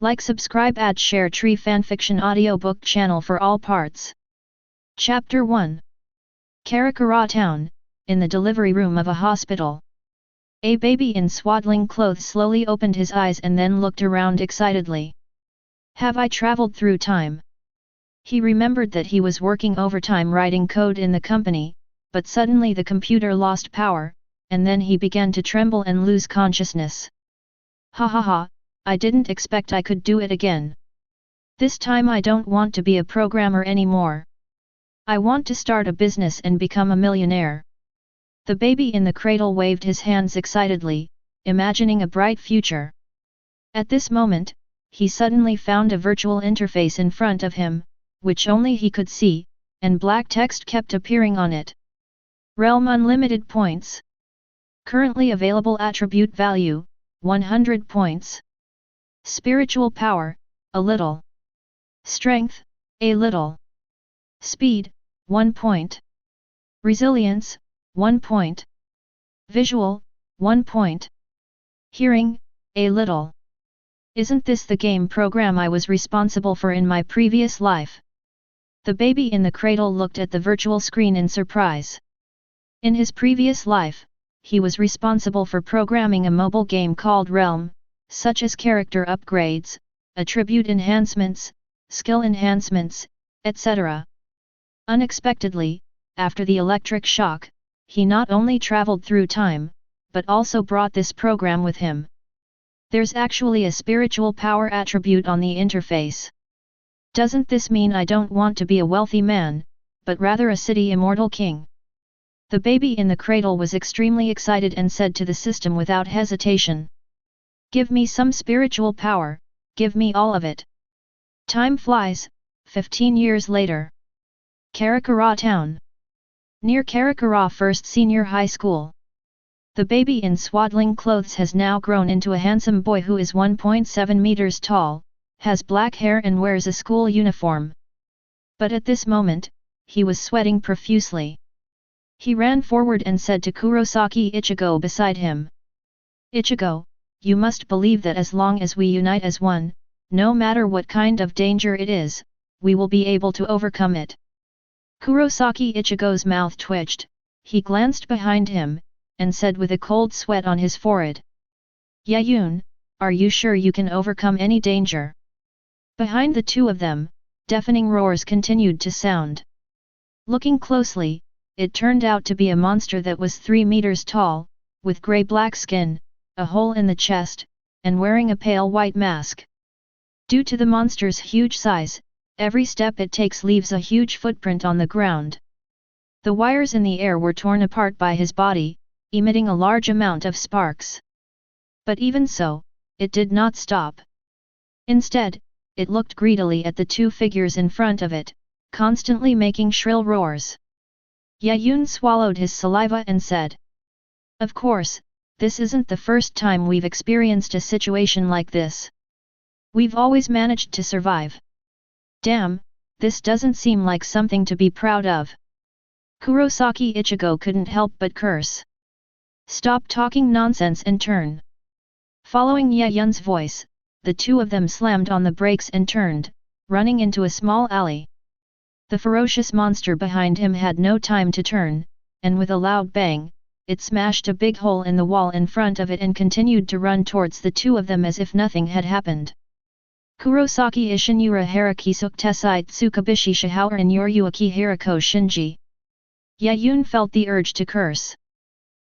Like, subscribe, add, share Tree Fanfiction audiobook channel for all parts. Chapter 1. Karakura Town, in the delivery room of a hospital. A baby in swaddling clothes slowly opened his eyes and then looked around excitedly. Have I traveled through time? He remembered that he was working overtime writing code in the company, but suddenly the computer lost power, and then he began to tremble and lose consciousness. Ha ha ha, I didn't expect I could do it again. This time I don't want to be a programmer anymore. I want to start a business and become a millionaire. The baby in the cradle waved his hands excitedly, imagining a bright future. At this moment, he suddenly found a virtual interface in front of him, which only he could see, and black text kept appearing on it. Realm unlimited points. Currently available attribute value, 100 points. Spiritual power, a little. Strength, a little. Speed, 1 point. Resilience, 1 point. Visual, 1 point. Hearing, a little. Isn't this the game program I was responsible for in my previous life? The baby in the cradle looked at the virtual screen in surprise. In his previous life, he was responsible for programming a mobile game called Realm, such as character upgrades, attribute enhancements, skill enhancements, etc. Unexpectedly, after the electric shock, he not only traveled through time, but also brought this program with him. There's actually a spiritual power attribute on the interface. Doesn't this mean I don't want to be a wealthy man, but rather a city immortal king? The baby in the cradle was extremely excited and said to the system without hesitation. Give me some spiritual power, give me all of it. Time flies, 15 years later. Karakura Town. Near Karakura First Senior High School. The baby in swaddling clothes has now grown into a handsome boy who is 1.7 meters tall, has black hair and wears a school uniform. But at this moment, he was sweating profusely. He ran forward and said to Kurosaki Ichigo beside him. Ichigo, you must believe that as long as we unite as one, no matter what kind of danger it is, we will be able to overcome it. Kurosaki Ichigo's mouth twitched, he glanced behind him, and said with a cold sweat on his forehead. Yaun, are you sure you can overcome any danger? Behind the two of them, deafening roars continued to sound. Looking closely, it turned out to be a monster that was 3 meters tall, with grey-black skin, a hole in the chest, and wearing a pale white mask. Due to the monster's huge size, every step it takes leaves a huge footprint on the ground. The wires in the air were torn apart by his body, emitting a large amount of sparks. But even so, it did not stop. Instead, it looked greedily at the two figures in front of it, constantly making shrill roars. Yaun swallowed his saliva and said. Of course, this isn't the first time we've experienced a situation like this. We've always managed to survive. Damn, this doesn't seem like something to be proud of. Kurosaki Ichigo couldn't help but curse. Stop talking nonsense and turn. Following Yaun's voice, the two of them slammed on the brakes and turned, running into a small alley. The ferocious monster behind him had no time to turn, and with a loud bang, it smashed a big hole in the wall in front of it and continued to run towards the two of them as if nothing had happened. Kurosaki Ishin Urahara Kisuk Tesai Tsukabishi Shihauer and Yoryuaki Hirako Shinji. Yaun felt the urge to curse.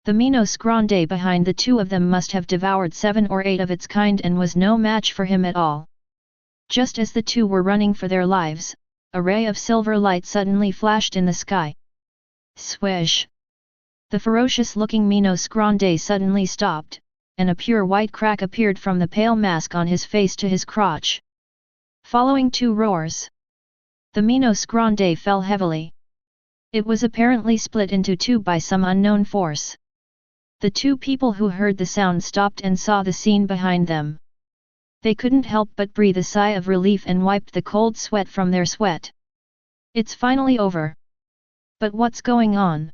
The Minos Grande behind the two of them must have devoured 7 or 8 of its kind and was no match for him at all. Just as the two were running for their lives, a ray of silver light suddenly flashed in the sky. Swish! The ferocious-looking Minos Grande suddenly stopped, and a pure white crack appeared from the pale mask on his face to his crotch. Following 2 roars, the Minos Grande fell heavily. It was apparently split into 2 by some unknown force. The 2 people who heard the sound stopped and saw the scene behind them. They couldn't help but breathe a sigh of relief and wiped the cold sweat from their sweat. It's finally over. But what's going on?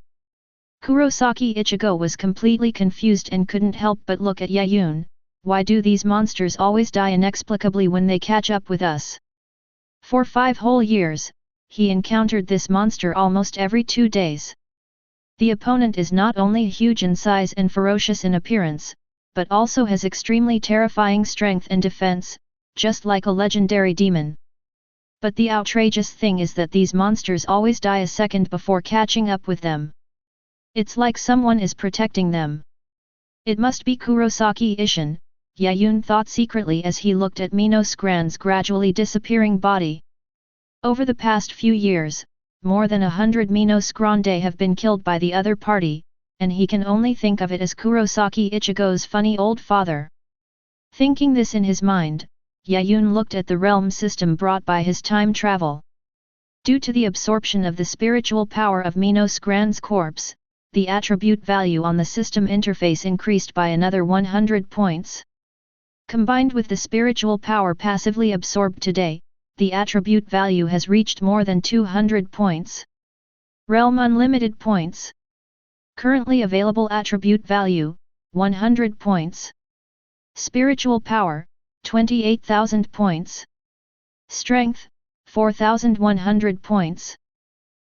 Kurosaki Ichigo was completely confused and couldn't help but look at Yaun, why do these monsters always die inexplicably when they catch up with us? For 5 whole years, he encountered this monster almost every 2 days. The opponent is not only huge in size and ferocious in appearance, but also has extremely terrifying strength and defense, just like a legendary demon. But the outrageous thing is that these monsters always die a second before catching up with them. It's like someone is protecting them. It must be Kurosaki Ishin, Yaun thought secretly as he looked at Minos Gran's gradually disappearing body. Over the past few years, more than 100 Minos Grande have been killed by the other party, and he can only think of it as Kurosaki Ichigo's funny old father. Thinking this in his mind, Yaun looked at the realm system brought by his time travel. Due to the absorption of the spiritual power of Minos Gran's corpse, the attribute value on the system interface increased by another 100 points. Combined with the spiritual power passively absorbed today, the attribute value has reached more than 200 points. Realm Unlimited Points. Currently available attribute value, 100 points. Spiritual power, 28,000 points. Strength, 4,100 points.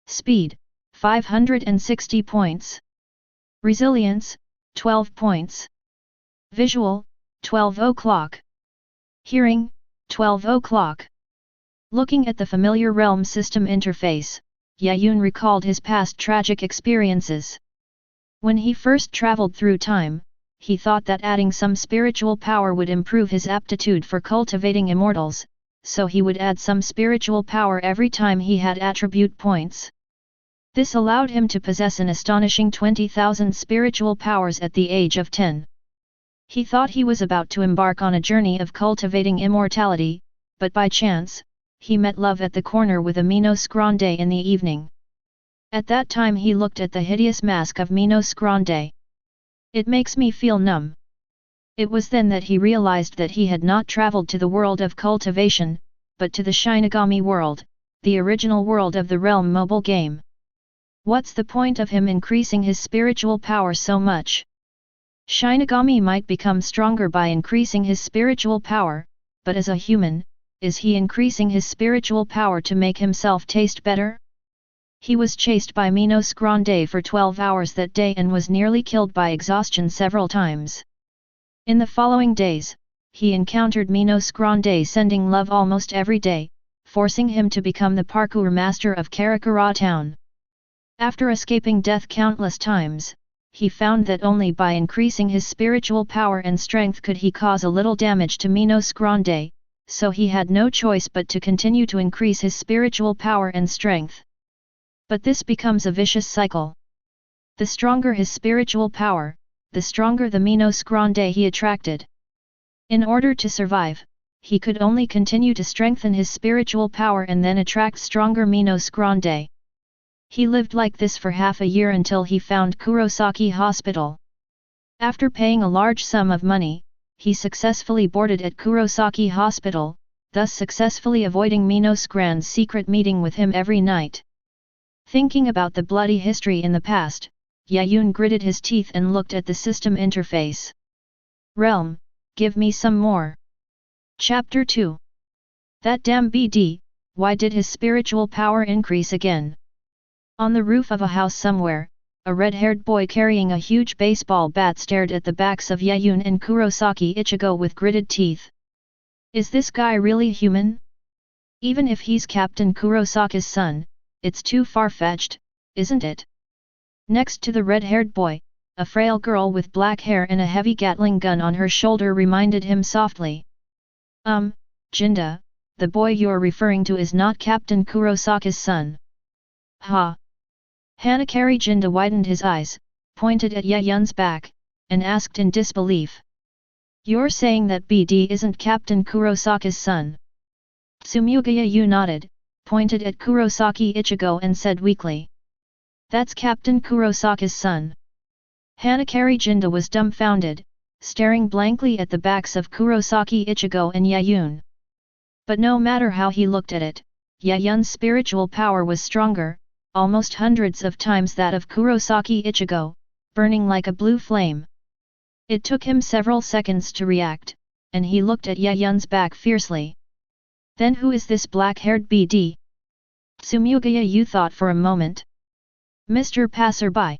Speed, 560 points. Resilience, 12 points. Visual, 12 o'clock. Hearing, 12 o'clock. Looking at the familiar realm system interface, Yaun recalled his past tragic experiences. When he first traveled through time, he thought that adding some spiritual power would improve his aptitude for cultivating immortals, so he would add some spiritual power every time he had attribute points. This allowed him to possess an astonishing 20,000 spiritual powers at the age of 10. He thought he was about to embark on a journey of cultivating immortality, but by chance, he met love at the corner with a Minos Grande in the evening. At that time he looked at the hideous mask of Minos Grande. It makes me feel numb. It was then that he realized that he had not traveled to the world of cultivation, but to the Shinigami world, the original world of the Realm mobile game. What's the point of him increasing his spiritual power so much? Shinigami might become stronger by increasing his spiritual power, but as a human, is he increasing his spiritual power to make himself taste better? He was chased by Minos Grande for 12 hours that day and was nearly killed by exhaustion several times. In the following days, he encountered Minos Grande sending love almost every day, forcing him to become the parkour master of Karakura Town. After escaping death countless times, he found that only by increasing his spiritual power and strength could he cause a little damage to Minos Grande, so he had no choice but to continue to increase his spiritual power and strength. But this becomes a vicious cycle. The stronger his spiritual power, the stronger the Minos Grande he attracted. In order to survive, he could only continue to strengthen his spiritual power and then attract stronger Minos Grande. He lived like this for half a year until he found Kurosaki Hospital. After paying a large sum of money, he successfully boarded at Kurosaki Hospital, thus successfully avoiding Minos Gran's secret meeting with him every night. Thinking about the bloody history in the past, Yaun gritted his teeth and looked at the system interface. Realm, give me some more. Chapter 2. That damn BD, why did his spiritual power increase again? On the roof of a house somewhere, a red-haired boy carrying a huge baseball bat stared at the backs of Yaun and Kurosaki Ichigo with gritted teeth. Is this guy really human? Even if he's Captain Kurosaki's son, it's too far-fetched, isn't it? Next to the red-haired boy, a frail girl with black hair and a heavy Gatling gun on her shoulder reminded him softly. Jinda, the boy you're referring to is not Captain Kurosaki's son. Ha! Hanakari Jinda widened his eyes, pointed at Yaun's back, and asked in disbelief. You're saying that BD isn't Captain Kurosaki's son? Tsumugaya nodded, pointed at Kurosaki Ichigo and said weakly. That's Captain Kurosaki's son. Hanakari Jinda was dumbfounded, staring blankly at the backs of Kurosaki Ichigo and Yaun. But no matter how he looked at it, Yaun's spiritual power was stronger, almost hundreds of times that of Kurosaki Ichigo, burning like a blue flame. It took him several seconds to react, and he looked at Yayun's back fiercely. Then who is this black-haired BD? Tsumugaya, you thought for a moment. Mr. Passerby.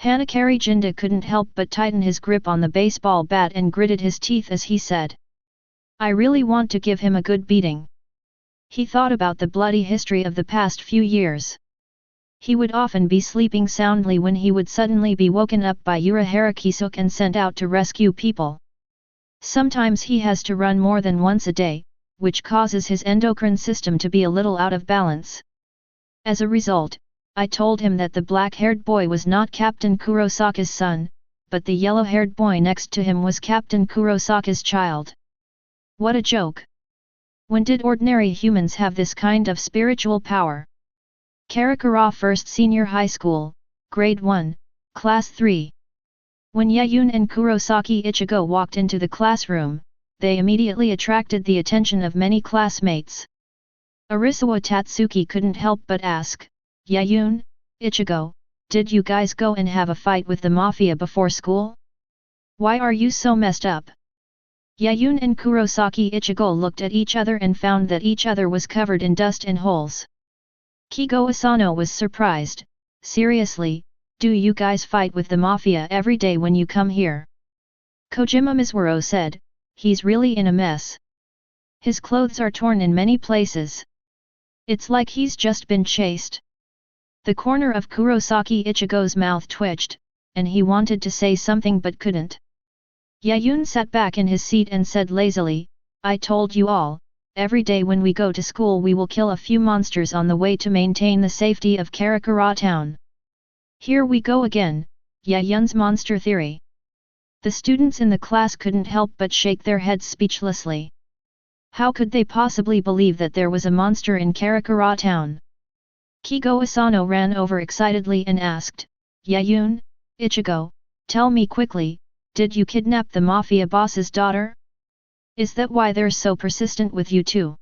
Hanakari Jinda couldn't help but tighten his grip on the baseball bat and gritted his teeth as he said. I really want to give him a good beating. He thought about the bloody history of the past few years. He would often be sleeping soundly when he would suddenly be woken up by Urahara Kisuke and sent out to rescue people. Sometimes he has to run more than once a day, which causes his endocrine system to be a little out of balance. As a result, I told him that the black-haired boy was not Captain Kurosaki's son, but the yellow-haired boy next to him was Captain Kurosaki's child. What a joke! When did ordinary humans have this kind of spiritual power? Karakura First Senior High School, Grade 1, Class 3. When Yaun and Kurosaki Ichigo walked into the classroom, they immediately attracted the attention of many classmates. Arisawa Tatsuki couldn't help but ask, Yaun, Ichigo, did you guys go and have a fight with the mafia before school? Why are you so messed up? Yaun and Kurosaki Ichigo looked at each other and found that each other was covered in dust and holes. Kigo Asano was surprised. Seriously, do you guys fight with the mafia every day when you come here? Kojima Mizuru said, he's really in a mess. His clothes are torn in many places. It's like he's just been chased. The corner of Kurosaki Ichigo's mouth twitched, and he wanted to say something but couldn't. Yaun sat back in his seat and said lazily, I told you all, every day when we go to school we will kill a few monsters on the way to maintain the safety of Karakura Town. Here we go again, Yaun's monster theory. The students in the class couldn't help but shake their heads speechlessly. How could they possibly believe that there was a monster in Karakura Town? Kigo Asano ran over excitedly and asked, Yaun, Ichigo, tell me quickly, did you kidnap the mafia boss's daughter? Is that why they're so persistent with you two?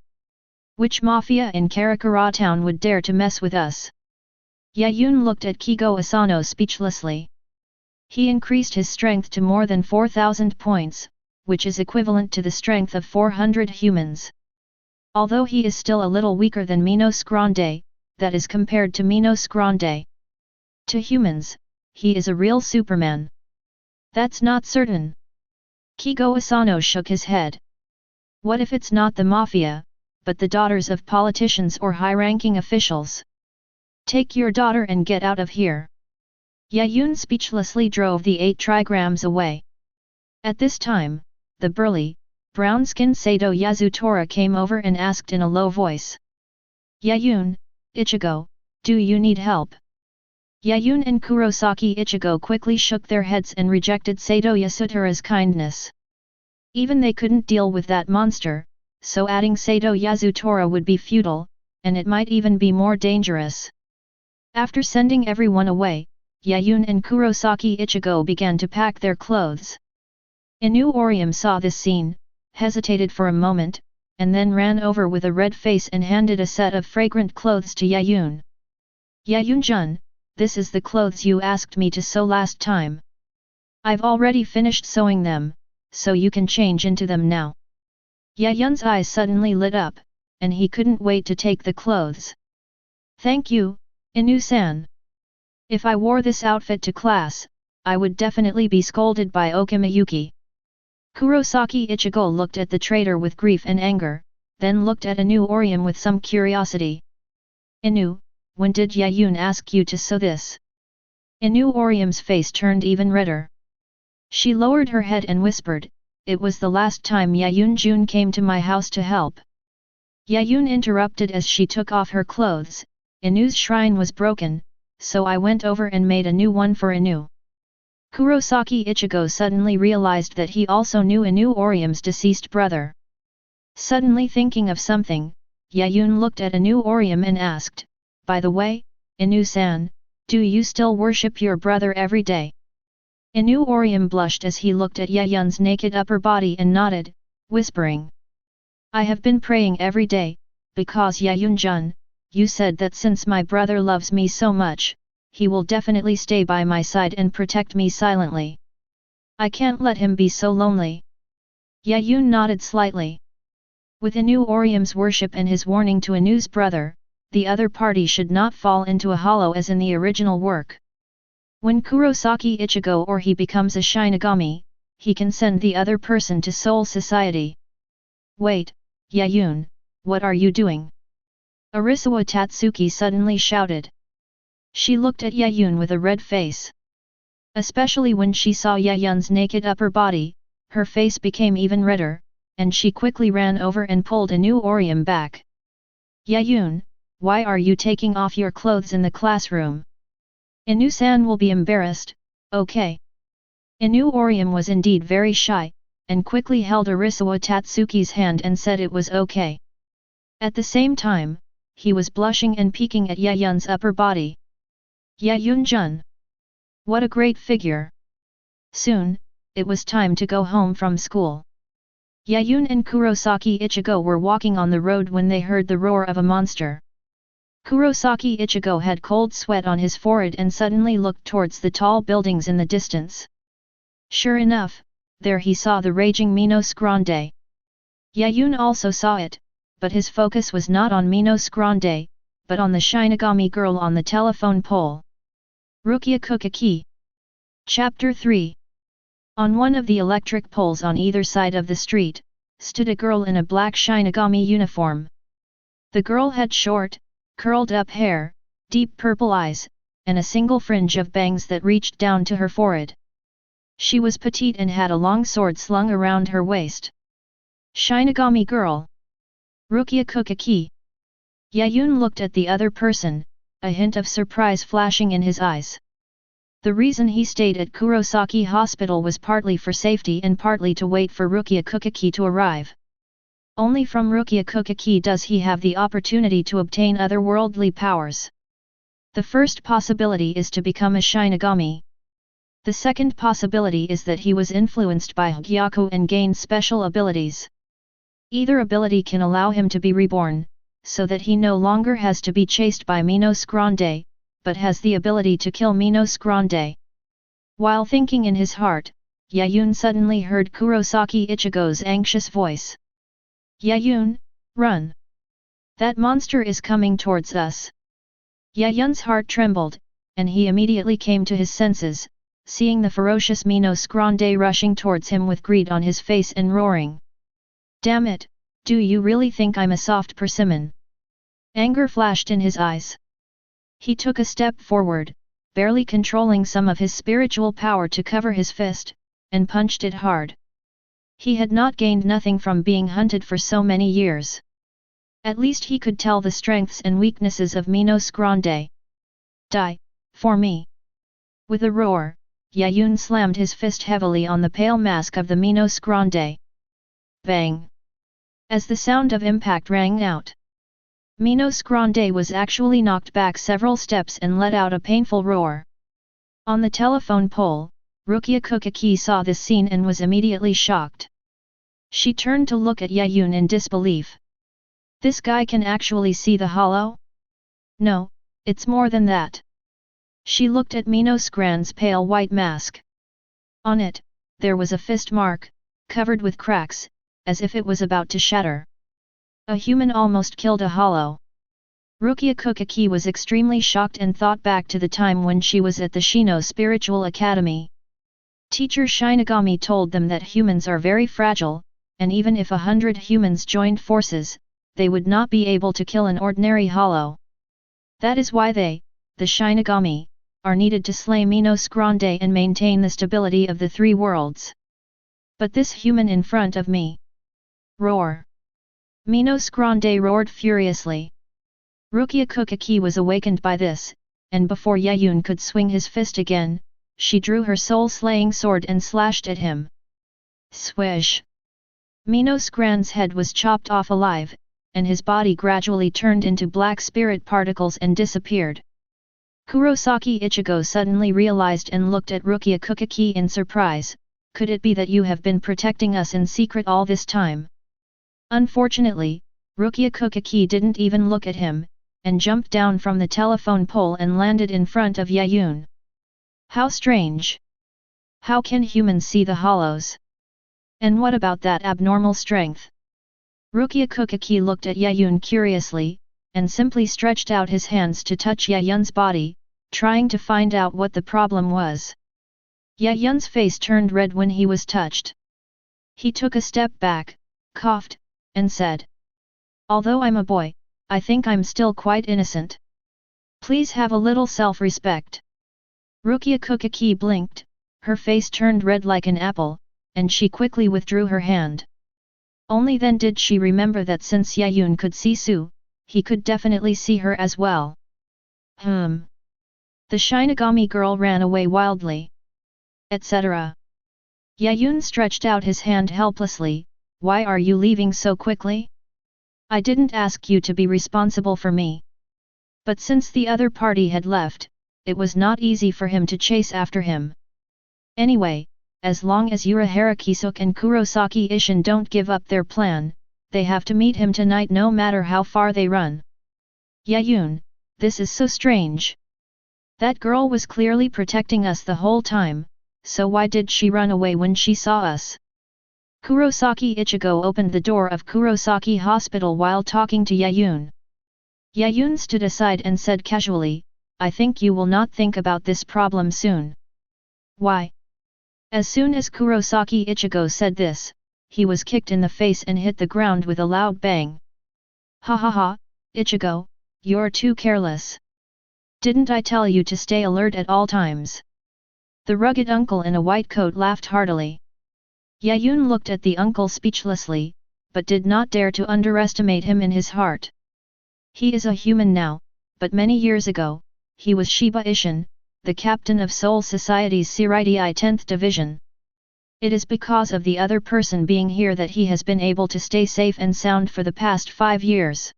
Which mafia in Karakura Town would dare to mess with us? Yaun looked at Kigo Asano speechlessly. He increased his strength to more than 4,000 points, which is equivalent to the strength of 400 humans. Although he is still a little weaker than Minos Grande, that is compared to Minos Grande. To humans, he is a real Superman. That's not certain. Kigo Asano shook his head. What if it's not the mafia, but the daughters of politicians or high-ranking officials? Take your daughter and get out of here. Yaun speechlessly drove the 8 trigrams away. At this time, the burly, brown-skinned Sato Yasutora came over and asked in a low voice. Yaun, Ichigo, do you need help? Yaun and Kurosaki Ichigo quickly shook their heads and rejected Sato Yasutora's kindness. Even they couldn't deal with that monster, so adding Sato Yasutora would be futile, and it might even be more dangerous. After sending everyone away, Yaun and Kurosaki Ichigo began to pack their clothes. Inoue saw this scene, hesitated for a moment, and then ran over with a red face and handed a set of fragrant clothes to Yaun. Yaun-jun, this is the clothes you asked me to sew last time. I've already finished sewing them, so you can change into them now. Yaun's eyes suddenly lit up, and he couldn't wait to take the clothes. Thank you, Inoue-san. If I wore this outfit to class, I would definitely be scolded by Okamayuki. Kurosaki Ichigo looked at the traitor with grief and anger, then looked at Inoue with some curiosity. Inoue, when did Yaun ask you to sew this? Inoue's face turned even redder. She lowered her head and whispered, it was the last time Yaun-jun came to my house to help. Yaun interrupted as she took off her clothes. Inoue's shrine was broken, so I went over and made a new one for Inoue. Kurosaki Ichigo suddenly realized that he also knew Inoue's deceased brother. Suddenly thinking of something, Yaun looked at Inoue and asked, by the way, Inoue-san, do you still worship your brother every day? Inoue blushed as he looked at Yaun's naked upper body and nodded, whispering. I have been praying every day, because Yaun-jun, you said that since my brother loves me so much, he will definitely stay by my side and protect me silently. I can't let him be so lonely. Yaun nodded slightly. With Inoue Orium's worship and his warning to Inoue's brother, the other party should not fall into a hollow as in the original work. When Kurosaki Ichigo or he becomes a Shinigami, he can send the other person to Soul Society. Wait, Yaun, what are you doing? Arisawa Tatsuki suddenly shouted. She looked at Yaun with a red face. Especially when she saw Yaun's naked upper body, her face became even redder, and she quickly ran over and pulled Inoue Orium back. Yaun, why are you taking off your clothes in the classroom? Inoue-san will be embarrassed, okay? Inoue Orium was indeed very shy, and quickly held Arisawa Tatsuki's hand and said it was okay. At the same time, he was blushing and peeking at Yaun's upper body. Yaun-jun! What a great figure! Soon, it was time to go home from school. Yaun and Kurosaki Ichigo were walking on the road when they heard the roar of a monster. Kurosaki Ichigo had cold sweat on his forehead and suddenly looked towards the tall buildings in the distance. Sure enough, there he saw the raging Minos Grande. Yaun also saw it, but his focus was not on Minos Grande, but on the Shinigami girl on the telephone pole. Rukia Kuchiki. Chapter 3. On one of the electric poles on either side of the street, stood a girl in a black Shinigami uniform. The girl had short, curled-up hair, deep purple eyes, and a single fringe of bangs that reached down to her forehead. She was petite and had a long sword slung around her waist. Shinigami girl. Rukia Kuchiki. Yaun looked at the other person, a hint of surprise flashing in his eyes. The reason he stayed at Kurosaki Hospital was partly for safety and partly to wait for Rukia Kuchiki to arrive. Only from Rukia Kuchiki does he have the opportunity to obtain otherworldly powers. The first possibility is to become a Shinigami. The second possibility is that he was influenced by Hogyoku and gained special abilities. Either ability can allow him to be reborn, so that he no longer has to be chased by Minos Grande, but has the ability to kill Minos Grande. While thinking in his heart, Yaun suddenly heard Kurosaki Ichigo's anxious voice. Yaun, run! That monster is coming towards us. Yaun's heart trembled, and he immediately came to his senses, seeing the ferocious Minos Grande rushing towards him with greed on his face and roaring. Damn it, do you really think I'm a soft persimmon? Anger flashed in his eyes. He took a step forward, barely controlling some of his spiritual power to cover his fist, and punched it hard. He had not gained nothing from being hunted for so many years. At least he could tell the strengths and weaknesses of Minos Grande. Die, for me! With a roar, Yaun slammed his fist heavily on the pale mask of the Minos Grande. Bang! As the sound of impact rang out, Minos Grande was actually knocked back several steps and let out a painful roar. On the telephone pole, Rukia Kuchiki saw this scene and was immediately shocked. She turned to look at Yaun in disbelief. This guy can actually see the hollow? No, it's more than that. She looked at Minos Grande's pale white mask. On it, there was a fist mark, covered with cracks, as if it was about to shatter. A human almost killed a hollow. Rukia Kuchiki was extremely shocked and thought back to the time when she was at the Shino Spiritual Academy. Teacher Shinigami told them that humans are very fragile, and even if 100 humans joined forces, they would not be able to kill an ordinary hollow. That is why they, the Shinigami, are needed to slay Minos Grande and maintain the stability of the three worlds. But this human in front of me. Roar! Minos Grande roared furiously. Rukia Kuchiki was awakened by this, and before Yaun could swing his fist again, she drew her soul-slaying sword and slashed at him. Swish! Minos Grande's head was chopped off alive, and his body gradually turned into black spirit particles and disappeared. Kurosaki Ichigo suddenly realized and looked at Rukia Kuchiki in surprise. Could it be that you have been protecting us in secret all this time? Unfortunately, Rukia Kuchiki didn't even look at him, and jumped down from the telephone pole and landed in front of Yaun. How strange! How can humans see the hollows? And what about that abnormal strength? Rukia Kuchiki looked at Yaun curiously, and simply stretched out his hands to touch Yaun's body, trying to find out what the problem was. Yaun's face turned red when he was touched. He took a step back, coughed, and said, "Although I'm a boy, I think I'm still quite innocent. Please have a little self-respect." Rukia Kuchiki blinked, her face turned red like an apple, and she quickly withdrew her hand. Only then did she remember that since Yaun could see Sue, he could definitely see her as well. The Shinigami girl ran away wildly. Etc. Yaun stretched out his hand helplessly. "Why are you leaving so quickly? I didn't ask you to be responsible for me." But since the other party had left, it was not easy for him to chase after him. Anyway, as long as Urahara Kisuke and Kurosaki Ishin don't give up their plan, they have to meet him tonight no matter how far they run. Yaun, this is so strange. That girl was clearly protecting us the whole time, so why did she run away when she saw us? Kurosaki Ichigo opened the door of Kurosaki Hospital while talking to Yaun. Yaun stood aside and said casually, "I think you will not think about this problem soon." "Why?" As soon as Kurosaki Ichigo said this, he was kicked in the face and hit the ground with a loud bang. "Ha ha ha, Ichigo, you're too careless. Didn't I tell you to stay alert at all times?" The rugged uncle in a white coat laughed heartily. Yaun looked at the uncle speechlessly, but did not dare to underestimate him in his heart. He is a human now, but many years ago, he was Shiba Ishin, the captain of Soul Society's Seireitei 10th Division. It is because of the other person being here that he has been able to stay safe and sound for the past 5 years.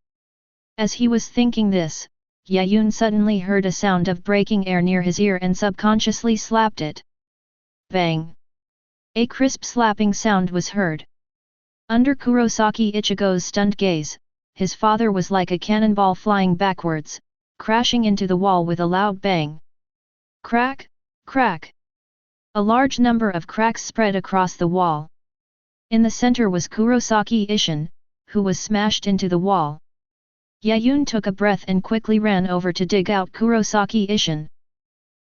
As he was thinking this, Yaun suddenly heard a sound of breaking air near his ear and subconsciously slapped it. Bang! A crisp slapping sound was heard. Under Kurosaki Ichigo's stunned gaze, his father was like a cannonball flying backwards, crashing into the wall with a loud bang. Crack, crack! A large number of cracks spread across the wall. In the center was Kurosaki Ishin, who was smashed into the wall. Yaun took a breath and quickly ran over to dig out Kurosaki Ishin.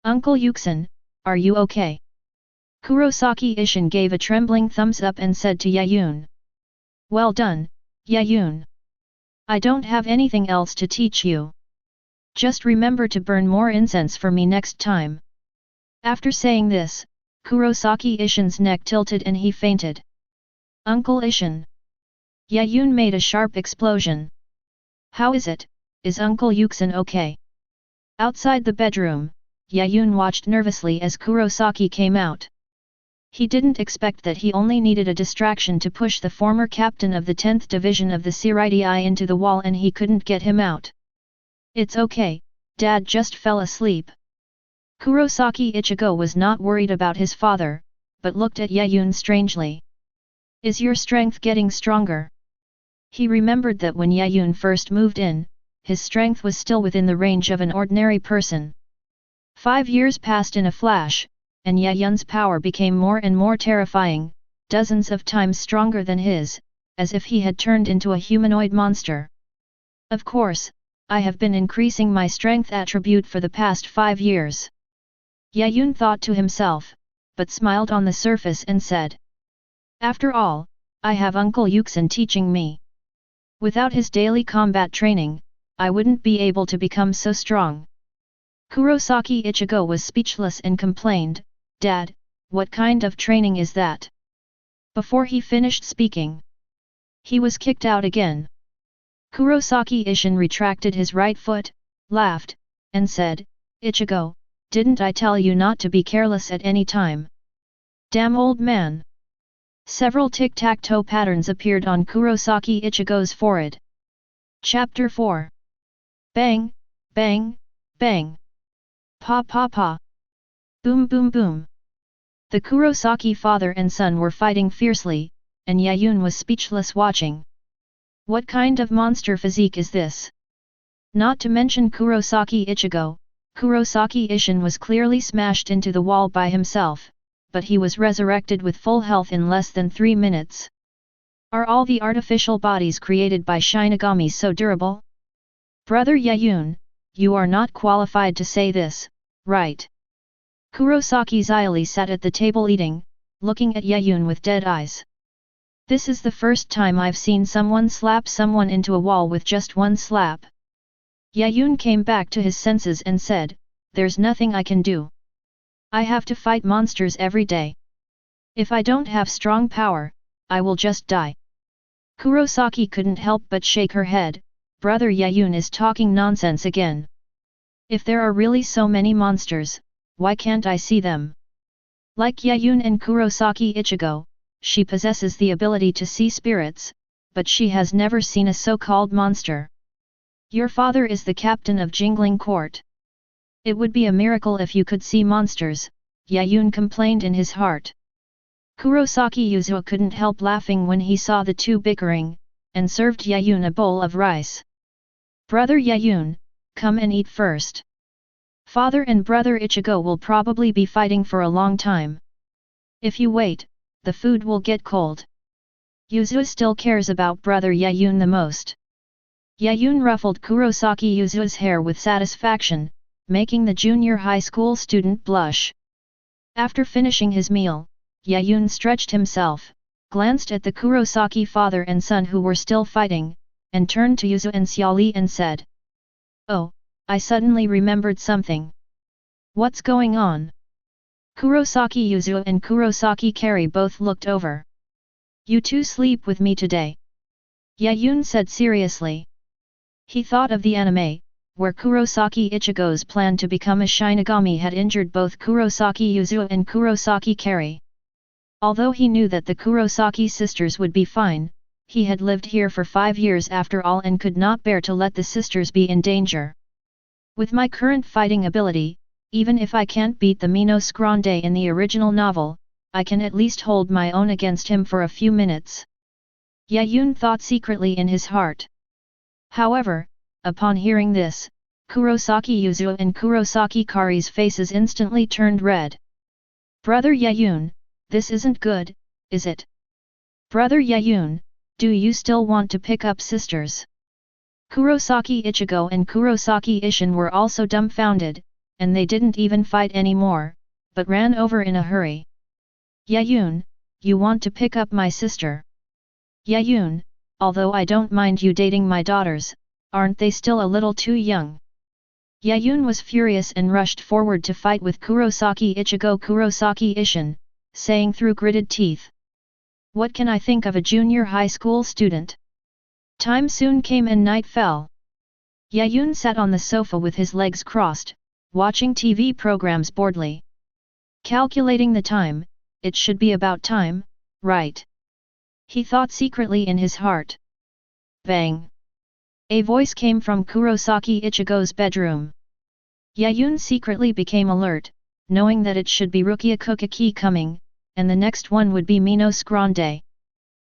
"Uncle Yuxin, are you okay?" Kurosaki Ishin gave a trembling thumbs up and said to Yaun. "Well done, Yaun. I don't have anything else to teach you. Just remember to burn more incense for me next time." After saying this, Kurosaki Ishin's neck tilted and he fainted. "Uncle Ishin!" Yaun made a sharp explosion. "How is it? Is Uncle Yuxin okay?" Outside the bedroom, Yaun watched nervously as Kurosaki came out. He didn't expect that he only needed a distraction to push the former captain of the 10th Division of the Seireitei into the wall and he couldn't get him out. "It's okay, Dad just fell asleep." Kurosaki Ichigo was not worried about his father, but looked at Yaun strangely. "Is your strength getting stronger?" He remembered that when Yaun first moved in, his strength was still within the range of an ordinary person. 5 years passed in a flash, and Yaun's power became more and more terrifying, dozens of times stronger than his, as if he had turned into a humanoid monster. "Of course, I have been increasing my strength attribute for the past 5 years." Yaun thought to himself, but smiled on the surface and said, "After all, I have Uncle Yuxin teaching me. Without his daily combat training, I wouldn't be able to become so strong." Kurosaki Ichigo was speechless and complained, "Dad, what kind of training is that?" Before he finished speaking, he was kicked out again. Kurosaki Ishin retracted his right foot, laughed, and said, "Ichigo, didn't I tell you not to be careless at any time? Damn old man." Several tic-tac-toe patterns appeared on Kurosaki Ichigo's forehead. Chapter 4. Bang, bang, bang. Pa pa pa. Boom boom boom. The Kurosaki father and son were fighting fiercely, and Yaun was speechless watching. What kind of monster physique is this? Not to mention Kurosaki Ichigo, Kurosaki Ishin was clearly smashed into the wall by himself, but he was resurrected with full health in less than 3 minutes. Are all the artificial bodies created by Shinigami so durable? Brother Yaun, you are not qualified to say this, right? Kurosaki Zyli sat at the table eating, looking at Yaun with dead eyes. This is the first time I've seen someone slap someone into a wall with just one slap. Yaun came back to his senses and said, "There's nothing I can do. I have to fight monsters every day. If I don't have strong power, I will just die." Kurosaki couldn't help but shake her head. Brother Yaun is talking nonsense again. If there are really so many monsters, why can't I see them? Like Yaun and Kurosaki Ichigo, she possesses the ability to see spirits, but she has never seen a so-called monster. Your father is the captain of Jingling Court. It would be a miracle if you could see monsters, Yaun complained in his heart. Kurosaki Yuzua couldn't help laughing when he saw the two bickering, and served Yaun a bowl of rice. Brother Yaun, come and eat first. Father and brother Ichigo will probably be fighting for a long time. If you wait, the food will get cold. Yuzua still cares about brother Yaun the most. Yaun ruffled Kurosaki Yuzua's hair with satisfaction, making the junior high school student blush. After finishing his meal, Yaun stretched himself, glanced at the Kurosaki father and son who were still fighting, and turned to Yuzua and Xiaoli and said, "Oh, I suddenly remembered something. What's going on?" Kurosaki Yuzua and Kurosaki Kari both looked over. "You two sleep with me today," Yaun said seriously. He thought of the anime, where Kurosaki Ichigo's plan to become a Shinigami had injured both Kurosaki Yuzua and Kurosaki Kari. Although he knew that the Kurosaki sisters would be fine, he had lived here for 5 years after all and could not bear to let the sisters be in danger. With my current fighting ability, even if I can't beat the Minos Grande in the original novel, I can at least hold my own against him for a few minutes. Yaun thought secretly in his heart. However, upon hearing this, Kurosaki Yuzua and Kurosaki Kari's faces instantly turned red. "Brother Yaun, this isn't good, is it? Brother Yaun, do you still want to pick up sisters?" Kurosaki Ichigo and Kurosaki Isshin were also dumbfounded, and they didn't even fight anymore, but ran over in a hurry. "Yaun, you want to pick up my sister? Yaun, although I don't mind you dating my daughters, aren't they still a little too young?" Yaun was furious and rushed forward to fight with Kurosaki Ichigo Kurosaki Isshin, saying through gritted teeth, "What can I think of a junior high school student?" Time soon came and night fell. Yaun sat on the sofa with his legs crossed, watching TV programs boredly. Calculating the time, it should be about time, right? He thought secretly in his heart. Bang! A voice came from Kurosaki Ichigo's bedroom. Yaun secretly became alert, knowing that it should be Rukia Kuchiki coming, and the next one would be Minos Grande.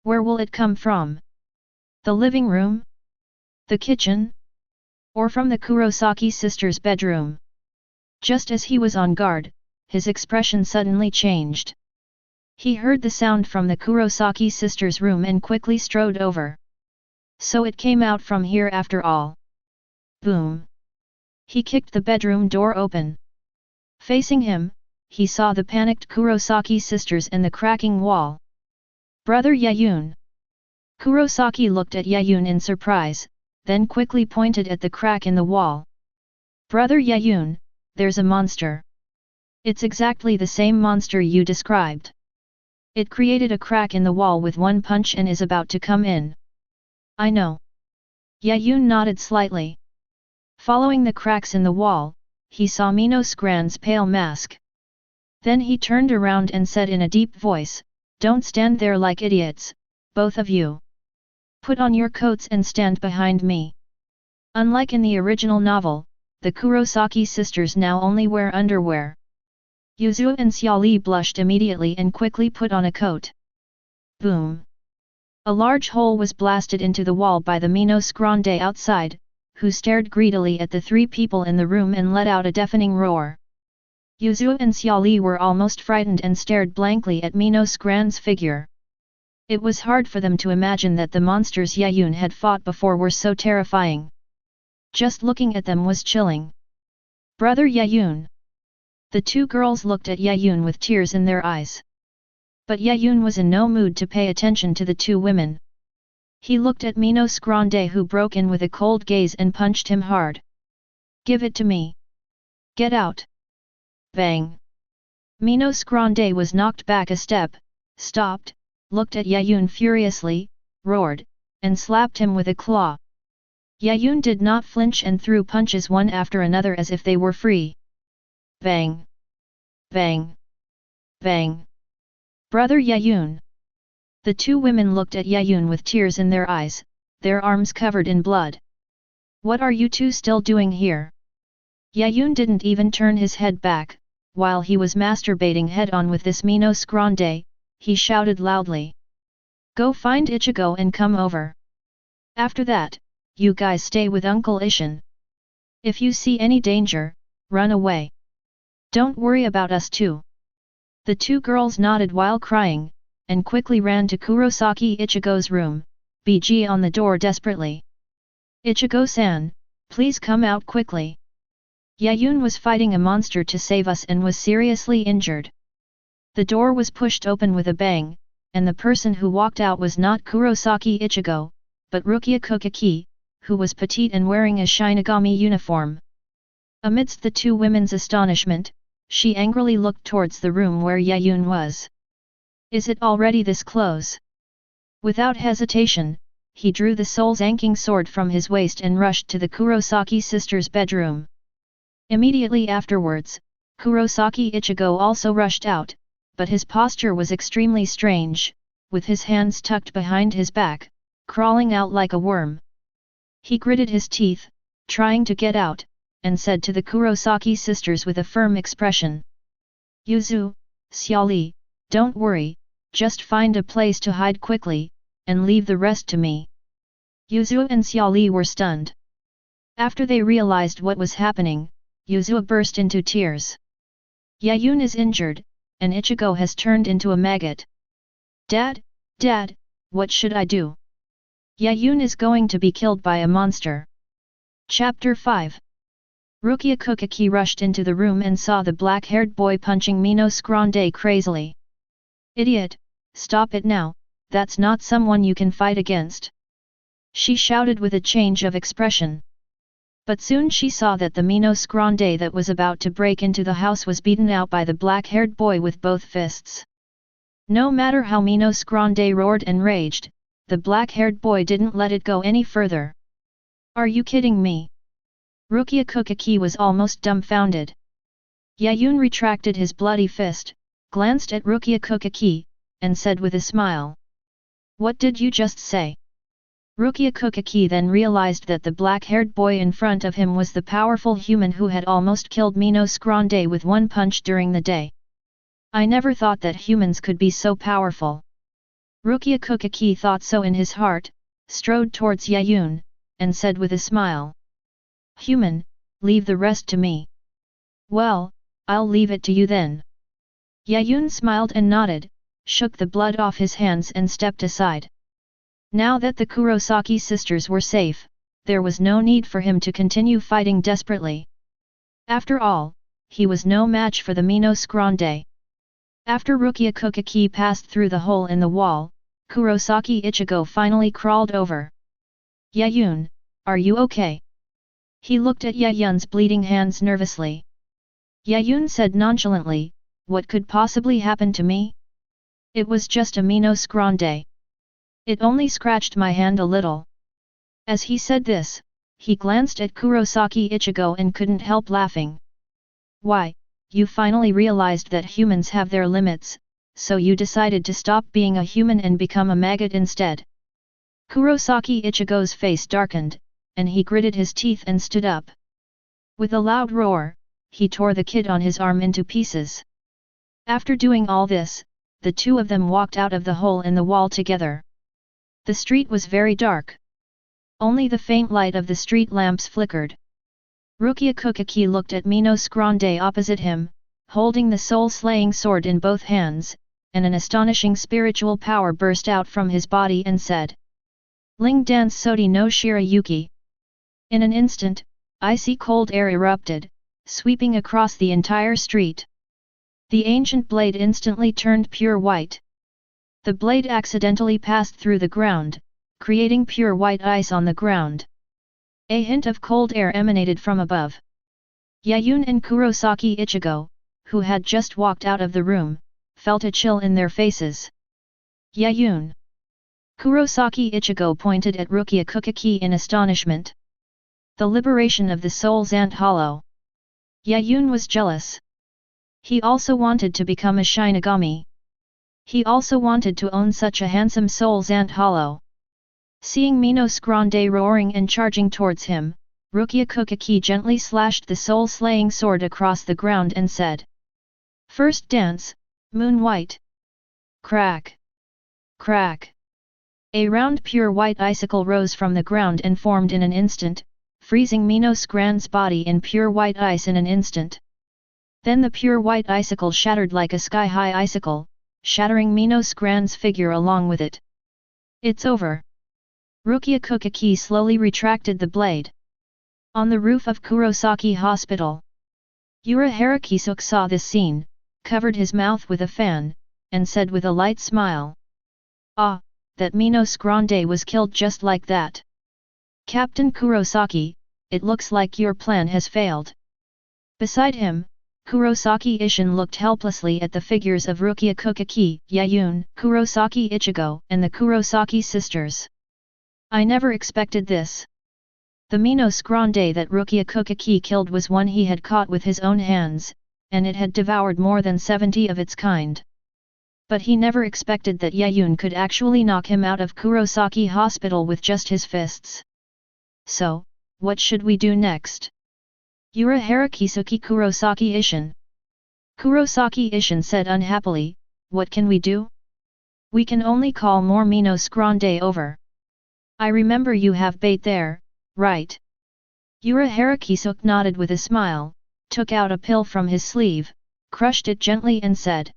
Where will it come from? The living room? The kitchen? Or from the Kurosaki sisters' bedroom? Just as he was on guard, his expression suddenly changed. He heard the sound from the Kurosaki sisters' room and quickly strode over. So it came out from here after all. Boom! He kicked the bedroom door open. Facing him, he saw the panicked Kurosaki sisters and the cracking wall. "Brother Yaun!" Kurosaki looked at Yaun in surprise, then quickly pointed at the crack in the wall. "Brother Yaun, there's a monster. It's exactly the same monster you described. It created a crack in the wall with one punch and is about to come in." "I know." Yaun nodded slightly. Following the cracks in the wall, he saw Minos Grande's pale mask. Then he turned around and said in a deep voice, "Don't stand there like idiots, both of you. Put on your coats and stand behind me." Unlike in the original novel, the Kurosaki sisters now only wear underwear. Yuzua and Xiaoli blushed immediately and quickly put on a coat. Boom! A large hole was blasted into the wall by the Minos Grande outside, who stared greedily at the 3 people in the room and let out a deafening roar. Yuzu and Xiaoli were almost frightened and stared blankly at Minos Gran's figure. It was hard for them to imagine that the monsters Yaun had fought before were so terrifying. Just looking at them was chilling. Brother Yaun. The two girls looked at Yaun with tears in their eyes. But Yaun was in no mood to pay attention to the two women. He looked at Minos Grande, who broke in with a cold gaze and punched him hard. Give it to me. Get out. Bang. Minos Grande was knocked back a step, stopped, looked at Yaun furiously, roared, and slapped him with a claw. Yaun did not flinch and threw punches one after another as if they were free. Bang. Bang. Bang. Brother Yaun. The two women looked at Yaun with tears in their eyes, their arms covered in blood. What are you two still doing here? Yaun didn't even turn his head back, while he was masturbating head-on with this Minos Grande, he shouted loudly. Go find Ichigo and come over. After that, you guys stay with Uncle Ishin. If you see any danger, run away. Don't worry about us too. The two girls nodded while crying, and quickly ran to Kurosaki Ichigo's room, BG on the door desperately. Ichigo-san, please come out quickly. Yaun was fighting a monster to save us and was seriously injured. The door was pushed open with a bang, and the person who walked out was not Kurosaki Ichigo, but Rukia Kuchiki, who was petite and wearing a Shinigami uniform. Amidst the two women's astonishment, she angrily looked towards the room where Yaun was. Is it already this close? Without hesitation, he drew the soul-zanking sword from his waist and rushed to the Kurosaki sisters' bedroom. Immediately afterwards, Kurosaki Ichigo also rushed out, but his posture was extremely strange, with his hands tucked behind his back, crawling out like a worm. He gritted his teeth, trying to get out, and said to the Kurosaki sisters with a firm expression. Yuzu, Xiaoli, don't worry, just find a place to hide quickly, and leave the rest to me. Yuzu and Xiaoli were stunned. After they realized what was happening, Yuzu burst into tears. Yaun is injured, and Ichigo has turned into a maggot. Dad, what should I do? Yaun is going to be killed by a monster. Chapter 5. Rukia Kuchiki rushed into the room and saw the black-haired boy punching Minos Grande crazily. Idiot, stop it now, that's not someone you can fight against. She shouted with a change of expression. But soon she saw that the Minos Grande that was about to break into the house was beaten out by the black-haired boy with both fists. No matter how Minos Grande roared and raged, the black-haired boy didn't let it go any further. Are you kidding me? Rukia Kuchiki was almost dumbfounded. Yaun retracted his bloody fist, glanced at Rukia Kuchiki, and said with a smile. What did you just say? Rukia Kuchiki then realized that the black-haired boy in front of him was the powerful human who had almost killed Minos Grande with one punch during the day. I never thought that humans could be so powerful. Rukia Kuchiki thought so in his heart, strode towards Yaun, and said with a smile. Human, leave the rest to me. Well, I'll leave it to you then. Yaun smiled and nodded, shook the blood off his hands and stepped aside. Now that the Kurosaki sisters were safe, there was no need for him to continue fighting desperately. After all, he was no match for the Minos Grande. After Rukia Kuchiki passed through the hole in the wall, Kurosaki Ichigo finally crawled over. Yaun, are you okay? He looked at Yaun's bleeding hands nervously. Yaun said nonchalantly, what could possibly happen to me? It was just a Minos Grande. It only scratched my hand a little. As he said this, he glanced at Kurosaki Ichigo and couldn't help laughing. Why, you finally realized that humans have their limits, so you decided to stop being a human and become a maggot instead. Kurosaki Ichigo's face darkened, and he gritted his teeth and stood up. With a loud roar, he tore the kid on his arm into pieces. After doing all this, the two of them walked out of the hole in the wall together. The street was very dark. Only the faint light of the street lamps flickered. Rukia Kuchiki looked at Minos Grande opposite him, holding the soul-slaying sword in both hands, and an astonishing spiritual power burst out from his body and said, "Ling dance Sodi no Shirayuki." In an instant, icy cold air erupted, sweeping across the entire street. The ancient blade instantly turned pure white. The blade accidentally passed through the ground, creating pure white ice on the ground. A hint of cold air emanated from above. Yaun and Kurosaki Ichigo, who had just walked out of the room, felt a chill in their faces. Yaun! Kurosaki Ichigo pointed at Rukia Kuchiki in astonishment. The liberation of the soul's ant hollow. Yaun was jealous. He also wanted to become a Shinigami. He also wanted to own such a handsome soul's ant hollow. Seeing Minos Grande roaring and charging towards him, Rukia Kuchiki gently slashed the soul-slaying sword across the ground and said, "First dance, Moon White." Crack! Crack! A round pure white icicle rose from the ground and formed in an instant, freezing Minos Grande's body in pure white ice in an instant. Then the pure white icicle shattered like a sky-high icicle, shattering Minos Grande's figure along with it. "It's over." Rukia Kuchiki slowly retracted the blade. On the roof of Kurosaki Hospital, Urahara saw this scene, covered his mouth with a fan, and said with a light smile, "Ah, that Minos Grande was killed just like that. Captain Kurosaki, it looks like your plan has failed." Beside him, Kurosaki Ishin looked helplessly at the figures of Rukia Kuchiki, Yaun, Kurosaki Ichigo, and the Kurosaki sisters. "I never expected this. The Minos Grande that Rukia Kuchiki killed was one he had caught with his own hands, and it had devoured more than 70 of its kind. But he never expected that Yaun could actually knock him out of Kurosaki Hospital with just his fists. So, what should we do next?" Urahara Kisuki Kurosaki Ishin. Kurosaki Ishin said unhappily, "What can we do? We can only call more Minos Grande over. I remember you have bait there, right?" Urahara Kisuke nodded with a smile, took out a pill from his sleeve, crushed it gently and said,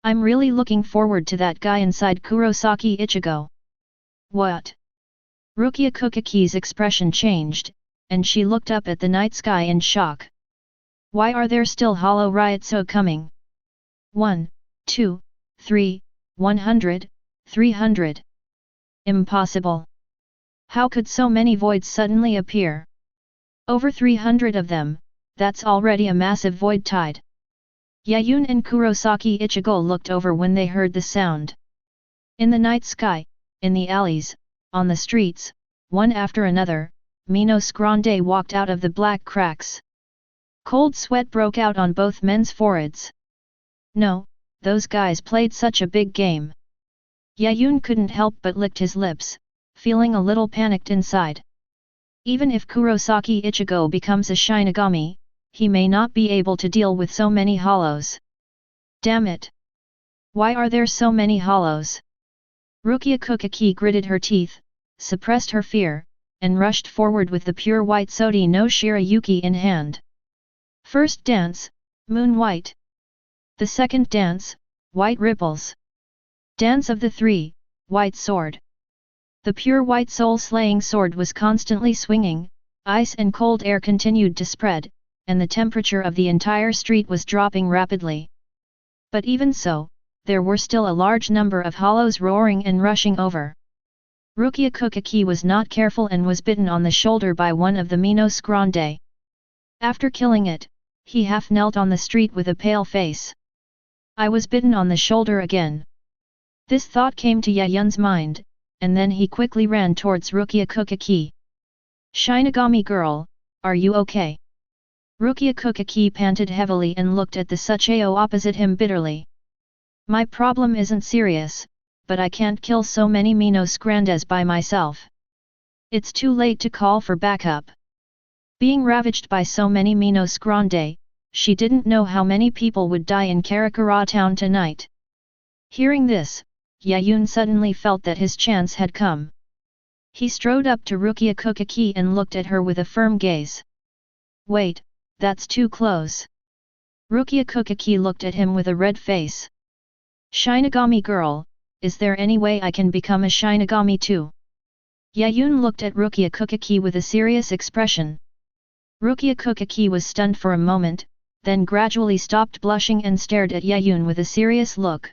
"I'm really looking forward to that guy inside Kurosaki Ichigo." "What?" Rukia Kuchiki's expression changed, and she looked up at the night sky in shock. "Why are there still hollow Ryotsu coming? 1, 2, 3, 100, 300. Impossible. How could so many voids suddenly appear? Over 300 of them, that's already a massive void tide." Yaun and Kurosaki Ichigo looked over when they heard the sound. In the night sky, in the alleys, on the streets, one after another, Minos Grande walked out of the black cracks. Cold sweat broke out on both men's foreheads. No, those guys played such a big game. Yaun couldn't help but licked his lips, feeling a little panicked inside. Even if Kurosaki Ichigo becomes a Shinigami, he may not be able to deal with so many hollows. Damn it! Why are there so many hollows? Rukia Kuchiki gritted her teeth, suppressed her fear, and rushed forward with the pure white Sodi no Shirayuki in hand. First dance, Moon White. The second dance, White Ripples. Dance of the three, White Sword. The pure white soul-slaying sword was constantly swinging, ice and cold air continued to spread, and the temperature of the entire street was dropping rapidly. But even so, there were still a large number of hollows roaring and rushing over. Rukia Kuchiki was not careful and was bitten on the shoulder by one of the Minos Grande. After killing it, he half knelt on the street with a pale face. "I was bitten on the shoulder again." This thought came to Yaun's mind, and then he quickly ran towards Rukia Kuchiki. "Shinigami girl, are you okay?" Rukia Kuchiki panted heavily and looked at the Sucheo opposite him bitterly. "My problem isn't serious, but I can't kill so many Minos Grandes by myself. It's too late to call for backup." Being ravaged by so many Minos Grande, she didn't know how many people would die in Karakura Town tonight. Hearing this, Yaun suddenly felt that his chance had come. He strode up to Rukia Kuchiki and looked at her with a firm gaze. "Wait, that's too close. Rukia Kuchiki looked at him with a red face. Shinigami girl, is there any way I can become a Shinigami too? Yaun looked at Rukia Kuchiki with a serious expression. Rukia Kuchiki was stunned for a moment, then gradually stopped blushing and stared at Yaun with a serious look.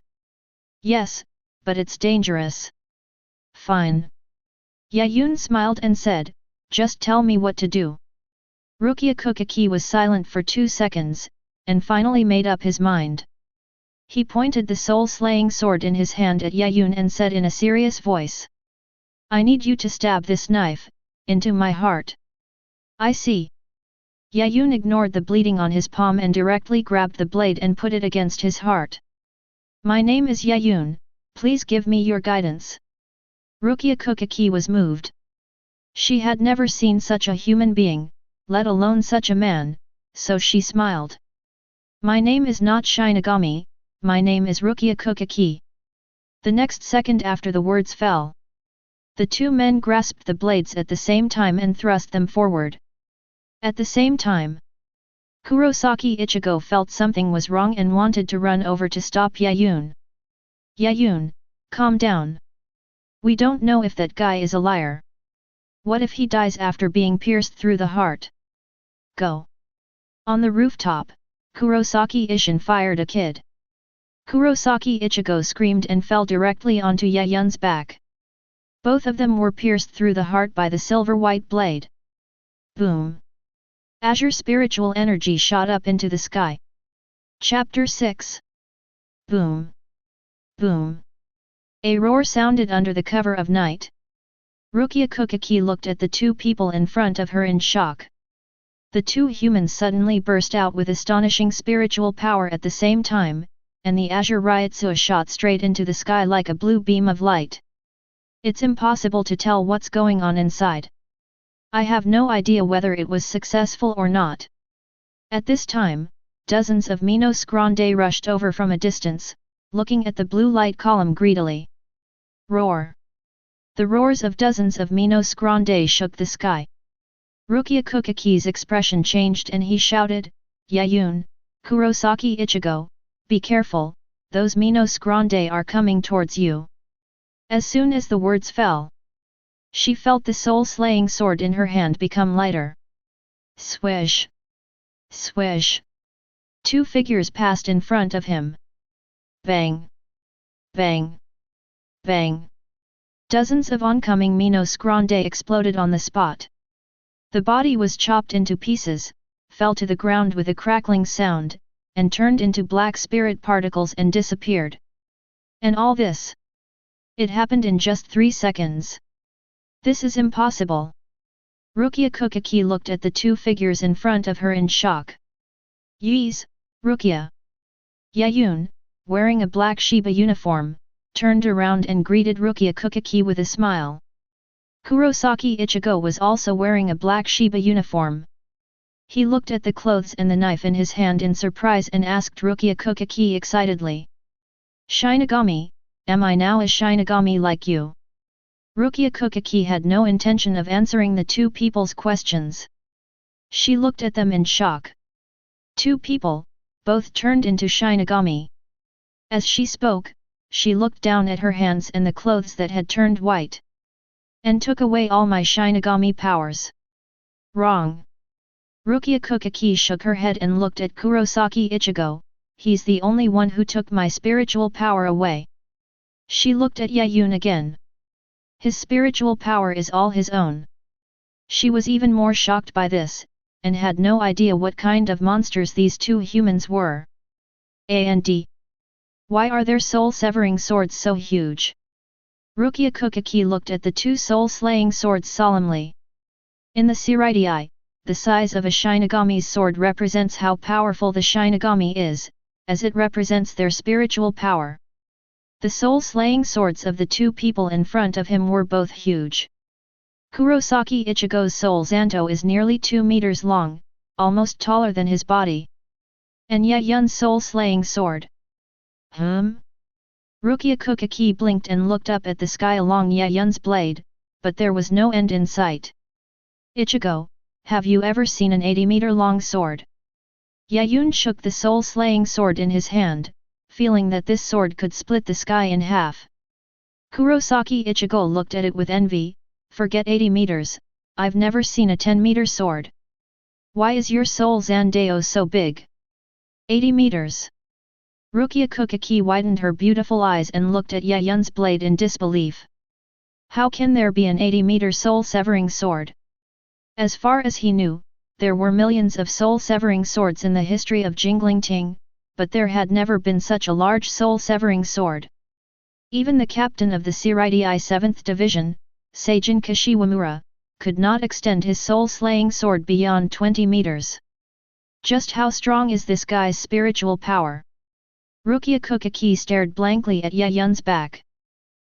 Yes, but it's dangerous. Fine. Yaun smiled and said, just tell me what to do. Rukia Kuchiki was silent for 2 seconds, and finally made up his mind. He pointed the soul-slaying sword in his hand at Yaun and said in a serious voice. I need you to stab this knife into my heart. I see. Yaun ignored the bleeding on his palm and directly grabbed the blade and put it against his heart. My name is Yaun, please give me your guidance. Rukia Kuchiki was moved. She had never seen such a human being, let alone such a man, so she smiled. My name is not Shinigami, my name is Rukia Kuchiki. The next second after the words fell, the two men grasped the blades at the same time and thrust them forward. At the same time, Kurosaki Ichigo felt something was wrong and wanted to run over to stop Yaun. Yaun, calm down. We don't know if that guy is a liar. What if he dies after being pierced through the heart? Go. On the rooftop, Kurosaki Ishin fired a kid. Kurosaki Ichigo screamed and fell directly onto Yaun's back. Both of them were pierced through the heart by the silver-white blade. Boom. Azure spiritual energy shot up into the sky. Chapter 6. Boom. Boom. A roar sounded under the cover of night. Rukia Kuchiki looked at the two people in front of her in shock. The two humans suddenly burst out with astonishing spiritual power at the same time, and the Azure Ryotsu shot straight into the sky like a blue beam of light. It's impossible to tell what's going on inside. I have no idea whether it was successful or not. At this time, dozens of Minos Grande rushed over from a distance, looking at the blue light column greedily. Roar! The roars of dozens of Minos Grande shook the sky. Rukia Kuchiki's expression changed and he shouted, Yaun, Kurosaki Ichigo, be careful, those Minos Grande are coming towards you. As soon as the words fell, she felt the soul-slaying sword in her hand become lighter. Swish! Swish! Two figures passed in front of him. Bang! Bang! Bang! Dozens of oncoming Minos Grande exploded on the spot. The body was chopped into pieces, fell to the ground with a crackling sound, and turned into black spirit particles and disappeared. And all this, it happened in just 3 seconds. This is impossible. Rukia Kuchiki looked at the two figures in front of her in shock. Yeez, Rukia. Yaun, wearing a black Shiba uniform, turned around and greeted Rukia Kuchiki with a smile. Kurosaki Ichigo was also wearing a black Shiba uniform. He looked at the clothes and the knife in his hand in surprise and asked Rukia Kuchiki excitedly. Shinigami, am I now a Shinigami like you? Rukia Kuchiki had no intention of answering the two people's questions. She looked at them in shock. Two people, both turned into Shinigami. As she spoke, she looked down at her hands and the clothes that had turned white. And took away all my Shinigami powers. Wrong. Rukia Kuchiki shook her head and looked at Kurosaki Ichigo, he's the only one who took my spiritual power away. She looked at Yaun again. His spiritual power is all his own. She was even more shocked by this, and had no idea what kind of monsters these two humans were. And why are their soul-severing swords so huge? Rukia Kuchiki looked at the two soul-slaying swords solemnly. In the Seireitei, the size of a Shinigami's sword represents how powerful the Shinigami is, as it represents their spiritual power. The soul-slaying swords of the two people in front of him were both huge. Kurosaki Ichigo's soul Zanto is nearly 2 meters long, almost taller than his body. And Yaun's soul-slaying sword. Rukia Kuchiki blinked and looked up at the sky along Yaun's blade, but there was no end in sight. Ichigo, have you ever seen an 80-meter long sword? Yaun shook the soul-slaying sword in his hand, feeling that this sword could split the sky in half. Kurosaki Ichigo looked at it with envy. Forget 80 meters, I've never seen a 10-meter sword. Why is your soul Zandeo so big? 80 meters. Rukia Kuchiki widened her beautiful eyes and looked at Yaun's blade in disbelief. How can there be an 80-meter soul-severing sword? As far as he knew, there were millions of soul-severing swords in the history of Jinglingting, but there had never been such a large soul-severing sword. Even the captain of the Seireitei 7th Division, Seijin Kashiwamura, could not extend his soul-slaying sword beyond 20 meters. Just how strong is this guy's spiritual power? Rukia Kuchiki stared blankly at Yaun's back.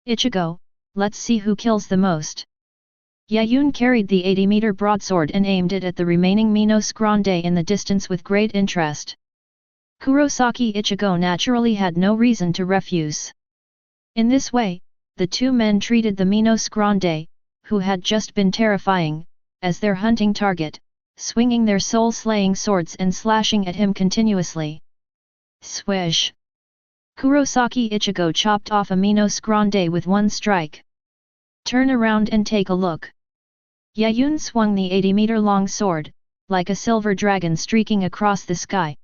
Ichigo, let's see who kills the most. Yaun carried the 80-meter broadsword and aimed it at the remaining Minos Grande in the distance with great interest. Kurosaki Ichigo naturally had no reason to refuse. In this way, the two men treated the Minos Grande, who had just been terrifying, as their hunting target, swinging their soul-slaying swords and slashing at him continuously. Swish! Kurosaki Ichigo chopped off a Minos Grande with one strike. Turn around and take a look. Yaun swung the 80-meter long sword, like a silver dragon streaking across the sky.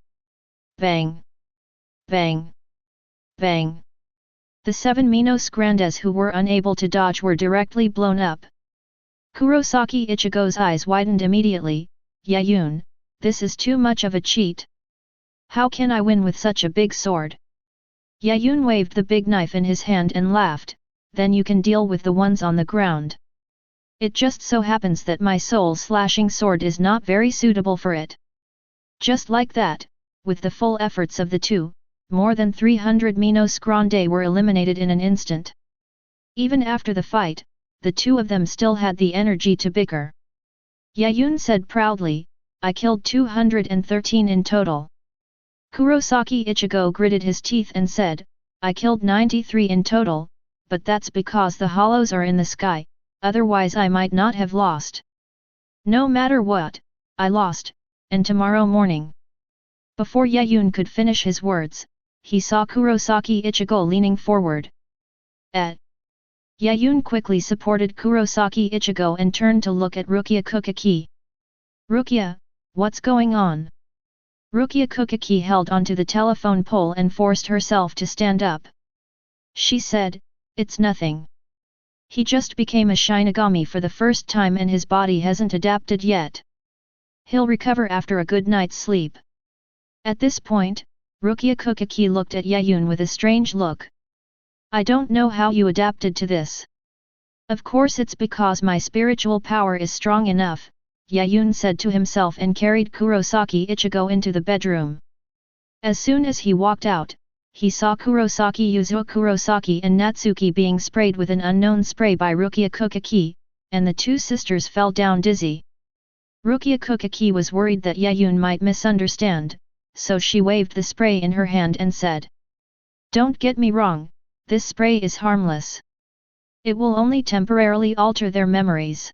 Bang! Bang! Bang! The 7 Minos Grandes who were unable to dodge were directly blown up. Kurosaki Ichigo's eyes widened immediately. Yaun, this is too much of a cheat. How can I win with such a big sword? Yaun waved the big knife in his hand and laughed, then you can deal with the ones on the ground. It just so happens that my soul-slashing sword is not very suitable for it. Just like that, with the full efforts of the two, more than 300 Minos Grande were eliminated in an instant. Even after the fight, the two of them still had the energy to bicker. Yaun said proudly, I killed 213 in total. Kurosaki Ichigo gritted his teeth and said, I killed 93 in total, but that's because the hollows are in the sky, otherwise I might not have lost. No matter what, I lost, and tomorrow morning. Before Yaun could finish his words, he saw Kurosaki Ichigo leaning forward. Yaun quickly supported Kurosaki Ichigo and turned to look at Rukia Kuchiki. Rukia, what's going on? Rukia Kuchiki held onto the telephone pole and forced herself to stand up. She said, it's nothing. He just became a Shinigami for the first time and his body hasn't adapted yet. He'll recover after a good night's sleep. At this point, Rukia Kuchiki looked at Yaun with a strange look. I don't know how you adapted to this. Of course it's because my spiritual power is strong enough, Yaun said to himself and carried Kurosaki Ichigo into the bedroom. As soon as he walked out, he saw Kurosaki Yuzo Kurosaki and Natsuki being sprayed with an unknown spray by Rukia Kuchiki, and the two sisters fell down dizzy. Rukia Kuchiki was worried that Yaun might misunderstand, so she waved the spray in her hand and said, don't get me wrong, this spray is harmless. It will only temporarily alter their memories.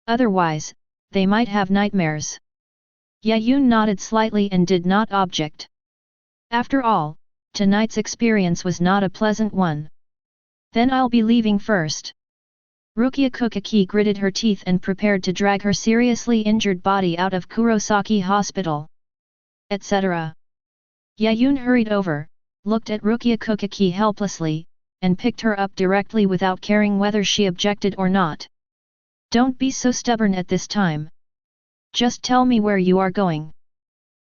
Otherwise, they might have nightmares. Yaun nodded slightly and did not object. After all, tonight's experience was not a pleasant one. Then I'll be leaving first. Rukia Kuchiki gritted her teeth and prepared to drag her seriously injured body out of Kurosaki Hospital. Etc. Yaun hurried over, looked at Rukia Kuchiki helplessly, and picked her up directly without caring whether she objected or not. Don't be so stubborn at this time. Just tell me where you are going.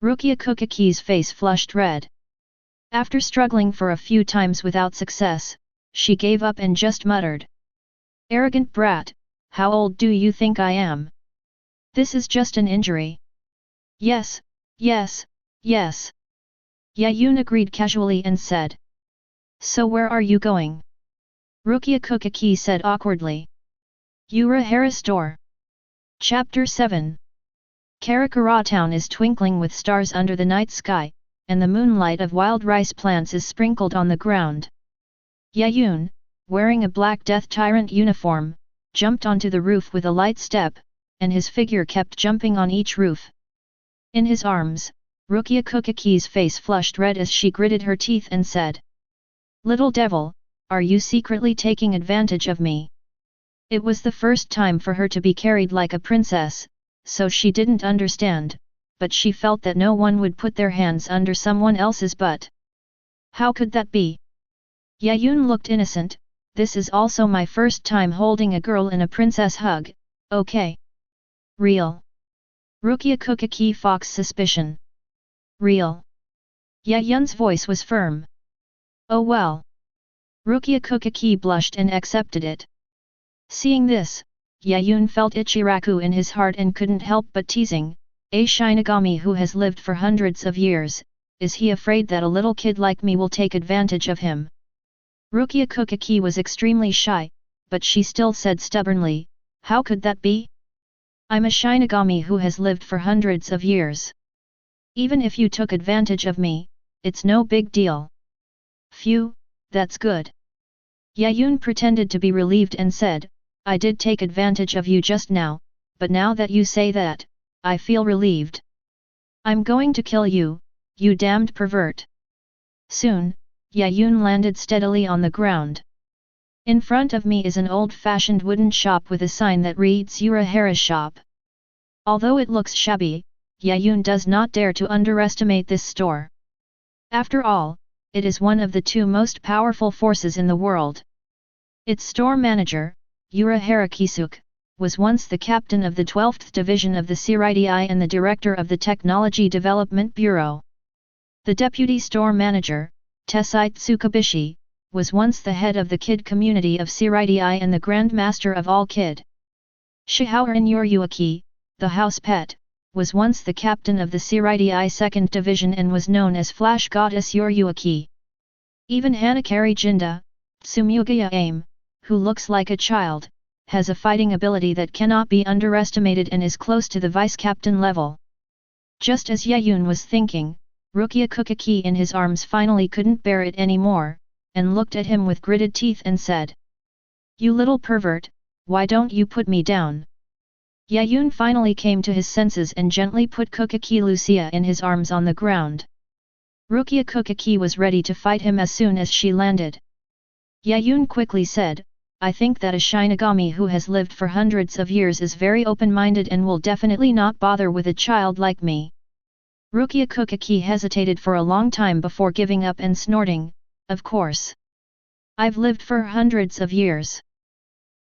Rukia Kuchiki's face flushed red. After struggling for a few times without success, she gave up and just muttered. Arrogant brat, how old do you think I am? This is just an injury. Yes, yes, yes. Yaun agreed casually and said. So where are you going? Rukia Kuchiki said awkwardly. Urahara store. Chapter 7. Karakura Town is twinkling with stars under the night sky, and the moonlight of wild rice plants is sprinkled on the ground. Yaun, wearing a black death tyrant uniform, jumped onto the roof with a light step, and his figure kept jumping on each roof. In his arms, Rukia Kuchiki's face flushed red as she gritted her teeth and said, "Little devil, are you secretly taking advantage of me?" It was the first time for her to be carried like a princess, so she didn't understand, but she felt that no one would put their hands under someone else's butt. How could that be? Yaun looked innocent. This is also my first time holding a girl in a princess hug, okay? Real. Rukia Kuchiki Fox suspicion. Real. Yaun's voice was firm. Oh well. Rukia Kuchiki blushed and accepted it. Seeing this, Yaun felt Ichiraku in his heart and couldn't help but teasing, a Shinigami who has lived for hundreds of years, is he afraid that a little kid like me will take advantage of him? Rukia Kuchiki was extremely shy, but she still said stubbornly, how could that be? I'm a Shinigami who has lived for hundreds of years. Even if you took advantage of me, it's no big deal. Phew, that's good. Yaun pretended to be relieved and said, I did take advantage of you just now, but now that you say that, I feel relieved. I'm going to kill you, you damned pervert. Soon, Yaun landed steadily on the ground. In front of me is an old-fashioned wooden shop with a sign that reads Urahara shop. Although it looks shabby, Yaun does not dare to underestimate this store. After all, it is one of the two most powerful forces in the world. Its store manager, Urahara Kisuke, was once the captain of the 12th Division of the Seireitei and the director of the Technology Development Bureau. The deputy store manager, Tessai Tsukabishi, was once the head of the kid community of Seireitei and the Grand Master of all kid. Shihaorin Yoryuaki, the house pet, was once the captain of the Seireitei 2nd Division and was known as Flash Goddess Yoryuaki. Even Hanakari Jinda, Tsumugaya Aim, who looks like a child, has a fighting ability that cannot be underestimated and is close to the vice-captain level. Just as Yaun was thinking, Rukia Kuchiki in his arms finally couldn't bear it anymore, and looked at him with gritted teeth and said, You little pervert, why don't you put me down? Yaun finally came to his senses and gently put Kuchiki Lucia in his arms on the ground. Rukia Kuchiki was ready to fight him as soon as she landed. Yaun quickly said, I think that a Shinigami who has lived for hundreds of years is very open-minded and will definitely not bother with a child like me. Rukia Kuchiki hesitated for a long time before giving up and snorting, Of course. I've lived for hundreds of years.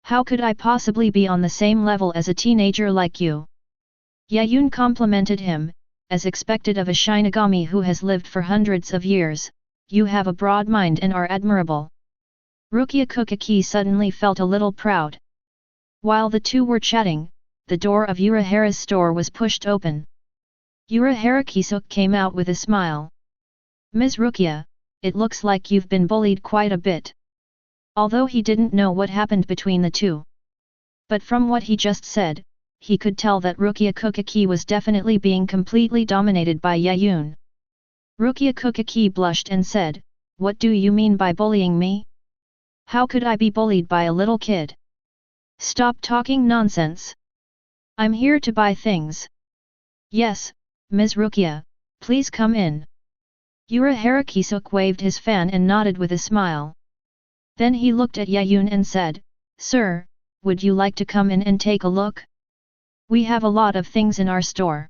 How could I possibly be on the same level as a teenager like you? Yaun complimented him, as expected of a Shinigami who has lived for hundreds of years, you have a broad mind and are admirable. Rukia Kuchiki suddenly felt a little proud. While the two were chatting, the door of Urahara's store was pushed open. Urahara Kisuke came out with a smile. Ms. Rukia, it looks like you've been bullied quite a bit. Although he didn't know what happened between the two. But from what he just said, he could tell that Rukia Kuchiki was definitely being completely dominated by Yaun. Rukia Kuchiki blushed and said, What do you mean by bullying me? How could I be bullied by a little kid? Stop talking nonsense. I'm here to buy things. Yes, Ms. Rukia, please come in. Urahara Kisuke waved his fan and nodded with a smile. Then he looked at Yaun and said, Sir, would you like to come in and take a look? We have a lot of things in our store.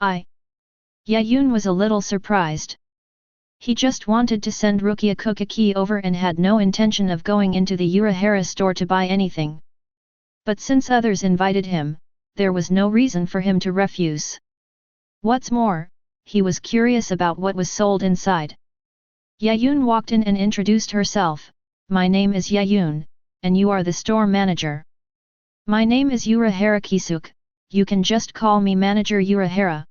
Yaun was a little surprised. He just wanted to send Rukia Kuchiki over and had no intention of going into the Urahara store to buy anything. But since others invited him, there was no reason for him to refuse. What's more, he was curious about what was sold inside. Yaun walked in and introduced herself, My name is Yaun, and you are the store manager. My name is Urahara Kisuke, you can just call me Manager Urahara.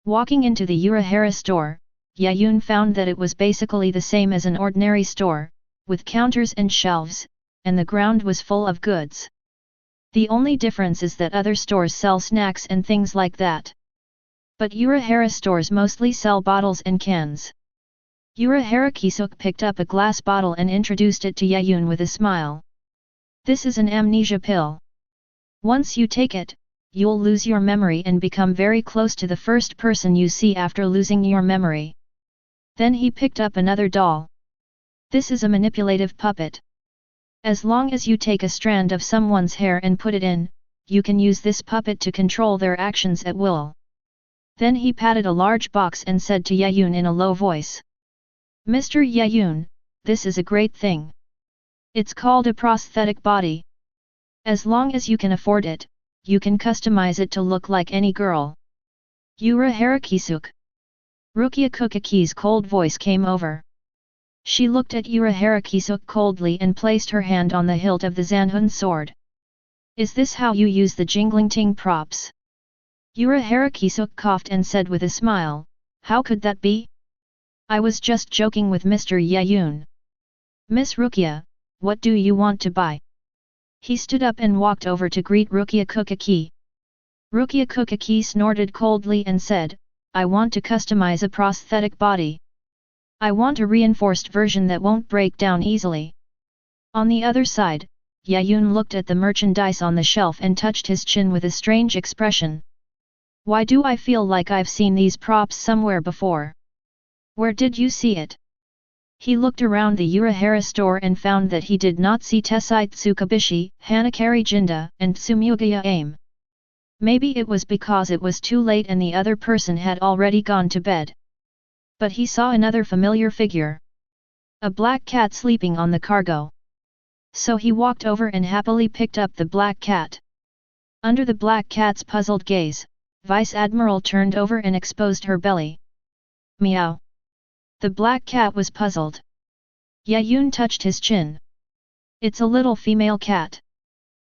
Walking into the Urahara store, Yaun found that it was basically the same as an ordinary store, with counters and shelves, and the ground was full of goods. The only difference is that other stores sell snacks and things like that. But Urahara stores mostly sell bottles and cans. Urahara Kisuke picked up a glass bottle and introduced it to Yaun with a smile. This is an amnesia pill. Once you take it, you'll lose your memory and become very close to the first person you see after losing your memory. Then he picked up another doll. This is a manipulative puppet. As long as you take a strand of someone's hair and put it in, you can use this puppet to control their actions at will. Then he patted a large box and said to Yaun in a low voice. Mr. Yaun, this is a great thing. It's called a prosthetic body. As long as you can afford it, you can customize it to look like any girl. Urahara Kisuke. Rukia Kuchiki's cold voice came over. She looked at Urahara Kisuke coldly and placed her hand on the hilt of the Zanhun sword. Is this how you use the jingling ting props? Urahara Kisuke coughed and said with a smile, how could that be? I was just joking with Mr. Yaun. Miss Rukia, what do you want to buy? He stood up and walked over to greet Rukia Kuchiki. Rukia Kuchiki snorted coldly and said, I want to customize a prosthetic body. I want a reinforced version that won't break down easily. On the other side, Yaun looked at the merchandise on the shelf and touched his chin with a strange expression. Why do I feel like I've seen these props somewhere before? Where did you see it? He looked around the Urahara store and found that he did not see Tessai Tsukabishi, Hanakari Jinda, and Tsumugaya Aim. Maybe it was because it was too late and the other person had already gone to bed. But he saw another familiar figure. A black cat sleeping on the cargo. So he walked over and happily picked up the black cat. Under the black cat's puzzled gaze, Vice Admiral turned over and exposed her belly. Meow. The black cat was puzzled. Yaun touched his chin. It's a little female cat.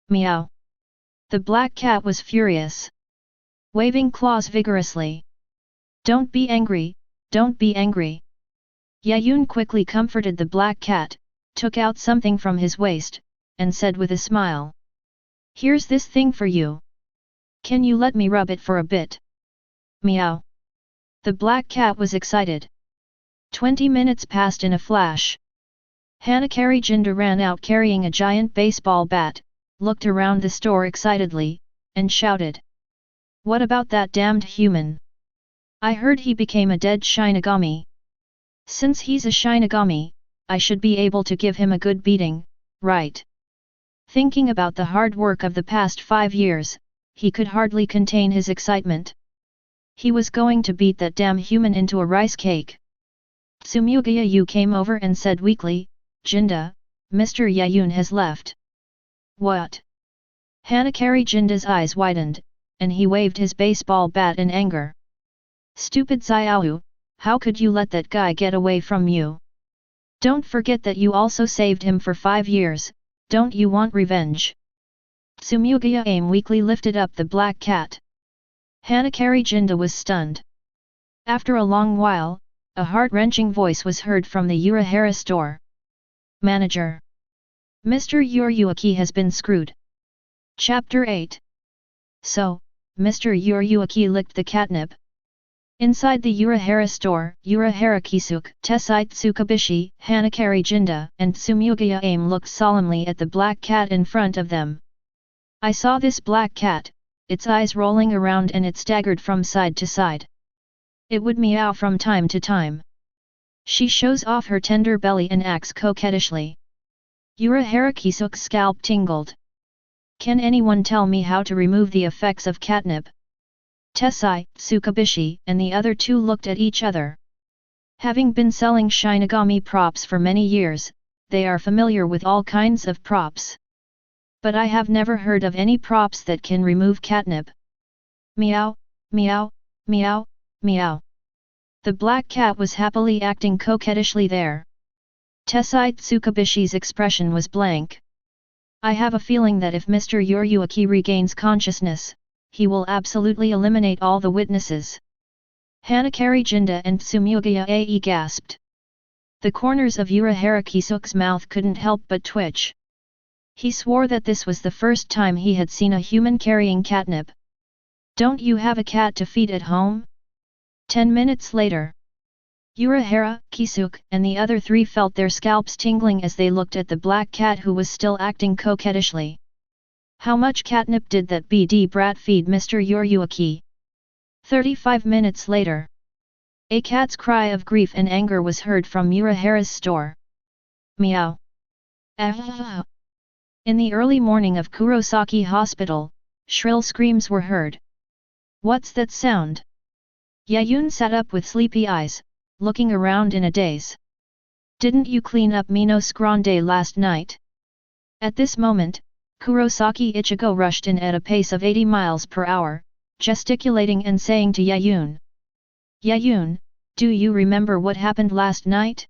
Meow. The black cat was furious. Waving claws vigorously. Don't be angry, don't be angry. Yaun quickly comforted the black cat, took out something from his waist, and said with a smile. Here's this thing for you. Can you let me rub it for a bit? Meow. The black cat was excited. 20 minutes passed in a flash. Hanakari Jinda ran out carrying a giant baseball bat, looked around the store excitedly, and shouted. What about that damned human? I heard he became a dead Shinigami. Since he's a Shinigami, I should be able to give him a good beating, right? Thinking about the hard work of the past 5 years, he could hardly contain his excitement. He was going to beat that damn human into a rice cake. Tsumugaya Yu came over and said weakly, Jinda, Mr. Yaun has left. What? Hanakari Jinda's eyes widened, and he waved his baseball bat in anger. Stupid Xiao, how could you let that guy get away from you? Don't forget that you also saved him for 5 years, don't you want revenge? Tsumugaya Aim weakly lifted up the black cat. Hanakari Jinda was stunned. After a long while, a heart-wrenching voice was heard from the Urahara store. Manager. Mr. Urahara has been screwed. Chapter 8. So, Mr. Urahara licked the catnip. Inside the Urahara store, Urahara Kisuke, Tessai Tsukabishi, Hanakari Jinda, and Tsumugaya Aim looked solemnly at the black cat in front of them. I saw this black cat, its eyes rolling around and it staggered from side to side. It would meow from time to time. She shows off her tender belly and acts coquettishly. Urahara Kisuke's scalp tingled. Can anyone tell me how to remove the effects of catnip? Tessai, Tsukabishi, and the other two looked at each other. Having been selling Shinigami props for many years, they are familiar with all kinds of props. But I have never heard of any props that can remove catnip. Meow, meow, meow, meow. The black cat was happily acting coquettishly there. Tessai Tsukabishi's expression was blank. I have a feeling that if Mr. Urahara regains consciousness, he will absolutely eliminate all the witnesses. Hanakari Jinda and Tsumugaya Ae gasped. The corners of Urahara Kisuke's mouth couldn't help but twitch. He swore that this was the first time he had seen a human carrying catnip. Don't you have a cat to feed at home? 10 minutes later. Urahara, Kisuke, and the other three felt their scalps tingling as they looked at the black cat who was still acting coquettishly. How much catnip did that BD brat feed Mr. Yoruyuki? 35 minutes later. A cat's cry of grief and anger was heard from Urahara's store. Meow. Ah. In the early morning of Kurosaki Hospital, shrill screams were heard. What's that sound? Yaun sat up with sleepy eyes, looking around in a daze. Didn't you clean up Minos Grande last night? At this moment, Kurosaki Ichigo rushed in at a pace of 80 miles per hour, gesticulating and saying to Yaun. Yaun, do you remember what happened last night?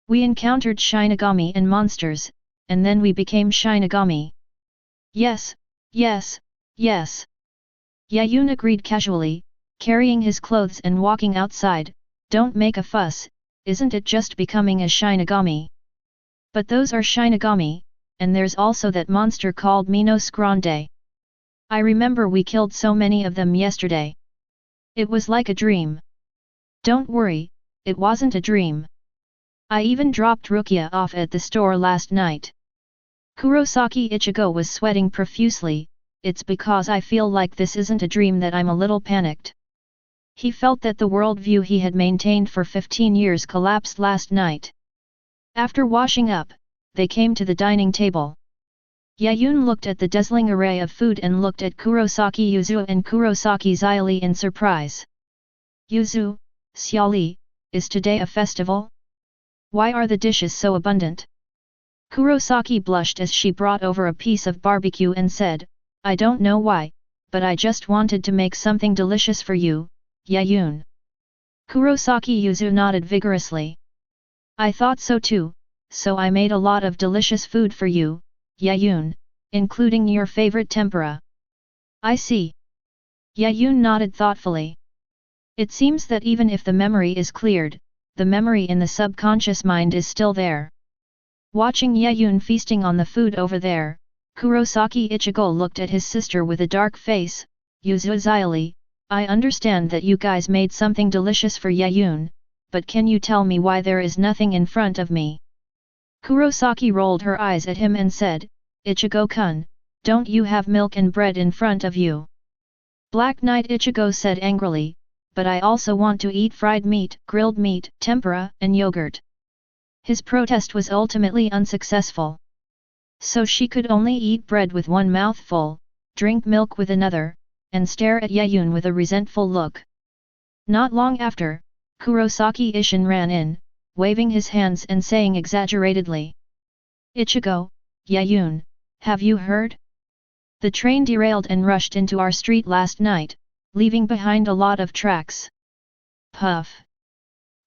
We encountered Shinigami and monsters, and then we became Shinigami. Yes, yes, yes. Yaun agreed casually, carrying his clothes and walking outside. Don't make a fuss, isn't it just becoming a Shinigami? But those are Shinigami, and there's also that monster called Minos Grande. I remember we killed so many of them yesterday. It was like a dream. Don't worry, it wasn't a dream. I even dropped Rukia off at the store last night. Kurosaki Ichigo was sweating profusely. It's because I feel like this isn't a dream that I'm a little panicked. He felt that the worldview he had maintained for 15 years collapsed last night. After washing up, they came to the dining table. Yaun looked at the dazzling array of food and looked at Kurosaki Yuzu and Kurosaki Xiaoli in surprise. Yuzu, Xiaoli, is today a festival? Why are the dishes so abundant? Kurosaki blushed as she brought over a piece of barbecue and said, I don't know why, but I just wanted to make something delicious for you, Yaun. Kurosaki Yuzu nodded vigorously. I thought so too, so I made a lot of delicious food for you, Yaun, including your favorite tempura. I see. Yaun nodded thoughtfully. It seems that even if the memory is cleared, the memory in the subconscious mind is still there. Watching Yaun feasting on the food over there, Kurosaki Ichigo looked at his sister with a dark face. Yuzu Xiaoli, I understand that you guys made something delicious for Yaun, but can you tell me why there is nothing in front of me? Kurosaki rolled her eyes at him and said, Ichigo-kun, don't you have milk and bread in front of you? Black Knight Ichigo said angrily, but I also want to eat fried meat, grilled meat, tempura, and yogurt. His protest was ultimately unsuccessful. So she could only eat bread with one mouthful, drink milk with another, and stare at Yaun with a resentful look. Not long after, Kurosaki Ishin ran in, waving his hands and saying exaggeratedly. Ichigo, Yaun, have you heard? The train derailed and rushed into our street last night, leaving behind a lot of tracks. Puff.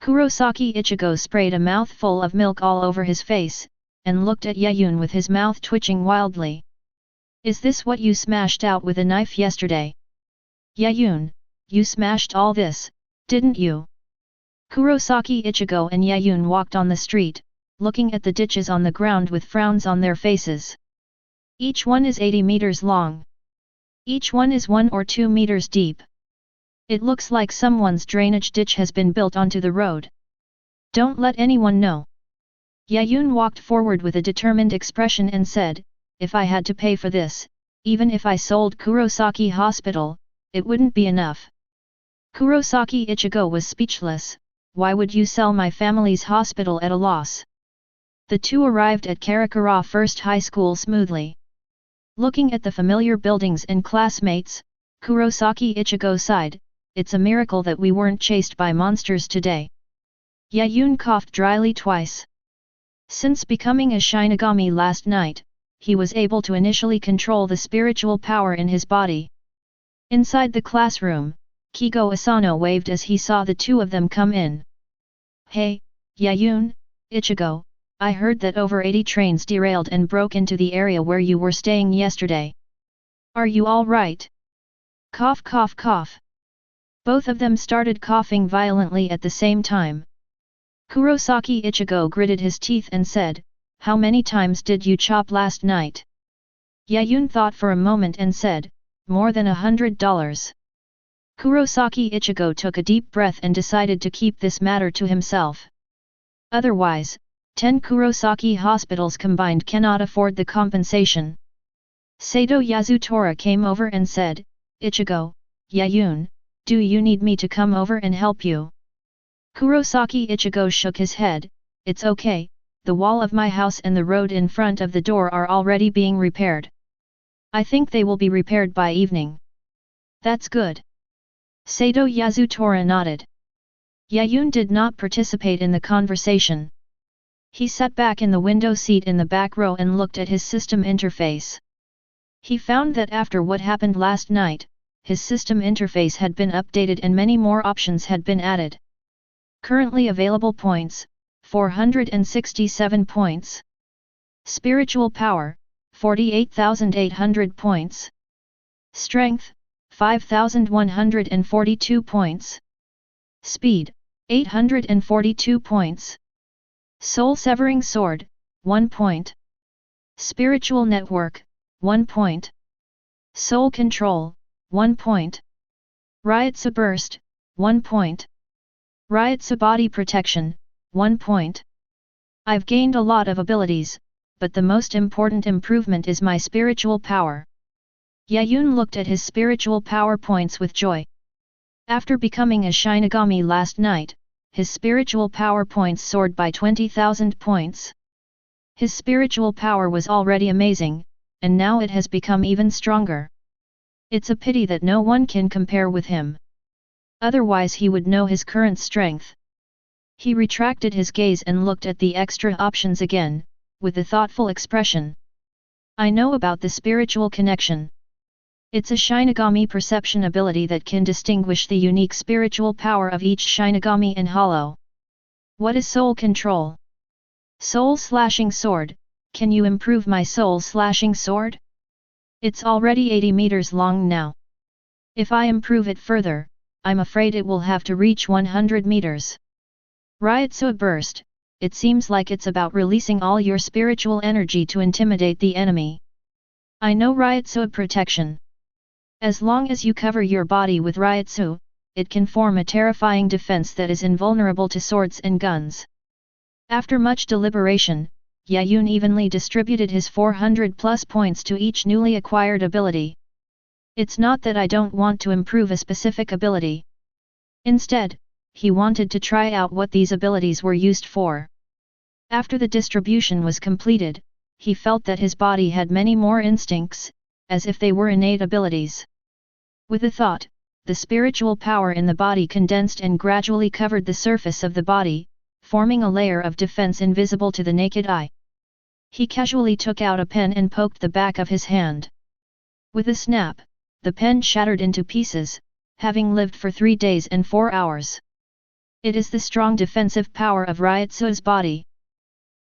Kurosaki Ichigo sprayed a mouthful of milk all over his face, and looked at Yaun with his mouth twitching wildly. Is this what you smashed out with a knife yesterday? Yaun, you smashed all this, didn't you? Kurosaki Ichigo and Yaun walked on the street, looking at the ditches on the ground with frowns on their faces. Each one is 80 meters long. Each one is 1 or 2 meters deep. It looks like someone's drainage ditch has been built onto the road. Don't let anyone know. Yaun walked forward with a determined expression and said, if I had to pay for this, even if I sold Kurosaki Hospital, it wouldn't be enough. Kurosaki Ichigo was speechless. Why would you sell my family's hospital at a loss? The two arrived at Karakura First High School smoothly. Looking at the familiar buildings and classmates, Kurosaki Ichigo sighed, it's a miracle that we weren't chased by monsters today. Yaun coughed dryly twice. Since becoming a Shinigami last night, he was able to initially control the spiritual power in his body. Inside the classroom, Kigo Asano waved as he saw the two of them come in. Hey, Yaun, Ichigo, I heard that over 80 trains derailed and broke into the area where you were staying yesterday. Are you all right? Cough cough cough. Both of them started coughing violently at the same time. Kurosaki Ichigo gritted his teeth and said, how many times did you chop last night? Yaun thought for a moment and said, more than $100. Kurosaki Ichigo took a deep breath and decided to keep this matter to himself. Otherwise, 10 Kurosaki hospitals combined cannot afford the compensation. Sato Yasutora came over and said, Ichigo, Yaun, do you need me to come over and help you? Kurosaki Ichigo shook his head, it's okay, the wall of my house and the road in front of the door are already being repaired. I think they will be repaired by evening. That's good. Sato Yasutora nodded. Yaun did not participate in the conversation. He sat back in the window seat in the back row and looked at his system interface. He found that after what happened last night, his system interface had been updated and many more options had been added. Currently available points, 467 points. Spiritual power, 48,800 points. Strength, 5,142 points. Speed, 842 points. Soul Severing Sword, 1 point. Spiritual Network, 1 point. Soul Control, 1 point. Ryotsu Burst, 1 point. Ryotsu Body Protection, 1 point. I've gained a lot of abilities, but the most important improvement is my spiritual power. Yaun looked at his spiritual power points with joy. After becoming a Shinigami last night, his spiritual power points soared by 20,000 points. His spiritual power was already amazing, and now it has become even stronger. It's a pity that no one can compare with him. Otherwise he would know his current strength. He retracted his gaze and looked at the extra options again, with a thoughtful expression. I know about the spiritual connection. It's a Shinigami perception ability that can distinguish the unique spiritual power of each Shinigami and Hollow. What is Soul Control? Soul Slashing Sword, can you improve my Soul Slashing Sword? It's already 80 meters long now. If I improve it further, I'm afraid it will have to reach 100 meters. Ryotsu Burst, it seems like it's about releasing all your spiritual energy to intimidate the enemy. I know Ryotsu Protection. As long as you cover your body with Ryotsu, it can form a terrifying defense that is invulnerable to swords and guns. After much deliberation, Yaun evenly distributed his 400 plus points to each newly acquired ability. It's not that I don't want to improve a specific ability. Instead, he wanted to try out what these abilities were used for. After the distribution was completed, he felt that his body had many more instincts, as if they were innate abilities. With a thought, the spiritual power in the body condensed and gradually covered the surface of the body, forming a layer of defense invisible to the naked eye. He casually took out a pen and poked the back of his hand. With a snap, the pen shattered into pieces, having lived for 3 days and 4 hours. It is the strong defensive power of Ryotsu's body.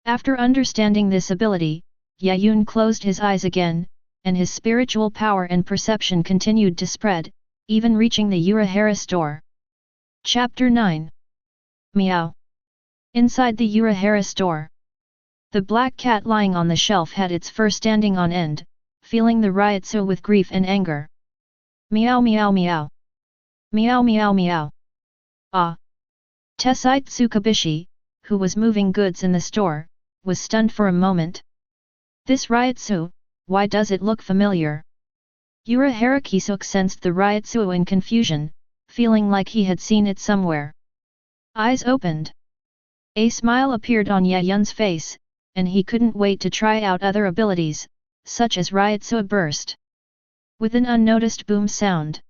After understanding this ability, Yaun closed his eyes again, and his spiritual power and perception continued to spread, even reaching the Urahara store. Chapter 9. Meow. Inside the Urahara store. The black cat lying on the shelf had its fur standing on end, feeling the Ryotsu with grief and anger. Meow meow meow. Meow meow meow. Ah. Tessite Tsukabishi, who was moving goods in the store, was stunned for a moment. This Ryotsu, why does it look familiar? Urahara Kisuk sensed the Ryotsu in confusion, feeling like he had seen it somewhere. Eyes opened. A smile appeared on Yaun's face, and he couldn't wait to try out other abilities, such as Ryotsu Burst. With an unnoticed boom sound,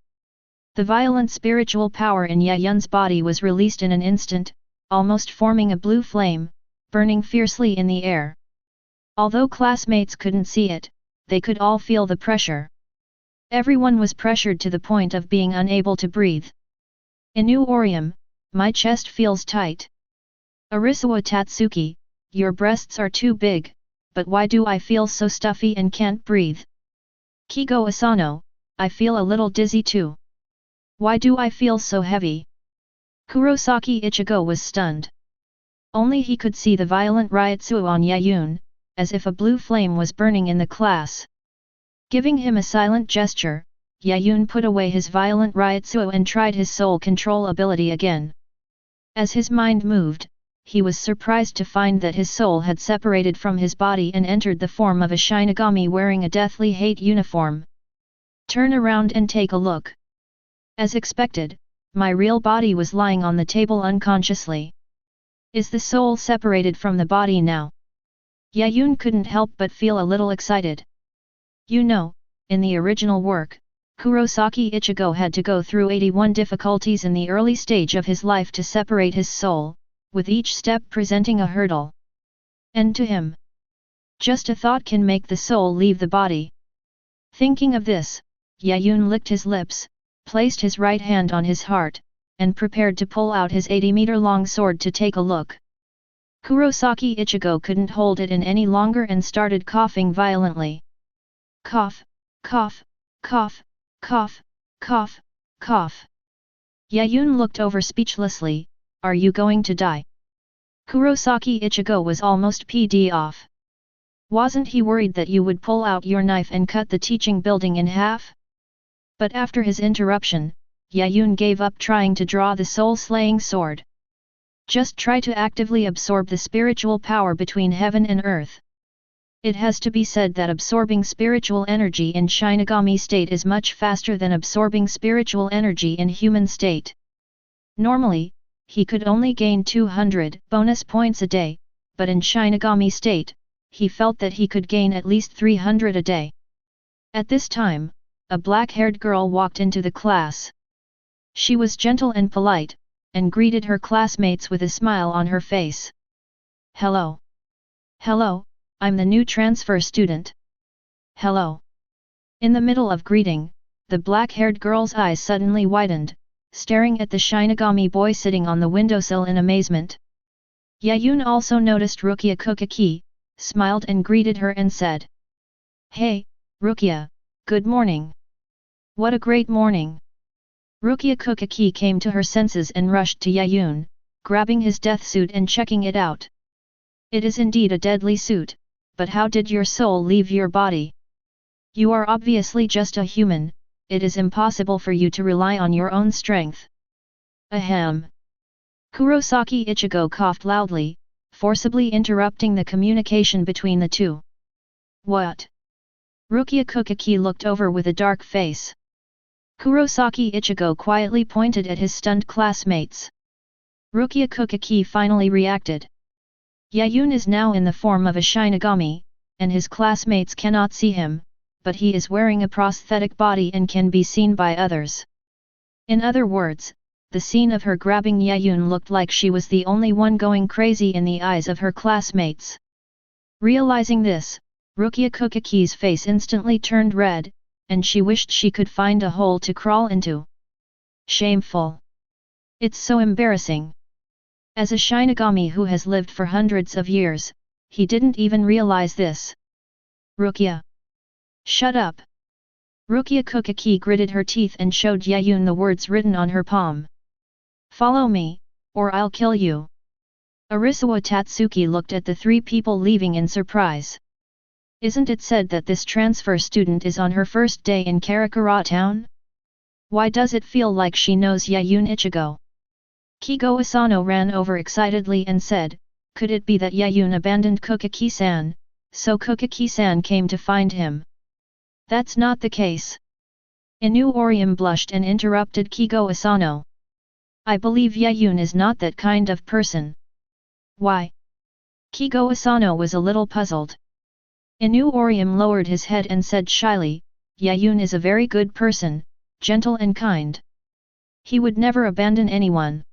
the violent spiritual power in Yaun's body was released in an instant, almost forming a blue flame, burning fiercely in the air. Although classmates couldn't see it, they could all feel the pressure. Everyone was pressured to the point of being unable to breathe. Inoue Orium, my chest feels tight. Arisawa Tatsuki, your breasts are too big, but why do I feel so stuffy and can't breathe? Kigo Asano, I feel a little dizzy too. Why do I feel so heavy? Kurosaki Ichigo was stunned. Only he could see the violent Ryotsu on Yaun, as if a blue flame was burning in the class. Giving him a silent gesture, Yaun put away his violent Ryotsu and tried his soul control ability again. As his mind moved, he was surprised to find that his soul had separated from his body and entered the form of a Shinigami wearing a deathly hate uniform. Turn around and take a look. As expected, my real body was lying on the table unconsciously. Is the soul separated from the body now? Yaun couldn't help but feel a little excited. You know, in the original work, Kurosaki Ichigo had to go through 81 difficulties in the early stage of his life to separate his soul, with each step presenting a hurdle. And to him, just a thought can make the soul leave the body. Thinking of this, Yaun licked his lips, placed his right hand on his heart, and prepared to pull out his 80-meter-long sword to take a look. Kurosaki Ichigo couldn't hold it in any longer and started coughing violently. Cough, cough, cough, cough, cough, cough. Yaun looked over speechlessly. Are you going to die? Kurosaki Ichigo was almost pd off. Wasn't he worried that you would pull out your knife and cut the teaching building in half? But after his interruption, Yaun gave up trying to draw the soul-slaying sword. Just try to actively absorb the spiritual power between heaven and earth. It has to be said that absorbing spiritual energy in Shinigami state is much faster than absorbing spiritual energy in human state. Normally, he could only gain 200 bonus points a day, but in Shinigami state, he felt that he could gain at least 300 a day. At this time, a black-haired girl walked into the class. She was gentle and polite, and greeted her classmates with a smile on her face. Hello. Hello, I'm the new transfer student. Hello. In the middle of greeting, the black-haired girl's eyes suddenly widened, staring at the Shinigami boy sitting on the windowsill in amazement. Yaun also noticed Rukia Kuchiki, smiled and greeted her and said, Hey, Rukia, good morning. What a great morning. Rukia Kuchiki came to her senses and rushed to Yaun, grabbing his death suit and checking it out. It is indeed a deadly suit, but how did your soul leave your body? You are obviously just a human, it is impossible for you to rely on your own strength. Ahem. Kurosaki Ichigo coughed loudly, forcibly interrupting the communication between the two. What? Rukia Kuchiki looked over with a dark face. Kurosaki Ichigo quietly pointed at his stunned classmates. Rukia Kuchiki finally reacted. Yaun is now in the form of a Shinigami, and his classmates cannot see him, but he is wearing a prosthetic body and can be seen by others. In other words, the scene of her grabbing Yaun looked like she was the only one going crazy in the eyes of her classmates. Realizing this, Rukia Kuchiki's face instantly turned red, and she wished she could find a hole to crawl into. Shameful. It's so embarrassing. As a Shinigami who has lived for hundreds of years, he didn't even realize this. Rukia. Shut up. Rukia Kuchiki gritted her teeth and showed Yaun the words written on her palm. Follow me, or I'll kill you. Arisawa Tatsuki looked at the three people leaving in surprise. Isn't it said that this transfer student is on her first day in Karakura Town? Why does it feel like she knows Yaun Ichigo? Kigo Asano ran over excitedly and said, could it be that Yaun abandoned Kuchiki-san, so Kuchiki-san came to find him? That's not the case. Inoue blushed and interrupted Kigo Asano. I believe Yaun is not that kind of person. Why? Kigo Asano was a little puzzled. Inoue lowered his head and said shyly, Yaun is a very good person, gentle and kind. He would never abandon anyone.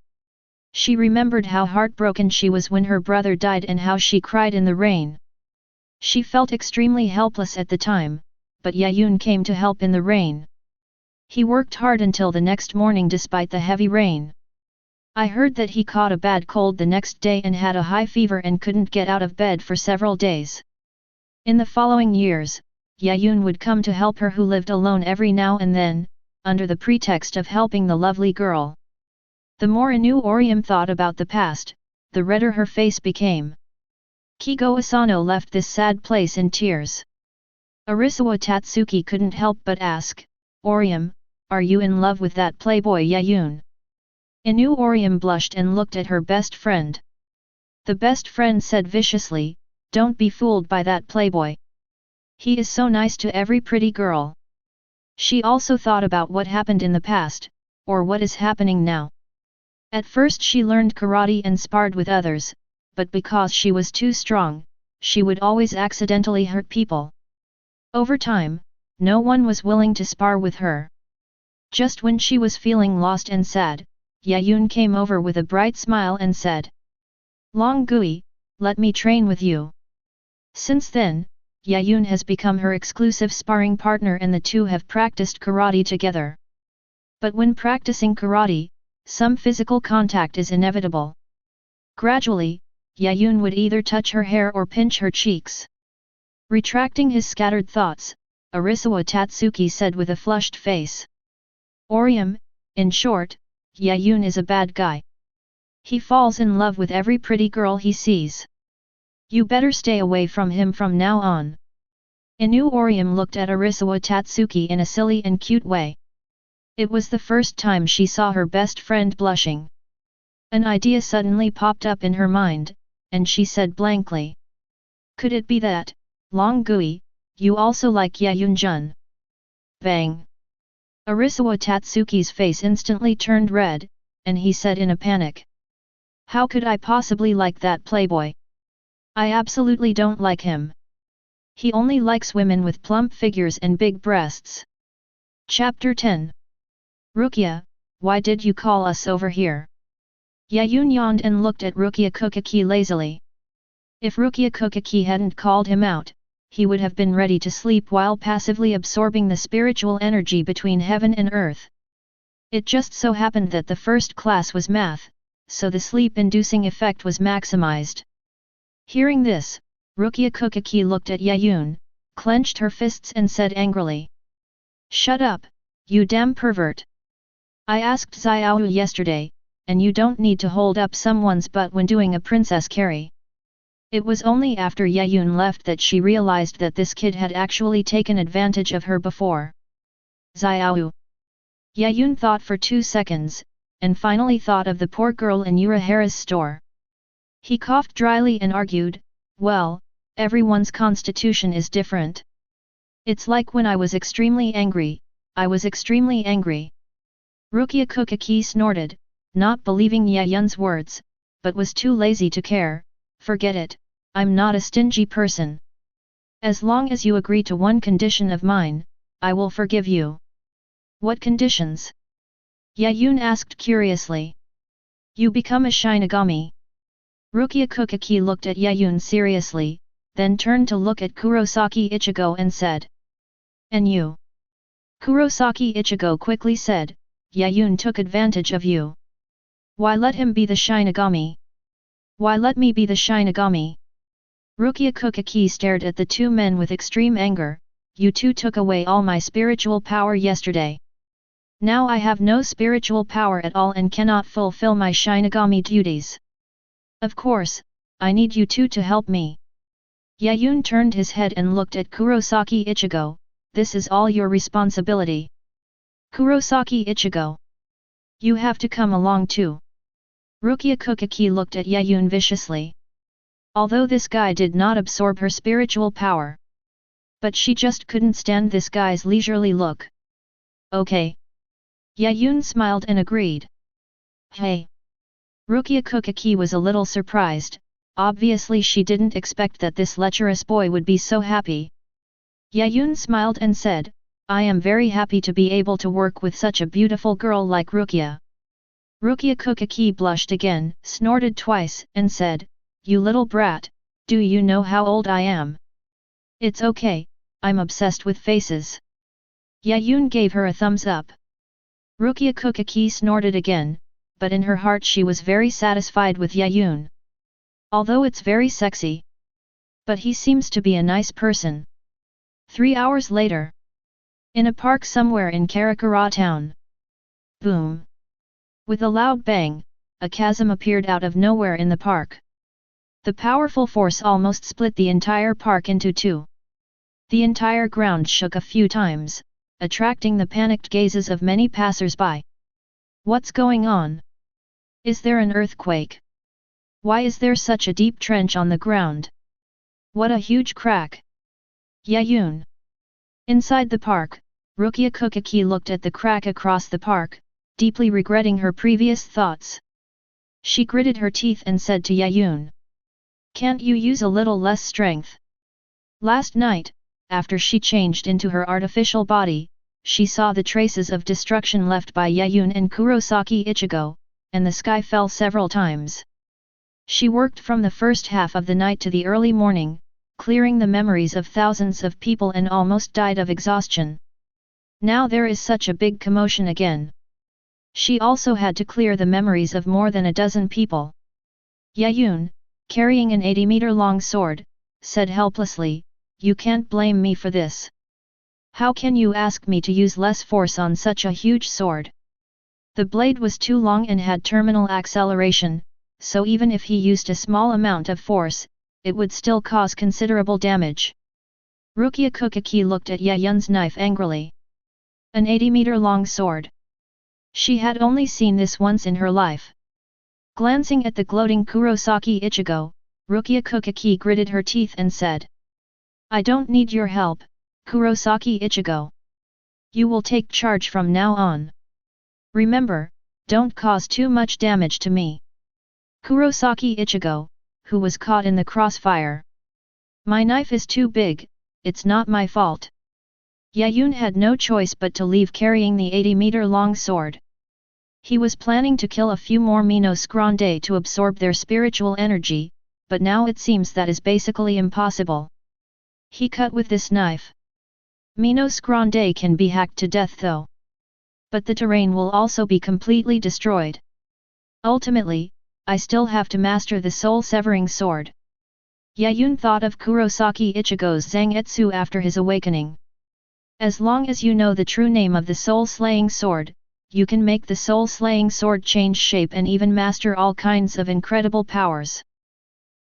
She remembered how heartbroken she was when her brother died and how she cried in the rain. She felt extremely helpless at the time, but Yaun came to help in the rain. He worked hard until the next morning despite the heavy rain. I heard that he caught a bad cold the next day and had a high fever and couldn't get out of bed for several days. In the following years, Yaun would come to help her who lived alone every now and then, under the pretext of helping the lovely girl. The more Inoue thought about the past, the redder her face became. Kigo Asano left this sad place in tears. Arisawa Tatsuki couldn't help but ask, Orium, are you in love with that playboy Yaun? Inoue blushed and looked at her best friend. The best friend said viciously, "Don't be fooled by that playboy. He is so nice to every pretty girl." She also thought about what happened in the past, or what is happening now. At first she learned karate and sparred with others, but because she was too strong, she would always accidentally hurt people. Over time, no one was willing to spar with her. Just when she was feeling lost and sad, Yaun came over with a bright smile and said, "Long Gui, let me train with you." Since then, Yaun has become her exclusive sparring partner and the two have practiced karate together. But when practicing karate, some physical contact is inevitable. Gradually, Yaun would either touch her hair or pinch her cheeks. Retracting his scattered thoughts, Arisawa Tatsuki said with a flushed face. "Orihime, in short, Yaun is a bad guy. He falls in love with every pretty girl he sees. You better stay away from him from now on." Orihime looked at Arisawa Tatsuki in a silly and cute way. It was the first time she saw her best friend blushing. An idea suddenly popped up in her mind, and she said blankly. "Could it be that, Long Gui, you also like Yaun-jun?" Bang! Arisawa Tatsuki's face instantly turned red, and he said in a panic. "How could I possibly like that playboy? I absolutely don't like him. He only likes women with plump figures and big breasts." Chapter 10. "Rukia, why did you call us over here?" Yaun yawned and looked at Rukia Kuchiki lazily. If Rukia Kuchiki hadn't called him out, he would have been ready to sleep while passively absorbing the spiritual energy between heaven and earth. It just so happened that the first class was math, so the sleep-inducing effect was maximized. Hearing this, Rukia Kuchiki looked at Yaun, clenched her fists and said angrily. "Shut up, you damn pervert! I asked Xiao yesterday, and you don't need to hold up someone's butt when doing a princess carry." It was only after Yaun left that she realized that this kid had actually taken advantage of her before. Xiao. Yaun thought for 2 seconds, and finally thought of the poor girl in Urahara's store. He coughed dryly and argued, "Well, everyone's constitution is different. It's like when I was extremely angry, I was extremely angry." Rukia Kuchiki snorted, not believing Yaun's words, but was too lazy to care. "Forget it, I'm not a stingy person. As long as you agree to one condition of mine, I will forgive you." "What conditions?" Yaun asked curiously. "You become a Shinigami." Rukia Kuchiki looked at Yaun seriously, then turned to look at Kurosaki Ichigo and said. "And you?" Kurosaki Ichigo quickly said, "Yaun took advantage of you. Why let him be the Shinigami? Why let me be the Shinigami?" Rukia Kuchiki stared at the two men with extreme anger. "You two took away all my spiritual power yesterday. Now I have no spiritual power at all and cannot fulfill my Shinigami duties. Of course, I need you two to help me." Yaun turned his head and looked at Kurosaki Ichigo. "This is all your responsibility. Kurosaki Ichigo. You have to come along too." Rukia Kuchiki looked at Yaun viciously. Although this guy did not absorb her spiritual power. But she just couldn't stand this guy's leisurely look. "Okay." Yaun smiled and agreed. "Hey." Rukia Kuchiki was a little surprised, obviously she didn't expect that this lecherous boy would be so happy. Yaun smiled and said, "I am very happy to be able to work with such a beautiful girl like Rukia." Rukia Kuchiki blushed again, snorted twice, and said, "You little brat, do you know how old I am?" "It's okay, I'm obsessed with faces." Yaun gave her a thumbs up. Rukia Kuchiki snorted again, but in her heart she was very satisfied with Yaun. Although it's very sexy. But he seems to be a nice person. 3 hours later. In a park somewhere in Karakura Town. Boom! With a loud bang, a chasm appeared out of nowhere in the park. The powerful force almost split the entire park into two. The entire ground shook a few times, attracting the panicked gazes of many passers-by. "What's going on? Is there an earthquake?" Why is there such a deep trench on the ground? What a huge crack! Yaun. Inside the park, Rukia Kuchiki looked at the crack across the park, deeply regretting her previous thoughts. She gritted her teeth and said to Yaun. Can't you use a little less strength? Last night, after she changed into her artificial body, she saw the traces of destruction left by Yaun and Kurosaki Ichigo, and the sky fell several times. She worked from the first half of the night to the early morning, clearing the memories of thousands of people and almost died of exhaustion. Now there is such a big commotion again. She also had to clear the memories of more than a dozen people. Yaun, carrying an 80-meter-long sword, said helplessly, You can't blame me for this. How can you ask me to use less force on such a huge sword? The blade was too long and had terminal acceleration, so even if he used a small amount of force, it would still cause considerable damage. Rukia Kuchiki looked at Yaun's knife angrily. An 80-meter-long sword. She had only seen this once in her life. Glancing at the gloating Kurosaki Ichigo, Rukia Kuchiki gritted her teeth and said. I don't need your help, Kurosaki Ichigo. You will take charge from now on. Remember, don't cause too much damage to me. Kurosaki Ichigo, who was caught in the crossfire. My knife is too big, it's not my fault. Yaun had no choice but to leave carrying the 80-meter-long sword. He was planning to kill a few more Minos Grande to absorb their spiritual energy, but now it seems that is basically impossible. He cut with this knife. Minos Grande can be hacked to death though. But the terrain will also be completely destroyed. Ultimately, I still have to master the soul-severing sword. Yaun thought of Kurosaki Ichigo's Zangetsu after his awakening. As long as you know the true name of the soul-slaying sword, you can make the soul-slaying sword change shape and even master all kinds of incredible powers.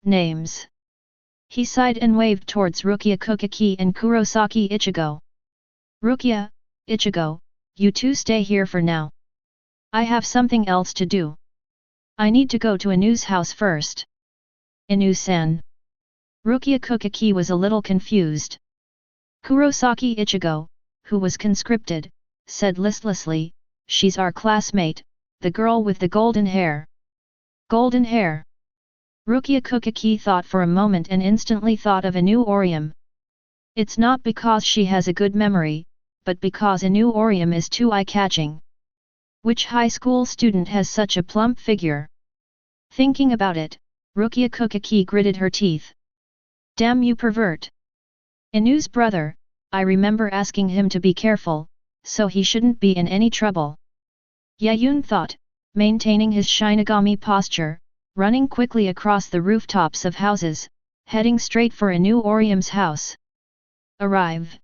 Names. He sighed and waved towards Rukia Kuchiki and Kurosaki Ichigo. Rukia, Ichigo, you two stay here for now. I have something else to do. I need to go to Inoue's house first. Inoue-san. Rukia Kuchiki was a little confused. Kurosaki Ichigo, who was conscripted, said listlessly, She's our classmate, the girl with the golden hair. Golden hair? Rukia Kuchiki thought for a moment and instantly thought of Inoue. It's not because she has a good memory, but because Inoue is too eye-catching. Which high school student has such a plump figure? Thinking about it, Rukia Kuchiki gritted her teeth. Damn you pervert! Inoue's brother, I remember asking him to be careful, so he shouldn't be in any trouble. Yaun thought, maintaining his Shinigami posture, running quickly across the rooftops of houses, heading straight for Inoue's house. Arrive!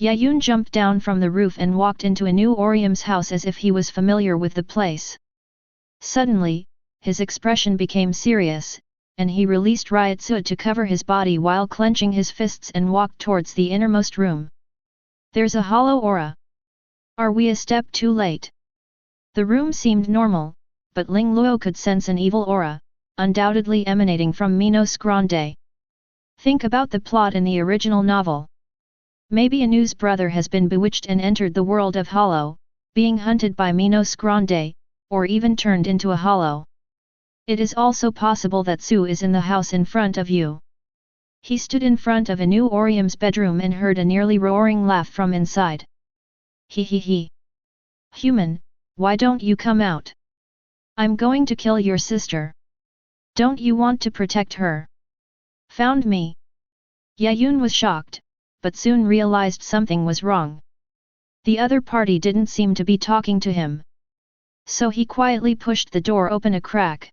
Yaun jumped down from the roof and walked into Inoue's house as if he was familiar with the place. Suddenly, his expression became serious, and he released Ryutsu to cover his body while clenching his fists and walked towards the innermost room. There's a hollow aura. Are we a step too late? The room seemed normal, but Ling Luo could sense an evil aura, undoubtedly emanating from Minos Grande. Think about the plot in the original novel. Maybe Inoue's brother has been bewitched and entered the world of Hollow, being hunted by Minos Grande, or even turned into a Hollow. It is also possible that Sue is in the house in front of you. He stood in front of Inoue's bedroom and heard a nearly roaring laugh from inside. He. Human, why don't you come out? I'm going to kill your sister. Don't you want to protect her? Found me. Yaun was shocked, but soon realized something was wrong. The other party didn't seem to be talking to him. So he quietly pushed the door open a crack.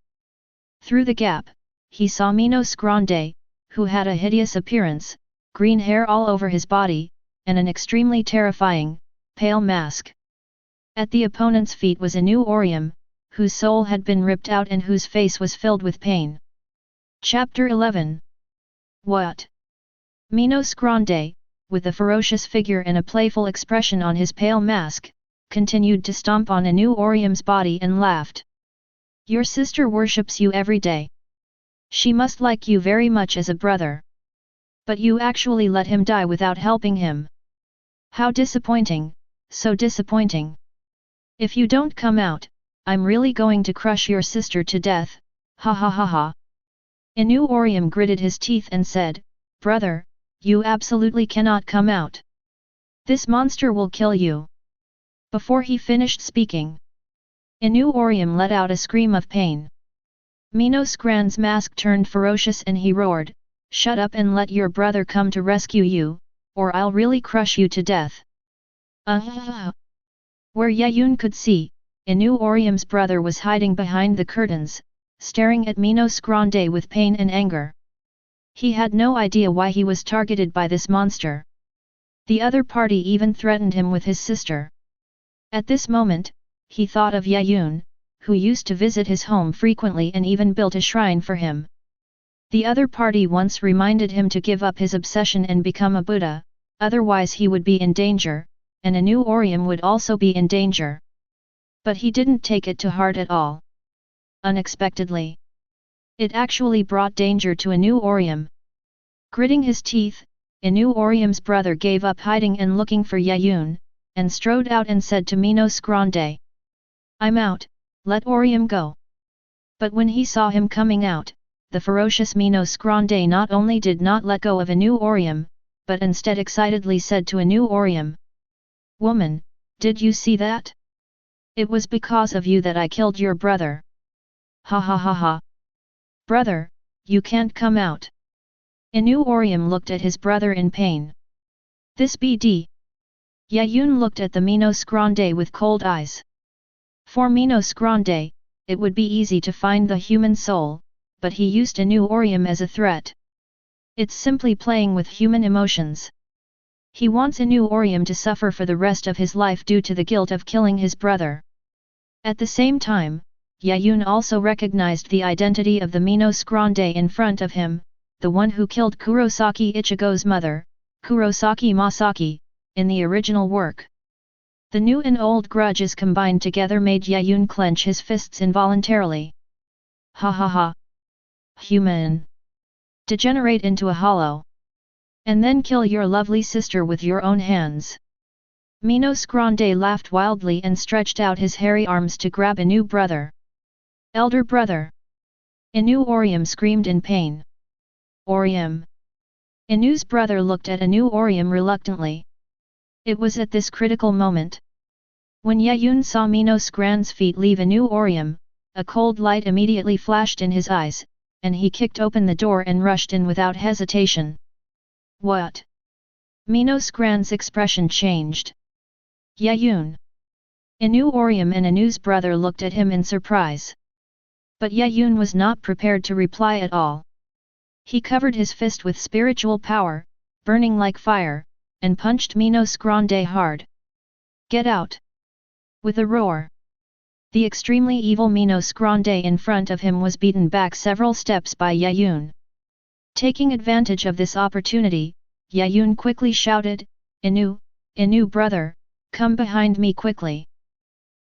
Through the gap, he saw Minos Grande, who had a hideous appearance, green hair all over his body, and an extremely terrifying, pale mask. At the opponent's feet was Inoue, whose soul had been ripped out and whose face was filled with pain. Chapter 11. What? Minos Grande, with a ferocious figure and a playful expression on his pale mask, continued to stomp on Inoue's body and laughed. Your sister worships you every day. She must like you very much as a brother. But you actually let him die without helping him. How disappointing, so disappointing. If you don't come out, I'm really going to crush your sister to death, ha ha ha ha. Inoue gritted his teeth and said, Brother, you absolutely cannot come out. This monster will kill you. Before he finished speaking, Inoue let out a scream of pain. Minos Gran's mask turned ferocious and he roared, Shut up and let your brother come to rescue you, or I'll really crush you to death. Where Yaun could see, Inoue's brother was hiding behind the curtains, staring at Minos Grande with pain and anger. He had no idea why he was targeted by this monster. The other party even threatened him with his sister. At this moment, he thought of Yaun, who used to visit his home frequently and even built a shrine for him. The other party once reminded him to give up his obsession and become a Buddha, otherwise he would be in danger, and Inoue would also be in danger. But he didn't take it to heart at all. Unexpectedly, it actually brought danger to Inoue. Gritting his teeth, Inoue's brother gave up hiding and looking for Yaun, and strode out and said to Minos Grande, I'm out, let Orium go. But when he saw him coming out, the ferocious Minos Grande not only did not let go of Inoue, but instead excitedly said to Inoue, Woman, did you see that? It was because of you that I killed your brother. Ha ha ha ha. Brother, you can't come out. Inoue looked at his brother in pain. This BD. Yaun looked at the Minos Grande with cold eyes. For Minos Grande, it would be easy to find the human soul, but he used Inoue as a threat. It's simply playing with human emotions. He wants Inoue to suffer for the rest of his life due to the guilt of killing his brother. At the same time, Yaun also recognized the identity of the Minos Grande in front of him, the one who killed Kurosaki Ichigo's mother, Kurosaki Masaki, in the original work. The new and old grudges combined together made Yaun clench his fists involuntarily. Ha ha ha. Human. Degenerate into a hollow. And then kill your lovely sister with your own hands. Minos Grande laughed wildly and stretched out his hairy arms to grab Inoue brother. Elder brother. Inoue screamed in pain. Orium. Inoue's brother looked at Inoue reluctantly. It was at this critical moment. When Yaun saw Minos Grande's feet leave Inoue, a cold light immediately flashed in his eyes, and he kicked open the door and rushed in without hesitation. What? Minos Grande's expression changed. Yaun. Inoue and Inoue's brother looked at him in surprise. But Yaun was not prepared to reply at all. He covered his fist with spiritual power, burning like fire, and punched Minos Grande hard. Get out! With a roar. The extremely evil Minos Grande in front of him was beaten back several steps by Yaun. Taking advantage of this opportunity, Yaun quickly shouted, Inoue brother, come behind me quickly.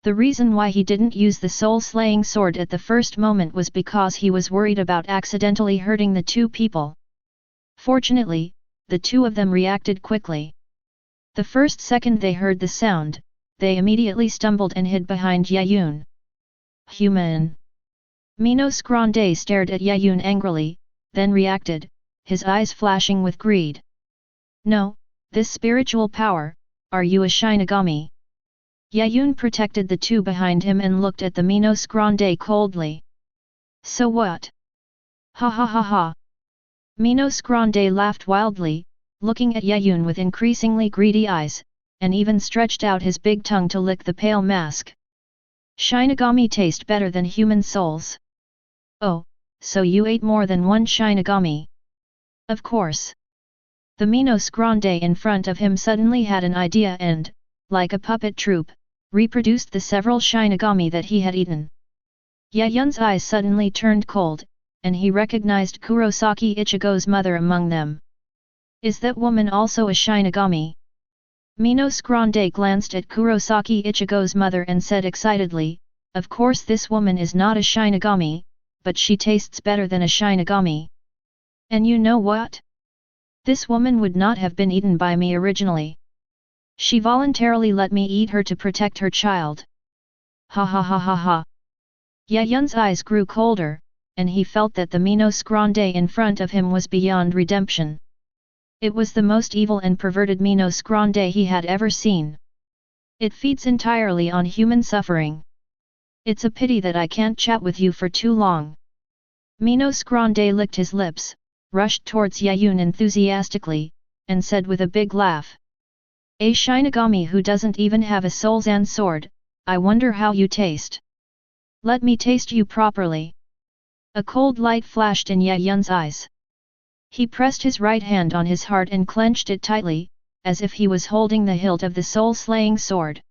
The reason why he didn't use the soul-slaying sword at the first moment was because he was worried about accidentally hurting the two people. Fortunately, the two of them reacted quickly. The first second they heard the sound, they immediately stumbled and hid behind Yaun. Human. Minos Grande stared at Yaun angrily, then reacted, his eyes flashing with greed. No, this spiritual power, are you a Shinigami? Yaun protected the two behind him and looked at the Minos Grande coldly. So what? Ha ha ha ha. Minos Grande laughed wildly, looking at Yaun with increasingly greedy eyes, and even stretched out his big tongue to lick the pale mask. Shinigami taste better than human souls. Oh, so you ate more than one Shinigami? Of course. The Minos Grande in front of him suddenly had an idea and, like a puppet troupe, reproduced the several Shinigami that he had eaten. Yaun's eyes suddenly turned cold, and he recognized Kurosaki Ichigo's mother among them. Is that woman also a Shinigami? Minos Grande glanced at Kurosaki Ichigo's mother and said excitedly, of course this woman is not a Shinigami, but she tastes better than a Shinigami. And you know what? This woman would not have been eaten by me originally. She voluntarily let me eat her to protect her child. Ha ha ha ha ha. Yaun's eyes grew colder, and he felt that the Minos Grande in front of him was beyond redemption. It was the most evil and perverted Minos Grande he had ever seen. It feeds entirely on human suffering. It's a pity that I can't chat with you for too long. Minos Grande licked his lips, rushed towards Yaun enthusiastically, and said with a big laugh. A Shinigami who doesn't even have a soul Zan sword, I wonder how you taste. Let me taste you properly. A cold light flashed in Yaun's eyes. He pressed his right hand on his heart and clenched it tightly, as if he was holding the hilt of the soul-slaying sword.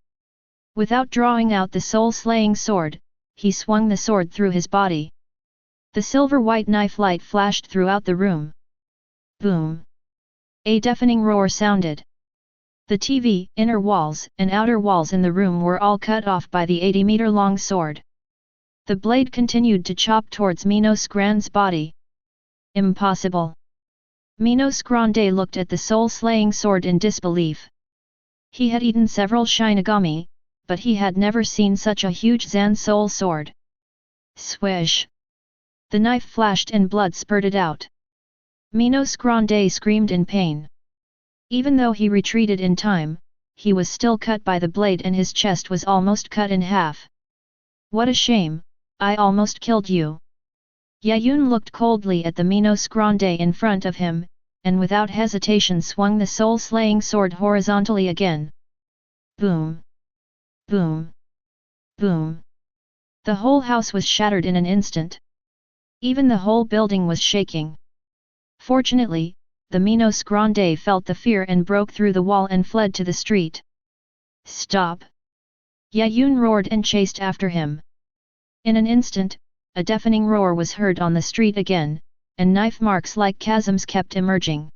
Without drawing out the soul-slaying sword, he swung the sword through his body. The silver-white knife light flashed throughout the room. Boom! A deafening roar sounded. The TV, inner walls and outer walls in the room were all cut off by the 80-meter-long sword. The blade continued to chop towards Minos Grande's body. Impossible! Minos Grande looked at the soul-slaying sword in disbelief. He had eaten several Shinigami, but he had never seen such a huge Zan soul sword. Swish! The knife flashed and blood spurted out. Minos Grande screamed in pain. Even though he retreated in time, he was still cut by the blade and his chest was almost cut in half. What a shame, I almost killed you. Yaun looked coldly at the Minos Grande in front of him, and without hesitation swung the soul-slaying sword horizontally again. Boom! Boom! Boom! The whole house was shattered in an instant. Even the whole building was shaking. Fortunately, the Minos Grande felt the fear and broke through the wall and fled to the street. Stop! Yaun roared and chased after him. In an instant, a deafening roar was heard on the street again, and knife marks like chasms kept emerging.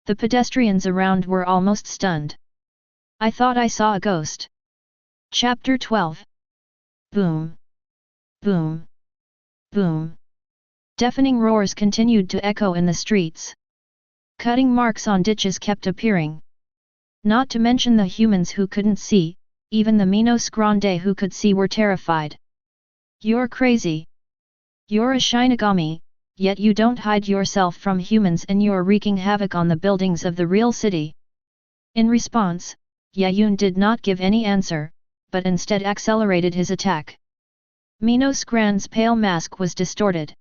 The pedestrians around were almost stunned. I thought I saw a ghost. Chapter 12. Boom! Boom! Boom! Deafening roars continued to echo in the streets. Cutting marks on ditches kept appearing. Not to mention the humans who couldn't see, even the Minos Grande who could see were terrified. You're crazy. You're a Shinigami, yet you don't hide yourself from humans and you're wreaking havoc on the buildings of the real city. In response, Yaun did not give any answer, but instead accelerated his attack. Minos Grande's pale mask was distorted.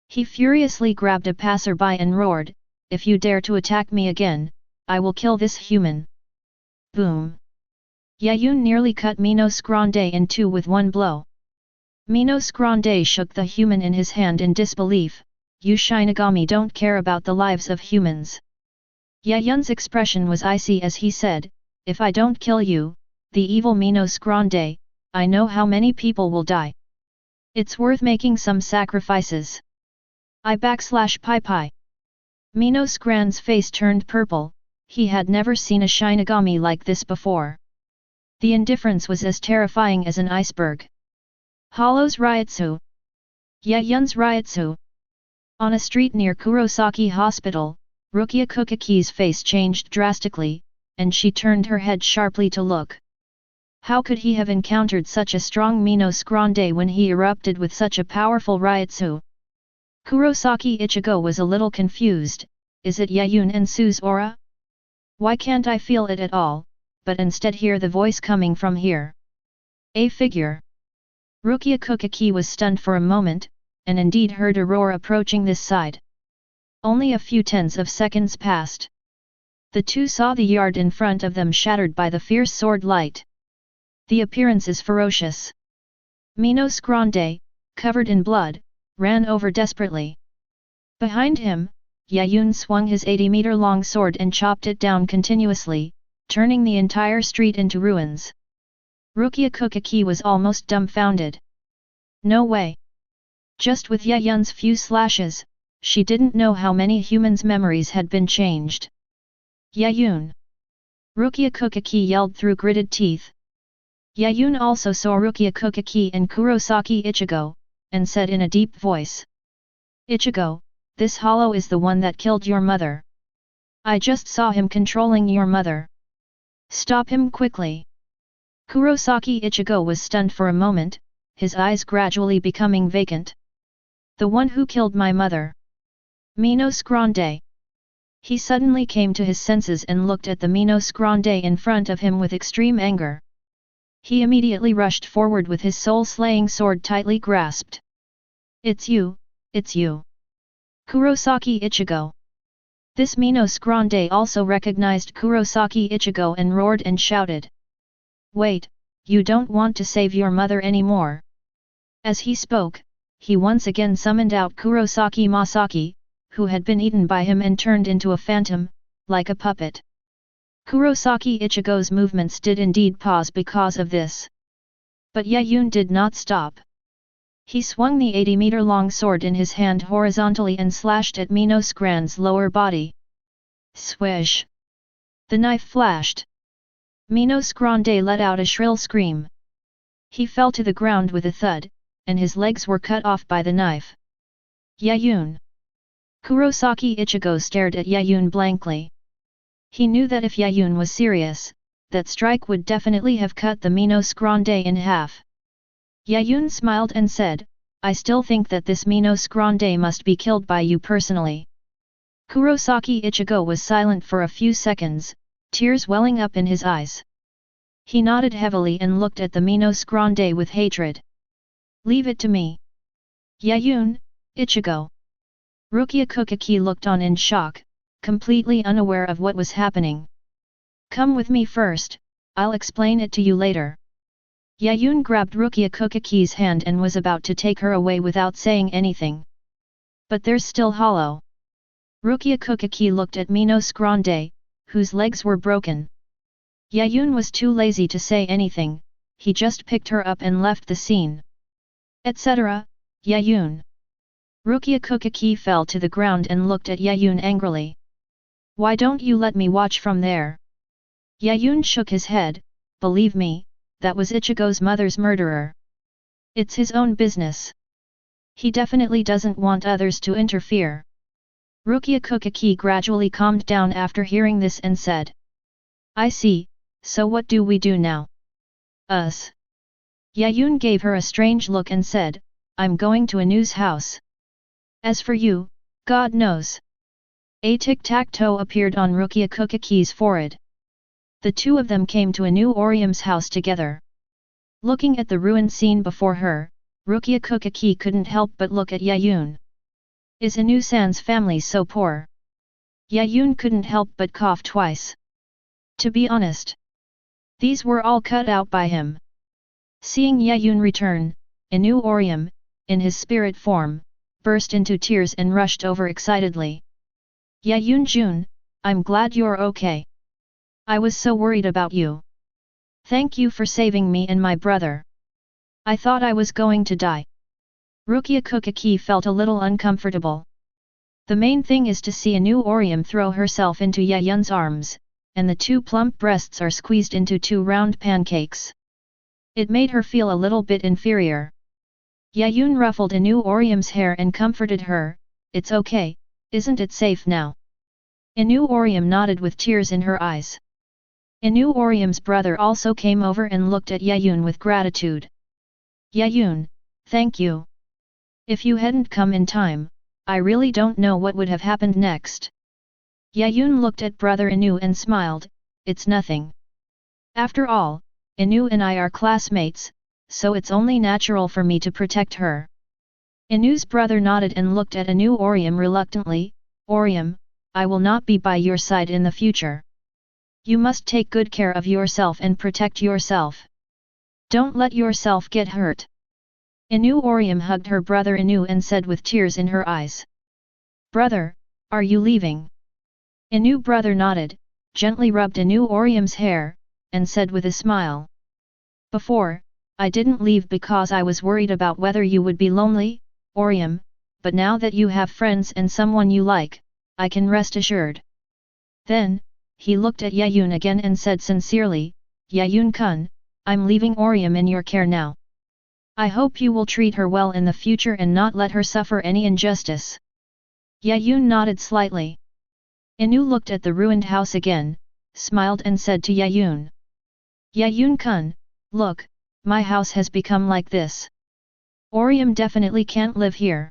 He furiously grabbed a passerby and roared, "If you dare to attack me again, I will kill this human." Boom! Yaun nearly cut Minos Grande in two with one blow. Minos Grande shook the human in his hand in disbelief. You Shinigami don't care about the lives of humans. Yaun's expression was icy as he said, "If I don't kill you, the evil Minos Grande, I know how many people will die. It's worth making some sacrifices. Pi. Minos Grande's face turned purple, he had never seen a Shinigami like this before. The indifference was as terrifying as an iceberg. Hollow's Ryutsu. Yaun's Ryutsu. On a street near Kurosaki Hospital, Rukia Kuchiki's face changed drastically, and she turned her head sharply to look. How could he have encountered such a strong Minos Grande when he erupted with such a powerful Ryutsu? Kurosaki Ichigo was a little confused. Is it Yaun and Su's aura? Why can't I feel it at all, but instead hear the voice coming from here? A figure. Rukia Kuchiki was stunned for a moment, and indeed heard a roar approaching this side. Only a few tenths of seconds passed. The two saw the yard in front of them shattered by the fierce sword light. The appearance is ferocious. Minos Grande, covered in blood, ran over desperately. Behind him, Yaun swung his 80-meter-long sword and chopped it down continuously, turning the entire street into ruins. Rukia Kuchiki was almost dumbfounded. No way! Just with Yaun's few slashes, she didn't know how many humans' memories had been changed. Yaun! Rukia Kuchiki yelled through gritted teeth. Yaun also saw Rukia Kuchiki and Kurosaki Ichigo, and said in a deep voice. Ichigo, this hollow is the one that killed your mother. I just saw him controlling your mother. Stop him quickly. Kurosaki Ichigo was stunned for a moment, his eyes gradually becoming vacant. The one who killed my mother. Minos Grande. He suddenly came to his senses and looked at the Minos Grande in front of him with extreme anger. He immediately rushed forward with his soul-slaying sword tightly grasped. It's you, it's you. Kurosaki Ichigo. This Minos Grande also recognized Kurosaki Ichigo and roared and shouted. Wait, you don't want to save your mother anymore. As he spoke, he once again summoned out Kurosaki Masaki, who had been eaten by him and turned into a phantom, like a puppet. Kurosaki Ichigo's movements did indeed pause because of this. But Yaun did not stop. He swung the 80-meter-long sword in his hand horizontally and slashed at Minos Grande's lower body. Swish! The knife flashed. Minos Grande let out a shrill scream. He fell to the ground with a thud, and his legs were cut off by the knife. Yaun! Kurosaki Ichigo stared at Yaun blankly. He knew that if Yaun was serious, that strike would definitely have cut the Minos Grande in half. Yaun smiled and said, I still think that this Minos Grande must be killed by you personally. Kurosaki Ichigo was silent for a few seconds, tears welling up in his eyes. He nodded heavily and looked at the Minos Grande with hatred. Leave it to me. Yaun, Ichigo. Rukia Kuchiki looked on in shock, completely unaware of what was happening. Come with me first, I'll explain it to you later. Yaun grabbed Rukia Kuchiki's hand and was about to take her away without saying anything. But there's still hollow. Rukia Kuchiki looked at Minos Grande, whose legs were broken. Yaun was too lazy to say anything, he just picked her up and left the scene. Etc., Yaun. Rukia Kuchiki fell to the ground and looked at Yaun angrily. Why don't you let me watch from there? Yaun shook his head, believe me, that was Ichigo's mother's murderer. It's his own business. He definitely doesn't want others to interfere. Rukia Kuchiki gradually calmed down after hearing this and said. I see, so what do we do now? Us. Yaun gave her a strange look and said, I'm going to Inoue's house. As for you, God knows. A tic-tac-toe appeared on Rukia Kuchiki's forehead. The two of them came to Inoue Orihime's house together. Looking at the ruined scene before her, Rukia Kuchiki couldn't help but look at Yaun. Is Inoue-san's family so poor? Yaun couldn't help but cough twice. To be honest, these were all cut out by him. Seeing Yaun return, Inoue Orihime, in his spirit form, burst into tears and rushed over excitedly. Yaun-jun, I'm glad you're okay. I was so worried about you. Thank you for saving me and my brother. I thought I was going to die. Rukia Kuchiki felt a little uncomfortable. The main thing is to see Inoue Orihime throw herself into Yaun's arms, and the two plump breasts are squeezed into two round pancakes. It made her feel a little bit inferior. Yaun ruffled Inoue Orihime's hair and comforted her, it's okay, isn't it safe now? Inoue Orihime nodded with tears in her eyes. Inoue Orihime's brother also came over and looked at Yaun with gratitude. Yaun, thank you. If you hadn't come in time, I really don't know what would have happened next. Yaun looked at brother Inoue and smiled, it's nothing. After all, Inoue and I are classmates, so it's only natural for me to protect her. Inoue's brother nodded and looked at Inoue Orihime reluctantly, Orihime, I will not be by your side in the future. You must take good care of yourself and protect yourself. Don't let yourself get hurt. Inoue Orihime hugged her brother Inoue and said with tears in her eyes. Brother, are you leaving? Inoue brother nodded, gently rubbed Inoue Orihime's hair, and said with a smile. Before, I didn't leave because I was worried about whether you would be lonely, Orihime, but now that you have friends and someone you like, I can rest assured. Then, he looked at Yaun again and said sincerely, Yaun-kun, I'm leaving Orihime in your care now. I hope you will treat her well in the future and not let her suffer any injustice. Yaun nodded slightly. Inoue looked at the ruined house again, smiled and said to Yaun. Yaun-kun, look, my house has become like this. Orihime definitely can't live here.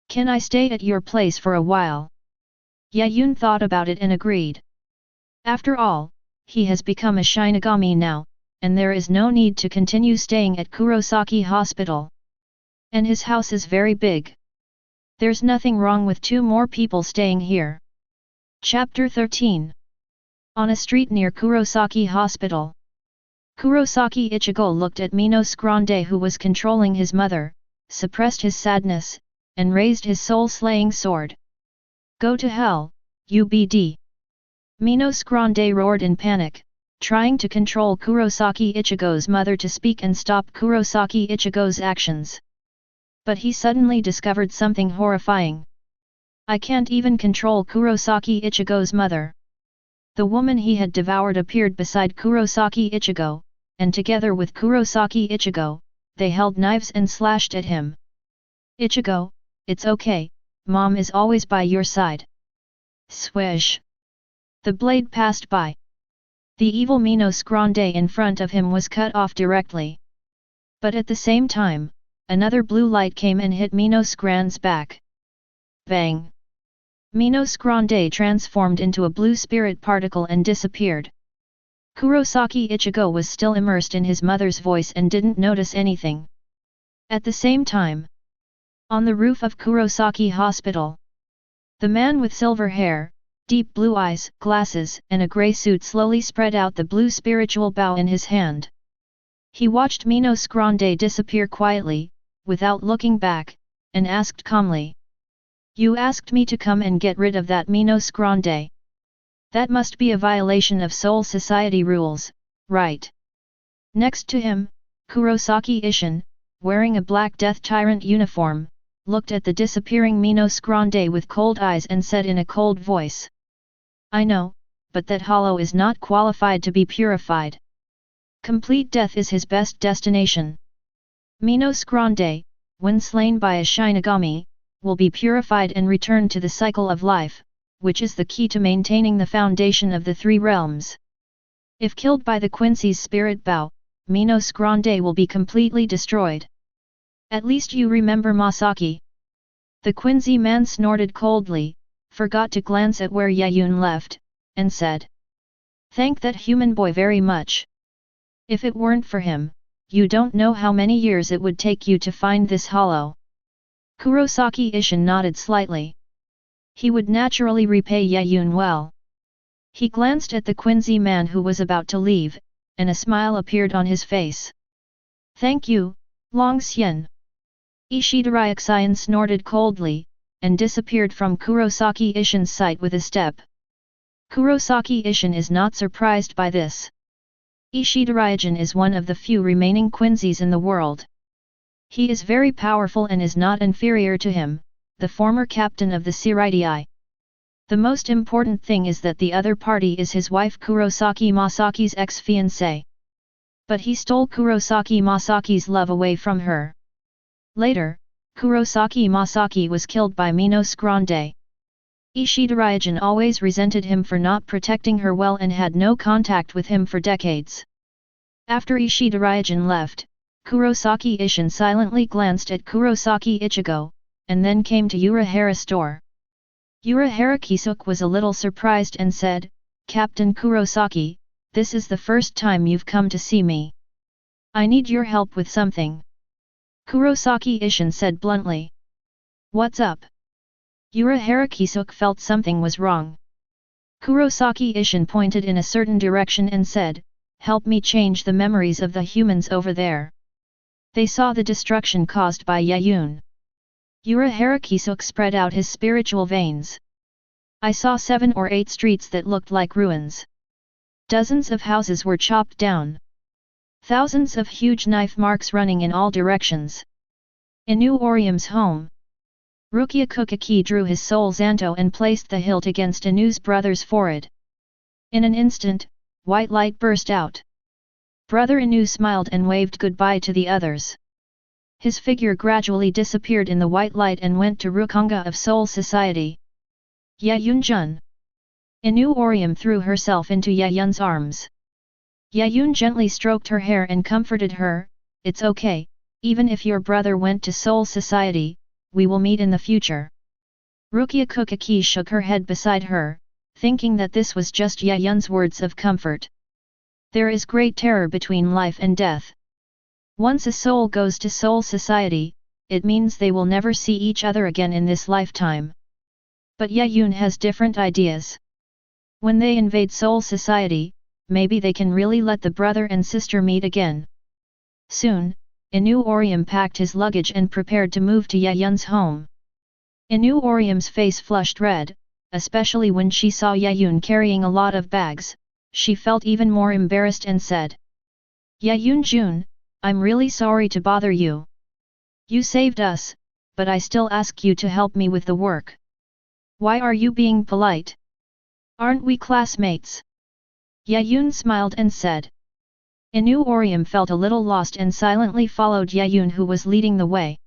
Can I stay at your place for a while? Yaun thought about it and agreed. After all, he has become a Shinigami now, and there is no need to continue staying at Kurosaki Hospital. And his house is very big. There's nothing wrong with 2 more people staying here. Chapter 13. On a street near Kurosaki Hospital. Kurosaki Ichigo looked at Minos Grande, who was controlling his mother, suppressed his sadness, and raised his soul-slaying sword. Go to hell, UBD! Minos Grande roared in panic, trying to control Kurosaki Ichigo's mother to speak and stop Kurosaki Ichigo's actions. But he suddenly discovered something horrifying. I can't even control Kurosaki Ichigo's mother. The woman he had devoured appeared beside Kurosaki Ichigo, and together with Kurosaki Ichigo, they held knives and slashed at him. Ichigo, it's okay, Mom is always by your side. Swish! The blade passed by. The evil Minos Grande in front of him was cut off directly. But at the same time, another blue light came and hit Minos Grande's back. Bang! Minos Grande transformed into a blue spirit particle and disappeared. Kurosaki Ichigo was still immersed in his mother's voice and didn't notice anything. At the same time, on the roof of Kurosaki Hospital, the man with silver hair, deep blue eyes, glasses, and a grey suit slowly spread out the blue spiritual bow in his hand. He watched Minos Grande disappear quietly, without looking back, and asked calmly. You asked me to come and get rid of that Minos Grande. That must be a violation of Soul Society rules, right? Next to him, Kurosaki Ishin, wearing a black Death Tyrant uniform, looked at the disappearing Minos Grande with cold eyes and said in a cold voice. I know, but that hollow is not qualified to be purified. Complete death is his best destination. Minos Grande, when slain by a Shinigami, will be purified and returned to the cycle of life, which is the key to maintaining the foundation of the 3 realms. If killed by the Quincy's spirit bow, Minos Grande will be completely destroyed. At least you remember Masaki. The Quincy man snorted coldly, forgot to glance at where Yaun left, and said. Thank that human boy very much. If it weren't for him, you don't know how many years it would take you to find this hollow. Kurosaki Ishin nodded slightly. He would naturally repay Yaun well. He glanced at the Quincy man who was about to leave, and a smile appeared on his face. Thank you, Long Xian. Ishidarayaxian snorted coldly, and disappeared from Kurosaki Ishin's sight with a step. Kurosaki Ishin is not surprised by this. Ishidarayajan is one of the few remaining Quincy's in the world. He is very powerful and is not inferior to him, the former captain of the Seireitei. The most important thing is that the other party is his wife Kurosaki Masaki's ex-fiancé. But he stole Kurosaki Masaki's love away from her. Later, Kurosaki Masaki was killed by Minos Grande. Ishidarayajan always resented him for not protecting her well and had no contact with him for decades. After Ishidarayajan left, Kurosaki Ishin silently glanced at Kurosaki Ichigo, and then came to Urahara's store. Urahara Kisuke was a little surprised and said, Captain Kurosaki, this is the first time you've come to see me. I need your help with something. Kurosaki Ishin said bluntly. What's up? Urahara Kisuke felt something was wrong. Kurosaki Ishin pointed in a certain direction and said, help me change the memories of the humans over there. They saw the destruction caused by Yaun. Urahara Kisuke spread out his spiritual veins. I saw 7 or 8 streets that looked like ruins. Dozens of houses were chopped down. Thousands of huge knife marks running in all directions. Inoue Orihime's home. Rukia Kuchiki drew his soul Zanto and placed the hilt against Inoue's brother's forehead. In an instant, white light burst out. Brother Inoue smiled and waved goodbye to the others. His figure gradually disappeared in the white light and went to Rukonga of Soul Society. Yaun-jun. Inoue Orium threw herself into Yaun's arms. Yaun gently stroked her hair and comforted her, "It's okay, even if your brother went to Soul Society, we will meet in the future." Rukia Kuchiki shook her head beside her, thinking that this was just Yaun's words of comfort. There is great terror between life and death. Once a soul goes to Soul Society, it means they will never see each other again in this lifetime. But Yaun has different ideas. When they invade Soul Society, maybe they can really let the brother and sister meet again. Soon, Inoue Orium packed his luggage and prepared to move to Yaun's home. Inoue Orium's face flushed red, especially when she saw Yaun carrying a lot of bags. She felt even more embarrassed and said, "Yaun-jun, I'm really sorry to bother you. You saved us, but I still ask you to help me with the work. Why are you being polite? Aren't we classmates?" Yaun smiled and said. Inoue Orium felt a little lost and silently followed Yaun, who was leading the way.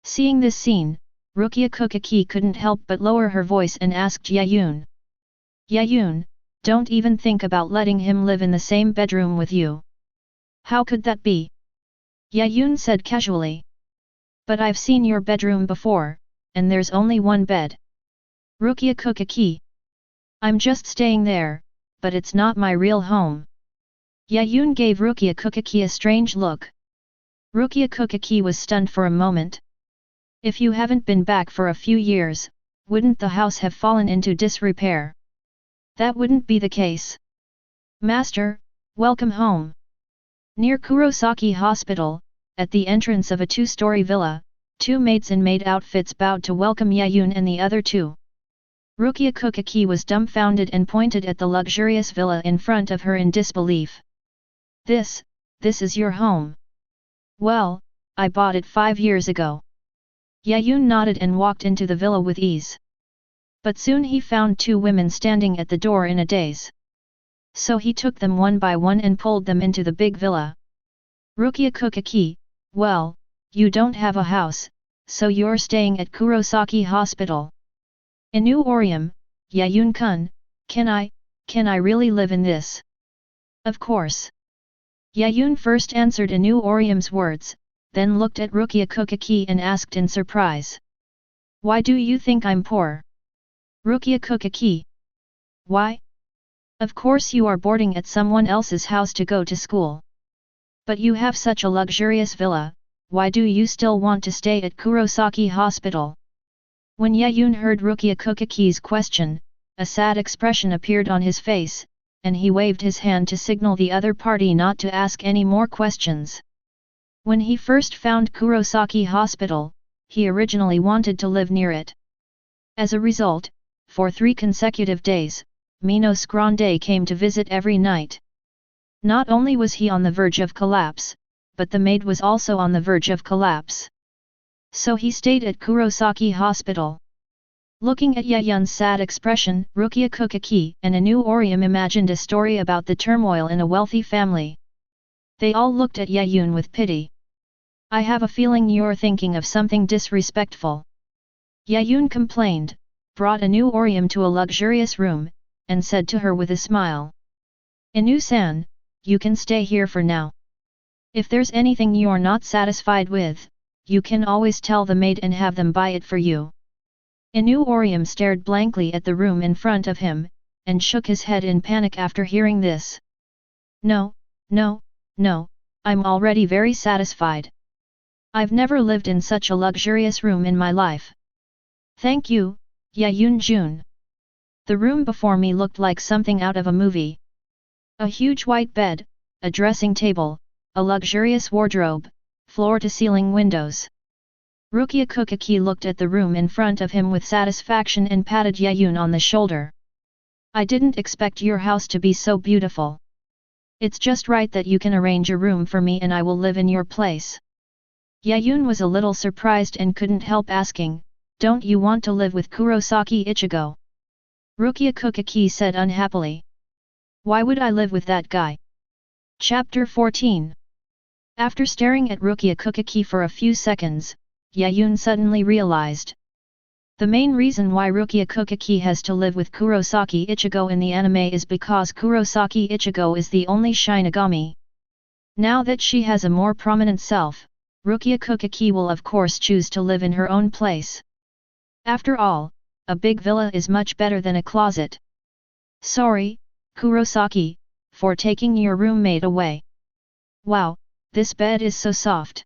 Seeing this scene, Rukia Kuchiki couldn't help but lower her voice and asked Yaun. "Yaun, don't even think about letting him live in the same bedroom with you." "How could that be?" Yaun said casually. "But I've seen your bedroom before, and there's only one bed." Rukia Kuchiki. "I'm just staying there, but it's not my real home." Yaun gave Rukia Kuchiki a strange look. Rukia Kuchiki was stunned for a moment. "If you haven't been back for a few years, wouldn't the house have fallen into disrepair?" "That wouldn't be the case." "Master, welcome home." Near Kurosaki Hospital, at the entrance of a two-story villa, two maids in maid outfits bowed to welcome Yaun and the other two. Rukia Kuchiki was dumbfounded and pointed at the luxurious villa in front of her in disbelief. This is your home?" "Well, I bought it 5 years ago." Yaun nodded and walked into the villa with ease. But soon he found two women standing at the door in a daze. So he took them one by one and pulled them into the big villa. Rukia Kuchiki, "Well, you don't have a house, so you're staying at Kurosaki Hospital." "Inoue Orium, Yaun-kun, can I really live in this?" "Of course." Yaun first answered Inoue Orium's words, then looked at Rukia Kuchiki and asked in surprise. "Why do you think I'm poor?" Rukia Kuchiki. "Why? Of course you are boarding at someone else's house to go to school. But you have such a luxurious villa, why do you still want to stay at Kurosaki Hospital?" When Yaun heard Rukia Kuchiki's question, a sad expression appeared on his face, and he waved his hand to signal the other party not to ask any more questions. When he first found Kurosaki Hospital, he originally wanted to live near it. As a result, for 3 consecutive days, Minos Grande came to visit every night. Not only was he on the verge of collapse, but the maid was also on the verge of collapse. So he stayed at Kurosaki Hospital. Looking at Yaun's sad expression, Rukia Kuchiki and Inoue Orium imagined a story about the turmoil in a wealthy family. They all looked at Yaun with pity. "I have a feeling you're thinking of something disrespectful." Yaun complained, brought Inoue Orium to a luxurious room, and said to her with a smile. "Inoue-san, you can stay here for now. If there's anything you're not satisfied with, you can always tell the maid and have them buy it for you." Inoue Orium stared blankly at the room in front of him, and shook his head in panic after hearing this. No, I'm already very satisfied. I've never lived in such a luxurious room in my life. Thank you, Yaun-jun. The room before me looked like something out of a movie. A huge white bed, a dressing table, a luxurious wardrobe, floor-to-ceiling windows. Rukia Kuchiki looked at the room in front of him with satisfaction and patted Yaun on the shoulder. "I didn't expect your house to be so beautiful. It's just right that you can arrange a room for me and I will live in your place." Yaun was a little surprised and couldn't help asking, "Don't you want to live with Kurosaki Ichigo?" Rukia Kuchiki said unhappily. "Why would I live with that guy?" Chapter 14. After staring at Rukia Kuchiki for a few seconds, Yaun suddenly realized. The main reason why Rukia Kuchiki has to live with Kurosaki Ichigo in the anime is because Kurosaki Ichigo is the only Shinigami. Now that she has a more prominent self, Rukia Kuchiki will of course choose to live in her own place. After all, a big villa is much better than a closet. Sorry, Kurosaki, for taking your roommate away. Wow, this bed is so soft.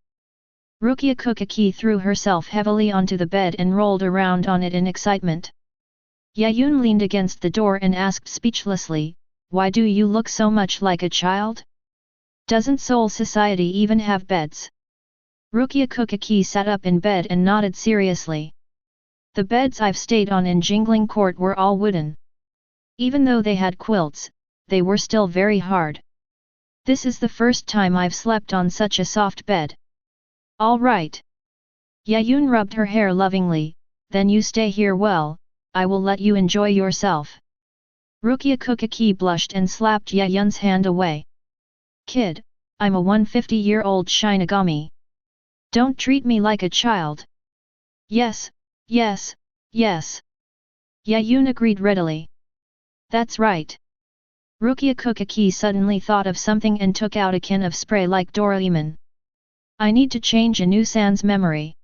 Rukia Kuchiki threw herself heavily onto the bed and rolled around on it in excitement. Yaun leaned against the door and asked speechlessly, "Why do you look so much like a child? Doesn't Seoul society even have beds?" Rukia Kuchiki sat up in bed and nodded seriously. The beds I've stayed on in Jingling Court were all wooden. Even though they had quilts, they were still very hard. This is the first time I've slept on such a soft bed. All right. Yaun rubbed her hair lovingly, then you stay here well, I will let you enjoy yourself. Rukia Kuchiki blushed and slapped Yaun's hand away. Kid, I'm a 150-year-old Shinigami. Don't treat me like a child. Yes, yes, yes. Yaun agreed readily. That's right. Rukia Kuchiki suddenly thought of something and took out a can of spray like Doraemon. I need to change Inu-san's memory.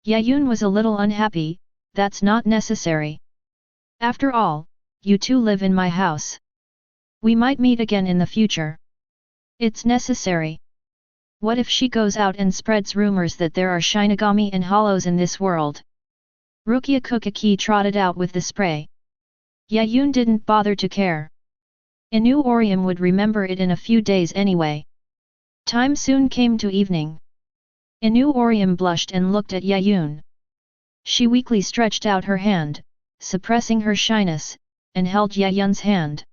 Yaun was a little unhappy, that's not necessary. After all, you two live in my house. We might meet again in the future. It's necessary. What if she goes out and spreads rumors that there are Shinigami and hollows in this world? Rukia Kuchiki trotted out with the spray. Yaun didn't bother to care. Inoue would remember it in a few days anyway. Time soon came to evening. Inoue blushed and looked at Yaun. She weakly stretched out her hand, suppressing her shyness, and held Yaun's hand.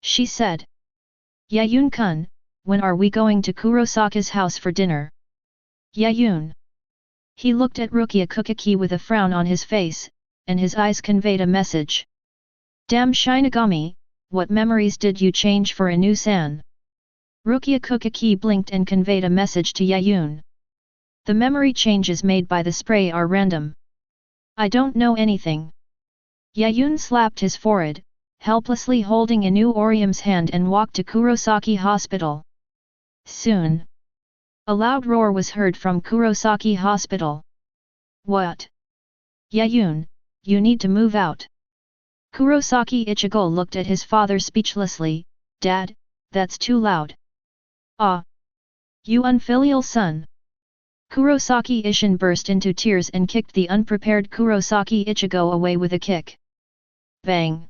She said, Yaun-kun, when are we going to Kurosaki's house for dinner? Yaun. He looked at Rukia Kuchiki with a frown on his face, and his eyes conveyed a message. Damn Shinigami, what memories did you change for Inu-san? Rukia Kuchiki blinked and conveyed a message to Yaun. The memory changes made by the spray are random. I don't know anything. Yaun slapped his forehead, helplessly holding Inoue hand and walked to Kurosaki Hospital. Soon. A loud roar was heard from Kurosaki Hospital. What? Yaun, you need to move out. Kurosaki Ichigo looked at his father speechlessly. Dad, that's too loud. Ah! You unfilial son! Kurosaki Ishin burst into tears and kicked the unprepared Kurosaki Ichigo away with a kick. Bang!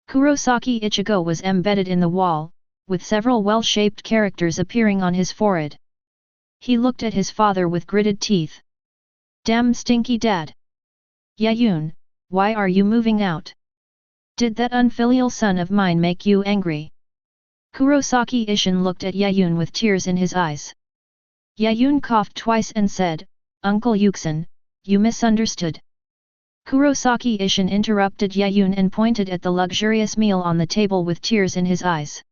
Kurosaki Ichigo was embedded in the wall, with several well-shaped characters appearing on his forehead. He looked at his father with gritted teeth. Damn stinky dad! Yaun, why are you moving out? Did that unfilial son of mine make you angry? Kurosaki Ishin looked at Yaun with tears in his eyes. Yaun coughed twice and said, Uncle Yuxin, you misunderstood. Kurosaki Ishin interrupted Yaun and pointed at the luxurious meal on the table with tears in his eyes.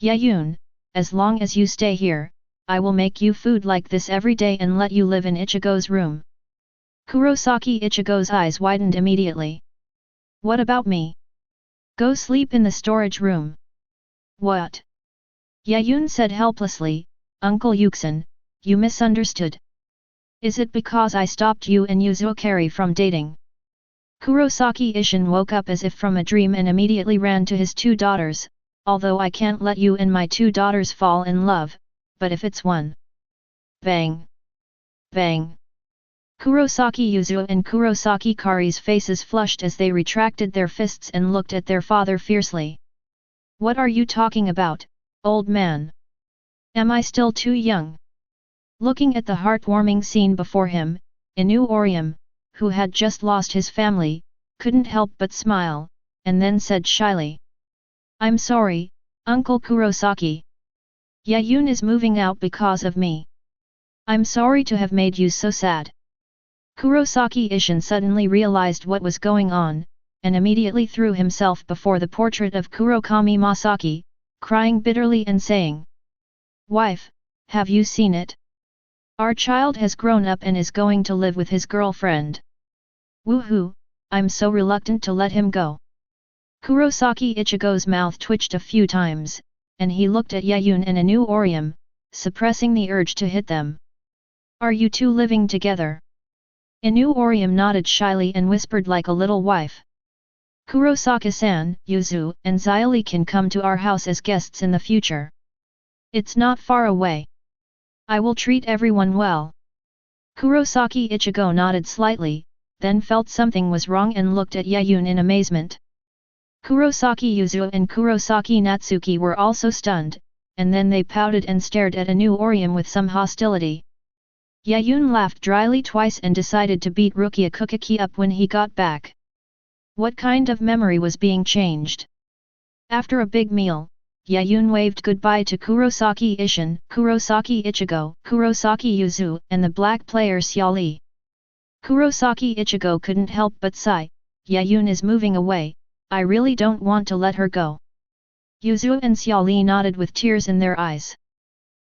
Yaun, as long as you stay here, I will make you food like this every day and let you live in Ichigo's room. Kurosaki Ichigo's eyes widened immediately. What about me? Go sleep in the storage room. What? Yaun said helplessly, Uncle Yuxin, you misunderstood. Is it because I stopped you and Yuzukari from dating? Kurosaki Ishin woke up as if from a dream and immediately ran to his two daughters, although I can't let you and my two daughters fall in love, but if it's one. Bang! Bang! Kurosaki Yuzu and Kurosaki Kari's faces flushed as they retracted their fists and looked at their father fiercely. What are you talking about, old man? Am I still too young? Looking at the heartwarming scene before him, Inoue, who had just lost his family, couldn't help but smile, and then said shyly. I'm sorry, Uncle Kurosaki. Yaun is moving out because of me. I'm sorry to have made you so sad. Kurosaki Ishin suddenly realized what was going on, and immediately threw himself before the portrait of Kurokami Masaki, crying bitterly and saying, Wife, have you seen it? Our child has grown up and is going to live with his girlfriend. Woohoo, I'm so reluctant to let him go. Kurosaki Ichigo's mouth twitched a few times, and he looked at Yaun and Inoue Moves, suppressing the urge to hit them. Are you two living together? Inoue Moves nodded shyly and whispered like a little wife. Kurosaki-san, Yuzu and Xiaoli can come to our house as guests in the future. It's not far away. I will treat everyone well. Kurosaki Ichigo nodded slightly, then felt something was wrong and looked at Yaun in amazement. Kurosaki Yuzu and Kurosaki Natsuki were also stunned, and then they pouted and stared at Inoue Moves with some hostility. Yaun laughed dryly twice and decided to beat Rukia Kuchiki up when he got back. What kind of memory was being changed? After a big meal, Yaun waved goodbye to Kurosaki Ishin, Kurosaki Ichigo, Kurosaki Yuzu, and the black player Xiaoli. Kurosaki Ichigo couldn't help but sigh, Yaun is moving away, I really don't want to let her go. Yuzu and Xiaoli nodded with tears in their eyes.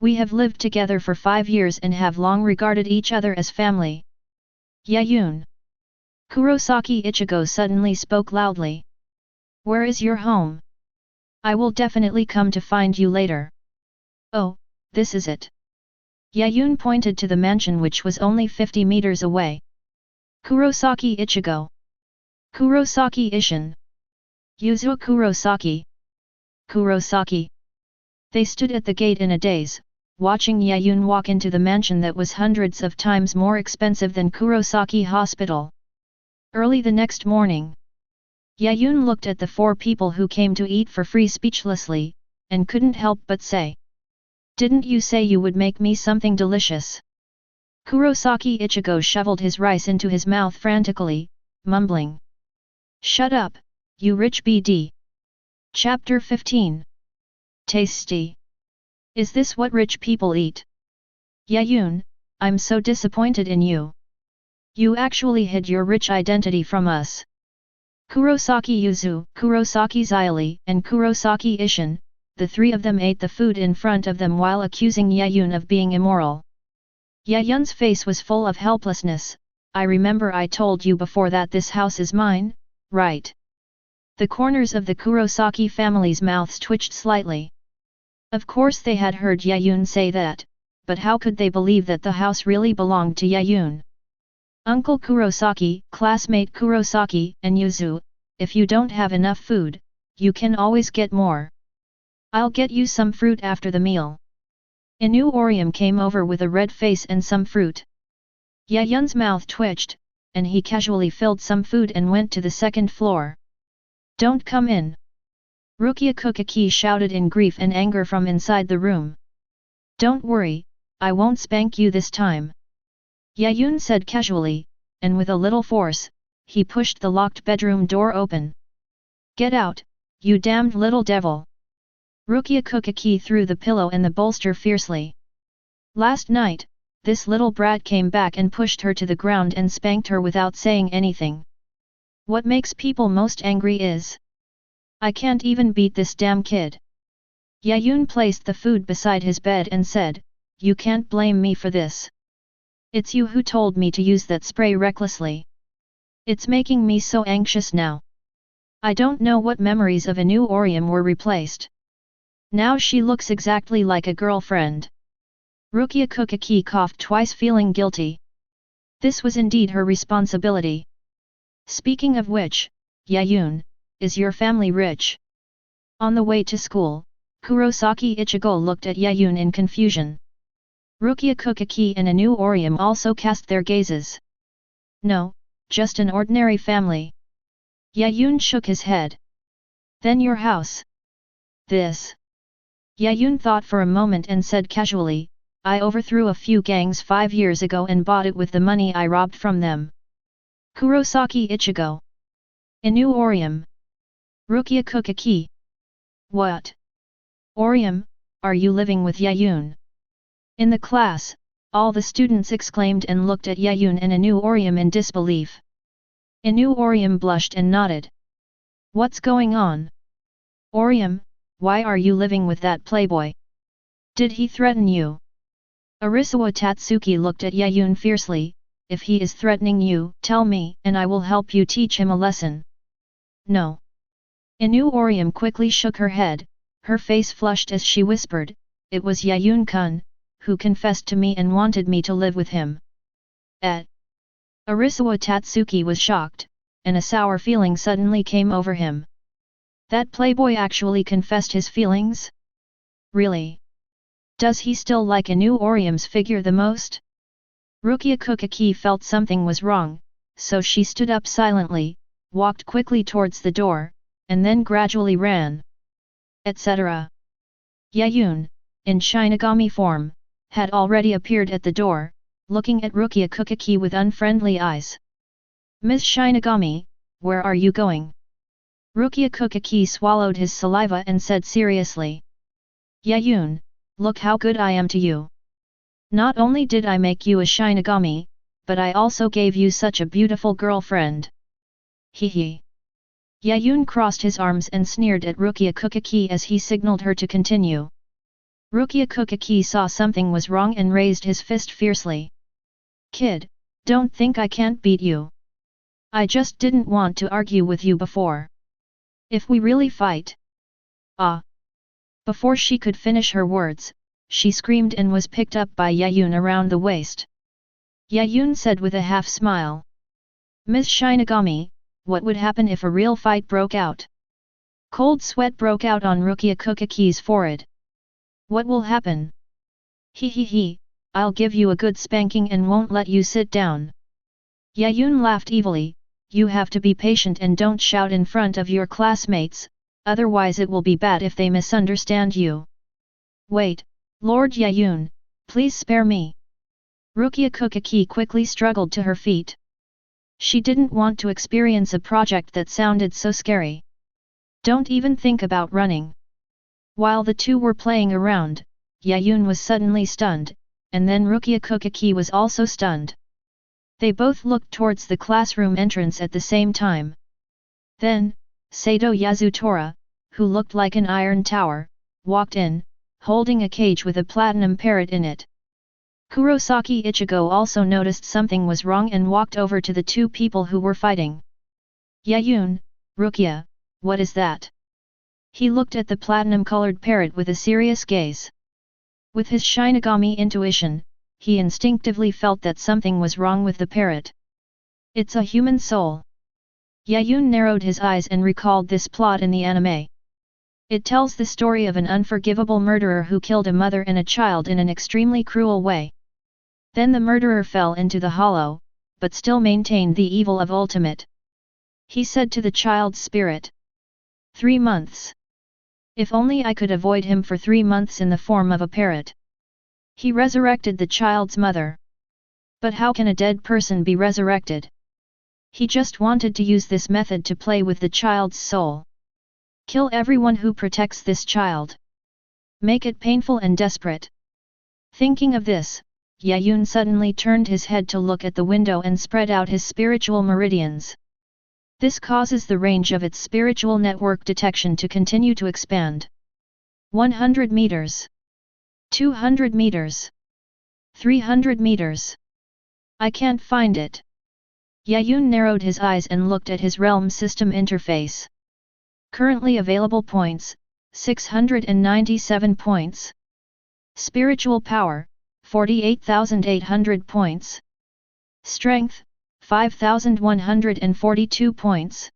We have lived together for 5 years and have long regarded each other as family. Yaun. Kurosaki Ichigo suddenly spoke loudly. Where is your home? I will definitely come to find you later. Oh, this is it. Yaun pointed to the mansion which was only 50 meters away. Kurosaki Ichigo. Kurosaki Ishin. Yuzu Kurosaki. Kurosaki. They stood at the gate in a daze, watching Yaun walk into the mansion that was hundreds of times more expensive than Kurosaki Hospital. Early the next morning, Yaun looked at the 4 people who came to eat for free speechlessly, and couldn't help but say. Didn't you say you would make me something delicious? Kurosaki Ichigo shoveled his rice into his mouth frantically, mumbling. Shut up, you rich BD. Chapter 15. Tasty. Is this what rich people eat? Yaun, I'm so disappointed in you. You actually hid your rich identity from us. Kurosaki Yuzu, Kurosaki Xiaoli, and Kurosaki Ishin, the 3 of them ate the food in front of them while accusing Yaun of being immoral. Yaun's face was full of helplessness. I remember I told you before that this house is mine, right? The corners of the Kurosaki family's mouths twitched slightly. Of course they had heard Yaun say that, but how could they believe that the house really belonged to Yaun? Uncle Kurosaki, classmate Kurosaki, and Yuzu, if you don't have enough food, you can always get more. I'll get you some fruit after the meal. Inoue Moves came over with a red face and some fruit. Yaun's mouth twitched, and he casually filled some food and went to the 2nd floor. Don't come in. Rukia Kuchiki shouted in grief and anger from inside the room. Don't worry, I won't spank you this time. Yaun said casually, and with a little force, he pushed the locked bedroom door open. Get out, you damned little devil! Rukia Kuchiki threw the pillow and the bolster fiercely. Last night, this little brat came back and pushed her to the ground and spanked her without saying anything. What makes people most angry is, I can't even beat this damn kid. Yaun placed the food beside his bed and said, You can't blame me for this. It's you who told me to use that spray recklessly. It's making me so anxious now. I don't know what memories of Inoue Moves were replaced. Now she looks exactly like a girlfriend. Rukia Kuchiki coughed twice, feeling guilty. This was indeed her responsibility. Speaking of which, Yaun, is your family rich? On the way to school, Kurosaki Ichigo looked at Yaun in confusion. Rukia Kuchiki and Inoue Moves also cast their gazes. No, just an ordinary family. Yaun shook his head. Then your house. This. Yaun thought for a moment and said casually, I overthrew a few gangs 5 years ago and bought it with the money I robbed from them. Kurosaki Ichigo. Inoue Moves. Rukia Kuchiki. What? Mories, are you living with Yaun? In the class, all the students exclaimed and looked at Yaun and Inoue Moves in disbelief. Inoue Moves blushed and nodded. What's going on? Mories, why are you living with that playboy? Did he threaten you? Arisawa Tatsuki looked at Yaun fiercely. If he is threatening you, tell me, and I will help you teach him a lesson. No. Inoue quickly shook her head, her face flushed as she whispered, it was Yaun-kun, who confessed to me and wanted me to live with him. Arisawa Tatsuki was shocked, and a sour feeling suddenly came over him. That playboy actually confessed his feelings? Really? Does he still like Inoue's figure the most? Rukia Kuchiki felt something was wrong, so she stood up silently, walked quickly towards the door, and then gradually ran. Etc. Yaun, in Shinigami form, had already appeared at the door, looking at Rukia Kuchiki with unfriendly eyes. Miss Shinigami, where are you going? Rukia Kuchiki swallowed his saliva and said seriously. Yaun, look how good I am to you. Not only did I make you a Shinigami, but I also gave you such a beautiful girlfriend. Hee. Yaun crossed his arms and sneered at Rukia Kuchiki as he signaled her to continue. Rukia Kuchiki saw something was wrong and raised his fist fiercely. Kid, don't think I can't beat you. I just didn't want to argue with you before. If we really fight. Before she could finish her words, she screamed and was picked up by Yaun around the waist. Yaun said with a half smile. Miss Shinigami, what would happen if a real fight broke out? Cold sweat broke out on Rukia Kuchiki's forehead. What will happen? Hee, I'll give you a good spanking and won't let you sit down. Yaun laughed evilly, you have to be patient and don't shout in front of your classmates, otherwise it will be bad if they misunderstand you. Wait, Lord Yaun, please spare me. Rukia Kuchiki quickly struggled to her feet. She didn't want to experience a project that sounded so scary. Don't even think about running. While the two were playing around, Yaun was suddenly stunned, and then Rukia Kuchiki was also stunned. They both looked towards the classroom entrance at the same time. Then, Sato Yasutora, who looked like an iron tower, walked in, holding a cage with a platinum parrot in it. Kurosaki Ichigo also noticed something was wrong and walked over to the two people who were fighting. Yaun, Rukia, what is that? He looked at the platinum-colored parrot with a serious gaze. With his Shinigami intuition, he instinctively felt that something was wrong with the parrot. It's a human soul. Yaun narrowed his eyes and recalled this plot in the anime. It tells the story of an unforgivable murderer who killed a mother and a child in an extremely cruel way. Then the murderer fell into the hollow, but still maintained the evil of ultimate. He said to the child's spirit. 3 months. If only I could avoid him for 3 months in the form of a parrot. He resurrected the child's mother. But how can a dead person be resurrected? He just wanted to use this method to play with the child's soul. Kill everyone who protects this child. Make it painful and desperate. Thinking of this, Yaun suddenly turned his head to look at the window and spread out his spiritual meridians. This causes the range of its spiritual network detection to continue to expand. 100 meters. 200 meters. 300 meters. I can't find it. Yaun narrowed his eyes and looked at his realm system interface. Currently available points, 697 points. Spiritual power, 48,800 points. Strength, 5,142 points.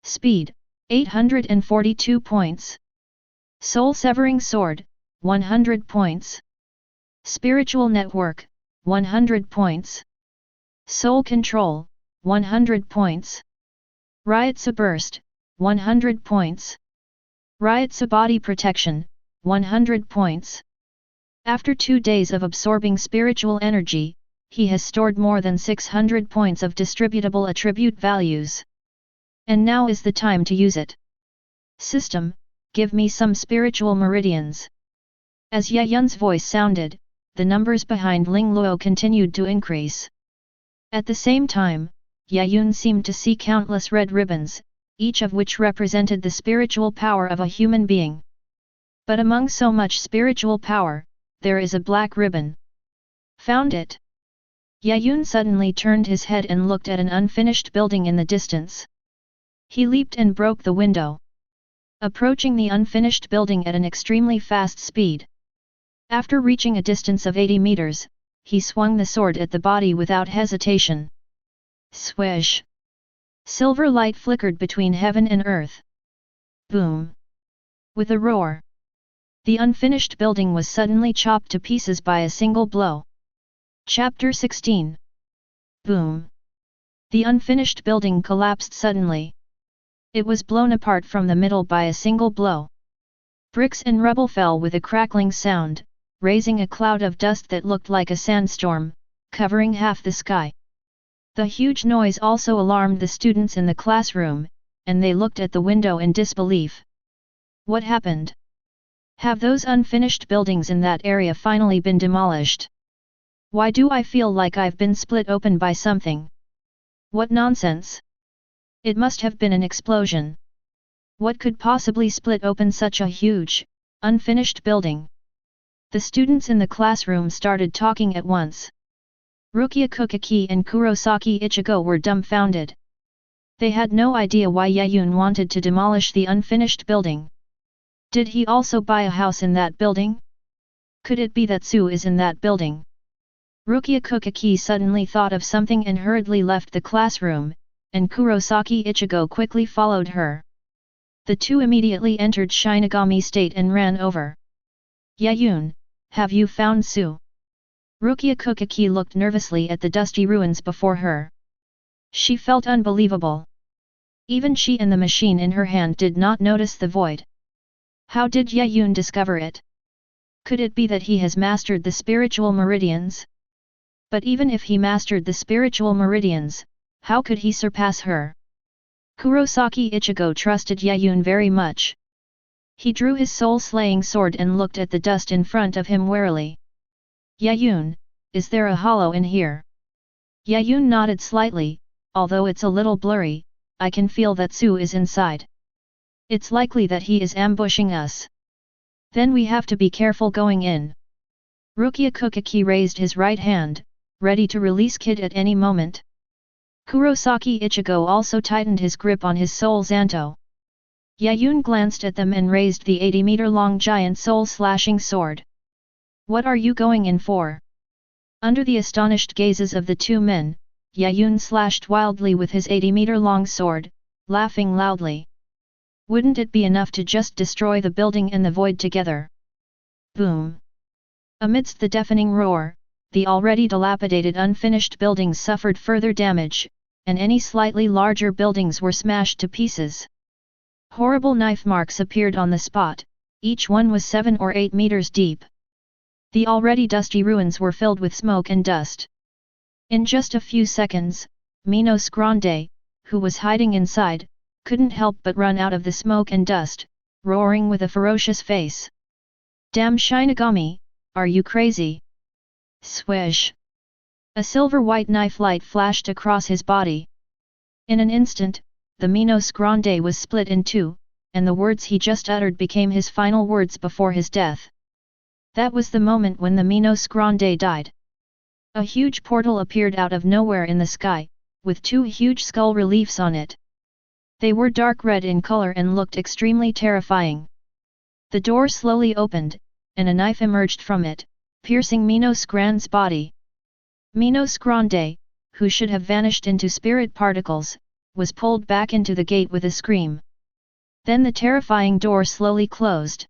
Speed, 842 points. Soul Severing Sword, 100 points. Spiritual Network, 100 points. Soul Control, 100 points. Ryotsu Burst, 100 points. Ryotsu Body Protection, 100 points. After 2 days of absorbing spiritual energy, he has stored more than 600 points of distributable attribute values. And now is the time to use it. System, give me some spiritual meridians. As Yaun's voice sounded, the numbers behind Ling Luo continued to increase. At the same time, Yaun seemed to see countless red ribbons, each of which represented the spiritual power of a human being. But among so much spiritual power, there is a black ribbon. Found it! Yaun suddenly turned his head and looked at an unfinished building in the distance. He leaped and broke the window, approaching the unfinished building at an extremely fast speed. After reaching a distance of 80 meters, he swung the sword at the body without hesitation. Swish! Silver light flickered between heaven and earth. Boom! With a roar, the unfinished building was suddenly chopped to pieces by a single blow. Chapter 16. Boom! The unfinished building collapsed suddenly. It was blown apart from the middle by a single blow. Bricks and rubble fell with a crackling sound, raising a cloud of dust that looked like a sandstorm, covering half the sky. The huge noise also alarmed the students in the classroom, and they looked at the window in disbelief. What happened? Have those unfinished buildings in that area finally been demolished? Why do I feel like I've been split open by something? What nonsense! It must have been an explosion. What could possibly split open such a huge, unfinished building? The students in the classroom started talking at once. Rukia Kuchiki and Kurosaki Ichigo were dumbfounded. They had no idea why Yaun wanted to demolish the unfinished building. Did he also buy a house in that building? Could it be that Sue is in that building? Rukia Kuchiki suddenly thought of something and hurriedly left the classroom, and Kurosaki Ichigo quickly followed her. The two immediately entered Shinigami state and ran over. Yaun, have you found Sue? Rukia Kuchiki looked nervously at the dusty ruins before her. She felt unbelievable. Even she and the machine in her hand did not notice the void. How did Yaun discover it? Could it be that he has mastered the spiritual meridians? But even if he mastered the spiritual meridians, how could he surpass her? Kurosaki Ichigo trusted Yaun very much. He drew his soul-slaying sword and looked at the dust in front of him warily. Yaun, is there a hollow in here? Yaun nodded slightly, although it's a little blurry, I can feel that Sue is inside. It's likely that he is ambushing us. Then we have to be careful going in. Rukia Kuchiki raised his right hand, ready to release Kid at any moment. Kurosaki Ichigo also tightened his grip on his soul Zanto. Yaun glanced at them and raised the 80-meter-long giant soul-slashing sword. What are you going in for? Under the astonished gazes of the two men, Yaun slashed wildly with his 80-meter-long sword, laughing loudly. Wouldn't it be enough to just destroy the building and the void together? Boom! Amidst the deafening roar, the already dilapidated unfinished buildings suffered further damage, and any slightly larger buildings were smashed to pieces. Horrible knife marks appeared on the spot, each one was 7 or 8 meters deep. The already dusty ruins were filled with smoke and dust. In just a few seconds, Minos Grande, who was hiding inside, couldn't help but run out of the smoke and dust, roaring with a ferocious face. Damn Shinigami, are you crazy? Swish! A silver-white knife light flashed across his body. In an instant, the Minos Grande was split in two, and the words he just uttered became his final words before his death. That was the moment when the Minos Grande died. A huge portal appeared out of nowhere in the sky, with two huge skull reliefs on it. They were dark red in color and looked extremely terrifying. The door slowly opened, and a knife emerged from it, piercing Minos Grande's body. Minos Grande, who should have vanished into spirit particles, was pulled back into the gate with a scream. Then the terrifying door slowly closed.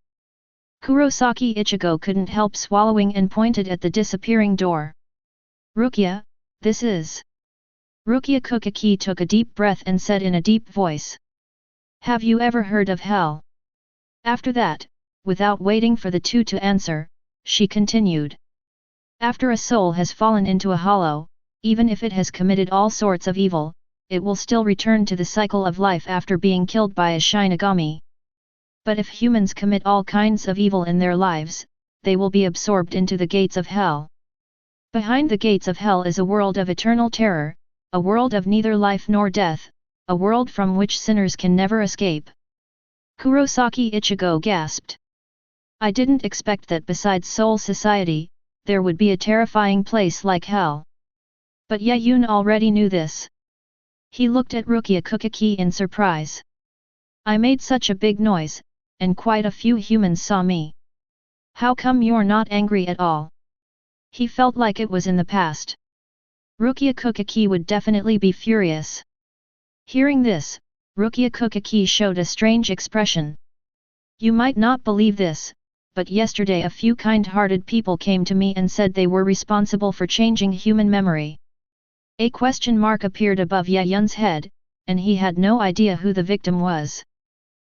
Kurosaki Ichigo couldn't help swallowing and pointed at the disappearing door. Rukia, this is... Rukia Kuchiki took a deep breath and said in a deep voice. Have you ever heard of hell? After that, without waiting for the two to answer, she continued. After a soul has fallen into a hollow, even if it has committed all sorts of evil, it will still return to the cycle of life after being killed by a Shinigami. But if humans commit all kinds of evil in their lives, they will be absorbed into the gates of hell. Behind the gates of hell is a world of eternal terror, a world of neither life nor death, a world from which sinners can never escape. Kurosaki Ichigo gasped. I didn't expect that besides Soul Society, there would be a terrifying place like hell. But Yaun already knew this. He looked at Rukia Kuchiki in surprise. I made such a big noise, and quite a few humans saw me. How come you're not angry at all? He felt like it was in the past. Rukia Kuchiki would definitely be furious. Hearing this, Rukia Kuchiki showed a strange expression. You might not believe this, but yesterday a few kind-hearted people came to me and said they were responsible for changing human memory. A question mark appeared above Yaun's head, and he had no idea who the victim was.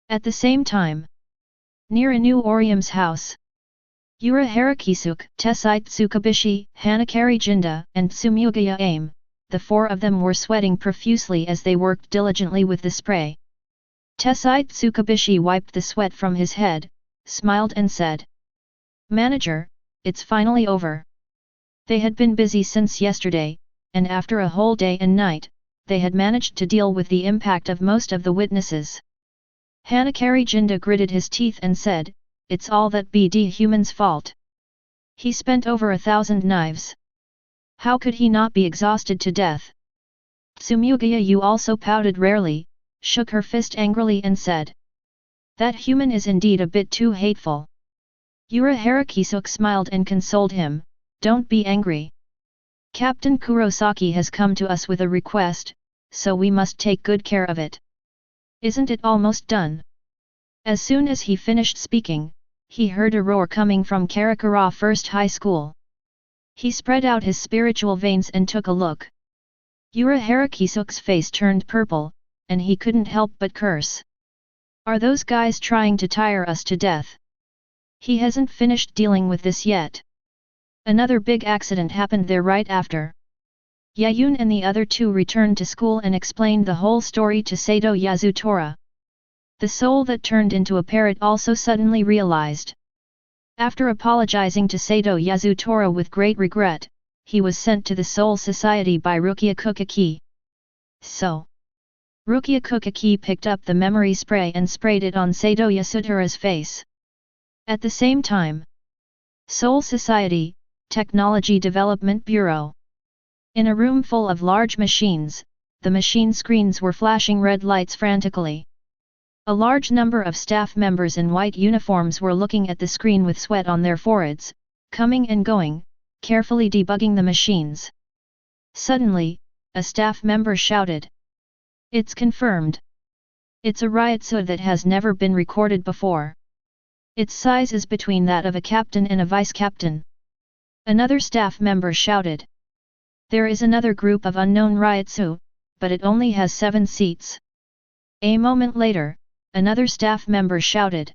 At the same time, near Inoue Oriume's house, Urahara Kisuke, Tessite Tsukabishi, Hanakari Jinda, and Tsumugiya Aim, the four of them were sweating profusely as they worked diligently with the spray. Tessite Tsukabishi wiped the sweat from his head, smiled and said, Manager, it's finally over. They had been busy since yesterday, and after a whole day and night, they had managed to deal with the impact of most of the witnesses. Hanakari Jinda gritted his teeth and said, It's all that BD human's fault. He spent over 1,000 knives. How could he not be exhausted to death? Tsumugiya Yu also pouted rarely, shook her fist angrily and said, That human is indeed a bit too hateful. Urahara Kisuke smiled and consoled him, Don't be angry. Captain Kurosaki has come to us with a request, so we must take good care of it. Isn't it almost done? As soon as he finished speaking, he heard a roar coming from Karakura First High School. He spread out his spiritual veins and took a look. Urahara Kisuke's face turned purple, and he couldn't help but curse. Are those guys trying to tire us to death? He hasn't finished dealing with this yet. Another big accident happened there right after. Yaun and the other two returned to school and explained the whole story to Sato Yasutora. The soul that turned into a parrot also suddenly realized. After apologizing to Sato Yasutora with great regret, he was sent to the Soul Society by Rukia Kuchiki. So, Rukia Kuchiki picked up the memory spray and sprayed it on Sato Yasutora's face. At the same time, Soul Society, Technology Development Bureau. In a room full of large machines, the machine screens were flashing red lights frantically. A large number of staff members in white uniforms were looking at the screen with sweat on their foreheads, coming and going, carefully debugging the machines. Suddenly, a staff member shouted. It's confirmed. It's a Ryotsu that has never been recorded before. Its size is between that of a captain and a vice-captain. Another staff member shouted. There is another group of unknown Ryotsu, but it only has 7 seats. A moment later, another staff member shouted.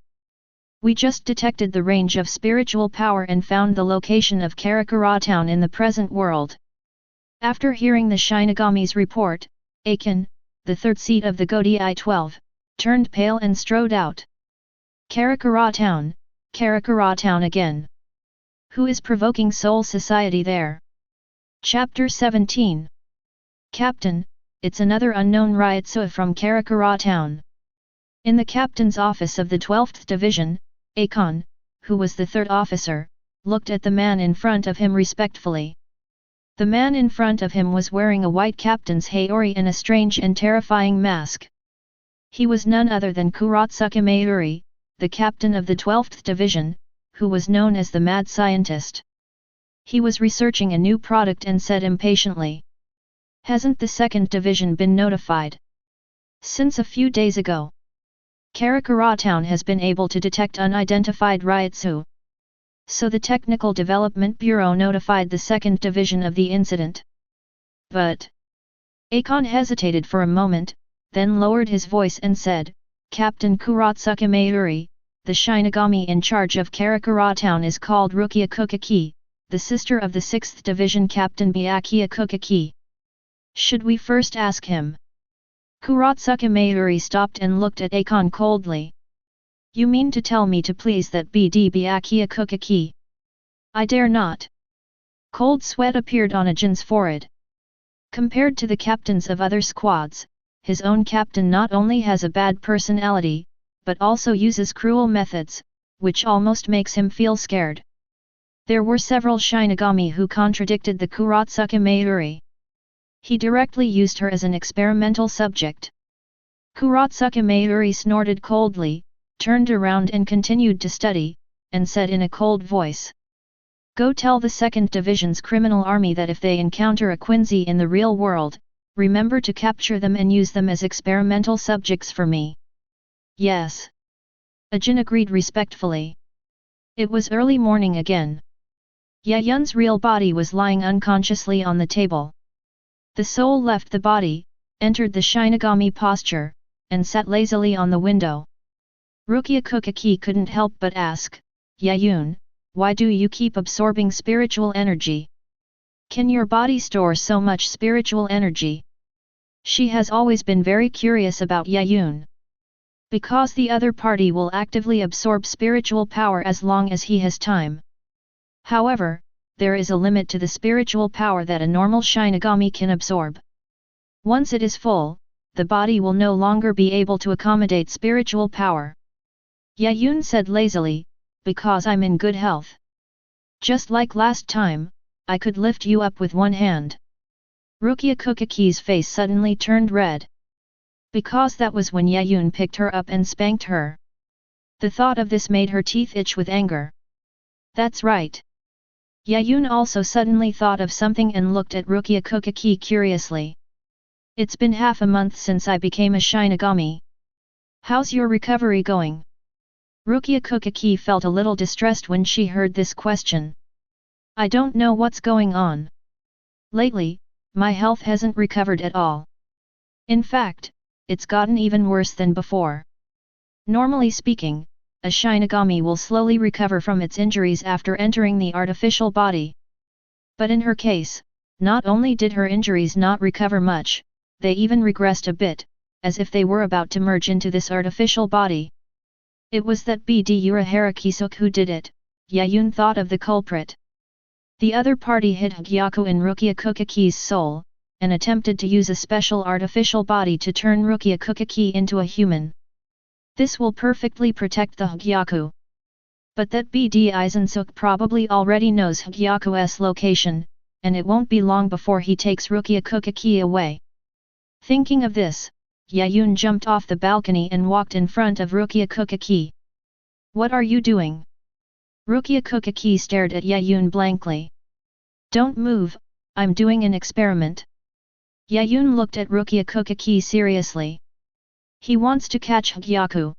We just detected the range of spiritual power and found the location of Karakura Town in the present world. After hearing the Shinigami's report, Aizen, the third seat of the Godi 12, turned pale and strode out. Karakura Town again. Who is provoking Soul Society there? Chapter 17. Captain, it's another unknown Ryotsu from Karakura Town. In the captain's office of the 12th Division, Aizen, who was the third officer, looked at the man in front of him respectfully. The man in front of him was wearing a white captain's haori and a strange and terrifying mask. He was none other than Kurosaki Mayuri, the captain of the 12th Division, who was known as the Mad Scientist. He was researching a new product and said impatiently. Hasn't the 2nd Division been notified? Since a few days ago, Karakura Town has been able to detect unidentified Ryotsu. So the Technical Development Bureau notified the 2nd Division of the incident. But Aizen hesitated for a moment, then lowered his voice and said, Captain Kurosaki Mayuri, the Shinigami in charge of Karakura Town is called Rukia Kuchiki, the sister of the 6th Division Captain Byakuya Kuchiki. Should we first ask him? Kurosaki Mayuri stopped and looked at Aizen coldly. You mean to tell me to please that BD Byakuya Kuchiki? I dare not. Cold sweat appeared on Aizen's forehead. Compared to the captains of other squads, his own captain not only has a bad personality, but also uses cruel methods, which almost makes him feel scared. There were several Shinigami who contradicted the Kurosaki Mayuri. He directly used her as an experimental subject. Kurosaki Mayuri snorted coldly, turned around and continued to study, and said in a cold voice. Go tell the 2nd Division's criminal army that if they encounter a Quincy in the real world, remember to capture them and use them as experimental subjects for me. Yes. Ajin agreed respectfully. It was early morning again. Yaun's real body was lying unconsciously on the table. The soul left the body, entered the Shinigami posture, and sat lazily on the window. Rukia Kuchiki couldn't help but ask, Yaun, why do you keep absorbing spiritual energy? Can your body store so much spiritual energy? She has always been very curious about Yaun. Because the other party will actively absorb spiritual power as long as he has time. However, there is a limit to the spiritual power that a normal Shinigami can absorb. Once it is full, the body will no longer be able to accommodate spiritual power. Yaun said lazily, because I'm in good health. Just like last time, I could lift you up with one hand. Rukia Kuchiki's face suddenly turned red. Because that was when Yaun picked her up and spanked her. The thought of this made her teeth itch with anger. That's right. Yaun also suddenly thought of something and looked at Rukia Kuchiki curiously. It's been half a month since I became a Shinigami. How's your recovery going? Rukia Kuchiki felt a little distressed when she heard this question. I don't know what's going on. Lately, my health hasn't recovered at all. In fact, it's gotten even worse than before. Normally speaking, a Shinigami will slowly recover from its injuries after entering the artificial body. But in her case, not only did her injuries not recover much, they even regressed a bit, as if they were about to merge into this artificial body. It was that BD Urahara Kisuk who did it, Yaun thought of the culprit. The other party hid Hogyoku in Rukia Kuchiki's soul, and attempted to use a special artificial body to turn Rukia Kuchiki into a human. This will perfectly protect the Hogyoku. But that BD Aizen probably already knows Hogyoku's location, and it won't be long before he takes Rukia Kuchiki away. Thinking of this, Yaun jumped off the balcony and walked in front of Rukia Kuchiki. What are you doing? Rukia Kuchiki stared at Yaun blankly. Don't move, I'm doing an experiment. Yaun looked at Rukia Kuchiki seriously. He wants to catch Hogyoku.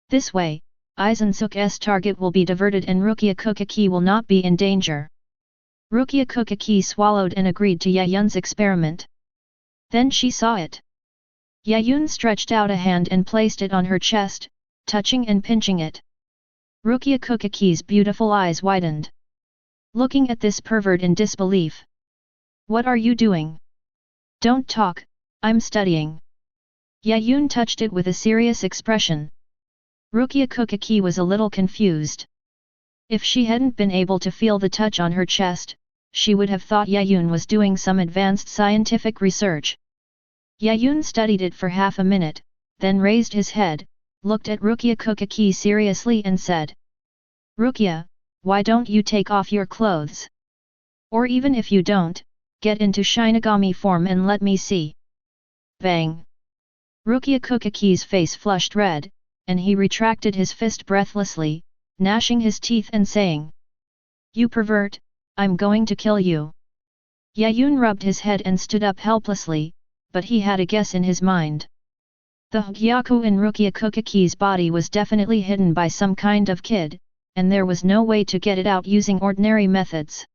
This way, Aizen-suk's target will be diverted and Rukia Kuchiki will not be in danger. Rukia Kuchiki swallowed and agreed to Yaun's experiment. Then she saw it. Yaun stretched out a hand and placed it on her chest, touching and pinching it. Rukia Kuchiki's beautiful eyes widened. Looking at this pervert in disbelief. What are you doing? Don't talk, I'm studying. Yaun touched it with a serious expression. Rukia Kuchiki was a little confused. If she hadn't been able to feel the touch on her chest, she would have thought Yaun was doing some advanced scientific research. Yaun studied it for half a minute, then raised his head, looked at Rukia Kuchiki seriously and said. Rukia, why don't you take off your clothes? Or even if you don't, get into Shinigami form and let me see. Bang! Rukia Kuchiki's face flushed red, and he retracted his fist breathlessly, gnashing his teeth and saying. You pervert, I'm going to kill you. Yaun rubbed his head and stood up helplessly, but he had a guess in his mind. The Hogyoku in Rukia Kuchiki's body was definitely hidden by some kind of kid, and there was no way to get it out using ordinary methods.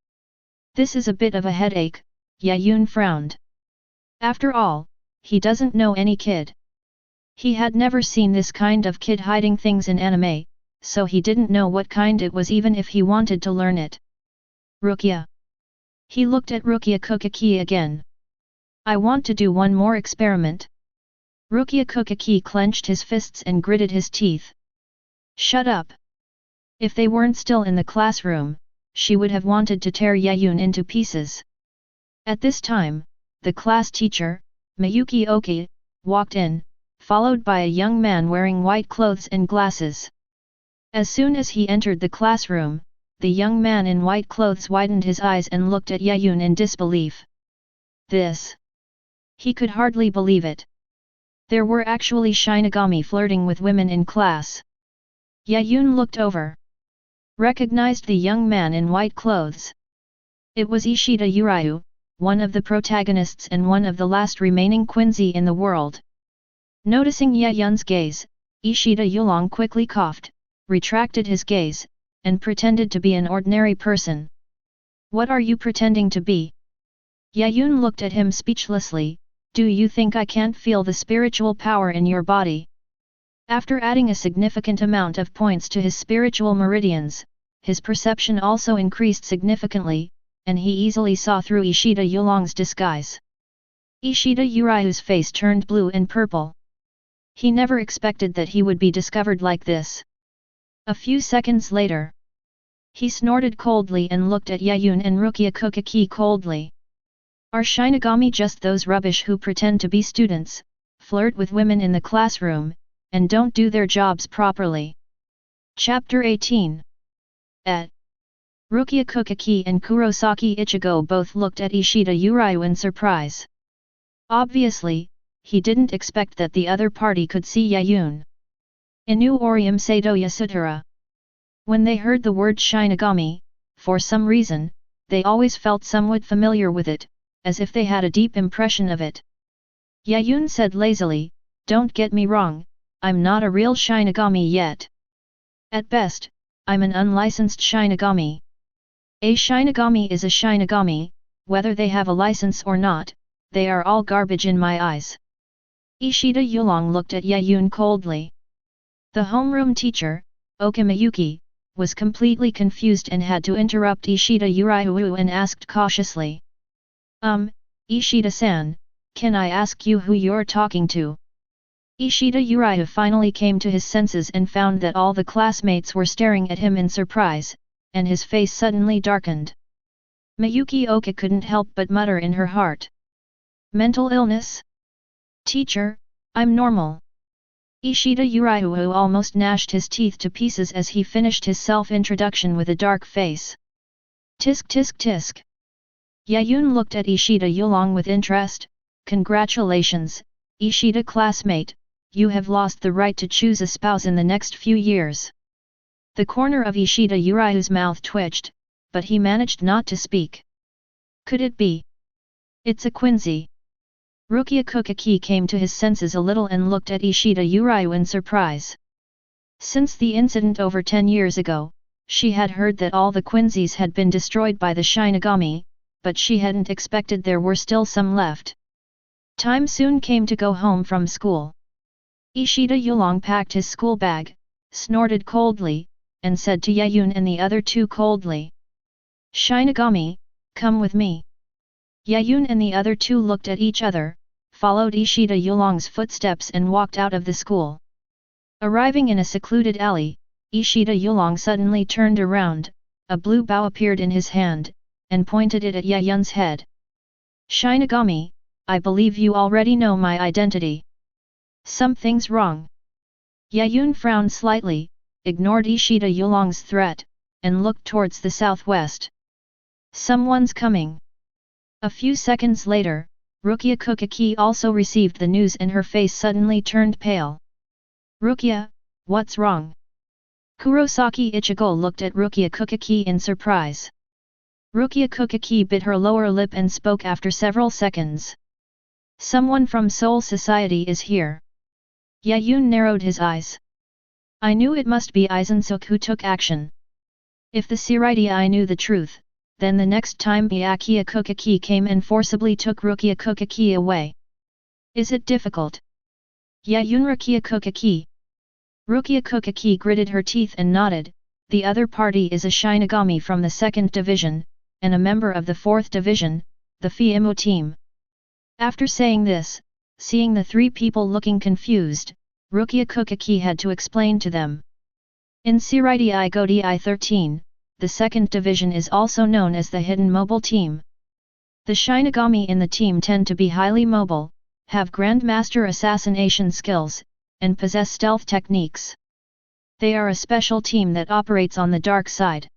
This is a bit of a headache, Yaun frowned. After all, he doesn't know any kid. He had never seen this kind of kid hiding things in anime, so he didn't know what kind it was even if he wanted to learn it. Rukia. He looked at Rukia Kuchiki again. I want to do one more experiment. Rukia Kuchiki clenched his fists and gritted his teeth. Shut up. If they weren't still in the classroom, she would have wanted to tear Yaun into pieces. At this time, the class teacher, Miyuki Oki, walked in, followed by a young man wearing white clothes and glasses. As soon as he entered the classroom, the young man in white clothes widened his eyes and looked at Yaun in disbelief. This. He could hardly believe it. There were actually Shinigami flirting with women in class. Yaun looked over. Recognized the young man in white clothes. It was Ishida Urahara, one of the protagonists and one of the last remaining Quincy in the world. Noticing Yaun's gaze, Ishida Urahara quickly coughed, retracted his gaze, and pretended to be an ordinary person. What are you pretending to be? Yaun looked at him speechlessly. Do you think I can't feel the spiritual power in your body? After adding a significant amount of points to his spiritual meridians, his perception also increased significantly, and he easily saw through Ishida Urahara's disguise. Ishida Urahara's face turned blue and purple. He never expected that he would be discovered like this. A few seconds later, he snorted coldly and looked at Yaun and Kuchiki coldly. Are Shinigami just those rubbish who pretend to be students, flirt with women in the classroom, and don't do their jobs properly? Chapter 18. Kuchiki and Kurosaki Ichigo both looked at Ishida Urahara in surprise. Obviously, he didn't expect that the other party could see Yaun. Inu Orium Seidoya Sutara. When they heard the word Shinigami, for some reason, they always felt somewhat familiar with it, as if they had a deep impression of it. Yaun said lazily, "Don't get me wrong, I'm not a real Shinigami yet. At best, I'm an unlicensed Shinigami. A Shinigami is a Shinigami, whether they have a license or not, they are all garbage in my eyes." Ishida Urahara looked at Yaun coldly. The homeroom teacher, Okamayuki, was completely confused and had to interrupt Ishida Urahara and asked cautiously. Ishida-san, can I ask you who you're talking to?" Ishida Urahara finally came to his senses and found that all the classmates were staring at him in surprise, and his face suddenly darkened. Mayuki Oka couldn't help but mutter in her heart. Mental illness? Teacher, I'm normal. Ishida Urahara almost gnashed his teeth to pieces as he finished his self-introduction with a dark face. Tisk tisk tisk. Yaun looked at Ishida Urahara with interest. Congratulations, Ishida classmate, you have lost the right to choose a spouse in the next few years. The corner of Ishida Urahara's mouth twitched, but he managed not to speak. Could it be? It's a Quincy. Kuchiki came to his senses a little and looked at Ishida Urahara in surprise. Since the incident over 10 years ago, she had heard that all the Quincy's had been destroyed by the Shinigami, but she hadn't expected there were still some left. Time soon came to go home from school. Ishida Urahara packed his school bag, snorted coldly, and said to Yaun and the other two coldly. Shinigami, come with me. Yaun and the other two looked at each other, followed Ishida Urahara's footsteps and walked out of the school. Arriving in a secluded alley, Ishida Urahara suddenly turned around, a blue bow appeared in his hand, and pointed it at Yaun's head. Shinigami, I believe you already know my identity. Something's wrong. Yaun frowned slightly, ignored Ishida Urahara's threat, and looked towards the southwest. Someone's coming. A few seconds later, Kuchiki also received the news and her face suddenly turned pale. Rukia, what's wrong? Kurosaki Ichigo looked at Kuchiki in surprise. Kuchiki bit her lower lip and spoke after several seconds. Someone from Soul Society is here. Yaun narrowed his eyes. I knew it must be Aizen who took action. If the Seireitei knew the truth, then the next time Byakuya Kuchiki came and forcibly took Kuchiki away. Is it difficult? Yaun Kuchiki. Kuchiki gritted her teeth and nodded. The other party is a Shinigami from the 2nd Division, and a member of the 4th Division, the Fiimo team. After saying this, seeing the three people looking confused, Kuchiki had to explain to them. In Seireitei Go Di-13, the 2nd Division is also known as the Hidden Mobile Team. The Shinigami in the team tend to be highly mobile, have Grandmaster assassination skills, and possess stealth techniques. They are a special team that operates on the dark side.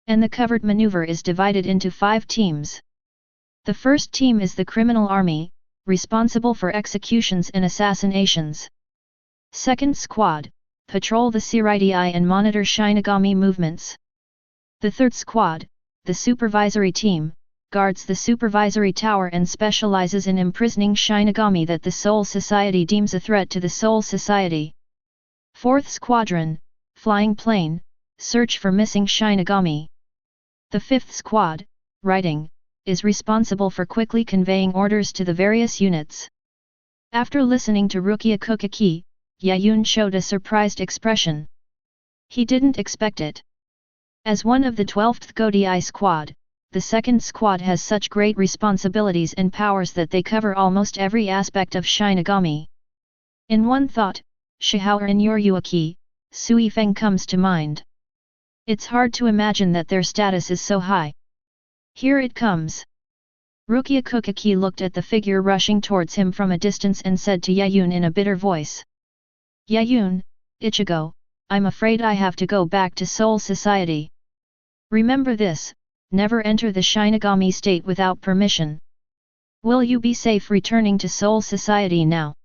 and the covered maneuver is divided into 5 teams. The first team is the criminal army, responsible for executions and assassinations. Second squad, patrol the Seireitei and monitor Shinigami movements. The third squad, the supervisory team, guards the supervisory tower and specializes in imprisoning Shinigami that the Soul Society deems a threat to the Soul Society. Fourth squadron, flying plane, search for missing Shinigami. The fifth squad, riding, is responsible for quickly conveying orders to the various units. After listening to Rukia Kuchiki, Yaun showed a surprised expression. He didn't expect it. As one of the 12th Godei squad, the second squad has such great responsibilities and powers that they cover almost every aspect of Shinigami. In one thought, Shihao and Yoruyuki, Sui-Feng comes to mind. It's hard to imagine that their status is so high. Here it comes. Rukia Kuchiki looked at the figure rushing towards him from a distance and said to Yaun in a bitter voice. Yaun, Ichigo, I'm afraid I have to go back to Soul Society. Remember this, never enter the Shinigami state without permission. Will you be safe returning to Soul Society now?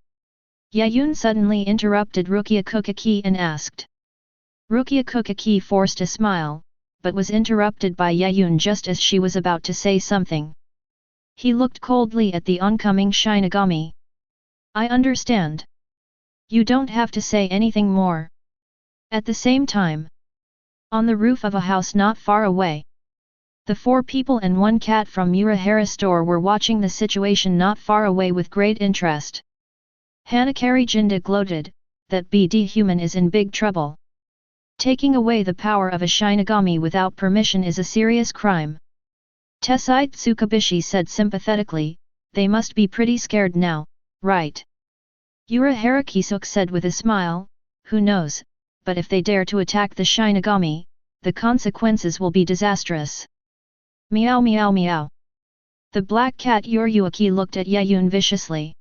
Yaun suddenly interrupted Rukia Kuchiki and asked. Rukia Kuchiki forced a smile, but was interrupted by Yaun just as she was about to say something. He looked coldly at the oncoming Shinigami. I understand. You don't have to say anything more. At the same time, on the roof of a house not far away, the 4 people and 1 cat from Urahara store were watching the situation not far away with great interest. Hanakari Jinda gloated, that BD human is in big trouble. Taking away the power of a Shinigami without permission is a serious crime. Tessai Tsukabishi said sympathetically, they must be pretty scared now, right? Urahara Kisuk said with a smile, who knows, but if they dare to attack the Shinigami, the consequences will be disastrous. Meow meow meow. The black cat Yoruyuki looked at Yaun viciously.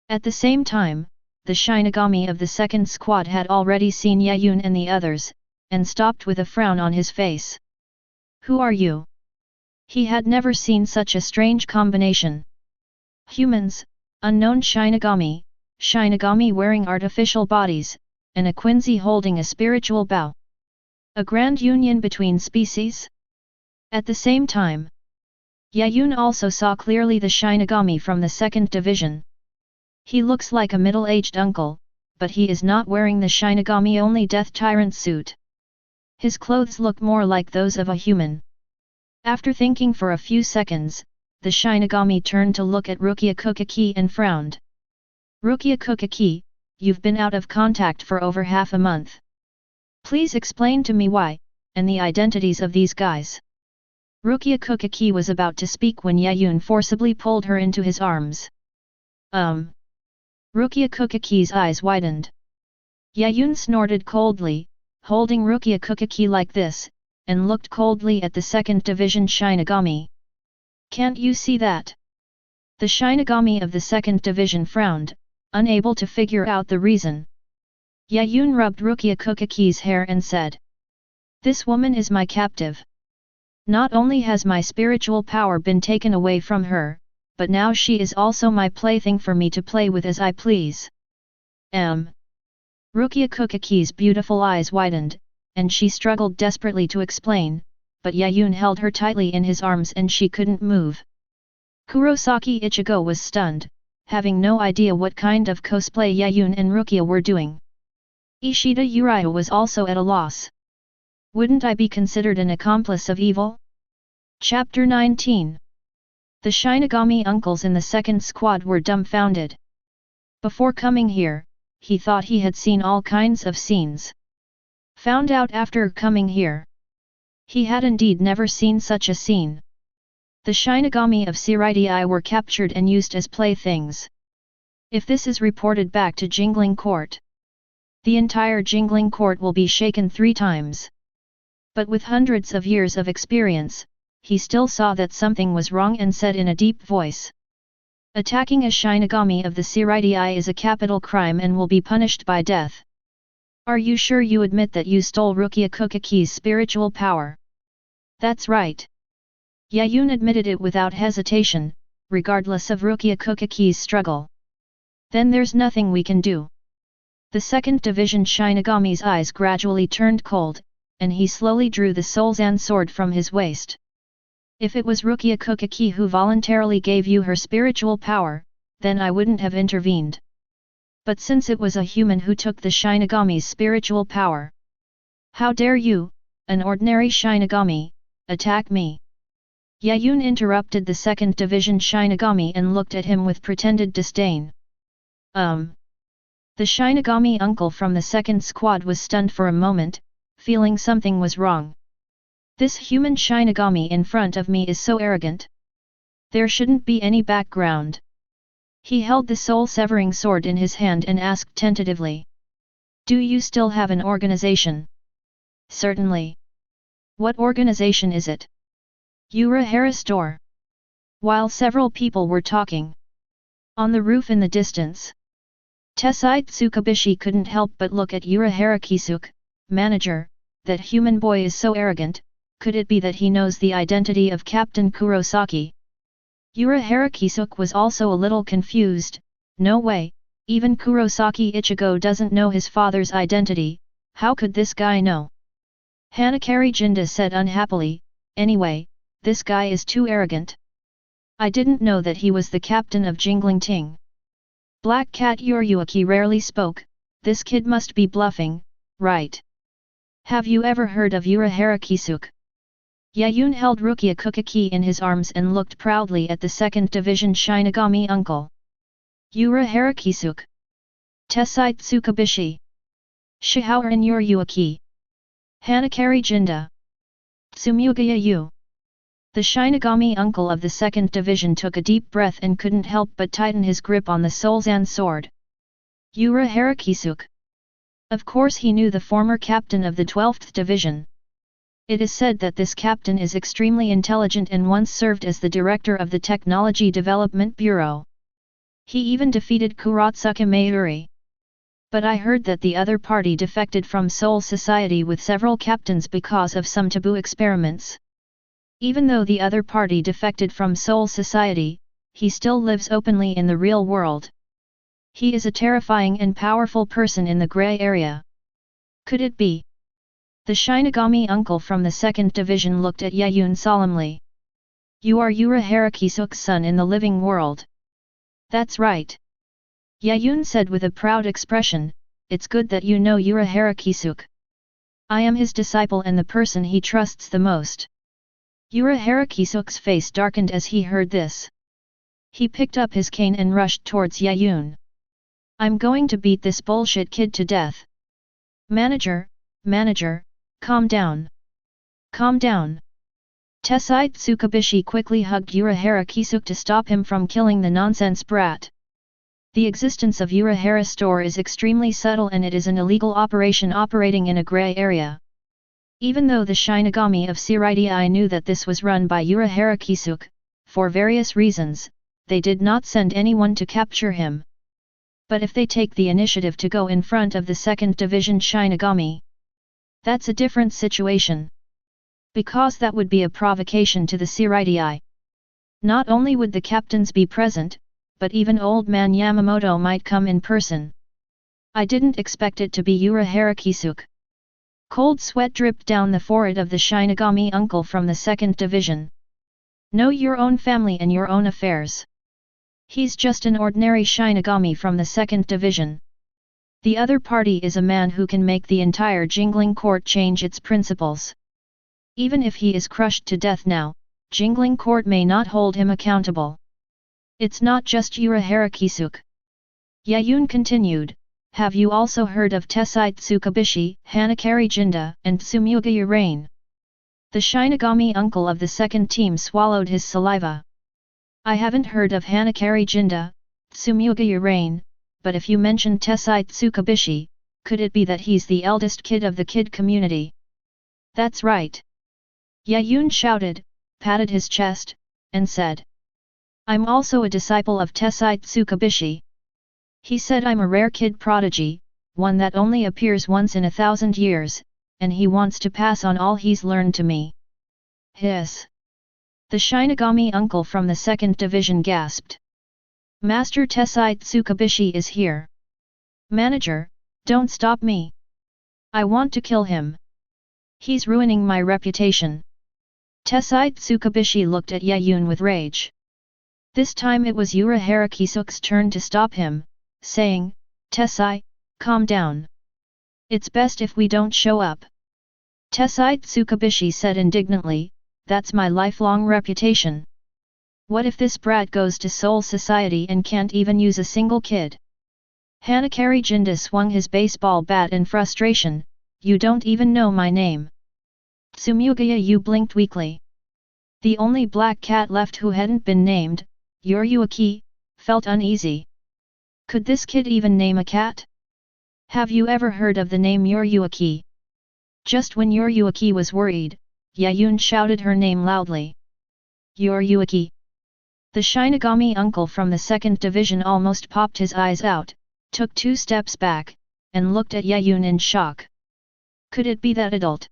At the same time, the Shinigami of the second squad had already seen Yaun and the others, and stopped with a frown on his face. Who are you? He had never seen such a strange combination. Humans, unknown Shinigami, Shinigami wearing artificial bodies, and a Quincy holding a spiritual bow. A grand union between species? At the same time, Yaun also saw clearly the Shinigami from the second division. He looks like a middle-aged uncle, but he is not wearing the Shinigami-only Death Tyrant suit. His clothes look more like those of a human. After thinking for a few seconds, the Shinigami turned to look at Rukia Kuchiki and frowned. Rukia Kuchiki, you've been out of contact for over half a month. Please explain to me why, and the identities of these guys. Rukia Kuchiki was about to speak when Yaun forcibly pulled her into his arms. Rukia Kuchiki's eyes widened. Yaun snorted coldly, holding Rukia Kuchiki like this, and looked coldly at the second division Shinigami. Can't you see that? The Shinigami of the second division frowned, unable to figure out the reason. Yaun rubbed Rukia Kuchiki's hair and said. This woman is my captive. Not only has my spiritual power been taken away from her, but now she is also my plaything for me to play with as I please. Rukia Kuchiki's beautiful eyes widened, and she struggled desperately to explain, but Yaun held her tightly in his arms and she couldn't move. Kurosaki Ichigo was stunned, having no idea what kind of cosplay Yaun and Rukia were doing. Ishida Uriah was also at a loss. Wouldn't I be considered an accomplice of evil? Chapter 19. The Shinigami uncles in the second squad were dumbfounded. Before coming here, he thought he had seen all kinds of scenes. Found out after coming here. He had indeed never seen such a scene. The Shinigami of Seireitei were captured and used as playthings. If this is reported back to Jingling Court, the entire Jingling Court will be shaken 3 times. But with hundreds of years of experience, he still saw that something was wrong and said in a deep voice. Attacking a Shinigami of the Seireitei is a capital crime and will be punished by death. Are you sure you admit that you stole Rukia Kuchiki's spiritual power? That's right. Yaun admitted it without hesitation, regardless of Rukia Kuchiki's struggle. Then there's nothing we can do. The second division Shinigami's eyes gradually turned cold, and he slowly drew the Soulzan sword from his waist. If it was Rukia Kuchiki who voluntarily gave you her spiritual power, then I wouldn't have intervened. But since it was a human who took the Shinigami's spiritual power. How dare you, an ordinary Shinigami, attack me? Yaun interrupted the second division Shinigami and looked at him with pretended disdain. The Shinigami uncle from the second squad was stunned for a moment, feeling something was wrong. This human Shinigami in front of me is so arrogant. There shouldn't be any background. He held the soul-severing sword in his hand and asked tentatively. Do you still have an organization? Certainly. What organization is it? Urahara store. While several people were talking on the roof in the distance, Tessai Tsukubishi couldn't help but look at Urahara Kisuke, manager. That human boy is so arrogant, could it be that he knows the identity of Captain Kurosaki? Urahara Kisuke was also a little confused. No way, even Kurosaki Ichigo doesn't know his father's identity, how could this guy know? Hanakari Jinda said unhappily, anyway, this guy is too arrogant. I didn't know that he was the captain of Jingling Ting. Black Cat Yoryuki rarely spoke, this kid must be bluffing, right? Have you ever heard of Urahara Kisuke? Yaun held Rukia Kuchiki in his arms and looked proudly at the second division Shinigami uncle. Urahara Kisuke. Tessai Tsukubishi. Shihaoran Yoryuki. Hanakari Jinda. Tsumugaya Yu. The Shinigami uncle of the second division took a deep breath and couldn't help but tighten his grip on the Soulzan sword. Urahara Kisuke. Of course he knew the former captain of the 12th division. It is said that this captain is extremely intelligent and once served as the director of the Technology Development Bureau. He even defeated Kurotsuki Mayuri. But I heard that the other party defected from Soul Society with several captains because of some taboo experiments. Even though the other party defected from Soul Society, he still lives openly in the real world. He is a terrifying and powerful person in the gray area. Could it be? The Shinigami uncle from the second division looked at Yaun solemnly. You are Urahara Kisuke's son in the living world. That's right. Yaun said with a proud expression, it's good that you know Urahara Kisuke. I am his disciple and the person he trusts the most. Urahara Kisuke's face darkened as he heard this. He picked up his cane and rushed towards Yaun. I'm going to beat this bullshit kid to death. Manager, calm down. Calm down. Tessai Tsukubishi quickly hugged Urahara Kisuke to stop him from killing the nonsense brat. The existence of Urahara store is extremely subtle and it is an illegal operation operating in a grey area. Even though the Shinigami of Seireitei knew that this was run by Urahara Kisuke, for various reasons, they did not send anyone to capture him. But if they take the initiative to go in front of the second division Shinigami, that's a different situation. Because that would be a provocation to the Seireitei. Not only would the captains be present, but even old man Yamamoto might come in person. I didn't expect it to be Urahara Kisuke. Cold sweat dripped down the forehead of the Shinigami uncle from the second division. Know your own family and your own affairs. He's just an ordinary Shinigami from the second division. The other party is a man who can make the entire Jingling Court change its principles. Even if he is crushed to death now, Jingling Court may not hold him accountable. It's not just Urahara Kisuke. Yaun continued, have you also heard of Tessai Tsukubishi, Hanakari Jinda, and Tsumugaya Rain? The Shinigami uncle of the second team swallowed his saliva. I haven't heard of Hanakari Jinda, Tsumugaya Rain, but if you mention Tessai Tsukubishi, could it be that he's the eldest kid of the kid community? That's right. Yaun shouted, patted his chest, and said. I'm also a disciple of Tessai Tsukubishi. He said I'm a rare kid prodigy, one that only appears once in 1,000 years, and he wants to pass on all he's learned to me. Hiss! The Shinigami uncle from the 2nd Division gasped. Master Tessai Tsukabishi is here. Manager, don't stop me. I want to kill him. He's ruining my reputation. Tessai Tsukabishi looked at Yaun with rage. This time it was Urahara Kisuk's turn to stop him, saying, Tessai, calm down. It's best if we don't show up. Tessai Tsukabishi said indignantly, that's my lifelong reputation. What if this brat goes to Soul Society and can't even use a single kid? Hanakari Jinda swung his baseball bat in frustration, you don't even know my name. Tsumugaya Yu blinked weakly. The only black cat left who hadn't been named, Yoryuki, felt uneasy. Could this kid even name a cat? Have you ever heard of the name Yoryuki? Just when Yoryuki was worried, Yaun shouted her name loudly. Yoryuki. The Shinigami uncle from the 2nd Division almost popped his eyes out, took 2 steps back, and looked at Yaun in shock. Could it be that adult?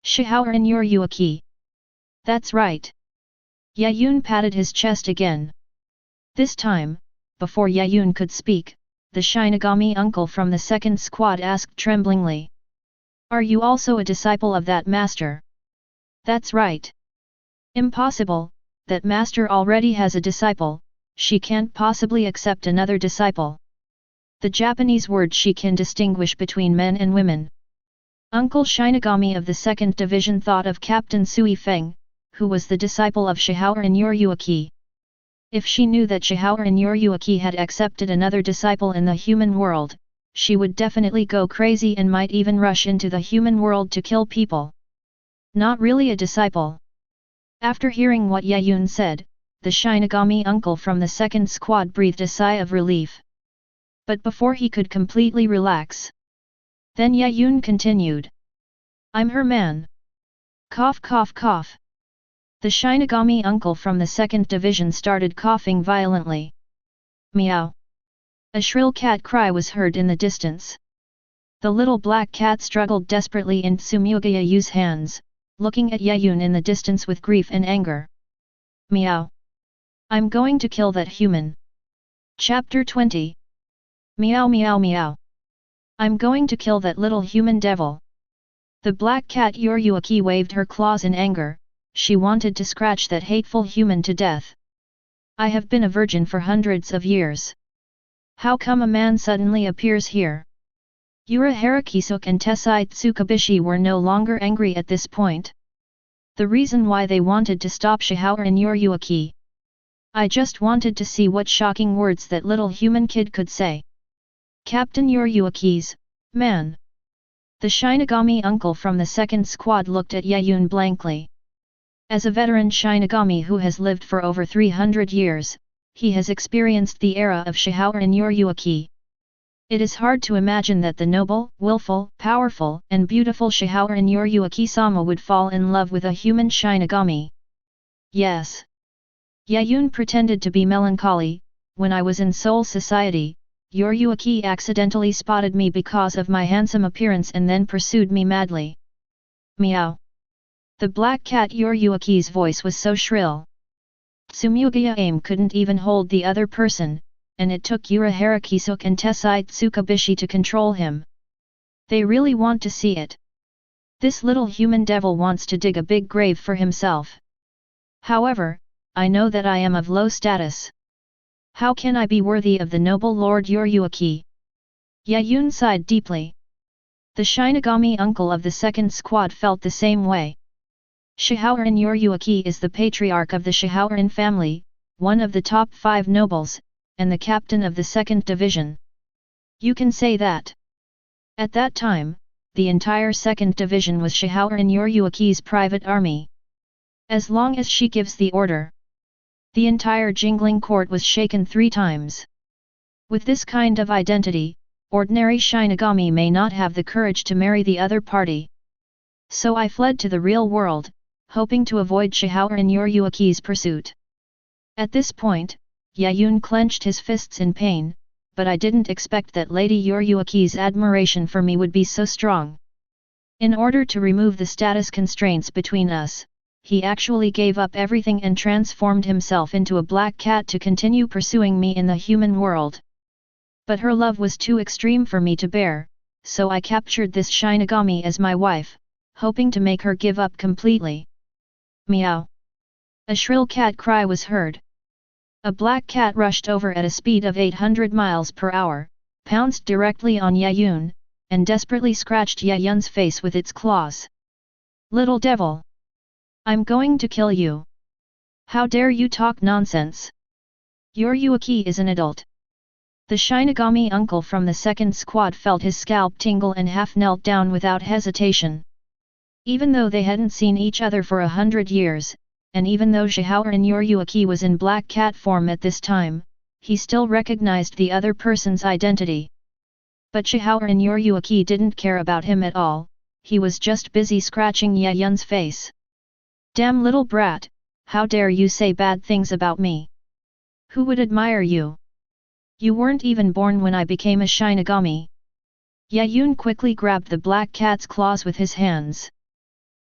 Shihoran Yoryuki. That's right. Yaun patted his chest again. This time, before Yaun could speak, the Shinigami uncle from the 2nd squad asked tremblingly. Are you also a disciple of that master? That's right. Impossible, that master already has a disciple, she can't possibly accept another disciple. The Japanese word she can distinguish between men and women. Uncle Shinigami of the 2nd Division thought of Captain Sui-Feng, who was the disciple of Shihoran Yoryuki. If she knew that Shihoran Yoryuki had accepted another disciple in the human world, she would definitely go crazy and might even rush into the human world to kill people. Not really a disciple. After hearing what Yaun said, the Shinigami uncle from the 2nd squad breathed a sigh of relief. But before he could completely relax, then Yaun continued. I'm her man. Cough cough cough. The Shinigami uncle from the 2nd Division started coughing violently. Meow. A shrill cat cry was heard in the distance. The little black cat struggled desperately in Tsumugayu's hands, looking at Yaun in the distance with grief and anger. Meow. I'm going to kill that human. Chapter 20. Meow meow meow. I'm going to kill that little human devil. The black cat Yoryuki waved her claws in anger, she wanted to scratch that hateful human to death. I have been a virgin for hundreds of years. How come a man suddenly appears here? Urahara Kisuk and Tessai Tsukabishi were no longer angry at this point. The reason why they wanted to stop Shihoran Yoryuki. I just wanted to see what shocking words that little human kid could say. Captain Yoryuki's man. The Shinigami uncle from the 2nd squad looked at Yaun blankly. As a veteran Shinigami who has lived for over 300 years, he has experienced the era of Shihoran Yoryuki. It is hard to imagine that the noble, willful, powerful, and beautiful Shihoran Yoryuki-sama would fall in love with a human Shinigami. Yes. Yaun pretended to be melancholy. When I was in Soul Society, Yoryuki accidentally spotted me because of my handsome appearance and then pursued me madly. Meow. The black cat Yoryuki's voice was so shrill. Tsumugaya couldn't even hold the other person, and it took Urahara Kisuk and Tessai Tsukabishi to control him. They really want to see it. This little human devil wants to dig a big grave for himself. However, I know that I am of low status. How can I be worthy of the noble Lord Yoryuki? Yaun sighed deeply. The Shinigami uncle of the 2nd squad felt the same way. Shihoran Yoryuki is the patriarch of the Shihoran family, one of the top 5 nobles, and the captain of the 2nd Division. You can say that. At that time, the entire 2nd Division was Shihoran Yoryuki's private army. As long as she gives the order, the entire jingling court was shaken 3 times. With this kind of identity, ordinary Shinigami may not have the courage to marry the other party. So I fled to the real world, hoping to avoid Shihoran Yoryuki's pursuit. At this point, Yaun clenched his fists in pain, but I didn't expect that Lady Yoryuki's admiration for me would be so strong. In order to remove the status constraints between us, he actually gave up everything and transformed himself into a black cat to continue pursuing me in the human world. But her love was too extreme for me to bear, so I captured this Shinigami as my wife, hoping to make her give up completely. Meow. A shrill cat cry was heard. A black cat rushed over at a speed of 800 miles per hour, pounced directly on Yaun, and desperately scratched Yaun's face with its claws. Little devil! I'm going to kill you! How dare you talk nonsense! Your Yuaki is an adult. The Shinigami uncle from the second squad felt his scalp tingle and half knelt down without hesitation. Even though they hadn't seen each other for 100 years, and even though Shihaoran Yoryuaki was in black cat form at this time, he still recognized the other person's identity. But Shihaoran Yoryuaki didn't care about him at all, he was just busy scratching Yaun's face. Damn little brat, how dare you say bad things about me? Who would admire you? You weren't even born when I became a Shinigami. Yaun quickly grabbed the black cat's claws with his hands.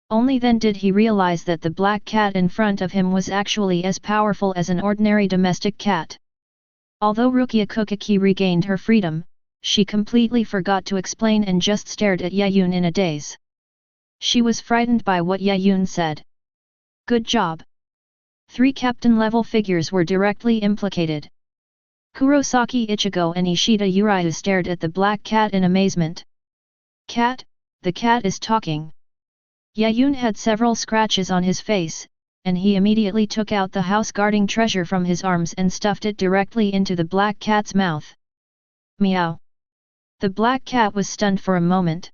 Only then did he realize that the black cat in front of him was actually as powerful as an ordinary domestic cat. Although Rukia Kuchiki regained her freedom, she completely forgot to explain and just stared at Yaun in a daze. She was frightened by what Yaun said. Good job. 3 captain-level figures were directly implicated. Kurosaki, Ichigo and Ishida Urahara stared at the black cat in amazement. Cat, the cat is talking. Yaun had several scratches on his face, and he immediately took out the house-guarding treasure from his arms and stuffed it directly into the black cat's mouth. Meow. The black cat was stunned for a moment.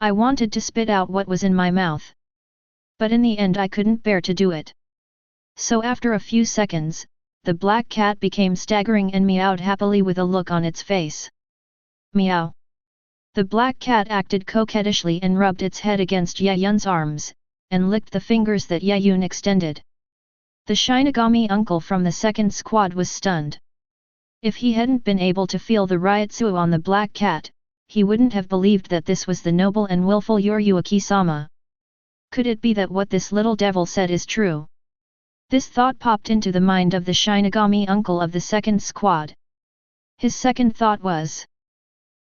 I wanted to spit out what was in my mouth. But in the end I couldn't bear to do it. So after a few seconds, the black cat became staggering and meowed happily with a look on its face. Meow. The black cat acted coquettishly and rubbed its head against Yaun's arms, and licked the fingers that Yaun extended. The Shinigami uncle from the second squad was stunned. If he hadn't been able to feel the Ryutsu on the black cat, he wouldn't have believed that this was the noble and willful Yoryuaki-sama. Could it be that what this little devil said is true? This thought popped into the mind of the Shinigami uncle of the second squad. His second thought was,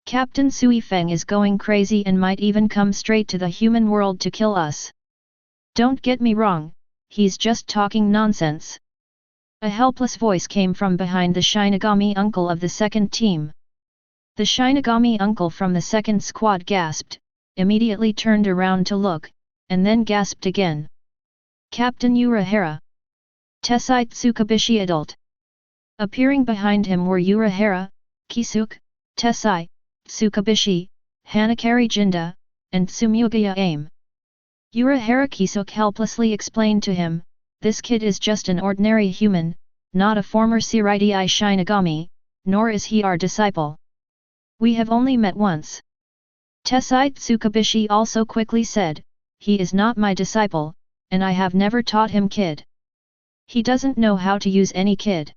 Captain Sui-Feng is going crazy and might even come straight to the human world to kill us. Don't get me wrong, he's just talking nonsense. A helpless voice came from behind the Shinigami uncle of the second team. The Shinigami uncle from the second squad gasped, immediately turned around to look, and then gasped again. Captain Urahara. Tessai Tsukubishi adult. Appearing behind him were Urahara, Kisuke, Tessai, Tsukubishi, Hanakari Jinda, and Tsumugiya Aim. Urahara Kisuke helplessly explained to him, this kid is just an ordinary human, not a former Seireitei Shinigami, nor is he our disciple. We have only met once. Tessai Tsukubishi also quickly said, he is not my disciple, and I have never taught him kid. He doesn't know how to use any kid.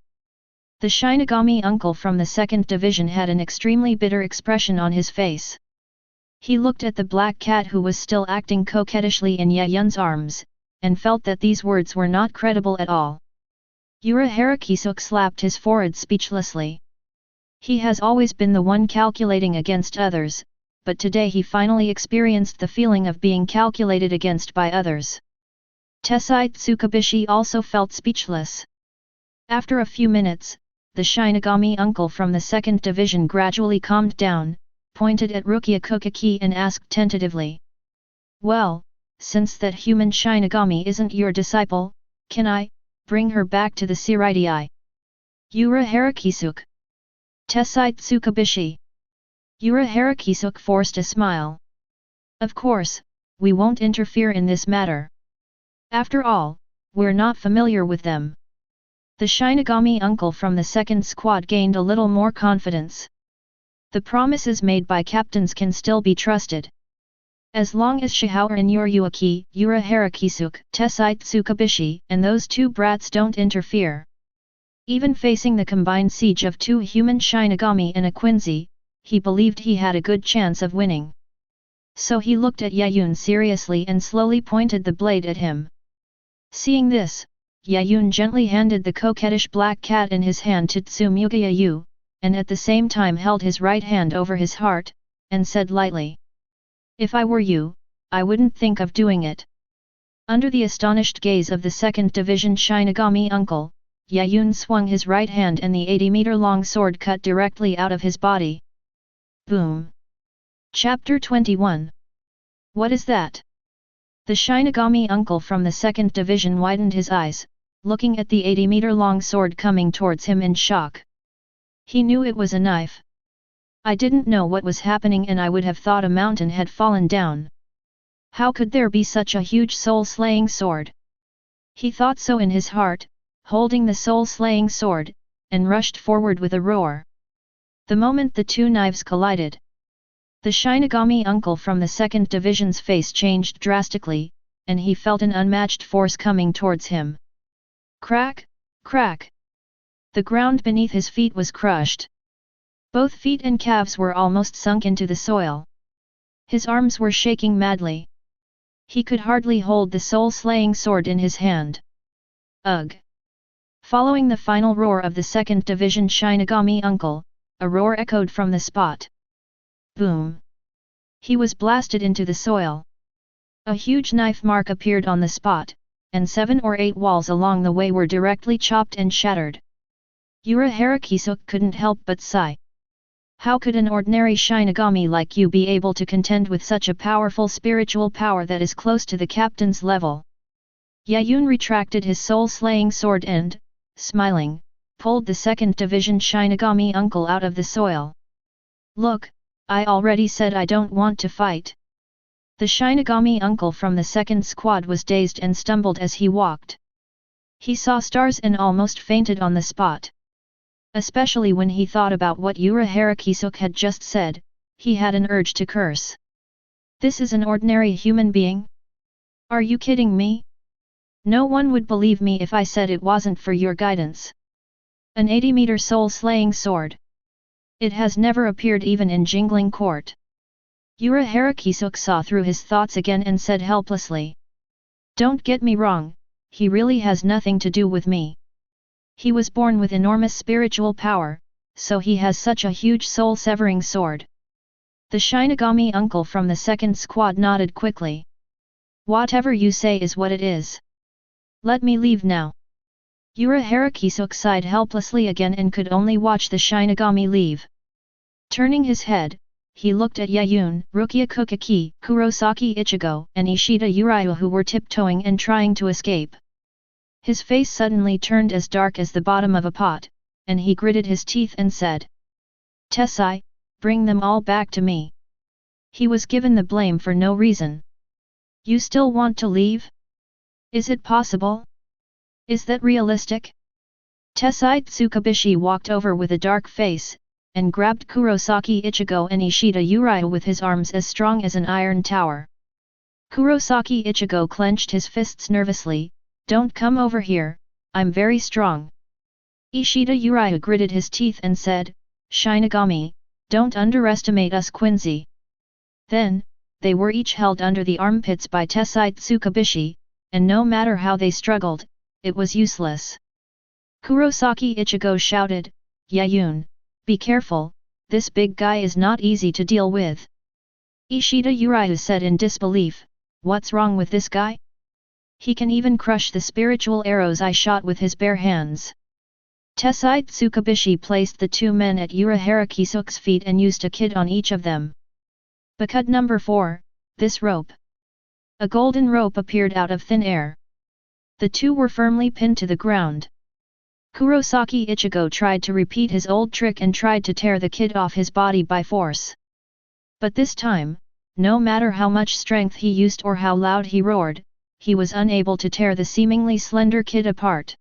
The Shinigami uncle from the second division had an extremely bitter expression on his face. He looked at the black cat who was still acting coquettishly in Yaun's arms, and felt that these words were not credible at all. Urahara Kisuke slapped his forehead speechlessly. He has always been the one calculating against others, but today he finally experienced the feeling of being calculated against by others. Tessai Tsukubishi also felt speechless. After a few minutes, the Shinigami uncle from the second division gradually calmed down, pointed at Rukia Kuchiki and asked tentatively. Well, since that human Shinigami isn't your disciple, can I bring her back to the Seireitei? Urahara Kisuke. Tessai Tsukubishi. Urahara Kisuke forced a smile. Of course, we won't interfere in this matter. After all, we're not familiar with them. The Shinigami uncle from the second squad gained a little more confidence. The promises made by captains can still be trusted. As long as Shihaoran Yoryuaki, Urahara Kisuke, Tessai Tsukubishi, and those two brats don't interfere. Even facing the combined siege of 2 human Shinigami and a Quincy, he believed he had a good chance of winning. So he looked at Yaun seriously and slowly pointed the blade at him. Seeing this, Yaun gently handed the coquettish black cat in his hand to Tsumugayu, and at the same time held his right hand over his heart, and said lightly, "If I were you, I wouldn't think of doing it." Under the astonished gaze of the 2nd Division Shinigami uncle, Yaun swung his right hand and the 80-meter-long sword cut directly out of his body. Boom! Chapter 21. What is that? The Shinigami uncle from the 2nd Division widened his eyes, looking at the 80-meter-long sword coming towards him in shock. He knew it was a knife. I didn't know what was happening and I would have thought a mountain had fallen down. How could there be such a huge soul-slaying sword? He thought so in his heart, holding the soul-slaying sword, and rushed forward with a roar. The moment the two knives collided, the Shinigami uncle from the 2nd Division's face changed drastically, and he felt an unmatched force coming towards him. Crack, crack! The ground beneath his feet was crushed. Both feet and calves were almost sunk into the soil. His arms were shaking madly. He could hardly hold the soul-slaying sword in his hand. Ugh! Following the final roar of the 2nd Division Shinigami uncle, a roar echoed from the spot. Boom! He was blasted into the soil. A huge knife mark appeared on the spot, and 7 or 8 walls along the way were directly chopped and shattered. Urahara couldn't help but sigh. How could an ordinary Shinigami like you be able to contend with such a powerful spiritual power that is close to the captain's level? Yaun retracted his soul-slaying sword and, smiling, pulled the 2nd Division Shinigami uncle out of the soil. Look, I already said I don't want to fight. The Shinigami uncle from the 2nd squad was dazed and stumbled as he walked. He saw stars and almost fainted on the spot. Especially when he thought about what Urahara had just said, he had an urge to curse. This is an ordinary human being? Are you kidding me? No one would believe me if I said it wasn't for your guidance. An 80-meter soul-slaying sword. It has never appeared even in Jingling Court. Urahara saw through his thoughts again and said helplessly. Don't get me wrong, he really has nothing to do with me. He was born with enormous spiritual power, so he has such a huge soul-severing sword. The Shinigami uncle from the 2nd squad nodded quickly. Whatever you say is what it is. Let me leave now. Urahara sighed helplessly again and could only watch the Shinigami leave. Turning his head, he looked at Yaun, Rukia Kuchiki, Kurosaki Ichigo, and Ishida Uriah who were tiptoeing and trying to escape. His face suddenly turned as dark as the bottom of a pot, and he gritted his teeth and said, Tessai, bring them all back to me. He was given the blame for no reason. You still want to leave? Is it possible? Is that realistic? Tessai Tsukubishi walked over with a dark face, and grabbed Kurosaki Ichigo and Ishida Uriah with his arms as strong as an iron tower. Kurosaki Ichigo clenched his fists nervously. Don't come over here, I'm very strong. Ishida Uriah gritted his teeth and said, Shinigami, don't underestimate us Quincy. Then, they were each held under the armpits by Tessai Tsukubishi, and no matter how they struggled, it was useless. Kurosaki Ichigo shouted, Yaun, be careful, this big guy is not easy to deal with. Ishida Uriah said in disbelief, what's wrong with this guy? He can even crush the spiritual arrows I shot with his bare hands. Tessai Tsukubishi placed the two men at Urahara feet and used a kid on each of them. Bakud number 4, this rope. A golden rope appeared out of thin air. The two were firmly pinned to the ground. Kurosaki Ichigo tried to repeat his old trick and tried to tear the kid off his body by force. But this time, no matter how much strength he used or how loud he roared, he was unable to tear the seemingly slender kid apart.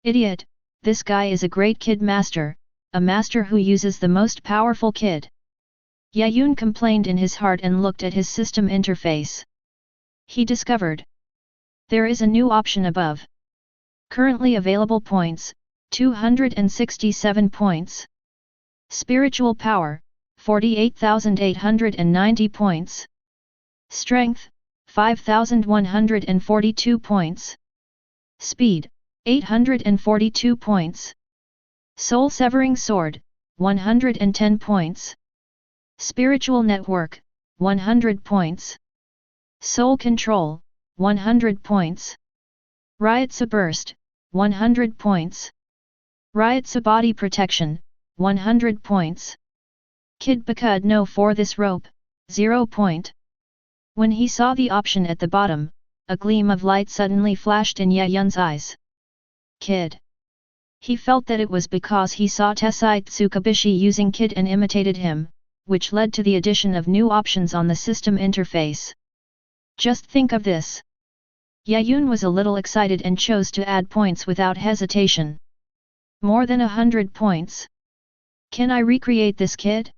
Idiot, this guy is a great kid master, a master who uses the most powerful kid. Yaun complained in his heart and looked at his system interface. He discovered. There is a new option above. Currently available points, 267 points. Spiritual power, 48,890 points. Strength, 5,142 points. Speed, 842 points. Soul Severing Sword, 110 points. Spiritual Network, 100 points. Soul Control, 100 points. Ryotsu Burst, 100 points. Ryotsu Body Protection, 100 points. Kid Bakud no for this rope, 0 point. When he saw the option at the bottom, a gleam of light suddenly flashed in Yayun's eyes. Kid. He felt that it was because he saw Tessai Tsukabishi using Kid and imitated him, which led to the addition of new options on the system interface. Just think of this. Yaun was a little excited and chose to add points without hesitation. More than 100 points. Can I recreate this Kid?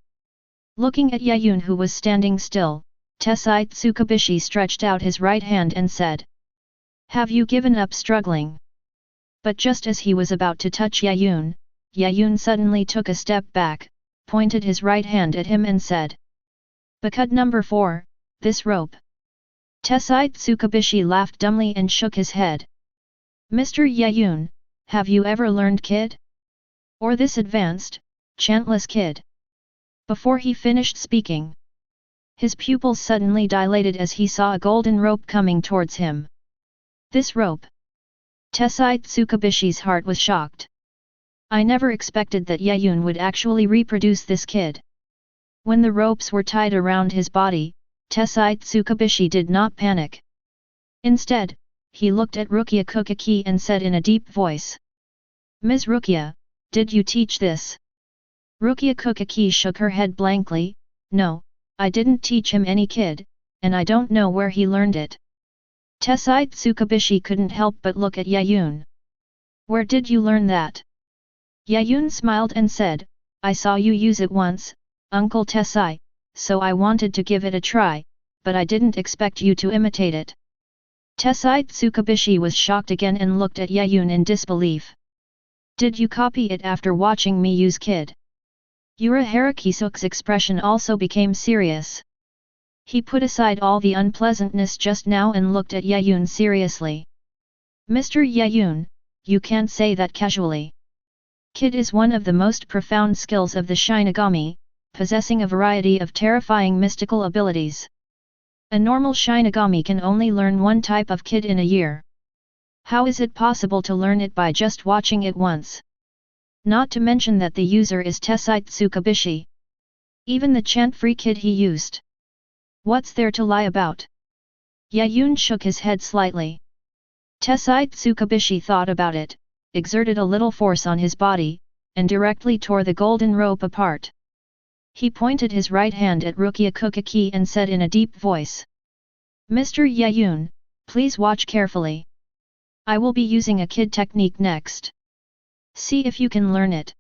Looking at Yaun who was standing still, Tessai Tsukabishi stretched out his right hand and said, "Have you given up struggling?" But just as he was about to touch Yaun suddenly took a step back, pointed his right hand at him and said, "Bakud number 4, this rope." Tessai Tsukabishi laughed dumbly and shook his head. "Mr. Yaun, have you ever learned Kid? Or this advanced, chantless Kid?" Before he finished speaking, his pupils suddenly dilated as he saw a golden rope coming towards him. This rope. Tessai Tsukabishi's heart was shocked. I never expected that Yaun would actually reproduce this Kid. When the ropes were tied around his body, Tessai Tsukabishi did not panic. Instead, he looked at Rukia Kuchiki and said in a deep voice, "Ms. Rukia, did you teach this?" Rukia Kuchiki shook her head blankly, "No, I didn't teach him any Kid, and I don't know where he learned it." Tessai Tsukabishi couldn't help but look at Yaun. "Where did you learn that?" Yaun smiled and said, "I saw you use it once, Uncle Tessai, so I wanted to give it a try, but I didn't expect you to imitate it." Tessai Tsukabishi was shocked again and looked at Yaun in disbelief. "Did you copy it after watching me use Kid?" Urahara Kisuk's expression also became serious. He put aside all the unpleasantness just now and looked at Yaun seriously. "Mr. Yaun, you can't say that casually. Kid is one of the most profound skills of the Shinigami, possessing a variety of terrifying mystical abilities. A normal Shinigami can only learn one type of Kid in a year. How is it possible to learn it by just watching it once? Not to mention that the user is Tessai Tsukabishi. Even the chant-free Kid he used. What's there to lie about?" Yaun shook his head slightly. Tessai Tsukabishi thought about it, exerted a little force on his body, and directly tore the golden rope apart. He pointed his right hand at Rukia Kuchiki and said in a deep voice, "Mr. Yaun, please watch carefully. I will be using a Kid technique next. See if you can learn it,"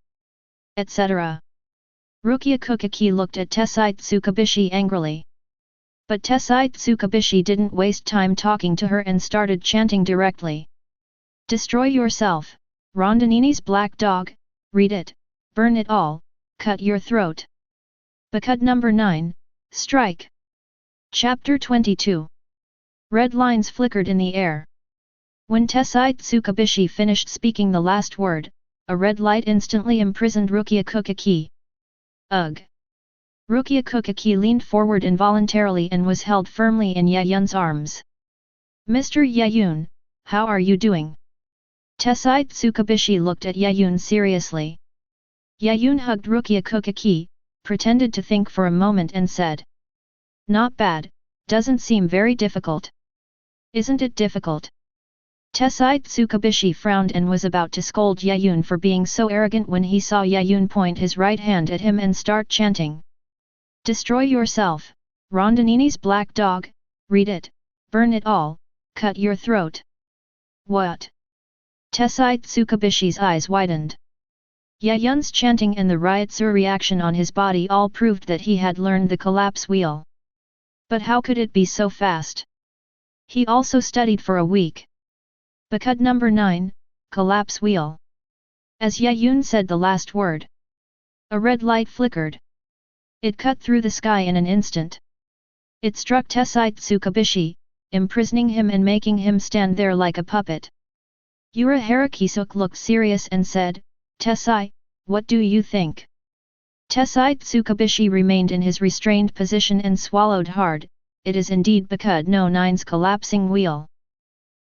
etc. Rukia Kuchiki looked at Tessai Tsukabishi angrily. But Tessai Tsukabishi didn't waste time talking to her and started chanting directly. "Destroy yourself, Rondinini's black dog, read it, burn it all, cut your throat." Bakud number 9, Strike. Chapter 22. Red lines flickered in the air. When Tessai Tsukabishi finished speaking the last word, a red light instantly imprisoned Rukia Kuchiki. Ugh! Rukia Kuchiki leaned forward involuntarily and was held firmly in Yaun's arms. "Mr. Yaun, how are you doing?" Tessai Tsukabishi looked at Yaun seriously. Yaun hugged Rukia Kuchiki, pretended to think for a moment and said, "Not bad, doesn't seem very difficult." "Isn't it difficult?" Tessai Tsukabishi frowned and was about to scold Yaun for being so arrogant when he saw Yaun point his right hand at him and start chanting. "Destroy yourself, Rondinini's black dog, read it, burn it all, cut your throat." "What?" Tessai Tsukabishi's eyes widened. Yaun's chanting and the Ryotsu reaction on his body all proved that he had learned the collapse wheel. But how could it be so fast? He also studied for a week. Bakud number 9, Collapse Wheel. As Yaun said the last word, a red light flickered. It cut through the sky in an instant. It struck Tessai Tsukabishi, imprisoning him and making him stand there like a puppet. Urahara Kisuk looked serious and said, Tessai, what do you think? Tessai Tsukubishi remained in his restrained position and swallowed hard. It is indeed Bakud no 9's collapsing wheel.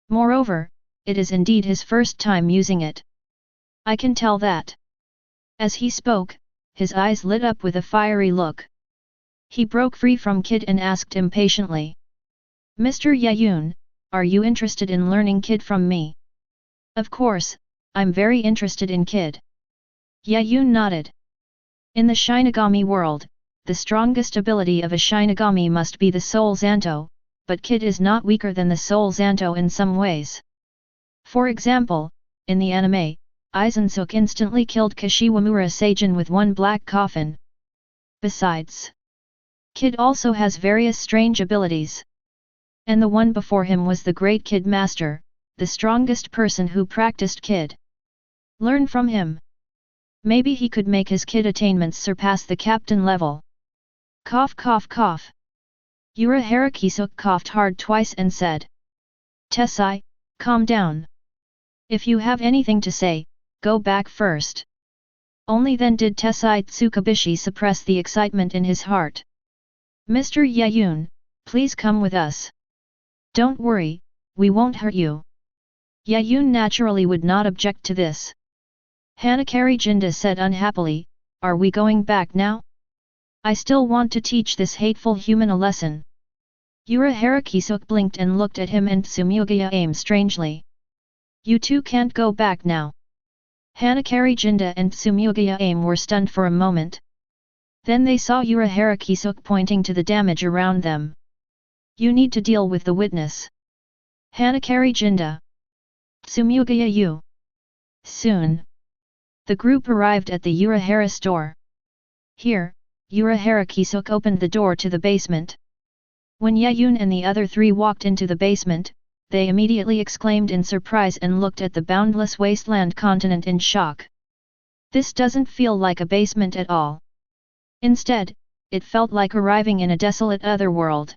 Moreover, it is indeed his first time using it. I can tell that. As he spoke, his eyes lit up with a fiery look. He broke free from Kid and asked impatiently. Mr. Yaun, are you interested in learning Kid from me? Of course, I'm very interested in Kid. Yaun nodded. In the Shinigami world, the strongest ability of a Shinigami must be the Soul Zanto, but Kid is not weaker than the Soul Zanto in some ways. For example, in the anime, Aizen instantly killed Kashiwamura Seijin with one black coffin. Besides, Kid also has various strange abilities. And the one before him was the Great Kid Master, the strongest person who practiced Kid. Learn from him. Maybe he could make his Kid attainments surpass the captain level. Cough cough cough. Urahara Kisuk coughed hard twice and said. Tessai, calm down. If you have anything to say, go back first. Only then did Tessai Tsukubishi suppress the excitement in his heart. Mr. Yaun, please come with us. Don't worry, we won't hurt you. Yaun naturally would not object to this. Hanakari Jinda said unhappily, are we going back now? I still want to teach this hateful human a lesson. Urahara Kisuk blinked and looked at him and Tsumugiya aimed strangely. You two can't go back now. Hanakari Jinda and Tsumugiya aim were stunned for a moment. Then they saw Urahara Kisuk pointing to the damage around them. You need to deal with the witness. Hanakari Jinda. Tsumugiya you. Soon. The group arrived at the Urahara store. Here, Urahara Kisuk opened the door to the basement. When Yaun and the other three walked into the basement, they immediately exclaimed in surprise and looked at the boundless wasteland continent in shock. This doesn't feel like a basement at all. Instead, it felt like arriving in a desolate otherworld.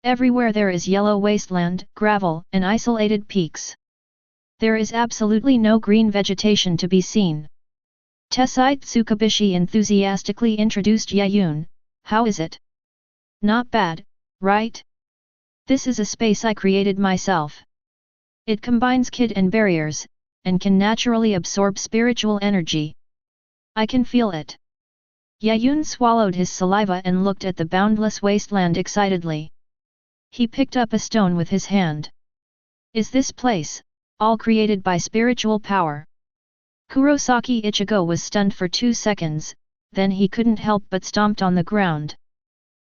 Everywhere there is yellow wasteland, gravel, and isolated peaks. There is absolutely no green vegetation to be seen. Tessai Tsukubishi enthusiastically introduced Yaun. How is it? Not bad, right? This is a space I created myself. It combines Kid and barriers, and can naturally absorb spiritual energy. I can feel it. Yaun swallowed his saliva and looked at the boundless wasteland excitedly. He picked up a stone with his hand. Is this place, all created by spiritual power? Kurosaki Ichigo was stunned for 2 seconds, then he couldn't help but stomped on the ground.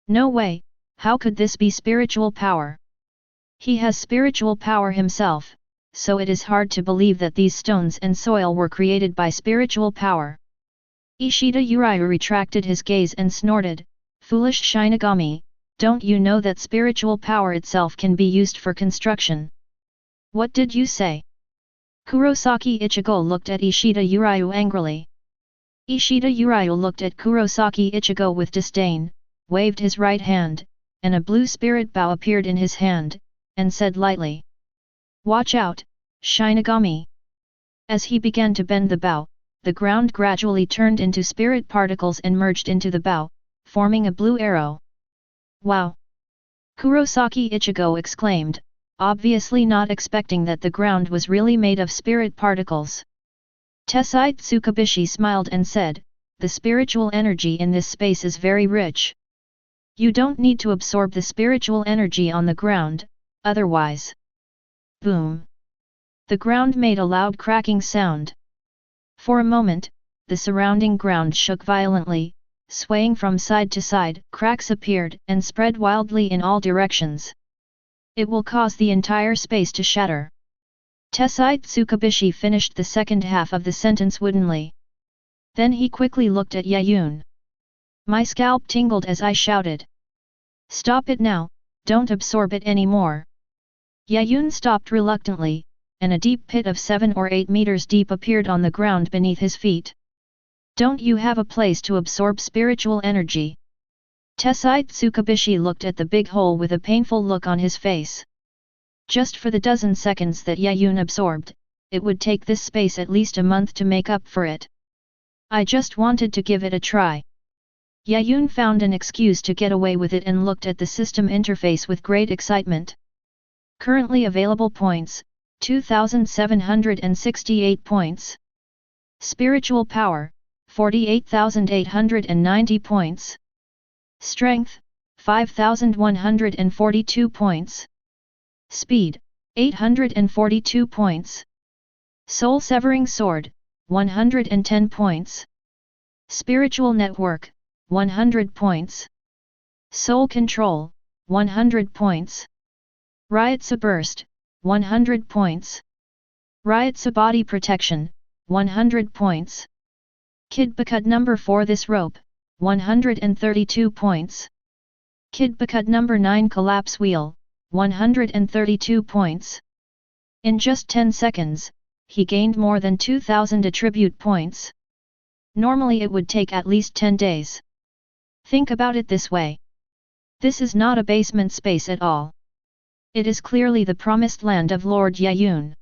No way, how could this be spiritual power? He has spiritual power himself, so it is hard to believe that these stones and soil were created by spiritual power. Ishida Urayu retracted his gaze and snorted, Foolish Shinigami, don't you know that spiritual power itself can be used for construction? What did you say? Kurosaki Ichigo looked at Ishida Urayu angrily. Ishida Urayu looked at Kurosaki Ichigo with disdain, waved his right hand, and a blue spirit bow appeared in his hand, and said lightly. Watch out, Shinigami! As he began to bend the bow, the ground gradually turned into spirit particles and merged into the bow, forming a blue arrow. Wow! Kurosaki Ichigo exclaimed, obviously not expecting that the ground was really made of spirit particles. Tessai Tsukubishi smiled and said, the spiritual energy in this space is very rich. You don't need to absorb the spiritual energy on the ground, otherwise. Boom! The ground made a loud cracking sound. For a moment, the surrounding ground shook violently, swaying from side to side, cracks appeared and spread wildly in all directions. It will cause the entire space to shatter. Tessai Tsukubishi finished the second half of the sentence woodenly. Then he quickly looked at Yaun. My scalp tingled as I shouted. Stop it now, don't absorb it anymore. Yaun stopped reluctantly, and a deep pit of 7 or 8 meters deep appeared on the ground beneath his feet. Don't you have a place to absorb spiritual energy? Tessai Tsukubishi looked at the big hole with a painful look on his face. Just for the dozen seconds that Yaun absorbed, it would take this space at least a month to make up for it. I just wanted to give it a try. Yaun found an excuse to get away with it and looked at the system interface with great excitement. Currently available points, 2,768 points. Spiritual power, 48,890 points. Strength, 5,142 points. Speed, 842 points. Soul Severing Sword, 110 points. Spiritual Network, 100 points. Soul Control, 100 points. Ryotsu Burst, 100 points. Ryotsu Body Protection, 100 points. Kidō number 4 This Rope, 132 points. Kidō number 9 Collapse Wheel, 132 points. In just 10 seconds, he gained more than 2,000 attribute points. Normally it would take at least 10 days. Think about it this way. This is not a basement space at all. It is clearly the promised land of Lord Yaun.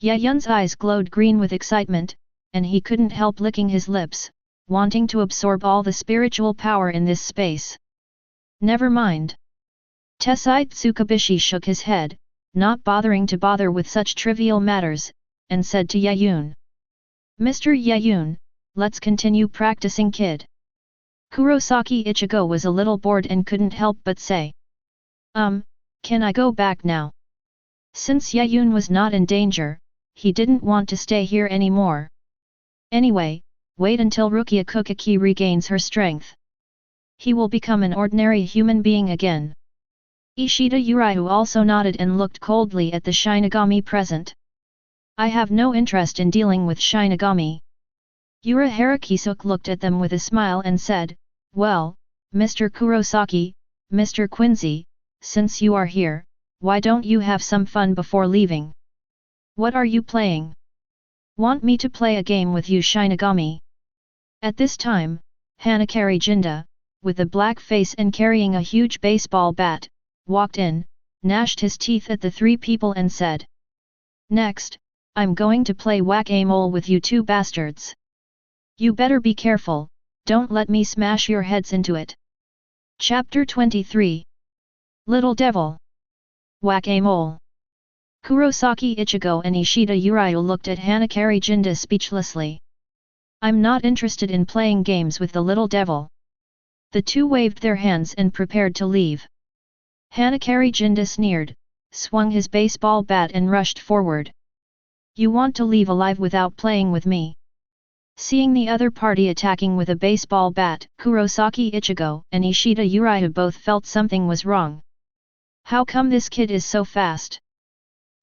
Yaun's eyes glowed green with excitement, and he couldn't help licking his lips, wanting to absorb all the spiritual power in this space. Never mind. Tessai Tsukabishi shook his head, not bothering to bother with such trivial matters, and said to Yaun. Mr. Yaun, let's continue practicing kid. Kurosaki Ichigo was a little bored and couldn't help but say. Can I go back now? Since Yaun was not in danger, he didn't want to stay here anymore. Anyway, wait until Rukia Kuchiki regains her strength. He will become an ordinary human being again. Ishida Urahara also nodded and looked coldly at the Shinigami present. I have no interest in dealing with Shinigami. Urahara Kisuke looked at them with a smile and said, well, Mr. Kurosaki, Mr. Quincy, since you are here, why don't you have some fun before leaving? What are you playing? Want me to play a game with you Shinigami? At this time, Hanakari Jinda, with a black face and carrying a huge baseball bat, walked in, gnashed his teeth at the three people and said. Next, I'm going to play whack-a-mole with you two bastards. You better be careful, don't let me smash your heads into it. Chapter 23. Little Devil. Whack-a-mole. Kurosaki Ichigo and Ishida Urahara looked at Hanakari Jinda speechlessly. I'm not interested in playing games with the little devil. The two waved their hands and prepared to leave. Hanakari Jinda sneered, swung his baseball bat and rushed forward. You want to leave alive without playing with me? Seeing the other party attacking with a baseball bat, Kurosaki Ichigo and Ishida Urahara both felt something was wrong. How come this kid is so fast?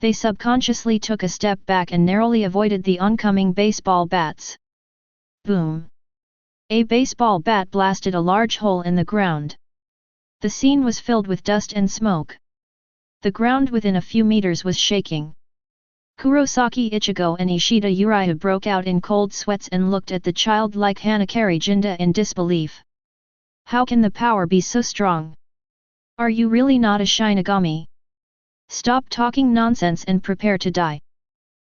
They subconsciously took a step back and narrowly avoided the oncoming baseball bats. Boom! A baseball bat blasted a large hole in the ground. The scene was filled with dust and smoke. The ground within a few meters was shaking. Kurosaki Ichigo and Ishida Urahara broke out in cold sweats and looked at the childlike Hanakari Jinda in disbelief. How can the power be so strong? Are you really not a Shinigami? Stop talking nonsense and prepare to die.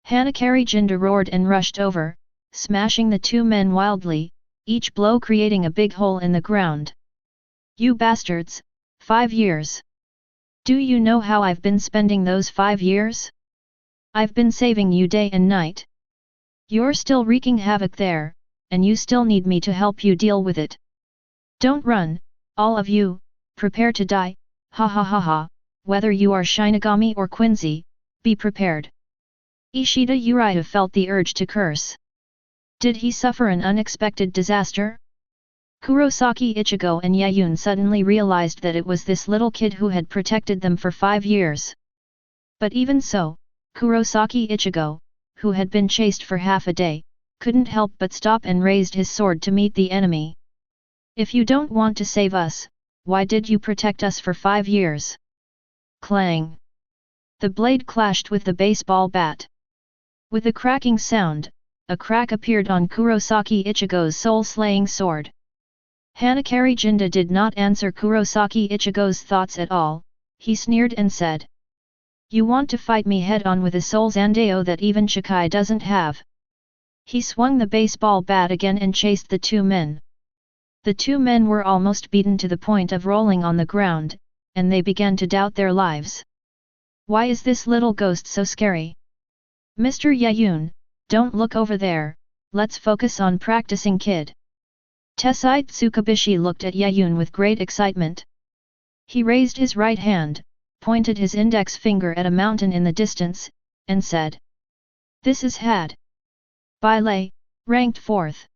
Hanakari Jinda roared and rushed over, smashing the two men wildly, each blow creating a big hole in the ground. You bastards, 5 years. Do you know how I've been spending those 5 years? I've been saving you day and night. You're still wreaking havoc there, and you still need me to help you deal with it. Don't run, all of you, prepare to die, ha ha ha ha, whether you are Shinigami or Quincy, be prepared. Ishida Urahara felt the urge to curse. Did he suffer an unexpected disaster? Kurosaki Ichigo and Yaun suddenly realized that it was this little kid who had protected them for 5 years. But even so, Kurosaki Ichigo, who had been chased for half a day, couldn't help but stop and raised his sword to meet the enemy. If you don't want to save us, why did you protect us for 5 years? Clang! The blade clashed with the baseball bat. With a cracking sound, a crack appeared on Kurosaki Ichigo's soul-slaying sword. Hanakari Jinda did not answer Kurosaki Ichigo's thoughts at all, he sneered and said. You want to fight me head-on with a soul Zandeo that even Shikai doesn't have. He swung the baseball bat again and chased the two men. The two men were almost beaten to the point of rolling on the ground, and they began to doubt their lives. Why is this little ghost so scary? Mr. Yaun, don't look over there, let's focus on practicing kid. Tessai Tsukubishi looked at Yaun with great excitement. He raised his right hand, pointed his index finger at a mountain in the distance, and said, "This is Had. Bile, ranked 4th.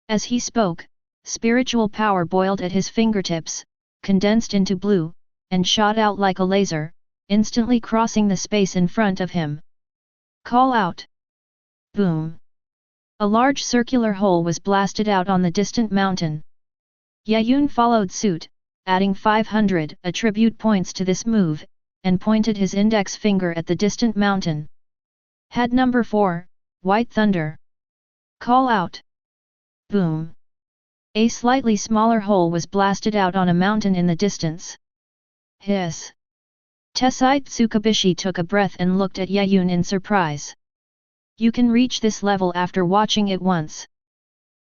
As he spoke, spiritual power boiled at his fingertips, condensed into blue, and shot out like a laser, instantly crossing the space in front of him. Call out! Boom! A large circular hole was blasted out on the distant mountain. Yaun followed suit, adding 500 attribute points to this move, and pointed his index finger at the distant mountain. Had number 4, White Thunder. Call out! Boom! A slightly smaller hole was blasted out on a mountain in the distance. Hiss! Tessai Tsukubishi took a breath and looked at Yaun in surprise. You can reach this level after watching it once.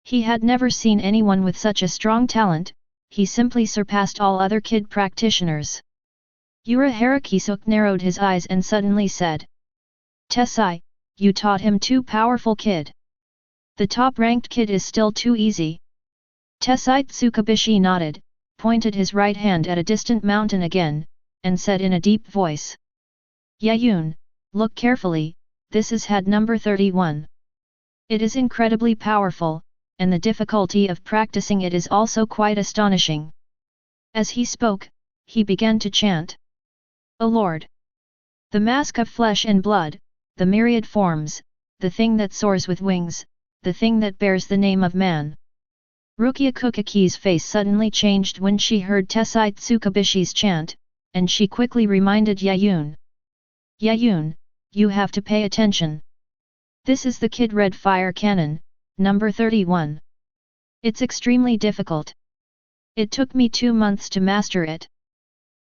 He had never seen anyone with such a strong talent, he simply surpassed all other kid practitioners. Urahara Kisuk narrowed his eyes and suddenly said, Tessai, you taught him too powerful kid. The top-ranked kid is still too easy. Tessai Tsukubishi nodded, pointed his right hand at a distant mountain again, and said in a deep voice. Yaun, look carefully, this is Had number 31. It is incredibly powerful, and the difficulty of practicing it is also quite astonishing. As he spoke, he began to chant. O Lord! The mask of flesh and blood, the myriad forms, the thing that soars with wings, the thing that bears the name of man. Rukia Kukaki's face suddenly changed when she heard Tessai Tsukubishi's chant, and she quickly reminded Yaun. Yaun, you have to pay attention. This is the Kid Red Fire Cannon, number 31. It's extremely difficult. It took me 2 months to master it.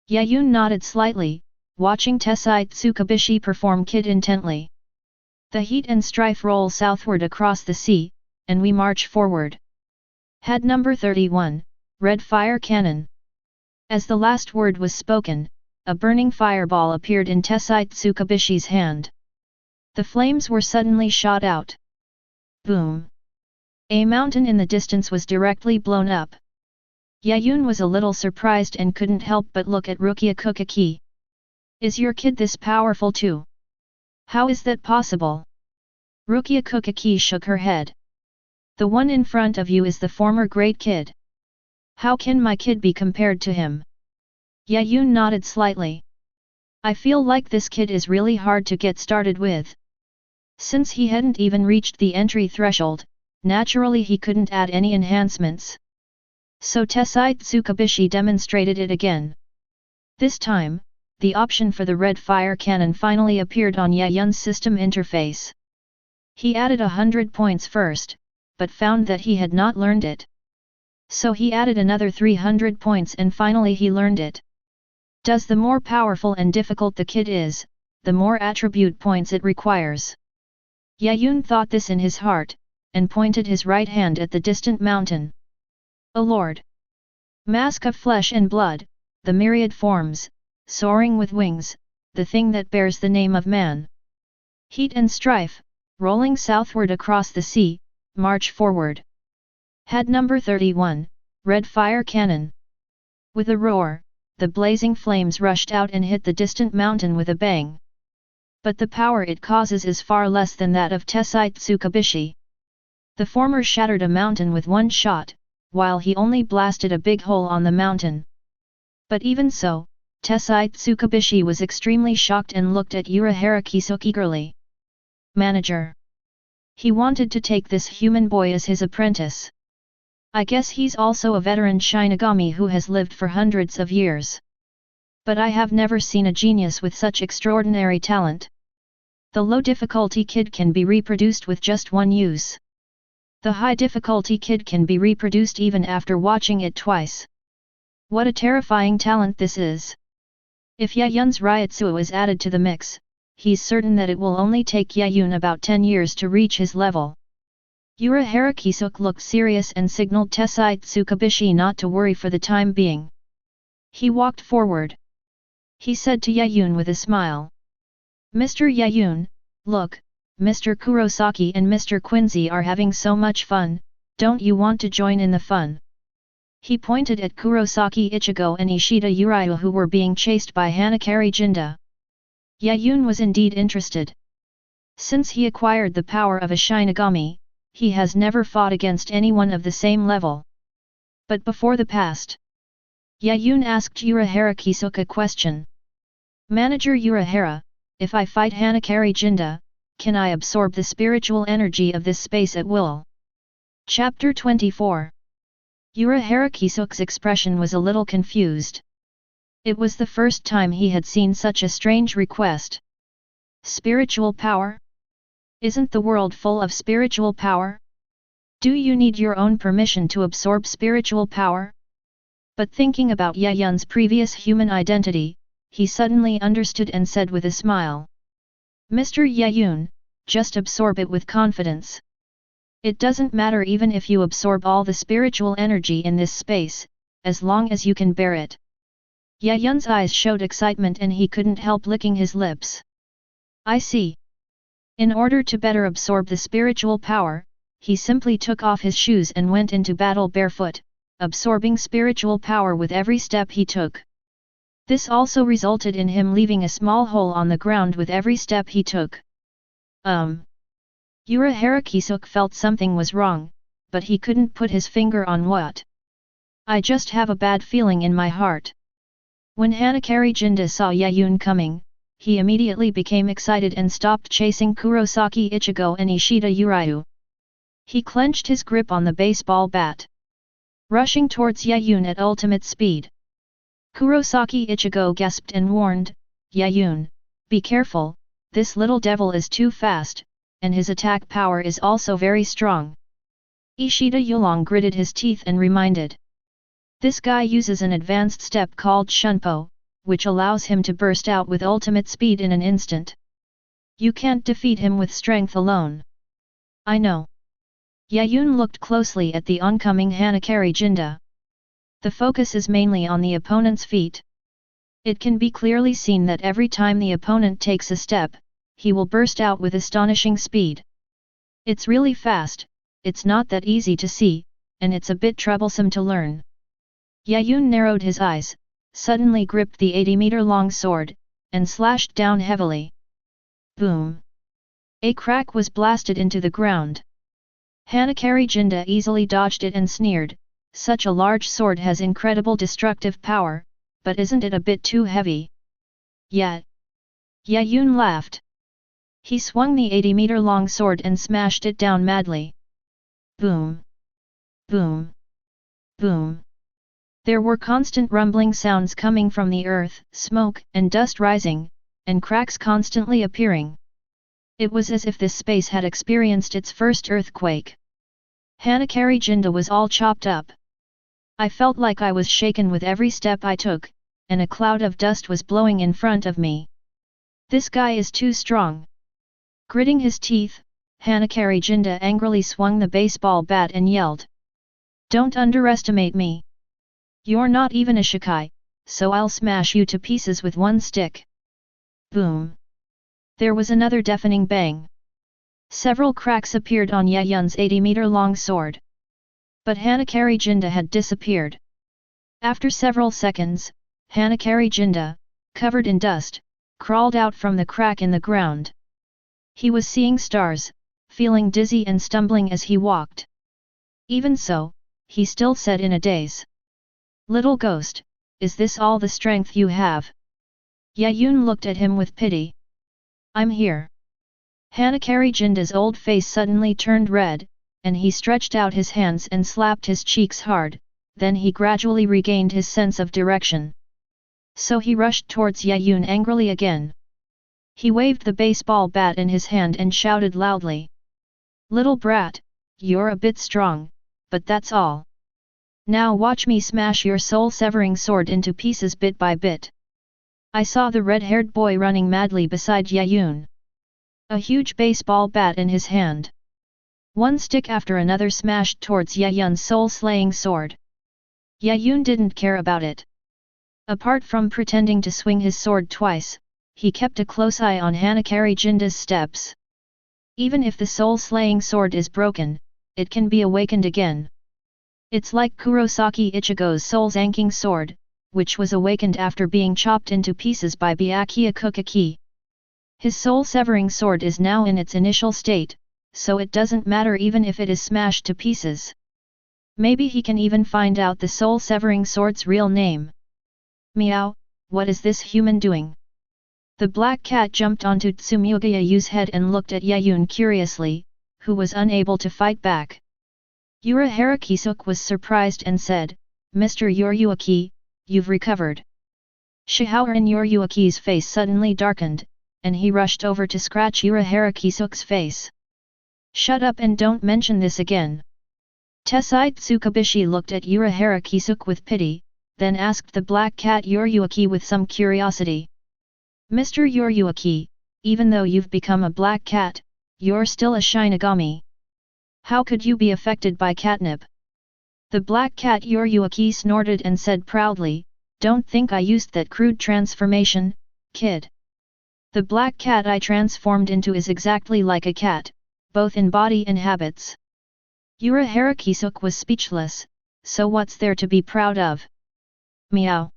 Yaun nodded slightly, watching Tessai Tsukubishi perform Kid intently. The heat and strife roll southward across the sea, and we march forward. Had number 31, Red Fire Cannon. As the last word was spoken, a burning fireball appeared in Tessai Tsukubishi's hand. The flames were suddenly shot out. Boom! A mountain in the distance was directly blown up. Yaun was a little surprised and couldn't help but look at Rukia Kukaki. Is your kid this powerful too? How is that possible? Rukia Kukaki shook her head. The one in front of you is the former great kid. How can my kid be compared to him? Yaun nodded slightly. I feel like this kid is really hard to get started with. Since he hadn't even reached the entry threshold, naturally he couldn't add any enhancements. So Tessai Tsukubishi demonstrated it again. This time, the option for the red fire cannon finally appeared on Yaun's system interface. He added 100 points first, but found that he had not learned it. So he added another 300 points and finally he learned it. Does the more powerful and difficult the kid is, the more attribute points it requires. Yaun thought this in his heart, and pointed his right hand at the distant mountain. O Lord! Mask of flesh and blood, the myriad forms, soaring with wings, the thing that bears the name of man. Heat and strife, rolling southward across the sea, march forward. Had number 31, Red Fire Cannon. With a roar, the blazing flames rushed out and hit the distant mountain with a bang. But the power it causes is far less than that of Tessai Tsukubishi. The former shattered a mountain with one shot, while he only blasted a big hole on the mountain. But even so, Tessai Tsukubishi was extremely shocked and looked at Urahara Kisuk eagerly. Manager. He wanted to take this human boy as his apprentice. I guess he's also a veteran Shinigami who has lived for hundreds of years. But I have never seen a genius with such extraordinary talent. The low difficulty kid can be reproduced with just one use. The high difficulty kid can be reproduced even after watching it twice. What a terrifying talent this is! If Yayun's Ryutsu is added to the mix, he's certain that it will only take Yaun about 10 years to reach his level. Urahara Kisuk looked serious and signaled Tessai Tsukabishi not to worry for the time being. He walked forward. He said to Yaun with a smile. Mr. Yaun, look, Mr. Kurosaki and Mr. Quincy are having so much fun, don't you want to join in the fun? He pointed at Kurosaki Ichigo and Ishida Uriu who were being chased by Hanakari Jinda. Yaun was indeed interested. Since he acquired the power of a Shinigami, he has never fought against anyone of the same level. But before the past, Yaun asked Urahara Kisuk a question. Manager Urahara, if I fight Hanakari Jinda, can I absorb the spiritual energy of this space at will? Chapter 24. Urahara Kisuk's expression was a little confused. It was the first time he had seen such a strange request. Spiritual power? Isn't the world full of spiritual power? Do you need your own permission to absorb spiritual power? But thinking about Yaun's previous human identity, he suddenly understood and said with a smile. Mr. Yaun, just absorb it with confidence. It doesn't matter even if you absorb all the spiritual energy in this space, as long as you can bear it. Yaun's eyes showed excitement and he couldn't help licking his lips. I see. In order to better absorb the spiritual power, he simply took off his shoes and went into battle barefoot, absorbing spiritual power with every step he took. This also resulted in him leaving a small hole on the ground with every step he took. Urahara Kisuk felt something was wrong, but he couldn't put his finger on what. I just have a bad feeling in my heart. When Hanakari Jinda saw Yaun coming, he immediately became excited and stopped chasing Kurosaki Ichigo and Ishida Uriu. He clenched his grip on the baseball bat, rushing towards Yaun at ultimate speed. Kurosaki Ichigo gasped and warned, Yaun, be careful, this little devil is too fast, and his attack power is also very strong. Ishida Yulong gritted his teeth and reminded. This guy uses an advanced step called Shunpo, which allows him to burst out with ultimate speed in an instant. You can't defeat him with strength alone. I know. Yaun looked closely at the oncoming Hanakari Jinda. The focus is mainly on the opponent's feet. It can be clearly seen that every time the opponent takes a step, he will burst out with astonishing speed. It's really fast, it's not that easy to see, and it's a bit troublesome to learn. Yaun narrowed his eyes, suddenly gripped the 80-meter-long sword, and slashed down heavily. Boom! A crack was blasted into the ground. Hanakari Jinda easily dodged it and sneered, such a large sword has incredible destructive power, but isn't it a bit too heavy? Yet. Yaun laughed. He swung the 80-meter-long sword and smashed it down madly. Boom! Boom! Boom! There were constant rumbling sounds coming from the earth, smoke and dust rising, and cracks constantly appearing. It was as if this space had experienced its first earthquake. Hanakari Jinda was all chopped up. I felt like I was shaken with every step I took, and a cloud of dust was blowing in front of me. This guy is too strong. Gritting his teeth, Hanakari Jinda angrily swung the baseball bat and yelled. Don't underestimate me. You're not even a shikai, so I'll smash you to pieces with one stick. Boom! There was another deafening bang. Several cracks appeared on Yaun's 80-meter-long sword. But Hanakari Jinda had disappeared. After several seconds, Hanakari Jinda, covered in dust, crawled out from the crack in the ground. He was seeing stars, feeling dizzy and stumbling as he walked. Even so, he still said in a daze. Little ghost, is this all the strength you have? Yaun looked at him with pity. I'm here. Hanakari Jinda's old face suddenly turned red, and he stretched out his hands and slapped his cheeks hard, then he gradually regained his sense of direction. So he rushed towards Yaun angrily again. He waved the baseball bat in his hand and shouted loudly. Little brat, you're a bit strong, but that's all. Now watch me smash your soul-severing sword into pieces bit by bit. I saw the red-haired boy running madly beside Yaun. A huge baseball bat in his hand. One stick after another smashed towards Yaun's soul-slaying sword. Yaun didn't care about it. Apart from pretending to swing his sword twice, he kept a close eye on Hanakari Jinda's steps. Even if the soul-slaying sword is broken, it can be awakened again. It's like Kurosaki Ichigo's soul-zanking sword, which was awakened after being chopped into pieces by Byakuya Kuchiki. His soul-severing sword is now in its initial state, so it doesn't matter even if it is smashed to pieces. Maybe he can even find out the soul-severing sword's real name. Meow, what is this human doing? The black cat jumped onto Tsumugayu's head and looked at Yaun curiously, who was unable to fight back. Urahara Kisuke was surprised and said, "Mr. Yoryuaki, you've recovered." Shihaoran Yoryuaki's face suddenly darkened, and he rushed over to scratch Urahara Kisuke's face. "Shut up and don't mention this again." Tessai Tsukabishi looked at Urahara Kisuke with pity, then asked the black cat Yoryuaki with some curiosity. "Mr. Yoryuaki, even though you've become a black cat, you're still a Shinigami. How could you be affected by catnip?" The black cat Yoryuaki snorted and said proudly, "Don't think I used that crude transformation, kid. The black cat I transformed into is exactly like a cat, both in body and habits." Urahara Kisuke was speechless, so what's there to be proud of? Meow.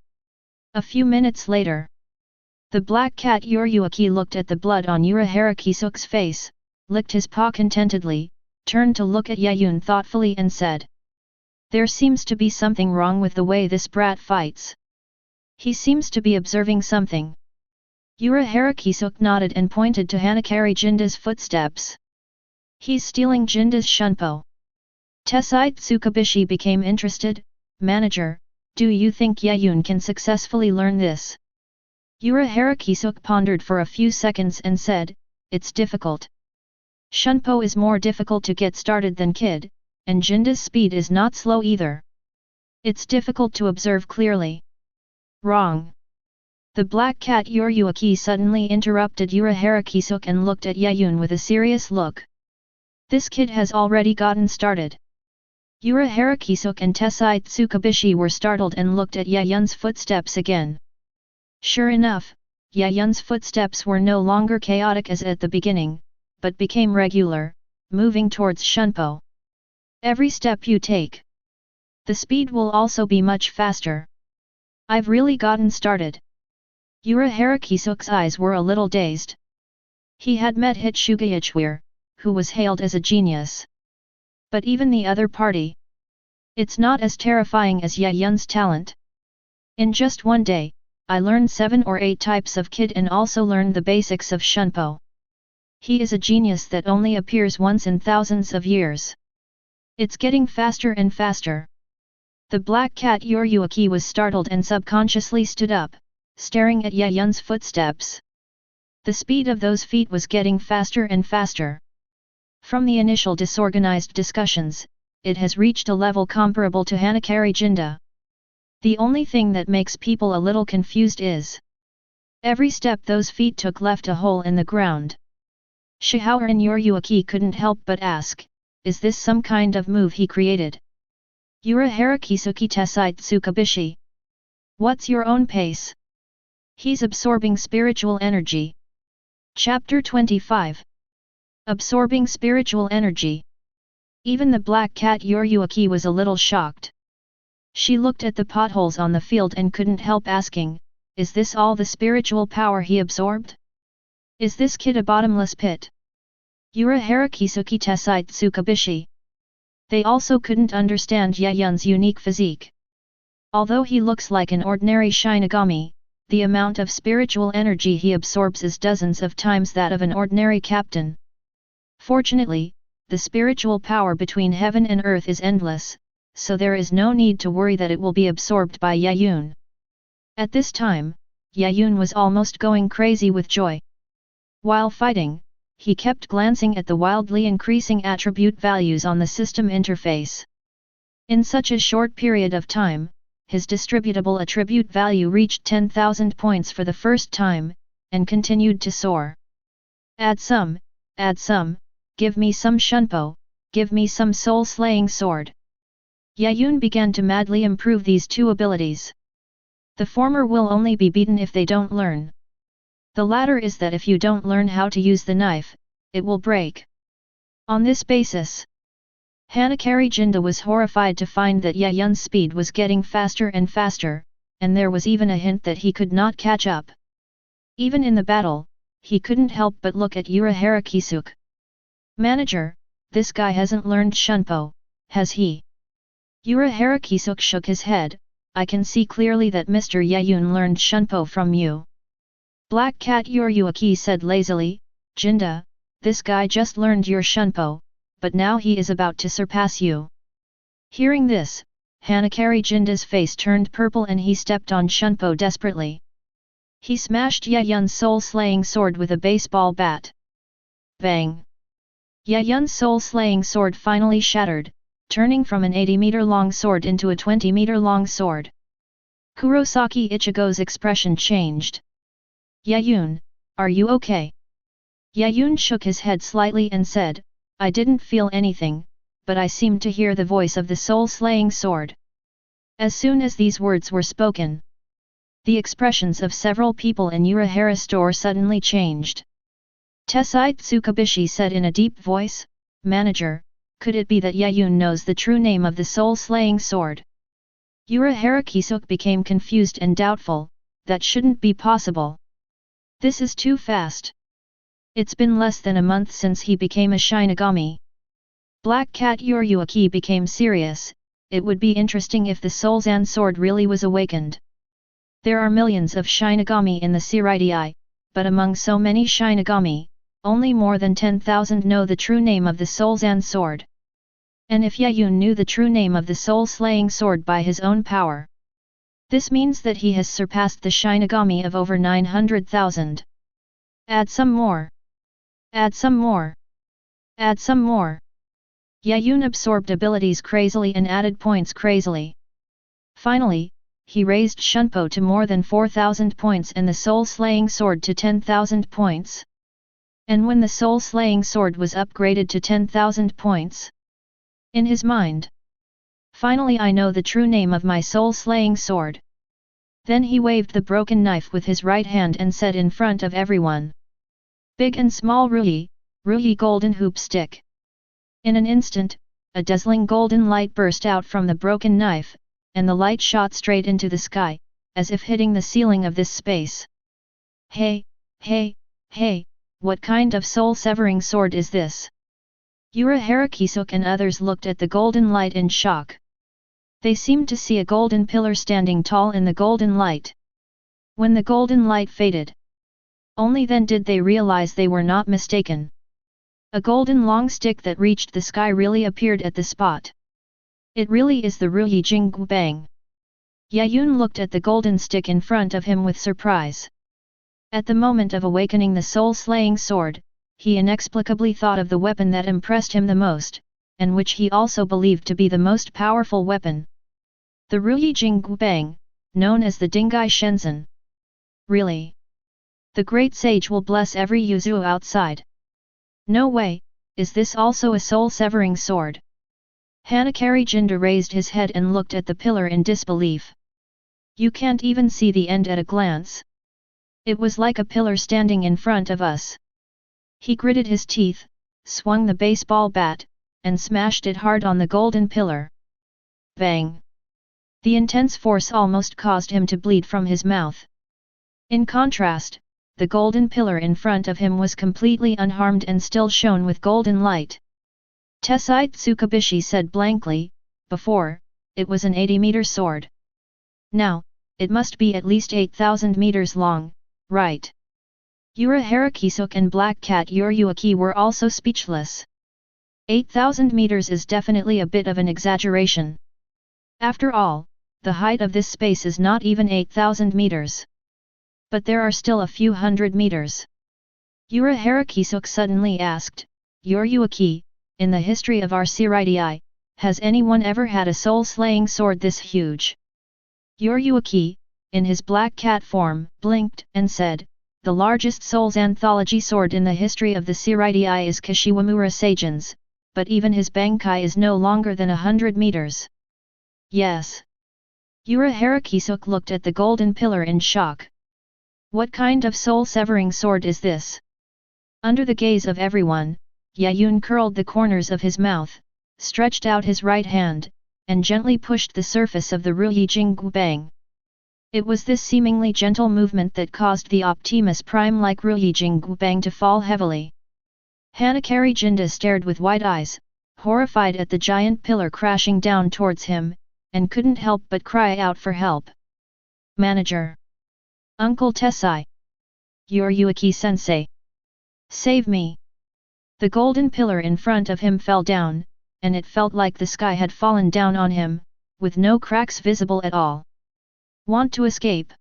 A few minutes later, the black cat Yoryuaki looked at the blood on Urahara Kisuke's face, licked his paw contentedly, turned to look at Yaun thoughtfully and said, "There seems to be something wrong with the way this brat fights. He seems to be observing something." Urahara Kisuke nodded and pointed to Hanakari Jinda's footsteps. "He's stealing Jinda's Shunpo." Tessai Tsukabishi became interested. "Manager, do you think Yaun can successfully learn this?" Urahara Kisuke pondered for a few seconds and said, "It's difficult. Shunpo is more difficult to get started than Kid, and Jinda's speed is not slow either. It's difficult to observe clearly." "Wrong." The black cat Yoryuaki suddenly interrupted Urahara Kisuke and looked at Yaun with a serious look. "This kid has already gotten started." Urahara Kisuke and Tessai Tsukabishi were startled and looked at Yaun's footsteps again. Sure enough, Yaun's footsteps were no longer chaotic as at the beginning, but became regular, moving towards Shunpo. "Every step you take, the speed will also be much faster. I've really gotten started." Urahara Kisuke's eyes were a little dazed. He had met Hitsugaichware, who was hailed as a genius. But even the other party, it's not as terrifying as Yaun's talent. "In just one day, I learned 7 or 8 types of Kid and also learned the basics of Shunpo. He is a genius that only appears once in thousands of years. It's getting faster and faster." The black cat Yoryuaki was startled and subconsciously stood up, staring at Yaun's footsteps. The speed of those feet was getting faster and faster. From the initial disorganized discussions, it has reached a level comparable to Hanakari Jinda. The only thing that makes people a little confused is every step those feet took left a hole in the ground. Shihaoran Yoryuaki couldn't help but ask, is this some kind of move he created? Urahara Kisuke Tessai Tsukabishi. What's your own pace? He's absorbing spiritual energy. Chapter 25. Absorbing spiritual energy. Even the black cat Yoryuaki was a little shocked. She looked at the potholes on the field and couldn't help asking, is this all the spiritual power he absorbed? Is this kid a bottomless pit? Urahara Kisuke Tessai Tsukabishi. They also couldn't understand Yaun's unique physique. Although he looks like an ordinary Shinigami, the amount of spiritual energy he absorbs is dozens of times that of an ordinary captain. Fortunately, the spiritual power between heaven and earth is endless, so there is no need to worry that it will be absorbed by Yaun. At this time, Yaun was almost going crazy with joy. While fighting, he kept glancing at the wildly increasing attribute values on the system interface. In such a short period of time, his distributable attribute value reached 10,000 points for the first time, and continued to soar. Add some, give me some Shunpo, give me some soul-slaying sword. Yaun began to madly improve these two abilities. The former will only be beaten if they don't learn. The latter is that if you don't learn how to use the knife, it will break. On this basis, Hanakari Jinda was horrified to find that Yaun's speed was getting faster and faster, and there was even a hint that he could not catch up. Even in the battle, he couldn't help but look at Urahara Kisuke. Manager, this guy hasn't learned Shunpo, has he? Urahara Kisuke shook his head. I can see clearly that Mr. Yaun learned Shunpo from you. Black Cat Yoryuaki said lazily, Jinda, this guy just learned your Shunpo, but now he is about to surpass you. Hearing this, Hanakari Jinda's face turned purple and he stepped on Shunpo desperately. He smashed Yaun's soul-slaying sword with a baseball bat. Bang! Yaun's soul-slaying sword finally shattered, turning from an 80-meter-long sword into a 20-meter-long sword. Kurosaki Ichigo's expression changed. Yaun, are you okay? Yaun shook his head slightly and said, I didn't feel anything, but I seemed to hear the voice of the soul-slaying sword. As soon as these words were spoken, the expressions of several people in Urahara's store suddenly changed. Tessai Tsukabishi said in a deep voice, Manager, could it be that Yaun knows the true name of the soul-slaying sword? Urahara Kisuke became confused and doubtful, that shouldn't be possible. This is too fast. It's been less than a month since he became a Shinigami. Black Cat Yoryuaki became serious. It would be interesting if the Soul-Zan sword really was awakened. There are millions of Shinigami in the Seireitei, but among so many Shinigami, only more than 10,000 know the true name of the Soul-Zan sword. And if Yaun knew the true name of the soul-slaying sword by his own power, this means that he has surpassed the Shinigami of over 900,000. Add some more. Add some more. Add some more. Yaun absorbed abilities crazily and added points crazily. Finally, he raised Shunpo to more than 4,000 points and the soul-slaying sword to 10,000 points. And when the soul-slaying sword was upgraded to 10,000 points, in his mind, finally I know the true name of my soul-slaying sword. Then he waved the broken knife with his right hand and said in front of everyone, Big and small Ruyi golden hoop stick. In an instant, a dazzling golden light burst out from the broken knife, and the light shot straight into the sky, as if hitting the ceiling of this space. Hey, what kind of soul-severing sword is this? Urahara Kisuke and others looked at the golden light in shock. They seemed to see a golden pillar standing tall in the golden light. When the golden light faded, only then did they realize they were not mistaken. A golden long stick that reached the sky really appeared at the spot. It really is the Ruyi Jinggu Bang. Yaun looked at the golden stick in front of him with surprise. At the moment of awakening the soul-slaying sword, he inexplicably thought of the weapon that impressed him the most, and which he also believed to be the most powerful weapon. The Ruyi Jinggu Bang, known as the Dingai Shenzhen. Really? The great sage will bless every Yuzu outside. No way, is this also a soul-severing sword? Hanakari Jinda raised his head and looked at the pillar in disbelief. You can't even see the end at a glance. It was like a pillar standing in front of us. He gritted his teeth, swung the baseball bat, and smashed it hard on the golden pillar. Bang! The intense force almost caused him to bleed from his mouth. In contrast, the golden pillar in front of him was completely unharmed and still shone with golden light. Tessai Tsukabishi said blankly, before, it was an 80-meter sword. Now, it must be at least 8,000 meters long, right? Urahara Kisuke and Black Cat Yoryuaki were also speechless. 8,000 meters is definitely a bit of an exaggeration. After all, the height of this space is not even 8,000 meters. But there are still a few hundred meters. Urahara Kisuke suddenly asked, Yoryuaki, in the history of our Seireitei, has anyone ever had a soul-slaying sword this huge? Yoruyuki, in his black cat form, blinked and said, "The largest Soul's anthology sword in the history of the Seireitei is Kashiwamura Seigen's, but even his Bankai is no longer than 100 meters. Yes." Urahara Kisuk looked at the golden pillar in shock. What kind of soul-severing sword is this? Under the gaze of everyone, Yaun curled the corners of his mouth, stretched out his right hand, and gently pushed the surface of the Ruyi Bang. It was this seemingly gentle movement that caused the Optimus Prime-like Ruyi Bang to fall heavily. Hanakari Jinda stared with wide eyes, horrified at the giant pillar crashing down towards him, and couldn't help but cry out for help. "Manager! Uncle Tessai! Yoruyuki-sensei! Save me!" The golden pillar in front of him fell down, and it felt like the sky had fallen down on him, with no cracks visible at all. Want to escape?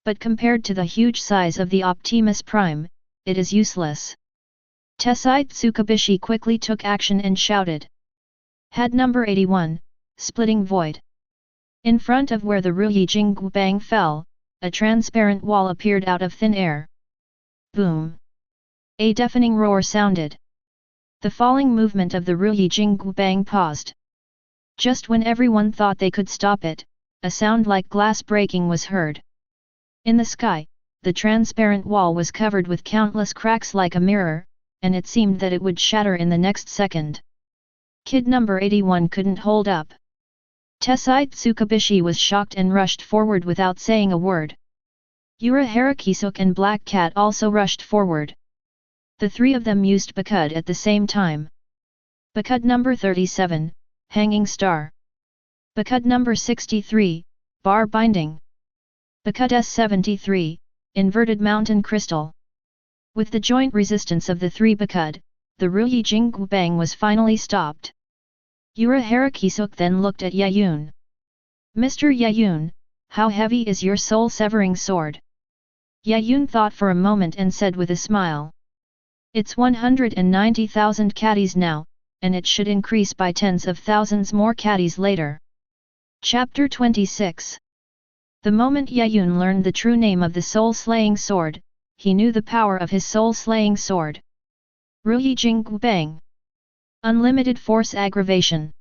But compared to the huge size of the Optimus Prime, it is useless. Tessai Tsukabishi quickly took action and shouted. Head number 81, Splitting Void. In front of where the Ruyi Bang fell, a transparent wall appeared out of thin air. Boom! A deafening roar sounded. The falling movement of the Ruyi Bang paused. Just when everyone thought they could stop it, a sound like glass breaking was heard. In the sky, the transparent wall was covered with countless cracks like a mirror, and it seemed that it would shatter in the next second. Kid number 81 couldn't hold up. Tessai Tsukabishi was shocked and rushed forward without saying a word. Urahara Kisuk and Black Cat also rushed forward. The three of them used Bakud at the same time. Bakud number 37, Hanging Star. Bakud number 63, Bar Binding. Bakud S73, Inverted Mountain Crystal. With the joint resistance of the three Bakud, the Ruyi Bang was finally stopped. Urahara Kisuk then looked at Yaun. "Mr. Yaun, how heavy is your soul-severing sword?" Yaun thought for a moment and said with a smile. "It's 190,000 catties now, and it should increase by tens of thousands more catties later." Chapter 26. The moment Yaun learned the true name of the soul-slaying sword, he knew the power of his soul-slaying sword. Ruyi Bang. Unlimited force aggravation.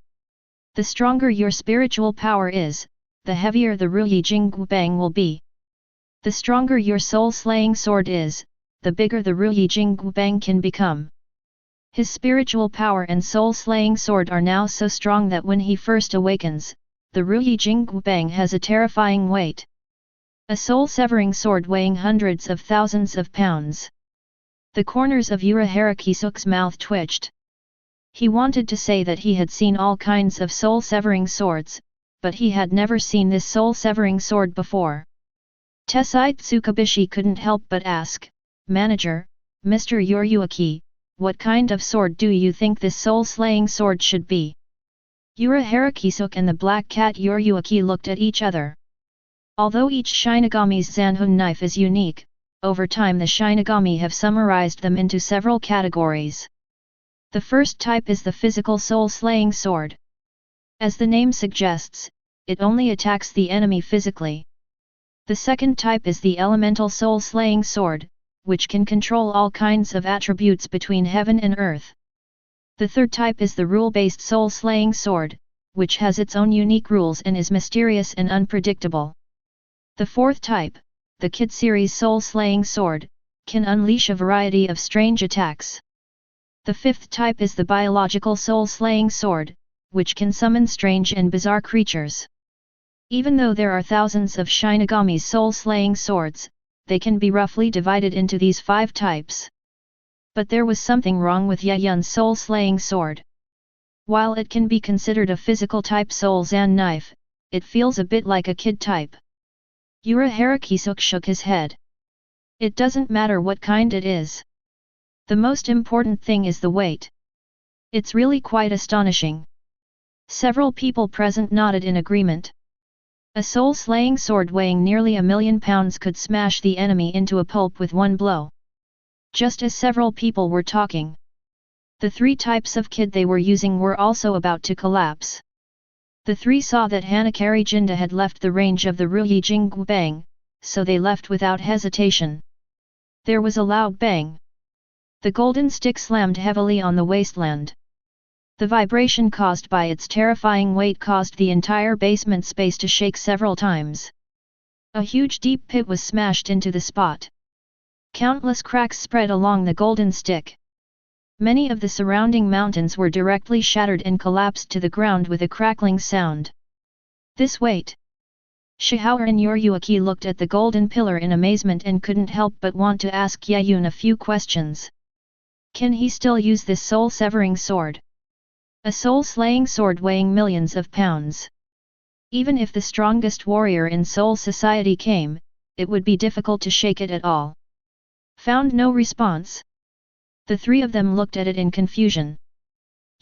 The stronger your spiritual power is, the heavier the Ruyi Bang will be. The stronger your soul-slaying sword is, the bigger the Ruyi Bang can become. His spiritual power and soul-slaying sword are now so strong that when he first awakens, the Ruyi Bang has a terrifying weight. A soul-severing sword weighing hundreds of thousands of pounds. The corners of Urahara Kisuk's mouth twitched. He wanted to say that he had seen all kinds of soul-severing swords, but he had never seen this soul-severing sword before. Tessai Tsukabishi couldn't help but ask, "Manager, Mr. Yoruyuki, what kind of sword do you think this soul-slaying sword should be?" Urahara Kisuk and the Black Cat Yoruyuki looked at each other. Although each Shinigami's Zanhun knife is unique, over time the Shinigami have summarized them into several categories. The first type is the physical soul-slaying sword. As the name suggests, it only attacks the enemy physically. The second type is the elemental soul-slaying sword, which can control all kinds of attributes between heaven and earth. The third type is the rule-based soul-slaying sword, which has its own unique rules and is mysterious and unpredictable. The fourth type, the Kid series soul-slaying sword, can unleash a variety of strange attacks. The fifth type is the biological soul-slaying sword, which can summon strange and bizarre creatures. Even though there are thousands of Shinigami's soul-slaying swords, they can be roughly divided into these 5 types. But there was something wrong with Yaun's soul-slaying sword. While it can be considered a physical type soul-zan knife, it feels a bit like a kid type. Urahara Kisuk shook his head. It doesn't matter what kind it is. The most important thing is the weight. It's really quite astonishing. Several people present nodded in agreement. A soul-slaying sword weighing nearly 1,000,000 pounds could smash the enemy into a pulp with one blow. Just as several people were talking, the 3 types of kid they were using were also about to collapse. The three saw that Hanakari Jinda had left the range of the Ruyi Jinggu bang, so they left without hesitation. There was a loud bang. The golden stick slammed heavily on the wasteland. The vibration caused by its terrifying weight caused the entire basement space to shake several times. A huge deep pit was smashed into the spot. Countless cracks spread along the golden stick. Many of the surrounding mountains were directly shattered and collapsed to the ground with a crackling sound. This weight! Shihao and Yoryuki looked at the golden pillar in amazement and couldn't help but want to ask Yaun a few questions. Can he still use this soul-severing sword? A soul-slaying sword weighing millions of pounds. Even if the strongest warrior in Soul Society came, it would be difficult to shake it at all. Found no response. The three of them looked at it in confusion.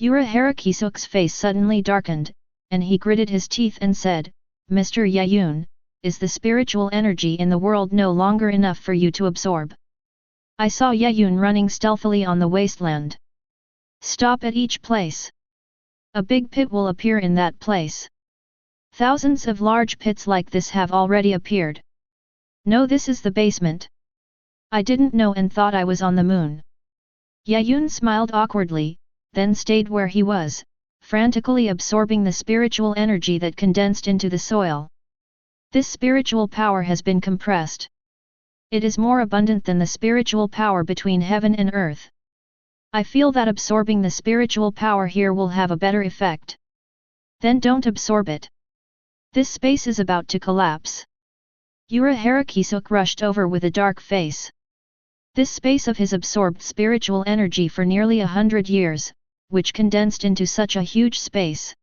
Urahara Kisuk's face suddenly darkened, and he gritted his teeth and said, Mr. Yaun, is the spiritual energy in the world no longer enough for you to absorb? I saw Yaun running stealthily on the wasteland. Stop at each place. A big pit will appear in that place. Thousands of large pits like this have already appeared. No, this is the basement. I didn't know and thought I was on the moon. Yaun smiled awkwardly, then stayed where he was, frantically absorbing the spiritual energy that condensed into the soil. This spiritual power has been compressed. It is more abundant than the spiritual power between heaven and earth. I feel that absorbing the spiritual power here will have a better effect. Then don't absorb it. This space is about to collapse. Urahara Kisuk rushed over with a dark face. This space of his absorbed spiritual energy for nearly 100 years, which condensed into such a huge space.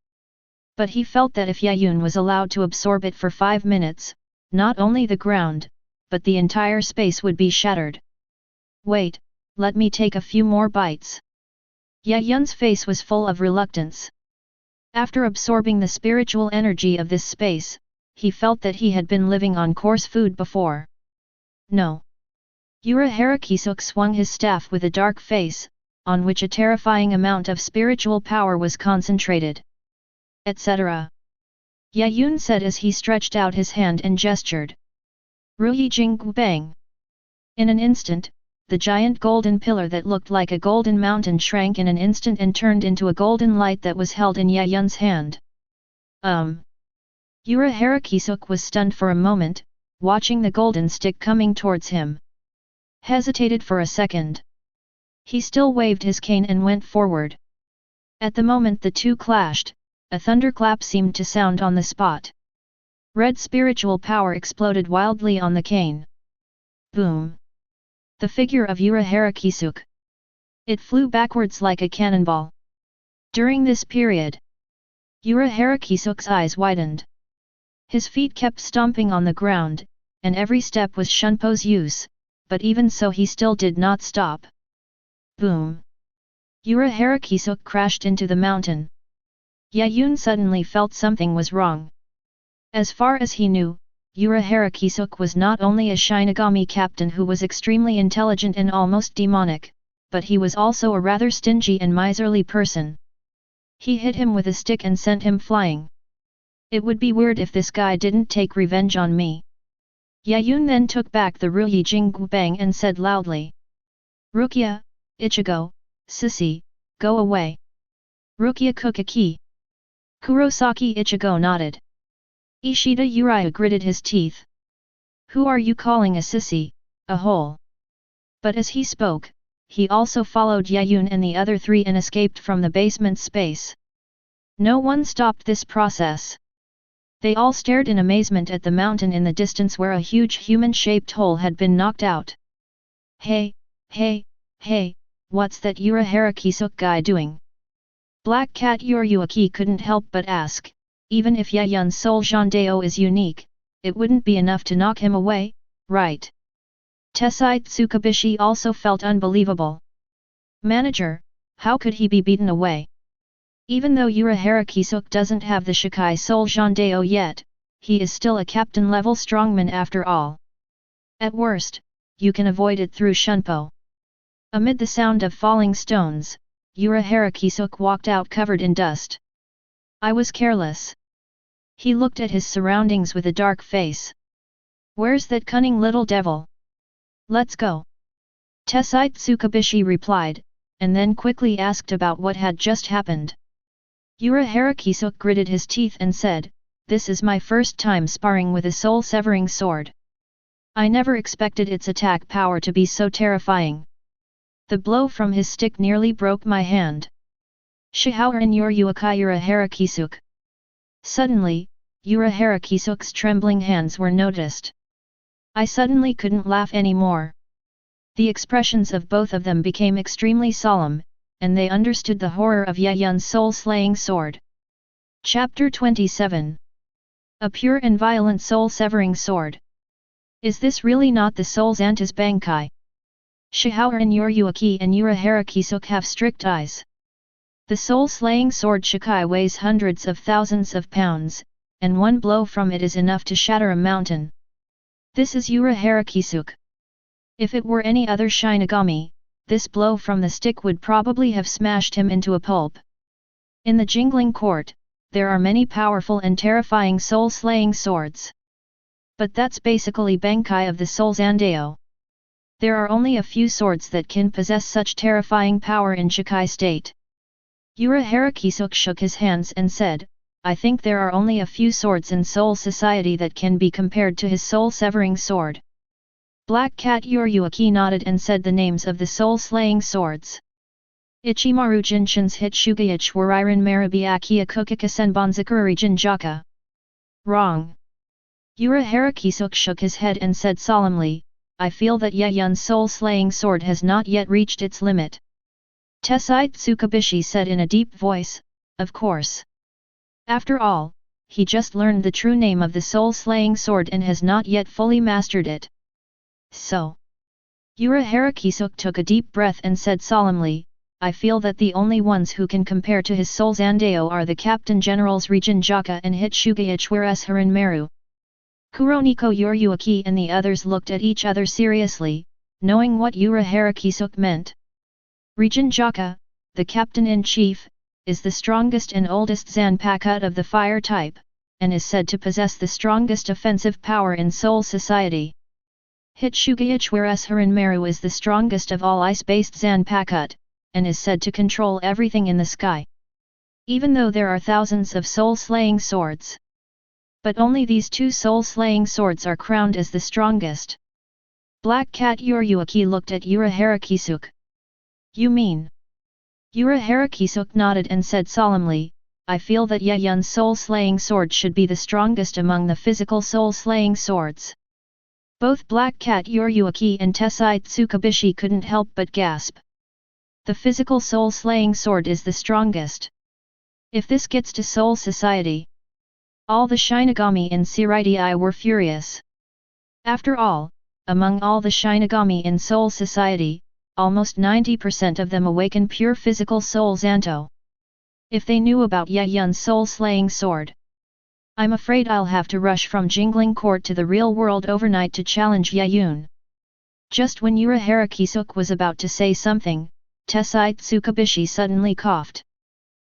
But he felt that if Yaun was allowed to absorb it for 5 minutes, not only the ground, but the entire space would be shattered. Wait, let me take a few more bites. Yaun's face was full of reluctance. After absorbing the spiritual energy of this space, he felt that he had been living on coarse food before. No. Urahara Kisuk swung his staff with a dark face, on which a terrifying amount of spiritual power was concentrated. Etc. Yaun said as he stretched out his hand and gestured. Ruyi Jinggu bang! In an instant, the giant golden pillar that looked like a golden mountain shrank in an instant and turned into a golden light that was held in Yaun's hand. Urahara Kisuk was stunned for a moment, watching the golden stick coming towards him. Hesitated for a second. He still waved his cane and went forward. At the moment the two clashed, a thunderclap seemed to sound on the spot. Red spiritual power exploded wildly on the cane. Boom! The figure of Urahara Kisuk. It flew backwards like a cannonball. During this period, Urahara Kisuk's eyes widened. His feet kept stomping on the ground, and every step was Shunpo's use, but even so he still did not stop. Boom! Urahara Kisuk crashed into the mountain. Yaun suddenly felt something was wrong. As far as he knew, Urahara Kisuk was not only a Shinigami captain who was extremely intelligent and almost demonic, but he was also a rather stingy and miserly person. He hit him with a stick and sent him flying. It would be weird if this guy didn't take revenge on me. Yaun then took back the Ruyi Jinggu bang and said loudly. Rukia, Ichigo, Sissy, go away. Rukia Kuchiki. Kurosaki Ichigo nodded. Ishida Uriah gritted his teeth. Who are you calling a sissy, a hole? But as he spoke, he also followed Yaun and the other three and escaped from the basement space. No one stopped this process. They all stared in amazement at the mountain in the distance where a huge human-shaped hole had been knocked out. Hey, what's that Urahara Kisuk guy doing? Black Cat Yoryuki couldn't help but ask. Even if Yaun's soul Jandeo is unique, it wouldn't be enough to knock him away, right? Tessai Tsukabishi also felt unbelievable. Manager, how could he be beaten away? Even though Urahara Kisuk doesn't have the Shikai soul Jandeo yet, he is still a captain-level strongman after all. At worst, you can avoid it through Shunpo. Amid the sound of falling stones, Urahara Kisuk walked out covered in dust. I was careless. He looked at his surroundings with a dark face. Where's that cunning little devil? Let's go. Tessai Tsukubishi replied, and then quickly asked about what had just happened. Urahara Kisuk gritted his teeth and said, "This is my first time sparring with a soul-severing sword. I never expected its attack power to be so terrifying. The blow from his stick nearly broke my hand." Shihaoran Yurukai Urahara Kisuk. Suddenly, Urahara Kisuk's trembling hands were noticed. I suddenly couldn't laugh anymore. The expressions of both of them became extremely solemn, and they understood the horror of Yaun's soul-slaying sword. Chapter 27. A pure and violent soul-severing sword. Is this really not the soul's Antas Bankai? Shihaoran Yuruaki and Urahara Kisuk have strict eyes. The soul-slaying sword Shikai weighs hundreds of thousands of pounds, and one blow from it is enough to shatter a mountain. This is Urahara Kisuk. If it were any other Shinigami, this blow from the stick would probably have smashed him into a pulp. In the Jingling Court, there are many powerful and terrifying soul-slaying swords. But that's basically Bankai of the Soul's Andeo. There are only a few swords that can possess such terrifying power in Shikai state. Urahara Kisuk shook his hands and said, "I think there are only a few swords in Soul Society that can be compared to his soul-severing sword." Black Cat Yuruaki nodded and said the names of the soul-slaying swords. Ichimaru Jinshin's Hitsugayich Wariran Marabyakuya Kukika Senbonzakuri Jinjaka. Wrong. Urahara Kisuk shook his head and said solemnly, "I feel that Yaun's soul-slaying sword has not yet reached its limit." Tessai Tsukubishi said in a deep voice, "Of course. After all, he just learned the true name of the soul-slaying sword and has not yet fully mastered it." So. Urahara Kisuk took a deep breath and said solemnly, "I feel that the only ones who can compare to his soul's Andeo are the Captain Generals Rijinjaka and Hitsugayich Haran Meru." Kuroniko Yuruaki and the others looked at each other seriously, knowing what Urahara Kisuk meant. Rijinjaka, the Captain-in-Chief, is the strongest and oldest Zanpakuto of the fire type, and is said to possess the strongest offensive power in Soul Society. Hitsugayich Haran Meru is the strongest of all ice-based Zanpakuto, and is said to control everything in the sky. Even though there are thousands of soul-slaying swords. But only these two soul-slaying swords are crowned as the strongest. Black Cat Yuruaki looked at Urahara Kisuk. "You mean?" Urahara Kisuk nodded and said solemnly, "I feel that Yaun's soul-slaying sword should be the strongest among the physical soul-slaying swords." Both Black Cat Yuruaki and Tessai Tsukubishi couldn't help but gasp. The physical soul-slaying sword is the strongest. If this gets to Soul Society, all the Shinigami in Seireitei were furious. After all, among all the Shinigami in Soul Society, almost 90% of them awaken pure physical soul Zanto. If they knew about Yaun's soul-slaying sword, I'm afraid I'll have to rush from Jingling Court to the real world overnight to challenge Yaun. Just when Urahara Kisuk was about to say something, Tessai Tsukubishi suddenly coughed.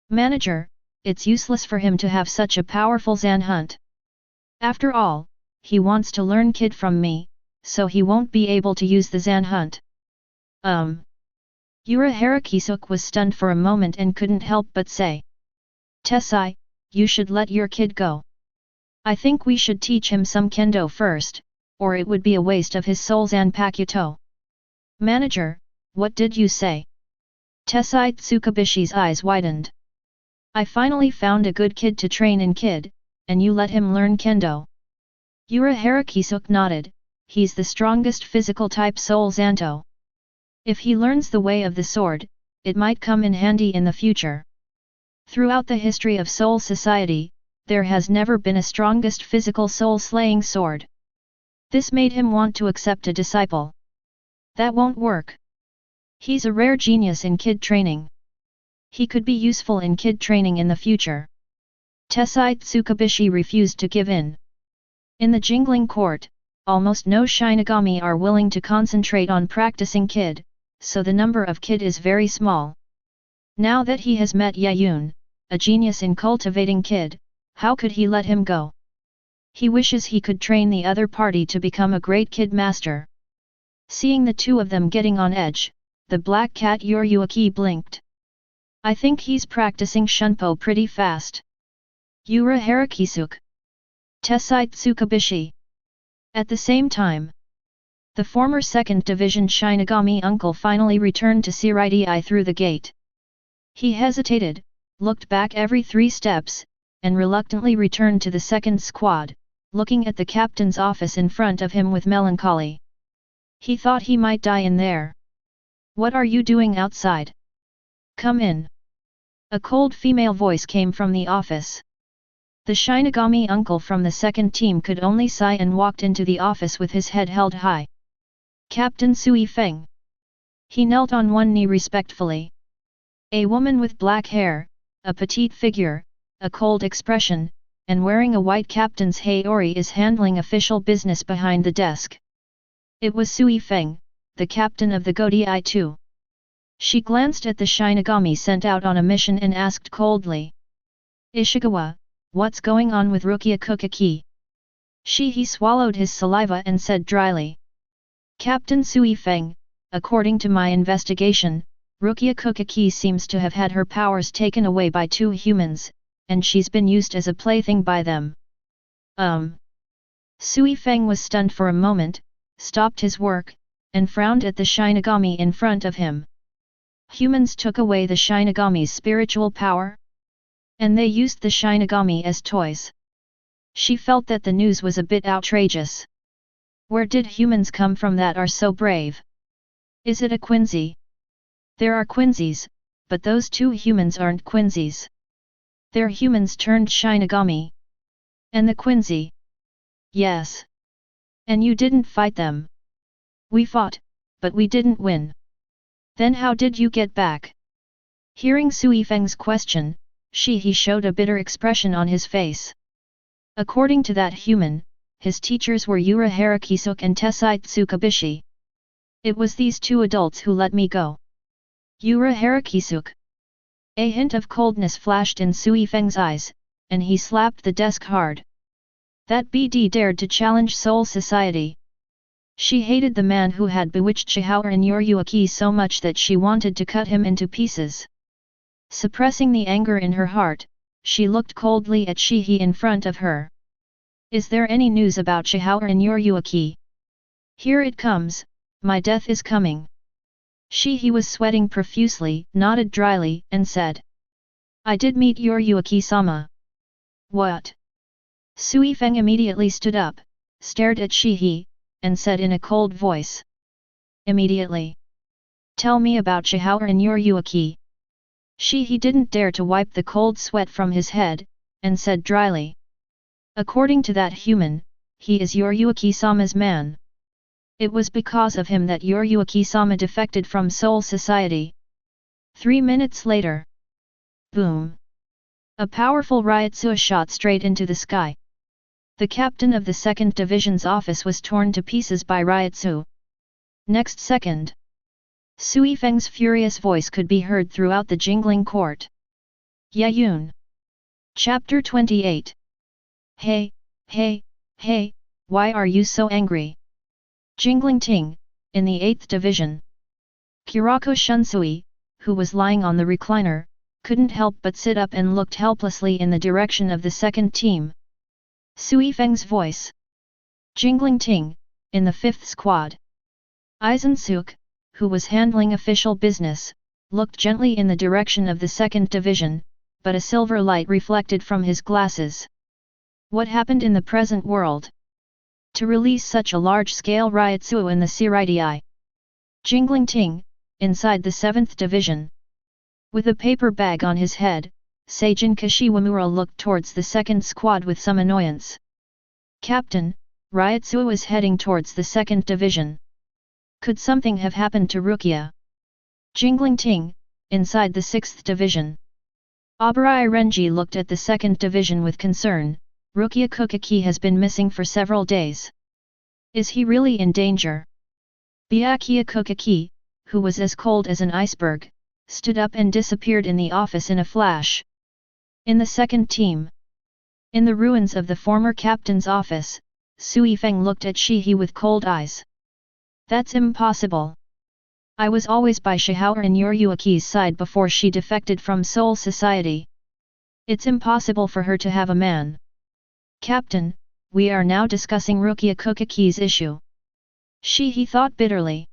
"Manager, it's useless for him to have such a powerful Zan hunt. After all, he wants to learn Kid from me, so he won't be able to use the Zan hunt." Urahara Kisuk was stunned for a moment and couldn't help but say, "Tessai, you should let your kid go. I think we should teach him some kendo first, or it would be a waste of his soul Zanpakuto." "Manager, what did you say?" Tessai Tsukubishi's eyes widened. "I finally found a good kid to train in Kid, and you let him learn kendo." Urahara Kisuk nodded, "He's the strongest physical type soul Zanto. If he learns the way of the sword, it might come in handy in the future. Throughout the history of Soul Society, there has never been a strongest physical soul-slaying sword. This made him want to accept a disciple. That won't work. He's a rare genius in kid training. He could be useful in kid training in the future." Tessai Tsukubishi refused to give in. In the Jingling Court, almost no Shinigami are willing to concentrate on practicing Kid, so the number of Kid is very small. Now that he has met Yaun, a genius in cultivating Kid, How could he let him go? He wishes he could train the other party to become a great kid master. Seeing the two of them getting on edge, the black cat Urahara blinked. I think he's practicing Shunpo pretty fast. Urahara Kisuke. Tessai Tsukabishi. At the same time, the former 2nd Division Shinigami uncle finally returned to Seireitei through the gate. He hesitated, looked back every 3 steps, and reluctantly returned to the 2nd squad, looking at the captain's office in front of him with melancholy. He thought he might die in there. What are you doing outside? Come in. A cold female voice came from the office. The Shinigami uncle from the 2nd team could only sigh and walked into the office with his head held high. Captain Sui-Feng. He knelt on one knee respectfully. A woman with black hair, a petite figure, a cold expression, and wearing a white captain's haori is handling official business behind the desk. It was Sui-Feng, the captain of the Godi 2. She glanced at the Shinigami sent out on a mission and asked coldly. Ichigo, what's going on with Rukia Kuchiki? He swallowed his saliva and said dryly. Captain Sui-Feng, according to my investigation, Rukia Kuchiki seems to have had her powers taken away by 2 humans, and she's been used as a plaything by them. Sui-Feng was stunned for a moment, stopped his work, and frowned at the Shinigami in front of him. Humans took away the Shinigami's spiritual power? And they used the Shinigami as toys. She felt that the news was a bit outrageous. Where did humans come from that are so brave? Is it a Quincy? There are Quincy's, but those 2 humans aren't Quincy's. They're humans turned Shinigami. And the Quincy? Yes. And you didn't fight them? We fought, but we didn't win. Then how did you get back? Hearing Sui-Feng's question, he showed a bitter expression on his face. According to that human, his teachers were Urahara Kisuke and Tessai Tsukabishi. It was these 2 adults who let me go. Urahara Kisuke. A hint of coldness flashed in Sui-Feng's eyes, and he slapped the desk hard. That BD dared to challenge Soul Society. She hated the man who had bewitched Chihauer and Urahara so much that she wanted to cut him into pieces. Suppressing the anger in her heart, she looked coldly at Shihi in front of her. Is there any news about Chihauer and Urahara? Here it comes, my death is coming. Shihi was sweating profusely, nodded dryly, and said. I did meet Urahara-sama. What? Sui-Feng immediately stood up, stared at Shihi, and said in a cold voice. Immediately. Tell me about Chihauer and Urahara. Shihi didn't dare to wipe the cold sweat from his head, and said dryly. According to that human, he is Urahara-sama's man. It was because of him that Urahara-sama defected from Soul Society. 3 minutes later. Boom! A powerful Ryotsu shot straight into the sky. The captain of the 2nd Division's office was torn to pieces by Ryotsu. Next second, Sui-Feng's furious voice could be heard throughout the jingling court. Yaun. Chapter 28. Hey, hey, hey, why are you so angry? Jingling Ting, in the 8th Division. Kyōraku Shunsui, who was lying on the recliner, couldn't help but sit up and looked helplessly in the direction of the 2nd team. Sui-Feng's voice. Jingling Ting, in the 5th squad. Aizen, who was handling official business, looked gently in the direction of the 2nd Division, but a silver light reflected from his glasses. What happened in the present world? To release such a large-scale Ryotsu in the Seireitei. Jingling Ting, inside the 7th Division. With a paper bag on his head, Seijin Kashiwamura looked towards the 2nd squad with some annoyance. Captain, Ryotsu is heading towards the 2nd Division. Could something have happened to Rukia? Jingling Ting, inside the 6th Division. Abarai Renji looked at the 2nd Division with concern. Rukia Kuchiki has been missing for several days. Is he really in danger? Byakuya Kuchiki, who was as cold as an iceberg, stood up and disappeared in the office in a flash. In the 2nd team. In the ruins of the former captain's office, Sui-Feng looked at Shihi with cold eyes. That's impossible. I was always by Shihaoran Yoryuki's side before she defected from Soul Society. It's impossible for her to have a man. Captain, we are now discussing Rukia Kukiki's issue. Shihi thought bitterly.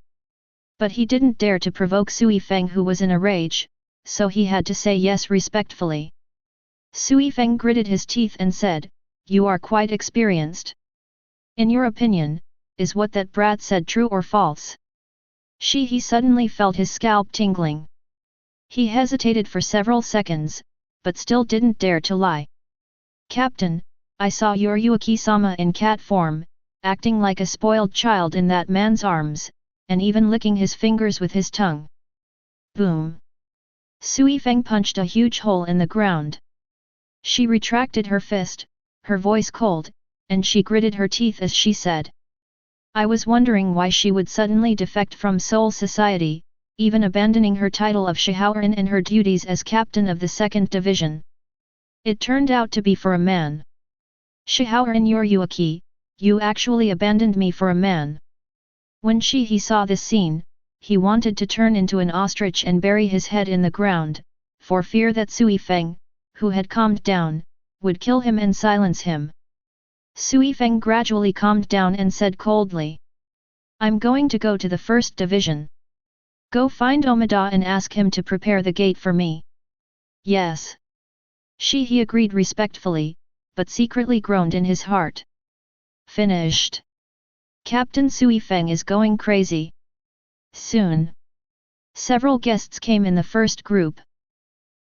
But he didn't dare to provoke Sui-Feng, who was in a rage, so he had to say yes respectfully. Sui-Feng gritted his teeth and said, "You are quite experienced. In your opinion, is what that brat said true or false?" Shihi suddenly felt his scalp tingling. He hesitated for several seconds, but still didn't dare to lie. "Captain, I saw Yoryuki-sama in cat form, acting like a spoiled child in that man's arms, and even licking his fingers with his tongue." Boom! Sui-Feng punched a huge hole in the ground. She retracted her fist, her voice cold, and she gritted her teeth as she said, "I was wondering why she would suddenly defect from Soul Society, even abandoning her title of Shihaoran and her duties as captain of the 2nd Division. It turned out to be for a man. Shihaoran Yoryuki, you actually abandoned me for a man." When he saw this scene, he wanted to turn into an ostrich and bury his head in the ground, for fear that Sui-Feng, who had calmed down, would kill him and silence him. Sui-Feng gradually calmed down and said coldly, "I'm going to go to the 1st Division. Go find Omida and ask him to prepare the gate for me." "Yes." He agreed respectfully, but secretly groaned in his heart. Finished. Captain Sui-Feng is going crazy. Soon. Several guests came in the first group.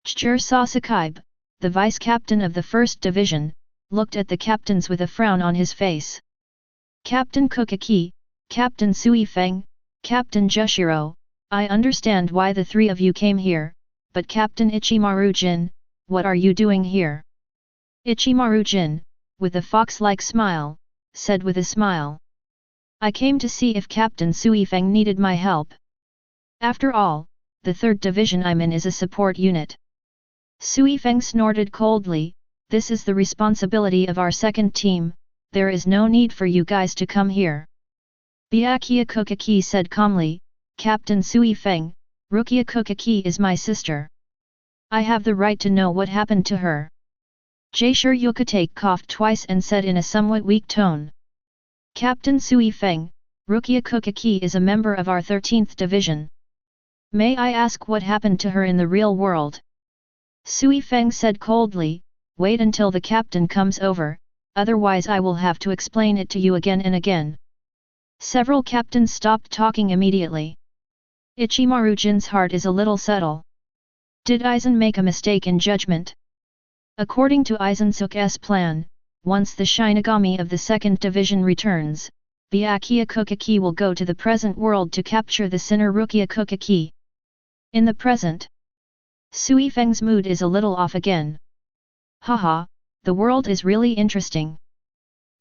Chur Sasakaibe, the vice-captain of the 1st Division, looked at the captains with a frown on his face. "Captain Kuchiki, Captain Sui-Feng, Captain Jushiro, I understand why the three of you came here, but Captain Ichimaru-jin, what are you doing here?" Ichimaru-jin, with a fox-like smile, said with a smile, "I came to see if Captain Sui-Feng needed my help. After all, the 3rd Division I'm in is a support unit." Sui-Feng snorted coldly, "This is the responsibility of our 2nd team, there is no need for you guys to come here." Byakuya Kuchiki said calmly, "Captain Sui-Feng, Rukia Kuchiki is my sister. I have the right to know what happened to her." Jaishur Yukatake coughed twice and said in a somewhat weak tone, "Captain Sui-Feng, Rukia Kuchiki is a member of our 13th Division. May I ask what happened to her in the real world?" Sui-Feng said coldly, "Wait until the captain comes over, otherwise I will have to explain it to you again and again." Several captains stopped talking immediately. Ichimaru-jin's heart is a little subtle. Did Aizen make a mistake in judgment? According to Aizen-suk's plan, once the Shinigami of the 2nd Division returns, Byakuya Kuchiki will go to the present world to capture the sinner Rukia Kuchiki. In the present, Sui-Feng's mood is a little off again. "Haha, the world is really interesting."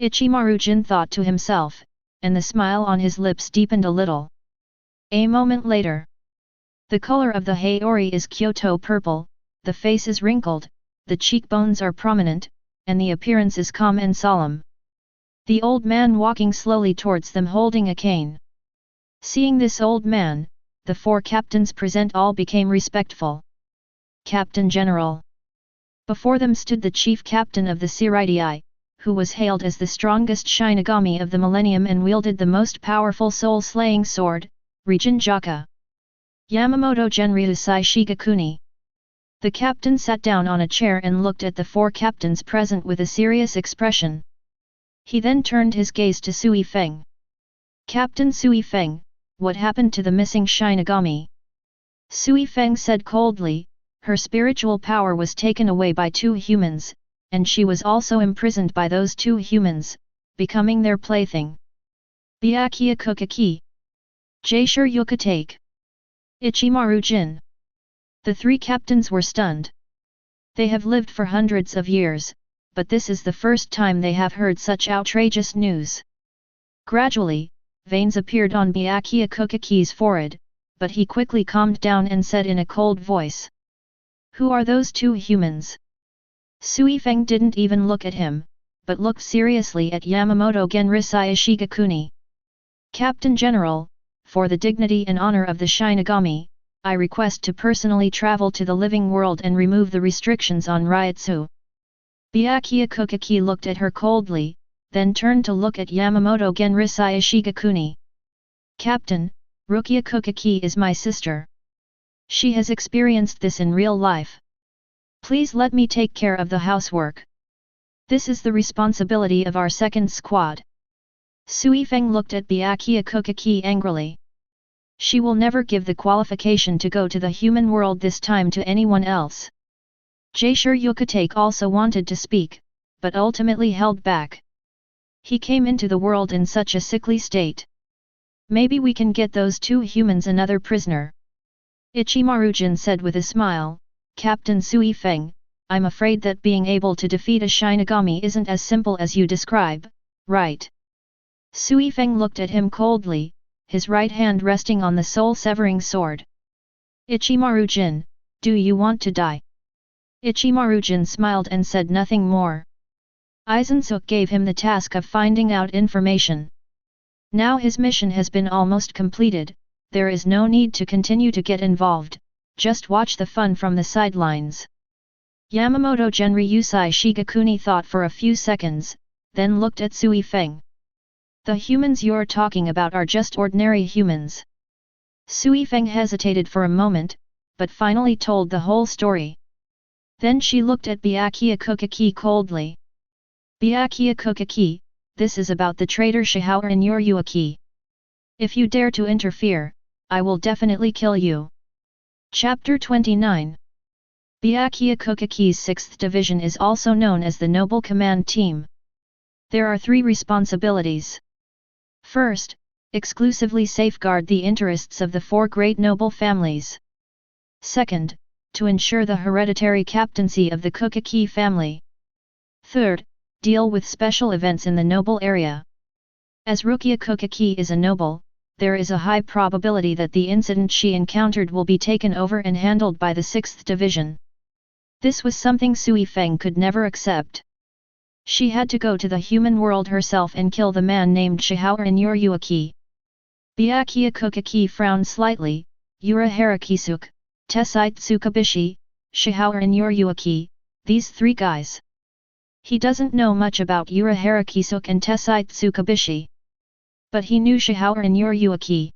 Ichimaru-jin thought to himself, and the smile on his lips deepened a little. A moment later, the color of the Haori is Kyoto purple, the face is wrinkled, the cheekbones are prominent, and the appearance is calm and solemn. The old man walking slowly towards them holding a cane. Seeing this old man, the 4 captains present all became respectful. "Captain General." Before them stood the chief captain of the Seireitei, who was hailed as the strongest Shinigami of the millennium and wielded the most powerful soul-slaying sword, Rijin Jaka. Yamamoto Genryusai Shigakuni. The captain sat down on a chair and looked at the 4 captains present with a serious expression. He then turned his gaze to Sui-Feng. "Captain Sui-Feng, what happened to the missing Shinigami?" Sui-Feng said coldly, "Her spiritual power was taken away by 2 humans, and she was also imprisoned by those 2 humans, becoming their plaything." Byakuya Kuchiki. Jaishur Yukatake. Ichimaru-jin. The 3 captains were stunned. They have lived for hundreds of years, but this is the first time they have heard such outrageous news. Gradually, veins appeared on Byakuya Kuchiki's forehead, but he quickly calmed down and said in a cold voice, "Who are those 2 humans?" Sui-Feng didn't even look at him, but looked seriously at Yamamoto Genrisai Ishigakuni. Captain General, for the dignity and honor of the Shinigami, I request to personally travel to the living world and remove the restrictions on Ryutsu. Byakuya Kuchiki looked at her coldly, then turned to look at Yamamoto Genrisai Ishigakuni. Captain, Rukia Kuchiki is my sister. She has experienced this in real life. Please let me take care of the housework. This is the responsibility of our second squad. Sui-Feng looked at Byakuya Kuchiki angrily. She will never give the qualification to go to the human world this time to anyone else. Kyōraku also wanted to speak, but ultimately held back. He came into the world in such a sickly state. Maybe we can get those two humans another prisoner. Ichimaru-jin said with a smile, Captain Sui-Feng, I'm afraid that being able to defeat a Shinigami isn't as simple as you describe, right? Sui-Feng looked at him coldly, his right hand resting on the soul-severing sword. Ichimaru-jin, do you want to die? Ichimaru-jin smiled and said nothing more. Aizen gave him the task of finding out information. Now his mission has been almost completed, there is no need to continue to get involved, just watch the fun from the sidelines. Yamamoto Genryusai Shigakuni thought for a few seconds, then looked at Sui-Feng. The humans you're talking about are just ordinary humans. Sui-Feng hesitated for a moment, but finally told the whole story. Then she looked at Byakuya Kuchiki coldly. Byakuya Kuchiki, this is about the traitor Shihour Yuaki. If you dare to interfere, I will definitely kill you. Chapter 29. Byakuya Kuchiki's 6th Division is also known as the Noble Command Team. There are 3 responsibilities. First, exclusively safeguard the interests of the 4 great noble families. Second, to ensure the hereditary captaincy of the Kuchiki family. Third, deal with special events in the noble area. As Rukia Kuchiki is a noble, there is a high probability that the incident she encountered will be taken over and handled by the 6th Division. This was something Sui-Feng could never accept. She had to go to the human world herself and kill the man named Shihour Yuaki. Byakuya Kuchiki frowned slightly, Urahara Kisuk, Tessite Tsukabishi, Shihour Yuaki, these 3 guys. He doesn't know much about Urahara Kisuk and Tessite Tsukabishi. But he knew Shihour Yuaki.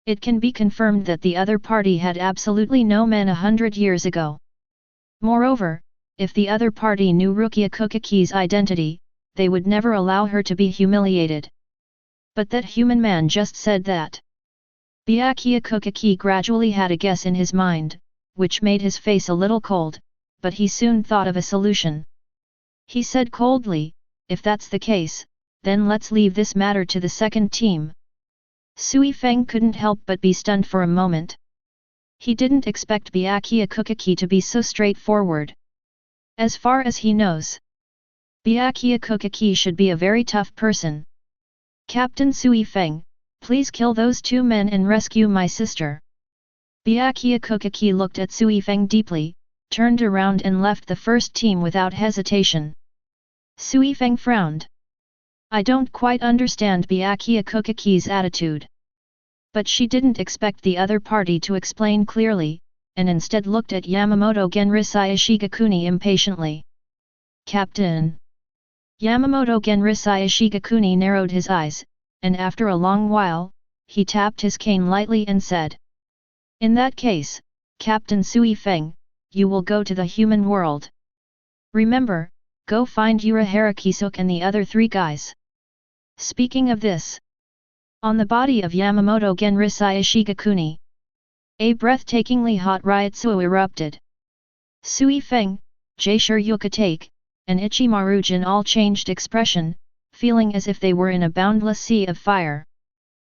It can be confirmed that the other party had absolutely no men 100 years ago. Moreover, if the other party knew Rukia Kuchiki's identity, they would never allow her to be humiliated. But that human man just said that. Byakuya Kuchiki gradually had a guess in his mind, which made his face a little cold, but he soon thought of a solution. He said coldly, if that's the case, then let's leave this matter to the second team. Sui-Feng couldn't help but be stunned for a moment. He didn't expect Byakuya Kuchiki to be so straightforward. As far as he knows, Byakuya Kuchiki should be a very tough person. Captain Sui-Feng, please kill those 2 men and rescue my sister. Byakuya Kuchiki looked at Sui-Feng deeply, turned around and left the first team without hesitation. Sui-Feng frowned. I don't quite understand Byakuya Kuchiki's attitude. But she didn't expect the other party to explain clearly, and instead looked at Yamamoto Genrisai Ishigakuni impatiently. Captain! Yamamoto Genrisai Ishigakuni narrowed his eyes, and after a long while, he tapped his cane lightly and said. In that case, Captain Sui-Feng, you will go to the human world. Remember, go find Urahara Kisuk and the other 3 guys. Speaking of this, on the body of Yamamoto Genrisai Ishigakuni, a breathtakingly hot Ryutsu erupted. Sui-Feng, Kyōraku, and Ichimaru-jin all changed expression, feeling as if they were in a boundless sea of fire.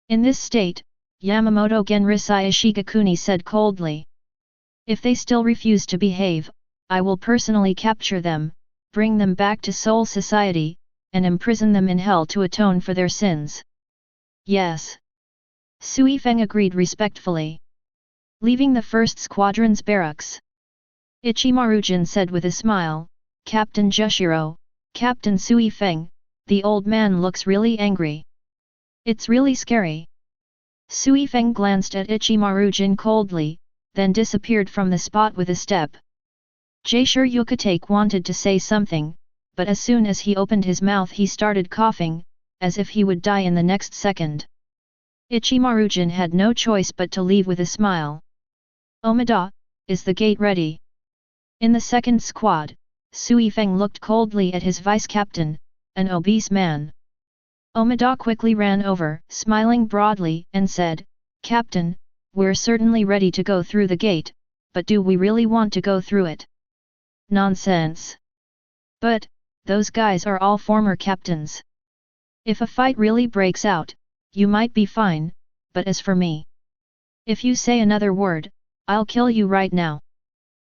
In this state, Yamamoto Genrisai Ishigakuni said coldly. If they still refuse to behave, I will personally capture them, bring them back to Soul Society, and imprison them in hell to atone for their sins. Yes. Sui-Feng agreed respectfully. Leaving the 1st Squadron's barracks, Ichimaru-jin said with a smile, Captain Jushiro, Captain Sui-Feng, the old man looks really angry. It's really scary. Sui-Feng glanced at Ichimaru-jin coldly, then disappeared from the spot with a step. Shoryuke wanted to say something, but as soon as he opened his mouth he started coughing, as if he would die in the next second. Ichimaru-jin had no choice but to leave with a smile. Omida, is the gate ready? In the second squad, Sui-Feng looked coldly at his vice-captain, an obese man. Omida quickly ran over, smiling broadly, and said, "Captain, we're certainly ready to go through the gate, but do we really want to go through it?" "Nonsense. But, those guys are all former captains. If a fight really breaks out, you might be fine, but as for me, if you say another word, I'll kill you right now."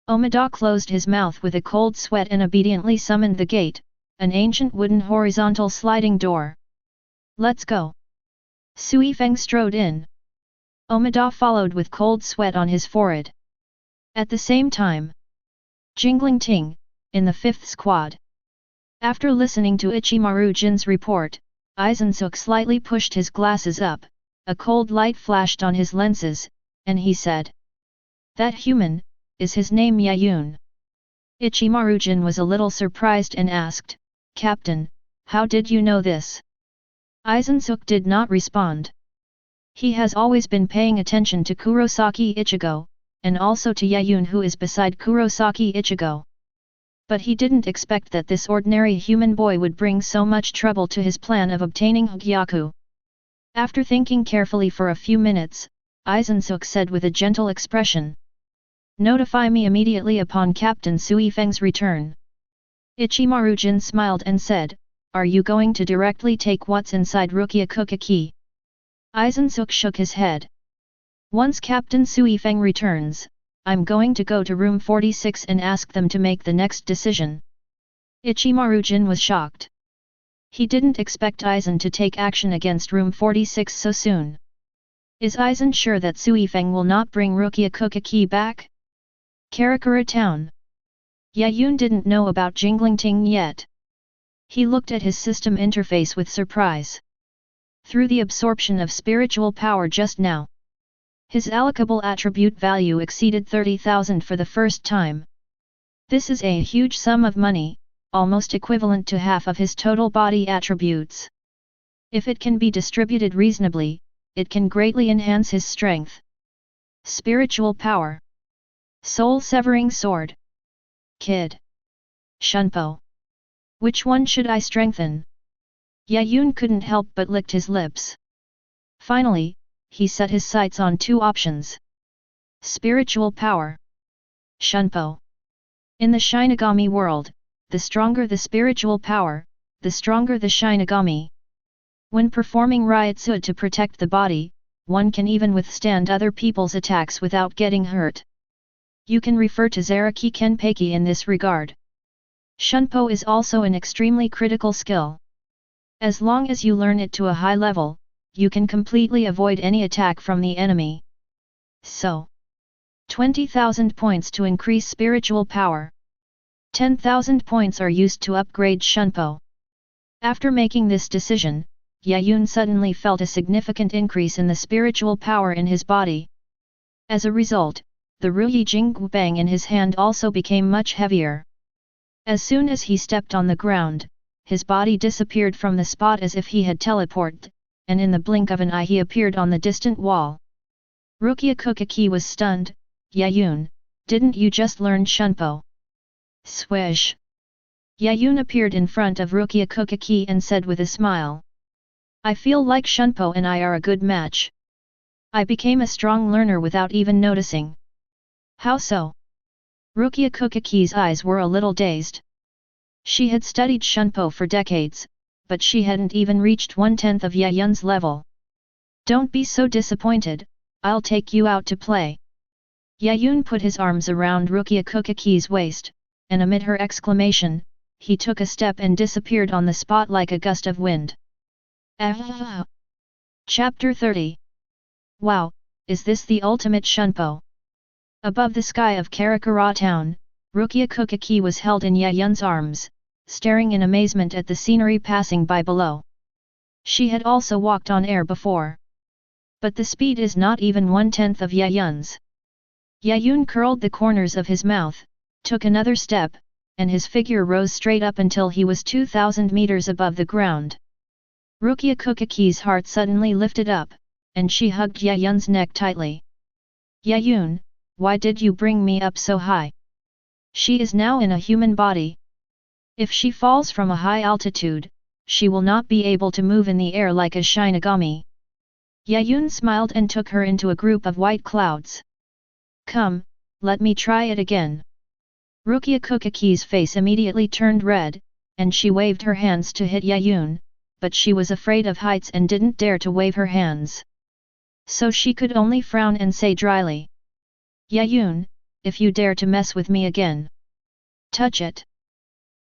Omida closed his mouth with a cold sweat and obediently summoned the gate, an ancient wooden horizontal sliding door. "Let's go." Sui-Feng strode in. Omida followed with cold sweat on his forehead. At the same time, Jingling Ting, in the fifth squad. After listening to Ichimaru-jin's report, Aizen slightly pushed his glasses up, a cold light flashed on his lenses, and he said, "That human, is his name Yaun?" Ichimaru-jin was a little surprised and asked, "Captain, how did you know this?" Aizen did not respond. He has always been paying attention to Kurosaki Ichigo, and also to Yaun who is beside Kurosaki Ichigo. But he didn't expect that this ordinary human boy would bring so much trouble to his plan of obtaining Hogyoku. After thinking carefully for a few minutes, Aizen said with a gentle expression, "Notify me immediately upon Captain Sui-Feng's return." Ichimaru-jin smiled and said, "Are you going to directly take what's inside Rukia Kuchiki?" Aizen shook his head. "Once Captain Sui-Feng returns, I'm going to go to room 46 and ask them to make the next decision." Ichimaru-jin was shocked. He didn't expect Aizen to take action against room 46 so soon. Is Aizen sure that Sui-Feng will not bring Rukia Kuchiki back? Karakura Town. Yaun didn't know about Jingling Ting yet. He looked at his system interface with surprise. Through the absorption of spiritual power just now, his allocable attribute value exceeded 30,000 for the first time. This is a huge sum of money, almost equivalent to half of his total body attributes. If it can be distributed reasonably, it can greatly enhance his strength. Spiritual power. Soul-severing sword. Kid. Shunpo. Which one should I strengthen? Yaun couldn't help but licked his lips. Finally, he set his sights on two options. Spiritual power. Shunpo. In the Shinigami world, the stronger the spiritual power, the stronger the Shinigami. When performing Ryutsu to protect the body, one can even withstand other people's attacks without getting hurt. You can refer to Zaraki Kenpeki in this regard. Shunpo is also an extremely critical skill. As long as you learn it to a high level, you can completely avoid any attack from the enemy. So, 20,000 points to increase spiritual power. 10,000 points are used to upgrade Shunpo. After making this decision, Yaun suddenly felt a significant increase in the spiritual power in his body. As a result, the Ruyi Jingbang in his hand also became much heavier. As soon as he stepped on the ground, his body disappeared from the spot as if he had teleported, and in the blink of an eye he appeared on the distant wall. Rukia Kuchiki was stunned. "Yaun, didn't you just learn Shunpo?" Swish! Yaun appeared in front of Rukia Kuchiki and said with a smile, "I feel like Shunpo and I are a good match. I became a strong learner without even noticing." "How so?" Rukia Kuchiki's eyes were a little dazed. She had studied Shunpo for decades, but she hadn't even reached 1/10 of Yaun's level. "Don't be so disappointed, I'll take you out to play." Yaun put his arms around Rukia Kuchiki's waist, and amid her exclamation, he took a step and disappeared on the spot like a gust of wind. Chapter 30. Wow, is this the ultimate Shunpo? Above the sky of Karakura Town, Rukia Kuchiki was held in Yaun's arms, staring in amazement at the scenery passing by below. She had also walked on air before. But the speed is not even 1/10 of Yaun's. Yaun curled the corners of his mouth, took another step, and his figure rose straight up until he was 2,000 meters above the ground. Rukia Kuchiki's heart suddenly lifted up, and she hugged Yaun's neck tightly. Yaun, why did you bring me up so high? She is now in a human body. If she falls from a high altitude, she will not be able to move in the air like a Shinigami. Yaun smiled and took her into a group of white clouds. Come, let me try it again. Rukia Kuchiki's face immediately turned red, and she waved her hands to hit Yaun, but she was afraid of heights and didn't dare to wave her hands. So she could only frown and say dryly. Yaun, if you dare to mess with me again. Touch it.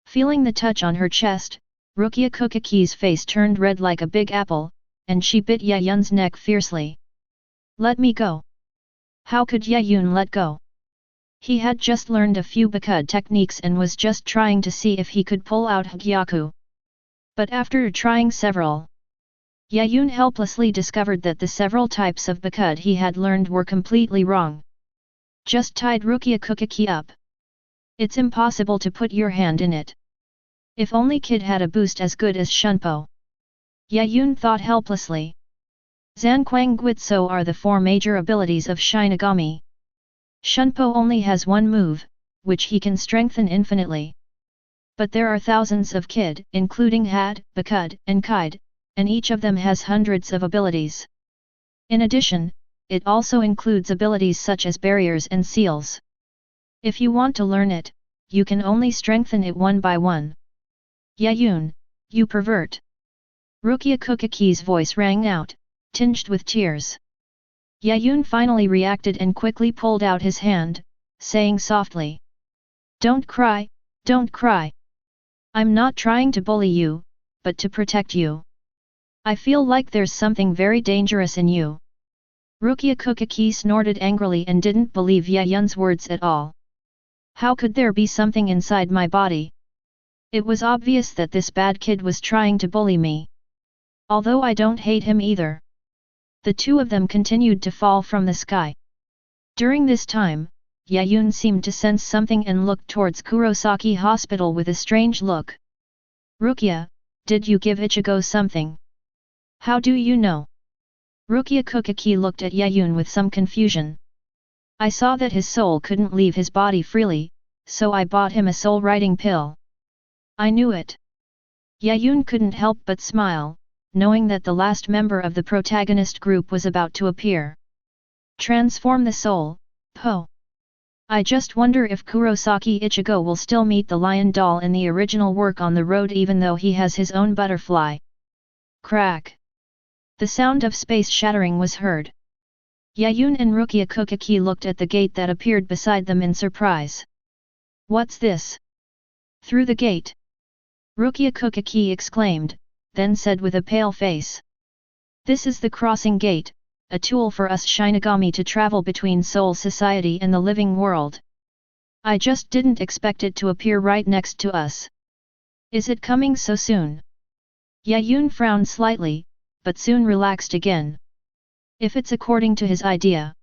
Feeling the touch on her chest, Rukia Kuchiki's face turned red like a big apple, and she bit Yaun's neck fiercely. Let me go. How could Yaun let go? He had just learned a few Byakuya techniques and was just trying to see if he could pull out Hogyoku. But after trying several, Yaun helplessly discovered that the several types of Byakuya he had learned were completely wrong. Just tied Rukia Kuchiki up. It's impossible to put your hand in it. If only Kid had a boost as good as Shunpo. Yaun thought helplessly. Zanpakuto are the 4 major abilities of Shinigami. Shunpo only has one move, which he can strengthen infinitely. But there are thousands of Kid, including Had, Byakuya, and Kidō, and each of them has hundreds of abilities. In addition, it also includes abilities such as barriers and seals. If you want to learn it, you can only strengthen it one by one. Yaun, you pervert! Rukia Kuchiki's voice rang out, tinged with tears. Yaun finally reacted and quickly pulled out his hand, saying softly. Don't cry, don't cry. I'm not trying to bully you, but to protect you. I feel like there's something very dangerous in you. Rukia Kuchiki snorted angrily and didn't believe Yaun's words at all. How could there be something inside my body? It was obvious that this bad kid was trying to bully me. Although I don't hate him either. The two of them continued to fall from the sky. During this time, Yaun seemed to sense something and looked towards Kurosaki Hospital with a strange look. Rukia, did you give Ichigo something? How do you know? Rukia Kuchiki looked at Yaun with some confusion. I saw that his soul couldn't leave his body freely, so I bought him a soul-writing pill. I knew it. Yaun couldn't help but smile, knowing that the last member of the protagonist group was about to appear. Transform the soul, Po. I just wonder if Kurosaki Ichigo will still meet the lion doll in the original work on the road even though he has his own butterfly. Crack. The sound of space shattering was heard. Yaun and Rukia Kuchiki looked at the gate that appeared beside them in surprise. What's this? Through the gate. Rukia Kuchiki exclaimed, then said with a pale face. This is the crossing gate, a tool for us Shinigami to travel between Soul Society and the living world. I just didn't expect it to appear right next to us. Is it coming so soon? Yaun frowned slightly, but soon relaxed again. If it's according to his idea,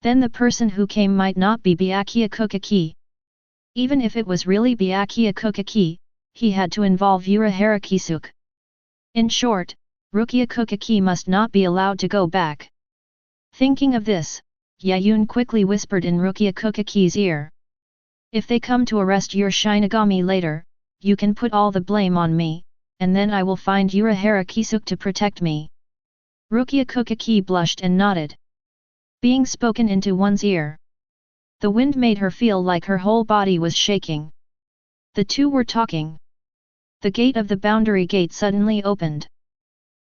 then the person who came might not be Byakuya Kuchiki. Even if it was really Byakuya Kuchiki, he had to involve Urahara Kisuke. In short, Rukia Kuchiki must not be allowed to go back. Thinking of this, Yaun quickly whispered in Rukia Kuchiki's ear. If they come to arrest your Shinigami later, you can put all the blame on me, and then I will find Urahara Kisuke to protect me. Rukia Kuchiki blushed and nodded. Being spoken into one's ear. The wind made her feel like her whole body was shaking. The two were talking. The gate of the boundary gate suddenly opened.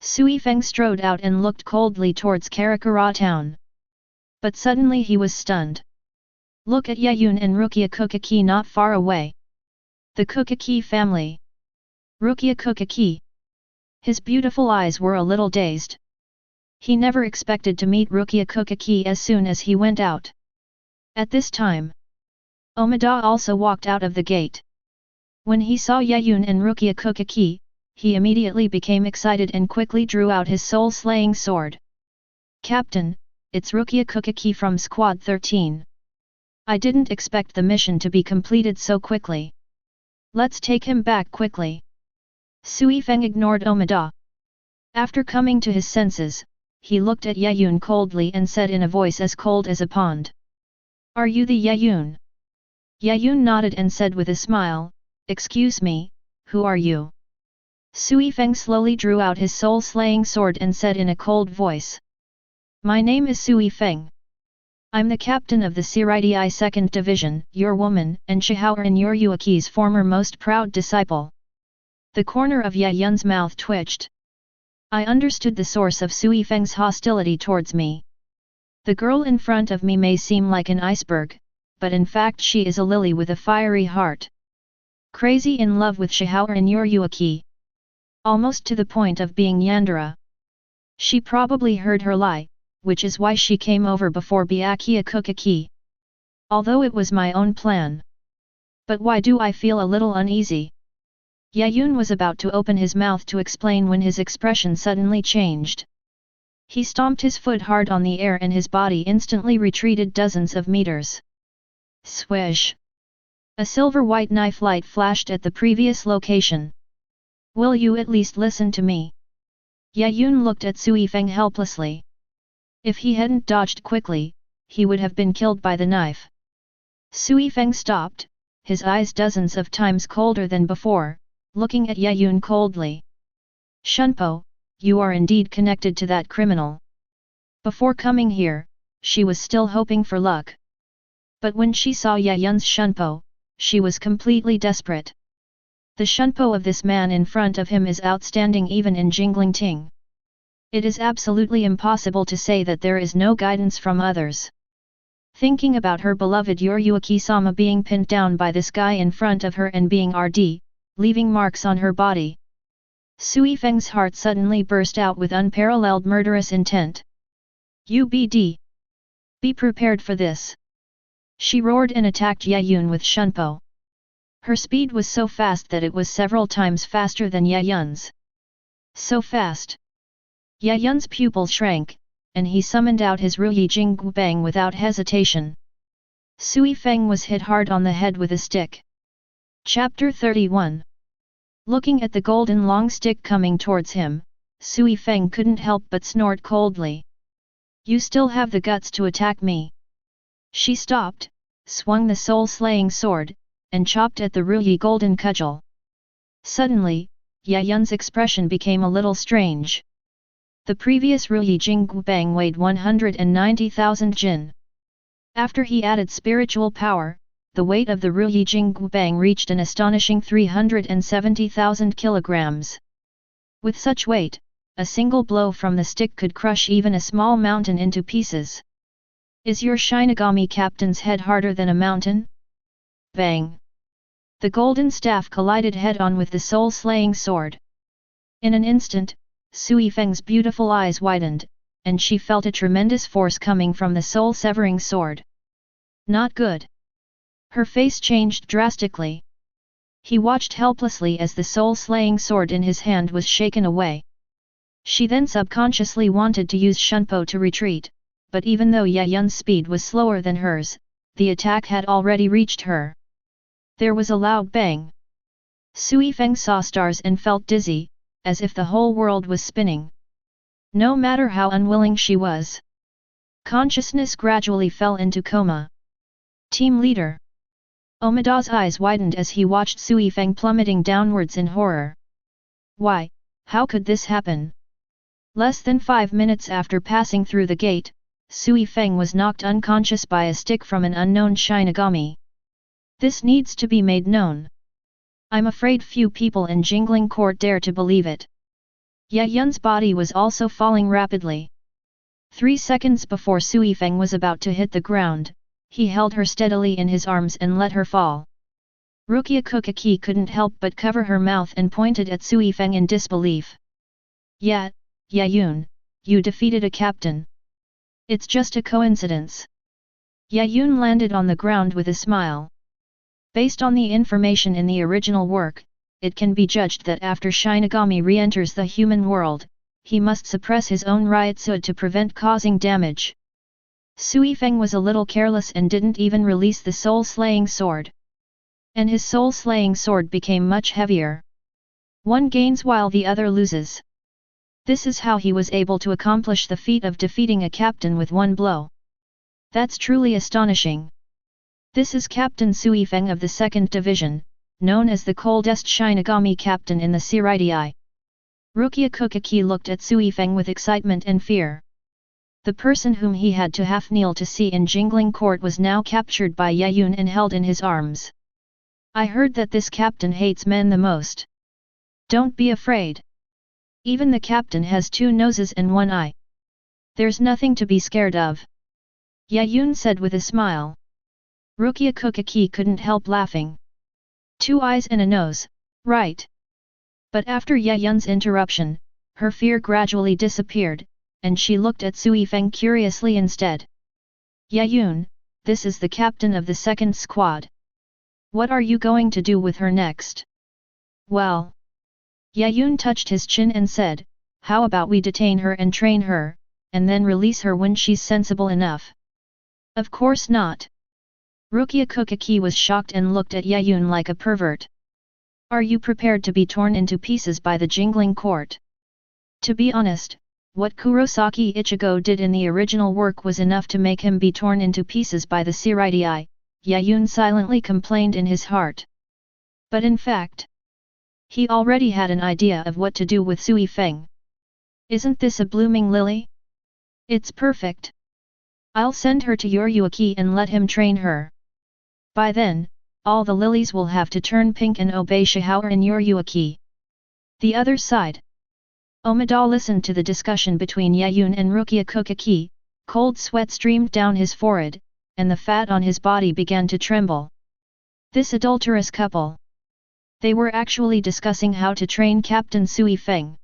Sui-Feng strode out and looked coldly towards Karakura Town. But suddenly he was stunned. Look at Yaun and Rukia Kuchiki not far away. The Kuchiki family. Rukia Kuchiki. His beautiful eyes were a little dazed. He never expected to meet Rukia Kuchiki as soon as he went out. At this time, Omida also walked out of the gate. When he saw Yaun and Rukia Kuchiki, he immediately became excited and quickly drew out his soul-slaying sword. "Captain, it's Rukia Kuchiki from Squad 13. I didn't expect the mission to be completed so quickly. Let's take him back quickly." Sui-Feng ignored Omida. After coming to his senses, he looked at Yaun coldly and said in a voice as cold as a pond. "Are you the Yaun?" Yaun nodded and said with a smile, "Excuse me, who are you?" Sui-Feng slowly drew out his soul-slaying sword and said in a cold voice. "My name is Sui-Feng. I'm the captain of the Seireitei 2nd Division, your woman and Shihoran Yoryuki's former most proud disciple." The corner of Yaun's mouth twitched. I understood the source of Sui-Feng's hostility towards me. The girl in front of me may seem like an iceberg, but in fact she is a lily with a fiery heart. Crazy in love with Shihoran Yoryuki. Almost to the point of being Yandere. She probably heard her lie, which is why she came over before Byakuya Kuchiki. Although it was my own plan. But why do I feel a little uneasy? Yaun was about to open his mouth to explain when his expression suddenly changed. He stomped his foot hard on the air and his body instantly retreated dozens of meters. Swish! A silver-white knife light flashed at the previous location. "Will you at least listen to me?" Yaun looked at Sui-Feng helplessly. If he hadn't dodged quickly, he would have been killed by the knife. Sui-Feng stopped, his eyes dozens of times colder than before, looking at Yaun coldly. "Shunpo, you are indeed connected to that criminal." Before coming here, she was still hoping for luck. But when she saw Yaun's Shunpo, she was completely desperate. The Shunpo of this man in front of him is outstanding even in Jingling. It is absolutely impossible to say that there is no guidance from others. Thinking about her beloved Yoryuki-sama being pinned down by this guy in front of her and being RD, leaving marks on her body. Sui-Feng's heart suddenly burst out with unparalleled murderous intent. "UBD! Be prepared for this!" She roared and attacked Yaun with Shunpo. Her speed was so fast that it was several times faster than Yaun's. So fast! Yaun's pupil shrank, and he summoned out his Ruyi Jingbang without hesitation. Sui-Feng was hit hard on the head with a stick. Chapter 31. Looking at the golden long stick coming towards him, Sui-Feng couldn't help but snort coldly. "You still have the guts to attack me." She stopped, swung the soul-slaying sword, and chopped at the Ruyi golden cudgel. Suddenly, Yaun's expression became a little strange. The previous Ruyi Jingbang weighed 190,000 jin. After he added spiritual power, the weight of the Ruyi Jingbang reached an astonishing 370,000 kilograms. With such weight, a single blow from the stick could crush even a small mountain into pieces. "Is your Shinigami captain's head harder than a mountain?" Bang! The golden staff collided head-on with the soul-slaying sword. In an instant, Sui-Feng's beautiful eyes widened, and she felt a tremendous force coming from the soul-severing sword. Not good. Her face changed drastically. He watched helplessly as the soul-slaying sword in his hand was shaken away. She then subconsciously wanted to use Shunpo to retreat, but even though Yaun's speed was slower than hers, the attack had already reached her. There was a loud bang. Sui-Feng saw stars and felt dizzy, as if the whole world was spinning. No matter how unwilling she was, consciousness gradually fell into coma. Team leader. Omida's eyes widened as he watched Sui-Feng plummeting downwards in horror. Why, how could this happen? Less than 5 minutes after passing through the gate, Sui-Feng was knocked unconscious by a stick from an unknown Shinigami. This needs to be made known. I'm afraid few people in Jingling Court dare to believe it. Yaun's body was also falling rapidly. 3 seconds before Sui-Feng was about to hit the ground, he held her steadily in his arms and let her fall. Rukia Kuchiki couldn't help but cover her mouth and pointed at Sui-Feng in disbelief. Yaun, you defeated a captain. It's just a coincidence. Yaun landed on the ground with a smile. Based on the information in the original work, it can be judged that after Shinigami re-enters the human world, he must suppress his own Ryutsu to prevent causing damage. Sui-Feng was a little careless and didn't even release the soul-slaying sword. And his soul-slaying sword became much heavier. One gains while the other loses. This is how he was able to accomplish the feat of defeating a captain with one blow. That's truly astonishing. This is Captain Sui-Feng of the 2nd Division, known as the coldest Shinigami captain in the Seireitei. Rukia Kuchiki looked at Sui-Feng with excitement and fear. The person whom he had to half kneel to see in Jingling Court was now captured by Yaun and held in his arms. I heard that this captain hates men the most. Don't be afraid. Even the captain has 2 noses and 1 eye. There's nothing to be scared of. Yaun said with a smile. Rukia Kuchiki couldn't help laughing. 2 eyes and a nose, right? But after Yaun's interruption, her fear gradually disappeared, and she looked at Sui-Feng curiously instead. Yaun, this is the captain of the 2nd squad. What are you going to do with her next? Well. Yaun touched his chin and said, how about we detain her and train her, and then release her when she's sensible enough? Of course not. Rukia Kuchiki was shocked and looked at Yaun like a pervert. Are you prepared to be torn into pieces by the Jingling Court? To be honest, what Kurosaki Ichigo did in the original work was enough to make him be torn into pieces by the Seireitei, Yaun silently complained in his heart. But in fact, he already had an idea of what to do with Sui-Feng. Isn't this a blooming lily? It's perfect. I'll send her to Urahara and let him train her. By then, all the lilies will have to turn pink and obey Shihauer and Urahara. The other side. Omida listened to the discussion between Yaun and Rukia Kuchiki, cold sweat streamed down his forehead, and the fat on his body began to tremble. This adulterous couple. They were actually discussing how to train Captain Sui-Feng.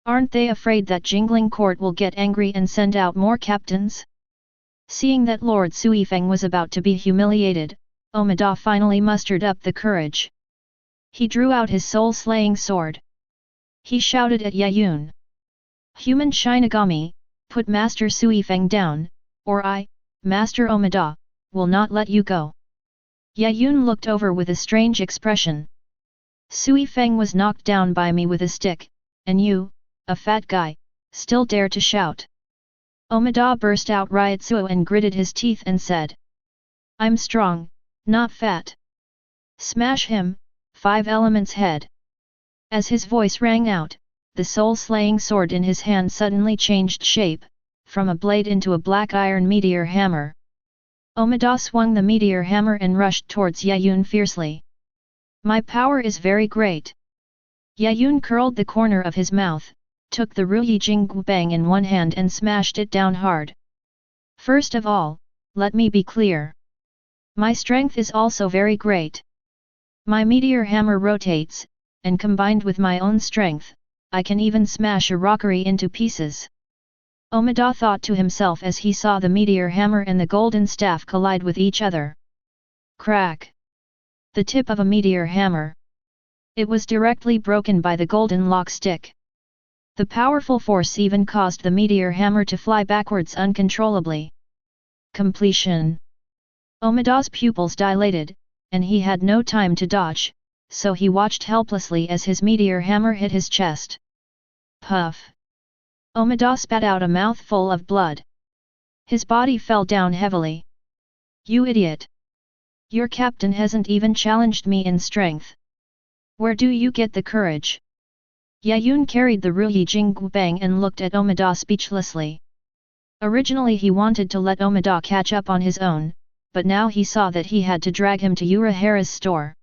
Aren't they afraid that Jingling Court will get angry and send out more captains? Seeing that Lord Sui-Feng was about to be humiliated, Omida finally mustered up the courage. He drew out his soul-slaying sword. He shouted at Yaun. Human Shinigami, put Master Sui-Feng down, or I, Master Omida, will not let you go. Yaun looked over with a strange expression. Sui-Feng was knocked down by me with a stick, and you, a fat guy, still dare to shout. Omida burst out Ryutsu and gritted his teeth and said. I'm strong, not fat. Smash him, 5 elements head. As his voice rang out, the soul-slaying sword in his hand suddenly changed shape, from a blade into a black iron meteor hammer. Omida swung the meteor hammer and rushed towards Yaun fiercely. My power is very great. Yaun curled the corner of his mouth, took the Ruyi Jingbang in one hand and smashed it down hard. First of all, let me be clear. My strength is also very great. My meteor hammer rotates, and combined with my own strength, I can even smash a rockery into pieces. Omida thought to himself as he saw the meteor hammer and the golden staff collide with each other. Crack! The tip of a meteor hammer. It was directly broken by the golden lock stick. The powerful force even caused the meteor hammer to fly backwards uncontrollably. Completion. Omida's pupils dilated, and he had no time to dodge, so he watched helplessly as his meteor hammer hit his chest. Puff! Omida spat out a mouthful of blood. His body fell down heavily. You idiot! Your captain hasn't even challenged me in strength. Where do you get the courage? Yaun carried the Ruyi Jingbang and looked at Omida speechlessly. Originally he wanted to let Omida catch up on his own, but now he saw that he had to drag him to Urahara's store.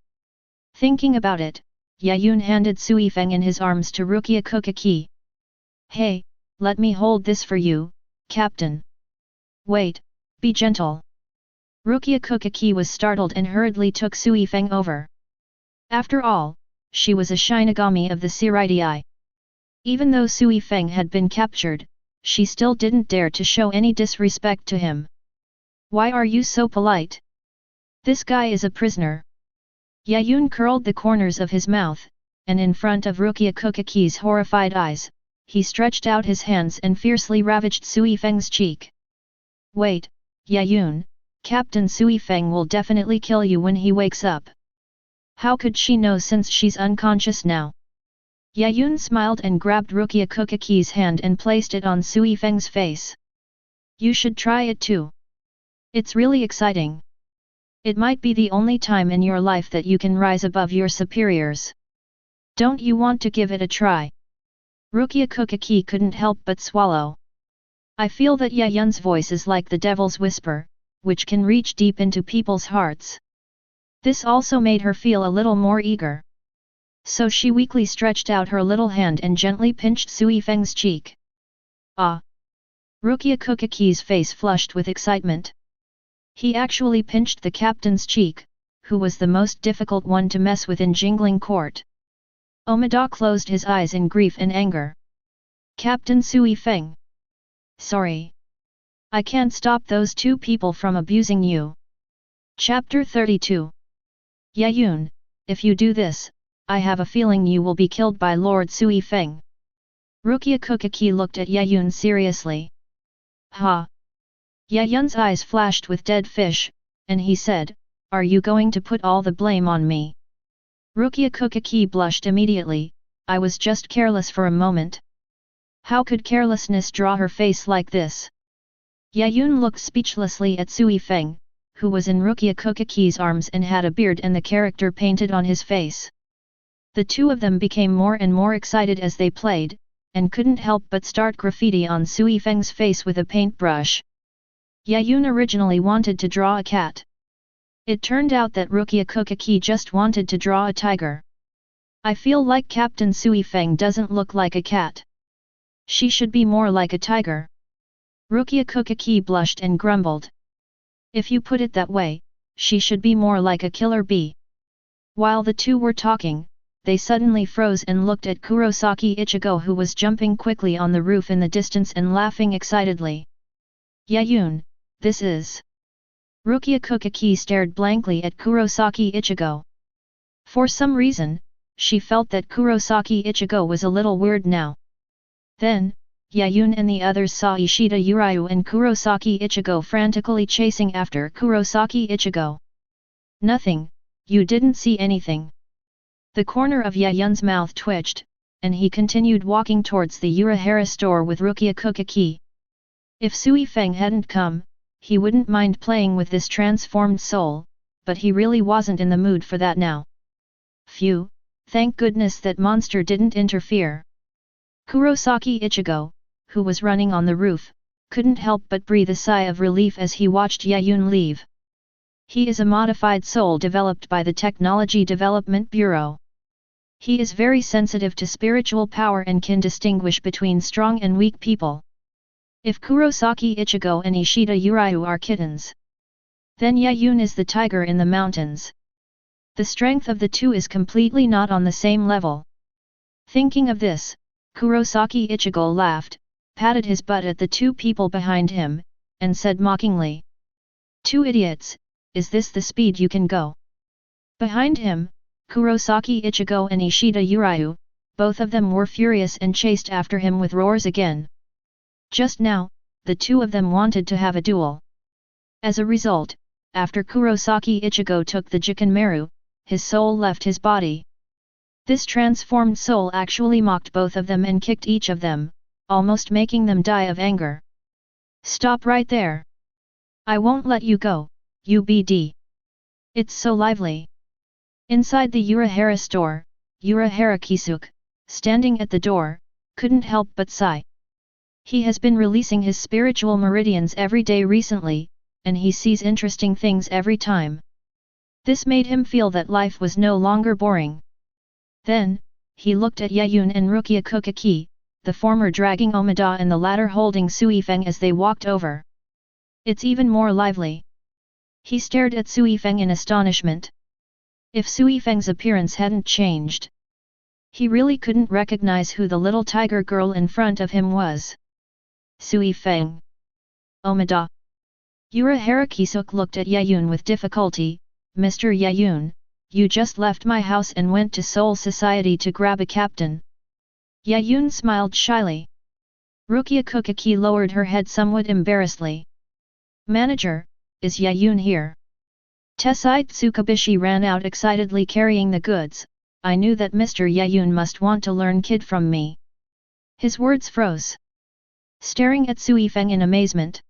Thinking about it, Yaun handed Sui-Feng in his arms to Rukia Kuchiki. Hey, let me hold this for you, Captain. Wait, be gentle. Rukia Kuchiki was startled and hurriedly took Sui-Feng over. After all, she was a Shinigami of the Seireitei. Even though Sui-Feng had been captured, she still didn't dare to show any disrespect to him. Why are you so polite? This guy is a prisoner. Yaun curled the corners of his mouth, and in front of Rukia Kuchiki's horrified eyes, he stretched out his hands and fiercely ravaged Sui-Feng's cheek. Wait, Yaun, Captain Sui-Feng will definitely kill you when he wakes up. How could she know since she's unconscious now? Yaun smiled and grabbed Rukia Kuchiki's hand and placed it on Sui-Feng's face. You should try it too. It's really exciting. It might be the only time in your life that you can rise above your superiors. Don't you want to give it a try? Rukia Kuchiki couldn't help but swallow. I feel that Yaun's voice is like the devil's whisper, which can reach deep into people's hearts. This also made her feel a little more eager. So she weakly stretched out her little hand and gently pinched Sui-Feng's cheek. Ah! Rukia Kuchiki's face flushed with excitement. He actually pinched the captain's cheek, who was the most difficult one to mess with in Jingling Court. Omida closed his eyes in grief and anger. Captain Sui-Feng. Sorry. I can't stop those two people from abusing you. Chapter 32. Yaun, if you do this, I have a feeling you will be killed by Lord Sui-Feng. Rukia Kuchiki looked at Yaun seriously. Ha! Yaun's eyes flashed with dead fish, and he said, Are you going to put all the blame on me? Rukia Kuchiki blushed immediately. I was just careless for a moment. How could carelessness draw her face like this? Yaun looked speechlessly at Sui-Feng, who was in Rukia Kuchiki's arms and had a beard and the character painted on his face. The two of them became more and more excited as they played, and couldn't help but start graffiti on Sui-Feng's face with a paintbrush. Yaun originally wanted to draw a cat. It turned out that Rukia Kuchiki just wanted to draw a tiger. I feel like Captain Sui-Feng doesn't look like a cat. She should be more like a tiger. Rukia Kuchiki blushed and grumbled. If you put it that way, she should be more like a killer bee. While the two were talking, they suddenly froze and looked at Kurosaki Ichigo, who was jumping quickly on the roof in the distance and laughing excitedly. Yaun, this is... Rukia Kuchiki stared blankly at Kurosaki Ichigo. For some reason, she felt that Kurosaki Ichigo was a little weird now. Then, Yaun and the others saw Ishida Urayu and Kurosaki Ichigo frantically chasing after Kurosaki Ichigo. Nothing, you didn't see anything. The corner of Yaun's mouth twitched, and he continued walking towards the Urahara store with Rukia Kuchiki. If Sui-Feng hadn't come, he wouldn't mind playing with this transformed soul, but he really wasn't in the mood for that now. Phew, thank goodness that monster didn't interfere. Kurosaki Ichigo, who was running on the roof, couldn't help but breathe a sigh of relief as he watched Yaun leave. He is a modified soul developed by the Technology Development Bureau. He is very sensitive to spiritual power and can distinguish between strong and weak people. If Kurosaki Ichigo and Ishida Urayu are kittens, then Yaun is the tiger in the mountains. The strength of the two is completely not on the same level. Thinking of this, Kurosaki Ichigo laughed, patted his butt at the two people behind him, and said mockingly, "Two idiots, is this the speed you can go?" Behind him, Kurosaki Ichigo and Ishida Urayu, both of them were furious and chased after him with roars again. Just now, the two of them wanted to have a duel. As a result, after Kurosaki Ichigo took the Jikinmaru, his soul left his body. This transformed soul actually mocked both of them and kicked each of them, almost making them die of anger. "Stop right there! I won't let you go, UBD! It's so lively!" Inside the Urahara store, Urahara Kisuke, standing at the door, couldn't help but sigh. He has been releasing his spiritual meridians every day recently, and he sees interesting things every time. This made him feel that life was no longer boring. Then, he looked at Yaun and Rukia Kuchiki, the former dragging Omida and the latter holding Sui-Feng as they walked over. "It's even more lively." He stared at Sui-Feng in astonishment. If Sui-Feng's appearance hadn't changed, he really couldn't recognize who the little tiger girl in front of him was. Sui-Feng. Omida. Urahara Kisuke looked at Yaun with difficulty. "Mr. Yaun, you just left my house and went to Soul Society to grab a captain. Yaun smiled shyly. Rukia Kuchiki lowered her head somewhat embarrassedly. Manager, is Yaun here? Tessai Tsukabishi ran out excitedly carrying the goods. I knew that Mr. Yaun must want to learn kid from me. His words froze. Staring at Sui-Feng in amazement.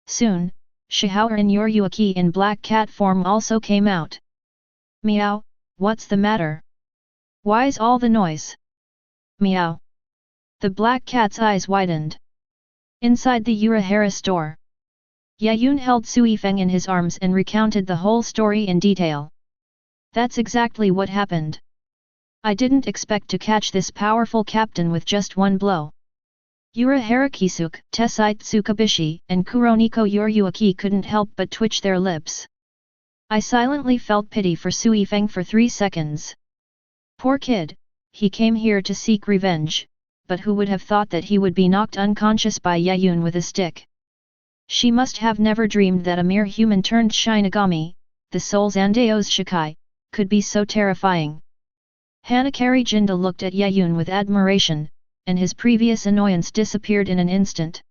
Soon, Shihao and Yoryuki in black cat form also came out. Meow, what's the matter? Why's all the noise? Meow. The black cat's eyes widened. Inside the Urahara store. Yaun held Sui-Feng in his arms and recounted the whole story in detail. That's exactly what happened. I didn't expect to catch this powerful captain with just one blow. Urahara Kisuke, Tessai Tsukabishi, and Kuroniko Yoryuki couldn't help but twitch their lips. I silently felt pity for Sui-Feng for 3 seconds. Poor kid, he came here to seek revenge, but who would have thought that he would be knocked unconscious by Yaun with a stick? She must have never dreamed that a mere human turned Shinigami, the soul's Andeo's Shikai, could be so terrifying. Hanakari Jinda looked at Yaun with admiration, and his previous annoyance disappeared in an instant.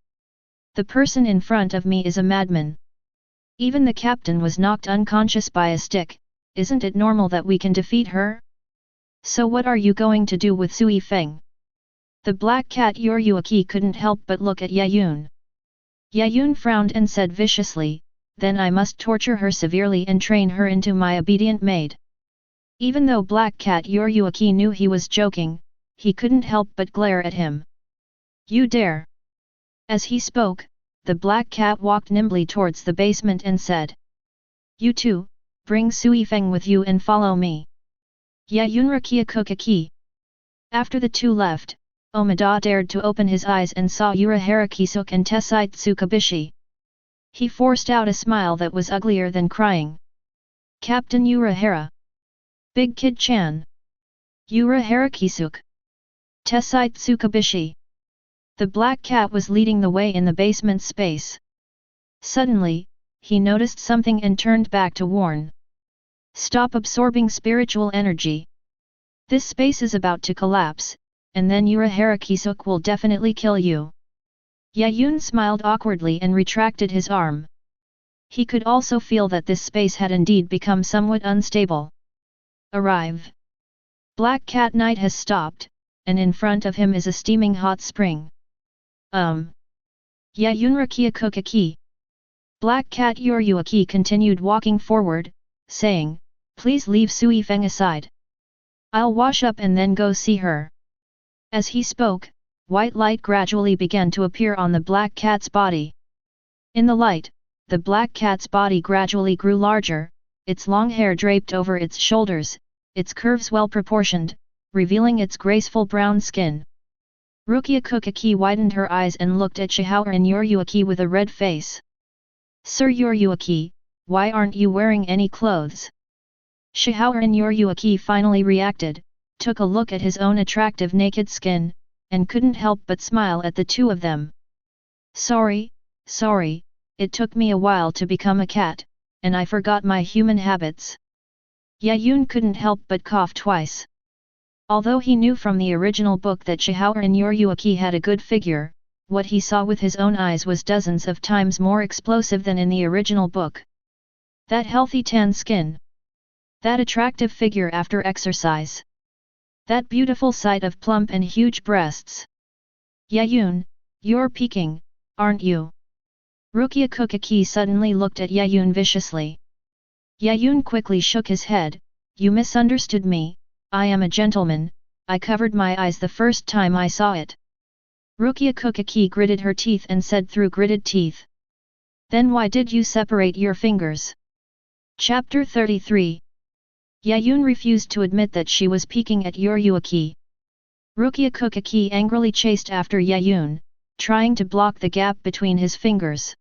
The person in front of me is a madman. Even the captain was knocked unconscious by a stick, isn't it normal that we can defeat her? So what are you going to do with Sui-Feng? The black cat Yoryuki couldn't help but look at Yaun. Yaun frowned and said viciously, then I must torture her severely and train her into my obedient maid. Even though black cat Yoryuki knew he was joking, he couldn't help but glare at him. You dare! As he spoke, the black cat walked nimbly towards the basement and said. You two, bring Sui-Feng with you and follow me. Yaun Rukia Kuchiki. After the two left, Omida dared to open his eyes and saw Urahara Kisuke and Tessai Tsukabishi. He forced out a smile that was uglier than crying. Captain Urahara. Big Kid Chan. Urahara Kisuke. Tessai Tsukabishi. The black cat was leading the way in the basement space. Suddenly, he noticed something and turned back to warn. Stop absorbing spiritual energy. This space is about to collapse, and then Urahara Kisuke will definitely kill you. Yaun smiled awkwardly and retracted his arm. He could also feel that this space had indeed become somewhat unstable. Arrive. Black Cat Knight has stopped, and in front of him is a steaming hot spring. Yaun Rukia Kuchiki. Black Cat Yoryuki continued walking forward, saying, please leave Sui-Feng aside. I'll wash up and then go see her. As he spoke, white light gradually began to appear on the black cat's body. In the light, the black cat's body gradually grew larger, its long hair draped over its shoulders, its curves well proportioned, revealing its graceful brown skin. Rukia Kuchiki widened her eyes and looked at Shihao and Yoryuki with a red face. Sir Yoryuki, why aren't you wearing any clothes? Shihao and Yoryuki finally reacted, took a look at his own attractive naked skin, and couldn't help but smile at the two of them. Sorry, it took me a while to become a cat, and I forgot my human habits. Yaun couldn't help but cough twice. Although he knew from the original book that Shihao and Yoryuki had a good figure, what he saw with his own eyes was dozens of times more explosive than in the original book. That healthy tan skin. That attractive figure after exercise. That beautiful sight of plump and huge breasts. Yaun, you're peeking, aren't you? Rukia Kuchiki suddenly looked at Yaun viciously. Yaun quickly shook his head, you misunderstood me, I am a gentleman, I covered my eyes the first time I saw it. Rukia Kuchiki gritted her teeth and said through gritted teeth. Then why did you separate your fingers? Chapter 33. Yaun refused to admit that she was peeking at Yoryuki. Rukia Kuchiki angrily chased after Yaun, trying to block the gap between his fingers.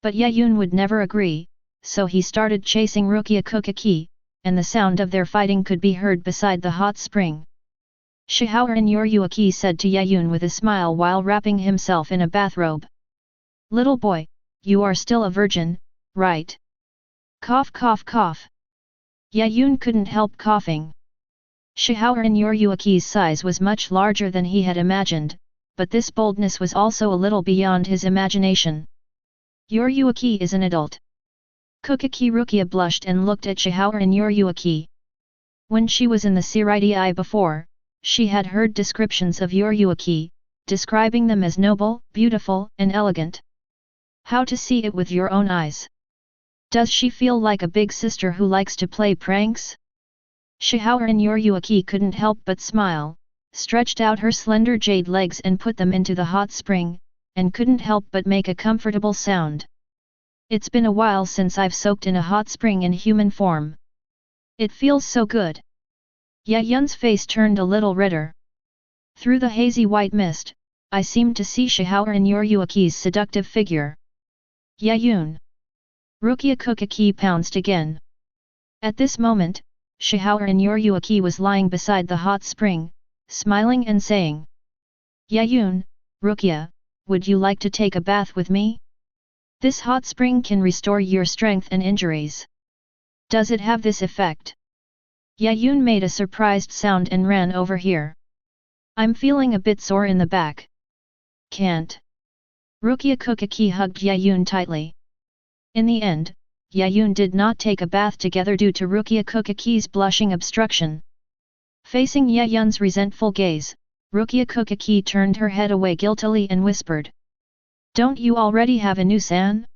But Yaun would never agree, so he started chasing Rukia Kuchiki, and the sound of their fighting could be heard beside the hot spring. Shihao and Yoryuki said to Yaun with a smile while wrapping himself in a bathrobe. Little boy, you are still a virgin, right? Cough cough cough. Yaun couldn't help coughing. Shihaoran Yoryuki's size was much larger than he had imagined, but this boldness was also a little beyond his imagination. Yoryuki is an adult. Kuchiki Rukia blushed and looked at Shihaoran Yoryuki. When she was in the Seireitei before, she had heard descriptions of Yoryuki, describing them as noble, beautiful, and elegant. How to see it with your own eyes? Does she feel like a big sister who likes to play pranks? Shihaoran Yoryuki couldn't help but smile, stretched out her slender jade legs and put them into the hot spring, and couldn't help but make a comfortable sound. It's been a while since I've soaked in a hot spring in human form. It feels so good. Yaun's face turned a little redder. Through the hazy white mist, I seemed to see Shihaoran Yoryuki's seductive figure. Yaun! Rukia Kuchiki pounced again. At this moment, Shihaoran Yoryuki was lying beside the hot spring, smiling and saying, Yaun, Rukia, would you like to take a bath with me? This hot spring can restore your strength and injuries. Does it have this effect? Yaun made a surprised sound and ran over here. I'm feeling a bit sore in the back. Can't. Rukia Kuchiki hugged Yaun tightly. In the end, Yaun did not take a bath together due to Rukia Kuchiki's blushing obstruction. Facing Yaun's resentful gaze, Rukia Kuchiki turned her head away guiltily and whispered. Don't you already have a new san?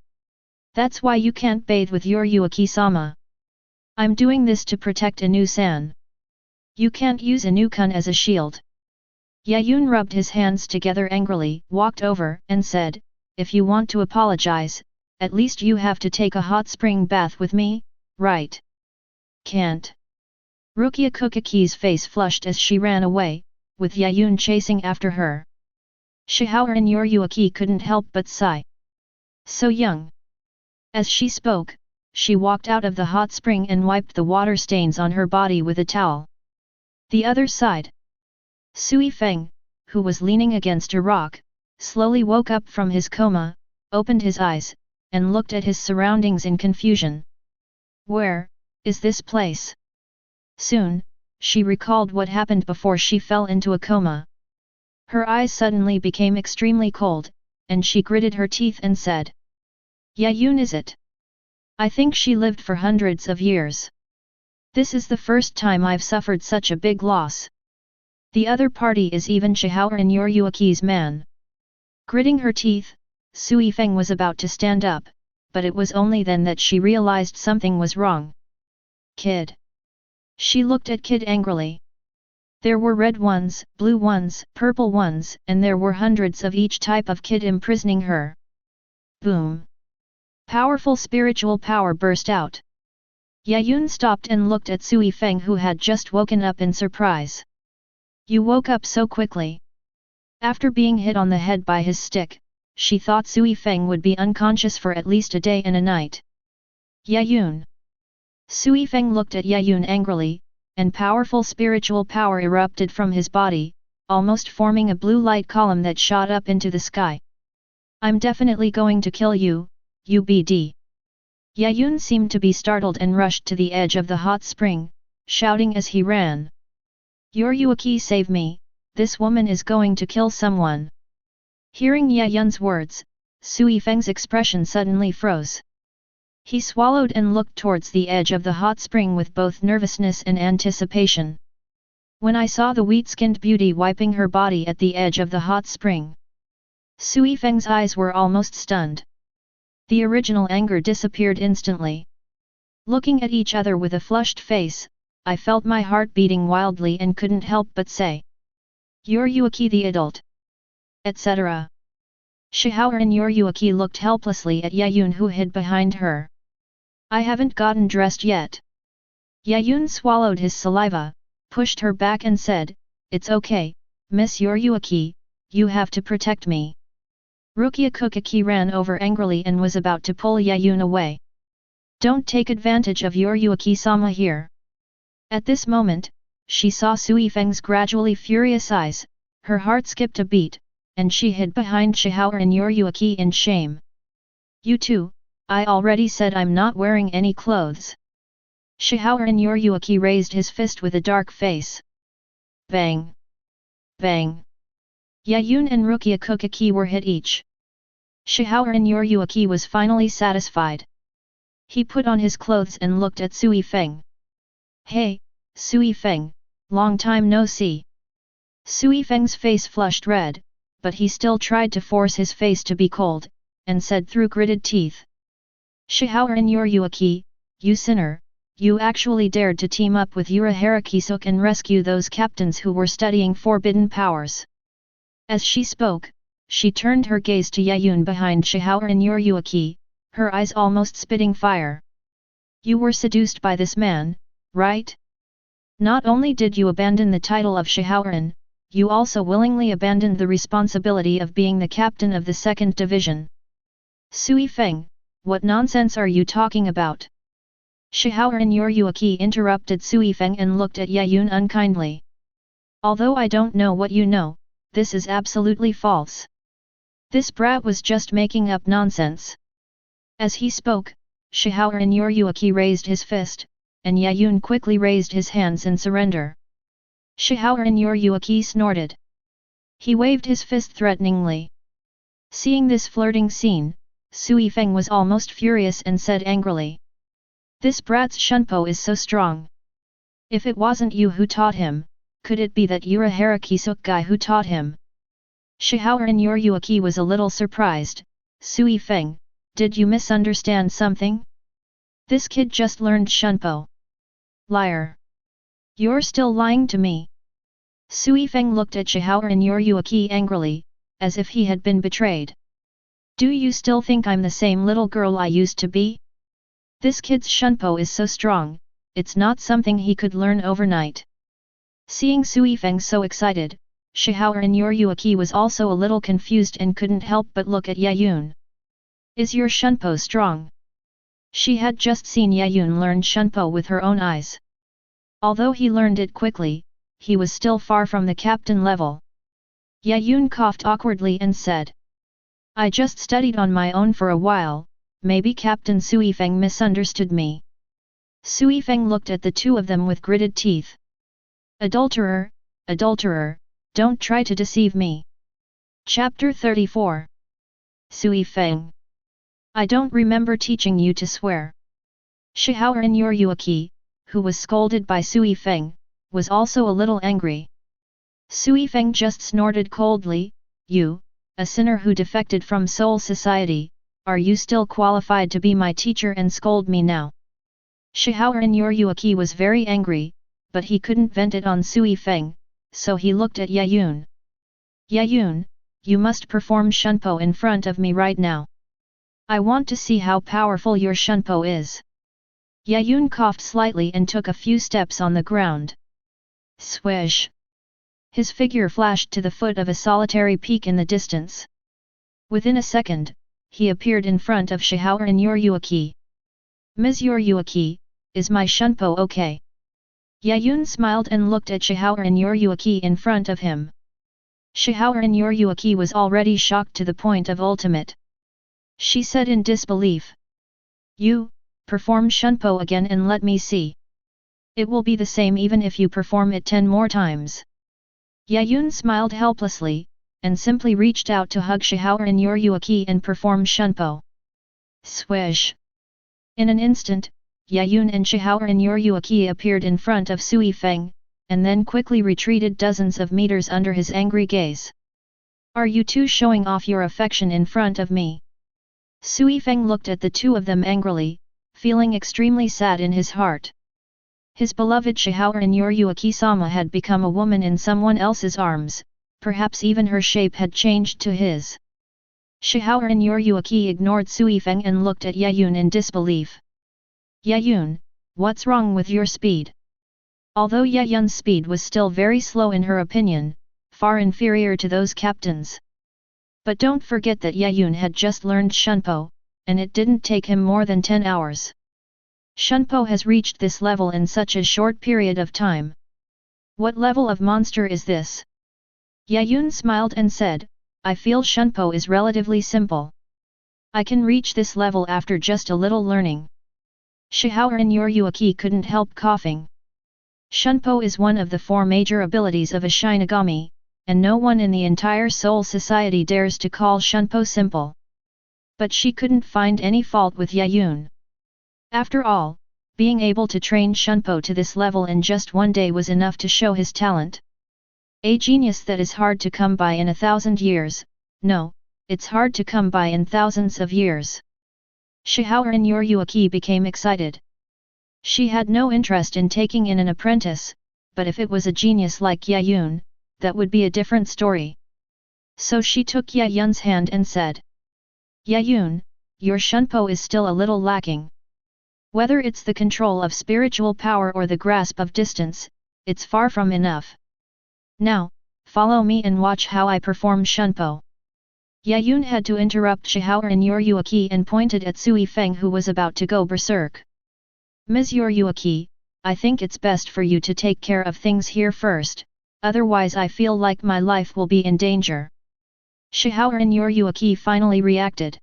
That's why you can't bathe with Yoryuki-sama. I'm doing this to protect a new san. You can't use a new kun as a shield. Yaun rubbed his hands together angrily, walked over, and said, if you want to apologize, at least you have to take a hot spring bath with me, right? Can't. Rukia Kuchiki's face flushed as she ran away, with Yaun chasing after her. Shihaoran Yoryuki couldn't help but sigh. So young. As she spoke, she walked out of the hot spring and wiped the water stains on her body with a towel. The other side. Sui-Feng, who was leaning against a rock, slowly woke up from his coma, opened his eyes, and looked at his surroundings in confusion. Where is this place? Soon, she recalled what happened before she fell into a coma. Her eyes suddenly became extremely cold, and she gritted her teeth and said, Yaun is it? I think she lived for hundreds of years. This is the first time I've suffered such a big loss. The other party is even Shihaoran Yoryuki's man. Gritting her teeth, Sui-Feng was about to stand up, but it was only then that she realized something was wrong. Kid. She looked at Kid angrily. There were red ones, blue ones, purple ones, and there were hundreds of each type of kid imprisoning her. Boom! Powerful spiritual power burst out. Yaun stopped and looked at Sui-Feng, who had just woken up in surprise. You woke up so quickly. After being hit on the head by his stick, she thought Sui-Feng would be unconscious for at least a day and a night. Yaun. Sui-Feng looked at Yaun angrily, and powerful spiritual power erupted from his body, almost forming a blue light column that shot up into the sky. I'm definitely going to kill you, UBD. Yaun seemed to be startled and rushed to the edge of the hot spring, shouting as he ran. Yoryuki, save me, this woman is going to kill someone. Hearing Yaun's words, Sui-Feng's expression suddenly froze. He swallowed and looked towards the edge of the hot spring with both nervousness and anticipation. When I saw the wheat-skinned beauty wiping her body at the edge of the hot spring, Sui-Feng's eyes were almost stunned. The original anger disappeared instantly. Looking at each other with a flushed face, I felt my heart beating wildly and couldn't help but say, Yoryuki the adult. Etc. Shihaoran Yoryuki looked helplessly at Yaun, who hid behind her. I haven't gotten dressed yet. Yaun swallowed his saliva, pushed her back and said, It's okay, Miss Yoryuki, you have to protect me. Rukia Kuchiki ran over angrily and was about to pull Yaun away. Don't take advantage of Yoryuki-sama here. At this moment, she saw Sui-Feng's gradually furious eyes, her heart skipped a beat, and she hid behind Shihaoran Yoryuki in shame. You too, I already said I'm not wearing any clothes. Shihaoran Yoryuki raised his fist with a dark face. Bang! Bang! Yaun and Rukia Kuchiki were hit each. Shihaoran Yoryuki was finally satisfied. He put on his clothes and looked at Sui-Feng. Hey, Sui-Feng, long time no see. Sui-Feng's face flushed red, but he still tried to force his face to be cold, and said through gritted teeth. Shihaoran Yoryuki, you sinner, you actually dared to team up with Urahara Kisuk and rescue those captains who were studying forbidden powers. As she spoke, she turned her gaze to Yaun behind Shihaoran Yoryuki, her eyes almost spitting fire. You were seduced by this man, right? Not only did you abandon the title of Shihaoran, you also willingly abandoned the responsibility of being the captain of the second division. Sui-Feng, what nonsense are you talking about? Shihaoran Yoryuki interrupted Sui-Feng and looked at Yaun unkindly. Although I don't know what you know, this is absolutely false. This brat was just making up nonsense. As he spoke, Shihaoran Yoryuki raised his fist, and Yaun quickly raised his hands in surrender. Shihaoran Yoryuki snorted. He waved his fist threateningly. Seeing this flirting scene, Sui-Feng was almost furious and said angrily. This brat's Shunpo is so strong. If it wasn't you who taught him, could it be that Urahara Kisuk guy who taught him? Shihaoran Yoryuki was a little surprised. Sui-Feng, did you misunderstand something? This kid just learned Shunpo. Liar. You're still lying to me. Sui-Feng looked at Shihaoran Yoryuki angrily, as if he had been betrayed. Do you still think I'm the same little girl I used to be? This kid's Shunpo is so strong, it's not something he could learn overnight. Seeing Sui-Feng so excited, Shihaoran Yoryuki was also a little confused and couldn't help but look at Yaun. Is your Shunpo strong? She had just seen Yaun learn Shunpo with her own eyes. Although he learned it quickly, he was still far from the captain level. Yaun coughed awkwardly and said. I just studied on my own for a while, maybe Captain Sui-Feng misunderstood me. Sui-Feng looked at the two of them with gritted teeth. Adulterer, adulterer, don't try to deceive me. Chapter 34. Sui-Feng. I don't remember teaching you to swear. Shihaoran Yoryuki, who was scolded by Sui-Feng, was also a little angry. Sui-Feng just snorted coldly, you, a sinner who defected from Soul Society, are you still qualified to be my teacher and scold me now? Shihaoran Yoryuki was very angry, but he couldn't vent it on Sui-Feng, so he looked at Yaun. Yaun, you must perform Shunpo in front of me right now. I want to see how powerful your Shunpo is. Yaun coughed slightly and took a few steps on the ground. Swish! His figure flashed to the foot of a solitary peak in the distance. Within a second, he appeared in front of Shihaoran Yoryuki. Ms. Yoryuki, is my Shunpo okay? Yaun smiled and looked at Shihaoran Yoryuki in front of him. Shihaoran Yoryuki was already shocked to the point of ultimate. She said in disbelief. You, perform Shunpo again and let me see. It will be the same even if you perform it 10 more times. Yaun smiled helplessly, and simply reached out to hug Shihaoran Yoryuki and perform Shunpo. Swish! In an instant, Yaun and Shihaoran Yoryuki appeared in front of Sui-Feng, and then quickly retreated dozens of meters under his angry gaze. Are you two showing off your affection in front of me? Sui-Feng looked at the two of them angrily, feeling extremely sad in his heart. His beloved Shihaoran Yoryuki-sama had become a woman in someone else's arms, perhaps even her shape had changed to his. Shihaoran Yoryuki ignored Sui-Feng and looked at Yaun in disbelief. Yaun, what's wrong with your speed? Although Yaun's speed was still very slow in her opinion, far inferior to those captains. But don't forget that Yaun had just learned Shunpo, and it didn't take him more than 10 hours. Shunpo has reached this level in such a short period of time. What level of monster is this? Yaun smiled and said, I feel Shunpo is relatively simple. I can reach this level after just a little learning. Shihao and Yoriyuki couldn't help coughing. Shunpo is one of the 4 major abilities of a Shinigami, and no one in the entire Soul Society dares to call Shunpo simple. But she couldn't find any fault with Yaun. After all, being able to train Shunpo to this level in just one day was enough to show his talent. A genius that is hard to come by in 1,000 years, no, it's hard to come by in thousands of years. Shihao and Yoriyuki became excited. She had no interest in taking in an apprentice, but if it was a genius like Yaun, that would be a different story. So she took Yaun's hand and said, Yaun, your Shunpo is still a little lacking. Whether it's the control of spiritual power or the grasp of distance, it's far from enough. Now, follow me and watch how I perform Shunpo. Yaun had to interrupt Shihao and Yoriyuki and pointed at Sui-Feng, who was about to go berserk. Ms. Yoriyuki, I think it's best for you to take care of things here first, otherwise I feel like my life will be in danger. Shihao and Yoriyuki finally reacted.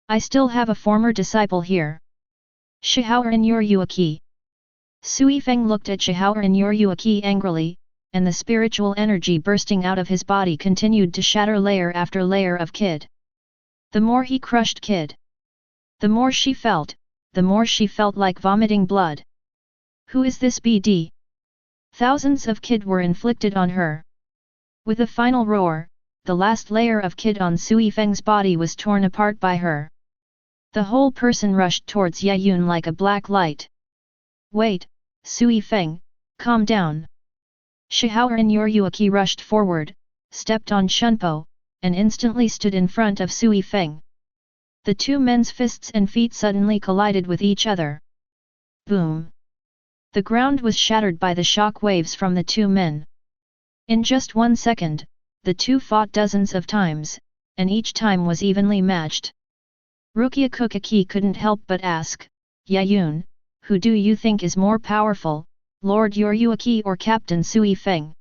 I still have a former disciple here. Shihao and Yoriyuki. Sui-Feng looked at Shihao and Yoriyuki angrily, and the spiritual energy bursting out of his body continued to shatter layer after layer of Kid. The more he crushed Kid, the more she felt like vomiting blood. Who is this BD? Thousands of Kid were inflicted on her. With a final roar, the last layer of Kid on Sui-Feng's body was torn apart by her. The whole person rushed towards Yaun like a black light. Wait, Sui-Feng, calm down. Shihao and Yoriyuki rushed forward, stepped on Shunpo, and instantly stood in front of Sui-Feng. The 2 men's fists and feet suddenly collided with each other. Boom! The ground was shattered by the shock waves from the 2 men. In just 1 second, the 2 fought dozens of times, and each time was evenly matched. Rukia Kuchiki couldn't help but ask, Yaun, who do you think is more powerful, Lord Yoriyuki or Captain Sui-Feng?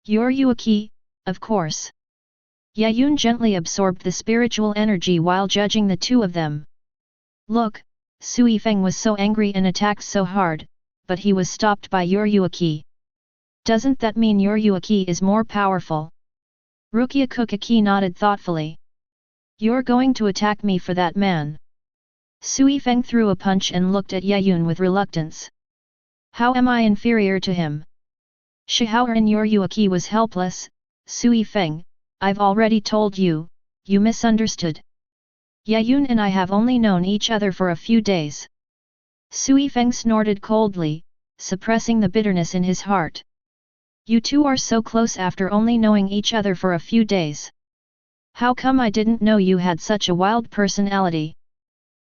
Yoriyuki, of course. Yaun gently absorbed the spiritual energy while judging the 2 of them. Look, Sui-Feng was so angry and attacked so hard, but he was stopped by Yoriyuki. Doesn't that mean Yoriyuki is more powerful? Rukia Kuchiki nodded thoughtfully. You're going to attack me for that man? Sui-Feng threw a punch and looked at Yaun with reluctance. How am I inferior to him? Shihao and Yoriyuki was helpless. Sui-Feng, I've already told you, you misunderstood. Yaun and I have only known each other for a few days. Sui-Feng snorted coldly, suppressing the bitterness in his heart. You 2 are so close after only knowing each other for a few days. How come I didn't know you had such a wild personality?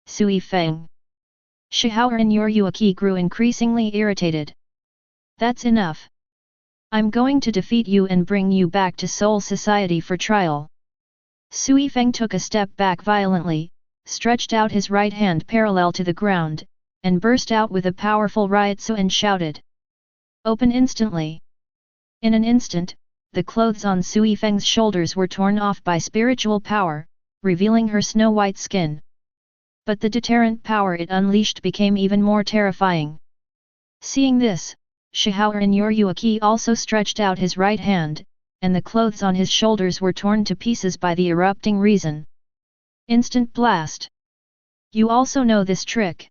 Sui-Feng. Shihao and Yoriyuki grew increasingly irritated. That's enough. I'm going to defeat you and bring you back to Soul Society for trial. Sui-Feng took a step back violently, stretched out his right hand parallel to the ground, and burst out with a powerful Ryutsu and shouted. Open instantly. In an instant, the clothes on Sui-Feng's shoulders were torn off by spiritual power, revealing her snow-white skin. But the deterrent power it unleashed became even more terrifying. Seeing this, Shihao and Yoriyuki also stretched out his right hand, and the clothes on his shoulders were torn to pieces by the erupting reason. Instant blast! You also know this trick?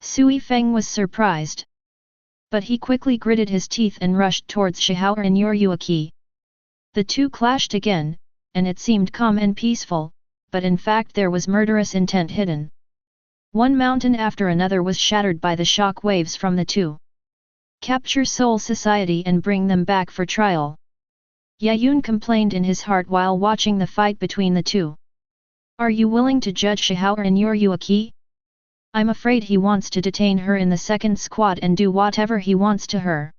Sui-Feng was surprised. But he quickly gritted his teeth and rushed towards Shihao and Yoriyuki. The 2 clashed again, and it seemed calm and peaceful, but in fact there was murderous intent hidden. One mountain after another was shattered by the shock waves from the 2. Capture Soul Society and bring them back for trial. Yaun complained in his heart while watching the fight between the 2. Are you willing to judge Shihao and Yoriyuki? I'm afraid he wants to detain her in the 2nd squad and do whatever he wants to her.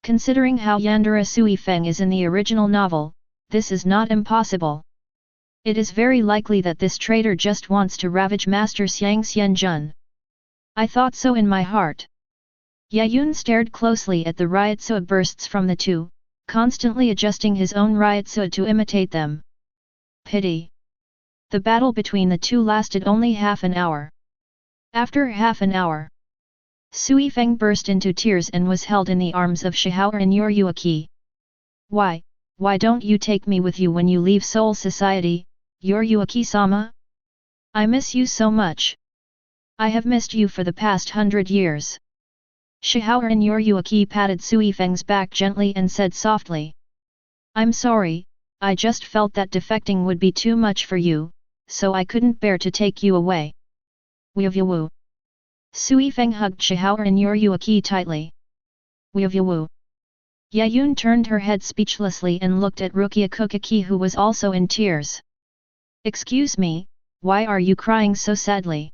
Considering how Yandere Sui-Feng is in the original novel, this is not impossible. It is very likely that this traitor just wants to ravage Master Xiang Xianjun. I thought so in my heart. Yaun stared closely at the Ryutsu bursts from the 2, constantly adjusting his own Ryutsu to imitate them. Pity. The battle between the 2 lasted only half an hour. After half an hour, Sui-Feng burst into tears and was held in the arms of Shihaoran Yoryuaki. Why don't you take me with you when you leave Soul Society, Yoryuaki-sama? I miss you so much. I have missed you for the past 100 years. Shihaoran Yoryuaki patted Sui-Feng's back gently and said softly. I'm sorry, I just felt that defecting would be too much for you, so I couldn't bear to take you away. Woo. Sui-Feng hugged Shihaoran Yoryuaki tightly. Woo. Yaun turned her head speechlessly and looked at Rukia Kuchiki, who was also in tears. Excuse me, why are you crying so sadly?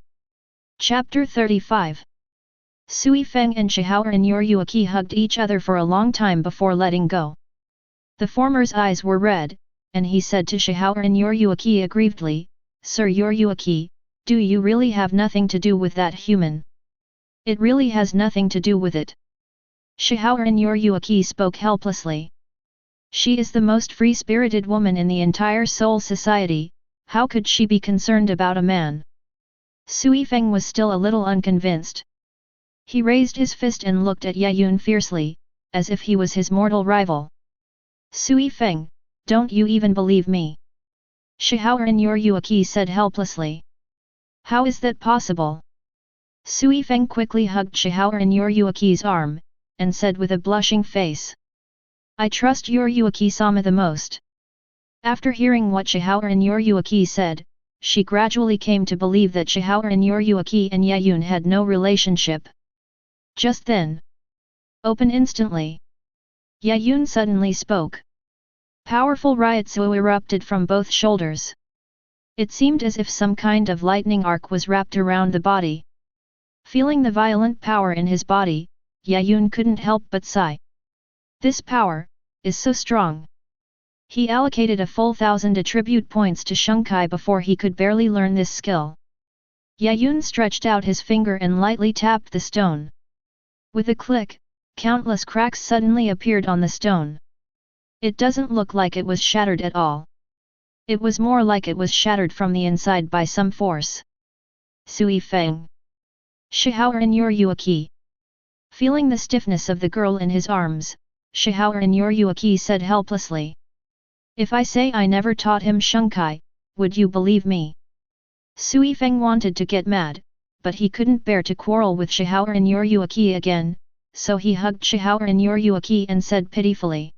Chapter 35. Sui-Feng and Shihaoran Yoryuaki hugged each other for a long time before letting go. The former's eyes were red, and he said to Shihaoran Yoryuaki aggrievedly, Sir Yoryuaki, do you really have nothing to do with that human? It really has nothing to do with it. Shihaoran Yoryuaki spoke helplessly. She is the most free-spirited woman in the entire Soul Society, how could she be concerned about a man? Sui-Feng was still a little unconvinced. He raised his fist and looked at Yaun fiercely, as if he was his mortal rival. Sui-Feng, don't you even believe me? Shihaoran Yoryuaki said helplessly. How is that possible? Sui-Feng quickly hugged Shihaoran Yoryuaki's arm, and said with a blushing face. I trust Yoryuaki-sama the most. After hearing what Shihaoran Yoryuaki said, she gradually came to believe that Shihaoran Yoryuaki and Yaun had no relationship. Just then. Open instantly. Yaun suddenly spoke. Powerful riotsu erupted from both shoulders. It seemed as if some kind of lightning arc was wrapped around the body. Feeling the violent power in his body, Yaun couldn't help but sigh. This power is so strong. He allocated a full 1,000 attribute points to Shunkai before he could barely learn this skill. Yaun stretched out his finger and lightly tapped the stone. With a click, countless cracks suddenly appeared on the stone. It doesn't look like it was shattered at all. It was more like it was shattered from the inside by some force. Sui-Feng. Shihaoran Yoryuaki. Feeling the stiffness of the girl in his arms, Shihaoran Yoryuaki said helplessly. If I say I never taught him Shunkai, would you believe me? Sui-Feng wanted to get mad, but he couldn't bear to quarrel with Shihaoran Yoryuaki again, so he hugged Shihaoran Yoryuaki and said pitifully.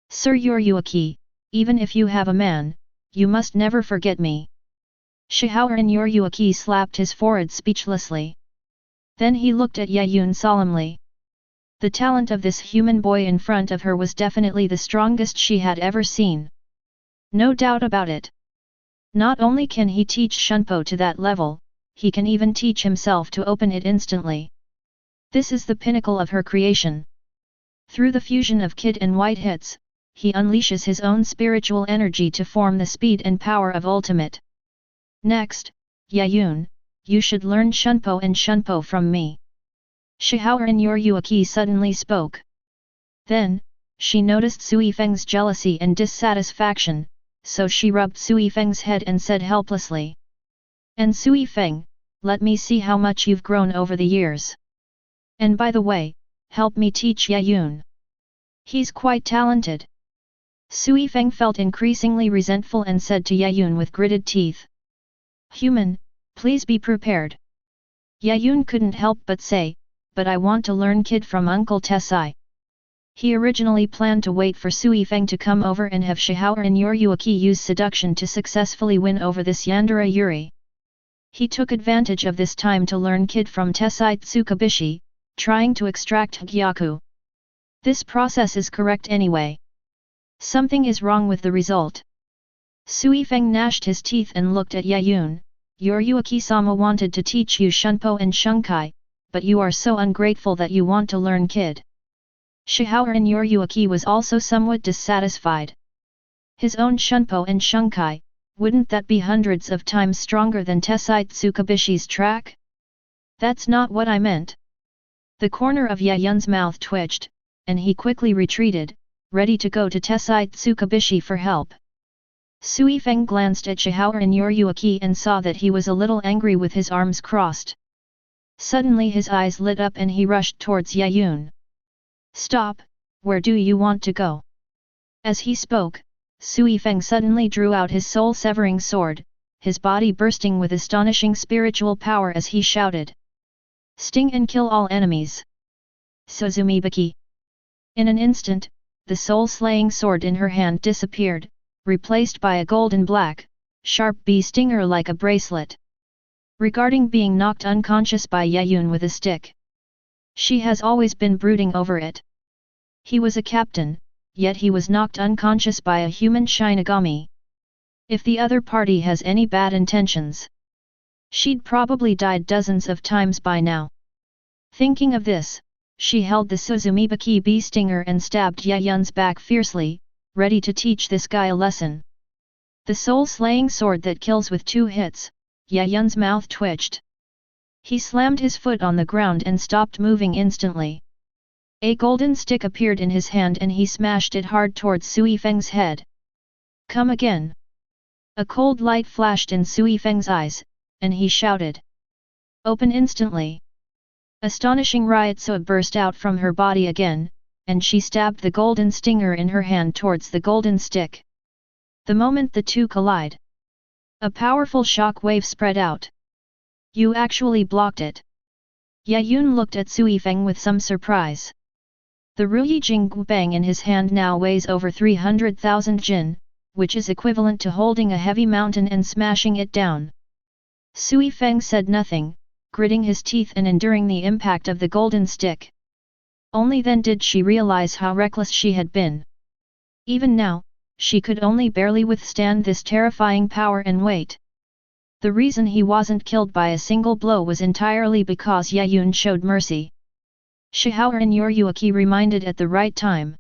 Sir Yoryuaki, even if you have a man, you must never forget me. Shihaoran Yoryuaki slapped his forehead speechlessly. Then he looked at Yaun solemnly. The talent of this human boy in front of her was definitely the strongest she had ever seen. No doubt about it. Not only can he teach Shunpo to that level, he can even teach himself to open it instantly. This is the pinnacle of her creation. Through the fusion of Kid and White hits, he unleashes his own spiritual energy to form the speed and power of ultimate. Next, Yaun, you should learn Shunpo and Shunpo from me. Shihaoran Yoryuaki suddenly spoke. Then, she noticed Sui-Feng's jealousy and dissatisfaction, so she rubbed Sui-Feng's head and said helplessly. And Sui-Feng, let me see how much you've grown over the years. And by the way, help me teach Yaun. He's quite talented. Sui-Feng felt increasingly resentful and said to Yaun with gritted teeth. Human, please be prepared. Yaun couldn't help but say, but I want to learn Kid from Uncle Tessai. He originally planned to wait for Sui-Feng to come over and have Shihaoran Yoryuaki use seduction to successfully win over this Yandere Yuri. He took advantage of this time to learn Kid from Tessai Tsukubishi, trying to extract Hogyoku. This process is correct anyway. Something is wrong with the result. Sui-Feng gnashed his teeth and looked at Yaun. Yoryuaki-sama wanted to teach you Shunpo and Shunkai, but you are so ungrateful that you want to learn Kid. Shihaoran Yoryuaki was also somewhat dissatisfied. His own Shunpo and Shunkai, wouldn't that be hundreds of times stronger than Tessai Tsukubishi's track? That's not what I meant. The corner of Yaun's mouth twitched, and he quickly retreated, ready to go to Tessai Tsukubishi for help. Sui-Feng glanced at Shihaoran Yoryuaki and saw that he was a little angry with his arms crossed. Suddenly his eyes lit up and he rushed towards Yaun. "Stop, where do you want to go?" As he spoke, Sui-Feng suddenly drew out his soul-severing sword, his body bursting with astonishing spiritual power as he shouted. "Sting and kill all enemies! Suzumibaki!" In an instant, the soul-slaying sword in her hand disappeared, replaced by a golden-black, sharp bee stinger like a bracelet. Regarding being knocked unconscious by Yaun with a stick, she has always been brooding over it. He was a captain, yet he was knocked unconscious by a human Shinigami. If the other party has any bad intentions, she'd probably died dozens of times by now. Thinking of this, she held the Suzumibaki bee stinger and stabbed Yaun's back fiercely, ready to teach this guy a lesson. The soul-slaying sword that kills with 2 hits, Yaun's mouth twitched. He slammed his foot on the ground and stopped moving instantly. A golden stick appeared in his hand and he smashed it hard towards Sui-Feng's head. "Come again!" A cold light flashed in Sui-Feng's eyes, and he shouted. "Open instantly!" Astonishing Ryotsuba burst out from her body again, and she stabbed the golden stinger in her hand towards the golden stick. The moment the two collide, a powerful shock wave spread out. "You actually blocked it." Yaun looked at Sui-Feng with some surprise. The Ruijing Guibang in his hand now weighs over 300,000 jin, which is equivalent to holding a heavy mountain and smashing it down. Sui-Feng said nothing, gritting his teeth and enduring the impact of the golden stick. Only then did she realize how reckless she had been. Even now, she could only barely withstand this terrifying power and weight. The reason he wasn't killed by a single blow was entirely because Yaun showed mercy. Shihour and Yoruyuki reminded at the right time.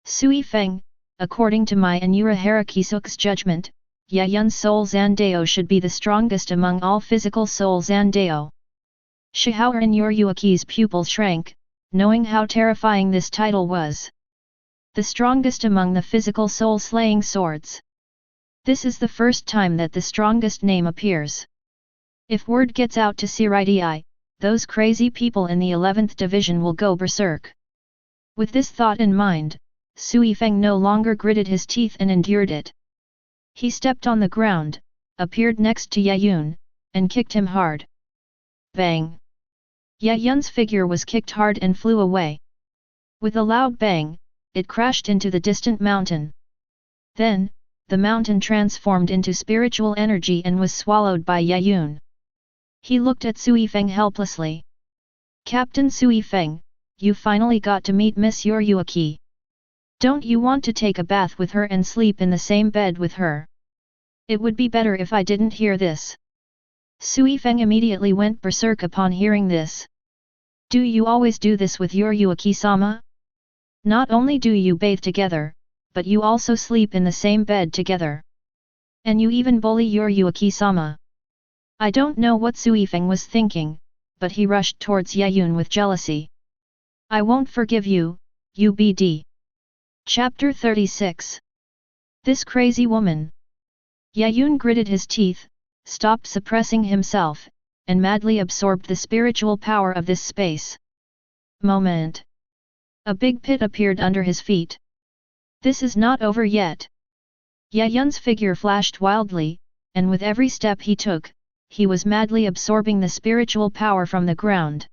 "Sui-Feng, according to my and Urahara Kisuk's judgment, Yaun's soul Zandao should be the strongest among all physical soul Zandao." Shihour and Yoruyuki's pupil shrank, knowing how terrifying this title was. The strongest among the physical soul-slaying swords. This is the first time that the strongest name appears. If word gets out to Seireitei, those crazy people in the 11th division will go berserk. With this thought in mind, Sui-Feng no longer gritted his teeth and endured it. He stepped on the ground, appeared next to Yaun, and kicked him hard. Bang! Yaun's figure was kicked hard and flew away. With a loud bang, it crashed into the distant mountain. Then, the mountain transformed into spiritual energy and was swallowed by Yaun. He looked at Sui-Feng helplessly. "Captain Sui-Feng, you finally got to meet Miss Yoruyuki. Don't you want to take a bath with her and sleep in the same bed with her? It would be better if I didn't hear this." Sui-Feng immediately went berserk upon hearing this. "Do you always do this with Yoruyuki-sama? Not only do you bathe together, but you also sleep in the same bed together. And you even bully Yoruyuki-sama." I don't know what Sui-Feng was thinking, but he rushed towards Yaun with jealousy. "I won't forgive you, UBD." Chapter 36. This crazy woman. Yaun gritted his teeth, stopped suppressing himself, and madly absorbed the spiritual power of this space. Moment. A big pit appeared under his feet. This is not over yet. Yaun's figure flashed wildly, and with every step he took, he was madly absorbing the spiritual power from the ground.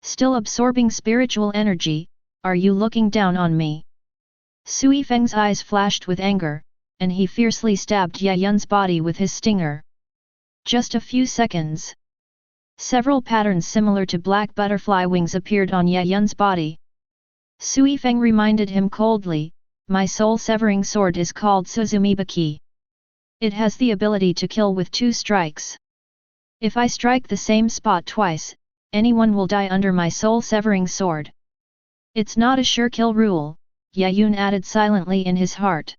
"Still absorbing spiritual energy, are you looking down on me?" Sui-Feng's eyes flashed with anger, and he fiercely stabbed Yaun's body with his stinger. Just a few seconds. Several patterns similar to black butterfly wings appeared on Yaun's body. Sui-Feng reminded him coldly, "My soul-severing sword is called Suzumibaki. It has the ability to kill with 2 strikes. If I strike the same spot twice, anyone will die under my soul-severing sword. It's not a sure kill rule," Yaun added silently in his heart.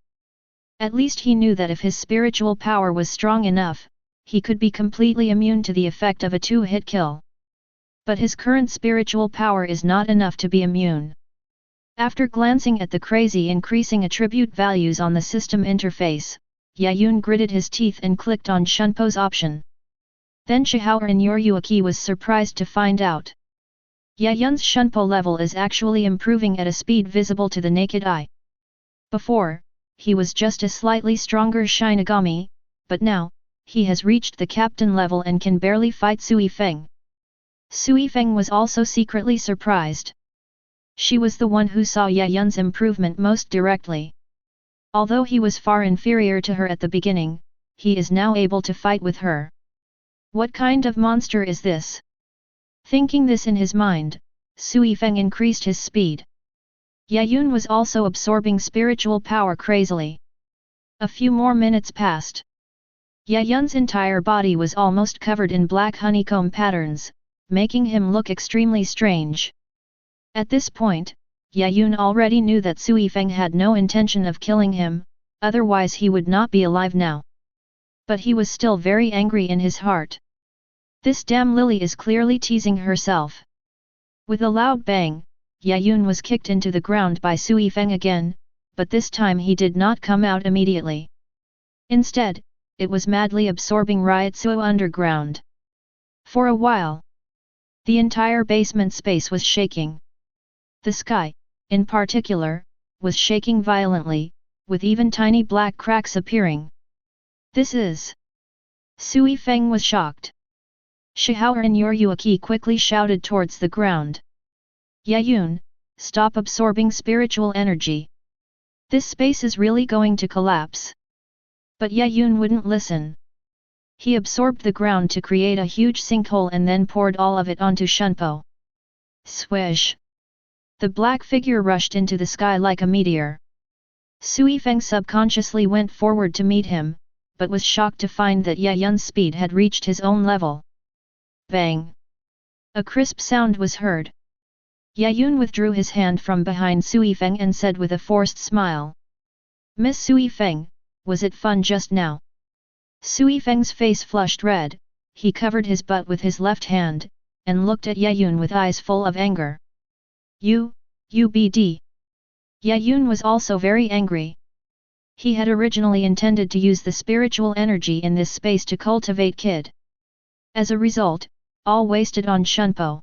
At least he knew that if his spiritual power was strong enough, he could be completely immune to the effect of a 2-hit kill. But his current spiritual power is not enough to be immune. After glancing at the crazy increasing attribute values on the system interface, Yaun gritted his teeth and clicked on Shunpo's option. Then Chihao and Yoriyuki was surprised to find out. Yaun's Shunpo level is actually improving at a speed visible to the naked eye. Before, he was just a slightly stronger Shinigami, but now, he has reached the captain level and can barely fight Sui-Feng. Sui-Feng was also secretly surprised. She was the one who saw Yaun's improvement most directly. Although he was far inferior to her at the beginning, he is now able to fight with her. What kind of monster is this? Thinking this in his mind, Sui-Feng increased his speed. Yaun was also absorbing spiritual power crazily. A few more minutes passed. Yaun's entire body was almost covered in black honeycomb patterns, making him look extremely strange. At this point, Yaun already knew that Sui-Feng had no intention of killing him, otherwise he would not be alive now. But he was still very angry in his heart. This damn Lily is clearly teasing herself. With a loud bang, Yaun was kicked into the ground by Sui-Feng again, but this time he did not come out immediately. Instead, it was madly absorbing Ryotsuo underground. For a while, the entire basement space was shaking. The sky, in particular, was shaking violently, with even tiny black cracks appearing. This is... Sui-Feng was shocked. Chihao and Yoriyuki quickly shouted towards the ground. Yaun, stop absorbing spiritual energy. This space is really going to collapse. But Yaun wouldn't listen. He absorbed the ground to create a huge sinkhole and then poured all of it onto Shunpo. Swish! The black figure rushed into the sky like a meteor. Sui-Feng subconsciously went forward to meet him, but was shocked to find that Yaun's speed had reached his own level. Bang! A crisp sound was heard. Yaun withdrew his hand from behind Sui-Feng and said with a forced smile. Miss Sui-Feng, was it fun just now? Sui-Feng's face flushed red, he covered his butt with his left hand, and looked at Yaun with eyes full of anger. UBD. Yaun was also very angry. He had originally intended to use the spiritual energy in this space to cultivate Kid. As a result, all wasted on Shunpo.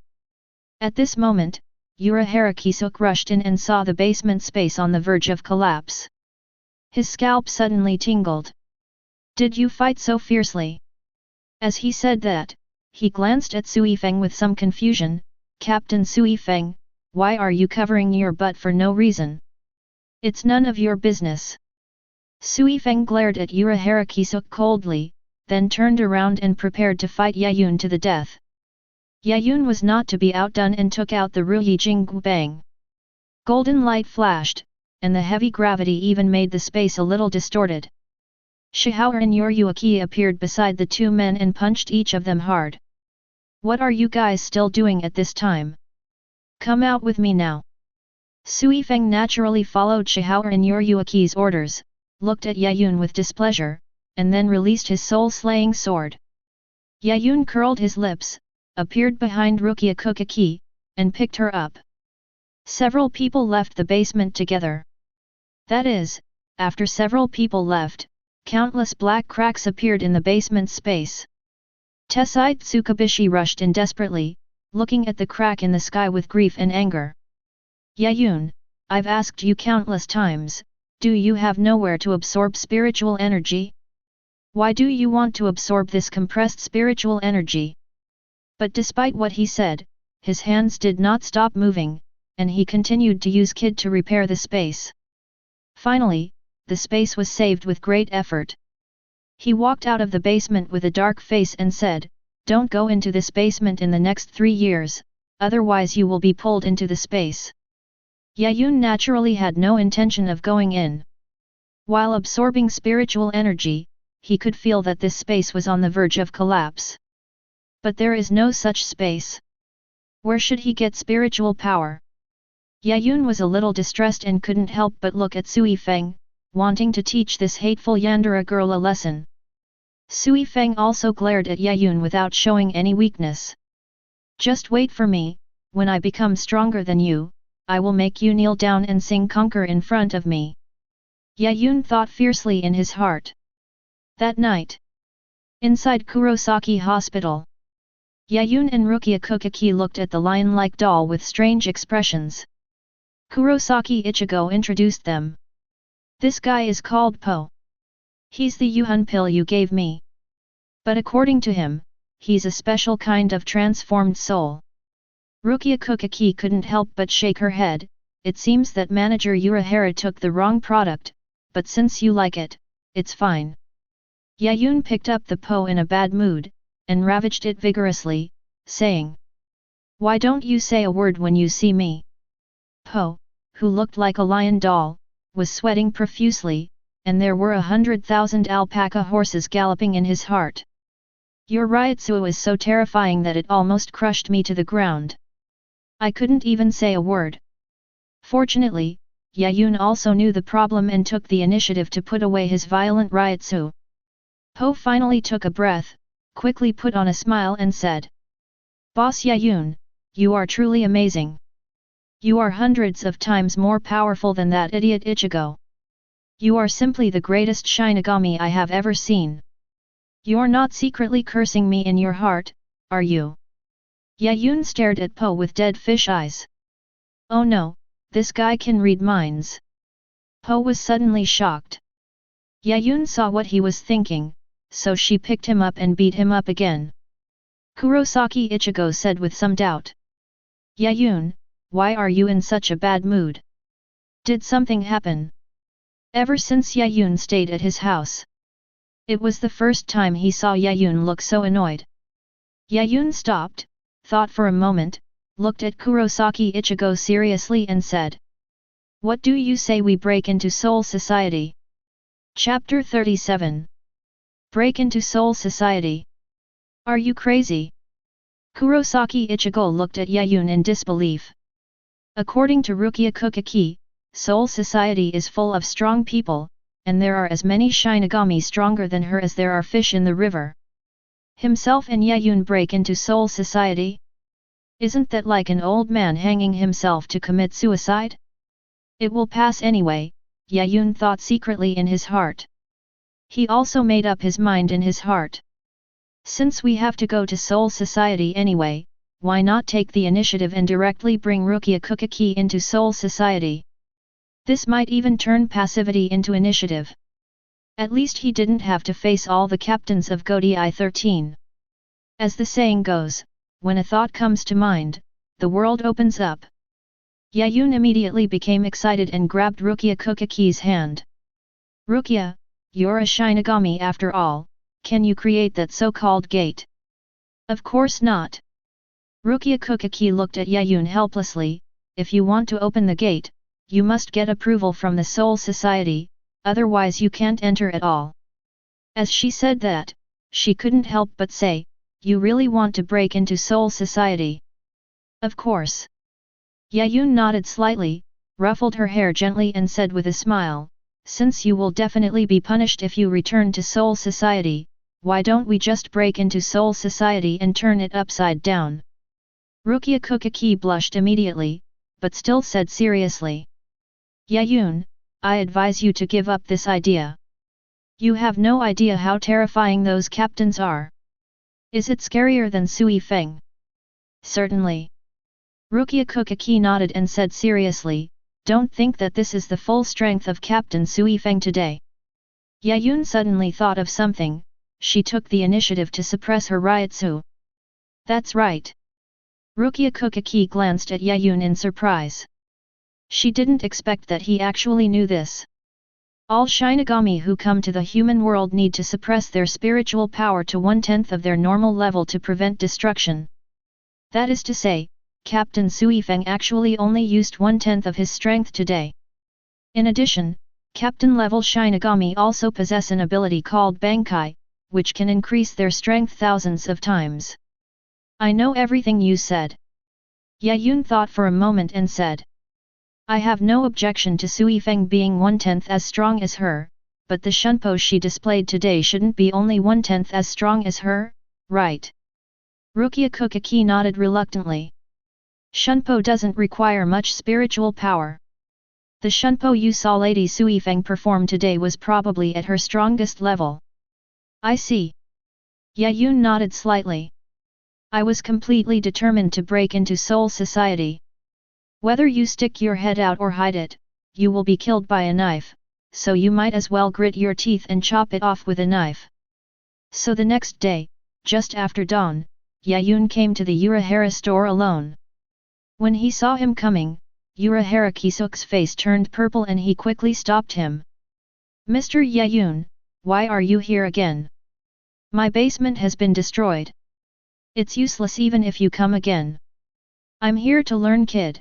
At this moment, Urahara Kisuke rushed in and saw the basement space on the verge of collapse. His scalp suddenly tingled. Did you fight so fiercely? As he said that, he glanced at Sui-Feng with some confusion. Captain Sui-Feng, why are you covering your butt for no reason? It's none of your business. Sui-Feng glared at Urahara Kisuke coldly, then turned around and prepared to fight Yaun to the death. Yaun was not to be outdone and took out the Ruyi Bang. Golden light flashed, and the heavy gravity even made the space a little distorted. Chihao and Yoriyuki appeared beside the two men and punched each of them hard. What are you guys still doing at this time? Come out with me now. Sui-Feng naturally followed Chihao and Yoriyuki's orders, looked at Yaun with displeasure, and then released his soul-slaying sword. Yaun curled his lips, appeared behind Rukia Kuchiki, and picked her up. Several people left the basement together. That is, after several people left, countless black cracks appeared in the basement space. Tessai Tsukubishi rushed in desperately, looking at the crack in the sky with grief and anger. Yaun, I've asked you countless times, do you have nowhere to absorb spiritual energy? Why do you want to absorb this compressed spiritual energy? But despite what he said, his hands did not stop moving, and he continued to use Kid to repair the space. Finally, the space was saved with great effort. He walked out of the basement with a dark face and said, don't go into this basement in the next 3 years, otherwise you will be pulled into the space. Yaun naturally had no intention of going in. While absorbing spiritual energy, he could feel that this space was on the verge of collapse. But there is no such space. Where should he get spiritual power? Yaun was a little distressed and couldn't help but look at Sui-Feng, wanting to teach this hateful Yandere girl a lesson. Sui-Feng also glared at Yaun without showing any weakness. Just wait for me, when I become stronger than you, I will make you kneel down and sing conquer in front of me. Yaun thought fiercely in his heart. That night, Inside Kurosaki Hospital, Yaun and Rukia looked at the lion-like doll with strange expressions. Kurosaki Ichigo introduced them. This guy is called Po. He's the Yuhun pill you gave me. But according to him, he's a special kind of transformed soul. Rukia couldn't help but shake her head. It seems that manager Urahara took the wrong product, but since you like it, it's fine. Yaun picked up the Po in a bad mood, and ravaged it vigorously, saying, "Why don't you say a word when you see me?" Po, who looked like a lion doll, was sweating profusely, and there were 100,000 alpaca horses galloping in his heart. Your Ryutsu is so terrifying that it almost crushed me to the ground. I couldn't even say a word. Fortunately, Yaun also knew the problem and took the initiative to put away his violent Ryutsu. Po finally took a breath, quickly put on a smile and said, "Boss Yaun, you are truly amazing. You are hundreds of times more powerful than that idiot Ichigo. You are simply the greatest Shinigami I have ever seen. You're not secretly cursing me in your heart, are you?" Yaun stared at Po with dead fish eyes. Oh no, this guy can read minds. Po was suddenly shocked. Yaun saw what he was thinking, so she picked him up and beat him up again. Kurosaki Ichigo said with some doubt. "Yaun, why are you in such a bad mood? Did something happen?" Ever since Yaun stayed at his house, it was the first time he saw Yaun look so annoyed. Yaun stopped, thought for a moment, looked at Kurosaki Ichigo seriously and said, "What do you say we break into Soul Society?" Chapter 37. Break into Soul Society. Are you crazy? Kurosaki Ichigo looked at Yaun in disbelief. According to Rukia, Soul Society is full of strong people, and there are as many Shinigami stronger than her as there are fish in the river. Himself and Yaun break into Soul Society? Isn't that like an old man hanging himself to commit suicide? It will pass anyway, Yaun thought secretly in his heart. He also made up his mind in his heart. Since we have to go to Soul Society anyway, why not take the initiative and directly bring Rukia into Soul Society? This might even turn passivity into initiative. At least he didn't have to face all the captains of Godi 13. As the saying goes, when a thought comes to mind, the world opens up. Yaun immediately became excited and grabbed Rukia's hand. "Rukia, you're a Shinigami after all, can you create that so-called gate?" "Of course not." Rukia looked at Yaun helplessly. "If you want to open the gate, you must get approval from the Soul Society, otherwise you can't enter at all." As she said that, she couldn't help but say, "You really want to break into Soul Society?" "Of course." Yaun nodded slightly, ruffled her hair gently and said with a smile, "Since you will definitely be punished if you return to Soul Society, why don't we just break into Soul Society and turn it upside down?" Rukia blushed immediately, but still said seriously, "Yaun, I advise you to give up this idea. You have no idea how terrifying those captains are. Is it scarier than Sui-Feng?" "Certainly." Rukia nodded and said seriously, "Don't think that this is the full strength of Captain Sui-Feng today." Yaun suddenly thought of something. She took the initiative to suppress her Ryutsu. "That's right." Rukia glanced at Yaun in surprise. She didn't expect that he actually knew this. All Shinigami who come to the human world need to suppress their spiritual power to 1/10 of their normal level to prevent destruction. That is to say, Captain Sui-Feng actually only used 1/10 of his strength today. In addition, Captain-level Shinigami also possess an ability called Bankai, which can increase their strength thousands of times. "I know everything you said." Yaun thought for a moment and said, "I have no objection to Sui-Feng being 1/10 as strong as her, but the Shunpo she displayed today shouldn't be only 1/10 as strong as her, right?" Rukia nodded reluctantly. Shunpo doesn't require much spiritual power. The Shunpo you saw Lady Sui-Feng perform today was probably at her strongest level. "I see." Yaun nodded slightly. I was completely determined to break into Soul Society. Whether you stick your head out or hide it, you will be killed by a knife, so you might as well grit your teeth and chop it off with a knife. So the next day, just after dawn, Yaun came to the Urahara store alone. When he saw him coming, Urahara Kisuke's face turned purple and he quickly stopped him. Mr. Yaun, why are you here again? My basement has been destroyed. It's useless even if you come again. I'm here to learn, kid.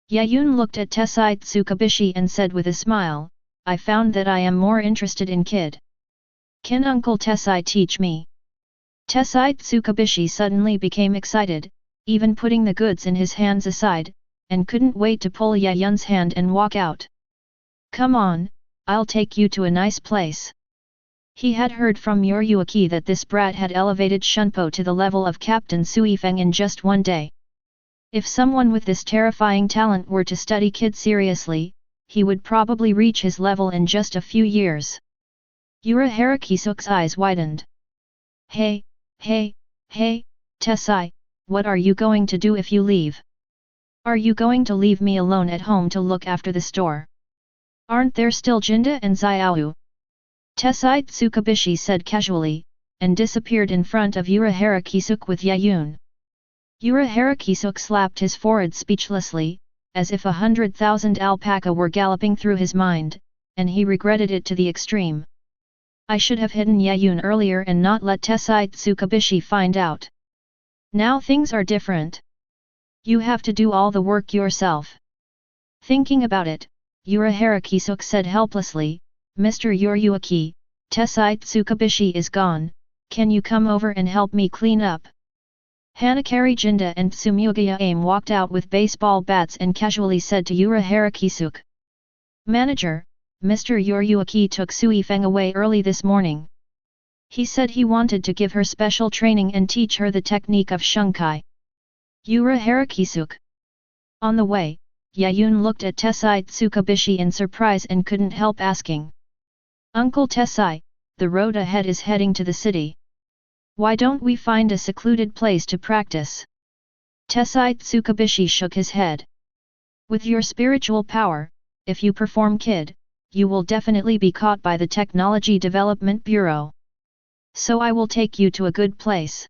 Yaun looked at Tessai Tsukubishi and said with a smile, I found that I am more interested in kid. Can Uncle Tessai teach me? Tessai Tsukubishi suddenly became excited, even putting the goods in his hands aside, and couldn't wait to pull Yaun's hand and walk out. Come on, I'll take you to a nice place. He had heard from Yoriyuki that this brat had elevated Shunpo to the level of Captain Sui-Feng in just one day. If someone with this terrifying talent were to study kid seriously, he would probably reach his level in just a few years. Urahara Kisuke's eyes widened. Hey, Tessai, what are you going to do if you leave? Are you going to leave me alone at home to look after the store? Aren't there still Jinda and Xiaoyu? Tessai Tsukubishi said casually, and disappeared in front of Urahara Kisuke with Yaun. Urahara Kisuke slapped his forehead speechlessly, as if 100,000 alpaca were galloping through his mind, and he regretted it to the extreme. I should have hidden Yaun earlier and not let Tessai Tsukubishi find out. Now things are different. You have to do all the work yourself. Thinking about it, Urahara Kisuke said helplessly, Mr. Yoriyuki, Tessai Tsukubishi is gone, can you come over and help me clean up? Hanakari Jinda and Tsumugiya Aim walked out with baseball bats and casually said to Urahara Kisuke. Manager, Mr. Yoriyuki took Sui-Feng away early this morning. He said he wanted to give her special training and teach her the technique of Shunkai. Urahara Kisuke. On the way, Yaun looked at Tessai Tsukubishi in surprise and couldn't help asking. Uncle Tessai, the road ahead is heading to the city. Why don't we find a secluded place to practice? Tessai Tsukubishi shook his head. With your spiritual power, if you perform kid, you will definitely be caught by the Technology Development Bureau. So I will take you to a good place.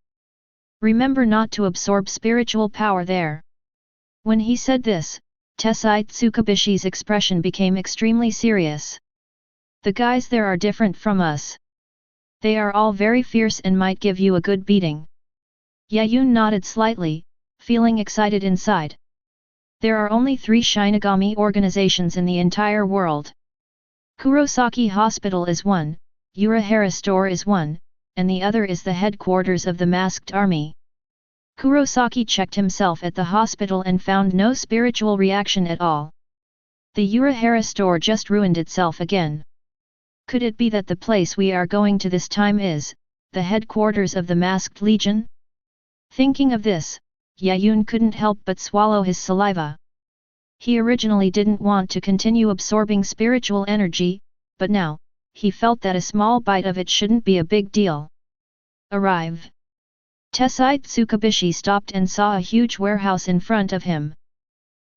Remember not to absorb spiritual power there. When he said this, Tessai Tsukubishi's expression became extremely serious. The guys there are different from us. They are all very fierce and might give you a good beating. Yaun nodded slightly, feeling excited inside. There are only 3 Shinigami organizations in the entire world. Kurosaki Hospital is one, Urahara Store is one, and the other is the headquarters of the Masked Army. Kurosaki checked himself at the hospital and found no spiritual reaction at all. The Urahara Store just ruined itself again. Could it be that the place we are going to this time is the headquarters of the Masked Legion? Thinking of this, Yaun couldn't help but swallow his saliva. He originally didn't want to continue absorbing spiritual energy, but now, he felt that a small bite of it shouldn't be a big deal. Arrive. Tessai Tsukubishi stopped and saw a huge warehouse in front of him.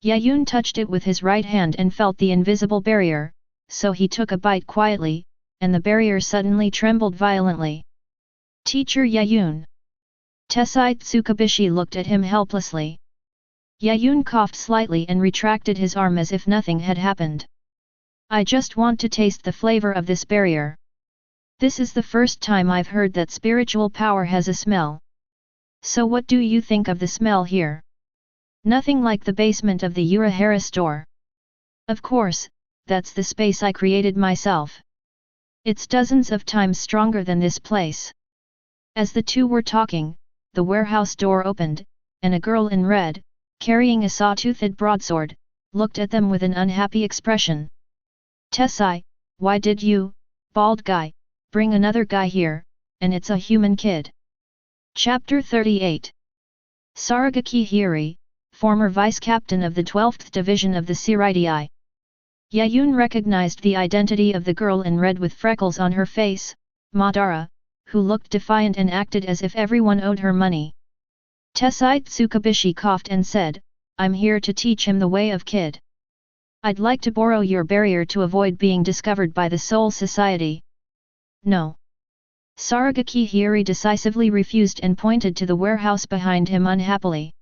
Yaun touched it with his right hand and felt the invisible barrier, so he took a bite quietly, and the barrier suddenly trembled violently. Teacher Yaun. Tessai Tsukubishi looked at him helplessly. Yaun coughed slightly and retracted his arm as if nothing had happened. I just want to taste the flavor of this barrier. This is the first time I've heard that spiritual power has a smell. So what do you think of the smell here? Nothing like the basement of the Urahara store. Of course, that's the space I created myself. It's dozens of times stronger than this place. As the two were talking, the warehouse door opened, and a girl in red, carrying a saw-toothed broadsword, looked at them with an unhappy expression. Tessai, why did you, bald guy, bring another guy here, and it's a human kid? Chapter 38. Saragaki Hiri, former vice-captain of the 12th Division of the Seireitei. Yaun recognized the identity of the girl in red with freckles on her face, Madara, who looked defiant and acted as if everyone owed her money. Tessai Tsukubishi coughed and said, "I'm here to teach him the way of Kid. I'd like to borrow your barrier to avoid being discovered by the Soul Society." "No." Saragaki Hiri decisively refused and pointed to the warehouse behind him unhappily.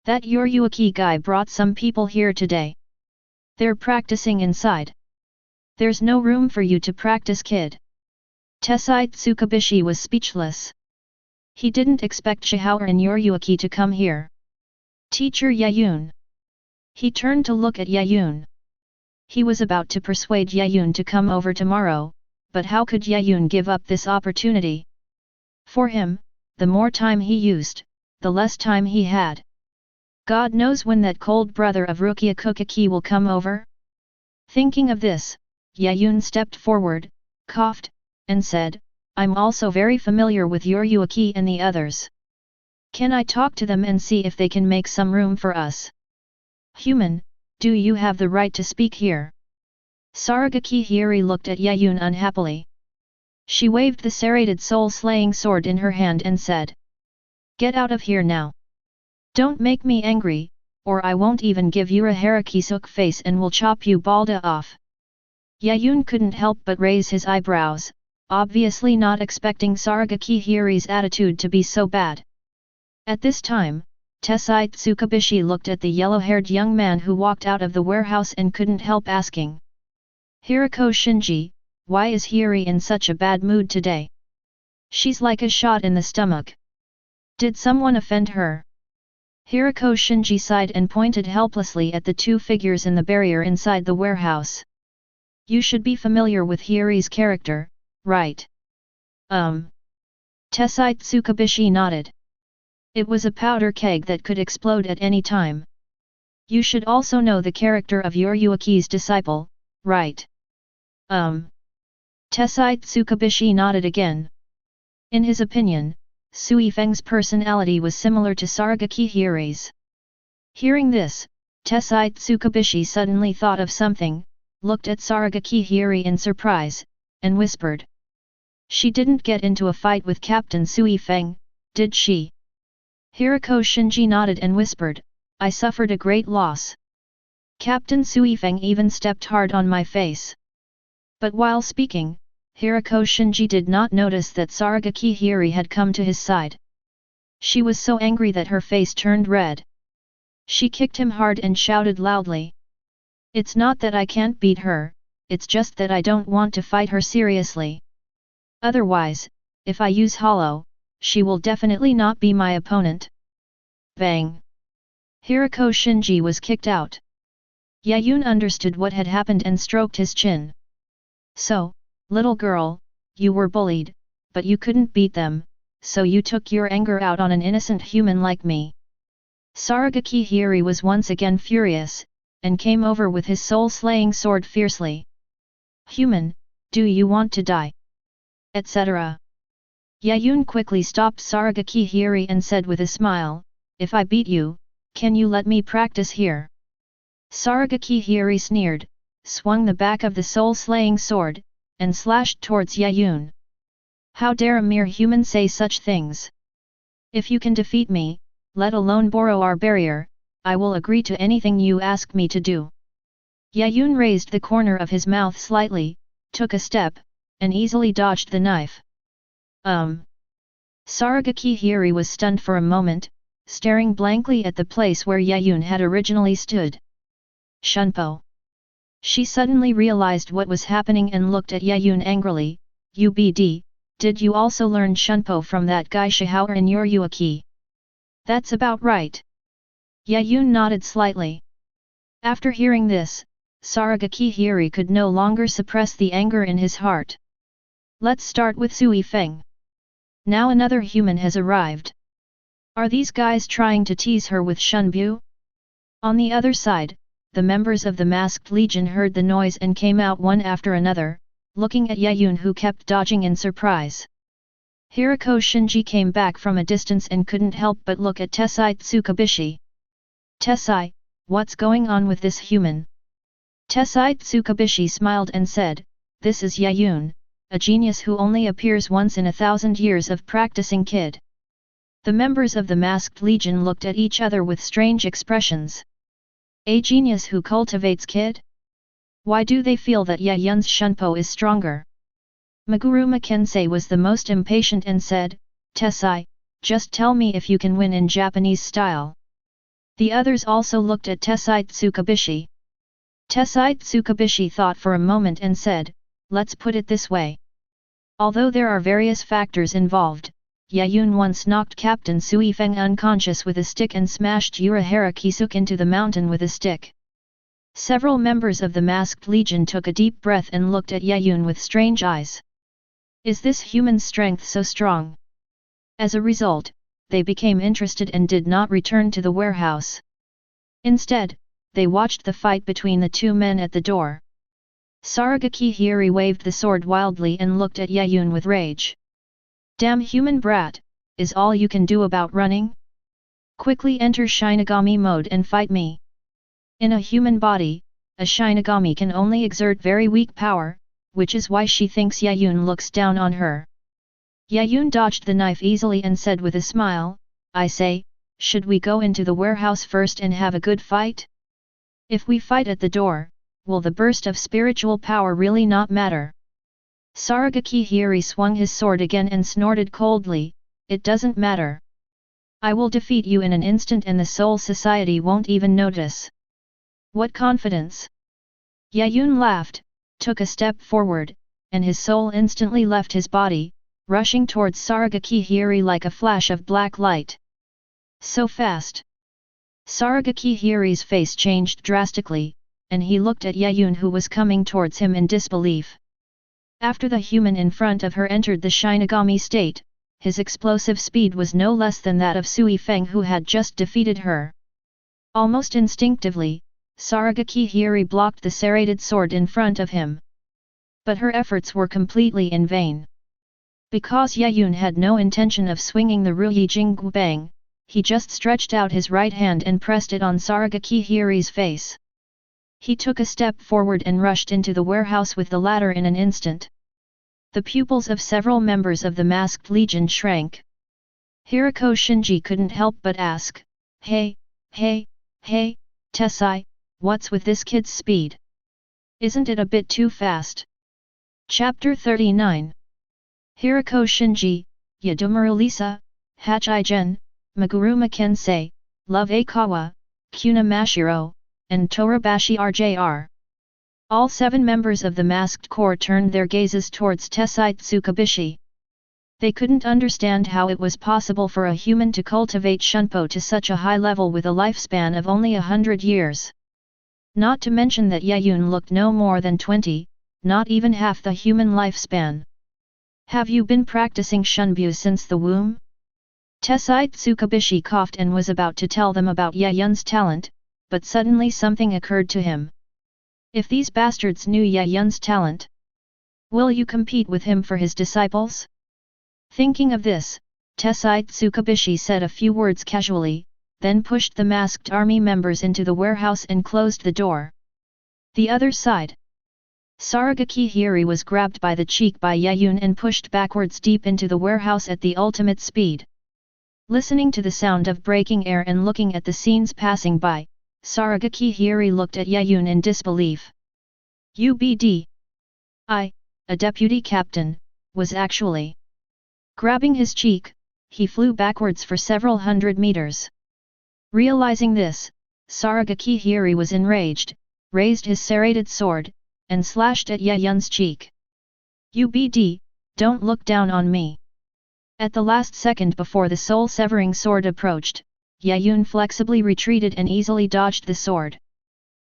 "That Yoryuaki guy brought some people here today. They're practicing inside. There's no room for you to practice, Kid." Tessai Tsukubishi was speechless. He didn't expect Shihao and Yoryuaki to come here. "Teacher Yaun." He turned to look at Yaun. He was about to persuade Yaun to come over tomorrow, but how could Yaun give up this opportunity? For him, the more time he used, the less time he had. God knows when that cold brother of Rukia Kuchiki will come over? Thinking of this, Yaun stepped forward, coughed, and said, "I'm also very familiar with Yoryuaki and the others. Can I talk to them and see if they can make some room for us?" "Human, do you have the right to speak here?" Saragaki Hiri looked at Yaun unhappily. She waved the serrated soul-slaying sword in her hand and said, "Get out of here now. Don't make me angry, or I won't even give Urahara Kisuk face and will chop you balda off." Yaun couldn't help but raise his eyebrows, obviously not expecting Saragaki Hiri's attitude to be so bad. At this time, Tessai Tsukubishi looked at the yellow-haired young man who walked out of the warehouse and couldn't help asking, "Hirako Shinji, why is Hiri in such a bad mood today? She's like a shot in the stomach. Did someone offend her?" Hirako Shinji sighed and pointed helplessly at the two figures in the barrier inside the warehouse. "You should be familiar with Hiri's character, right?" Tessai Tsukubishi nodded. "It was a powder keg that could explode at any time. You should also know the character of Yoryuaki's disciple, right?" Tessai Tsukubishi nodded again. In his opinion, Sui-Feng's personality was similar to Saragaki Hiri's. Hearing this, Tessai Tsukubishi suddenly thought of something, looked at Saragaki Hiri in surprise, and whispered, "She didn't get into a fight with Captain Sui-Feng, did she?" Hirako Shinji nodded and whispered, "I suffered a great loss. Captain Sui-Feng even stepped hard on my face." But while speaking, Hirako Shinji did not notice that Saragaki Hiri had come to his side. She was so angry that her face turned red. She kicked him hard and shouted loudly, "It's not that I can't beat her, it's just that I don't want to fight her seriously. Otherwise, if I use hollow, she will definitely not be my opponent." Bang! Hirako Shinji was kicked out. Yaun understood what had happened and stroked his chin. "So, little girl, you were bullied, but you couldn't beat them, so you took your anger out on an innocent human like me." Saragaki Hiri was once again furious, and came over with his soul-slaying sword fiercely. "Human, do you want to die?" etc. Yaun quickly stopped Saragaki Hiri and said with a smile, "If I beat you, can you let me practice here?" Saragaki Hiri sneered, swung the back of the soul-slaying sword, and slashed towards Yaun. "How dare a mere human say such things? If you can defeat me, let alone borrow our barrier, I will agree to anything you ask me to do." Yaun raised the corner of his mouth slightly, took a step, and easily dodged the knife. Saragaki Hiri was stunned for a moment, staring blankly at the place where Yaun had originally stood. "Shunpo." She suddenly realized what was happening and looked at Yaun angrily. "UBD, did you also learn Shunpo from that guy Shihao and Yoryuaki?" "That's about right." Yaun nodded slightly. After hearing this, Saragaki Hiri could no longer suppress the anger in his heart. "Let's start with Sui-Feng. Now another human has arrived. Are these guys trying to tease her with Shunbu?" On the other side, the members of the Masked Legion heard the noise and came out one after another, looking at Yaun who kept dodging in surprise. Hirako Shinji came back from a distance and couldn't help but look at Tessai Tsukubishi. "Tessai, what's going on with this human?" Tessai Tsukubishi smiled and said, "This is Yaun, a genius who only appears once in 1,000 years of practicing kid. The members of the Masked Legion looked at each other with strange expressions. A genius who cultivates kid? Why do they feel that Yaun's Shunpo is stronger? Meguruma Kensei was the most impatient and said, "Tessai, just tell me if you can win in Japanese style." The others also looked at Tessai Tsukabishi. Tessai Tsukabishi thought for a moment and said, "Let's put it this way. Although there are various factors involved, Yaun once knocked Captain Sui-Feng unconscious with a stick and smashed Urahara Kisuke into the mountain with a stick." Several members of the Masked Legion took a deep breath and looked at Yaun with strange eyes. Is this human strength so strong? As a result, they became interested and did not return to the warehouse. Instead, they watched the fight between the two men at the door. Saragaki Hiri waved the sword wildly and looked at Yaun with rage. "Damn human brat, is all you can do about running? Quickly enter Shinigami mode and fight me." In a human body, a Shinigami can only exert very weak power, which is why she thinks Yaun looks down on her. Yaun dodged the knife easily and said with a smile, "I say, should we go into the warehouse first and have a good fight? If we fight at the door, will the burst of spiritual power really not matter?" Saragaki Hiri swung his sword again and snorted coldly, "It doesn't matter. I will defeat you in an instant and the Soul Society won't even notice." "What confidence?" Yaun laughed, took a step forward, and his soul instantly left his body, rushing towards Saragaki Hiri like a flash of black light. So fast! Saragaki Hiri's face changed drastically, and he looked at Yaun who was coming towards him in disbelief. After the human in front of her entered the Shinigami state, his explosive speed was no less than that of Sui-Feng who had just defeated her. Almost instinctively, Saragaki Hiri blocked the serrated sword in front of him. But her efforts were completely in vain. Because Yaun had no intention of swinging the Ruyi Jinggu Bang, he just stretched out his right hand and pressed it on Saragaki Hiri's face. He took a step forward and rushed into the warehouse with the latter in an instant. The pupils of several members of the Masked Legion shrank. Hirako Shinji couldn't help but ask, Hey, Tessai, what's with this kid's speed? Isn't it a bit too fast?" Chapter 39. Hirako Shinji, Yadomaru Lisa, Hachijin, Meguruma Kensei, Love Akawa, Kuna Mashiro, and Torabashi RJR. All 7 members of the masked corps turned their gazes towards Tessai Tsukabishi. They couldn't understand how it was possible for a human to cultivate Shunpo to such a high level with a lifespan of only 100 years. Not to mention that Yaun looked no more than 20, not even half the human lifespan. "Have you been practicing Shunbu since the womb?" Tessai Tsukabishi coughed and was about to tell them about Yaun's talent, but suddenly something occurred to him. If these bastards knew Yaun's talent, will you compete with him for his disciples? Thinking of this, Tessai Tsukabishi said a few words casually, then pushed the masked army members into the warehouse and closed the door. The other side. Saragaki Hiri was grabbed by the cheek by Yaun and pushed backwards deep into the warehouse at the ultimate speed. Listening to the sound of breaking air and looking at the scenes passing by, Saragaki Hiri looked at Yaun in disbelief. "UBD. A deputy captain, was actually..." Grabbing his cheek, he flew backwards for several hundred meters. Realizing this, Saragaki Hiri was enraged, raised his serrated sword, and slashed at Yaun's cheek. "UBD, don't look down on me." At the last second before the soul-severing sword approached, Yaun flexibly retreated and easily dodged the sword.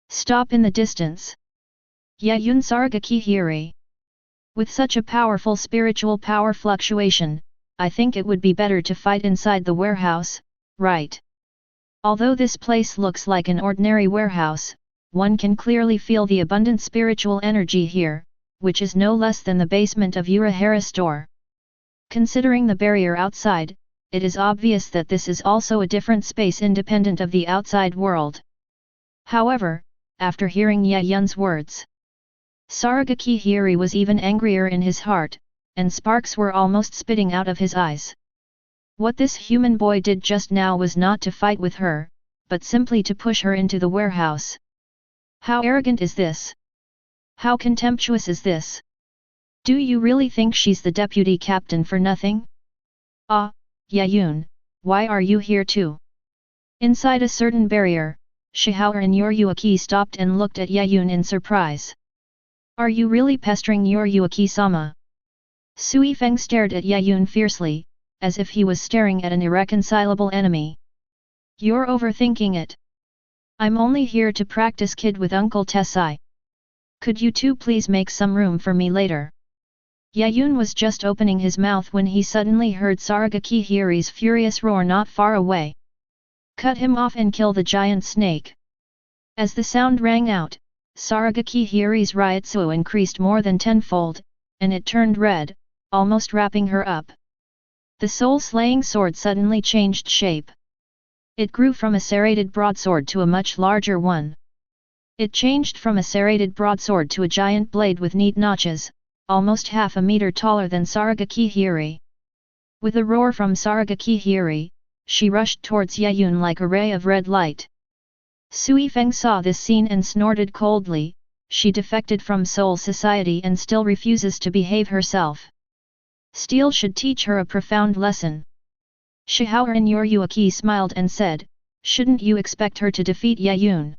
"Stop in the distance." Yaun Saragaki Hiri. With such a powerful spiritual power fluctuation, I think it would be better to fight inside the warehouse, right? Although this place looks like an ordinary warehouse, one can clearly feel the abundant spiritual energy here, which is no less than the basement of Urahara store. Considering the barrier outside, it is obvious that this is also a different space independent of the outside world. However, after hearing Yaun's words, Saragaki Hiri was even angrier in his heart, and sparks were almost spitting out of his eyes. What this human boy did just now was not to fight with her, but simply to push her into the warehouse. How arrogant is this? How contemptuous is this? Do you really think she's the deputy captain for nothing? Ah, Yaun, why are you here too? Inside a certain barrier, Shihao and Yoriyuki stopped and looked at Yaun in surprise. Are you really pestering Yoriyuki-sama? Sui-Feng stared at Yaun fiercely, as if he was staring at an irreconcilable enemy. You're overthinking it. I'm only here to practice kid with Uncle Tessai. Could you two please make some room for me later? Yaun was just opening his mouth when he suddenly heard Saragaki Hiri's furious roar not far away. Cut him off and kill the giant snake. As the sound rang out, Saragaki Hiri's Ryotsu increased more than tenfold, and it turned red, almost wrapping her up. The soul-slaying sword suddenly changed shape. It grew from a serrated broadsword to a much larger one. It changed from a serrated broadsword to a giant blade with neat notches, almost half a meter taller than Saragaki Hiri. With a roar from Saragaki Hiri, she rushed towards Yaun like a ray of red light. Sui-Feng saw this scene and snorted coldly. She defected from Soul Society and still refuses to behave herself. Steel should teach her a profound lesson. Shihao and Yoriyuki smiled and said, shouldn't you expect her to defeat Yaun?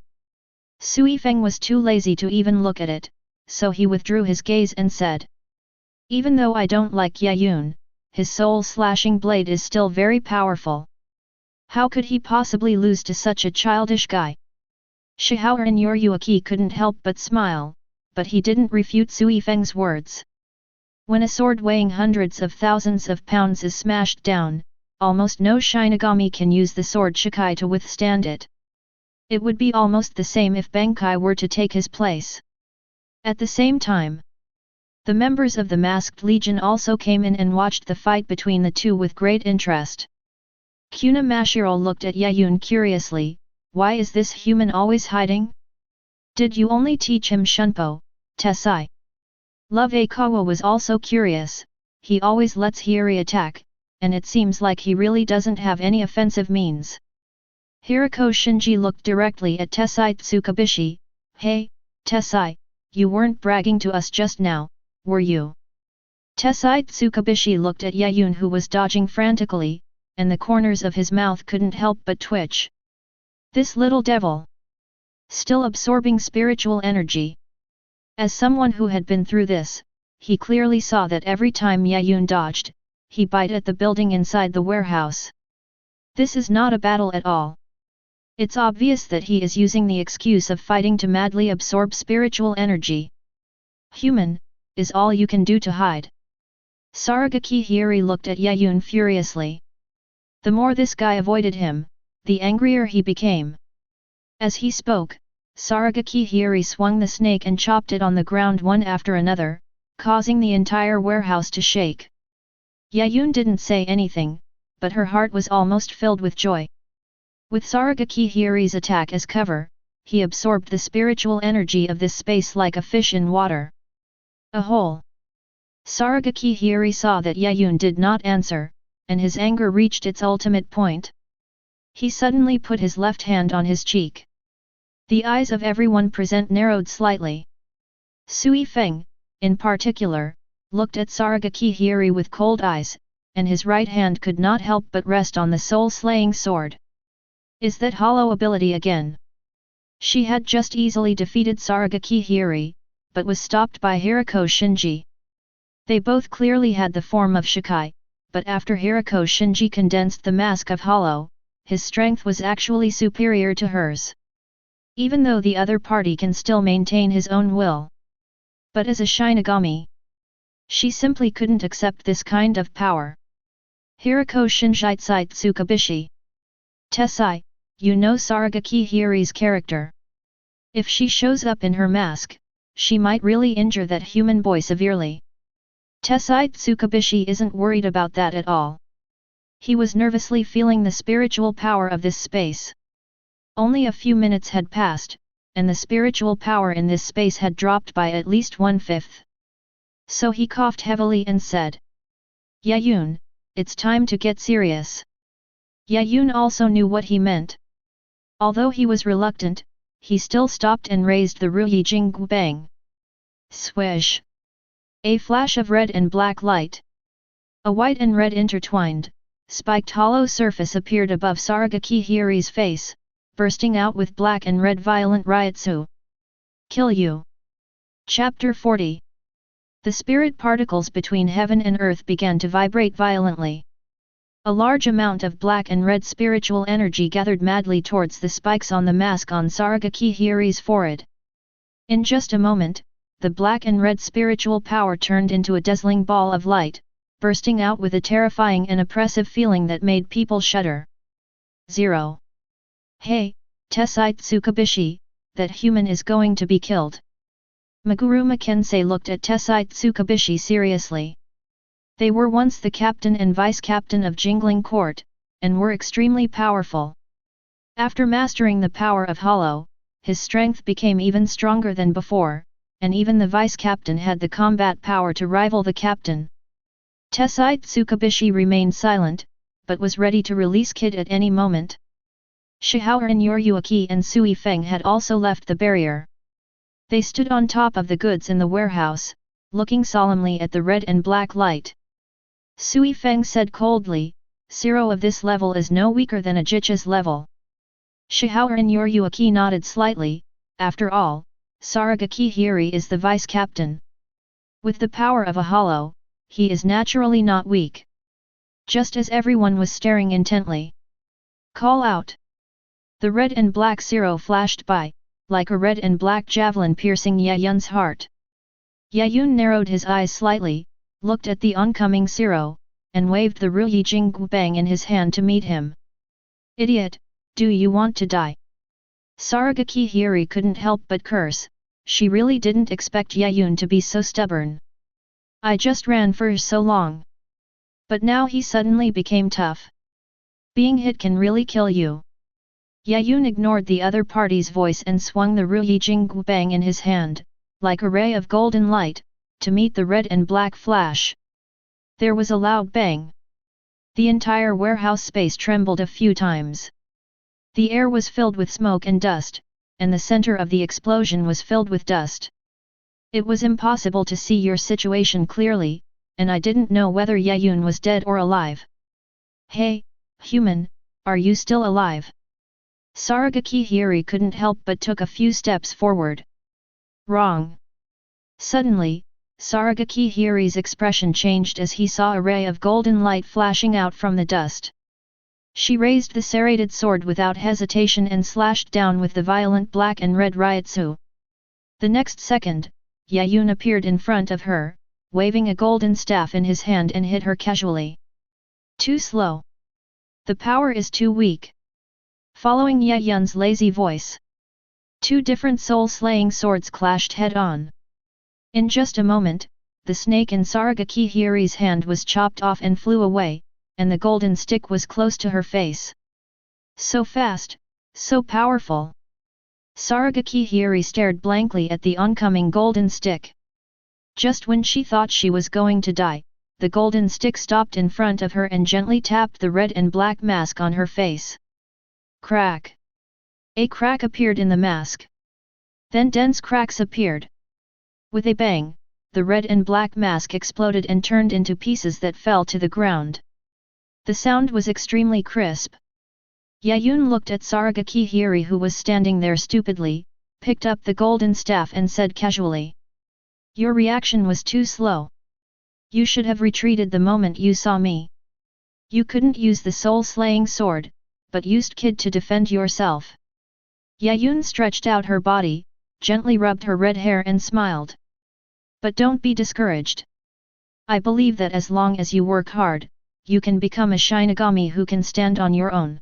Sui-Feng was too lazy to even look at it, so he withdrew his gaze and said, even though I don't like Yaun, his soul-slashing blade is still very powerful. How could he possibly lose to such a childish guy? Shihao and Yoriyuki couldn't help but smile, but he didn't refute Sui-Feng's words. When a sword weighing hundreds of thousands of pounds is smashed down, almost no Shinigami can use the sword Shikai to withstand it. It would be almost the same if Bankai were to take his place. At the same time, the members of the Masked Legion also came in and watched the fight between the two with great interest. Kuna Mashiro looked at Yaun curiously. Why is this human always hiding? Did you only teach him Shunpo, Tessai? Love Akawa was also curious. He always lets Hiri attack, and it seems like he really doesn't have any offensive means. Hirako Shinji looked directly at Tessai Tsukabishi. Hey, Tessai, you weren't bragging to us just now, were you? Tessai Tsukabishi looked at Yaun who was dodging frantically, and the corners of his mouth couldn't help but twitch. This little devil! Still absorbing spiritual energy. As someone who had been through this, he clearly saw that every time Yaun dodged, he bit at the building inside the warehouse. This is not a battle at all. It's obvious that he is using the excuse of fighting to madly absorb spiritual energy. Human, is all you can do to hide. Saragaki Hiri looked at Yaun furiously. The more this guy avoided him, the angrier he became. As he spoke, Saragaki Hiri swung the snake and chopped it on the ground one after another, causing the entire warehouse to shake. Yaun didn't say anything, but her heart was almost filled with joy. With Saragaki Hiri's attack as cover, he absorbed the spiritual energy of this space like a fish in water. A hole. Saragaki Hiri saw that Yaun did not answer, and his anger reached its ultimate point. He suddenly put his left hand on his cheek. The eyes of everyone present narrowed slightly. Sui-Feng, in particular, looked at Saragaki Hiri with cold eyes, and his right hand could not help but rest on the soul-slaying sword. Is that hollow ability again? She had just easily defeated Saragaki Hiri, but was stopped by Hirako Shinji. They both clearly had the form of Shikai, but after Hirako Shinji condensed the mask of hollow, his strength was actually superior to hers. Even though the other party can still maintain his own will. But as a Shinigami, she simply couldn't accept this kind of power. Hirako Shinji Tsukabishi. Tessai, you know Saragaki Hiri's character. If she shows up in her mask, she might really injure that human boy severely. Tessai Tsukabishi isn't worried about that at all. He was nervously feeling the spiritual power of this space. Only a few minutes had passed, and the spiritual power in this space had dropped by at least 1/5. So he coughed heavily and said, "Yaun, it's time to get serious." Yaun also knew what he meant. Although he was reluctant, he still stopped and raised the Ruyi Jinggu Bang. Swish! A flash of red and black light. A white and red intertwined, spiked hollow surface appeared above Saragaki Hiri's face, bursting out with black and red violent ryotsu. Kill you! Chapter 40. The spirit particles between heaven and earth began to vibrate violently. A large amount of black and red spiritual energy gathered madly towards the spikes on the mask on Saragaki Hiri's forehead. In just a moment, the black and red spiritual power turned into a dazzling ball of light, bursting out with a terrifying and oppressive feeling that made people shudder. 0. Hey, Tessai Tsukabishi, that human is going to be killed. Meguruma Kensei looked at Tessai Tsukabishi seriously. They were once the captain and vice-captain of Jingling Court, and were extremely powerful. After mastering the power of Hollow, his strength became even stronger than before, and even the vice-captain had the combat power to rival the captain. Tessai Tsukabishi remained silent, but was ready to release Kid at any moment. Shihao and Yoriyuki and Sui-Feng had also left the barrier. They stood on top of the goods in the warehouse, looking solemnly at the red and black light. Sui-Feng said coldly, "Zero of this level is no weaker than a Jicha's level." Shihao and Yoriyuki nodded slightly. After all, Saragaki Hiri is the vice-captain. With the power of a hollow, he is naturally not weak. Just as everyone was staring intently. "Call out!" The red and black zero flashed by, like a red and black javelin piercing Yaun's heart. Yaun narrowed his eyes slightly, looked at the oncoming zero, and waved the Ruyi Jinggu Bang in his hand to meet him. "Idiot, do you want to die?" Saragaki Hiri couldn't help but curse. She really didn't expect Yaun to be so stubborn. "I just ran for so long." But now he suddenly became tough. "Being hit can really kill you." Yaun ignored the other party's voice and swung the Ruyi Jinggu Bang in his hand, like a ray of golden light, to meet the red and black flash. There was a loud bang. The entire warehouse space trembled a few times. The air was filled with smoke and dust, and the center of the explosion was filled with dust. It was impossible to see your situation clearly, and I didn't know whether Yaun was dead or alive. "Hey, human, are you still alive?" Saragaki Hiri couldn't help but took a few steps forward. "Wrong." Suddenly, Saragaki Hiri's expression changed as he saw a ray of golden light flashing out from the dust. She raised the serrated sword without hesitation and slashed down with the violent black and red ryotsu. The next second, Yaun appeared in front of her, waving a golden staff in his hand and hit her casually. "Too slow. The power is too weak." Following Yaun's lazy voice, two different soul-slaying swords clashed head-on. In just a moment, the snake in Saragaki Hiri's hand was chopped off and flew away, and the golden stick was close to her face. So fast, so powerful. Saragaki Hiri stared blankly at the oncoming golden stick. Just when she thought she was going to die, the golden stick stopped in front of her and gently tapped the red and black mask on her face. Crack! A crack appeared in the mask. Then dense cracks appeared. With a bang, the red and black mask exploded and turned into pieces that fell to the ground. The sound was extremely crisp. Yaun looked at Saragaki Hiri, who was standing there stupidly, picked up the golden staff and said casually, "Your reaction was too slow. You should have retreated the moment you saw me. You couldn't use the soul-slaying sword, but used Kid to defend yourself." Yaun stretched out her body, gently rubbed her red hair and smiled. "But don't be discouraged. I believe that as long as you work hard, you can become a Shinigami who can stand on your own."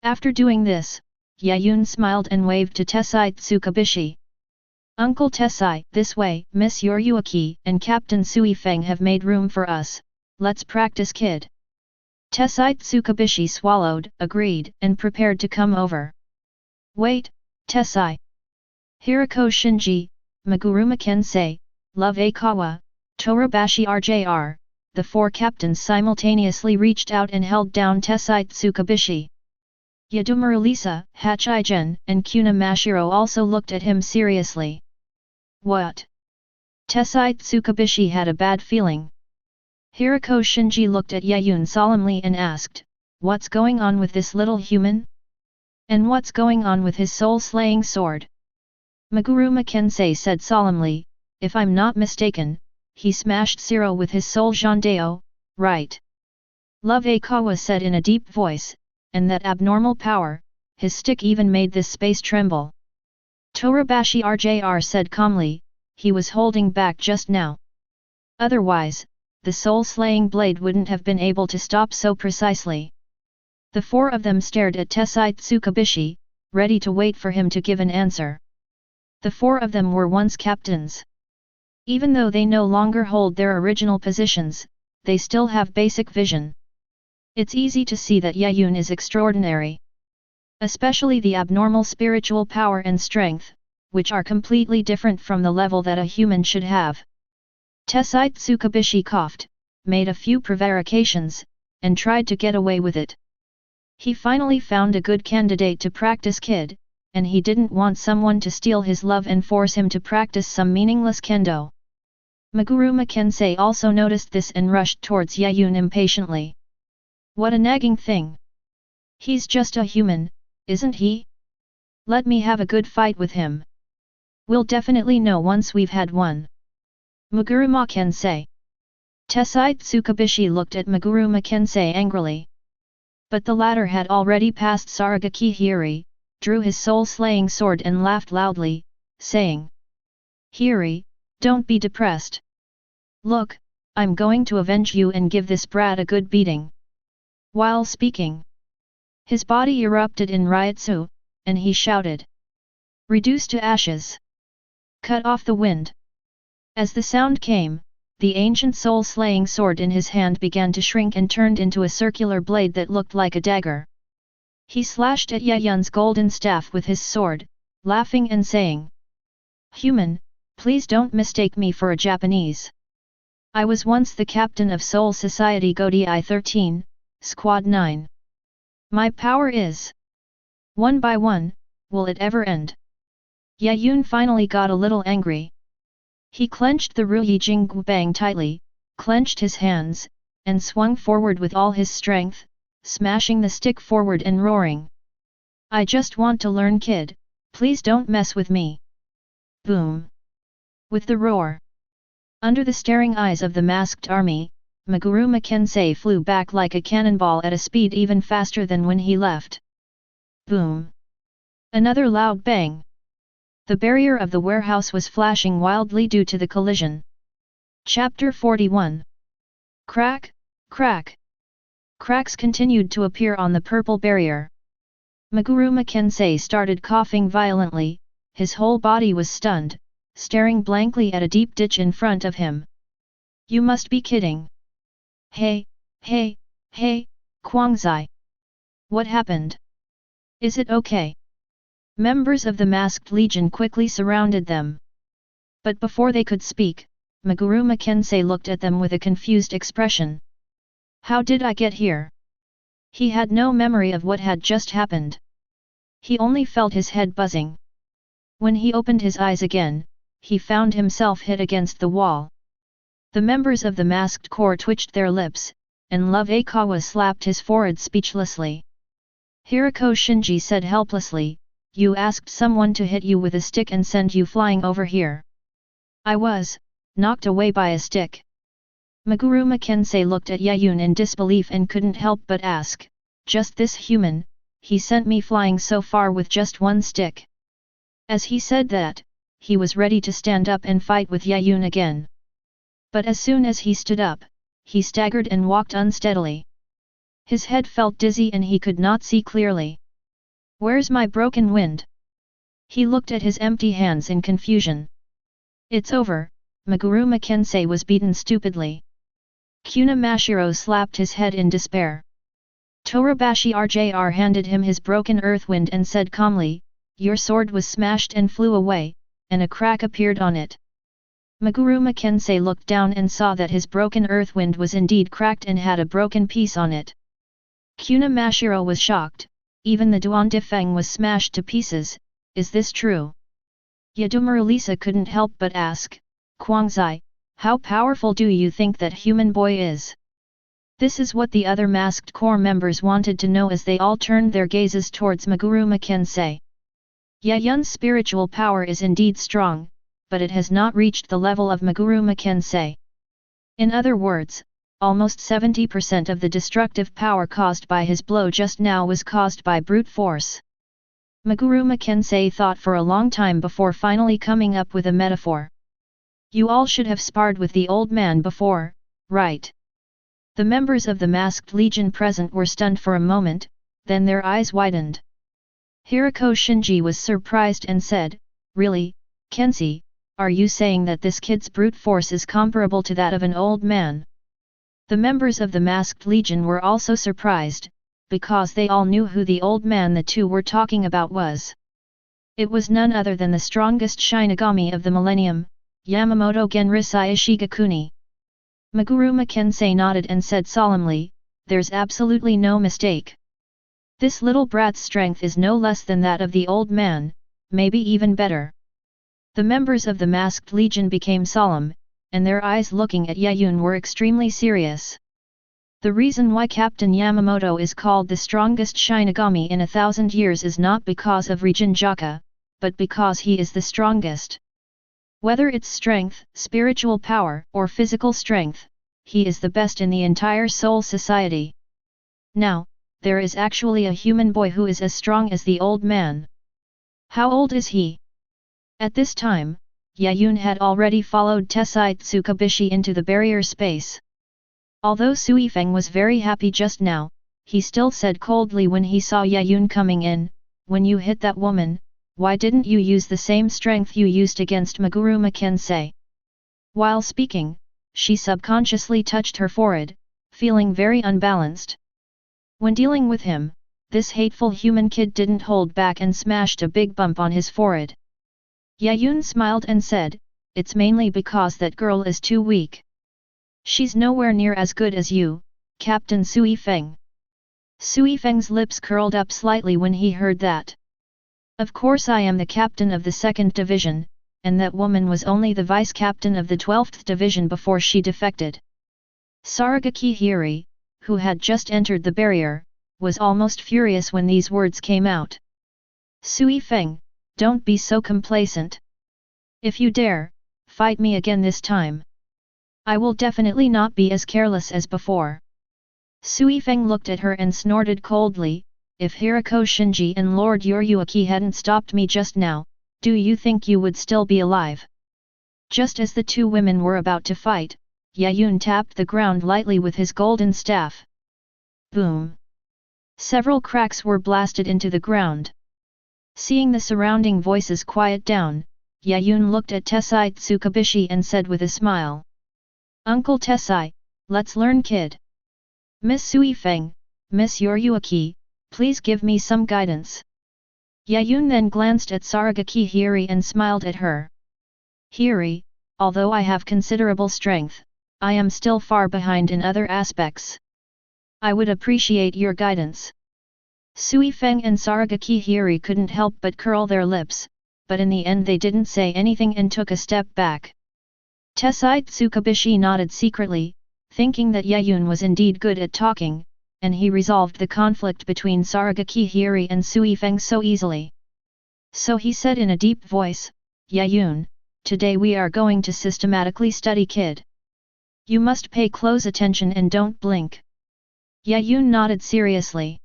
After doing this, Yaun smiled and waved to Tessai Tsukabishi. "Uncle Tessai, this way, Miss Yoriyuki and Captain Sui-Feng have made room for us, let's practice Kid." Tessai Tsukabishi swallowed, agreed, and prepared to come over. "Wait, Tessai. Hirako Shinji, Maguruma Kensei, Love Akawa, Torabashi RJR, the four captains simultaneously reached out and held down Tessai Tsukabishi. Yadomaru Lisa, Hachigen, and Kuna Mashiro also looked at him seriously. What? Tessai Tsukabishi had a bad feeling. Hirako Shinji looked at Yaun solemnly and asked, "What's going on with this little human? And what's going on with his soul-slaying sword?" Maguruma Kensei said solemnly, "If I'm not mistaken, he smashed Zero with his soul Jandeo, right?" Love Akawa said in a deep voice, "And that abnormal power, his stick even made this space tremble." Torabashi RJR said calmly, "He was holding back just now. Otherwise, the soul-slaying blade wouldn't have been able to stop so precisely." The four of them stared at Tessai Tsukabishi, ready to wait for him to give an answer. The four of them were once captains. Even though they no longer hold their original positions, they still have basic vision. It's easy to see that Yaun is extraordinary. Especially the abnormal spiritual power and strength, which are completely different from the level that a human should have. Tessai Tsukabishi coughed, made a few prevarications, and tried to get away with it. He finally found a good candidate to practice Kid, and he didn't want someone to steal his love and force him to practice some meaningless kendo. Maguruma Kensei also noticed this and rushed towards Yaun impatiently. "What a nagging thing! He's just a human, isn't he? Let me have a good fight with him. We'll definitely know once we've had one." Maguruma Kensei. Tessai Tsukabishi looked at Maguruma Kensei angrily. But the latter had already passed Saragaki Hiri, drew his soul-slaying sword and laughed loudly, saying, "Hiri, don't be depressed. Look, I'm going to avenge you and give this brat a good beating." While speaking, his body erupted in Ryutsu, and he shouted, "Reduce to ashes! Cut off the wind!" As the sound came, the ancient soul-slaying sword in his hand began to shrink and turned into a circular blade that looked like a dagger. He slashed at Yaun's golden staff with his sword, laughing and saying, "Human, please don't mistake me for a Japanese. I was once the captain of Soul Society Godi I-13, Squad 9. My power is... one by one, will it ever end?" Yaun finally got a little angry. He clenched the Ruyi Jingbang tightly, clenched his hands, and swung forward with all his strength, smashing the stick forward and roaring, "I just want to learn, Kid, please don't mess with me." Boom! With the roar, under the staring eyes of the masked army, Maguruma Kensei flew back like a cannonball at a speed even faster than when he left. Boom! Another loud bang. The barrier of the warehouse was flashing wildly due to the collision. Chapter 41. Crack, crack. Cracks continued to appear on the purple barrier. Maguruma Kensei started coughing violently, his whole body was stunned, staring blankly at a deep ditch in front of him. "You must be kidding. Hey, hey, hey, Quangzai. What happened? Is it okay?" Members of the Masked Legion quickly surrounded them. But before they could speak, Maguruma Kensei looked at them with a confused expression. "How did I get here?" He had no memory of what had just happened. He only felt his head buzzing. When he opened his eyes again, he found himself hit against the wall. The members of the masked corps twitched their lips, and Love Akawa slapped his forehead speechlessly. Hirako Shinji said helplessly, "You asked someone to hit you with a stick and send you flying over here." "I was knocked away by a stick." Maguruma Kensei looked at Yaun in disbelief and couldn't help but ask, "Just this human, he sent me flying so far with just one stick?" As he said that, he was ready to stand up and fight with Yaun again. But as soon as he stood up, he staggered and walked unsteadily. His head felt dizzy and he could not see clearly. "Where's my broken wind?" He looked at his empty hands in confusion. "It's over," Maguruma Kensei was beaten stupidly. Kuna Mashiro slapped his head in despair. Torabashi RJR handed him his broken earthwind and said calmly, your sword was smashed and flew away, and a crack appeared on it. Meguruma Kensei looked down and saw that his broken earthwind was indeed cracked and had a broken piece on it. Kuna Mashiro was shocked, even the Duan Difeng was smashed to pieces. Is this true? Yadomaru Lisa couldn't help but ask, Guangzai, how powerful do you think that human boy is? This is what the other masked corps members wanted to know as they all turned their gazes towards Meguruma Kensei. Yayun's spiritual power is indeed strong, but it has not reached the level of Meguruma Kensei. In other words, almost 70% of the destructive power caused by his blow just now was caused by brute force. Meguruma Kensei thought for a long time before finally coming up with a metaphor. You all should have sparred with the old man before, right? The members of the masked legion present were stunned for a moment, then their eyes widened. Hirako Shinji was surprised and said, Really, Kensei, are you saying that this kid's brute force is comparable to that of an old man? The members of the masked legion were also surprised, because they all knew who the old man the two were talking about was. It was none other than the strongest Shinigami of the millennium, Yamamoto Genrisai Ishigakuni. Meguruma Kensei nodded and said solemnly, There's absolutely no mistake. This little brat's strength is no less than that of the old man, maybe even better. The members of the masked legion became solemn, and their eyes looking at Yaun were extremely serious. The reason why Captain Yamamoto is called the strongest Shinigami in 1,000 years is not because of Rijinjaka, but because he is the strongest. Whether it's strength, spiritual power, or physical strength, he is the best in the entire Soul Society. Now, there is actually a human boy who is as strong as the old man. How old is he? At this time, Yaun had already followed Tessai Tsukabishi into the barrier space. Although Sui-Feng was very happy just now, he still said coldly when he saw Yaun coming in, When you hit that woman, why didn't you use the same strength you used against Meguruma Kensei? While speaking, she subconsciously touched her forehead, feeling very unbalanced. When dealing with him, this hateful human kid didn't hold back and smashed a big bump on his forehead. Yaun smiled and said, It's mainly because that girl is too weak. She's nowhere near as good as you, Captain Sui-Feng. Sui-Feng's lips curled up slightly when he heard that. Of course I am the captain of the 2nd Division, and that woman was only the vice-captain of the 12th Division before she defected. Saragaki Hiri, who had just entered the barrier, was almost furious when these words came out. Sui-Feng, don't be so complacent. If you dare, fight me again this time. I will definitely not be as careless as before. Sui-Feng looked at her and snorted coldly, If Hirako Shinji and Lord Yoryuki hadn't stopped me just now, do you think you would still be alive? Just as the two women were about to fight, Yaun tapped the ground lightly with his golden staff. Boom! Several cracks were blasted into the ground. Seeing the surrounding voices quiet down, Yaun looked at Tessai Tsukabishi and said with a smile. Uncle Tessai, let's learn kid. Miss Sui-Feng, Miss Yoryuki, please give me some guidance. Yaun then glanced at Saragaki Hiri and smiled at her. Hiri, although I have considerable strength, I am still far behind in other aspects. I would appreciate your guidance. Sui-Feng and Saragaki Hiri couldn't help but curl their lips, but in the end they didn't say anything and took a step back. Tessai Tsukabishi nodded secretly, thinking that Yaun was indeed good at talking, and he resolved the conflict between Saragaki Hiri and Sui-Feng so easily. So he said in a deep voice, Yaun, today we are going to systematically study kid. You must pay close attention and don't blink. Yaun nodded seriously.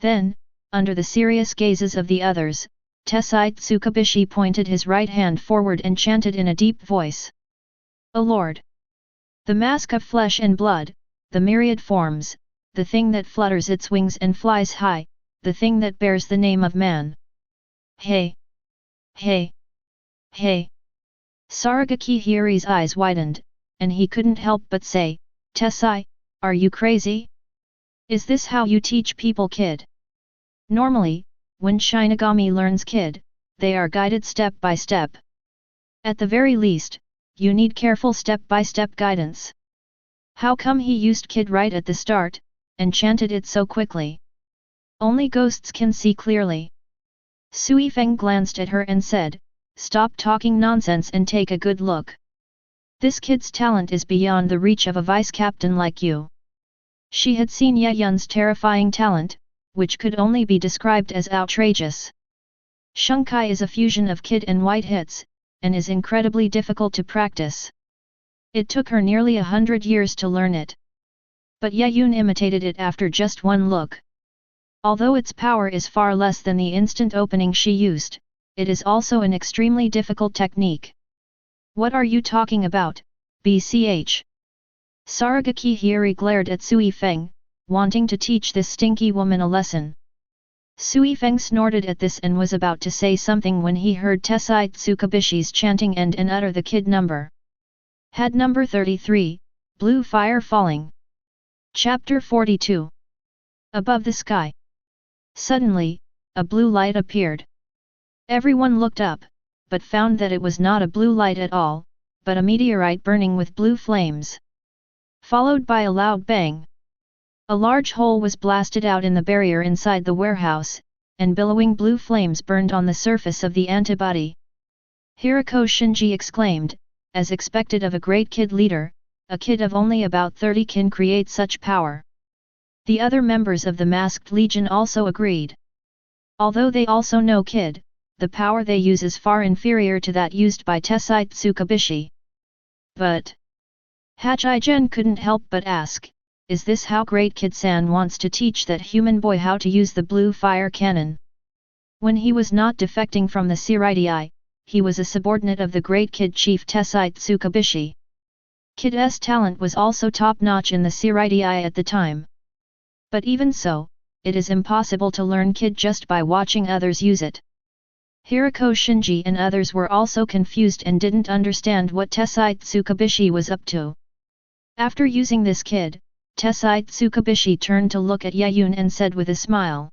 Then, under the serious gazes of the others, Tessai Tsukabishi pointed his right hand forward and chanted in a deep voice. O Lord! The mask of flesh and blood, the myriad forms, the thing that flutters its wings and flies high, the thing that bears the name of man. Hey! Hey! Hey! Saragaki Hiri's eyes widened, and he couldn't help but say, Tessai, are you crazy? Is this how you teach people kid? Normally, when Shinigami learns Kid, they are guided step by step. At the very least, you need careful step-by-step guidance. How come he used Kid right at the start, and chanted it so quickly? Only ghosts can see clearly. Sui-Feng glanced at her and said, "Stop talking nonsense and take a good look. This kid's talent is beyond the reach of a vice-captain like you." She had seen Yun's terrifying talent, which could only be described as outrageous. Shunkai is a fusion of Kid and white hits, and is incredibly difficult to practice. It took her nearly 100 years to learn it. But Yun imitated it after just one look. Although its power is far less than the instant opening she used, it is also an extremely difficult technique. "What are you talking about, BCH?" Saragaki Hiri glared at Sui-Feng, wanting to teach this stinky woman a lesson. Sui-Feng snorted at this and was about to say something when he heard Tessai Tsukabishi's chanting end and utter the Kid number. Had number 33, Blue Fire Falling. Chapter 42. Above the sky. Suddenly, a blue light appeared. Everyone looked up, but found that it was not a blue light at all, but a meteorite burning with blue flames. Followed by a loud bang. A large hole was blasted out in the barrier inside the warehouse, and billowing blue flames burned on the surface of the antibody. Hirako Shinji exclaimed, as expected of a great Kid leader, a kid of only about 30 can create such power. The other members of the Masked Legion also agreed. Although they also know Kid, the power they use is far inferior to that used by Tessai Tsukabishi. But Hachigen couldn't help but ask, is this how Great Kid-san wants to teach that human boy how to use the blue fire cannon? When he was not defecting from the Seireitei, he was a subordinate of the Great Kid Chief Tessai Tsukabishi. Kid's talent was also top-notch in the Seireitei at the time. But even so, it is impossible to learn Kid just by watching others use it. Hirako Shinji and others were also confused and didn't understand what Tessai Tsukabishi was up to. After using this Kid, Tessai Tsukabishi turned to look at Yun and said with a smile.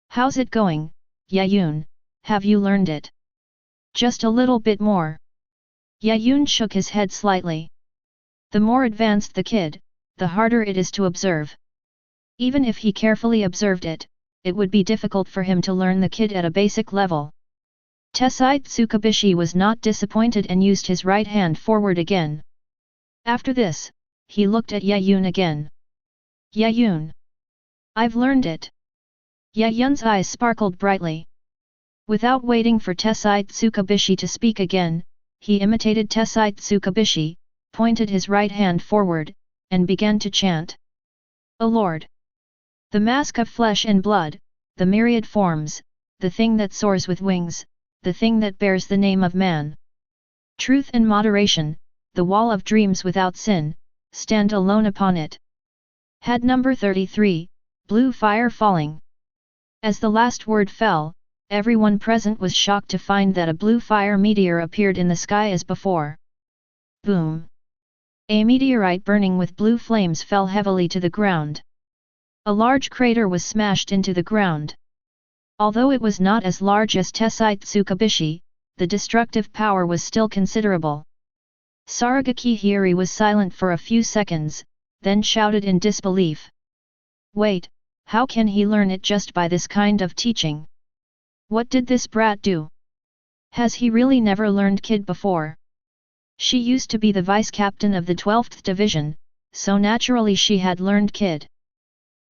"How's it going, Yun? Have you learned it?" "Just a little bit more." Yun shook his head slightly. The more advanced the Kid, the harder it is to observe. Even if he carefully observed it, it would be difficult for him to learn the Kid at a basic level. Tessai Tsukabishi was not disappointed and used his right hand forward again. After this, he looked at Yun again. "Yun, I've learned it." Yun's eyes sparkled brightly. Without waiting for Tessai Tsukabishi to speak again, he imitated Tessai Tsukabishi, pointed his right hand forward, and began to chant. "O Lord! The mask of flesh and blood, the myriad forms, the thing that soars with wings, the thing that bears the name of man. Truth and moderation, the wall of dreams without sin, stand alone upon it." Had number 33, Blue Fire Falling. As the last word fell, everyone present was shocked to find that a blue fire meteor appeared in the sky as before. Boom! A meteorite burning with blue flames fell heavily to the ground. A large crater was smashed into the ground. Although it was not as large as Tessai Tsukabishi, the destructive power was still considerable. Saragaki Hiri was silent for a few seconds, then shouted in disbelief. "Wait, how can he learn it just by this kind of teaching? What did this brat do? Has he really never learned Kid before?" She used to be the vice-captain of the 12th Division, so naturally she had learned Kid.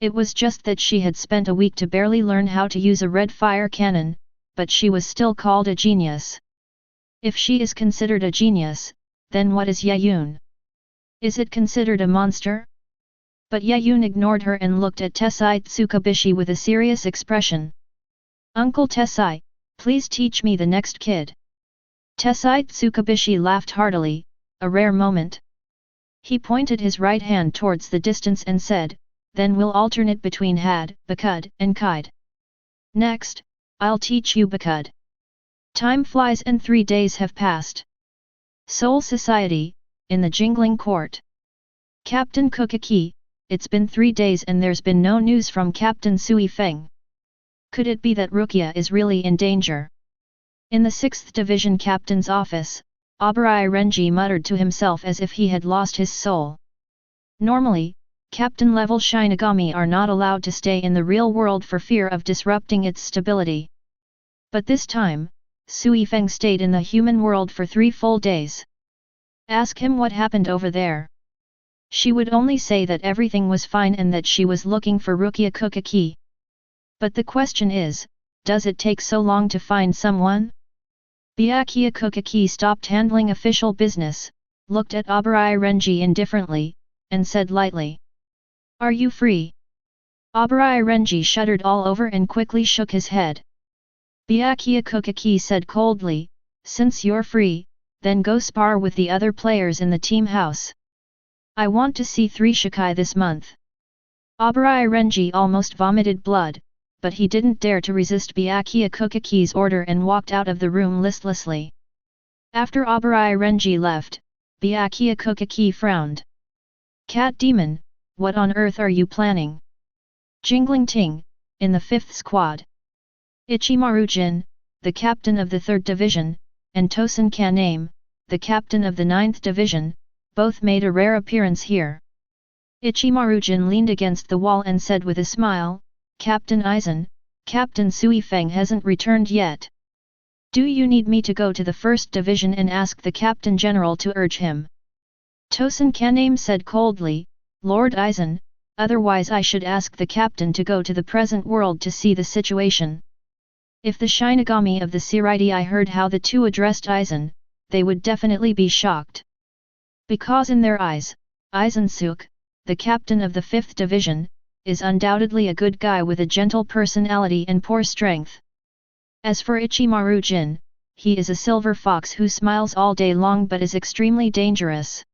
It was just that she had spent a week to barely learn how to use a red fire cannon, but she was still called a genius. If she is considered a genius, then what is Yun? Is it considered a monster? But Yun ignored her and looked at Tessai Tsukabishi with a serious expression. "Uncle Tessai, please teach me the next Kid." Tessai Tsukabishi laughed heartily, a rare moment. He pointed his right hand towards the distance and said, "Then we'll alternate between Had, Bakud, and Kide. Next, I'll teach you Bakud." Time flies and 3 days have passed. Soul Society, in the Jingling Court. "Captain Kuchiki, it's been 3 days and there's been no news from Captain Sui-Feng. Could it be that Rukia is really in danger? In the 6th Division Captain's office, Abarai Renji muttered to himself as if he had lost his soul. Normally, Captain-level Shinigami are not allowed to stay in the real world for fear of disrupting its stability. But this time, Sui-Feng stayed in the human world for 3 full days. Ask him what happened over there. She would only say that everything was fine and that she was looking for Rukia Kuchiki. But the question is, does it take so long to find someone? Byakuya Kuchiki stopped handling official business, looked at Abarai Renji indifferently, and said lightly, "Are you free?" Abarai Renji shuddered all over and quickly shook his head. Byakuya Kuchiki said coldly, "Since you're free, then go spar with the other players in the team house. I want to see 3 Shikai this month." Abarai Renji almost vomited blood, but he didn't dare to resist Byakuya Kuchiki's order and walked out of the room listlessly. After Abarai Renji left, Byakuya Kuchiki frowned. "Cat Demon, what on earth are you planning?" Jingling Ting, in the 5th squad. Ichimaru Jin, the captain of the 3rd division, and Tosen Kaname, the captain of the 9th division, both made a rare appearance here. Ichimaru Jin leaned against the wall and said with a smile, "Captain Aizen, Captain Sui-Feng hasn't returned yet. Do you need me to go to the 1st division and ask the Captain General to urge him?" Tosen Kaname said coldly, "Lord Aizen, otherwise I should ask the Captain to go to the present world to see the situation." If the Shinigami of the Seireitei heard how the two addressed Aizen, they would definitely be shocked. Because in their eyes, Aizen-suke, the captain of the 5th division, is undoubtedly a good guy with a gentle personality and poor strength. As for Ichimaru Jin, he is a silver fox who smiles all day long but is extremely dangerous.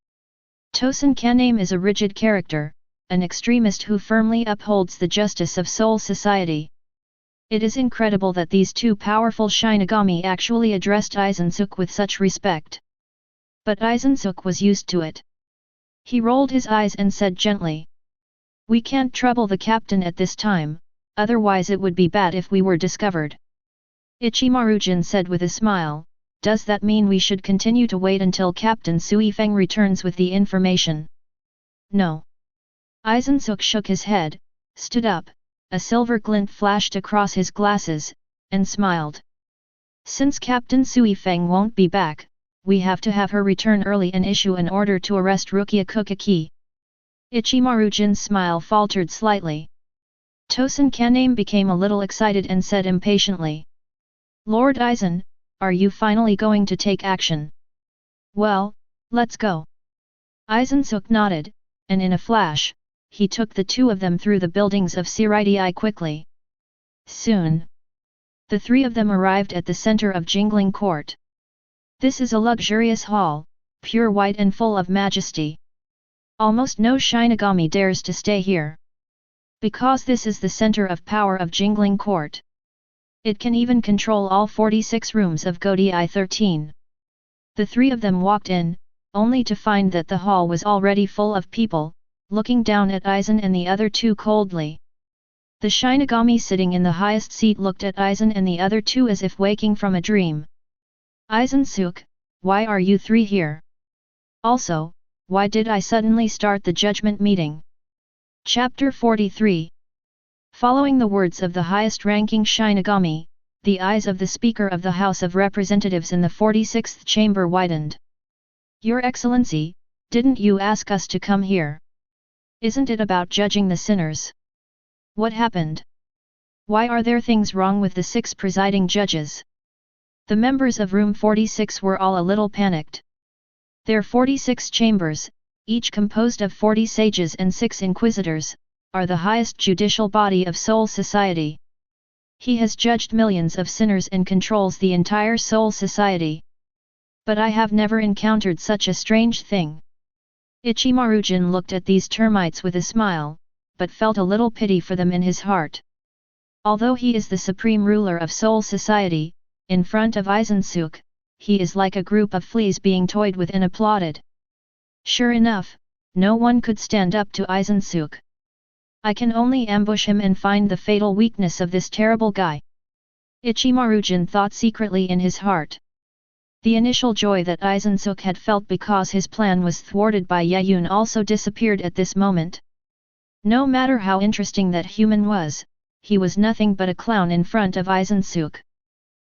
Tosen Kaname is a rigid character, an extremist who firmly upholds the justice of Soul Society. It is incredible that these two powerful Shinigami actually addressed Aizen-suke with such respect. But Aizen-suke was used to it. He rolled his eyes and said gently, "We can't trouble the captain at this time, otherwise it would be bad if we were discovered." Ichimaru Jin said with a smile, "Does that mean we should continue to wait until Captain Sui-Feng returns with the information?" "No." Aizen-suke shook his head, stood up, a silver glint flashed across his glasses, and smiled. "Since Captain Sui-Feng won't be back, we have to have her return early and issue an order to arrest Rukia Kuchiki." Ichimaru Jin's smile faltered slightly. Tosen Kaname became a little excited and said impatiently, "Lord Aizen, are you finally going to take action?" "Well, let's go." Aizen-suke nodded, and in a flash, he took the two of them through the buildings of Seireitei quickly. Soon, the 3 of them arrived at the center of Jingling Court. This is a luxurious hall, pure white and full of majesty. Almost no Shinigami dares to stay here. Because this is the center of power of Jingling Court. It can even control all 46 rooms of Godei 13. The 3 of them walked in, only to find that the hall was already full of people, looking down at Aizen and the other 2 coldly. The Shinigami sitting in the highest seat looked at Aizen and the other 2 as if waking from a dream. "Aizen-suke, why are you 3 here? Also, why did I suddenly start the judgment meeting?" Chapter 43. Following the words of the highest-ranking Shinigami, the eyes of the Speaker of the House of Representatives in the 46th chamber widened. "Your Excellency, didn't you ask us to come here? Isn't it about judging the sinners? What happened? Why are there things wrong with the 6 presiding judges?" The members of room 46 were all a little panicked. Their 46 chambers, each composed of 40 sages and 6 inquisitors, are the highest judicial body of Soul Society. He has judged millions of sinners and controls the entire Soul Society. But I have never encountered such a strange thing. Ichimaru Jin looked at these termites with a smile, but felt a little pity for them in his heart. Although he is the supreme ruler of Soul Society, in front of Aizen-suke, he is like a group of fleas being toyed with and applauded. Sure enough, no one could stand up to Aizen-suke. I can only ambush him and find the fatal weakness of this terrible guy. Ichimaru-jin thought secretly in his heart. The initial joy that Aizen had felt because his plan was thwarted by Yaun also disappeared at this moment. No matter how interesting that human was, he was nothing but a clown in front of Aizen.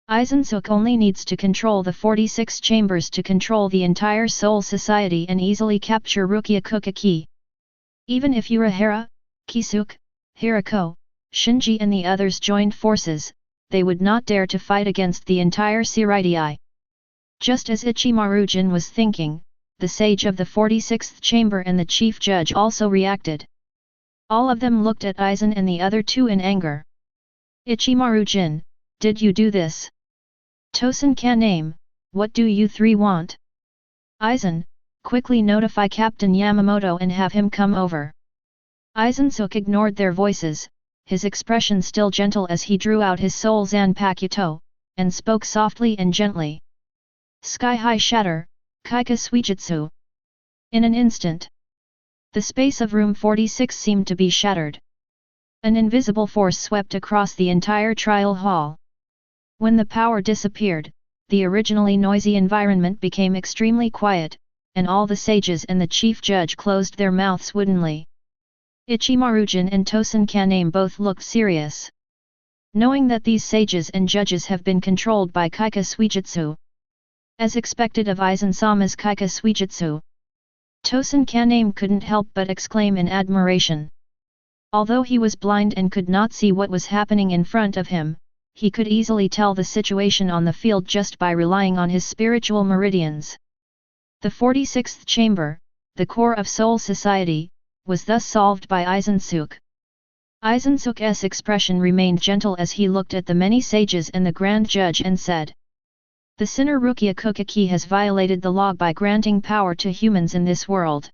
Aizen only needs to control the 46 chambers to control the entire Soul Society and easily capture Rukia Kuchiki. Even if Urahara, Kisuke, Hirako, Shinji and the others joined forces, they would not dare to fight against the entire Seireitei. Just as Ichimaru-jin was thinking, the sage of the 46th chamber and the chief judge also reacted. All of them looked at Aizen and the other two in anger. Ichimaru-jin, did you do this? Tosen Kaname, what do you three want? Aizen, quickly notify Captain Yamamoto and have him come over. Aizen ignored their voices, his expression still gentle as he drew out his soul Zanpakuto, and spoke softly and gently. Sky-high shatter, Kaika Suijutsu. In an instant, the space of room 46 seemed to be shattered. An invisible force swept across the entire trial hall. When the power disappeared, the originally noisy environment became extremely quiet, and all the sages and the chief judge closed their mouths woodenly. Ichimaru-jin and Tosen Kaname both looked serious. Knowing that these sages and judges have been controlled by Kaika Suijutsu, as expected of Aizen-sama's Kaika Suijutsu, Tosen Kaname couldn't help but exclaim in admiration. Although he was blind and could not see what was happening in front of him, he could easily tell the situation on the field just by relying on his spiritual meridians. The 46th chamber, the core of Soul Society, was thus solved by Aizen. Aizen's expression remained gentle as he looked at the many sages and the Grand Judge and said, "The sinner Rukia Kuchiki has violated the law by granting power to humans in this world.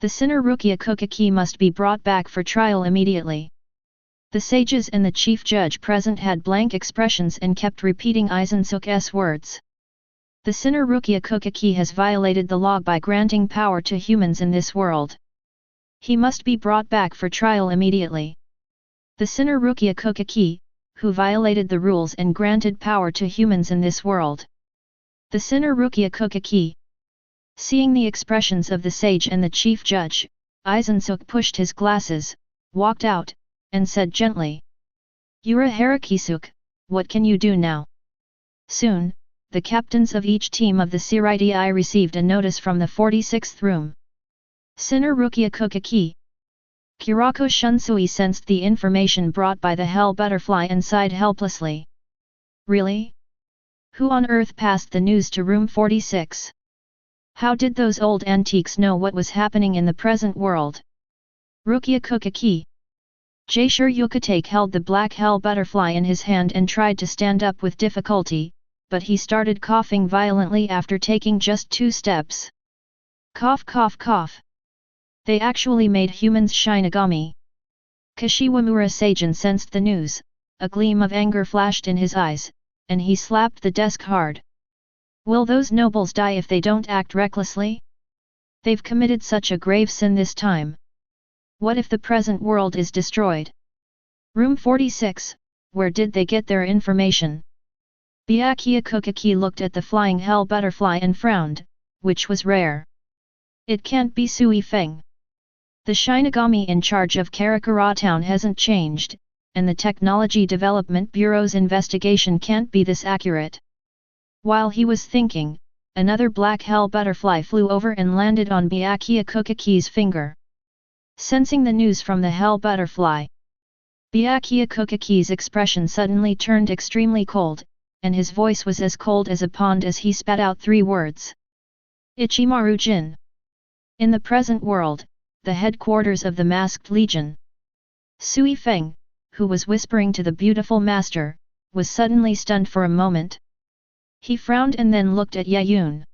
The sinner Rukia Kuchiki must be brought back for trial immediately." The sages and the chief judge present had blank expressions and kept repeating Aizen's words. The sinner Rukia Kuchiki has violated the law by granting power to humans in this world. He must be brought back for trial immediately. The sinner Rukia Kuchiki, who violated the rules and granted power to humans in this world. The sinner Rukia Kuchiki. Seeing the expressions of the sage and the chief judge, Aizen pushed his glasses, walked out, and said gently, "Urahara Kisuke, what can you do now?" Soon, the captains of each team of the Seireitei received a notice from the 46th room. Sinner Rukia Kuchiki. Kyōraku Shunsui sensed the information brought by the hell butterfly and sighed helplessly. Really? Who on earth passed the news to room 46? How did those old antiques know what was happening in the present world? Rukia Kuchiki. Jaishur Yukatake held the black hell butterfly in his hand and tried to stand up with difficulty, but he started coughing violently after taking just 2 steps. Cough cough cough. They actually made humans Shinigami. Kashiwamura Seigen sensed the news, a gleam of anger flashed in his eyes, and he slapped the desk hard. Will those nobles die if they don't act recklessly? They've committed such a grave sin this time. What if the present world is destroyed? Room 46, where did they get their information? Byakuya Kuchiki looked at the flying hell butterfly and frowned, which was rare. It can't be Sui-Feng. The Shinigami in charge of Karakura Town hasn't changed, and the Technology Development Bureau's investigation can't be this accurate. While he was thinking, another black hell butterfly flew over and landed on Byakuya Kuchiki's finger. Sensing the news from the hell butterfly, Byakuya Kuchiki's expression suddenly turned extremely cold, and his voice was as cold as a pond as he spat out 3 words. Ichimaru-jin. In the present world, the headquarters of the Masked Legion. Sui-Feng, who was whispering to the beautiful master, was suddenly stunned for a moment. He frowned and then looked at Yaun.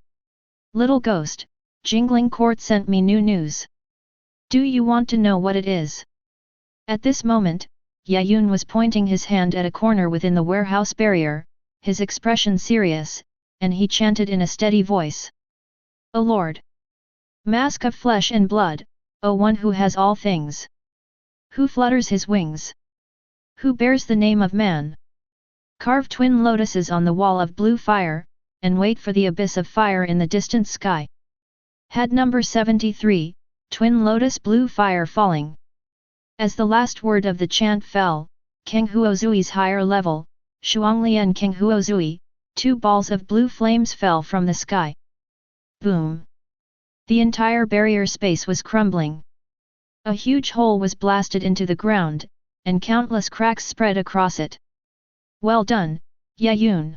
"Little ghost, Jingling Court sent me new news. Do you want to know what it is?" At this moment, Yaun was pointing his hand at a corner within the warehouse barrier, his expression serious, and he chanted in a steady voice. "O Lord! Mask of flesh and blood, O one who has all things! Who flutters his wings? Who bears the name of man? Carve twin lotuses on the wall of blue fire, and wait for the abyss of fire in the distant sky. Head number 73, Twin Lotus Blue Fire Falling. As the last word of the chant fell, King Huozui's higher level, Shuanglian King Huozui, 2 balls of blue flames fell from the sky. Boom! The entire barrier space was crumbling. A huge hole was blasted into the ground, and countless cracks spread across it. Well done, Yaun!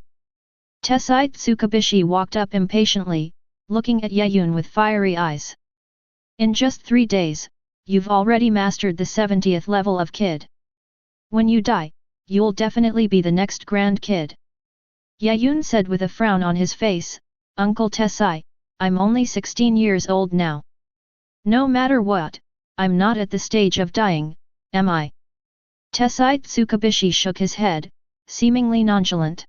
Tessai Tsukubishi walked up impatiently, looking at Yaun with fiery eyes. In just 3 days, you've already mastered the 70th level of Kid. When you die, you'll definitely be the next Grand Kid. Yaun said with a frown on his face, Uncle Tessai, I'm only 16 years old now. No matter what, I'm not at the stage of dying, am I? Tessai Tsukubishi shook his head, seemingly nonchalant.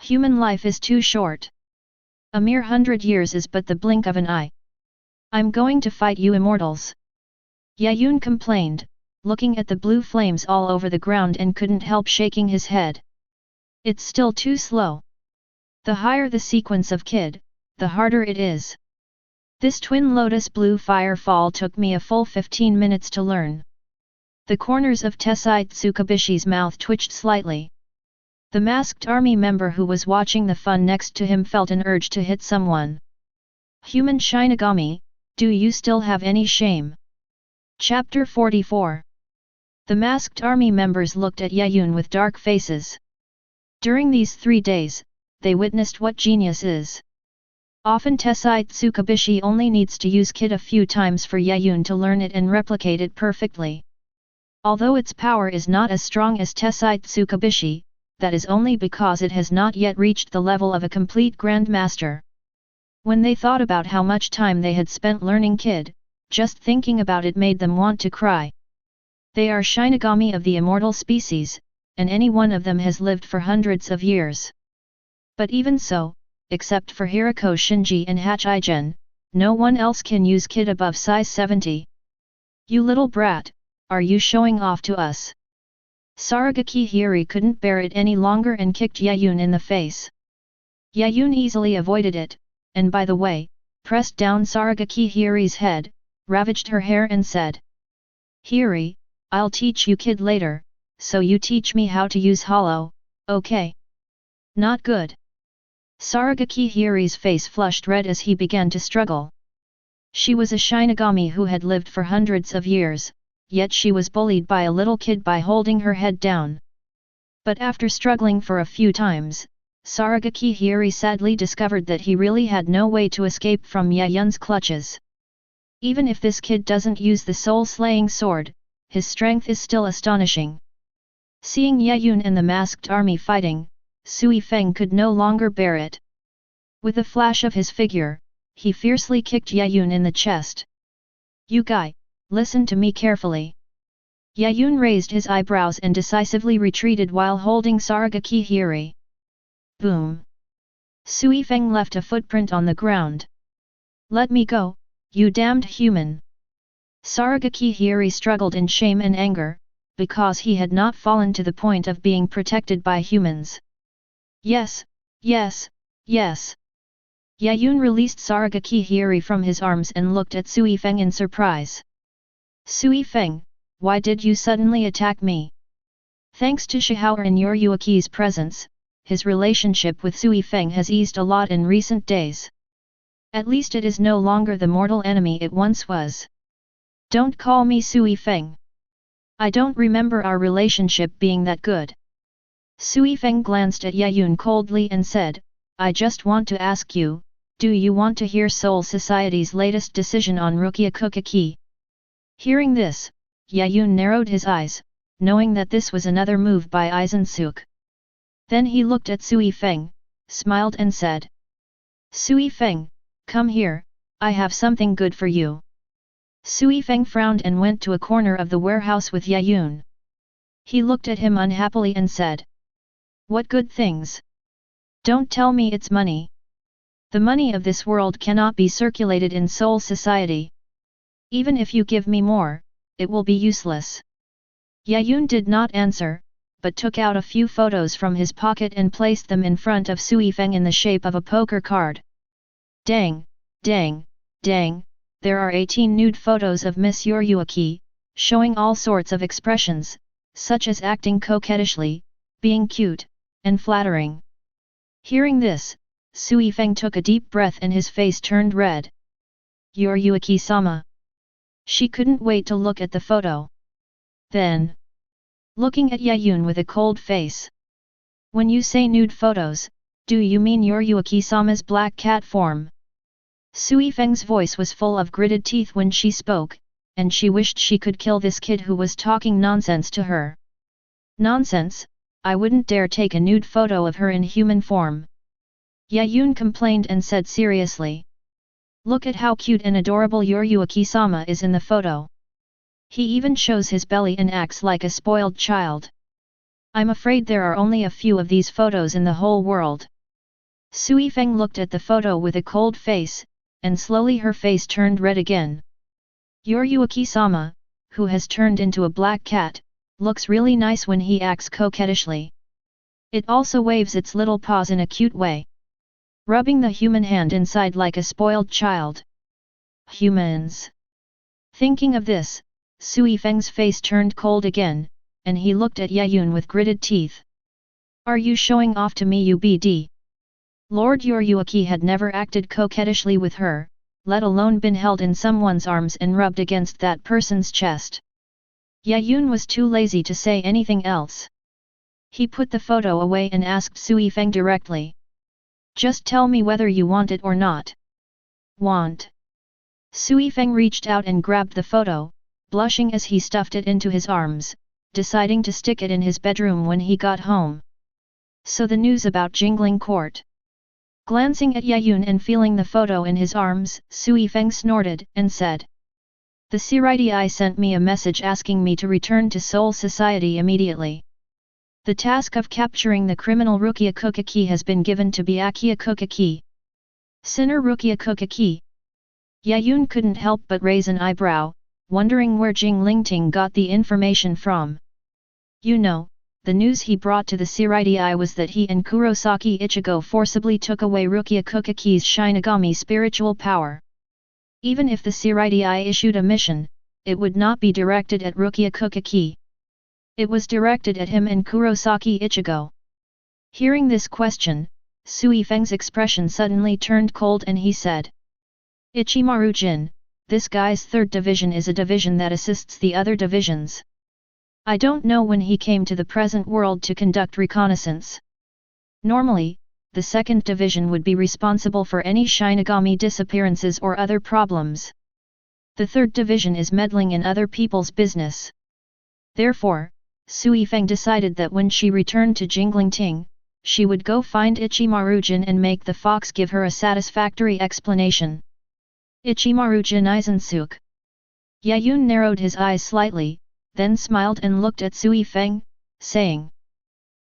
Human life is too short. A mere 100 years is but the blink of an eye. I'm going to fight you immortals. Yaun complained, looking at the blue flames all over the ground and couldn't help shaking his head. It's still too slow. The higher the sequence of Kid, the harder it is. This Twin Lotus Blue Fire Fall took me a full 15 minutes to learn. The corners of Tessai Tsukubishi's mouth twitched slightly. The masked army member who was watching the fun next to him felt an urge to hit someone. Human Shinigami, do you still have any shame? Chapter 44. The masked army members looked at Yaun with dark faces. During these 3 days, they witnessed what genius is. Often Tessai Tsukubishi only needs to use Kid a few times for Yaun to learn it and replicate it perfectly. Although its power is not as strong as Tessai Tsukubishi, that is only because it has not yet reached the level of a complete Grandmaster. When they thought about how much time they had spent learning Kid, just thinking about it made them want to cry. They are Shinigami of the immortal species, and any one of them has lived for hundreds of years. But even so, except for Hirako Shinji and Aizen, no one else can use Kid above size 70. You little brat, are you showing off to us? Saragaki Hiri couldn't bear it any longer and kicked Yaun in the face. Yaun easily avoided it, and by the way, pressed down Saragaki Hiri's head, ravaged her hair and said, Hiri, I'll teach you Kid later, so you teach me how to use Hollow, okay? Not good. Saragaki Hiri's face flushed red as he began to struggle. She was a Shinigami who had lived for hundreds of years, yet she was bullied by a little kid by holding her head down. But after struggling for a few times, Saragaki Hiri sadly discovered that he really had no way to escape from Yaun's clutches. Even if this kid doesn't use the soul-slaying sword, his strength is still astonishing. Seeing Yaun and the masked army fighting, Sui-Feng could no longer bear it. With a flash of his figure, he fiercely kicked Yaun in the chest. You guy, listen to me carefully. Yaun raised his eyebrows and decisively retreated while holding Saragaki Hiri. Boom! Sui-Feng left a footprint on the ground. Let me go, you damned human! Saragaki Hiri struggled in shame and anger, because he had not fallen to the point of being protected by humans. Yes, yes, yes! Yaun released Saragaki Hiri from his arms and looked at Sui-Feng in surprise. Sui-Feng, why did you suddenly attack me? Thanks to Shihao and Yoryuki's presence, his relationship with Sui-Feng has eased a lot in recent days. At least it is no longer the mortal enemy it once was. Don't call me Sui-Feng. I don't remember our relationship being that good. Sui-Feng glanced at Yaun coldly and said, I just want to ask you, do you want to hear Soul Society's latest decision on Rukia Kuchiki? Hearing this, Yaun narrowed his eyes, knowing that this was another move by Aizen Suk. Then he looked at Sui-Feng, smiled and said, Sui-Feng, come here, I have something good for you. Sui-Feng frowned and went to a corner of the warehouse with Yaun. He looked at him unhappily and said, What good things? Don't tell me it's money. The money of this world cannot be circulated in Soul Society. Even if you give me more, it will be useless. Yaun did not answer, but took out a few photos from his pocket and placed them in front of Sui-Feng in the shape of a poker card. Dang, dang, dang, there are 18 nude photos of Miss Yoruyuki, showing all sorts of expressions, such as acting coquettishly, being cute, and flattering. Hearing this, Sui-Feng took a deep breath and his face turned red. Yoruyuki-sama. She couldn't wait to look at the photo. Then, looking at Yaun with a cold face. When you say nude photos, do you mean Yoruyuki-sama's black cat form? Sui-Feng's voice was full of gritted teeth when she spoke, and she wished she could kill this kid who was talking nonsense to her. Nonsense, I wouldn't dare take a nude photo of her in human form. Yaun complained and said seriously. Look at how cute and adorable Yoruyuki-sama is in the photo. He even shows his belly and acts like a spoiled child. I'm afraid there are only a few of these photos in the whole world. Sui-Feng looked at the photo with a cold face, and slowly her face turned red again. Yoruyuki-sama, who has turned into a black cat, looks really nice when he acts coquettishly. It also waves its little paws in a cute way, rubbing the human hand inside like a spoiled child. Humans. Thinking of this, Sui-Feng's face turned cold again, and he looked at Yaun with gritted teeth. Are you showing off to me, UBD? Lord Yoruyuki had never acted coquettishly with her, let alone been held in someone's arms and rubbed against that person's chest. Yaun was too lazy to say anything else. He put the photo away and asked Sui-Feng directly. Just tell me whether you want it or not. Want. Sui-Feng reached out and grabbed the photo, blushing as he stuffed it into his arms, deciding to stick it in his bedroom when he got home. So the news about Jingling Court. Glancing at Yaun and feeling the photo in his arms, Sui-Feng snorted and said. The Seireitei sent me a message asking me to return to Soul Society immediately. The task of capturing the criminal Rukia Kuchiki has been given to Byakuya Kuchiki. Sinner Rukia Kuchiki. Yaun couldn't help but raise an eyebrow, wondering where Jinglingting got the information from. You know, the news he brought to the Seireitei was that he and Kurosaki Ichigo forcibly took away Rukia Kuchiki's Shinigami spiritual power. Even if the Seireitei issued a mission, it would not be directed at Rukia Kuchiki. It was directed at him and Kurosaki Ichigo. Hearing this question, Sui-Feng's expression suddenly turned cold and he said. Ichimaru-jin, this guy's third division is a division that assists the other divisions. I don't know when he came to the present world to conduct reconnaissance. Normally, the second division would be responsible for any Shinigami disappearances or other problems. The third division is meddling in other people's business. Therefore, Sui-Feng decided that when she returned to Jinglingting, she would go find Ichimaru-jin and make the fox give her a satisfactory explanation. Ichimaru-jin Izensuk. Yaun narrowed his eyes slightly, then smiled and looked at Sui-Feng, saying.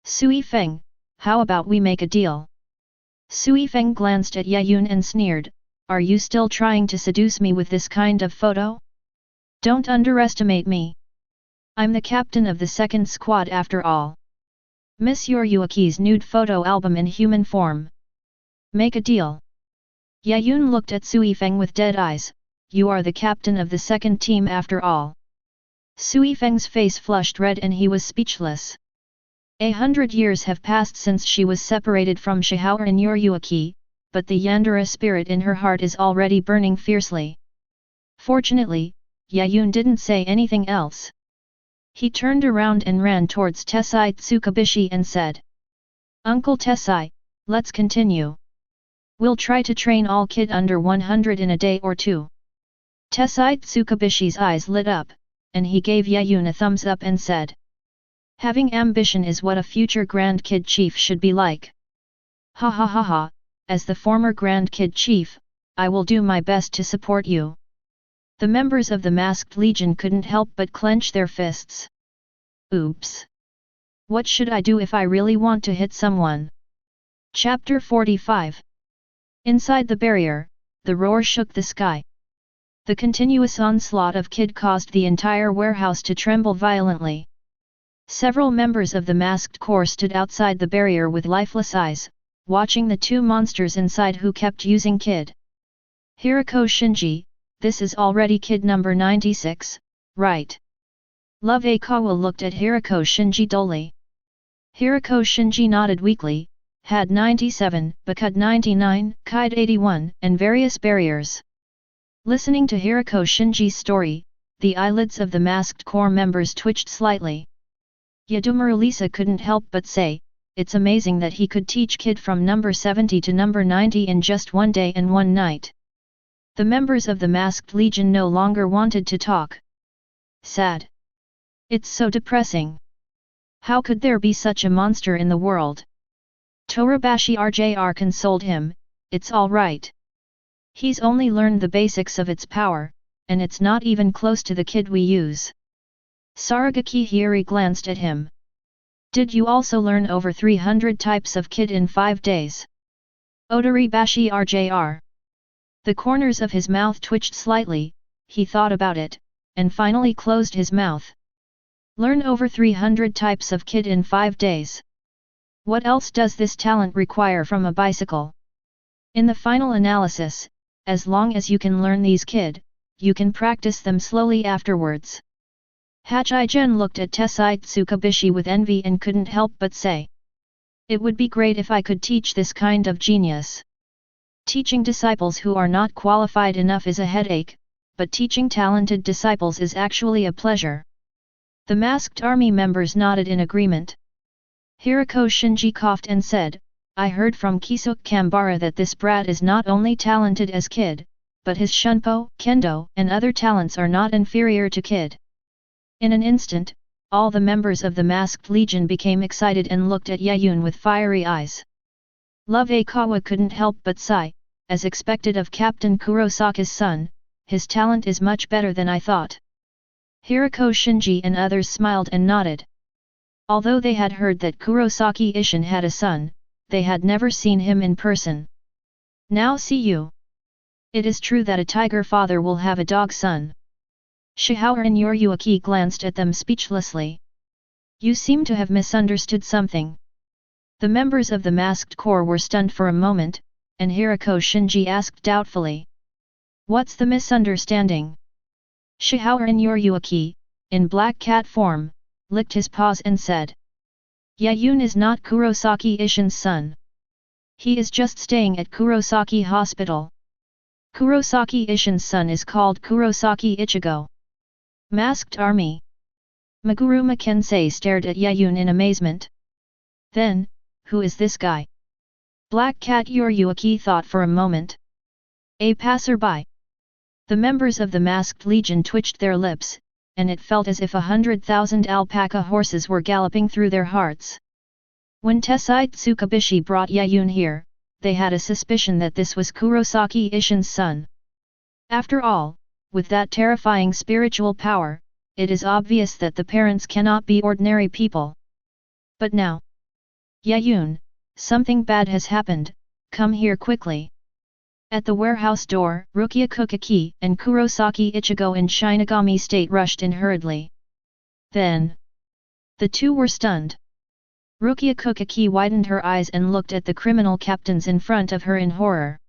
Sui-Feng, how about we make a deal? Sui-Feng glanced at Yaun and sneered, are you still trying to seduce me with this kind of photo? Don't underestimate me. I'm the captain of the second squad after all. Miss Yoruyuki's nude photo album in human form. Make a deal. Yaun looked at Sui-Feng with dead eyes, you are the captain of the second team after all. Sui-Feng's face flushed red and he was speechless. 100 years have passed since she was separated from Shihao and Yoruyuki, but the Yandere spirit in her heart is already burning fiercely. Fortunately, Yaun didn't say anything else. He turned around and ran towards Tessai Tsukabishi and said. Uncle Tessai, let's continue. We'll try to train all kid under 100 in a day or two. Tessai Tsukabishi's eyes lit up, and he gave Yaun a thumbs up and said. Having ambition is what a future Grand Kid Chief should be like. Ha ha ha ha, as the former Grand Kid Chief, I will do my best to support you. The members of the Masked Legion couldn't help but clench their fists. Oops! What should I do if I really want to hit someone? Chapter 45. Inside the barrier, the roar shook the sky. The continuous onslaught of Kid caused the entire warehouse to tremble violently. Several members of the masked corps stood outside the barrier with lifeless eyes, watching the two monsters inside who kept using Kid. Hirako Shinji, this is already Kid number 96, right? Love Aikawa looked at Hirako Shinji dully. Hirako Shinji nodded weakly, had 97, Bakud 99, Kide 81, and various barriers. Listening to Hirako Shinji's story, the eyelids of the masked corps members twitched slightly. Yadomaru Lisa couldn't help but say, it's amazing that he could teach Kid from number 70 to number 90 in just one day and one night. The members of the Masked Legion no longer wanted to talk. Sad. It's so depressing. How could there be such a monster in the world? Torabashi RJR consoled him, it's all right. He's only learned the basics of its power, and it's not even close to the Kid we use. Saragaki Hiri glanced at him. Did you also learn over 300 types of Kid in 5 days? Odoribashi RJR. The corners of his mouth twitched slightly, he thought about it, and finally closed his mouth. Learn over 300 types of Kid in 5 days. What else does this talent require from a bicycle? In the final analysis, as long as you can learn these Kid, you can practice them slowly afterwards. Hachigen looked at Tessai Tsukabishi with envy and couldn't help but say. It would be great if I could teach this kind of genius. Teaching disciples who are not qualified enough is a headache, but teaching talented disciples is actually a pleasure. The masked army members nodded in agreement. Hirako Shinji coughed and said, I heard from Kisuke Kambara that this brat is not only talented as Kid, but his Shunpo, Kendo, and other talents are not inferior to Kid. In an instant, all the members of the Masked Legion became excited and looked at Yaun with fiery eyes. Love Aikawa couldn't help but sigh, as expected of Captain Kurosaki's son, his talent is much better than I thought. Hirako Shinji and others smiled and nodded. Although they had heard that Kurosaki Ishin had a son, they had never seen him in person. Now see you. It is true that a tiger father will have a dog son. Shihao and Yoriyuki glanced at them speechlessly. You seem to have misunderstood something. The members of the masked corps were stunned for a moment, and Hirako Shinji asked doubtfully. What's the misunderstanding? Shihao and Yoriyuki, in black cat form, licked his paws and said. Yaun is not Kurosaki Ishin's son. He is just staying at Kurosaki Hospital. Kurosaki Ishin's son is called Kurosaki Ichigo. Masked Army. Maguruma Kensei stared at Yaun in amazement. Then, who is this guy? Black Cat Yoriyuki thought for a moment. A passerby. The members of the Masked Legion twitched their lips, and it felt as if 100,000 alpaca horses were galloping through their hearts. When Tessai Tsukabishi brought Yaun here, they had a suspicion that this was Kurosaki Ishin's son. After all, with that terrifying spiritual power, it is obvious that the parents cannot be ordinary people. But now, Yaun, something bad has happened, come here quickly. At the warehouse door, Rukia Kuchiki and Kurosaki Ichigo in Shinigami state rushed in hurriedly. Then, the two were stunned. Rukia Kuchiki widened her eyes and looked at the criminal captains in front of her in horror.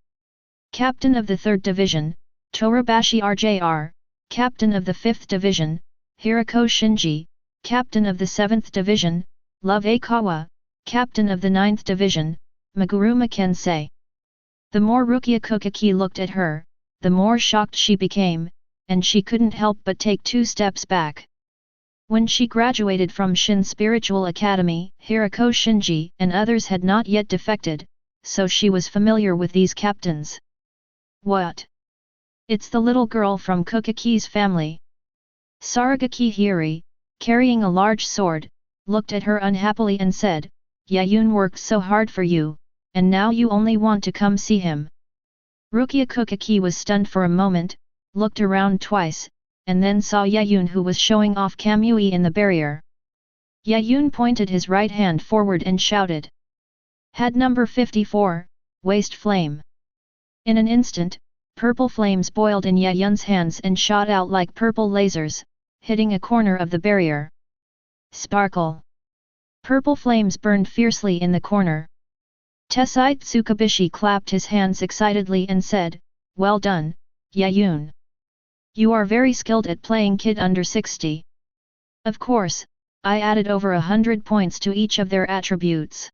Captain of the 3rd Division, Torabashi RJR, Captain of the 5th Division, Hirako Shinji, Captain of the 7th Division, Love Aikawa, Captain of the 9th Division, Maguruma Kensei. The more Rukia Kuchiki looked at her, the more shocked she became, and she couldn't help but take 2 steps back. When she graduated from Shin Spiritual Academy, Hirako Shinji and others had not yet defected, so she was familiar with these captains. What? It's the little girl from Kuchiki's family. Saragaki Hiri, carrying a large sword, looked at her unhappily and said, Yaun worked so hard for you, and now you only want to come see him. Rukia Kuchiki was stunned for a moment, looked around twice, and then saw Yaun who was showing off Kamui in the barrier. Yaun pointed his right hand forward and shouted. Head number 54, Waste Flame. In an instant, purple flames boiled in Yaun's hands and shot out like purple lasers, hitting a corner of the barrier. Sparkle. Purple flames burned fiercely in the corner. Tessai Tsukabishi clapped his hands excitedly and said, "Well done, Yaun. You are very skilled at playing kid under 60. Of course, I added over 100 points to each of their attributes."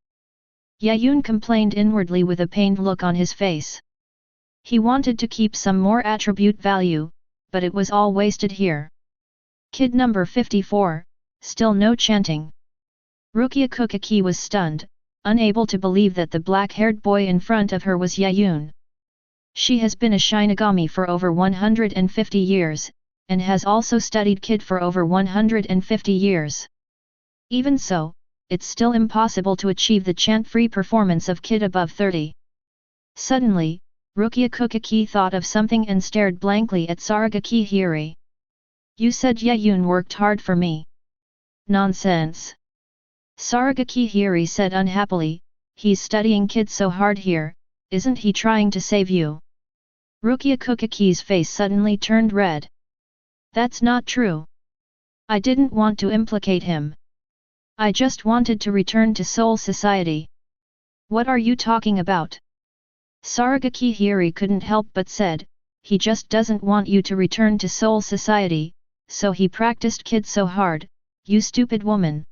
Yaun complained inwardly with a pained look on his face. He wanted to keep some more attribute value, but it was all wasted here. Kid number 54, still no chanting. Rukia Kuchiki was stunned, unable to believe that the black-haired boy in front of her was Yaun. She has been a Shinigami for over 150 years, and has also studied Kid for over 150 years. Even so, it's still impossible to achieve the chant-free performance of Kid above 30. Suddenly, Rukia Kuchiki thought of something and stared blankly at Saragaki Hiri. "You said Yaun worked hard for me." "Nonsense." Saragaki Hiri said unhappily, "He's studying Kid so hard here, isn't he trying to save you?" Rukia Kuchiki's face suddenly turned red. "That's not true. I didn't want to implicate him. I just wanted to return to Soul Society." "What are you talking about?" Saragaki Hiri couldn't help but said, "He just doesn't want you to return to Soul Society, so he practiced Kid so hard, you stupid woman."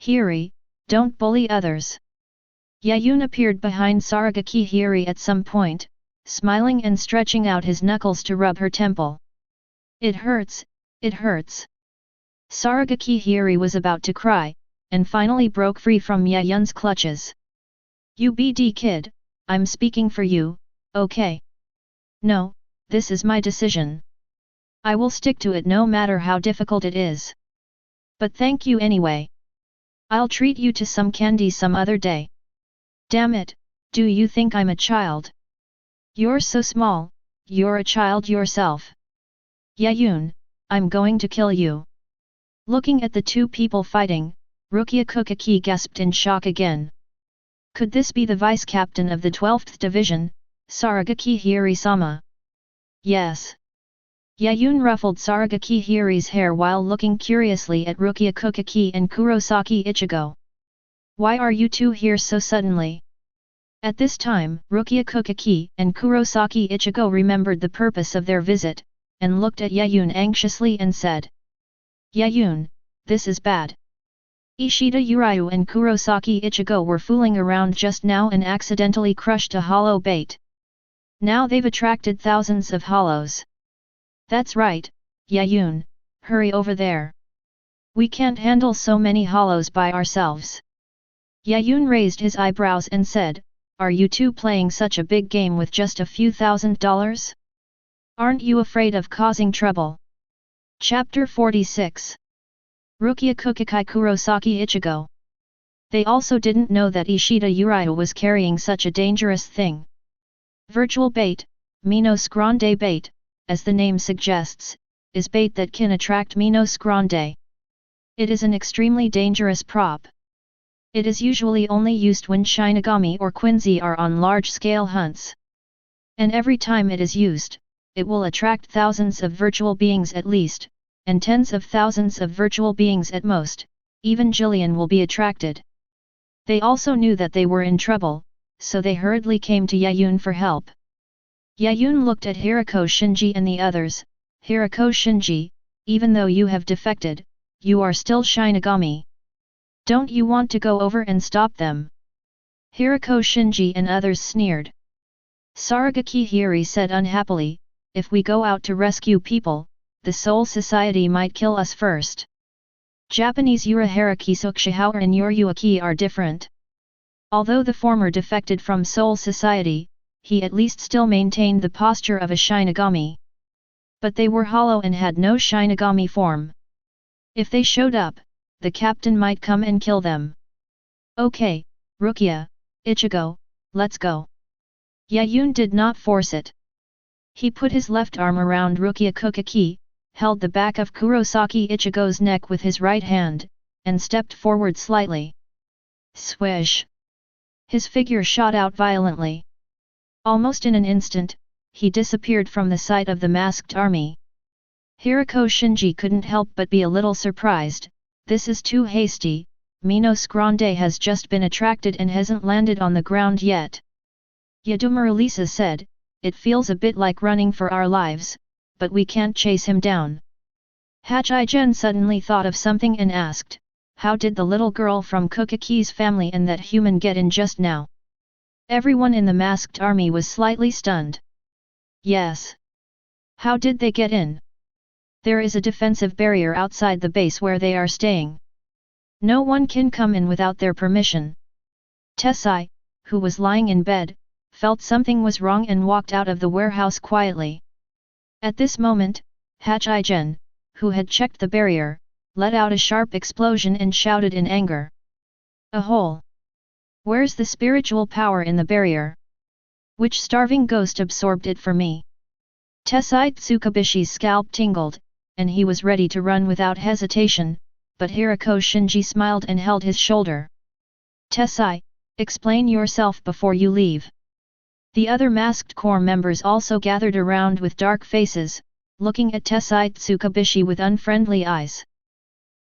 "Hiri, don't bully others." Yaun appeared behind Saragaki Hiri at some point, smiling and stretching out his knuckles to rub her temple. "It hurts, it hurts." Saragaki Hiri was about to cry, and finally broke free from Yaun's clutches. "You BD Kid, I'm speaking for you, okay? No, this is my decision. I will stick to it no matter how difficult it is. But thank you anyway. I'll treat you to some candy some other day." "Damn it, do you think I'm a child? You're so small, you're a child yourself." "Yaun, I'm going to kill you." Looking at the two people fighting, Rukia Kuchiki gasped in shock again. Could this be the vice-captain of the 12th Division, Saragaki Hiri-sama? Yes. Yaun ruffled Saragaki Hiri's hair while looking curiously at Rukia Kuchiki and Kurosaki Ichigo. "Why are you two here so suddenly?" At this time, Rukia Kuchiki and Kurosaki Ichigo remembered the purpose of their visit, and looked at Yaun anxiously and said, "Yaun, this is bad." Ishida Urahara and Kurosaki Ichigo were fooling around just now and accidentally crushed a hollow bait. Now they've attracted thousands of hollows. "That's right, Yaun, hurry over there. We can't handle so many hollows by ourselves." Yaun raised his eyebrows and said, "Are you two playing such a big game with just a few $1,000s? Aren't you afraid of causing trouble?" Chapter 46. Rukia Kuchiki Kurosaki Ichigo. They also didn't know that Ishida Urahara was carrying such a dangerous thing. Virtual bait, Minos Grande bait, as the name suggests, is bait that can attract Minos Grande. It is an extremely dangerous prop. It is usually only used when Shinigami or Quincy are on large-scale hunts. And every time it is used, it will attract thousands of virtual beings at least, and tens of thousands of virtual beings at most. Even Gillian will be attracted. They also knew that they were in trouble, so they hurriedly came to Yaun for help. Yaun looked at Hirako Shinji and the others. "Hirako Shinji, even though you have defected, you are still Shinigami. Don't you want to go over and stop them?" Hirako Shinji and others sneered. Saragaki Hiri said unhappily, "If we go out to rescue people, the Soul Society might kill us first. Japanese Urahara Kisukshihauer and Yoryuaki are different." Although the former defected from Soul Society, he at least still maintained the posture of a Shinigami. But they were hollow and had no Shinigami form. If they showed up, the captain might come and kill them. "Okay, Rukia, Ichigo, let's go." Yaun did not force it. He put his left arm around Rukia Kuchiki, held the back of Kurosaki Ichigo's neck with his right hand, and stepped forward slightly. Swish! His figure shot out violently. Almost in an instant, he disappeared from the sight of the masked army. Hirako Shinji couldn't help but be a little surprised, this is too hasty, Minos Grande has just been attracted and hasn't landed on the ground yet. Yadomaru Lisa said, it feels a bit like running for our lives, but we can't chase him down. Hachigen suddenly thought of something and asked, how did the little girl from Kuchiki's family and that human get in just now? Everyone in the masked army was slightly stunned. Yes. How did they get in? There is a defensive barrier outside the base where they are staying. No one can come in without their permission. Tessai, who was lying in bed, felt something was wrong and walked out of the warehouse quietly. At this moment, Hachigen, who had checked the barrier, let out a sharp explosion and shouted in anger. A hole! Where's the spiritual power in the barrier? Which starving ghost absorbed it for me? Tessai Tsukabishi's scalp tingled, and he was ready to run without hesitation, but Hirako Shinji smiled and held his shoulder. Tessai, explain yourself before you leave. The other masked corps members also gathered around with dark faces, looking at Tessai Tsukabishi with unfriendly eyes.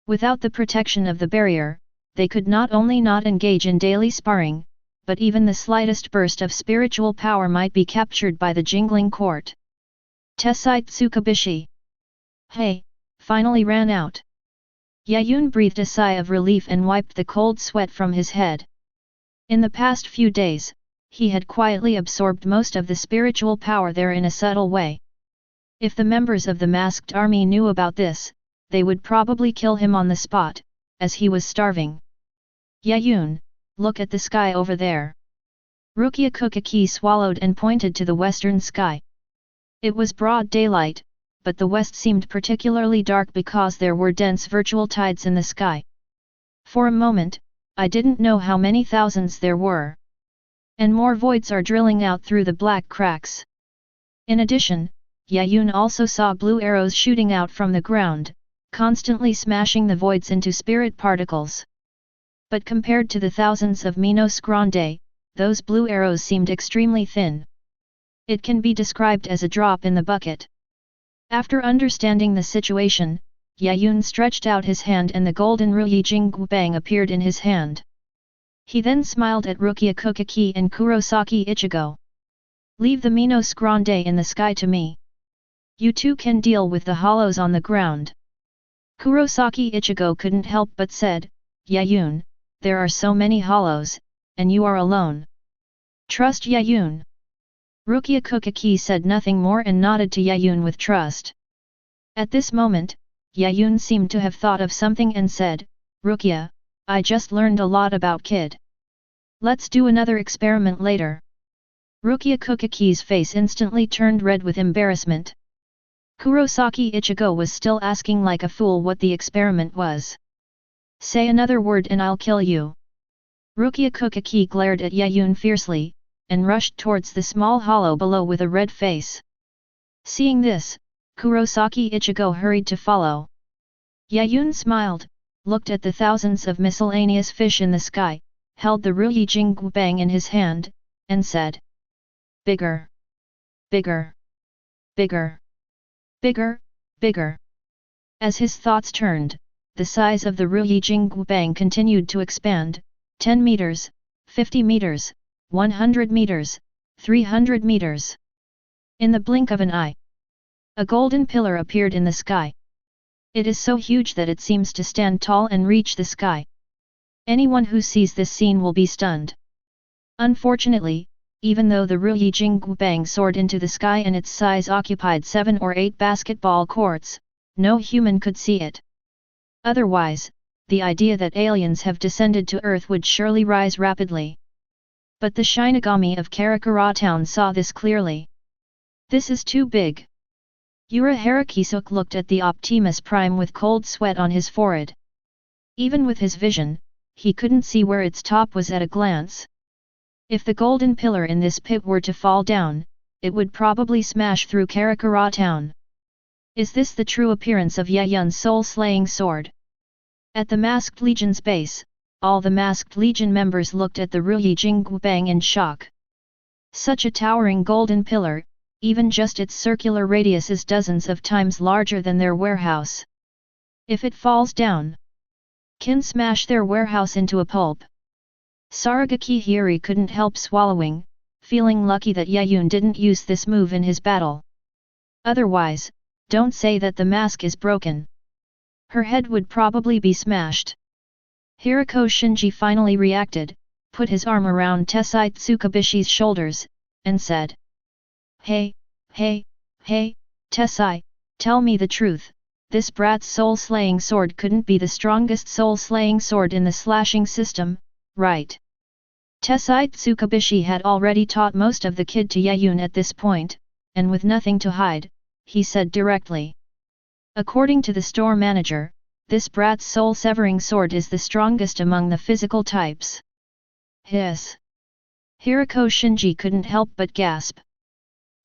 Without the protection of the barrier, they could not only not engage in daily sparring, but even the slightest burst of spiritual power might be captured by the jingling court. Tessai Tsukabishi. Hey, finally ran out. Yaun breathed a sigh of relief and wiped the cold sweat from his head. In the past few days, he had quietly absorbed most of the spiritual power there in a subtle way. If the members of the masked army knew about this, they would probably kill him on the spot, as he was starving. Yaun, look at the sky over there. Rukia Kuchiki swallowed and pointed to the western sky. It was broad daylight, but the west seemed particularly dark because there were dense virtual tides in the sky. For a moment, I didn't know how many thousands there were. And more voids are drilling out through the black cracks. In addition, Yaun also saw blue arrows shooting out from the ground, constantly smashing the voids into spirit particles. But compared to the thousands of Minos Grande, those blue arrows seemed extremely thin. It can be described as a drop in the bucket. After understanding the situation, Yaun stretched out his hand and the golden Ruyi Jingbang appeared in his hand. He then smiled at Rukia Kuchiki and Kurosaki Ichigo. Leave the Minos Grande in the sky to me. You two can deal with the hollows on the ground. Kurosaki Ichigo couldn't help but said, Yaun, there are so many hollows, and you are alone. Trust Yaun. Rukia Kuchiki said nothing more and nodded to Yaun with trust. At this moment, Yaun seemed to have thought of something and said, Rukia, I just learned a lot about Kid. Let's do another experiment later. Rukia Kuchiki's face instantly turned red with embarrassment. Kurosaki Ichigo was still asking like a fool what the experiment was. Say another word and I'll kill you. Rukia Kuchiki glared at Yaun fiercely, and rushed towards the small hollow below with a red face. Seeing this, Kurosaki Ichigo hurried to follow. Yaun smiled, looked at the thousands of miscellaneous fish in the sky, held the Ruyi Jingbang in his hand, and said, Bigger! Bigger! Bigger! Bigger! Bigger! As his thoughts turned, the size of the Ruyi Jingbang continued to expand, 10 meters, 50 meters, 100 meters, 300 meters. In the blink of an eye, a golden pillar appeared in the sky. It is so huge that it seems to stand tall and reach the sky. Anyone who sees this scene will be stunned. Unfortunately, even though the Ruyi Jingbang soared into the sky and its size occupied 7 or 8 basketball courts, no human could see it. Otherwise, the idea that aliens have descended to Earth would surely rise rapidly. But the Shinigami of Karakura Town saw this clearly. This is too big. Urahara Kisuk looked at the Optimus Prime with cold sweat on his forehead. Even with his vision, he couldn't see where its top was at a glance. If the golden pillar in this pit were to fall down, it would probably smash through Karakura Town. Is this the true appearance of Yaun's soul-slaying sword? At the Masked Legion's base, all the Masked Legion members looked at the Ruyi Jingbang in shock. Such a towering golden pillar, even just its circular radius is dozens of times larger than their warehouse. If it falls down, can smash their warehouse into a pulp. Saragaki Hiri couldn't help swallowing, feeling lucky that Yaun didn't use this move in his battle. Otherwise, don't say that the mask is broken. Her head would probably be smashed. Hirako Shinji finally reacted, put his arm around Tessai Tsukabishi's shoulders, and said, Hey, Tessai, tell me the truth, this brat's soul-slaying sword couldn't be the strongest soul-slaying sword in the slashing system, right? Tessai Tsukabishi had already taught most of the kid to Yaun at this point, and with nothing to hide, he said directly. According to the store manager, this brat's soul-severing sword is the strongest among the physical types. Hiss! Hirako Shinji couldn't help but gasp.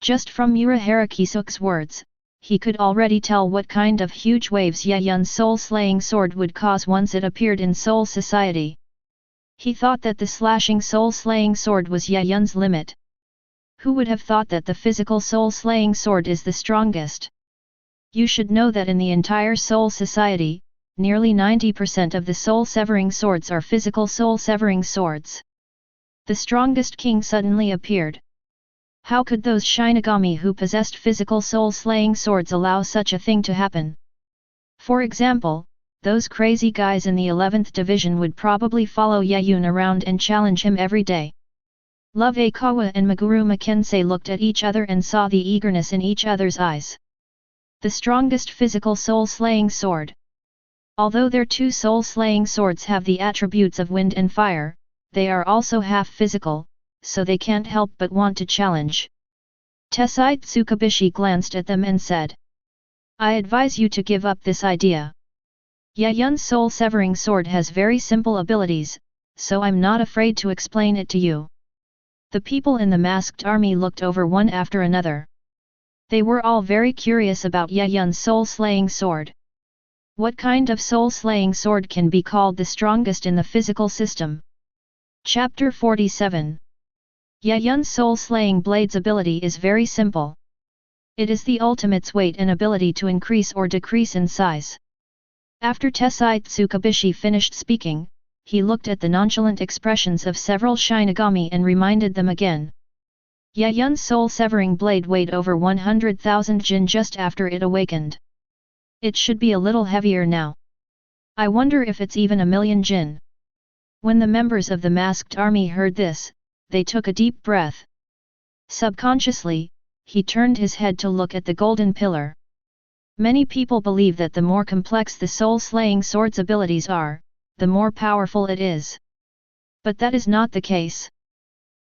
Just from Urahara Kisuk's words, he could already tell what kind of huge waves Yaun's soul-slaying sword would cause once it appeared in Soul Society. He thought that the slashing soul-slaying sword was Yaun's limit. Who would have thought that the physical soul-slaying sword is the strongest? You should know that in the entire Soul Society, nearly 90% of the soul-severing swords are physical soul-severing swords. The strongest king suddenly appeared. How could those Shinigami who possessed physical soul-slaying swords allow such a thing to happen? For example, those crazy guys in the 11th Division would probably follow Yaun around and challenge him every day. Love Aikawa and Meguru Makensei looked at each other and saw the eagerness in each other's eyes. The strongest physical soul-slaying sword. Although their two soul-slaying swords have the attributes of wind and fire, they are also half physical, so they can't help but want to challenge. Tessai Tsukabishi glanced at them and said, I advise you to give up this idea. Yaun's soul-severing sword has very simple abilities, so I'm not afraid to explain it to you. The people in the masked army looked over one after another. They were all very curious about Yaun's soul-slaying sword. What kind of soul-slaying sword can be called the strongest in the physical system? Chapter 47. Yaun's soul-slaying blade's ability is very simple. It is the ultimate's weight and ability to increase or decrease in size. After Tessai Tsukabishi finished speaking, he looked at the nonchalant expressions of several Shinigami and reminded them again. Yaun's soul-severing blade weighed over 100,000 jin just after it awakened. It should be a little heavier now. I wonder if it's even 1,000,000 jin. When the members of the masked army heard this, they took a deep breath. Subconsciously, he turned his head to look at the golden pillar. Many people believe that the more complex the soul-slaying sword's abilities are, the more powerful it is. But that is not the case.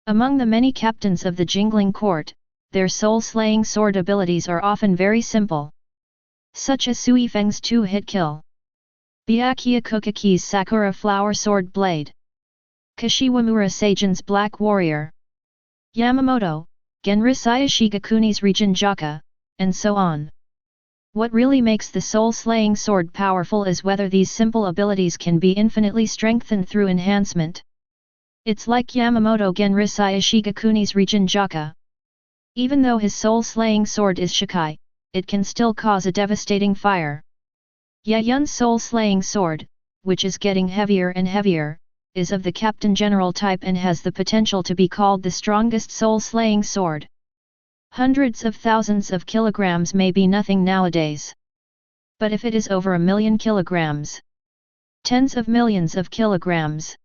Among the many captains of the Jingling Court, their soul-slaying sword abilities are often very simple. Such as Sui-Feng's two-hit kill. Byakuya Kukiki's Sakura Flower Sword Blade. Kashiwamura Seigen's Black Warrior. Yamamoto, Genrisai Shigakuni's Regen Jaka, and so on. What really makes the soul-slaying sword powerful is whether these simple abilities can be infinitely strengthened through enhancement. It's like Yamamoto Genrisai Shigakuni's Regen Jaka. Even though his soul-slaying sword is Shikai, it can still cause a devastating fire. Yaun's soul-slaying sword, which is getting heavier and heavier, is of the Captain General type and has the potential to be called the strongest soul-slaying sword. Hundreds of thousands of kilograms may be nothing nowadays. But if it is over 1,000,000 kilograms, tens of millions of kilograms.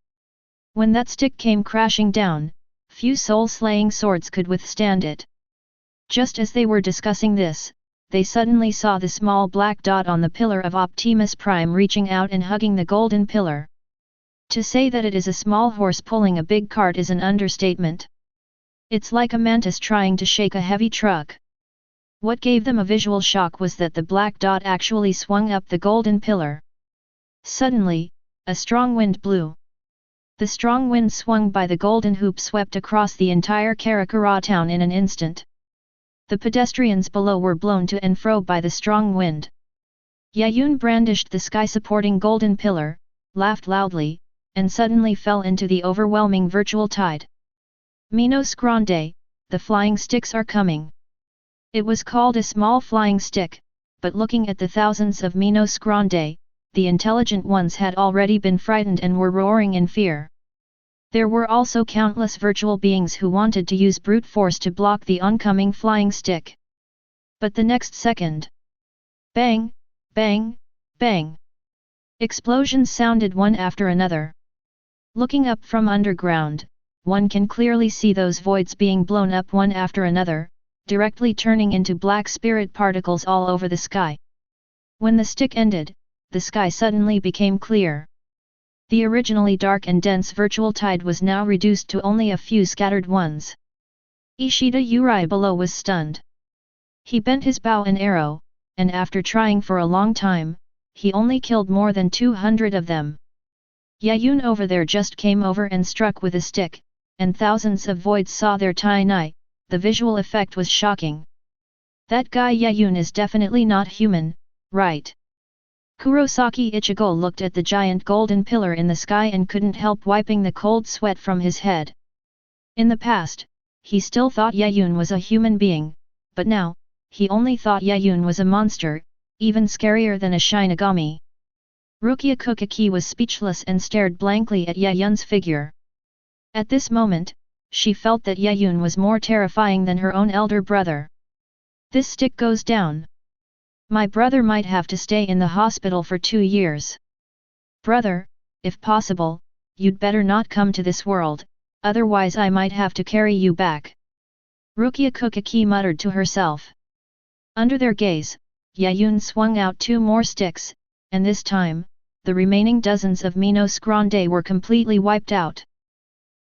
When that stick came crashing down, few soul-slaying swords could withstand it. Just as they were discussing this, they suddenly saw the small black dot on the pillar of Optimus Prime reaching out and hugging the golden pillar. To say that it is a small horse pulling a big cart is an understatement. It's like a mantis trying to shake a heavy truck. What gave them a visual shock was that the black dot actually swung up the golden pillar. Suddenly, a strong wind blew. The strong wind swung by the golden hoop swept across the entire Karakura Town in an instant. The pedestrians below were blown to and fro by the strong wind. Yaun brandished the sky-supporting golden pillar, laughed loudly, and suddenly fell into the overwhelming virtual tide. Minos Grande, the flying sticks are coming. It was called a small flying stick, but looking at the thousands of Minos Grande, the intelligent ones had already been frightened and were roaring in fear. There were also countless virtual beings who wanted to use brute force to block the oncoming flying stick. But the next second, bang, bang, bang. Explosions sounded one after another. Looking up from underground, one can clearly see those voids being blown up one after another, directly turning into black spirit particles all over the sky. When the stick ended, the sky suddenly became clear. The originally dark and dense virtual tide was now reduced to only a few scattered ones. Ishida Uri below was stunned. He bent his bow and arrow, and after trying for a long time, he only killed more than 200 of them. Yaun over there just came over and struck with a stick, and thousands of voids saw their tai-nai. The visual effect was shocking. That guy Yaun is definitely not human, right? Kurosaki Ichigo looked at the giant golden pillar in the sky and couldn't help wiping the cold sweat from his head. In the past, he still thought Yaun was a human being, but now, he only thought Yaun was a monster, even scarier than a Shinigami. Rukia Kuchiki was speechless and stared blankly at Yaun's figure. At this moment, she felt that Yaun was more terrifying than her own elder brother. This stick goes down. My brother might have to stay in the hospital for 2 years. Brother, if possible, you'd better not come to this world, otherwise I might have to carry you back. Rukia Kuchiki muttered to herself. Under their gaze, Yaun swung out 2 more sticks, and this time, the remaining dozens of Minos Grande were completely wiped out.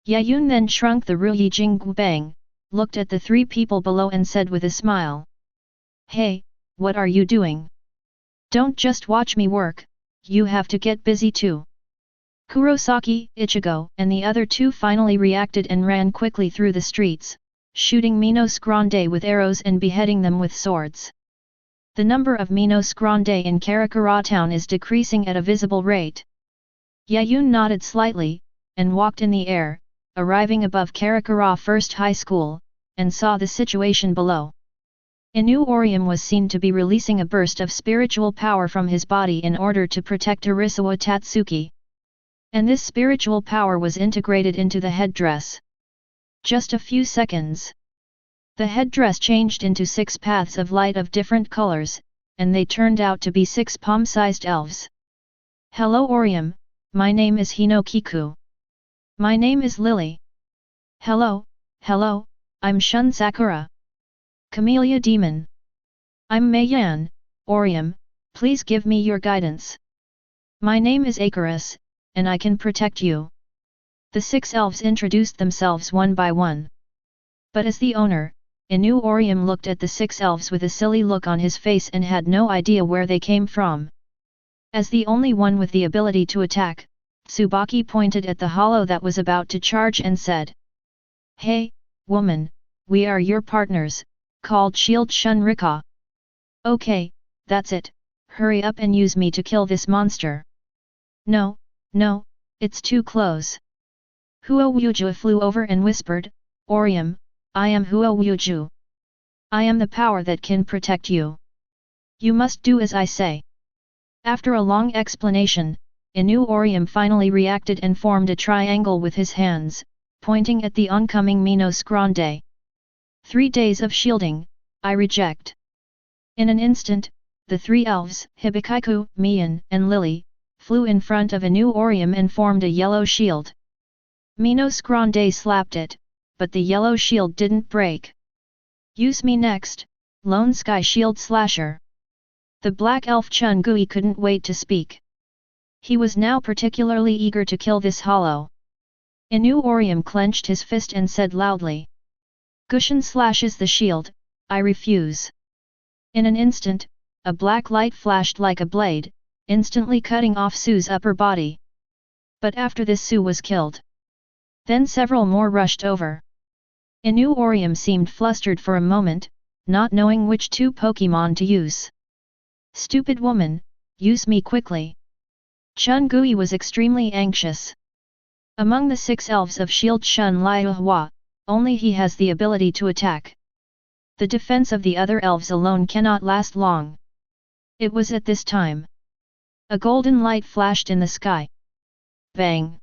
Yaun then shrunk the Rui Jinggu Bang, looked at the 3 people below and said with a smile. Hey, what are you doing? Don't just watch me work, you have to get busy too. Kurosaki, Ichigo, and the other 2 finally reacted and ran quickly through the streets, shooting Minos Grande with arrows and beheading them with swords. The number of Minos Grande in Karakura Town is decreasing at a visible rate. Yaun nodded slightly, and walked in the air, arriving above Karakura First High School, and saw the situation below. Inoue was seen to be releasing a burst of spiritual power from his body in order to protect Arisawa Tatsuki. And this spiritual power was integrated into the headdress. Just a few seconds. The headdress changed into 6 paths of light of different colors, and they turned out to be 6 palm-sized elves. Hello Orium, my name is Hinokiku. My name is Lily. Hello, I'm Shun Sakura. Camellia Demon. I'm Meiyan, Orium, please give me your guidance. My name is Icarus, and I can protect you. The 6 elves introduced themselves one by one. But as the owner, Inoue looked at the 6 elves with a silly look on his face and had no idea where they came from. As the only one with the ability to attack, Tsubaki pointed at the hollow that was about to charge and said. Hey, woman, we are your partners, called Shield Shunrika. Okay, that's it, hurry up and use me to kill this monster. No, it's too close. Huo flew over and whispered, Orium, I am Huo. I am the power that can protect you. You must do as I say. After a long explanation, Inoue finally reacted and formed a triangle with his hands, pointing at the oncoming Minos Grande. 3 days of shielding, I reject. In an instant, the 3 elves, Hibikaiku, Mian, and Lily, flew in front of Inoue and formed a yellow shield. Minos Grande slapped it, but the yellow shield didn't break. Use me next, Lone Sky Shield Slasher. The black elf Chun Gui couldn't wait to speak. He was now particularly eager to kill this hollow. Inoue clenched his fist and said loudly. Gushin slashes the shield, I refuse. In an instant, a black light flashed like a blade, instantly cutting off Su's upper body. But after this Su was killed. Then several more rushed over. Inoue seemed flustered for a moment, not knowing which 2 Pokémon to use. Stupid woman, use me quickly. Chun Gui was extremely anxious. Among the 6 elves of Shield Shun Liuhua, only he has the ability to attack. The defense of the other elves alone cannot last long. It was at this time. A golden light flashed in the sky. Bang!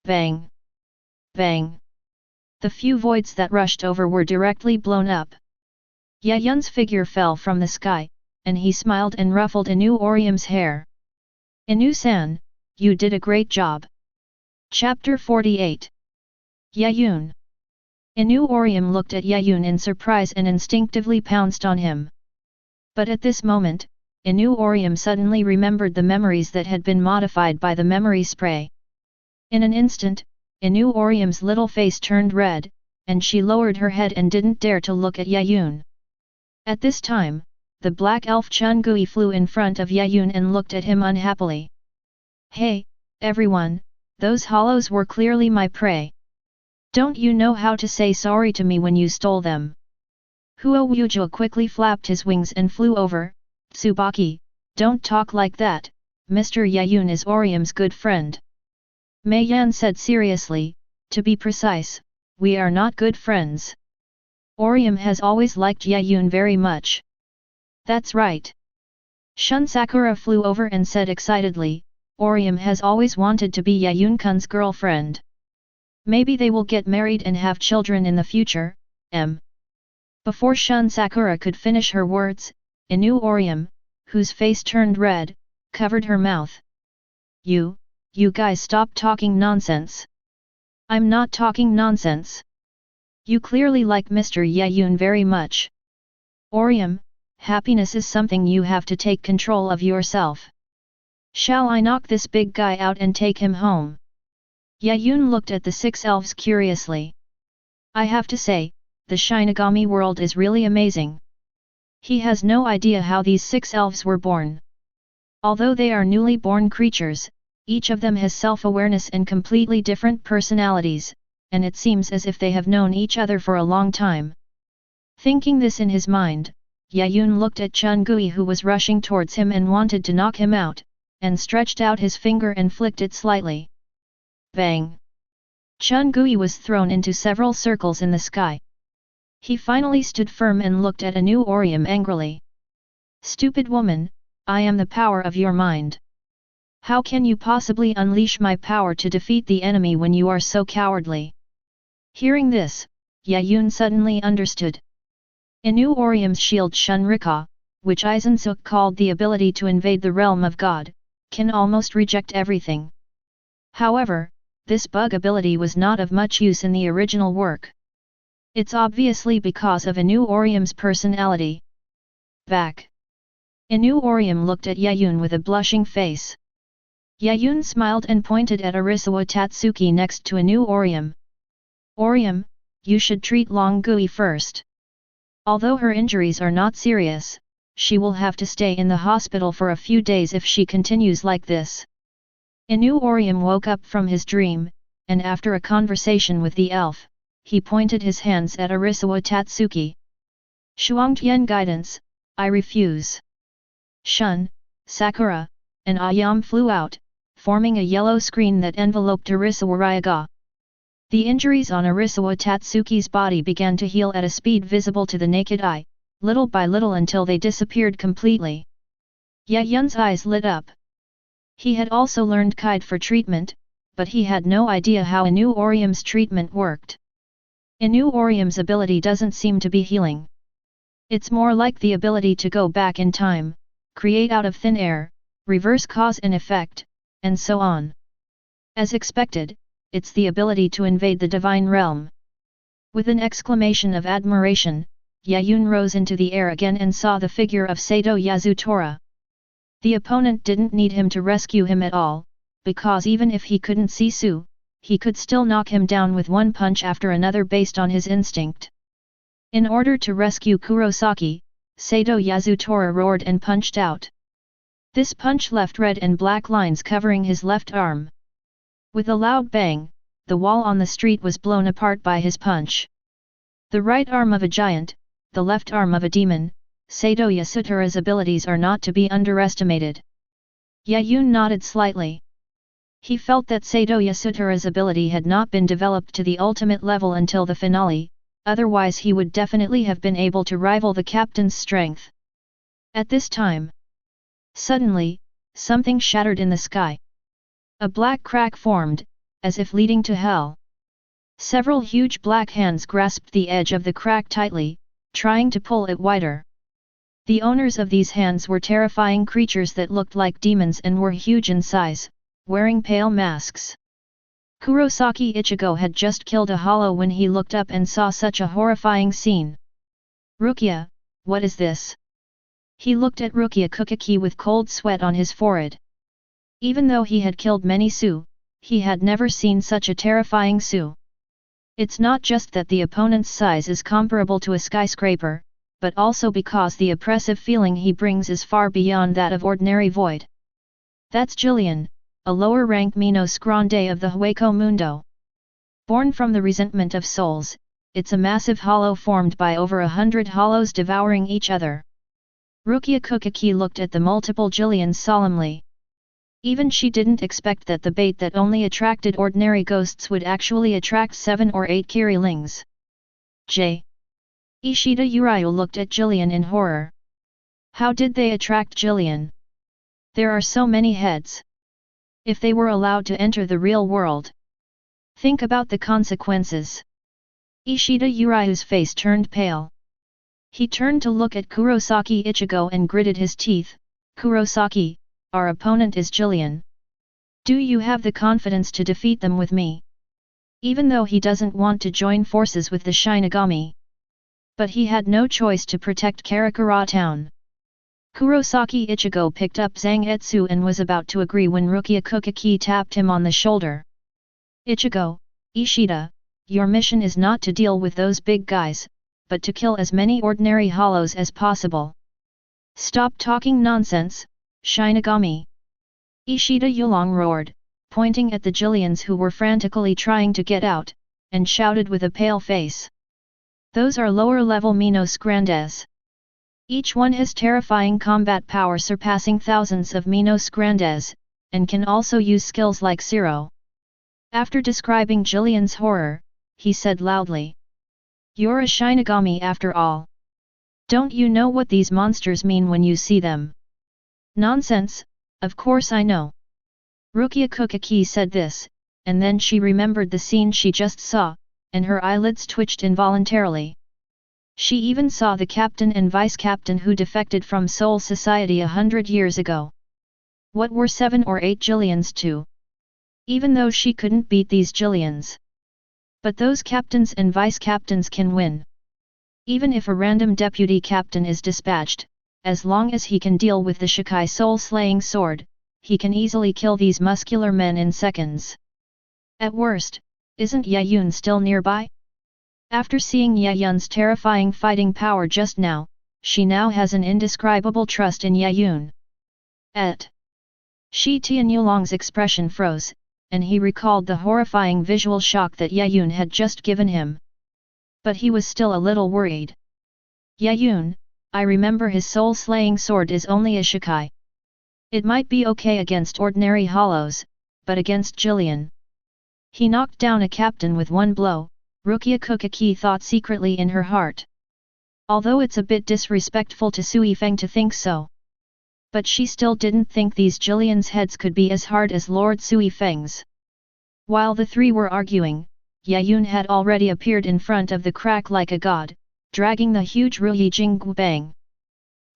Bang! Bang! The few voids that rushed over were directly blown up. Yaun's figure fell from the sky, and he smiled and ruffled Inoue Orium's hair. Inoue-san, you did a great job. Chapter 48. Yaun. Inoue Orium looked at Yaun in surprise and instinctively pounced on him. But at this moment, Inoue Orium suddenly remembered the memories that had been modified by the memory spray. In an instant, Inoue Orium's little face turned red, and she lowered her head and didn't dare to look at Yaun. At this time, the black elf Chun-Gui flew in front of Yaun and looked at him unhappily. Hey, everyone, those hollows were clearly my prey. Don't you know how to say sorry to me when you stole them? Huo quickly flapped his wings and flew over. Tsubaki, don't talk like that, Mr. Yaun is Orium's good friend. Mei Yan said seriously, to be precise, we are not good friends. Orium has always liked Yaun very much. That's right. Shun Sakura flew over and said excitedly, Orium has always wanted to be Yaun-kun's girlfriend. Maybe they will get married and have children in the future, Before Shun Sakura could finish her words, Inoue Orium, whose face turned red, covered her mouth. You guys stop talking nonsense. I'm not talking nonsense. You clearly like Mr. Yaun very much. Orium, happiness is something you have to take control of yourself. Shall I knock this big guy out and take him home? Yaun looked at the 6 elves curiously. I have to say, the Shinigami world is really amazing. He has no idea how these 6 elves were born. Although they are newly born creatures, each of them has self-awareness and completely different personalities, and it seems as if they have known each other for a long time. Thinking this in his mind, Yaun looked at Chun-Gui who was rushing towards him and wanted to knock him out, and stretched out his finger and flicked it slightly. Bang! Chun-Gui was thrown into several circles in the sky. He finally stood firm and looked at Inoue Orium angrily. Stupid woman, I am the power of your mind. How can you possibly unleash my power to defeat the enemy when you are so cowardly? Hearing this, Yaun suddenly understood. Inoue Orium's shield Shunrika, which Aizen called the ability to invade the realm of God, can almost reject everything. However, this bug ability was not of much use in the original work. It's obviously because of Inoue Orium's personality. Back. Inoue Orium looked at Yaun with a blushing face. Yaun smiled and pointed at Arisawa Tatsuki next to Inoue Orium. Orium, you should treat Long-Gui first. Although her injuries are not serious, she will have to stay in the hospital for a few days if she continues like this. Inoue Orium woke up from his dream, and after a conversation with the elf, he pointed his hands at Arisawa Tatsuki. Shuangtian guidance, I refuse. Shun, Sakura, and Ayam flew out, forming a yellow screen that enveloped Arisawa Ryaga. The injuries on Arisawa Tatsuki's body began to heal at a speed visible to the naked eye, little by little until they disappeared completely. Yaun's eyes lit up. He had also learned Kide for treatment, but he had no idea how Inoue Orium's treatment worked. Inoue Orium's ability doesn't seem to be healing. It's more like the ability to go back in time, create out of thin air, reverse cause and effect, and so on. As expected, it's the ability to invade the divine realm. With an exclamation of admiration, Yaun rose into the air again and saw the figure of Sato Yasutora. The opponent didn't need him to rescue him at all, because even if he couldn't see Su, he could still knock him down with one punch after another based on his instinct. In order to rescue Kurosaki, Sato Yasutora roared and punched out. This punch left red and black lines covering his left arm. With a loud bang, the wall on the street was blown apart by his punch. The right arm of a giant, the left arm of a demon, Sato Yasutora's abilities are not to be underestimated. Yaun nodded slightly. He felt that Sato Yasutora's ability had not been developed to the ultimate level until the finale, otherwise he would definitely have been able to rival the captain's strength. At this time, suddenly, something shattered in the sky. A black crack formed, as if leading to hell. Several huge black hands grasped the edge of the crack tightly, trying to pull it wider. The owners of these hands were terrifying creatures that looked like demons and were huge in size, wearing pale masks. Kurosaki Ichigo had just killed a hollow when he looked up and saw such a horrifying scene. Rukia, what is this? He looked at Rukia Kuchiki with cold sweat on his forehead. Even though he had killed many Su, he had never seen such a terrifying Su. It's not just that the opponent's size is comparable to a skyscraper, but also because the oppressive feeling he brings is far beyond that of ordinary void. That's Gillian, a lower-rank Minos Grande of the Hueco Mundo. Born from the resentment of souls, it's a massive hollow formed by over 100 hollows devouring each other. Rukia Kuchiki looked at the multiple Gillians solemnly. Even she didn't expect that the bait that only attracted ordinary ghosts would actually attract 7 or 8 Kirilings. Ishida Urayu looked at Gillian in horror. How did they attract Gillian? There are so many heads. If they were allowed to enter the real world. Think about the consequences. Ishida Urayu's face turned pale. He turned to look at Kurosaki Ichigo and gritted his teeth. Kurosaki, our opponent is Gillian. Do you have the confidence to defeat them with me? Even though he doesn't want to join forces with the Shinigami. But he had no choice to protect Karakura Town. Kurosaki Ichigo picked up Zangetsu and was about to agree when Rukia Kuchiki tapped him on the shoulder. Ichigo, Ishida, your mission is not to deal with those big guys, but to kill as many ordinary hollows as possible. Stop talking nonsense, Shinigami! Ishida Yulong roared, pointing at the Gillians who were frantically trying to get out, and shouted with a pale face. Those are lower-level Minos Grandes. Each one has terrifying combat power surpassing thousands of Minos Grandes, and can also use skills like Zero. After describing Gillian's horror, he said loudly. You're a Shinigami after all. Don't you know what these monsters mean when you see them? Nonsense, of course I know. Rukia Kuchiki said this, and then she remembered the scene she just saw, and her eyelids twitched involuntarily. She even saw the captain and vice-captain who defected from Soul Society 100 years ago. What were 7 or 8 Gillians to? Even though she couldn't beat these Gillians. But those captains and vice-captains can win. Even if a random deputy captain is dispatched, as long as he can deal with the Shikai soul-slaying sword, he can easily kill these muscular men in seconds. At worst, isn't Yaun still nearby? After seeing Yaun's terrifying fighting power just now, she now has an indescribable trust in Yaun. Shi Tianyulong's expression froze, and he recalled the horrifying visual shock that Yaun had just given him. But he was still a little worried. Yaun, I remember his soul-slaying sword is only a Shikai. It might be okay against ordinary hollows, but against Gillian. He knocked down a captain with one blow, Rukia Kuchiki thought secretly in her heart. Although it's a bit disrespectful to Sui-Feng to think so. But she still didn't think these Gillian's heads could be as hard as Lord Sui-Feng's. While the three were arguing, Yaun had already appeared in front of the crack like a god, dragging the huge Ruyi Jingbang.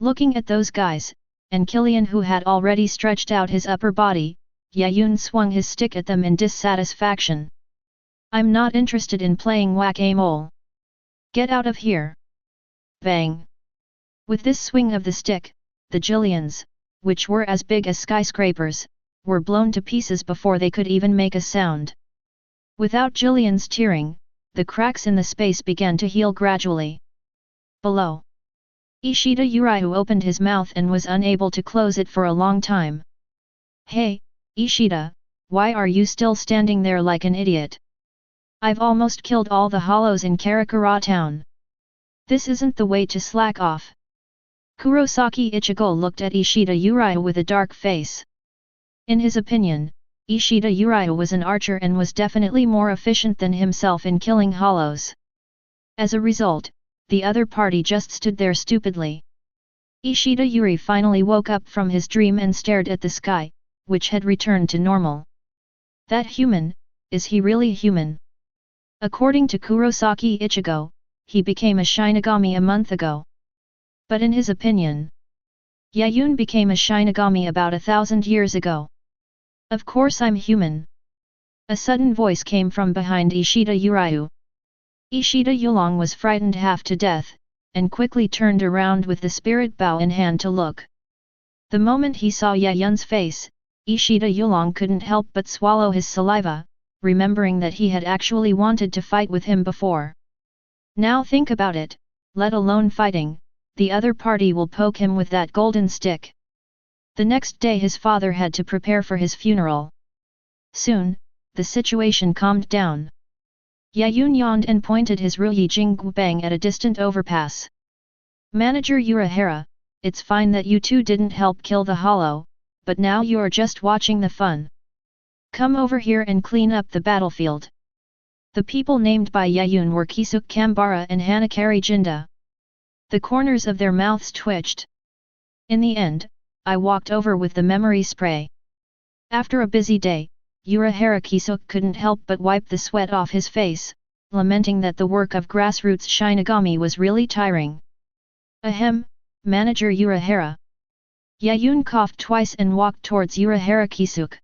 Looking at those guys, and Gillian who had already stretched out his upper body, Yaun swung his stick at them in dissatisfaction. I'm not interested in playing whack-a-mole. Get out of here! Bang! With this swing of the stick, the Gillians, which were as big as skyscrapers, were blown to pieces before they could even make a sound. Without Gillian's tearing, the cracks in the space began to heal gradually. Below. Ishida Urayu opened his mouth and was unable to close it for a long time. Hey, Ishida, why are you still standing there like an idiot? I've almost killed all the hollows in Karakura Town. This isn't the way to slack off. Kurosaki Ichigo looked at Ishida Urayu with a dark face. In his opinion, Ishida Urayu was an archer and was definitely more efficient than himself in killing hollows. As a result, the other party just stood there stupidly. Ishida Yuri finally woke up from his dream and stared at the sky, which had returned to normal. That human, is he really human? According to Kurosaki Ichigo, he became a Shinigami a month ago. But in his opinion, Yaun became a Shinigami about 1,000 years ago. Of course I'm human. A sudden voice came from behind Ishida Yuryu. Ishida Yulong was frightened half to death, and quickly turned around with the spirit bow in hand to look. The moment he saw Yaun's face, Ishida Yulong couldn't help but swallow his saliva, remembering that he had actually wanted to fight with him before. Now think about it, let alone fighting, the other party will poke him with that golden stick. The next day his father had to prepare for his funeral. Soon, the situation calmed down. Yaun yawned and pointed his Ruyi Jingbang at a distant overpass. Manager Urahara, it's fine that you two didn't help kill the Hollow, but now you're just watching the fun. Come over here and clean up the battlefield. The people named by Yaun were Kisuke Kambara and Hanakari Jinda. The corners of their mouths twitched. In the end, I walked over with the memory spray. After a busy day, Urahara Kisuke couldn't help but wipe the sweat off his face, lamenting that the work of grassroots Shinigami was really tiring. Ahem, Manager Urahara. Yaun coughed twice and walked towards Urahara Kisuke.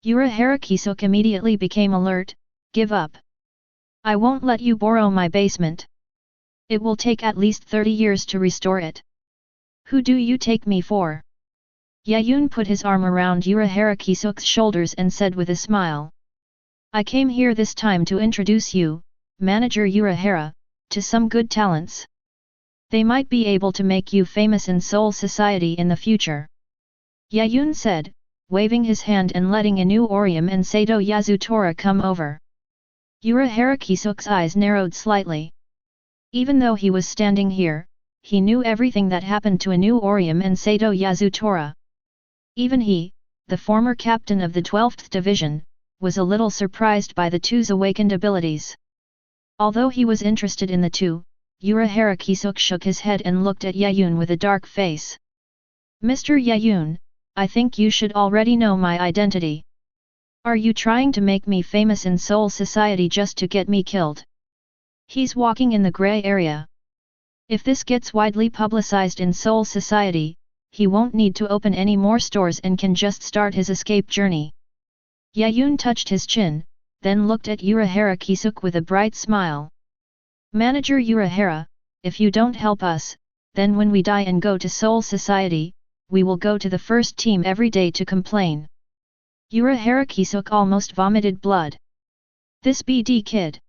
Urahara Kisuke immediately became alert. Give up. I won't let you borrow my basement. It will take at least 30 years to restore it. Who do you take me for? Yaun put his arm around Urahara Kisuke's shoulders and said with a smile. I came here this time to introduce you, Manager Urahara, to some good talents. They might be able to make you famous in Soul Society in the future. Yaun said, waving his hand and letting Inoue Orihime and Sato Yasutora come over. Urahara Kisuke's eyes narrowed slightly. Even though he was standing here, he knew everything that happened to Inoue Orihime and Sato Yasutora. Even he, the former captain of the 12th Division, was a little surprised by the two's awakened abilities. Although he was interested in the two, Urahara Kisuke shook his head and looked at Yaun with a dark face. Mr. Yaun, I think you should already know my identity. Are you trying to make me famous in Soul Society just to get me killed? He's walking in the gray area. If this gets widely publicized in Soul Society, he won't need to open any more stores and can just start his escape journey. Yaun touched his chin, then looked at Urahara Kisuke with a bright smile. Manager Urahara, if you don't help us, then when we die and go to Soul Society, we will go to the first team every day to complain. Urahara Kisuke almost vomited blood. This BD kid.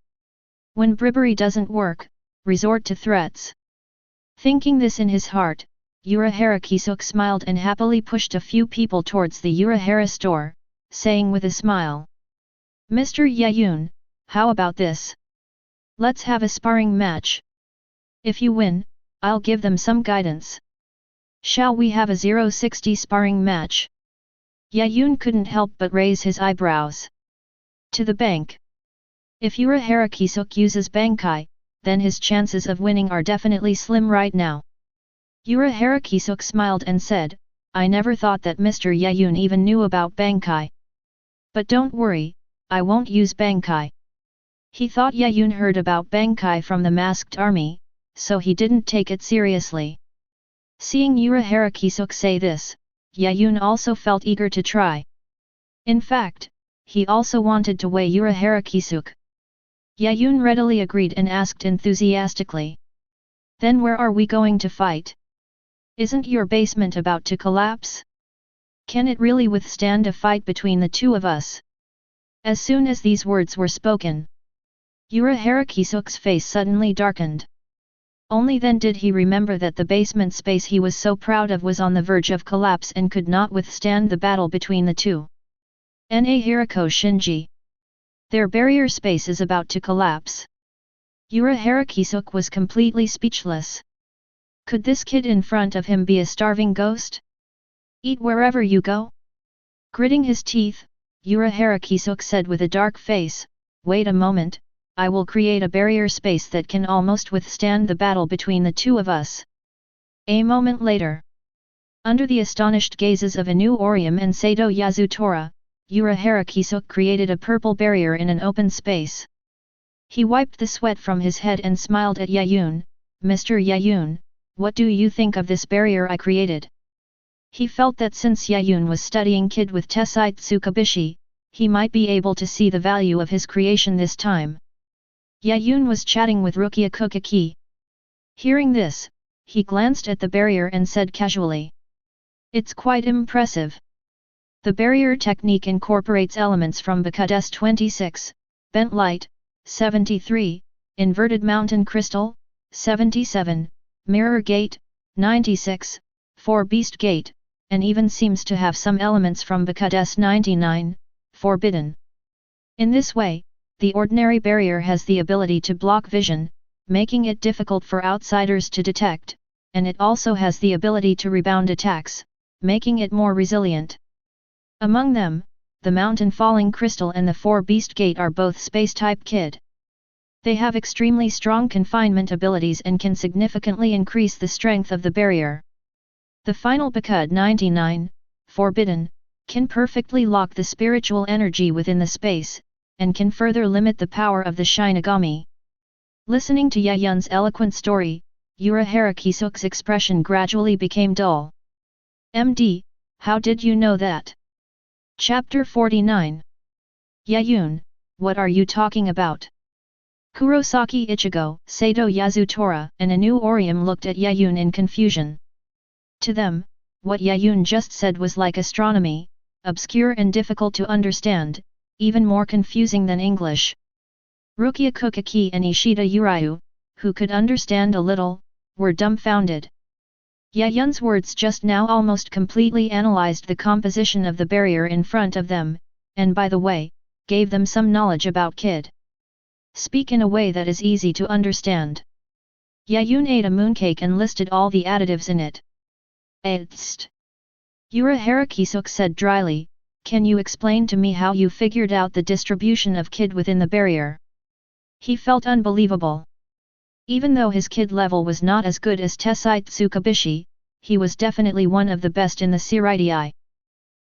When bribery doesn't work, resort to threats. Thinking this in his heart, Urahara Kisuke smiled and happily pushed a few people towards the Urahara store, saying with a smile. Mr. Yaun, how about this? Let's have a sparring match. If you win, I'll give them some guidance. Shall we have a 0-60 sparring match? Yaun couldn't help but raise his eyebrows. To the bank. If Urahara Kisuke uses Bankai, then his chances of winning are definitely slim right now. Urahara Kisuke smiled and said, I never thought that Mr. Yaun even knew about Bankai. But don't worry, I won't use Bankai. He thought Yaun heard about Bankai from the masked army, so he didn't take it seriously. Seeing Urahara Kisuke say this, Yaun also felt eager to try. In fact, he also wanted to weigh Urahara Kisuke. Yaun readily agreed and asked enthusiastically. Then where are we going to fight? Isn't your basement about to collapse? Can it really withstand a fight between the two of us? As soon as these words were spoken, Urahara Kisuke's face suddenly darkened. Only then did he remember that the basement space he was so proud of was on the verge of collapse and could not withstand the battle between the two. Na Hirako Shinji. Their barrier space is about to collapse. Urahara Kisuke was completely speechless. Could this kid in front of him be a starving ghost? Eat wherever you go? Gritting his teeth, Urahara Kisuke said with a dark face, wait a moment, I will create a barrier space that can almost withstand the battle between the two of us. A moment later, under the astonished gazes of Inoue Orium and Sato Yasutora, Urahara Kisuk created a purple barrier in an open space. He wiped the sweat from his head and smiled at Yaun. "Mr. Yaun, what do you think of this barrier I created?" He felt that since Yaun was studying Kid with Tessite Tsukubishi, he might be able to see the value of his creation this time. Yaun was chatting with Rukia Kuchiki. Hearing this, he glanced at the barrier and said casually, "It's quite impressive. The barrier technique incorporates elements from Byakuya's 26, Bent Light, 73, Inverted Mountain Crystal, 77, Mirror Gate, 96, Four Beast Gate, and even seems to have some elements from Byakuya's 99, Forbidden. In this way, the ordinary barrier has the ability to block vision, making it difficult for outsiders to detect, and it also has the ability to rebound attacks, making it more resilient. Among them, the Mountain Falling Crystal and the Four Beast Gate are both Space-type Kid. They have extremely strong confinement abilities and can significantly increase the strength of the barrier. The final Byakuya 99, Forbidden, can perfectly lock the spiritual energy within the space, and can further limit the power of the Shinigami." Listening to Yaun's eloquent story, Urahara Kisuk's expression gradually became dull. "MD, how did you know that?" Chapter 49. Yaun, what are you talking about? Kurosaki Ichigo, Sato Yasutora, and Inoue Orium looked at Yaun in confusion. To them, what Yaun just said was like astronomy, obscure and difficult to understand, even more confusing than English. Rukia Kuchiki and Ishida Uryu, who could understand a little, were dumbfounded. Yaun's words just now almost completely analyzed the composition of the barrier in front of them, and by the way, gave them some knowledge about Kid. Speak in a way that is easy to understand. Yaun ate a mooncake and listed all the additives in it. "Tst. Urahara Kisuk said dryly, "Can you explain to me how you figured out the distribution of Kid within the barrier?" He felt unbelievable. Even though his Kid level was not as good as Tessite Tsukubishi, he was definitely one of the best in the Seireitei.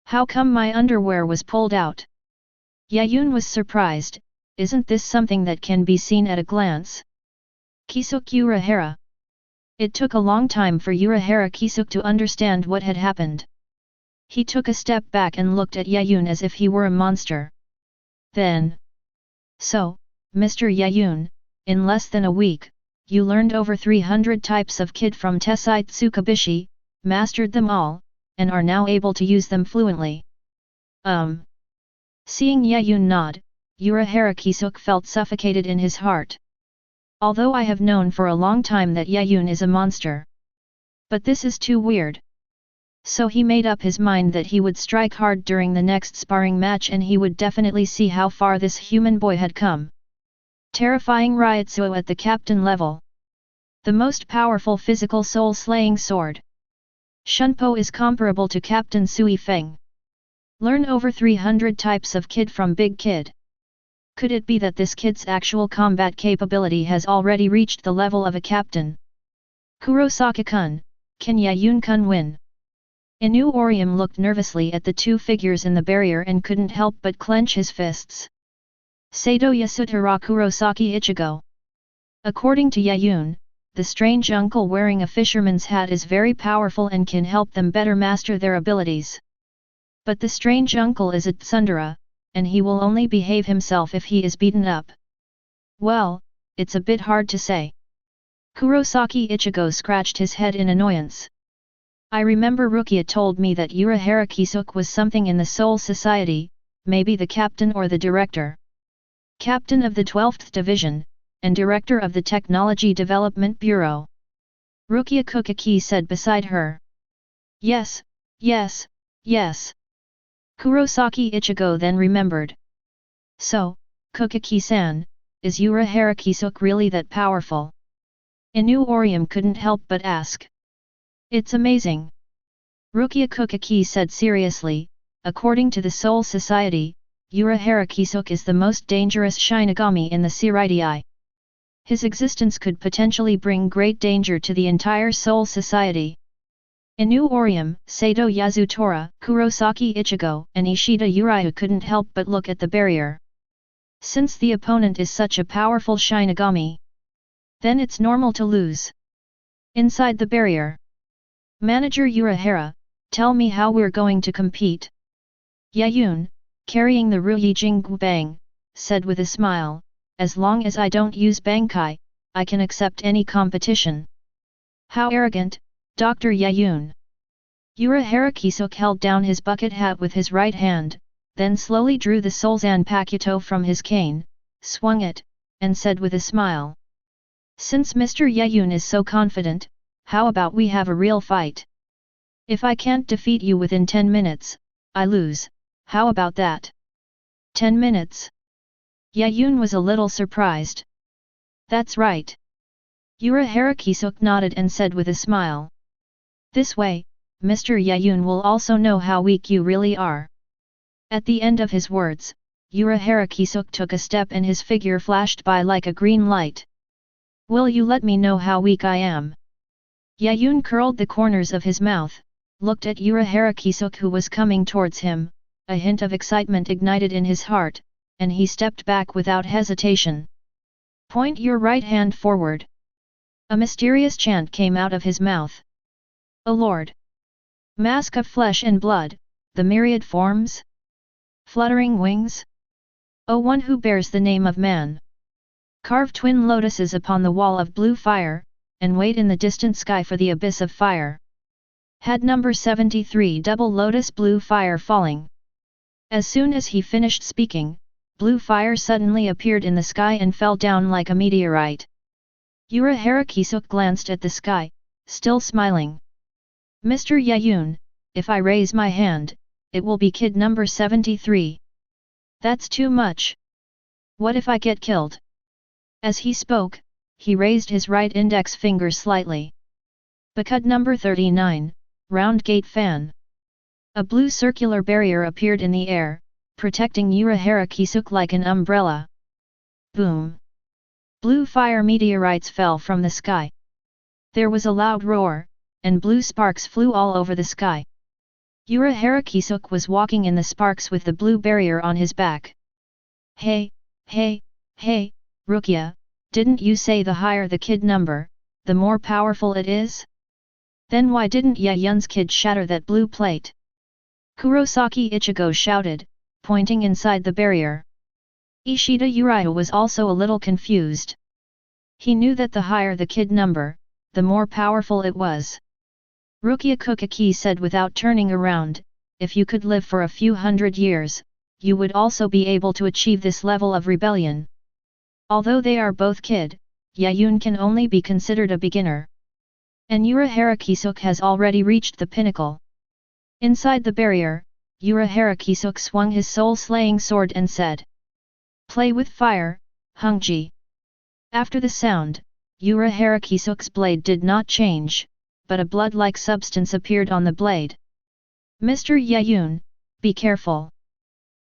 "How come my underwear was pulled out?" Yaun was surprised. "Isn't this something that can be seen at a glance?" Kisuk Urahara. It took a long time for Urahara Kisuk to understand what had happened. He took a step back and looked at Yaun as if he were a monster. Then, "So, Mr. Yaun, in less than a week, you learned over 300 types of Kid from Tessite Tsukubishi, mastered them all, and are now able to use them fluently." Seeing Yaun nod, Urahara Kisuk felt suffocated in his heart. "Although I have known for a long time that Yaun is a monster. But this is too weird." So he made up his mind that he would strike hard during the next sparring match and he would definitely see how far this human boy had come. Terrifying Ryutsu at the captain level. The most powerful physical soul-slaying sword. Shunpo is comparable to Captain Sui-Feng. Learn over 300 types of Kid from Big Kid. Could it be that this Kid's actual combat capability has already reached the level of a captain? Kurosaki-kun, can Yaun-kun win? Inoue Orium looked nervously at the two figures in the barrier and couldn't help but clench his fists. Sato Yasutora Kurosaki Ichigo. According to Yaun, the strange uncle wearing a fisherman's hat is very powerful and can help them better master their abilities. But the strange uncle is a tsundere, and he will only behave himself if he is beaten up. Well, it's a bit hard to say. Kurosaki Ichigo scratched his head in annoyance. I remember Rukia told me that Urahara Kisuk was something in the Soul Society, maybe the captain or the director. Captain of the 12th Division, and director of the Technology Development Bureau. Rukia Kuchiki said beside her. Yes, yes, yes. Kurosaki Ichigo then remembered. So, Kuchiki-san, is Urahara Kisuk really that powerful? Inoue Orium couldn't help but ask. It's amazing. Rukia Kuchiki said seriously, according to the Soul Society, Urahara Kisuk is the most dangerous Shinigami in the Seireitei. His existence could potentially bring great danger to the entire Soul Society. Inoue Orium, Sato Yasutora, Kurosaki Ichigo, and Ishida Urahara couldn't help but look at the barrier. Since the opponent is such a powerful Shinigami, then it's normal to lose. Inside the barrier, Manager Urahara, tell me how we're going to compete. Yaun, carrying the Ruijing Bang, said with a smile, as long as I don't use Bankai, I can accept any competition. How arrogant, Dr. Yaun. Urahara Kisuk held down his bucket hat with his right hand, then slowly drew the soul Zanpakuto from his cane, swung it, and said with a smile. Since Mr. Yaun is so confident, how about we have a real fight? If I can't defeat you within 10 minutes, I lose, how about that? 10 minutes? Yaun was a little surprised. That's right. Urahara Kisuk nodded and said with a smile. This way, Mr. Yaun will also know how weak you really are. At the end of his words, Urahara Kisuk took a step and his figure flashed by like a green light. Will you let me know how weak I am? Yaun curled the corners of his mouth, looked at Urahara Kisuk who was coming towards him, a hint of excitement ignited in his heart, and he stepped back without hesitation. Point your right hand forward. A mysterious chant came out of his mouth. O Lord! Mask of flesh and blood, the myriad forms? Fluttering wings? O one who bears the name of man! Carve twin lotuses upon the wall of blue fire, and wait in the distant sky for the abyss of fire. Had number 73 double lotus blue fire falling. As soon as he finished speaking, blue fire suddenly appeared in the sky and fell down like a meteorite. Urahara Kisuk glanced at the sky, still smiling. Mr. Yaun, if I raise my hand, it will be kid number 73. That's too much. What if I get killed? As he spoke, he raised his right index finger slightly. Bakud number 39, round gate fan. A blue circular barrier appeared in the air, protecting Urahara Kisuk like an umbrella. Boom! Blue fire meteorites fell from the sky. There was a loud roar, and blue sparks flew all over the sky. Urahara Kisuk was walking in the sparks with the blue barrier on his back. Hey, Rukia, didn't you say the higher the kid number, the more powerful it is? Then why didn't Yaun's kid shatter that blue plate? Kurosaki Ichigo shouted, pointing inside the barrier. Ishida Urahara was also a little confused. He knew that the higher the kid number, the more powerful it was. Rukia Kuchiki said without turning around, if you could live for a few hundred years, you would also be able to achieve this level of rebellion. Although they are both kid, Yaun can only be considered a beginner. And Urahara Kisuk has already reached the pinnacle. Inside the barrier, Urahara Kisuk swung his soul-slaying sword and said, Play with fire, Hungji. After the sound, Urahara Kisuk's blade did not change, but a blood-like substance appeared on the blade. Mr. Yaun, be careful.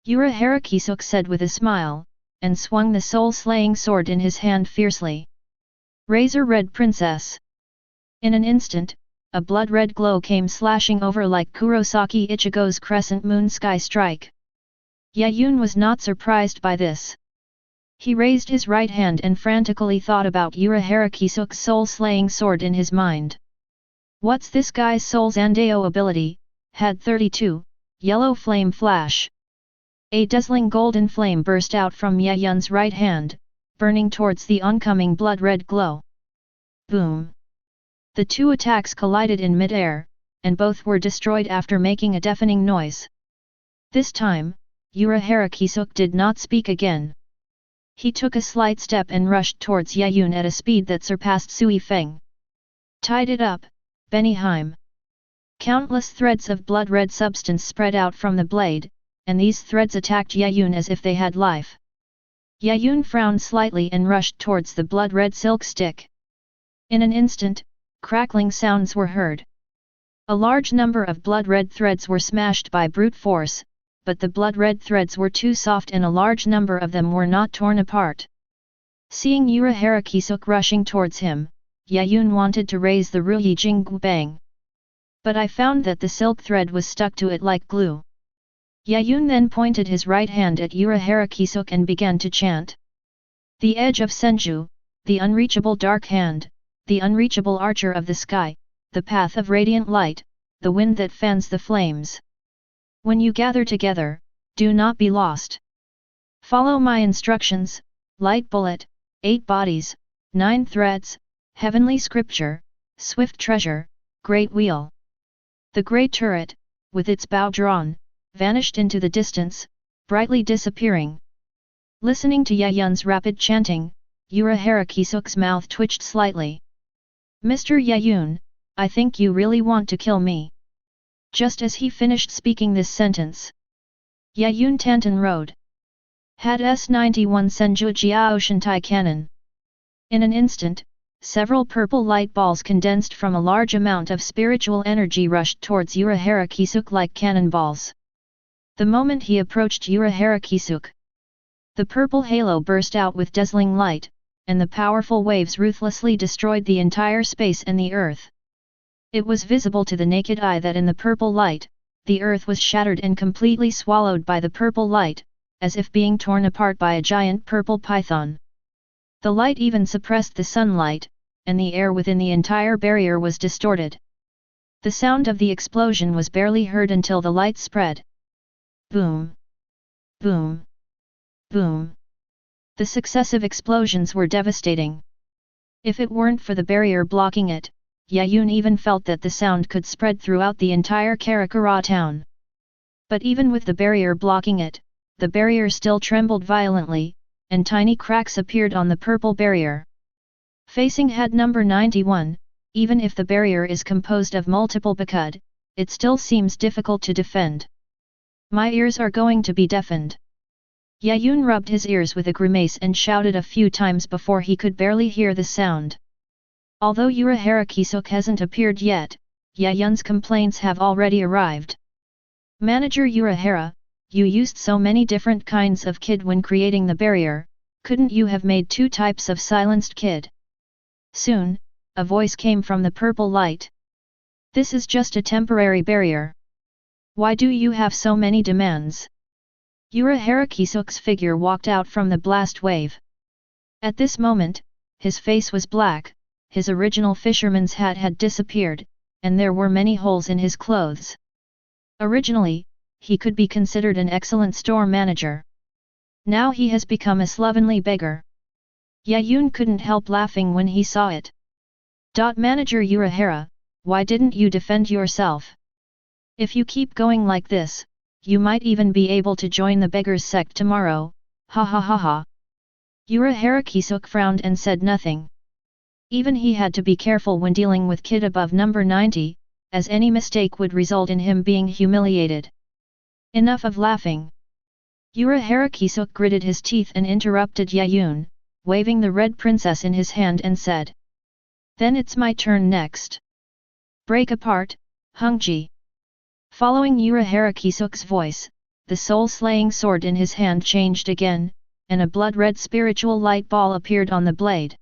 Urahara Kisuk said with a smile, and swung the soul-slaying sword in his hand fiercely. Razor Red Princess. In an instant, a blood-red glow came slashing over like Kurosaki Ichigo's crescent moon sky strike. Yaun was not surprised by this. He raised his right hand and frantically thought about Urahara Kisuk's soul-slaying sword in his mind. What's this guy's soul Zandeo ability? Had 32, yellow flame flash. A dazzling golden flame burst out from Yaun's right hand, burning towards the oncoming blood-red glow. Boom! The two attacks collided in mid-air, and both were destroyed after making a deafening noise. This time, Urahara Kisuk did not speak again. He took a slight step and rushed towards Yaun at a speed that surpassed Sui-Feng. Tied it up, Orihime. Countless threads of blood-red substance spread out from the blade, and these threads attacked Yaun as if they had life. Yaun frowned slightly and rushed towards the blood-red silk stick. In an instant, crackling sounds were heard. A large number of blood-red threads were smashed by brute force, but the blood-red threads were too soft and a large number of them were not torn apart. Seeing Urahara Kisuk rushing towards him, Yaun wanted to raise the Ruyi Jinggu Bang. But I found that the silk thread was stuck to it like glue. Yaun then pointed his right hand at Urahara Kisuk and began to chant. The edge of Senju, the unreachable dark hand, the unreachable archer of the sky, the path of radiant light, the wind that fans the flames. When you gather together, do not be lost. Follow my instructions, light bullet, 8 bodies, 9 threads, heavenly scripture, swift treasure, great wheel. The great turret, with its bow drawn, vanished into the distance, brightly disappearing. Listening to Yaun's rapid chanting, Urahara Kisuk's mouth twitched slightly. Mr. Yaun, I think you really want to kill me. Just as he finished speaking this sentence, Yaun Tantan Road had S91 Senju Jiao Shintai Cannon. In an instant, several purple light balls condensed from a large amount of spiritual energy rushed towards Urahara Kisuk like cannonballs. The moment he approached Urahara Kisuk, the purple halo burst out with dazzling light, and the powerful waves ruthlessly destroyed the entire space and the earth. It was visible to the naked eye that in the purple light, the earth was shattered and completely swallowed by the purple light, as if being torn apart by a giant purple python. The light even suppressed the sunlight, and the air within the entire barrier was distorted. The sound of the explosion was barely heard until the light spread. Boom! Boom! Boom! The successive explosions were devastating. If it weren't for the barrier blocking it, Yaun even felt that the sound could spread throughout the entire Karakura Town. But even with the barrier blocking it, the barrier still trembled violently, and tiny cracks appeared on the purple barrier. Facing head number 91, even if the barrier is composed of multiple Byakuya, it still seems difficult to defend. My ears are going to be deafened. Yaun rubbed his ears with a grimace and shouted a few times before he could barely hear the sound. Although Urahara Kisuk hasn't appeared yet, Yaun's complaints have already arrived. Manager Urahara, you used so many different kinds of kid when creating the barrier, couldn't you have made 2 types of silenced kid? Soon, a voice came from the purple light. This is just a temporary barrier. Why do you have so many demands? Urahara Kisuk's figure walked out from the blast wave. At this moment, his face was black, his original fisherman's hat had disappeared, and there were many holes in his clothes. Originally, he could be considered an excellent store manager. Now he has become a slovenly beggar. Yaun couldn't help laughing when he saw it. Manager Urahara, why didn't you defend yourself? If you keep going like this, you might even be able to join the beggars sect tomorrow, ha ha ha ha. Urahara Kisuk frowned and said nothing. Even he had to be careful when dealing with kid above number 90, as any mistake would result in him being humiliated. Enough of laughing. Urahara Kisuk gritted his teeth and interrupted Yaun, waving the red princess in his hand and said. Then it's my turn next. Break apart, Hongji. Following Urahara Kisuk's voice, the soul-slaying sword in his hand changed again, and a blood-red spiritual light ball appeared on the blade.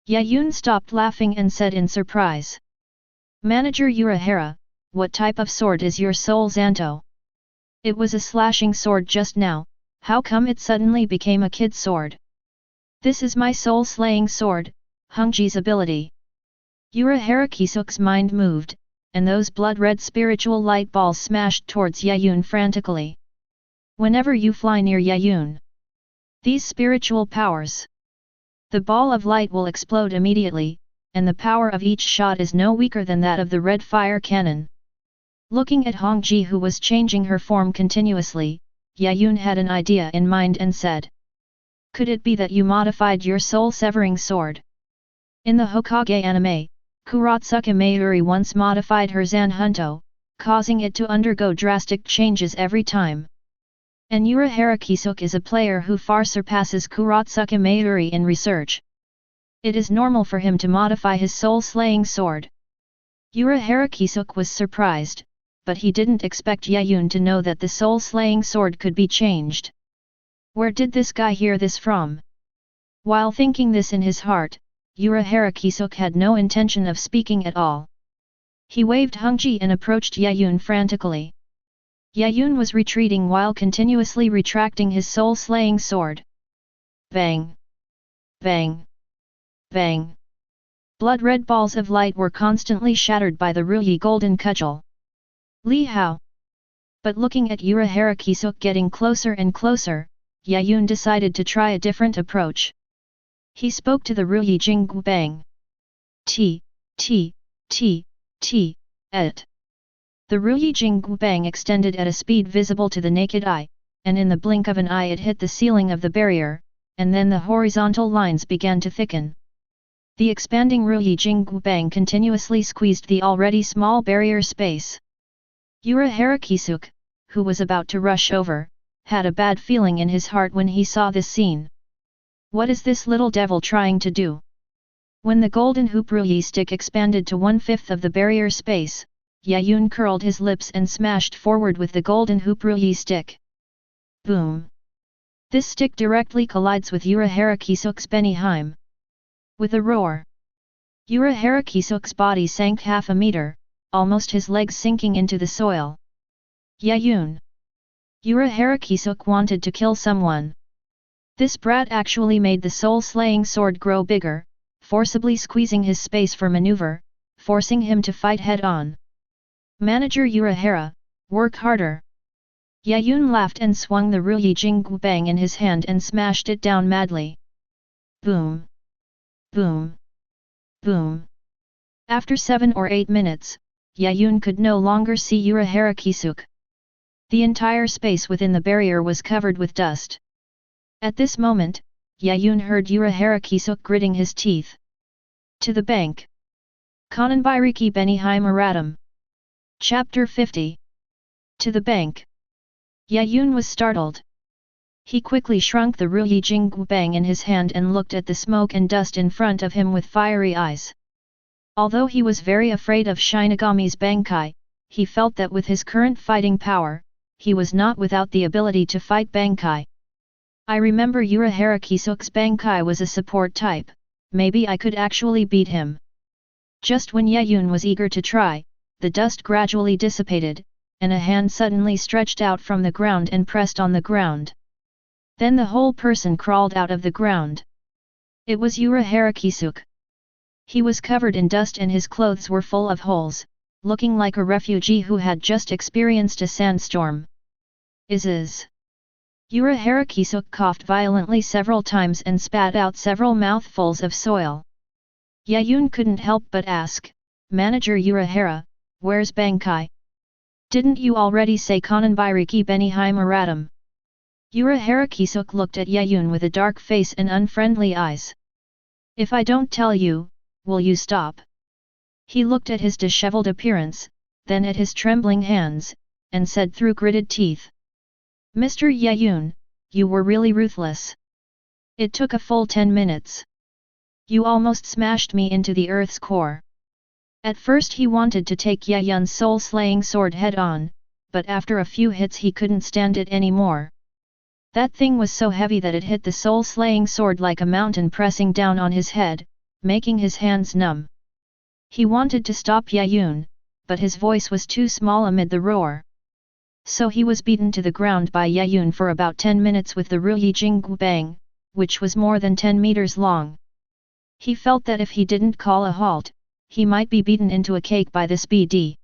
Yaun stopped laughing and said in surprise. Manager Urahara, what type of sword is your soul Zanto? It was a slashing sword just now, how come it suddenly became a kid sword? This is my soul-slaying sword, Hongji's ability. Urahara Kisuk's mind moved, and those blood-red spiritual light balls smashed towards Yaun frantically. Whenever you fly near Yaun, these spiritual powers, the ball of light will explode immediately, and the power of each shot is no weaker than that of the red fire cannon. Looking at Hongji who was changing her form continuously, Yaun had an idea in mind and said. Could it be that you modified your soul-severing sword? In the Hokage anime, Kurosaki Mayuri once modified her Zanhunto, causing it to undergo drastic changes every time. And Urahara Kisuk is a player who far surpasses Kurosaki Mayuri in research. It is normal for him to modify his soul-slaying sword. Urahara Kisuk was surprised, but he didn't expect Yaun to know that the soul-slaying sword could be changed. Where did this guy hear this from? While thinking this in his heart, Urahara Kisuk had no intention of speaking at all. He waved Hongji and approached Yaun frantically. Yaun was retreating while continuously retracting his soul-slaying sword. Bang! Bang! Bang! Blood-red balls of light were constantly shattered by the Ruyi golden cudgel. Li Hao! But looking at Urahara Kisuk getting closer and closer, Yaun decided to try a different approach. He spoke to the Ruyi Jinggu Bang. T, et. The Ruyi Jinggu Bang extended at a speed visible to the naked eye, and in the blink of an eye it hit the ceiling of the barrier, and then the horizontal lines began to thicken. The expanding Ruyi Jinggu Bang continuously squeezed the already small barrier space. Urahara Kisuk, who was about to rush over, had a bad feeling in his heart when he saw this scene. What is this little devil trying to do? When the golden hoop Ruyi stick expanded to 1/5 of the barrier space, Yaun curled his lips and smashed forward with the golden hoop Ruyi stick. Boom! This stick directly collides with Urahara Kisuk's Benihime. With a roar, Urahara Kisuk's body sank half a meter, almost his legs sinking into the soil. Yaun! Urahara Kisuk wanted to kill someone. This brat actually made the soul-slaying sword grow bigger, forcibly squeezing his space for maneuver, forcing him to fight head-on. Manager Urahara, work harder! Yaun laughed and swung the Ruyi Jinggu Bang in his hand and smashed it down madly. Boom! Boom! Boom! After 7 or 8 minutes, Yaun could no longer see Urahara Kisuk. The entire space within the barrier was covered with dust. At this moment, Yaun heard Urahara Kisuk gritting his teeth. To the bank! Kananbairiki Benihime Aratum. Chapter 50. To the bank! Yaun was startled. He quickly shrunk the Ruyi Jinggu Bang in his hand and looked at the smoke and dust in front of him with fiery eyes. Although he was very afraid of Shinigami's Bankai, he felt that with his current fighting power, he was not without the ability to fight Bankai. I remember Urahara Kisuk's Bankai was a support type, maybe I could actually beat him. Just when Yaun was eager to try, the dust gradually dissipated, and a hand suddenly stretched out from the ground and pressed on the ground. Then the whole person crawled out of the ground. It was Urahara Kisuk. He was covered in dust and his clothes were full of holes, looking like a refugee who had just experienced a sandstorm. Urahara Kisuk coughed violently several times and spat out several mouthfuls of soil. Yaun couldn't help but ask, Manager Urahara, where's Bankai? Didn't you already say Kananbairiki Benihime Aratum? Urahara Kisuk looked at Yaun with a dark face and unfriendly eyes. If I don't tell you, will you stop? He looked at his disheveled appearance, then at his trembling hands, and said through gritted teeth. Mr. Yaun, you were really ruthless. It took a full 10 minutes. You almost smashed me into the earth's core. At first he wanted to take Yaun's soul-slaying sword head-on, but after a few hits he couldn't stand it anymore. That thing was so heavy that it hit the soul-slaying sword like a mountain pressing down on his head, making his hands numb. He wanted to stop Yaun, but his voice was too small amid the roar. So he was beaten to the ground by Yaun for about 10 minutes with the Ruyi Jinggu Bang, which was more than 10 meters long. He felt that if he didn't call a halt, he might be beaten into a cake by this BD.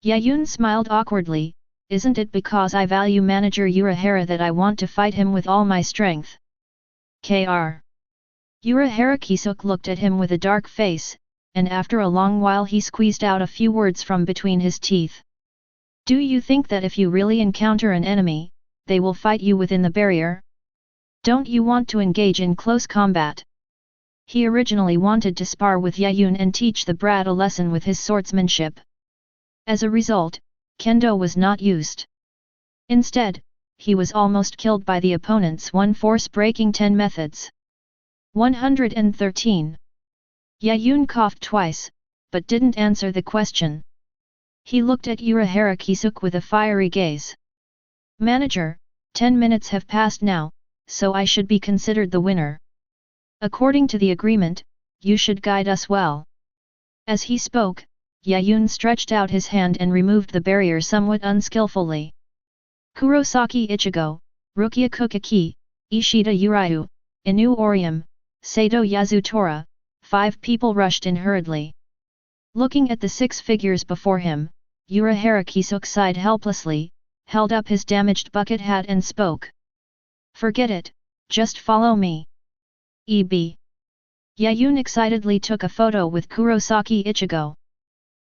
Yaun smiled awkwardly, isn't it because I value Manager Urahara that I want to fight him with all my strength? Kr. Urahara Kisuk looked at him with a dark face, and after a long while he squeezed out a few words from between his teeth. Do you think that if you really encounter an enemy, they will fight you within the barrier? Don't you want to engage in close combat? He originally wanted to spar with Yaun and teach the brat a lesson with his swordsmanship. As a result, Kendo was not used. Instead, he was almost killed by the opponent's one force-breaking 10 methods. 113. Yaun coughed twice, but didn't answer the question. He looked at Urahara Kisuk with a fiery gaze. Manager, 10 minutes have passed now, so I should be considered the winner. According to the agreement, you should guide us well. As he spoke, Yaun stretched out his hand and removed the barrier somewhat unskillfully. Kurosaki Ichigo, Rukia Kuchiki, Ishida Uryu, Inoue Orium, Sato Yasutora, 5 people rushed in hurriedly. Looking at the 6 figures before him, Urahara sighed helplessly, held up his damaged bucket hat and spoke. Forget it, just follow me. E.B. Yaun excitedly took a photo with Kurosaki Ichigo.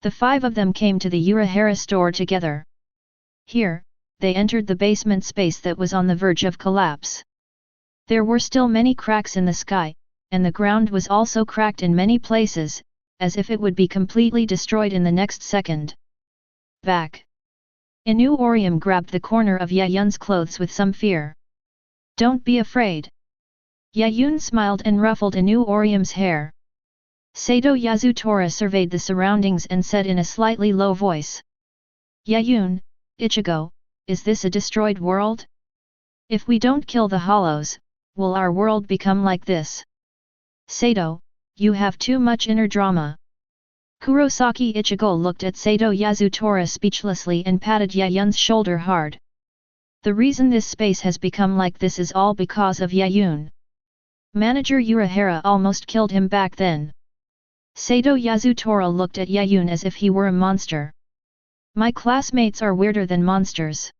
The 5 of them came to the Urahara store together. Here, they entered the basement space that was on the verge of collapse. There were still many cracks in the sky, and the ground was also cracked in many places, as if it would be completely destroyed in the next second. Back! Inoue Orium grabbed the corner of Yaun's clothes with some fear. Don't be afraid. Yaun smiled and ruffled Inoue Orium's hair. Sato Yasutora surveyed the surroundings and said in a slightly low voice. Yaun, Ichigo, is this a destroyed world? If we don't kill the hollows, will our world become like this? Sato, you have too much inner drama. Kurosaki Ichigo looked at Sato Yasutora speechlessly and patted Yaun's shoulder hard. The reason this space has become like this is all because of Yaun. Manager Urahara almost killed him back then. Sato Yasutora looked at Yaun as if he were a monster. My classmates are weirder than monsters.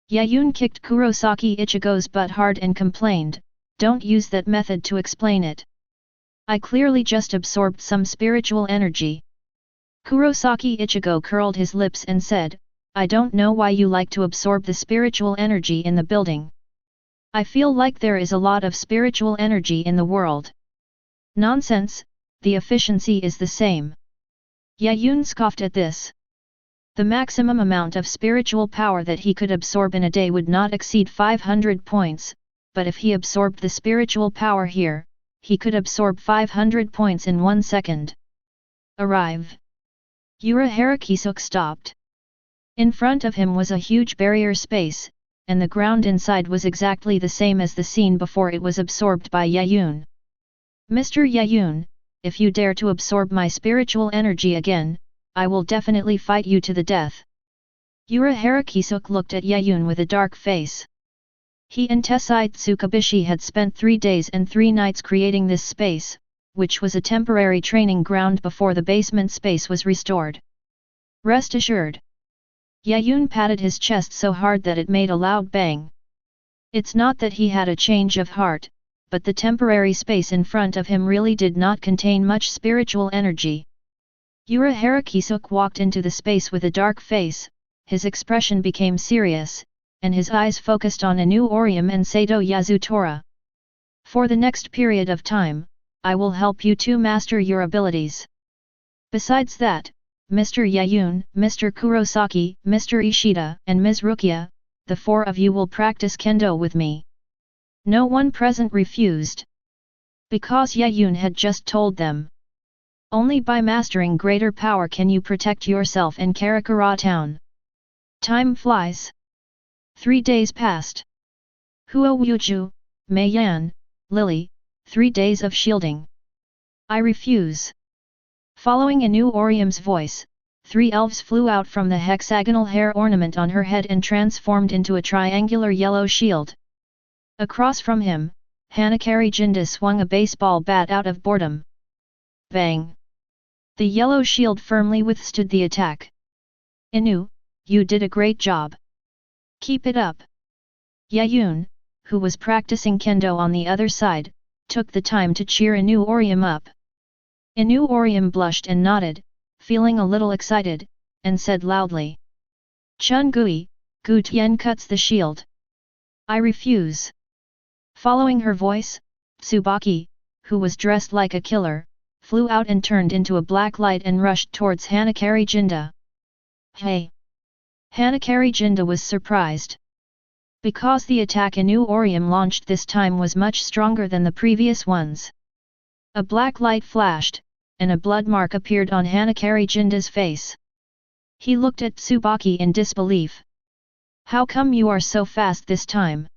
Yaun kicked Kurosaki Ichigo's butt hard and complained, don't use that method to explain it. I clearly just absorbed some spiritual energy. Kurosaki Ichigo curled his lips and said, I don't know why you like to absorb the spiritual energy in the building. I feel like there is a lot of spiritual energy in the world. Nonsense, the efficiency is the same. Yaun scoffed at this. The maximum amount of spiritual power that he could absorb in a day would not exceed 500 points, but if he absorbed the spiritual power here, he could absorb 500 points in 1 second. Arrive! Urahara stopped. In front of him was a huge barrier space, and the ground inside was exactly the same as the scene before it was absorbed by Yaun. Mr. Yaun, if you dare to absorb my spiritual energy again, I will definitely fight you to the death. Urahara looked at Yaun with a dark face. He and Tessai Tsukabishi had spent 3 days and 3 nights creating this space, which was a temporary training ground before the basement space was restored. Rest assured. Yaun patted his chest so hard that it made a loud bang. It's not that he had a change of heart, but the temporary space in front of him really did not contain much spiritual energy. Urahara walked into the space with a dark face, his expression became serious, and his eyes focused on Inoue Orium and Sato Yasutora. For the next period of time, I will help you to master your abilities. Besides that, Mr. Yaun, Mr. Kurosaki, Mr. Ishida, and Ms. Rukia, the 4 of you will practice kendo with me. No one present refused. Because Yaun had just told them. Only by mastering greater power can you protect yourself in Karakura Town. Time flies. 3 days passed. Huo Wuju, Mei Yan, Lily, 3 days of shielding. I refuse. Following Inoue Orium's voice, 3 elves flew out from the hexagonal hair ornament on her head and transformed into a triangular yellow shield. Across from him, Hanakari Jinda swung a baseball bat out of boredom. Bang! The yellow shield firmly withstood the attack. Inoue, you did a great job. Keep it up. Yaun, who was practicing kendo on the other side, took the time to cheer Inoue Orium up. Inoue Orium blushed and nodded, feeling a little excited, and said loudly. Chun Gui, Gu Tian cuts the shield. I refuse. Following her voice, Tsubaki, who was dressed like a killer, flew out and turned into a black light and rushed towards Hanakari Jinda. Hey! Hanakari Jinda was surprised. Because the attack Inoue Orium launched this time was much stronger than the previous ones. A black light flashed, and a blood mark appeared on Hanakari Jinda's face. He looked at Tsubaki in disbelief. How come you are so fast this time?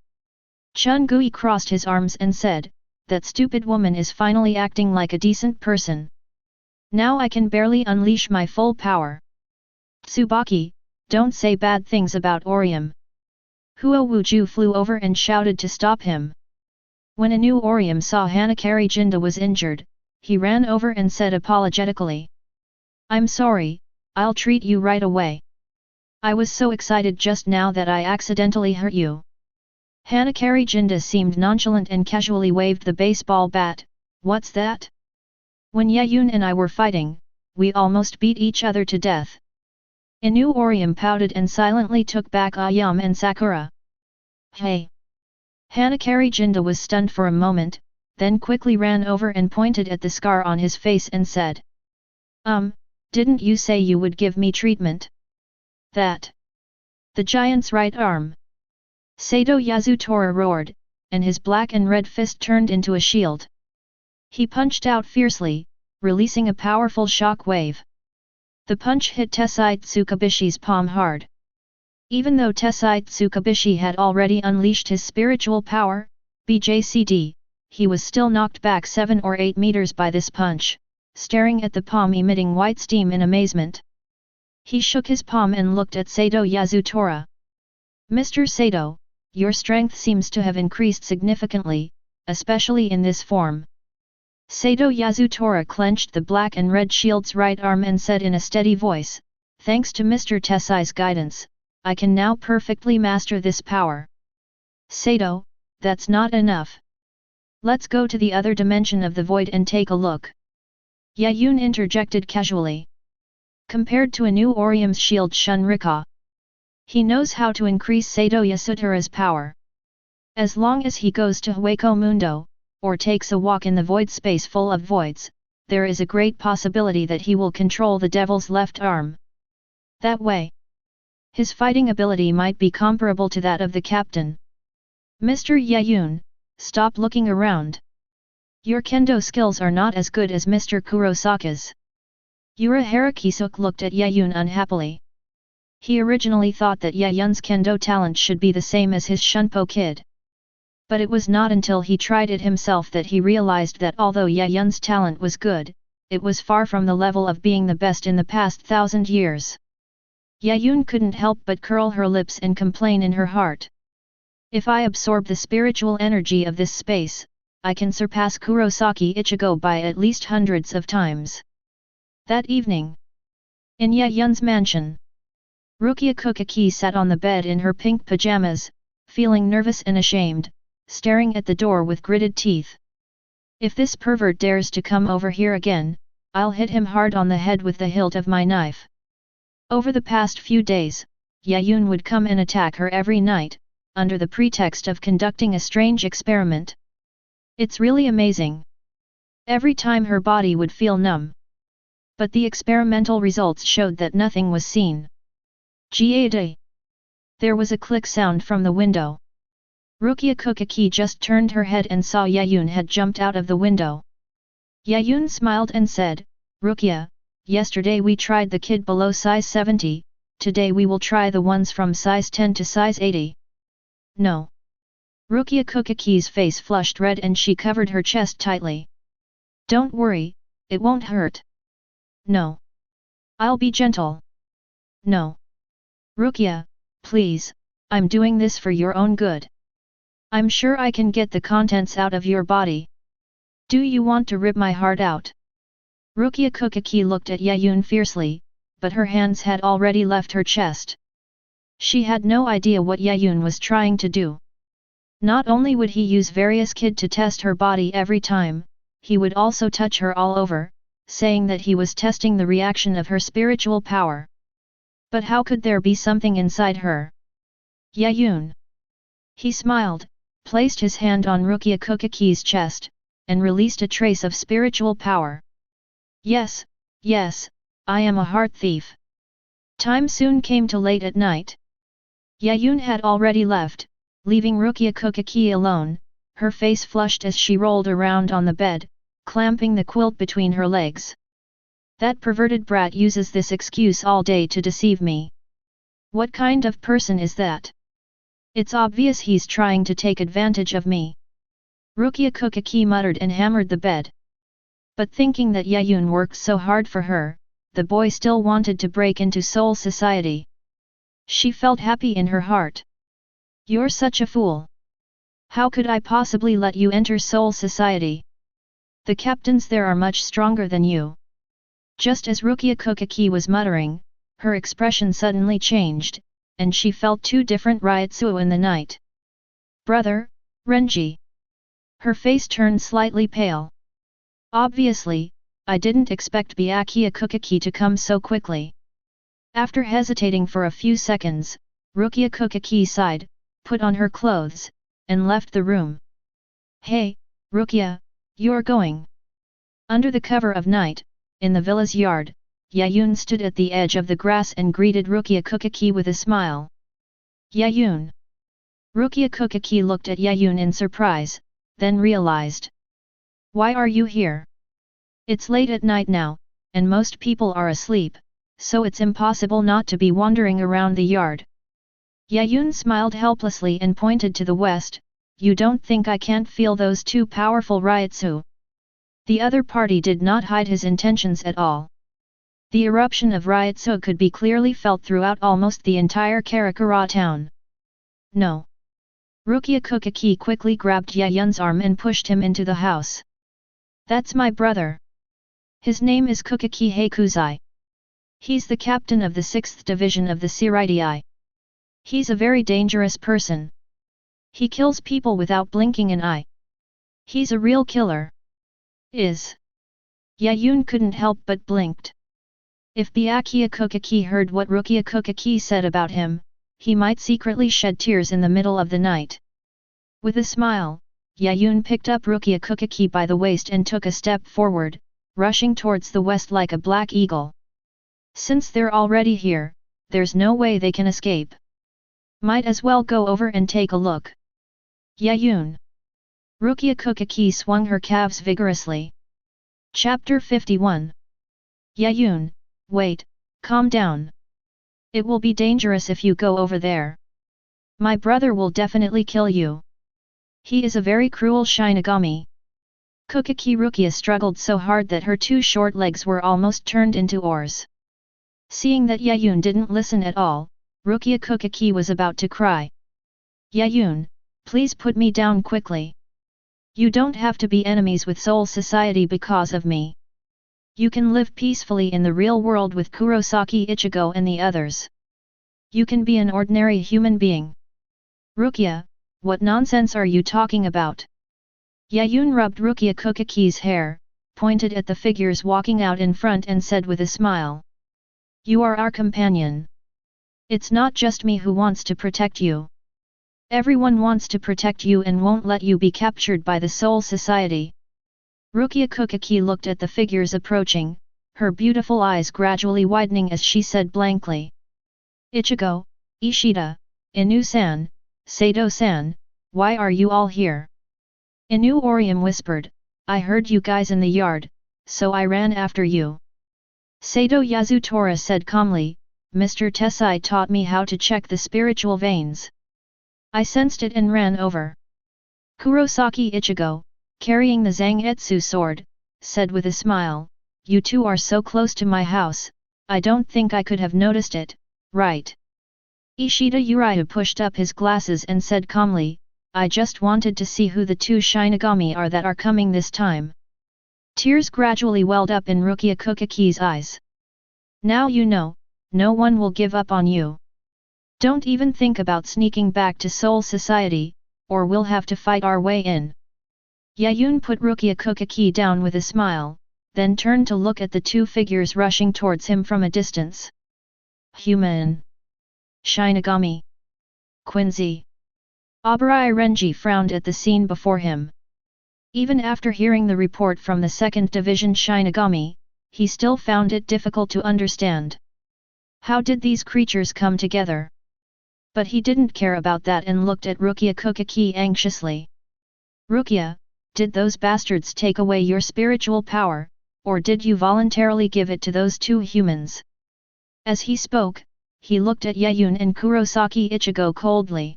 Chun Gui crossed his arms and said, that stupid woman is finally acting like a decent person. Now I can barely unleash my full power. Tsubaki, don't say bad things about Orihime. Huo Wuju flew over and shouted to stop him. When Inoue Orihime saw Hanakari Jinda was injured, he ran over and said apologetically. I'm sorry, I'll treat you right away. I was so excited just now that I accidentally hurt you. Hanakari Jinda seemed nonchalant and casually waved the baseball bat. What's that? When Yaun and I were fighting, we almost beat each other to death. Inoue Orihime pouted and silently took back Ayame and Sakura. Hey! Hanakari Jinda was stunned for a moment, then quickly ran over and pointed at the scar on his face and said. Didn't you say you would give me treatment? That. The giant's right arm. Sato Yasutora roared, and his black and red fist turned into a shield. He punched out fiercely, releasing a powerful shock wave. The punch hit Tessai Tsukabishi's palm hard. Even though Tessai Tsukabishi had already unleashed his spiritual power, BJCD, he was still knocked back 7 or 8 meters by this punch, staring at the palm emitting white steam in amazement. He shook his palm and looked at Sato Yasutora. Mr. Sato, your strength seems to have increased significantly, especially in this form. Sato Yasutora clenched the black and red shield's right arm and said in a steady voice, thanks to Mr. Tessai's guidance, I can now perfectly master this power. Sato, that's not enough. Let's go to the other dimension of the void and take a look. Yaun interjected casually. Compared to Inoue Orihime's shield Shunrika, he knows how to increase Sato Yasutora's power. As long as he goes to Hueco Mundo, or takes a walk in the void space full of voids, there is a great possibility that he will control the devil's left arm. That way, his fighting ability might be comparable to that of the captain. Mr. Yaun, stop looking around. Your kendo skills are not as good as Mr. Kurosaki's. Urahara Kisuke looked at Yaun unhappily. He originally thought that Yaun's kendo talent should be the same as his Shunpo kid. But it was not until he tried it himself that he realized that although Yaun's talent was good, it was far from the level of being the best in the past 1,000 years. Yaun couldn't help but curl her lips and complain in her heart. If I absorb the spiritual energy of this space, I can surpass Kurosaki Ichigo by at least hundreds of times. That evening, in Yaun's mansion, Rukia Kuchiki sat on the bed in her pink pajamas, feeling nervous and ashamed, staring at the door with gritted teeth. If this pervert dares to come over here again, I'll hit him hard on the head with the hilt of my knife. Over the past few days, Yaun would come and attack her every night, under the pretext of conducting a strange experiment. It's really amazing. Every time her body would feel numb. But the experimental results showed that nothing was seen. Seireitei. There was a click sound from the window. Rukia Kuchiki just turned her head and saw Yaun had jumped out of the window. Yaun smiled and said, Rukia, yesterday we tried the kid below size 70, today we will try the ones from size 10 to size 80. No. Rukia Kuchiki's face flushed red and she covered her chest tightly. Don't worry, it won't hurt. No. I'll be gentle. No. Rukia, please, I'm doing this for your own good. I'm sure I can get the contents out of your body. Do you want to rip my heart out? Rukia Kuchiki looked at Yaun fiercely, but her hands had already left her chest. She had no idea what Yaun was trying to do. Not only would he use various kid to test her body every time, he would also touch her all over, saying that he was testing the reaction of her spiritual power. But how could there be something inside her? Yaun. He smiled, placed his hand on Rukia Kuchiki's chest, and released a trace of spiritual power. Yes, yes, I am a heart thief. Time soon came to late at night. Yaun had already left, leaving Rukia Kuchiki alone, her face flushed as she rolled around on the bed, clamping the quilt between her legs. That perverted brat uses this excuse all day to deceive me. What kind of person is that? It's obvious he's trying to take advantage of me. Rukia Kuchiki muttered and hammered the bed. But thinking that Yaun worked so hard for her, the boy still wanted to break into Soul Society. She felt happy in her heart. You're such a fool. How could I possibly let you enter Soul Society? The captains there are much stronger than you. Just as Rukia Kuchiki was muttering, her expression suddenly changed, and she felt two different Ryutsu in the night. Brother, Renji. Her face turned slightly pale. Obviously, I didn't expect Byakuya Kuchiki to come so quickly. After hesitating for a few seconds, Rukia Kuchiki sighed, put on her clothes, and left the room. Hey, Rukia, you're going. Under the cover of night, in the villa's yard, Yaun stood at the edge of the grass and greeted Rukia Kuchiki with a smile. Yaun. Rukia Kuchiki looked at Yaun in surprise, then realized. Why are you here? It's late at night now, and most people are asleep, so it's impossible not to be wandering around the yard. Yaun smiled helplessly and pointed to the west. You don't think I can't feel those two powerful Ryutsu? The other party did not hide his intentions at all. The eruption of Ryutsu could be clearly felt throughout almost the entire Karakura Town. No. Rukia Kuchiki quickly grabbed Yaun's arm and pushed him into the house. That's my brother. His name is Kuchiki Heikuzai. He's the captain of the 6th division of the Seireitei. He's a very dangerous person. He kills people without blinking an eye. He's a real killer. Yaun couldn't help but blinked. If Byakuya Kuchiki heard what Rukia Kuchiki said about him, he might secretly shed tears in the middle of the night. With a smile, Yaun picked up Rukia Kuchiki by the waist and took a step forward, rushing towards the west like a black eagle. Since they're already here, there's no way they can escape. Might as well go over and take a look. Yaun. Rukia Kuchiki swung her calves vigorously. Chapter 51. Yaun, wait, calm down. It will be dangerous if you go over there. My brother will definitely kill you. He is a very cruel Shinigami. Kuchiki Rukia struggled so hard that her two short legs were almost turned into oars. Seeing that Yaun didn't listen at all, Rukia Kuchiki was about to cry. Yaun, please put me down quickly. You don't have to be enemies with Soul Society because of me. You can live peacefully in the real world with Kurosaki, Ichigo and the others. You can be an ordinary human being. Rukia, what nonsense are you talking about? Yaun rubbed Rukia Kuchiki's hair, pointed at the figures walking out in front and said with a smile. You are our companion. It's not just me who wants to protect you. Everyone wants to protect you and won't let you be captured by the Soul Society. Rukia Kuchiki looked at the figures approaching, her beautiful eyes gradually widening as she said blankly. Ichigo, Ishida, Inoue-san, Sato-san, why are you all here? Inoue Orihime whispered, I heard you guys in the yard, so I ran after you. Sato Yasutora said calmly, Mr. Tessai taught me how to check the spiritual veins. I sensed it and ran over. Kurosaki Ichigo, carrying the Zangetsu sword, said with a smile, you two are so close to my house, I don't think I could have noticed it, right? Ishida Urahara pushed up his glasses and said calmly, I just wanted to see who the two Shinigami are that are coming this time. Tears gradually welled up in Rukia Kuchiki's eyes. Now you know, no one will give up on you. Don't even think about sneaking back to Soul Society, or we'll have to fight our way in. Yaun put Rukia Kuchiki down with a smile, then turned to look at the two figures rushing towards him from a distance. Human. Shinigami. Quincy. Abarai Renji frowned at the scene before him. Even after hearing the report from the 2nd Division Shinigami, he still found it difficult to understand. How did these creatures come together? But he didn't care about that and looked at Rukia Kuchiki anxiously. Rukia, did those bastards take away your spiritual power, or did you voluntarily give it to those two humans? As he spoke, he looked at Yaun and Kurosaki Ichigo coldly.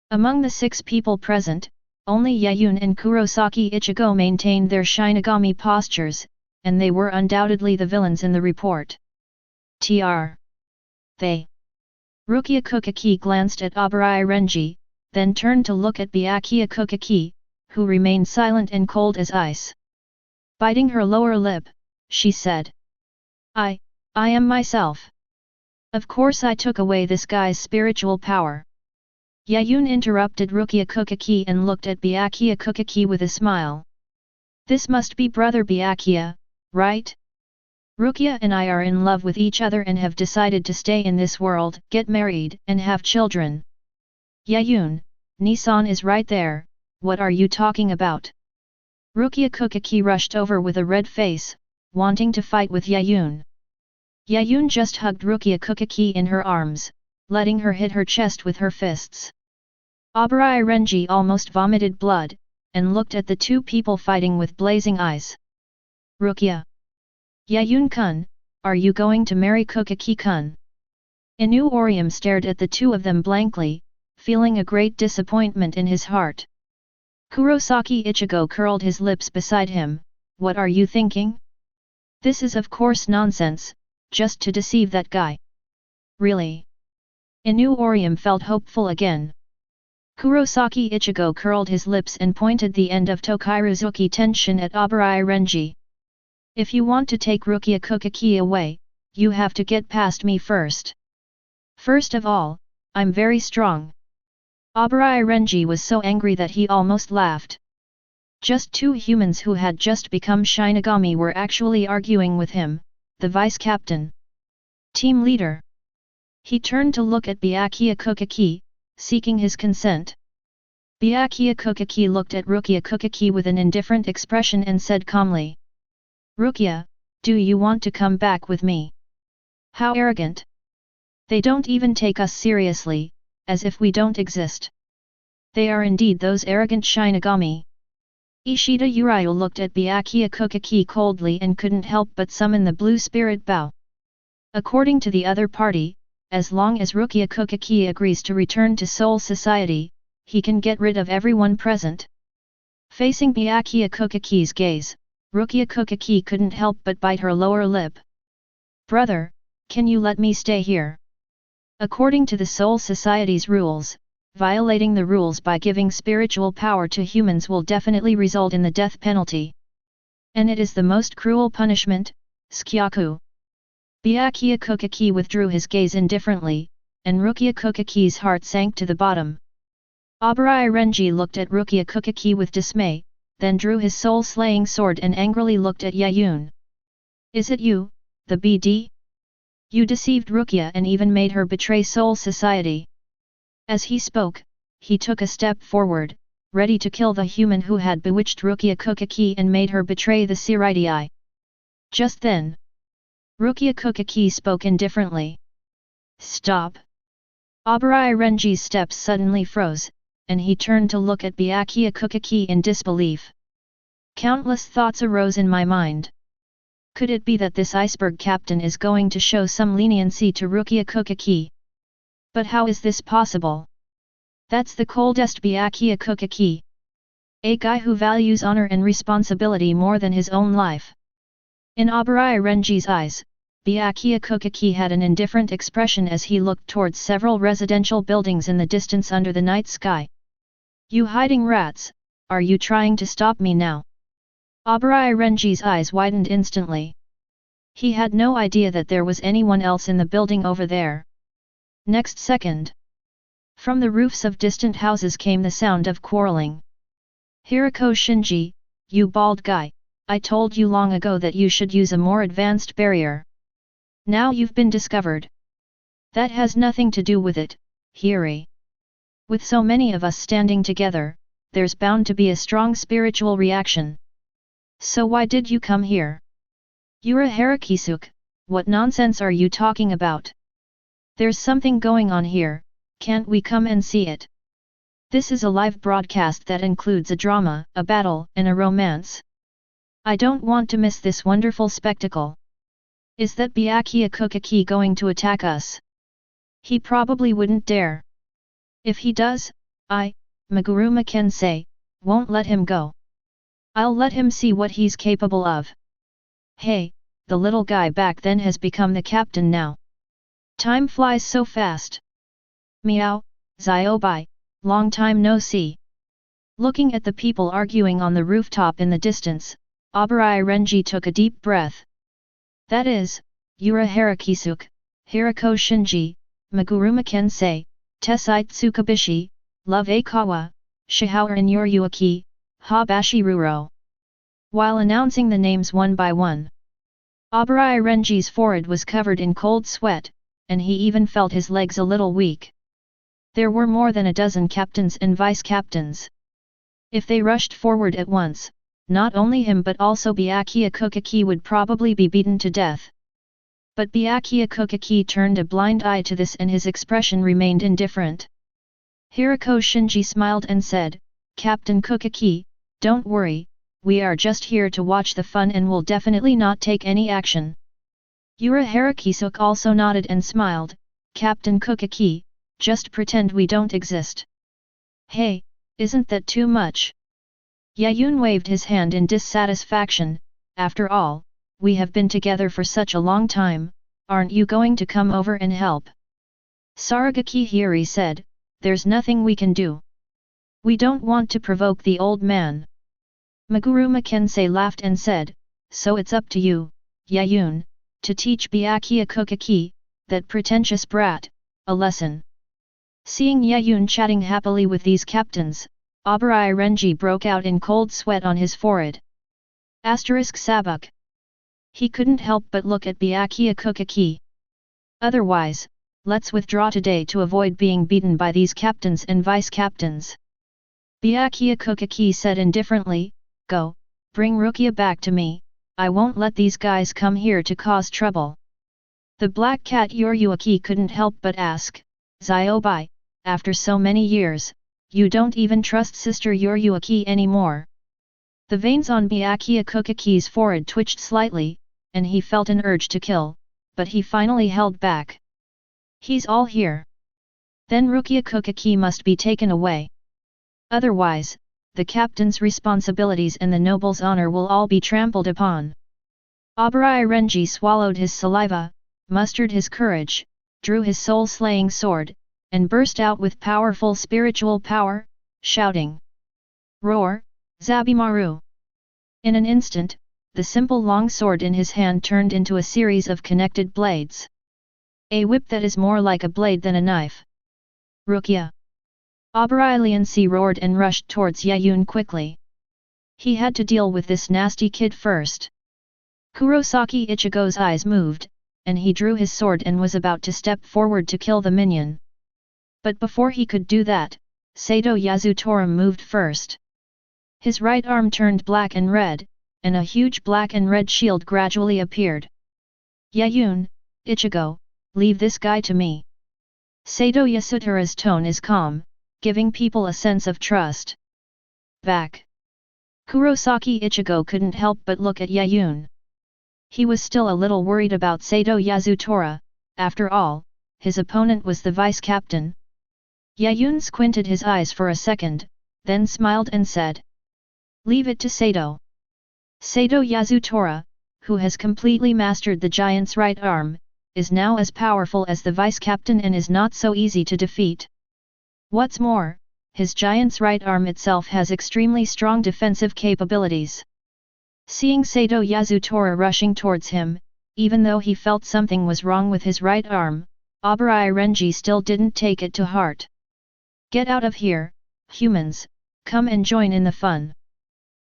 Among the 6 people present, Only Yaun and Kurosaki Ichigo maintained their Shinigami postures, and they were undoubtedly the villains in the report. They. Rukia Kuchiki glanced at Abarai Renji, then turned to look at Byakuya Kuchiki, who remained silent and cold as ice. Biting her lower lip, she said. I am myself. Of course I took away this guy's spiritual power. Yaun interrupted Rukia Kuchiki and looked at Byakuya Kuchiki with a smile. This must be brother Byakuya, right? Rukia and I are in love with each other and have decided to stay in this world, get married, and have children. Yaun, Nissan is right there, what are you talking about? Rukia Kuchiki rushed over with a red face, wanting to fight with Yaun. Yaun just hugged Rukia Kuchiki in her arms, letting her hit her chest with her fists. Abarai Renji almost vomited blood, and looked at the two people fighting with blazing eyes. Rukia. Yaun-kun, are you going to marry Kuchiki-kun? Inoue Orium stared at the two of them blankly, feeling a great disappointment in his heart. Kurosaki Ichigo curled his lips beside him, what are you thinking? This is of course nonsense, just to deceive that guy. Really? Inoue Orium felt hopeful again. Kurosaki Ichigo curled his lips and pointed the end of Tokairuzuki Tenshin at Abarai Renji. If you want to take Rukia Kuchiki away, you have to get past me first. First of all, I'm very strong. Abarai Renji was so angry that he almost laughed. Just two humans who had just become Shinigami were actually arguing with him, the vice-captain. Team leader. He turned to look at Byakuya Kuchiki, seeking his consent. Byakuya Kuchiki looked at Rukia Kuchiki with an indifferent expression and said calmly. Rukia, do you want to come back with me? How arrogant! They don't even take us seriously, as if we don't exist. They are indeed those arrogant Shinigami. Ishida Urayu looked at Byakuya Kuchiki coldly and couldn't help but summon the blue spirit bow. According to the other party, as long as Rukia Kuchiki agrees to return to Soul Society, he can get rid of everyone present. Facing Byakuya Kuchiki's gaze, Rukia Kuchiki couldn't help but bite her lower lip. Brother, can you let me stay here? According to the Soul Society's rules, violating the rules by giving spiritual power to humans will definitely result in the death penalty. And it is the most cruel punishment, Skyaku. Byakuya Kuchiki withdrew his gaze indifferently, and Rukia Kuchiki's heart sank to the bottom. Abarai Renji looked at Rukia Kuchiki with dismay, then drew his soul-slaying sword and angrily looked at Yaun. Is it you, the BD? You deceived Rukia and even made her betray Soul Society. As he spoke, he took a step forward, ready to kill the human who had bewitched Rukia Kuchiki and made her betray the Seireitei. Just then, Rukia Kuchiki spoke indifferently. Stop! Abarai Renji's steps suddenly froze, and he turned to look at Byakuya Kuchiki in disbelief. Countless thoughts arose in my mind. Could it be that this iceberg captain is going to show some leniency to Rukia Kuchiki? But how is this possible? That's the coldest Byakuya Kuchiki. A guy who values honor and responsibility more than his own life. In Abarai Renji's eyes, Byakuya Kuchiki had an indifferent expression as he looked towards several residential buildings in the distance under the night sky. You hiding rats, are you trying to stop me now? Abarai Renji's eyes widened instantly. He had no idea that there was anyone else in the building over there. Next second, from the roofs of distant houses came the sound of quarreling. Hirako Shinji, you bald guy, I told you long ago that you should use a more advanced barrier. Now you've been discovered. That has nothing to do with it, Hiri. With so many of us standing together, there's bound to be a strong spiritual reaction. So why did you come here? Urahara Kisuke, what nonsense are you talking about? There's something going on here, can't we come and see it? This is a live broadcast that includes a drama, a battle, and a romance. I don't want to miss this wonderful spectacle. Is that Byakuya Kuchiki going to attack us? He probably wouldn't dare. If he does, Maguruma Kensei, won't let him go. I'll let him see what he's capable of. Hey, the little guy back then has become the captain now. Time flies so fast. Meow, Ziobai, long time no see. Looking at the people arguing on the rooftop in the distance, Abarai Renji took a deep breath. That is, Urahara Kisuke, Hirako Shinji, Maguruma Kensei, Tessai Tsukabishi, Love Akawa, Shihaoran Yoryuaki, Habashi Ruro. While announcing the names one by one, Abarai Renji's forehead was covered in cold sweat, and he even felt his legs a little weak. There were more than a dozen captains and vice-captains. If they rushed forward at once, not only him but also Byakuya Kuchiki would probably be beaten to death. But Byakuya Kuchiki turned a blind eye to this and his expression remained indifferent. Hirako Shinji smiled and said, Captain Kuchiki, don't worry, we are just here to watch the fun and will definitely not take any action. Urahara Kisuke also nodded and smiled, Captain Kuchiki, just pretend we don't exist. Hey, isn't that too much? Yaun waved his hand in dissatisfaction, after all, we have been together for such a long time, aren't you going to come over and help? Saragaki Hiri said, there's nothing we can do. We don't want to provoke the old man. Maguruma Kensei laughed and said, so it's up to you, Yaun, to teach Byakuya Kuchiki, that pretentious brat, a lesson. Seeing Yaun chatting happily with these captains, Abarai Renji broke out in cold sweat on his forehead. Sabuk. He couldn't help but look at Byakuya Kuchiki. Otherwise, let's withdraw today to avoid being beaten by these captains and vice-captains. Byakuya Kuchiki said indifferently, go, bring Rukia back to me, I won't let these guys come here to cause trouble. The black cat Yoryuaki couldn't help but ask, Ziobai, after so many years, you don't even trust Sister Yoryuaki anymore. The veins on Byakuya Kuchiki's forehead twitched slightly, and he felt an urge to kill, but he finally held back. He's all here. Then Rukia Kuchiki must be taken away. Otherwise, the captain's responsibilities and the noble's honor will all be trampled upon. Abarai Renji swallowed his saliva, mustered his courage, drew his soul-slaying sword, and burst out with powerful spiritual power, shouting. Roar, Zabimaru! In an instant, the simple long sword in his hand turned into a series of connected blades. A whip that is more like a blade than a knife. Rukia! Abarai Liansi roared and rushed towards Yaun quickly. He had to deal with this nasty kid first. Kurosaki Ichigo's eyes moved, and he drew his sword and was about to step forward to kill the minion. But before he could do that, Sato Yasutora moved first. His right arm turned black and red, and a huge black and red shield gradually appeared. Yaun, Ichigo, leave this guy to me. Sato Yasutora's tone is calm, giving people a sense of trust. Back. Kurosaki Ichigo couldn't help but look at Yaun. He was still a little worried about Sato Yasutora, after all, his opponent was the vice-captain. Yaun squinted his eyes for a second, then smiled and said. Leave it to Sato. Sato Yasutora, who has completely mastered the giant's right arm, is now as powerful as the vice-captain and is not so easy to defeat. What's more, his giant's right arm itself has extremely strong defensive capabilities. Seeing Sato Yasutora rushing towards him, even though he felt something was wrong with his right arm, Abarai Renji still didn't take it to heart. Get out of here, humans, come and join in the fun.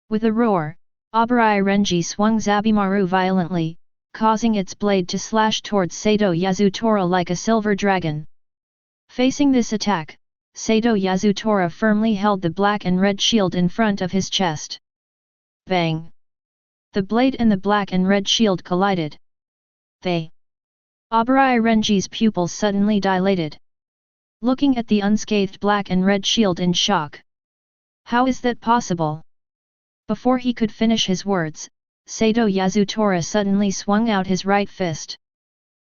With a roar, Abarai Renji swung Zabimaru violently, causing its blade to slash towards Sato Yasutora like a silver dragon. Facing this attack, Sato Yasutora firmly held the black and red shield in front of his chest. Bang! The blade and the black and red shield collided. Abarai Renji's pupils suddenly dilated. Looking at the unscathed black and red shield in shock. How is that possible? Before he could finish his words, Sato Yasutora suddenly swung out his right fist.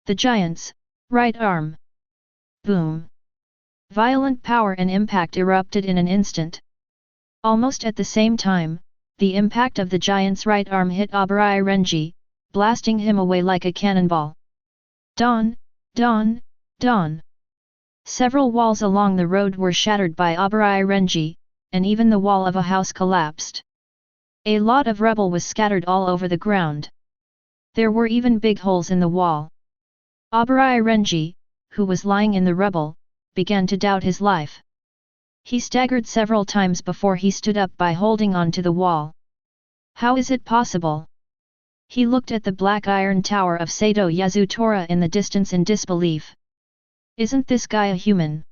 The giant's right arm. Boom! Violent power and impact erupted in an instant. Almost at the same time, the impact of the giant's right arm hit Abarai Renji, blasting him away like a cannonball. Dawn, dawn, dawn. Several walls along the road were shattered by Abarai Renji, and even the wall of a house collapsed. A lot of rubble was scattered all over the ground. There were even big holes in the wall. Abarai Renji, who was lying in the rubble, began to doubt his life. He staggered several times before he stood up by holding on to the wall. How is it possible? He looked at the black iron tower of Sato Yasutora in the distance in disbelief. Isn't this guy a human?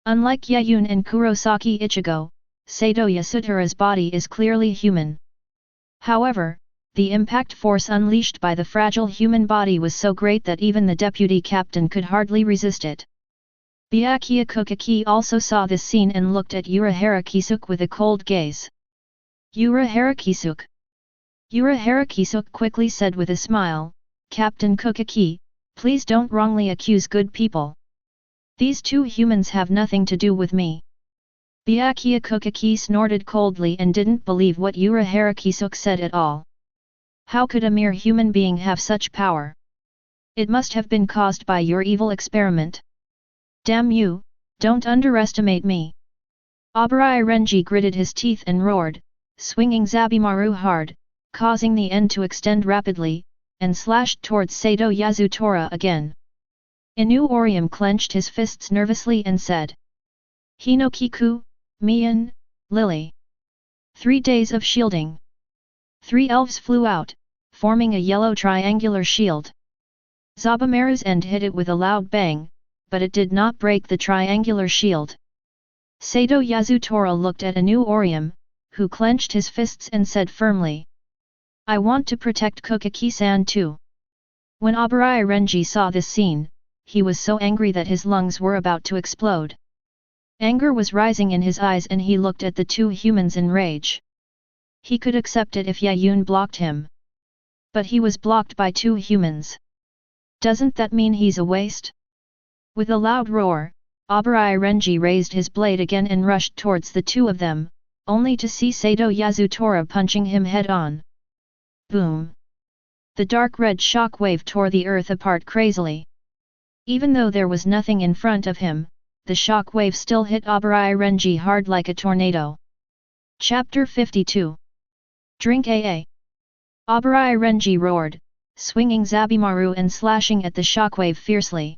Unlike Yaun and Kurosaki Ichigo, Sato Yasutora's body is clearly human. However, the impact force unleashed by the fragile human body was so great that even the deputy captain could hardly resist it. Byakuya Kuchiki also saw this scene and looked at Urahara Kisuk with a cold gaze. Urahara Kisuk. Urahara Kisuk quickly said with a smile, Captain Kuchiki, please don't wrongly accuse good people. These two humans have nothing to do with me. Byakuya Kuchiki snorted coldly and didn't believe what Urahara Kisuk said at all. How could a mere human being have such power? It must have been caused by your evil experiment. Damn you, don't underestimate me. Abarai Renji gritted his teeth and roared, swinging Zabimaru hard, causing the end to extend rapidly, and slashed towards Sato Yasutora again. Inoue clenched his fists nervously and said, Hinokiku, Mian, Lily. 3 days of shielding. 3 elves flew out, forming a yellow triangular shield. Zabimaru's end hit it with a loud bang, but it did not break the triangular shield. Sato Yasutora looked at Inoue, who clenched his fists and said firmly, I want to protect Kuchiki-san too. When Abarai Renji saw this scene, he was so angry that his lungs were about to explode. Anger was rising in his eyes and he looked at the two humans in rage. He could accept it if Yaun blocked him. But he was blocked by 2 humans. Doesn't that mean he's a waste? With a loud roar, Abarai Renji raised his blade again and rushed towards the 2 of them, only to see Sato Yasutora punching him head-on. Boom! The dark red shock wave tore the earth apart crazily. Even though there was nothing in front of him, the shock wave still hit Abarai Renji hard like a tornado. Chapter 52. Drink AA. Abarai Renji roared, swinging Zabimaru and slashing at the shockwave fiercely.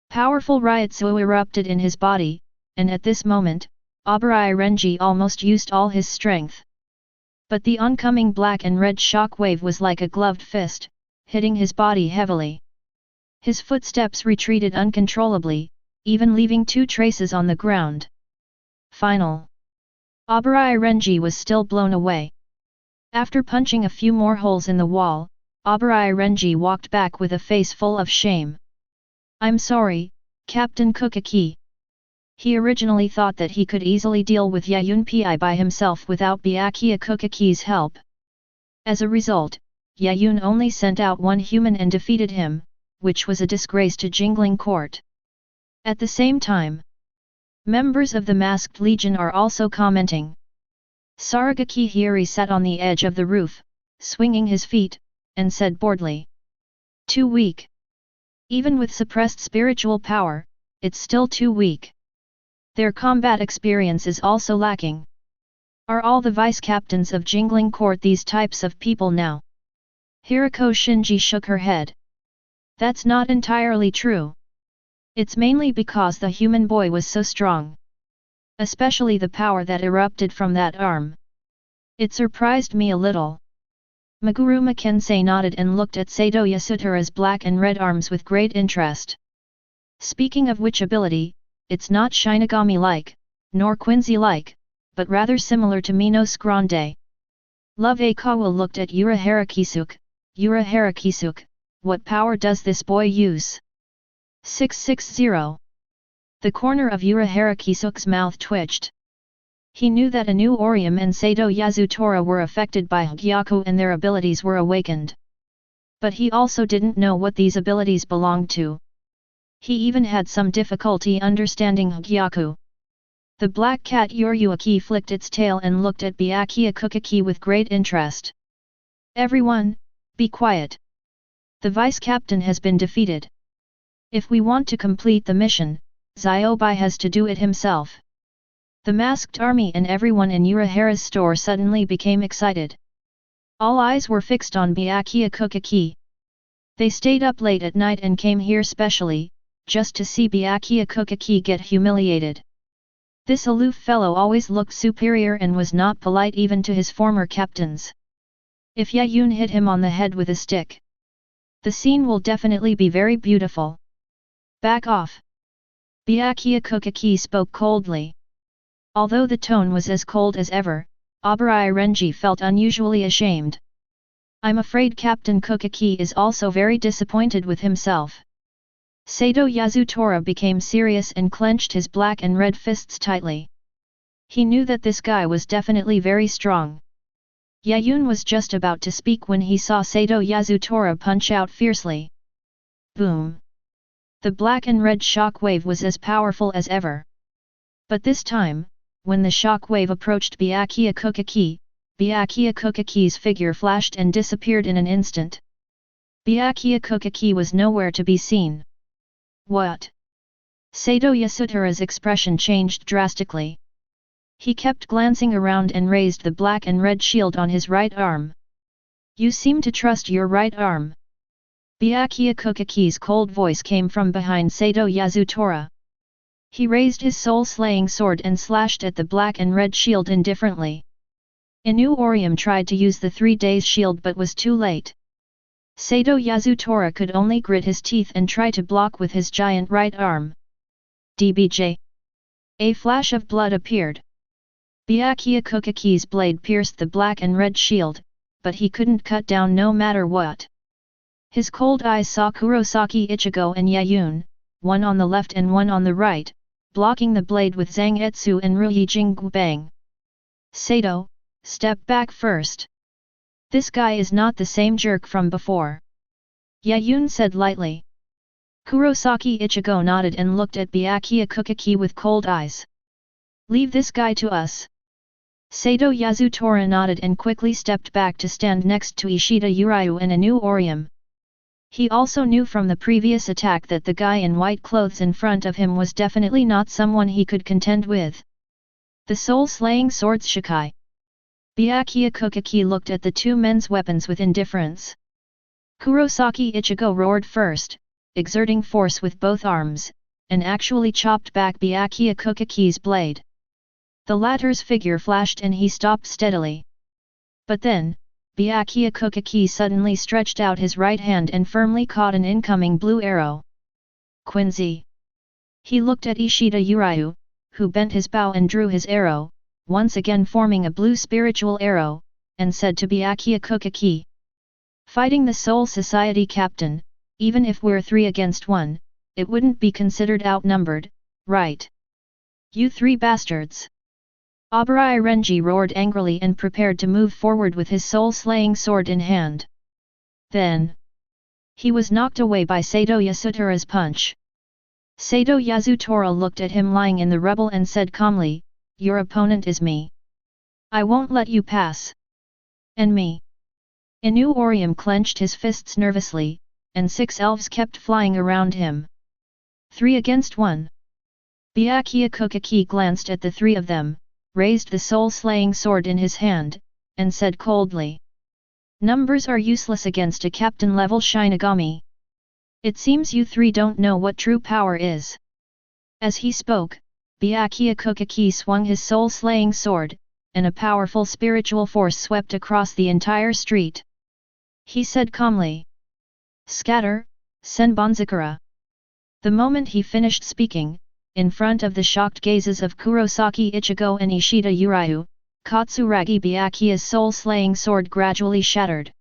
Powerful Ryotsu erupted in his body, and at this moment, Abarai Renji almost used all his strength. But the oncoming black and red shockwave was like a gloved fist, hitting his body heavily. His footsteps retreated uncontrollably, even leaving 2 traces on the ground. Final. Abarai Renji was still blown away. After punching a few more holes in the wall, Abarai Renji walked back with a face full of shame. I'm sorry, Captain Kuchiki. He originally thought that he could easily deal with Yaun Pi by himself without Byakuya Kuchiki's help. As a result, Yaun only sent out 1 human and defeated him, which was a disgrace to Jingling Court. At the same time, members of the Masked Legion are also commenting. Saragaki Hiri sat on the edge of the roof, swinging his feet, and said boredly. Too weak. Even with suppressed spiritual power, it's still too weak. Their combat experience is also lacking. Are all the vice-captains of Jingling Court these types of people now? Hirako Shinji shook her head. That's not entirely true. It's mainly because the human boy was so strong. Especially the power that erupted from that arm. It surprised me a little. Meguruma Kensei nodded and looked at Sato Yasutora's black and red arms with great interest. Speaking of which ability, it's not Shinigami-like, nor Quincy-like, but rather similar to Minos Grande. Love Akawa looked at Urahara Kisuk. Urahara Kisuk, what power does this boy use? 660. The corner of Urahara Kisuk's mouth twitched. He knew that Inoue and Sato Yasutora were affected by Hogyoku and their abilities were awakened. But he also didn't know what these abilities belonged to. He even had some difficulty understanding Hogyoku. The black cat Yoryuki flicked its tail and looked at Byakuya Kuchiki with great interest. Everyone, be quiet. The vice-captain has been defeated. If we want to complete the mission, Ziobai has to do it himself. The masked army and everyone in Urahara's store suddenly became excited. All eyes were fixed on Byakuya Kuchiki. They stayed up late at night and came here specially, just to see Byakuya Kuchiki get humiliated. This aloof fellow always looked superior and was not polite even to his former captains. If Yaun hit him on the head with a stick, the scene will definitely be very beautiful. Back off. Byakuya Kuchiki spoke coldly. Although the tone was as cold as ever, Abarai Renji felt unusually ashamed. I'm afraid Captain Kuchiki is also very disappointed with himself. Sato Yasutora became serious and clenched his black and red fists tightly. He knew that this guy was definitely very strong. Yaun was just about to speak when he saw Sato Yasutora punch out fiercely. Boom! The black and red shock wave was as powerful as ever. But this time, when the shock wave approached Byakuya Kuchiki, Byakuya Kuchiki's figure flashed and disappeared in an instant. Byakuya Kuchiki was nowhere to be seen. What? Sato Yasutora's expression changed drastically. He kept glancing around and raised the black and red shield on his right arm. You seem to trust your right arm. Byakuya Kuchiki's cold voice came from behind Sato Yasutora. He raised his soul-slaying sword and slashed at the black and red shield indifferently. Inoue tried to use the 3 days shield but was too late. Sato Yasutora could only grit his teeth and try to block with his giant right arm. DBJ. A flash of blood appeared. Byakuya Kuchiki's blade pierced the black and red shield, but he couldn't cut down no matter what. His cold eyes saw Kurosaki, Ichigo and Yaun, one on the left and one on the right, blocking the blade with Zangetsu and Ruijing Gubang. Sato, step back first. This guy is not the same jerk from before. Yaun said lightly. Kurosaki Ichigo nodded and looked at Byakuya Kuchiki with cold eyes. Leave this guy to us. Sato Yasutora nodded and quickly stepped back to stand next to Ishida Urayu and Inoue. He also knew from the previous attack that the guy in white clothes in front of him was definitely not someone he could contend with. The soul-slaying swords Shikai. Byakuya Kuchiki looked at the two men's weapons with indifference. Kurosaki Ichigo roared first, exerting force with both arms, and actually chopped back Byakuya Kuchiki's blade. The latter's figure flashed and he stopped steadily. But then, Byakuya Kuchiki suddenly stretched out his right hand and firmly caught an incoming blue arrow. Quincy. He looked at Ishida Urayu, who bent his bow and drew his arrow, once again forming a blue spiritual arrow, and said to Byakuya Kuchiki. Fighting the Soul Society captain, even if we're 3 against 1, it wouldn't be considered outnumbered, right? You 3 bastards! Abarai Renji roared angrily and prepared to move forward with his soul-slaying sword in hand. Then, he was knocked away by Sato Yasutora's punch. Sato Yasutora looked at him lying in the rubble and said calmly, your opponent is me. I won't let you pass. And me. Inoue clenched his fists nervously, and 6 elves kept flying around him. 3 against 1. Byakuya Kuchiki glanced at the 3 of them, raised the soul-slaying sword in his hand, and said coldly. Numbers are useless against a captain-level Shinigami. It seems you 3 don't know what true power is. As he spoke, Byakuya Kuchiki swung his soul-slaying sword, and a powerful spiritual force swept across the entire street. He said calmly. Scatter, Senbonzakura. The moment he finished speaking, in front of the shocked gazes of Kurosaki Ichigo and Ishida Urayu, Katsuragi Byakuya's soul-slaying sword gradually shattered.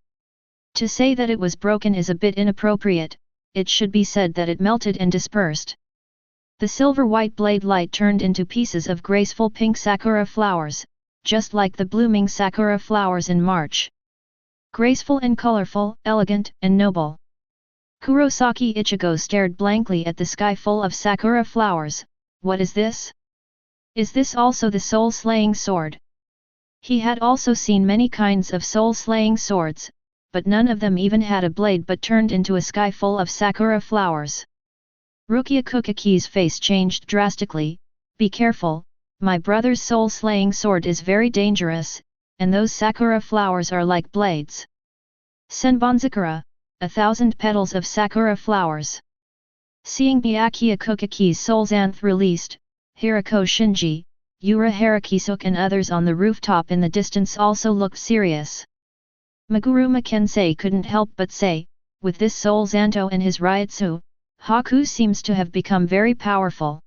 To say that it was broken is a bit inappropriate, it should be said that it melted and dispersed. The silver-white blade light turned into pieces of graceful pink sakura flowers, just like the blooming sakura flowers in March. Graceful and colorful, elegant and noble. Kurosaki Ichigo stared blankly at the sky full of sakura flowers. What is this? Is this also the soul-slaying sword? He had also seen many kinds of soul-slaying swords, but none of them even had a blade but turned into a sky full of sakura flowers. Rukia Kuchiki's face changed drastically. Be careful, my brother's soul-slaying sword is very dangerous, and those sakura flowers are like blades. Senbonzakura, 1,000 petals of sakura flowers. Seeing Byakuya Kuchiki's soul's anth released, Hirako Shinji, Urahara Kisuk and others on the rooftop in the distance also looked serious. Maguruma Kensei couldn't help but say, with this Soul Zanto and his Ryutsu, Haku seems to have become very powerful.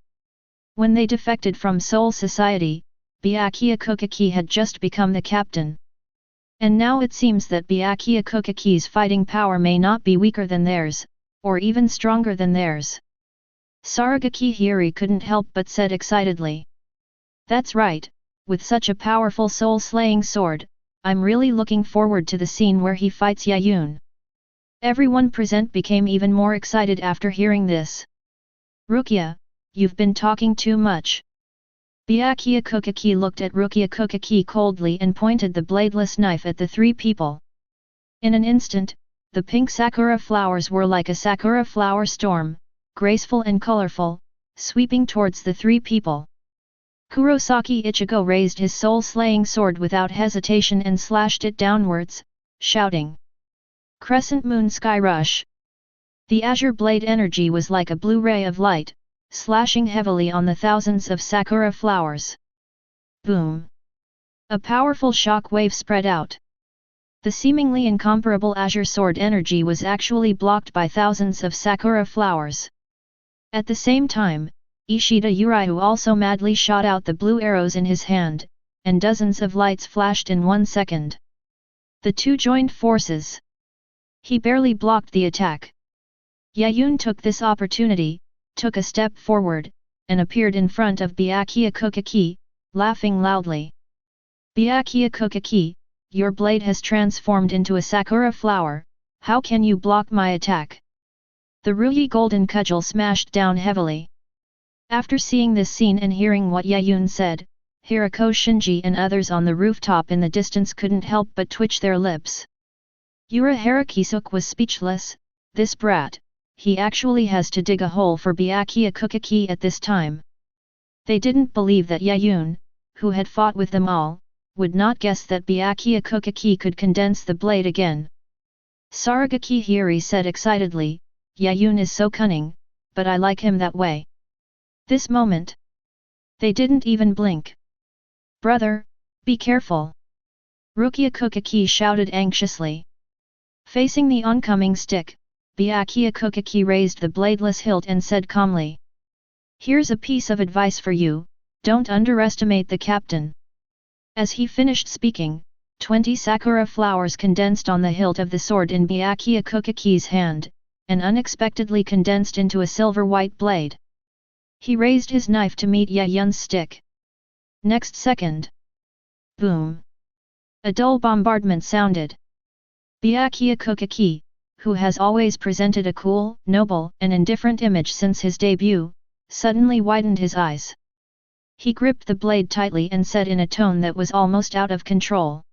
When they defected from Soul Society, Byakuya Kuchiki had just become the captain. And now it seems that Byakuya Kuchiki's fighting power may not be weaker than theirs, or even stronger than theirs. Saragaki Hiri couldn't help but said excitedly. That's right, with such a powerful soul-slaying sword, I'm really looking forward to the scene where he fights Yaun. Everyone present became even more excited after hearing this. Rukia, you've been talking too much. Byakuya Kuchiki looked at Rukia Kuchiki coldly and pointed the bladeless knife at the three people. In an instant, the pink sakura flowers were like a sakura flower storm, graceful and colorful, sweeping towards the three people. Kurosaki Ichigo raised his soul-slaying sword without hesitation and slashed it downwards, shouting. Crescent Moon Sky Rush. The azure blade energy was like a blue ray of light, slashing heavily on the thousands of sakura flowers. Boom! A powerful shock wave spread out. The seemingly incomparable azure sword energy was actually blocked by thousands of sakura flowers. At the same time, Ishida Uraiu also madly shot out the blue arrows in his hand, and dozens of lights flashed in 1 second. The two joined forces. He barely blocked the attack. Yaun took this opportunity, took a step forward, and appeared in front of Byakuya Kuchiki, laughing loudly. Byakuya Kuchiki, your blade has transformed into a sakura flower, how can you block my attack? The Ruyi golden cudgel smashed down heavily. After seeing this scene and hearing what Yaun said, Hirako Shinji and others on the rooftop in the distance couldn't help but twitch their lips. Urahara Kisuk was speechless. This brat, he actually has to dig a hole for Byakuya Kuchiki at this time. They didn't believe that Yaun, who had fought with them all, would not guess that Byakuya Kuchiki could condense the blade again. Saragaki Hiri said excitedly, Yaun is so cunning, but I like him that way. This moment. They didn't even blink. Brother, be careful! Rukia Kuchiki shouted anxiously. Facing the oncoming stick, Byakuya Kuchiki raised the bladeless hilt and said calmly. Here's a piece of advice for you, don't underestimate the captain. As he finished speaking, 20 sakura flowers condensed on the hilt of the sword in Byakuya Kuchiki's hand, and unexpectedly condensed into a silver-white blade. He raised his knife to meet Yaun's stick. Next second. Boom! A dull bombardment sounded. Byakuya Kuchiki, who has always presented a cool, noble, and indifferent image since his debut, suddenly widened his eyes. He gripped the blade tightly and said in a tone that was almost out of control.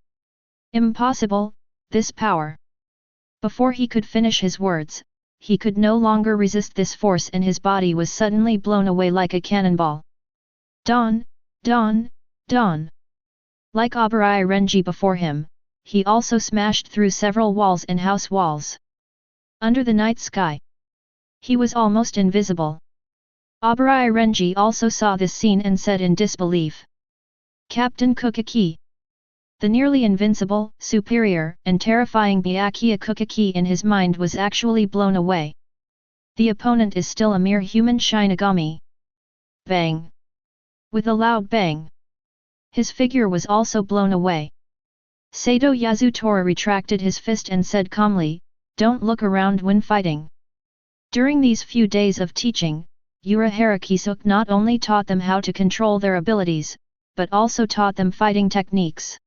Impossible, this power. Before he could finish his words, he could no longer resist this force and his body was suddenly blown away like a cannonball. Dawn, dawn, dawn. Like Abarai Renji before him, he also smashed through several walls and house walls. Under the night sky, he was almost invisible. Abarai Renji also saw this scene and said in disbelief. Captain Kuchiki. The nearly invincible, superior, and terrifying Byakuya Kuchiki in his mind was actually blown away. The opponent is still a mere human Shinigami. Bang! With a loud bang, his figure was also blown away. Sato Yasutora retracted his fist and said calmly, don't look around when fighting. During these few days of teaching, Urahara Kisuk not only taught them how to control their abilities, but also taught them fighting techniques.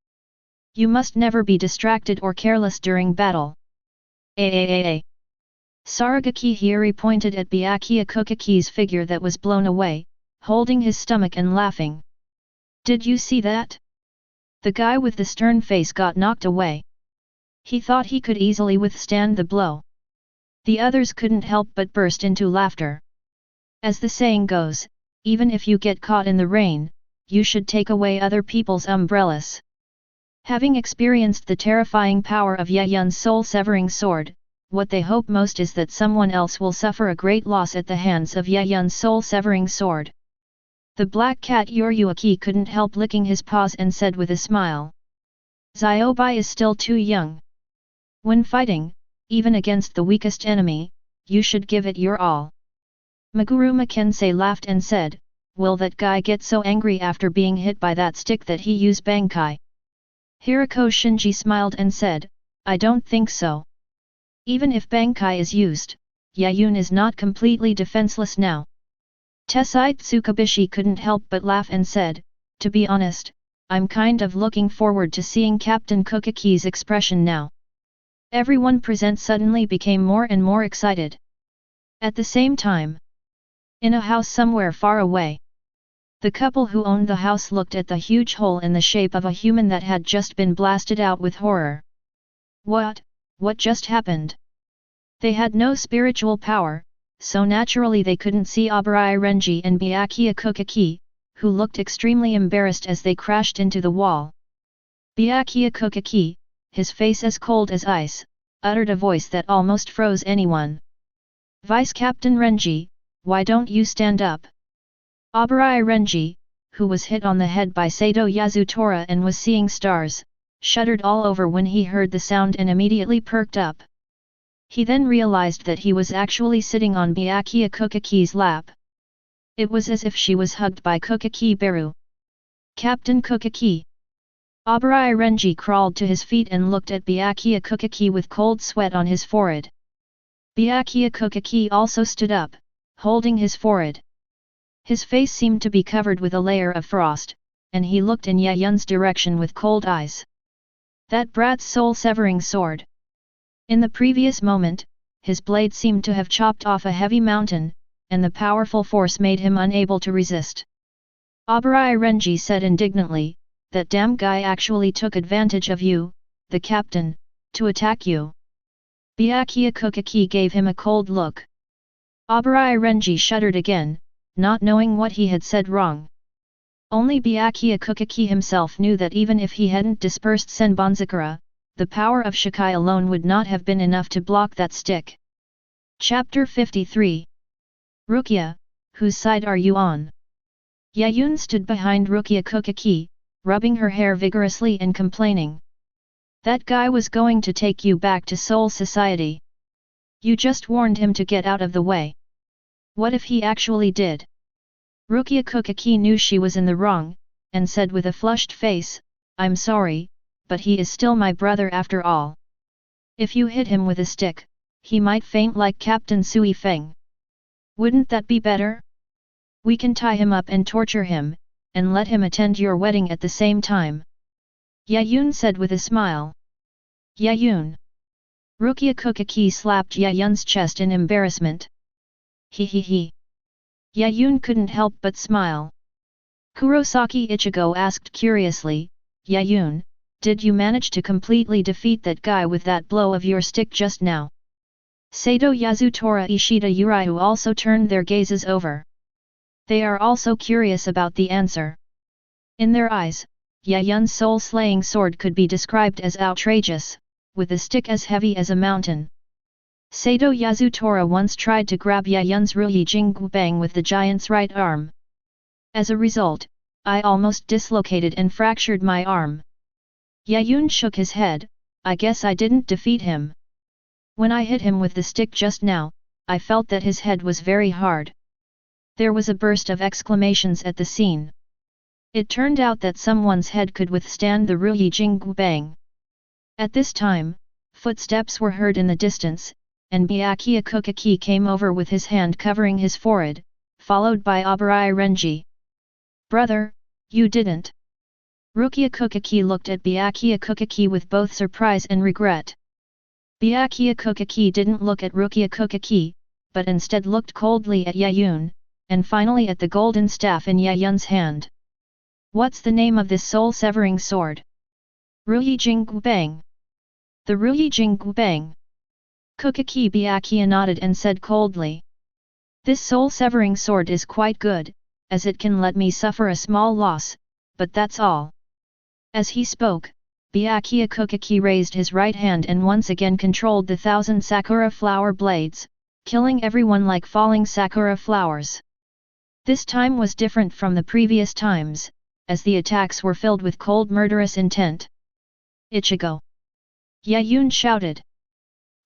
You must never be distracted or careless during battle. Saragaki Hiri pointed at Byakuya Kuchiki's figure that was blown away, holding his stomach and laughing. Did you see that? The guy with the stern face got knocked away. He thought he could easily withstand the blow. The others couldn't help but burst into laughter. As the saying goes, even if you get caught in the rain, you should take away other people's umbrellas. Having experienced the terrifying power of Yayun's soul-severing sword, what they hope most is that someone else will suffer a great loss at the hands of Yayun's soul-severing sword. The black cat Yoryuaki couldn't help licking his paws and said with a smile. Ziobai is still too young. When fighting, even against the weakest enemy, you should give it your all. Meguruma Kensei laughed and said, will that guy get so angry after being hit by that stick that he use Bankai? Hirako Shinji smiled and said, I don't think so. Even if Bankai is used, Yaun is not completely defenseless now. Tessai Tsukabishi couldn't help but laugh and said, to be honest, I'm kind of looking forward to seeing Captain Kukaki's expression now. Everyone present suddenly became more and more excited. At the same time, in a house somewhere far away, the couple who owned the house looked at the huge hole in the shape of a human that had just been blasted out with horror. What just happened? They had no spiritual power, so naturally they couldn't see Abarai Renji and Byakuya Kukaki, who looked extremely embarrassed as they crashed into the wall. Byakuya Kukaki, his face as cold as ice, uttered a voice that almost froze anyone. Vice Captain Renji, why don't you stand up? Abarai Renji, who was hit on the head by Sato Yasutora and was seeing stars, shuddered all over when he heard the sound and immediately perked up. He then realized that he was actually sitting on Byakuya Kukaki's lap. It was as if she was hugged by Kukaki Beru. Captain Kukaki. Abarai Renji crawled to his feet and looked at Byakuya Kukaki with cold sweat on his forehead. Byakuya Kukaki also stood up, holding his forehead. His face seemed to be covered with a layer of frost, and he looked in Yayun's direction with cold eyes. That brat's soul-severing sword. In the previous moment, his blade seemed to have chopped off a heavy mountain, and the powerful force made him unable to resist. Abarai Renji said indignantly, that damn guy actually took advantage of you, the captain, to attack you. Byakuya Kukaki gave him a cold look. Abarai Renji shuddered again, not knowing what he had said wrong. Only Byakuya Kukaki himself knew that even if he hadn't dispersed Senbonzakura, the power of Shikai alone would not have been enough to block that stick. Chapter 53. Rukia, whose side are you on? Yaun stood behind Rukia Kukaki, rubbing her hair vigorously and complaining. That guy was going to take you back to Soul Society. You just warned him to get out of the way. What if he actually did? Rukia Kukaki knew she was in the wrong, and said with a flushed face, I'm sorry, but he is still my brother after all. If you hit him with a stick, he might faint like Captain Sui-Feng. Wouldn't that be better? We can tie him up and torture him, and let him attend your wedding at the same time. Yaun said with a smile. Yaun. Rukia Kukaki slapped Yayun's chest in embarrassment. He. Yaun couldn't help but smile. Kurosaki Ichigo asked curiously, Yaun, did you manage to completely defeat that guy with that blow of your stick just now? Sato Yasutora Ishida Uriu also turned their gazes over. They are also curious about the answer. In their eyes, Yayun's soul-slaying sword could be described as outrageous, with a stick as heavy as a mountain. Sato Yasutora once tried to grab Yayun's Ruyi Jingbang with the giant's right arm. As a result, I almost dislocated and fractured my arm. Yaun shook his head, I guess I didn't defeat him. When I hit him with the stick just now, I felt that his head was very hard. There was a burst of exclamations at the scene. It turned out that someone's head could withstand the Ruyi Jingbang. At this time, footsteps were heard in the distance, and Byakuya Kukaki came over with his hand covering his forehead, followed by Abarai Renji. Brother, you didn't. Rukia Kukaki looked at Byakuya Kukaki with both surprise and regret. Byakuya Kukaki didn't look at Rukia Kukaki, but instead looked coldly at Yaun, and finally at the golden staff in Yayun's hand. What's the name of this soul-severing sword? Ruijing Bang. The Ruijing Bang. Kuchiki Byakuya nodded and said coldly. This soul-severing sword is quite good, as it can let me suffer a small loss, but that's all. As he spoke, Byakuya Kuchiki raised his right hand and once again controlled the 1,000 sakura flower blades, killing everyone like falling sakura flowers. This time was different from the previous times, as the attacks were filled with cold murderous intent. Ichigo! Yaun shouted.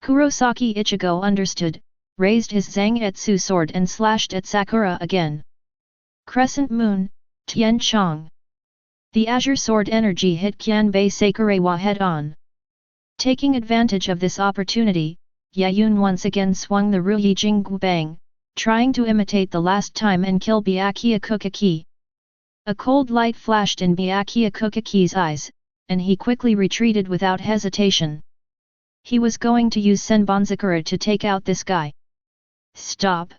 Kurosaki Ichigo understood, raised his Zangetsu sword and slashed at Sakura again. Crescent Moon, Tian Chong. The Azure Sword energy hit Kyanbei Sakurewa head-on. Taking advantage of this opportunity, Yaun once again swung the Ruijing Bang, trying to imitate the last time and kill Byakuya Kuchiki. A cold light flashed in Byakuya Kuchiki's eyes, and he quickly retreated without hesitation. He was going to use Senbonzakura to take out this guy. Stop!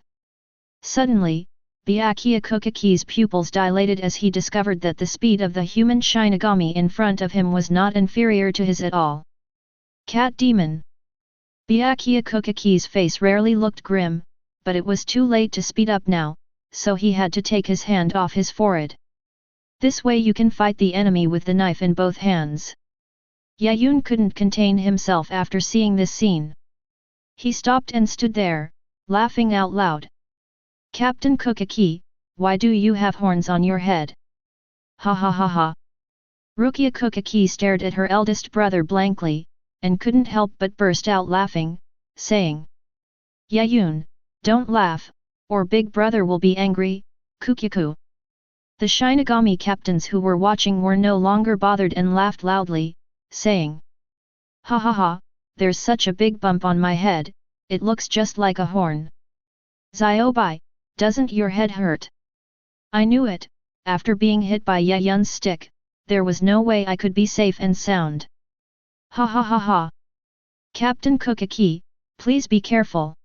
Suddenly, Byakuya Kuchiki's pupils dilated as he discovered that the speed of the human Shinigami in front of him was not inferior to his at all. Cat Demon! Byakuya Kuchiki's face rarely looked grim, but it was too late to speed up now, so he had to take his hand off his forehead. This way you can fight the enemy with the knife in both hands. Yaun couldn't contain himself after seeing this scene. He stopped and stood there, laughing out loud. Captain Kuchiki, why do you have horns on your head? Ha ha ha ha. Rukia Kuchiki stared at her eldest brother blankly, and couldn't help but burst out laughing, saying. Yaun, don't laugh, or big brother will be angry, Kukiku. The Shinigami captains who were watching were no longer bothered and laughed loudly, saying. Ha ha ha, there's such a big bump on my head, it looks just like a horn. Ziobai, doesn't your head hurt? I knew it, after being hit by Yaun's stick, there was no way I could be safe and sound. Ha ha ha ha. Captain Kuchiki, please be careful.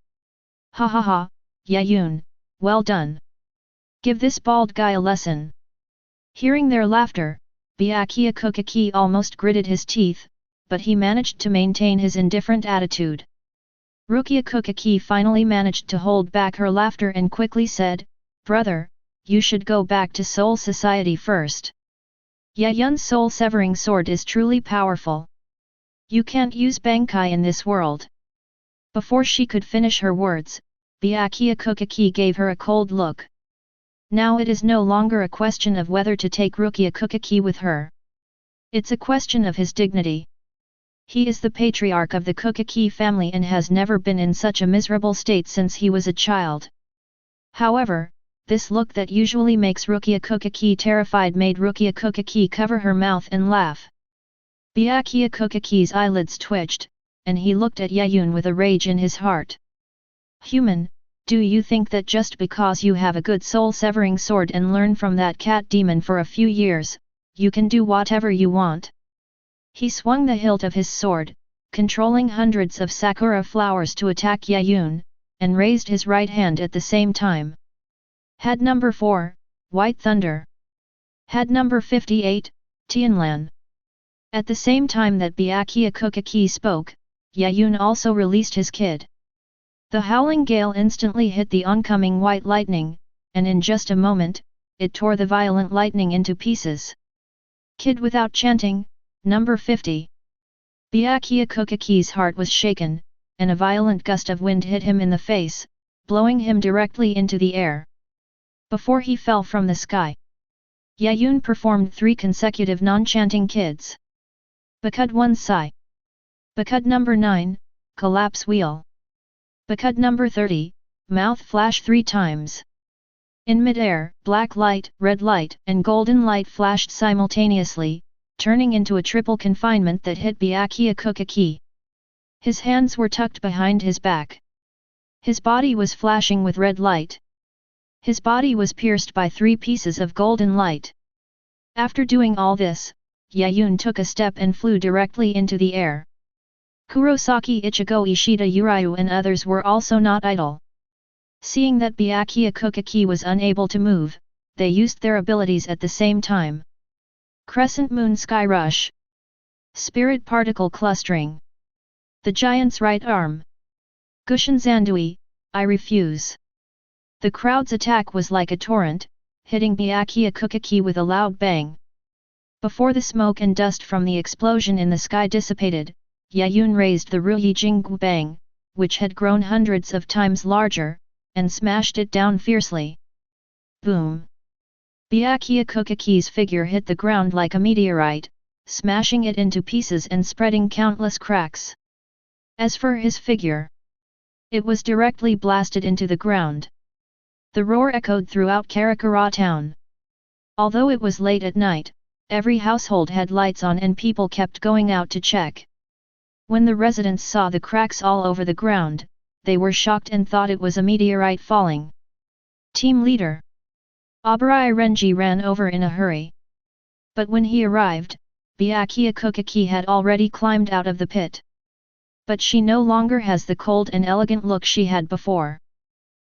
Ha ha ha, Yaun, well done. Give this bald guy a lesson. Hearing their laughter, Byakuya Kuchiki almost gritted his teeth, but he managed to maintain his indifferent attitude. Rukia Kuchiki finally managed to hold back her laughter and quickly said, Brother, you should go back to Soul Society first. Yaun's soul-severing sword is truly powerful. You can't use Bankai in this world. Before she could finish her words, Byakuya Kuchiki gave her a cold look. Now it is no longer a question of whether to take Rukia Kuchiki with her. It's a question of his dignity. He is the patriarch of the Kuchiki family and has never been in such a miserable state since he was a child. However, this look that usually makes Rukia Kuchiki terrified made Rukia Kuchiki cover her mouth and laugh. Byakuya Kuchiki's eyelids twitched, and he looked at Yaun with a rage in his heart. Human, do you think that just because you have a good soul-severing sword and learn from that cat demon for a few years, you can do whatever you want? He swung the hilt of his sword, controlling hundreds of sakura flowers to attack Yaun, and raised his right hand at the same time. Head number 4, White Thunder. Head number 58, Tianlan. At the same time that Byakuya Kuchiki spoke, Yaun also released his kid. The howling gale instantly hit the oncoming white lightning, and in just a moment, it tore the violent lightning into pieces. Kid without chanting, number 50. Byakuya Kuchiki's heart was shaken, and a violent gust of wind hit him in the face, blowing him directly into the air. Before he fell from the sky, Yaun performed 3 consecutive non-chanting kids. Bakud 1 Sai. Bakud number 9, Collapse Wheel. Bakud number 30, Mouth Flash 3 times. In mid-air, black light, red light, and golden light flashed simultaneously, turning into a triple confinement that hit Byakuya Kuchiki. His hands were tucked behind his back. His body was flashing with red light. His body was pierced by 3 pieces of golden light. After doing all this, Yaun took a step and flew directly into the air. Kurosaki Ichigo Ishida Urahara and others were also not idle. Seeing that Byakuya Kuchiki was unable to move, they used their abilities at the same time. Crescent Moon Sky Rush. Spirit Particle Clustering. The giant's right arm. Gushin Zandui, I refuse. The crowd's attack was like a torrent, hitting Byakuya Kuchiki with a loud bang. Before the smoke and dust from the explosion in the sky dissipated, Yaun raised the Ruyi Jinggu Bang, which had grown hundreds of times larger, and smashed it down fiercely. Boom! Byakuya Kuchiki's figure hit the ground like a meteorite, smashing it into pieces and spreading countless cracks. As for his figure, it was directly blasted into the ground. The roar echoed throughout Karakura Town. Although it was late at night, every household had lights on and people kept going out to check. When the residents saw the cracks all over the ground, they were shocked and thought it was a meteorite falling. Team leader Abarai Renji ran over in a hurry. But when he arrived, Byakuya Kuchiki had already climbed out of the pit. But she no longer has the cold and elegant look she had before.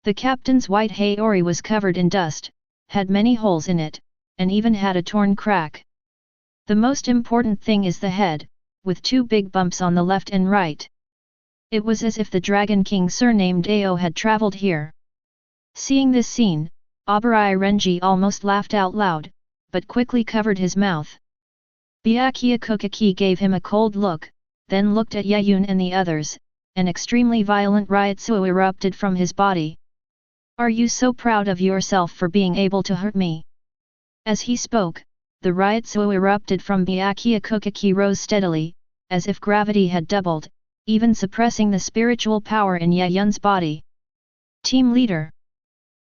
The captain's white haori was covered in dust, had many holes in it, and even had a torn crack. The most important thing is the head, with two big bumps on the left and right. It was as if the Dragon King surnamed Ao had traveled here. Seeing this scene, Abarai Renji almost laughed out loud, but quickly covered his mouth. Byakuya Kuchiki gave him a cold look, then looked at Yaun and the others. An extremely violent riotsu erupted from his body. Are you so proud of yourself for being able to hurt me? As he spoke, the riotsu erupted from Byakuya Kuchiki rose steadily, as if gravity had doubled, even suppressing the spiritual power in Yaun's body. Team leader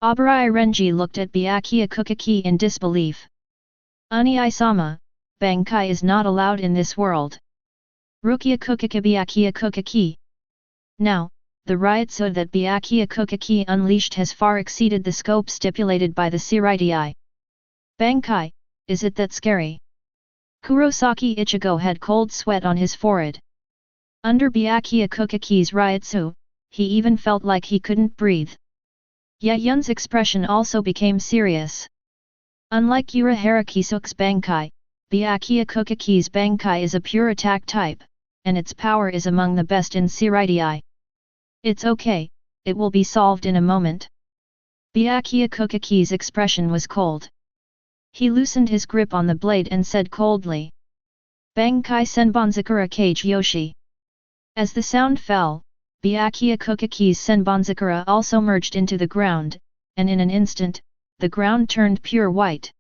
Abarai Renji looked at Byakuya Kuchiki in disbelief. Unii-sama, Bankai is not allowed in this world. Rukia Kuchiki Byakuya Kuchiki. Now, the riotsu that Byakuya Kuchiki unleashed has far exceeded the scope stipulated by the Seireitei. Bankai, is it that scary? Kurosaki Ichigo had cold sweat on his forehead. Under Byakuya Kuchiki's riotsu, he even felt like he couldn't breathe. Yaun's expression also became serious. Unlike Urahara Kisuk's Bankai, Byakuya Kuchiki's Bankai is a pure attack type, and its power is among the best in Seireitei. It's okay, it will be solved in a moment. Byakuya Kuchiki's expression was cold. He loosened his grip on the blade and said coldly, Bankai Senbonzakura Kage Yoshi. As the sound fell, Byakuya Kuchiki's Senbonzakura also merged into the ground, and in an instant, the ground turned pure white.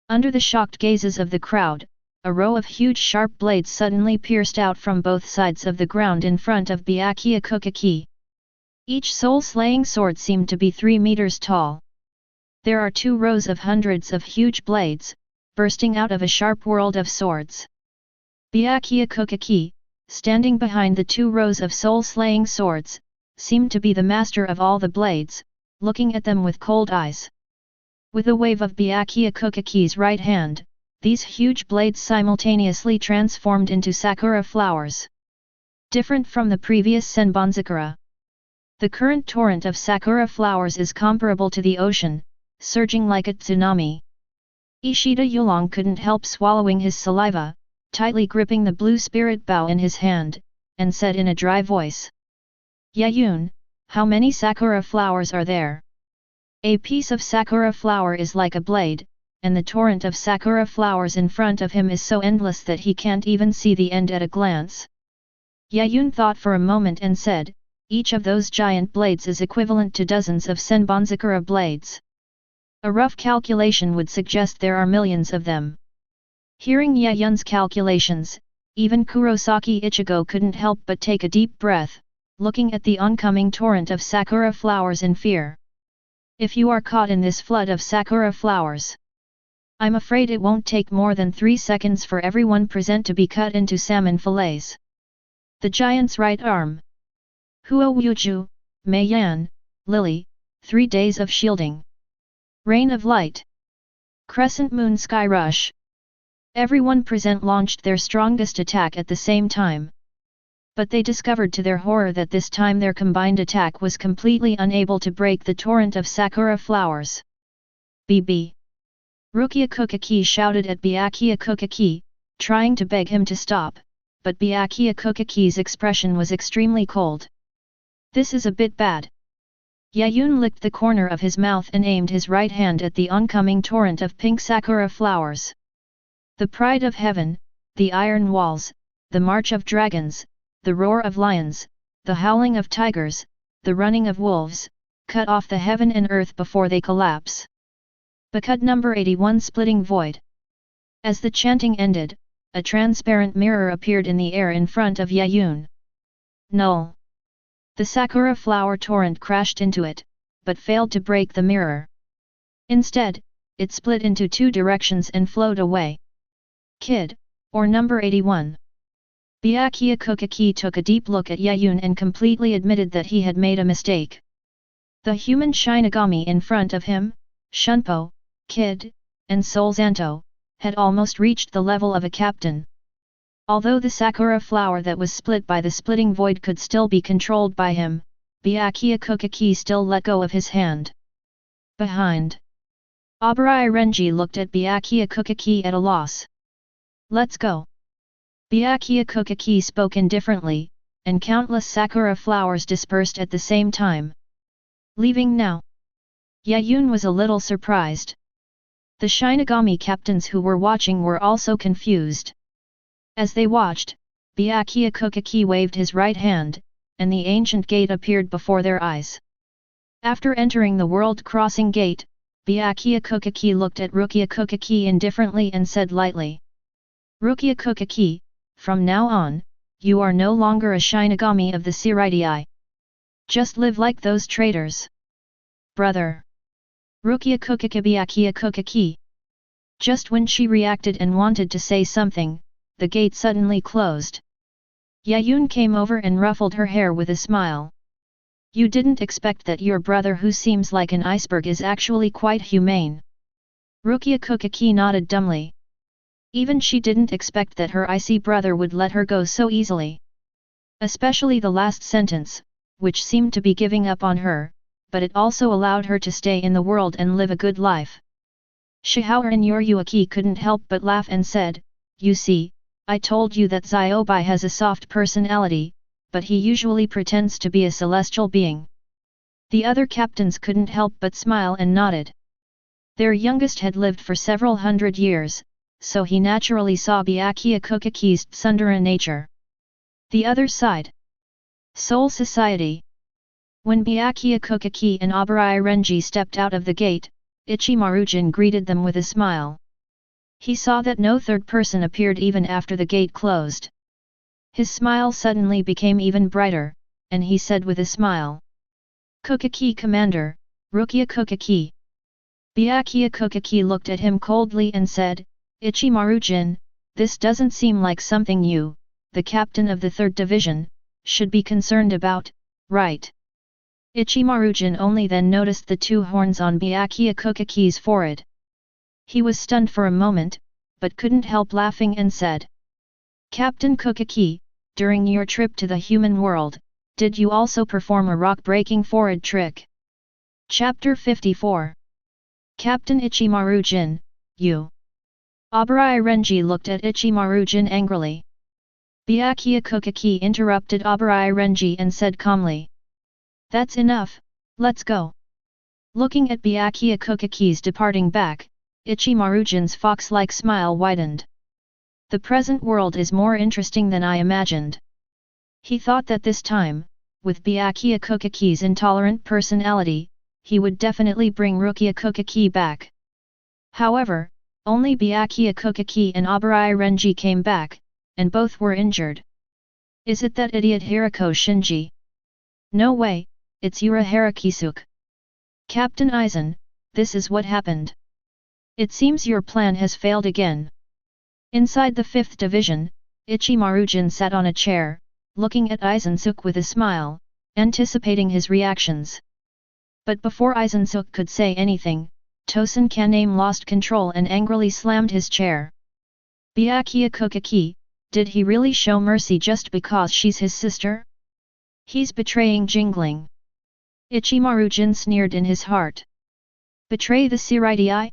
Under the shocked gazes of the crowd, a row of huge sharp blades suddenly pierced out from both sides of the ground in front of Byakuya Kuchiki. Each soul-slaying sword seemed to be 3 meters tall. There are 2 rows of hundreds of huge blades, bursting out of a sharp world of swords. Byakuya Kuchiki, standing behind the 2 rows of soul-slaying swords, seemed to be the master of all the blades, looking at them with cold eyes. With a wave of Byakuya Kuchiki's right hand, these huge blades simultaneously transformed into sakura flowers. Different from the previous Senbonzakura. The current torrent of sakura flowers is comparable to the ocean, surging like a tsunami. Ishida Yulong couldn't help swallowing his saliva, tightly gripping the blue spirit bow in his hand, and said in a dry voice. Yaun, how many sakura flowers are there? A piece of sakura flower is like a blade, and the torrent of sakura flowers in front of him is so endless that he can't even see the end at a glance. Yaun thought for a moment and said, each of those giant blades is equivalent to dozens of Senbonzakura blades. A rough calculation would suggest there are millions of them. Hearing Yaun's calculations, even Kurosaki Ichigo couldn't help but take a deep breath, looking at the oncoming torrent of sakura flowers in fear. If you are caught in this flood of sakura flowers, I'm afraid it won't take more than 3 seconds for everyone present to be cut into salmon fillets. The giant's right arm. Huo Wuju, Mei Yan, Lily, 3 days of shielding. Rain of light. Crescent moon sky rush. Everyone present launched their strongest attack at the same time. But they discovered to their horror that this time their combined attack was completely unable to break the torrent of sakura flowers. BB. Rukia Kuchiki shouted at Byakuya Kuchiki, trying to beg him to stop, but Byakuya Kuchiki's expression was extremely cold. This is a bit bad. Yaun licked the corner of his mouth and aimed his right hand at the oncoming torrent of pink sakura flowers. The pride of heaven, the iron walls, the march of dragons, the roar of lions, the howling of tigers, the running of wolves, cut off the heaven and earth before they collapse. Byakuya number 81 Splitting Void. As the chanting ended, a transparent mirror appeared in the air in front of Yaun. Null. The sakura flower torrent crashed into it, but failed to break the mirror. Instead, it split into two directions and flowed away. Kid, or number 81. Byakuya Kuchiki took a deep look at Yaun and completely admitted that he had made a mistake. The human Shinigami in front of him, Shunpo, Kid, and Soul Zanto, had almost reached the level of a captain. Although the sakura flower that was split by the splitting void could still be controlled by him, Byakuya Kuchiki still let go of his hand. Behind. Obrai Renji looked at Byakuya Kuchiki at a loss. Let's go. Byakuya Kuchiki spoke indifferently, and countless sakura flowers dispersed at the same time. Leaving now? Yaun was a little surprised. The Shinigami captains who were watching were also confused. As they watched, Byakuya Kuchiki waved his right hand, and the ancient gate appeared before their eyes. After entering the world-crossing gate, Byakuya Kuchiki looked at Rukia Kuchiki indifferently and said lightly. Rukia Kuchiki, from now on, you are no longer a Shinigami of the Seireitei. Just live like those traitors. Brother. Rukia Kuchiki Byakuya Kuchiki. Just when she reacted and wanted to say something, the gate suddenly closed. Yaun came over and ruffled her hair with a smile. You didn't expect that your brother who seems like an iceberg is actually quite humane. Rukia Kuchiki nodded dumbly. Even she didn't expect that her icy brother would let her go so easily. Especially the last sentence, which seemed to be giving up on her, but it also allowed her to stay in the world and live a good life. Shihao and Yoriyuki couldn't help but laugh and said, You see, I told you that Ziobai has a soft personality, but he usually pretends to be a celestial being. The other captains couldn't help but smile and nodded. Their youngest had lived for several hundred years, so he naturally saw Byakuya Kuchiki's tsundere nature. The other side. Soul Society. When Byakuya Kuchiki and Obrai Renji stepped out of the gate, Ichimaru-jin greeted them with a smile. He saw that no third person appeared even after the gate closed. His smile suddenly became even brighter, and he said with a smile. Kuchiki Commander, Rukia Kuchiki. Byakuya Kuchiki looked at him coldly and said, Ichimaru-jin, this doesn't seem like something you, the captain of the 3rd Division, should be concerned about, right? Ichimaru-jin only then noticed the two horns on Byakuya Kuchiki's forehead. He was stunned for a moment, but couldn't help laughing and said. Captain Kuchiki, during your trip to the human world, did you also perform a rock-breaking forehead trick? Chapter 54. Captain Ichimaru-jin, you. Obrai Renji looked at Ichimaru-jin angrily. Byakuya Kuchiki interrupted Obrai Renji and said calmly. That's enough, let's go. Looking at Byakuya Kuchiki's departing back, Ichimaru-jin's fox-like smile widened. The present world is more interesting than I imagined. He thought that this time, with Byakuya Kuchiki's intolerant personality, he would definitely bring Rukia Kuchiki back. However, only Byakuya Kuchiki and Obrai Renji came back, and both were injured. Is it that idiot Hirako Shinji? No way, it's Urahara Kisuke. Captain Aizen, this is what happened. It seems your plan has failed again. Inside the 5th Division, Ichimaru-jin sat on a chair, looking at Aizen-suke with a smile, anticipating his reactions. But before Aizen-suke could say anything, Tosen Kaname lost control and angrily slammed his chair. Byakuya Kuchiki, did he really show mercy just because she's his sister? He's betraying Jingling. Ichimaru-jin sneered in his heart. Betray the Seireitei?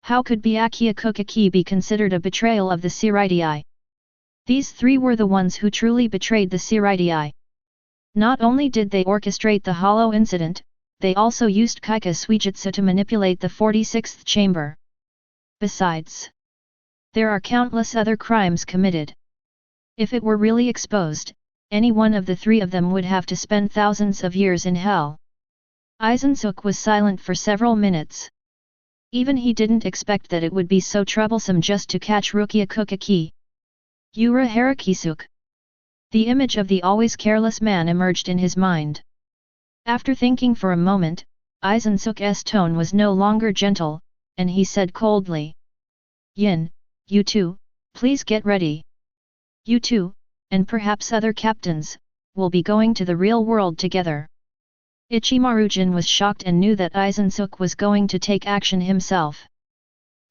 How could Byakuya Kuchiki be considered a betrayal of the Seireitei? These three were the ones who truly betrayed the Seireitei. Not only did they orchestrate the hollow incident, they also used Kaika Suijutsu to manipulate the 46th chamber. Besides, there are countless other crimes committed. If it were really exposed, any one of the three of them would have to spend thousands of years in hell. Aizen was silent for several minutes. Even he didn't expect that it would be so troublesome just to catch Rukia Kuchiki. Urahara. The image of the always careless man emerged in his mind. After thinking for a moment, Aizen's tone was no longer gentle, and he said coldly. Yin, you two, please get ready. You two, and perhaps other captains, will be going to the real world together. Ichimaru-jin was shocked and knew that Aizen was going to take action himself.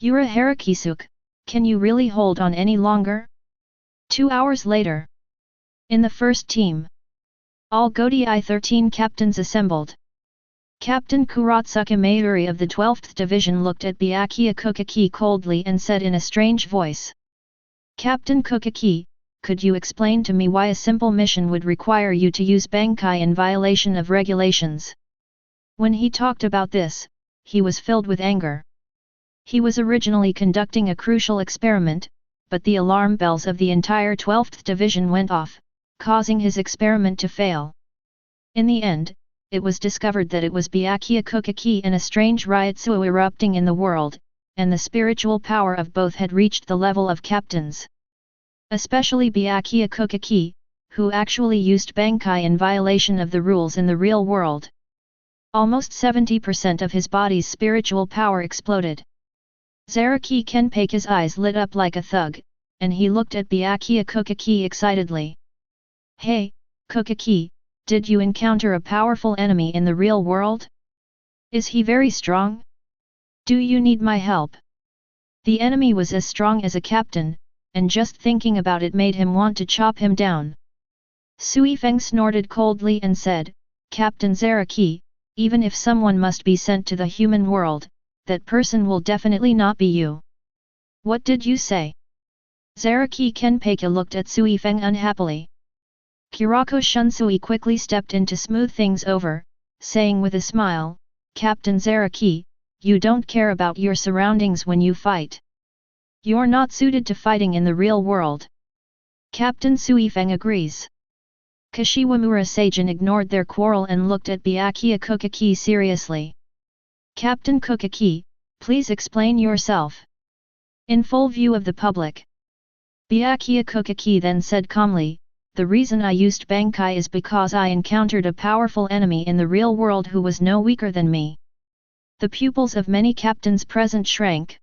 Urahara, can you really hold on any longer? 2 hours later. In the first team, all Godi 13 captains assembled. Captain Kurosaki Mayuri of the 12th Division looked at Byakuya Kuchiki coldly and said in a strange voice. Captain Kuchiki, could you explain to me why a simple mission would require you to use Bankai in violation of regulations? When he talked about this, he was filled with anger. He was originally conducting a crucial experiment, but the alarm bells of the entire 12th Division went off, causing his experiment to fail. In the end, it was discovered that it was Byakuya Kuchiki and a strange riotsu erupting in the world, and the spiritual power of both had reached the level of captains. Especially Byakuya Kuchiki, who actually used Bankai in violation of the rules in the real world. Almost 70% of his body's spiritual power exploded. Zaraki Kenpaku's eyes lit up like a thug, and he looked at Byakuya Kuchiki excitedly. Hey, Kuchiki, did you encounter a powerful enemy in the real world? Is he very strong? Do you need my help? The enemy was as strong as a captain, and just thinking about it made him want to chop him down. Sui-Feng snorted coldly and said, Captain Zaraki, even if someone must be sent to the human world, that person will definitely not be you. What did you say? Zaraki Kenpaku looked at Sui-Feng unhappily. Kyōraku Shunsui quickly stepped in to smooth things over, saying with a smile, Captain Zaraki, you don't care about your surroundings when you fight. You're not suited to fighting in the real world. Captain Sui-Feng agrees. Kashiwamura Seijin ignored their quarrel and looked at Byakuya Kuchiki seriously. Captain Kuchiki, please explain yourself. In full view of the public. Byakuya Kuchiki then said calmly, the reason I used Bankai is because I encountered a powerful enemy in the real world who was no weaker than me. The pupils of many captains present shrank.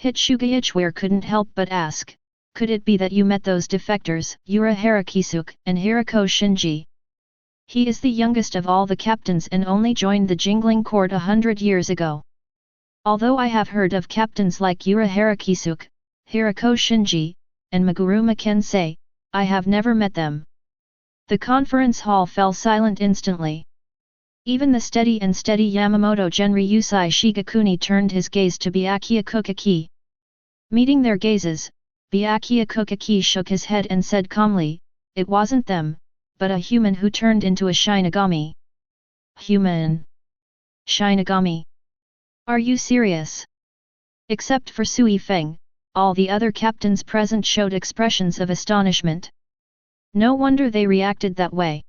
Hitsuga couldn't help but ask, could it be that you met those defectors, Urahara and Hirako Shinji? He is the youngest of all the captains and only joined the Jingling Court 100 years ago. Although I have heard of captains like Urahara Hirako Shinji, and Maguruma Kensei, I have never met them. The conference hall fell silent instantly. Even the steady Yamamoto Genryusai Shigakuni turned his gaze to Byakuya Kuchiki. Meeting their gazes, Byakuya Kuchiki shook his head and said calmly, it wasn't them, but a human who turned into a Shinigami. Human? Shinigami? Are you serious? Except for Sui-Feng, all the other captains present showed expressions of astonishment. No wonder they reacted that way.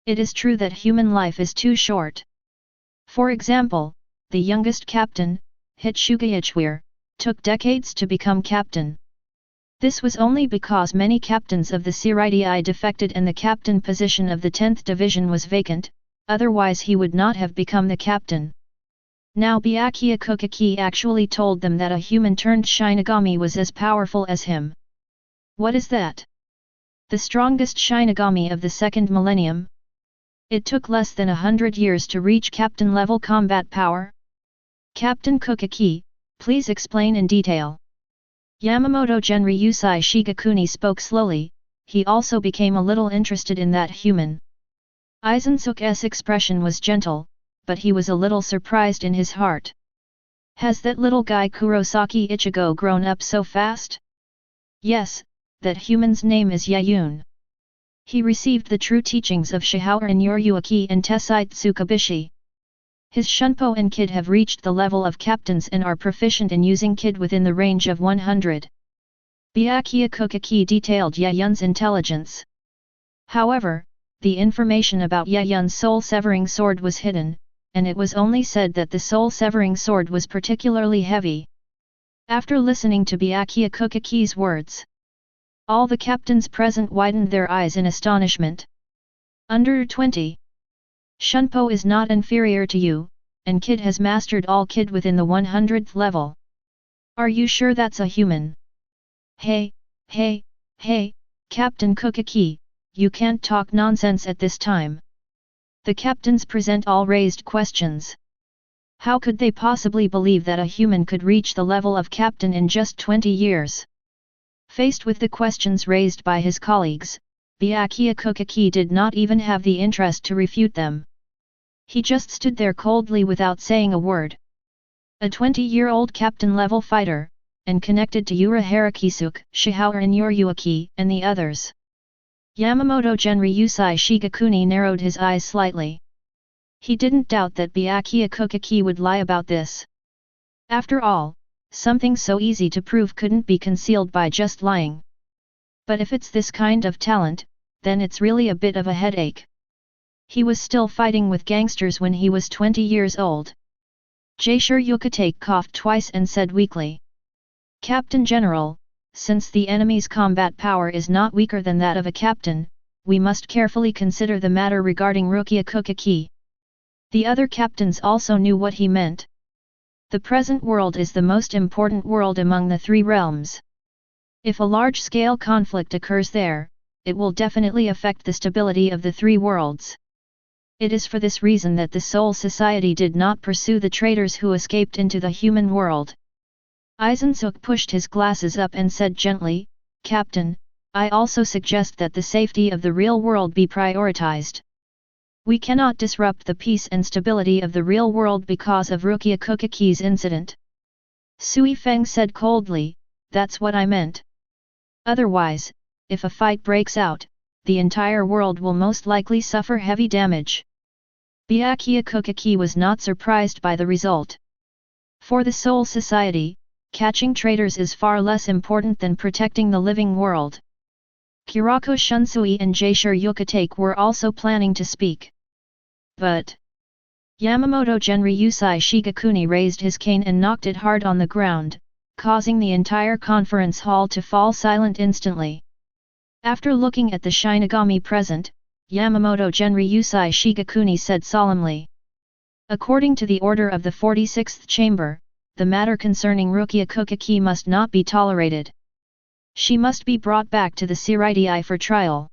It is true that human life is too short. For example, the youngest captain, Hitsuga took decades to become captain. This was only because many captains of the Seireitei defected and the captain position of the 10th Division was vacant, otherwise he would not have become the captain. Now Byakuya Kuchiki actually told them that a human-turned Shinigami was as powerful as him. What is that? The strongest Shinigami of the second millennium? It took less than 100 years to reach captain-level combat power? Captain Kuchiki, please explain in detail. Yamamoto Genryusai Shigakuni spoke slowly, he also became a little interested in that human. Aizen's expression was gentle, but he was a little surprised in his heart. Has that little guy Kurosaki Ichigo grown up so fast? Yes, that human's name is Yaun. He received the true teachings of Shihoran Yoryuaki and Tessai Tsukabishi. His Shunpo and Kid have reached the level of captains and are proficient in using Kid within the range of 100. Byakuya Kuchiki detailed Yaun's intelligence. However, the information about Yaun's soul-severing sword was hidden, and it was only said that the soul-severing sword was particularly heavy. After listening to Byakuya Kuchiki's words, all the captains present widened their eyes in astonishment. Under 20. Shunpo is not inferior to you, and Kid has mastered all Kid within the 100th level. Are you sure that's a human? Hey, Captain Kuchiki, you can't talk nonsense at this time. The captains present all raised questions. How could they possibly believe that a human could reach the level of captain in just 20 years? Faced with the questions raised by his colleagues, Byakuya Kuchiki did not even have the interest to refute them. He just stood there coldly without saying a word. A 20-year-old captain-level fighter, and connected to Urahara Kisuke, Shihoran Yoryuaki, and the others. Yamamoto Genryusai Shigakuni narrowed his eyes slightly. He didn't doubt that Byakuya Kuchiki would lie about this. After all, something so easy to prove couldn't be concealed by just lying. But if it's this kind of talent, then it's really a bit of a headache. He was still fighting with gangsters when he was 20 years old. Jaisure Yukatake coughed twice and said weakly. Captain General, since the enemy's combat power is not weaker than that of a captain, we must carefully consider the matter regarding Rukia Kuchiki. The other captains also knew what he meant. The present world is the most important world among the three realms. If a large-scale conflict occurs there, it will definitely affect the stability of the three worlds. It is for this reason that the Soul Society did not pursue the traitors who escaped into the human world. Aizen pushed his glasses up and said gently, Captain, I also suggest that the safety of the real world be prioritized. We cannot disrupt the peace and stability of the real world because of Rukia Kuchiki's incident. Sui-Feng said coldly, that's what I meant. Otherwise, if a fight breaks out, the entire world will most likely suffer heavy damage. Byakuya Kuchiki was not surprised by the result. For the Soul Society, catching traitors is far less important than protecting the living world. Kyōraku Shunsui and Jaisure Yukatake were also planning to speak. But Yamamoto Genryusai Shigakuni raised his cane and knocked it hard on the ground, causing the entire conference hall to fall silent instantly. After looking at the Shinigami present, Yamamoto Genryusai Shigakuni said solemnly. According to the order of the 46th chamber, the matter concerning Rukia Kuchiki must not be tolerated. She must be brought back to the Seireitei for trial.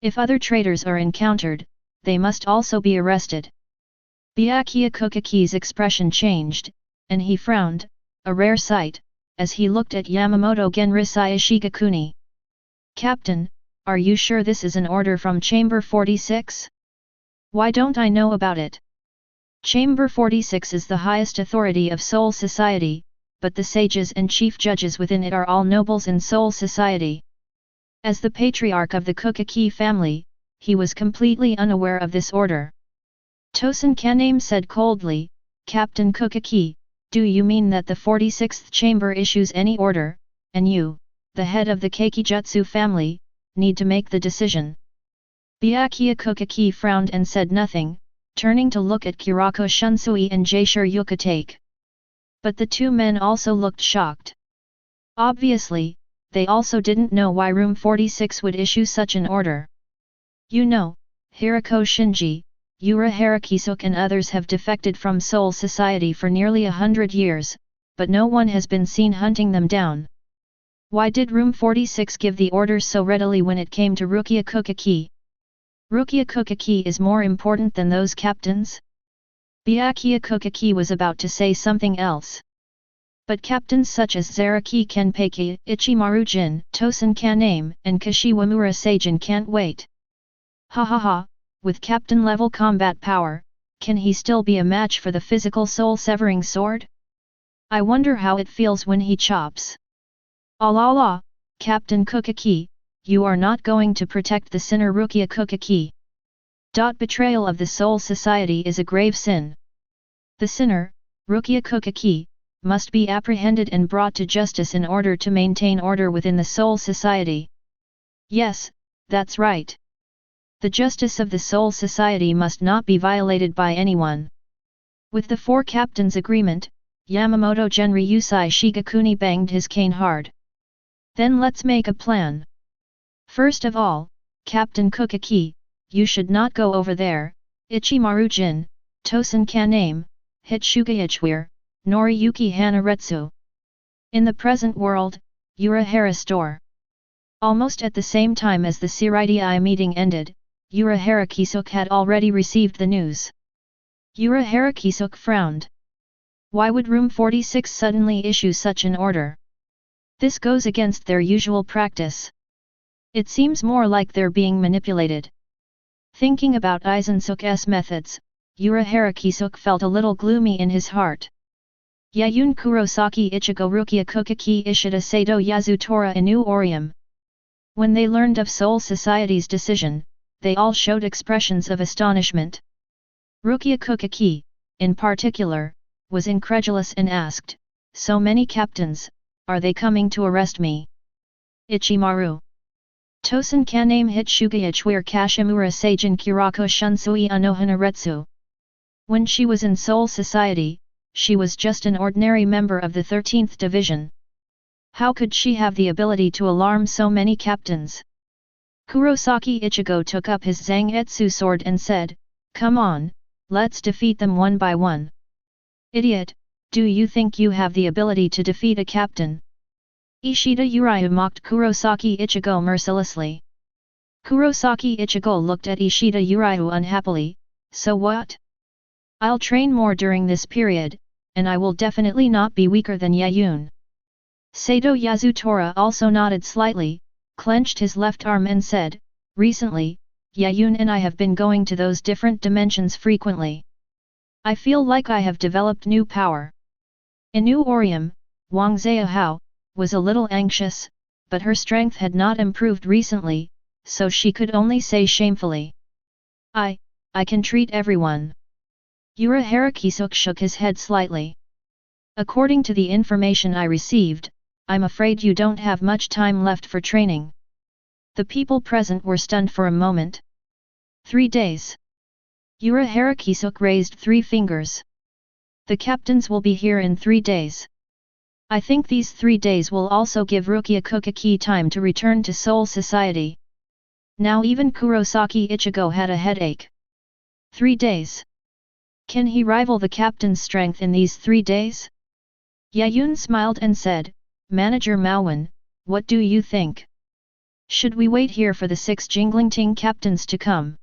If other traitors are encountered, they must also be arrested. Byakuya Kuchiki's expression changed, and he frowned, a rare sight, as he looked at Yamamoto Genryusai Shigakuni. Captain, are you sure this is an order from Chamber 46? Why don't I know about it? Chamber 46 is the highest authority of Soul Society, but the sages and chief judges within it are all nobles in Soul Society. As the patriarch of the Kuchiki family, he was completely unaware of this order. Tosen Kaname said coldly, Captain Kuchiki, do you mean that the 46th chamber issues any order, and you, the head of the Keikijutsu family, need to make the decision? Byakuya Kuchiki frowned and said nothing, turning to look at Kyōraku Shunsui and Jaisure Yukatake. But the two men also looked shocked. Obviously, they also didn't know why Room 46 would issue such an order. You know, Hirako Shinji, Urahara Kisuke and others have defected from Soul Society for nearly 100 years, but no one has been seen hunting them down. Why did Room 46 give the orders so readily when it came to Rukia Kuchiki? Rukia Kuchiki is more important than those captains? Byakuya Kuchiki was about to say something else. But captains such as Zaraki Kenpeki, Ichimaru Jin, Tosen Kaname, and Kashiwamura Seijin can't wait. Ha ha ha, with captain-level combat power, can he still be a match for the physical soul-severing sword? I wonder how it feels when he chops. La, Captain Kuchiki, you are not going to protect the sinner Rukia Kuchiki. Betrayal of the Soul Society is a grave sin. The sinner, Rukia Kuchiki, must be apprehended and brought to justice in order to maintain order within the Soul Society. Yes, that's right. The justice of the Soul Society must not be violated by anyone. With the four captains' agreement, Yamamoto Genryusai Shigakuni banged his cane hard. Then let's make a plan. First of all, Captain Kuchiki, you should not go over there. Ichimaru Jin, Tosen Kaname, Hitsugaichwir, Noriyuki Hanaretsu. In the present world, Urahara store. Almost at the same time as the Seireitei meeting ended, Urahara Kisuk had already received the news. Urahara Kisuk frowned. Why would Room 46 suddenly issue such an order? This goes against their usual practice. It seems more like they're being manipulated. Thinking about Aizen Suk's methods, Urahara Kisuk felt a little gloomy in his heart. Yaun Kurosaki Ichigo Rukia Kuchiki Ishida Sato Yazutora Inoue Orihime. When they learned of Soul Society's decision, they all showed expressions of astonishment. Rukia Kuchiki, in particular, was incredulous and asked, "So many captains, are they coming to arrest me?" Ichimaru. Tosen Kaname Hitsugaichwir Kashimura Seijin Kyōraku Shunsui Anohanaretsu. When she was in Soul Society, she was just an ordinary member of the 13th Division. How could she have the ability to alarm so many captains? Kurosaki Ichigo took up his Zangetsu sword and said, "Come on, let's defeat them one by one." "Idiot, do you think you have the ability to defeat a captain?" Ishida Urahara mocked Kurosaki Ichigo mercilessly. Kurosaki Ichigo looked at Ishida Urahara unhappily. "So what? I'll train more during this period, and I will definitely not be weaker than Yaun." Sato Yazutora also nodded slightly, clenched his left arm and said, "Recently, Yaun and I have been going to those different dimensions frequently. I feel like I have developed new power." Inoue Orihime, Wang Ziyahao, was a little anxious, but her strength had not improved recently, so she could only say shamefully, I can treat everyone." Urahara Kisuk shook his head slightly. "According to the information I received, I'm afraid you don't have much time left for training." The people present were stunned for a moment. 3 days. Urahara Kisuk raised 3 fingers. "The captains will be here in 3 days. I think these 3 days will also give Rukia Kuchiki time to return to Soul Society." Now even Kurosaki Ichigo had a headache. 3 days. Can he rival the captain's strength in these 3 days? Yaun smiled and said, "Manager Maowen, what do you think? Should we wait here for the 6 Jinglingting captains to come?"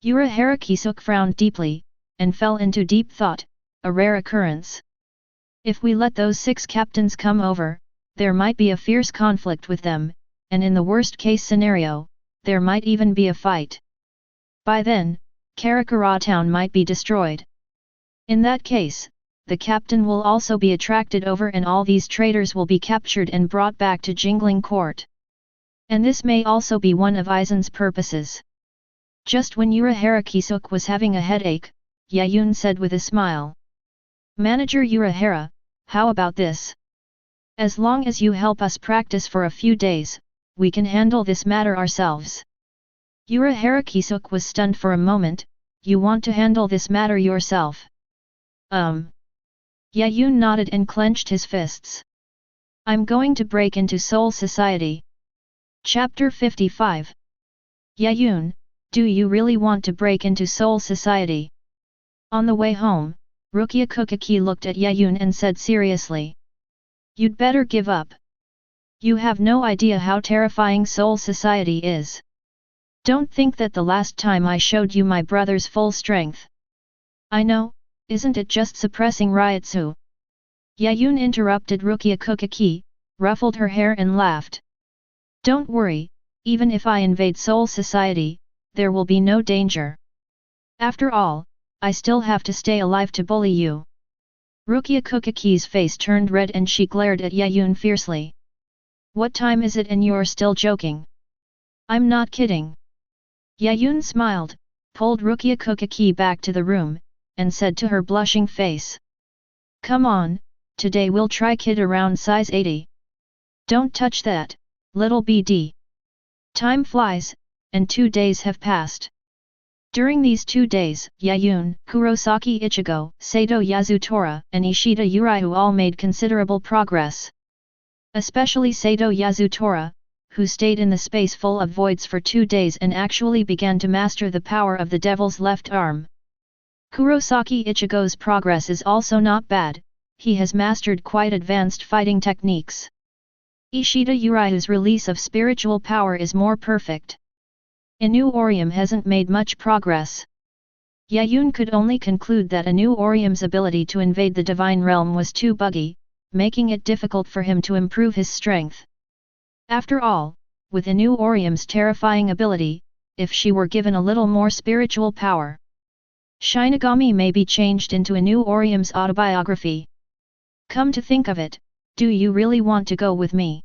Urahara Kisuk frowned deeply, and fell into deep thought, a rare occurrence. If we let those 6 captains come over, there might be a fierce conflict with them, and in the worst case scenario, there might even be a fight. By then, Karakura Town might be destroyed. In that case, the captain will also be attracted over and all these traitors will be captured and brought back to Jingling Court. And this may also be one of Aizen's purposes. Just when Urahara Kisuk was having a headache, Yaun said with a smile. "Manager Urahara, how about this? As long as you help us practice for a few days, we can handle this matter ourselves." Urahara Kisuk was stunned for a moment. "You want to handle this matter yourself?" Yaun nodded and clenched his fists. "I'm going to break into Soul Society." Chapter 55. Yaun, do you really want to break into Soul Society? On the way home, Rukia Kuchiki looked at Yaun and said seriously. "You'd better give up. You have no idea how terrifying Soul Society is. Don't think that the last time I showed you my brother's full strength." "I know, isn't it just suppressing Ryutsu?" Yaun interrupted Rukia Kuchiki, ruffled her hair and laughed. "Don't worry, even if I invade Soul Society, there will be no danger. After all, I still have to stay alive to bully you." Rukia Kuchiki's face turned red and she glared at Yaun fiercely. What time is it and you're still joking? I'm not kidding. Yaun smiled, pulled Rukia Kuchiki back to the room, and said to her blushing face. Come on, today we'll try kid around size 80. Don't touch that, little BD. Time flies, and 2 days have passed. During these 2 days, Yaun, Kurosaki Ichigo, Sato Yasutora, and Ishida Uraiu all made considerable progress. Especially Sato Yasutora, who stayed in the space full of voids for 2 days and actually began to master the power of the devil's left arm. Kurosaki Ichigo's progress is also not bad, he has mastered quite advanced fighting techniques. Ishida Uraiu's release of spiritual power is more perfect. Inoue Orium hasn't made much progress. Yaun could only conclude that Inoue Orium's ability to invade the divine realm was too buggy, making it difficult for him to improve his strength. After all, with Inoue Orium's terrifying ability, if she were given a little more spiritual power, Shinigami may be changed into Inoue Orium's autobiography. Come to think of it, do you really want to go with me?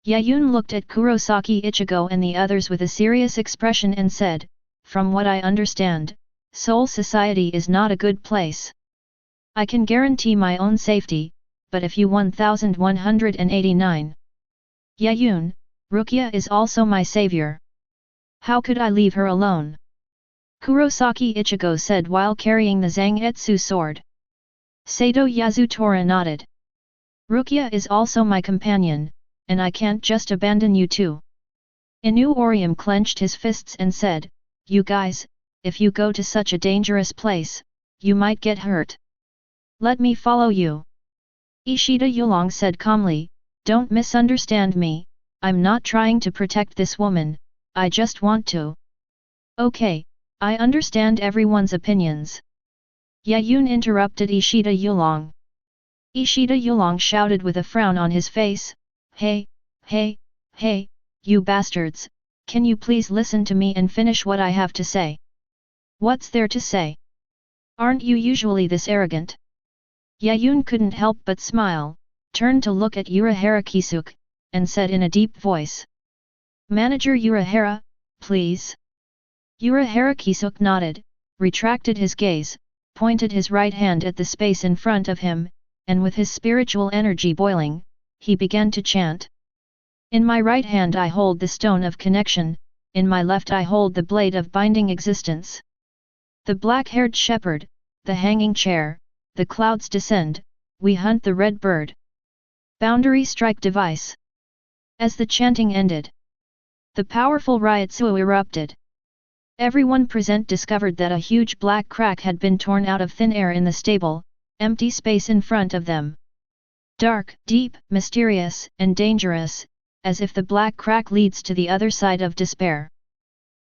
Yaun looked at Kurosaki Ichigo and the others with a serious expression and said, from what I understand, Soul Society is not a good place. I can guarantee my own safety, but if you 1189. Yaun, Rukia is also my savior. How could I leave her alone? Kurosaki Ichigo said while carrying the Zangetsu sword. Sato Yasutora nodded. Rukia is also my companion, and I can't just abandon you too. Inoue Orium clenched his fists and said, you guys, if you go to such a dangerous place, you might get hurt. Let me follow you. Ishida Yulong said calmly, don't misunderstand me, I'm not trying to protect this woman, I just want to. Okay, I understand everyone's opinions. Yaun interrupted Ishida Yulong. Ishida Yulong shouted with a frown on his face, hey, you bastards, can you please listen to me and finish what I have to say? What's there to say? Aren't you usually this arrogant? Yaun couldn't help but smile, turned to look at Urahara Kisuke, and said in a deep voice. Manager Urahara, please. Urahara Kisuke nodded, retracted his gaze, pointed his right hand at the space in front of him, and with his spiritual energy boiling, he began to chant. In my right hand I hold the stone of connection, in my left I hold the blade of binding existence. The black-haired shepherd, the hanging chair, the clouds descend, we hunt the red bird. Boundary strike device. As the chanting ended, the powerful Ryotsuo erupted. Everyone present discovered that a huge black crack had been torn out of thin air in the stable, empty space in front of them. Dark, deep, mysterious, and dangerous, as if the black crack leads to the other side of despair.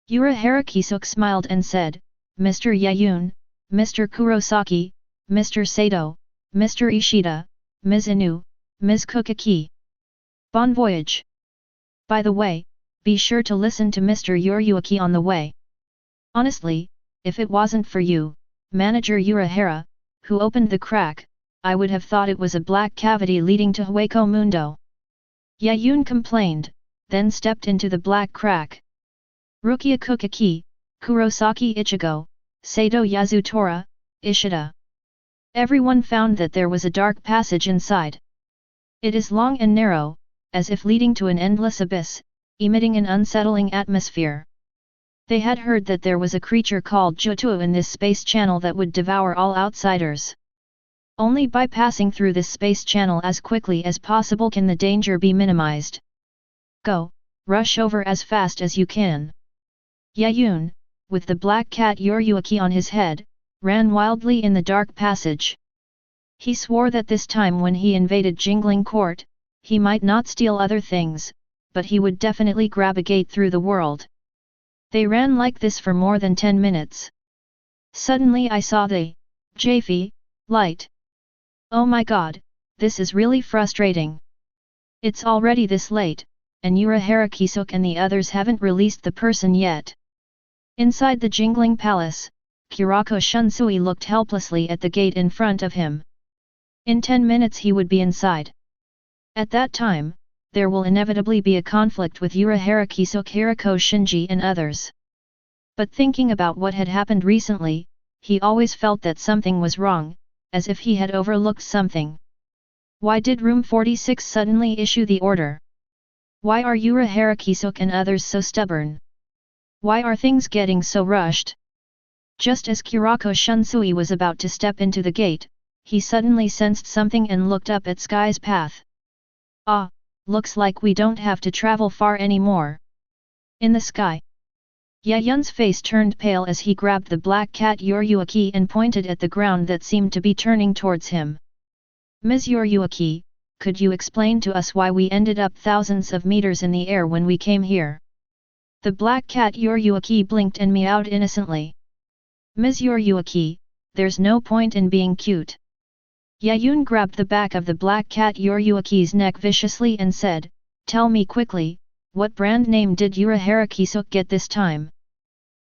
Urahara Kisuke smiled and said, Mr. Yaun, Mr. Kurosaki, Mr. Sato, Mr. Ishida, Ms. Inoue, Ms. Kuchiki. Bon voyage. By the way, be sure to listen to Mr. Urayuki on the way. Honestly, if it wasn't for you, Manager Urahara, who opened the crack, I would have thought it was a black cavity leading to Hueco Mundo. Yaun complained, then stepped into the black crack. Rukia Kuchiki, Kurosaki Ichigo, Sato Yasutora, Ishida. Everyone found that there was a dark passage inside. It is long and narrow, as if leading to an endless abyss, emitting an unsettling atmosphere. They had heard that there was a creature called Jutuo in this space channel that would devour all outsiders. Only by passing through this space channel as quickly as possible can the danger be minimized. Go, rush over as fast as you can. Yaun, with the black cat Urayuki on his head, ran wildly in the dark passage. He swore that this time when he invaded Jingling Court, he might not steal other things, but he would definitely grab a gate through the world. They ran like this for more than 10 minutes. Suddenly I saw the Jaffe light. Oh my god, this is really frustrating. It's already this late, and Urahara Kisuke and the others haven't released the person yet. Inside the Jingling Palace, Kyōraku Shunsui looked helplessly at the gate in front of him. In 10 minutes he would be inside. At that time, there will inevitably be a conflict with Urahara Kisokiriko Shinji and others. But thinking about what had happened recently, he always felt that something was wrong, as if he had overlooked something. Why did Room 46 suddenly issue the order? Why are Urahara Kisok and others so stubborn? Why are things getting so rushed? Just as Kyōraku Shunsui was about to step into the gate, he suddenly sensed something and looked up at Sky's path. Ah, looks like we don't have to travel far anymore. In the sky, Yaun's face turned pale as he grabbed the black cat Yoryuki and pointed at the ground that seemed to be turning towards him. Ms. Yoryuki, could you explain to us why we ended up thousands of meters in the air when we came here? The black cat Yoryuki blinked and meowed innocently. Ms. Yoryuki, there's no point in being cute. Yaun grabbed the back of the black cat Yoryuki's neck viciously and said, tell me quickly, what brand name did Urahara Kisok get this time?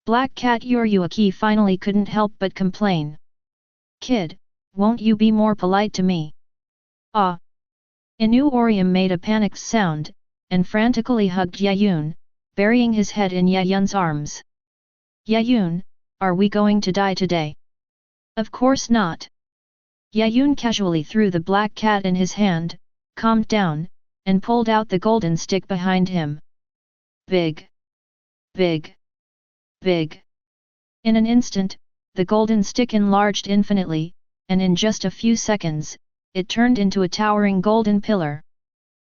Black cat Yoryuki finally couldn't help but complain. Kid, won't you be more polite to me? Ah! Inoue Orihime made a panicked sound, and frantically hugged Yaun, burying his head in Yaun's arms. Yaun, are we going to die today? Of course not. Yaun casually threw the black cat in his hand, calmed down, and pulled out the golden stick behind him. Big! Big! Big! In an instant, the golden stick enlarged infinitely, and in just a few seconds, it turned into a towering golden pillar.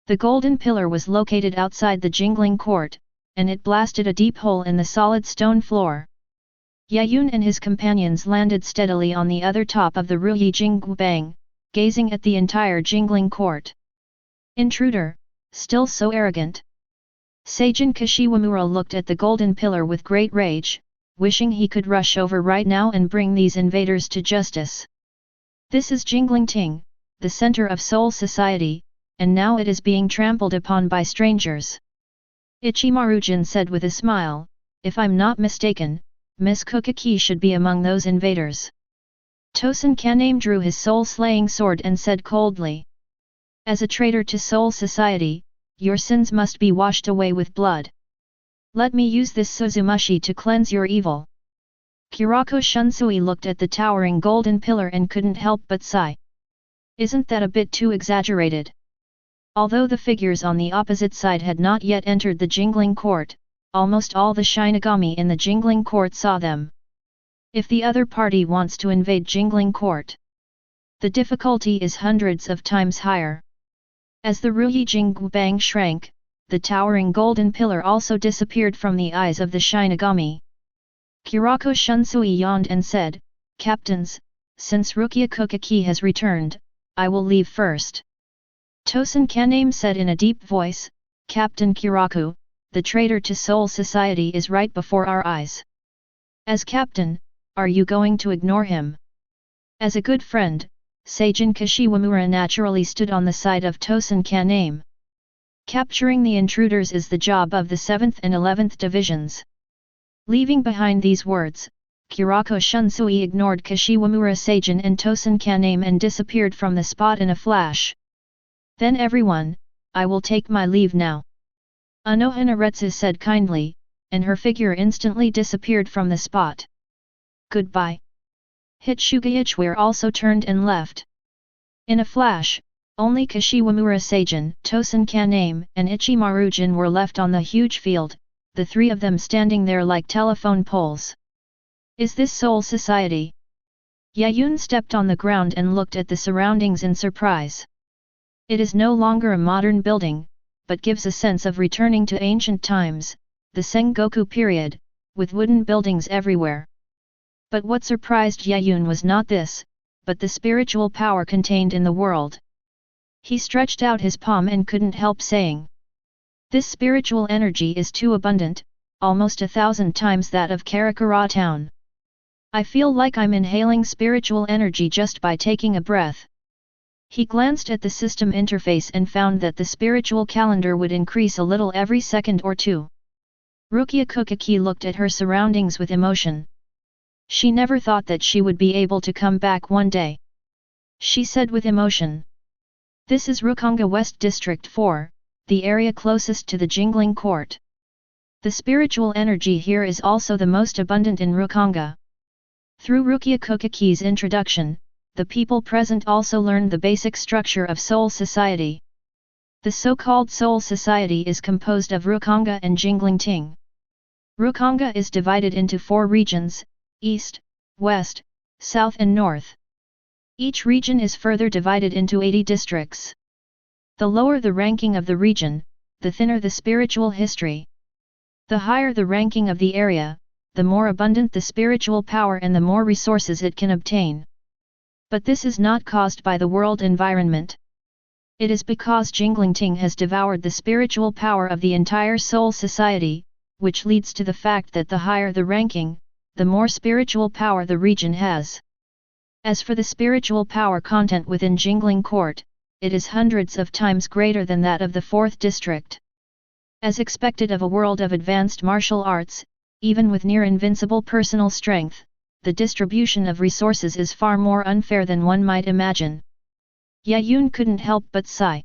The golden pillar was located outside the jingling court, and it blasted a deep hole in the solid stone floor. Yaun and his companions landed steadily on the other top of the Ruyi Jingbang, gazing at the entire jingling court. Intruder, still so arrogant. Seijin Kashiwamura looked at the golden pillar with great rage, wishing he could rush over right now and bring these invaders to justice. This is Jinglingting, the center of Soul Society, and now it is being trampled upon by strangers. Ichimaru-jin said with a smile, if I'm not mistaken, Miss Kuchiki should be among those invaders. Tosen Kaname drew his soul-slaying sword and said coldly. As a traitor to Soul Society, your sins must be washed away with blood. Let me use this Suzumushi to cleanse your evil. Kyōraku Shunsui looked at the towering golden pillar and couldn't help but sigh. Isn't that a bit too exaggerated? Although the figures on the opposite side had not yet entered the jingling court, almost all the Shinigami in the jingling court saw them. If the other party wants to invade jingling court, the difficulty is hundreds of times higher. As the Ruyi Jingbang shrank, the towering golden pillar also disappeared from the eyes of the Shinigami. Kyōraku Shunsui yawned and said, Captains, since Rukia Kuchiki has returned, I will leave first. Tosen Kaname said in a deep voice, Captain Kyōraku, the traitor to Soul Society is right before our eyes. As captain, are you going to ignore him? As a good friend, Seijin Kashiwamura naturally stood on the side of Tosen Kaname. Capturing the intruders is the job of the 7th and 11th divisions. Leaving behind these words, Kyōraku Shunsui ignored Kashiwamura Seijin and Tosen Kaname and disappeared from the spot in a flash. Then everyone, I will take my leave now. Anohanaretsu said kindly, and her figure instantly disappeared from the spot. Goodbye. Hitsugaichware also turned and left. In a flash, only Kashiwamura Seijin, Tosen Kaname, and Ichimaru-jin were left on the huge field, the three of them standing there like telephone poles. Is this Soul Society? Yaun stepped on the ground and looked at the surroundings in surprise. It is no longer a modern building, but gives a sense of returning to ancient times, the Sengoku period, with wooden buildings everywhere. But what surprised Yaun was not this, but the spiritual power contained in the world. He stretched out his palm and couldn't help saying. This spiritual energy is too abundant, almost 1,000 times that of Karakura Town. I feel like I'm inhaling spiritual energy just by taking a breath. He glanced at the system interface and found that the spiritual calendar would increase a little every second or two. Rukia Kuchiki looked at her surroundings with emotion. She never thought that she would be able to come back one day. she said with emotion. This is Rukanga West District 4, the area closest to the Jingling Court. The spiritual energy here is also the most abundant in Rukanga. Through Rukia Kuchiki's introduction, the people present also learned the basic structure of Soul Society. The so-called Soul Society is composed of Rukanga and Jinglingting. Rukanga is divided into 4 regions, East, West, South and North. Each region is further divided into 80 districts. The lower the ranking of the region, the thinner the spiritual history. The higher the ranking of the area, the more abundant the spiritual power and the more resources it can obtain. But this is not caused by the world environment. It is because Jinglingting has devoured the spiritual power of the entire Soul Society, which leads to the fact that the higher the ranking, the more spiritual power the region has. As for the spiritual power content within Jingling Court, it is hundreds of times greater than that of the 4th district. As expected of a world of advanced martial arts, even with near-invincible personal strength, the distribution of resources is far more unfair than one might imagine. Yaun couldn't help but sigh.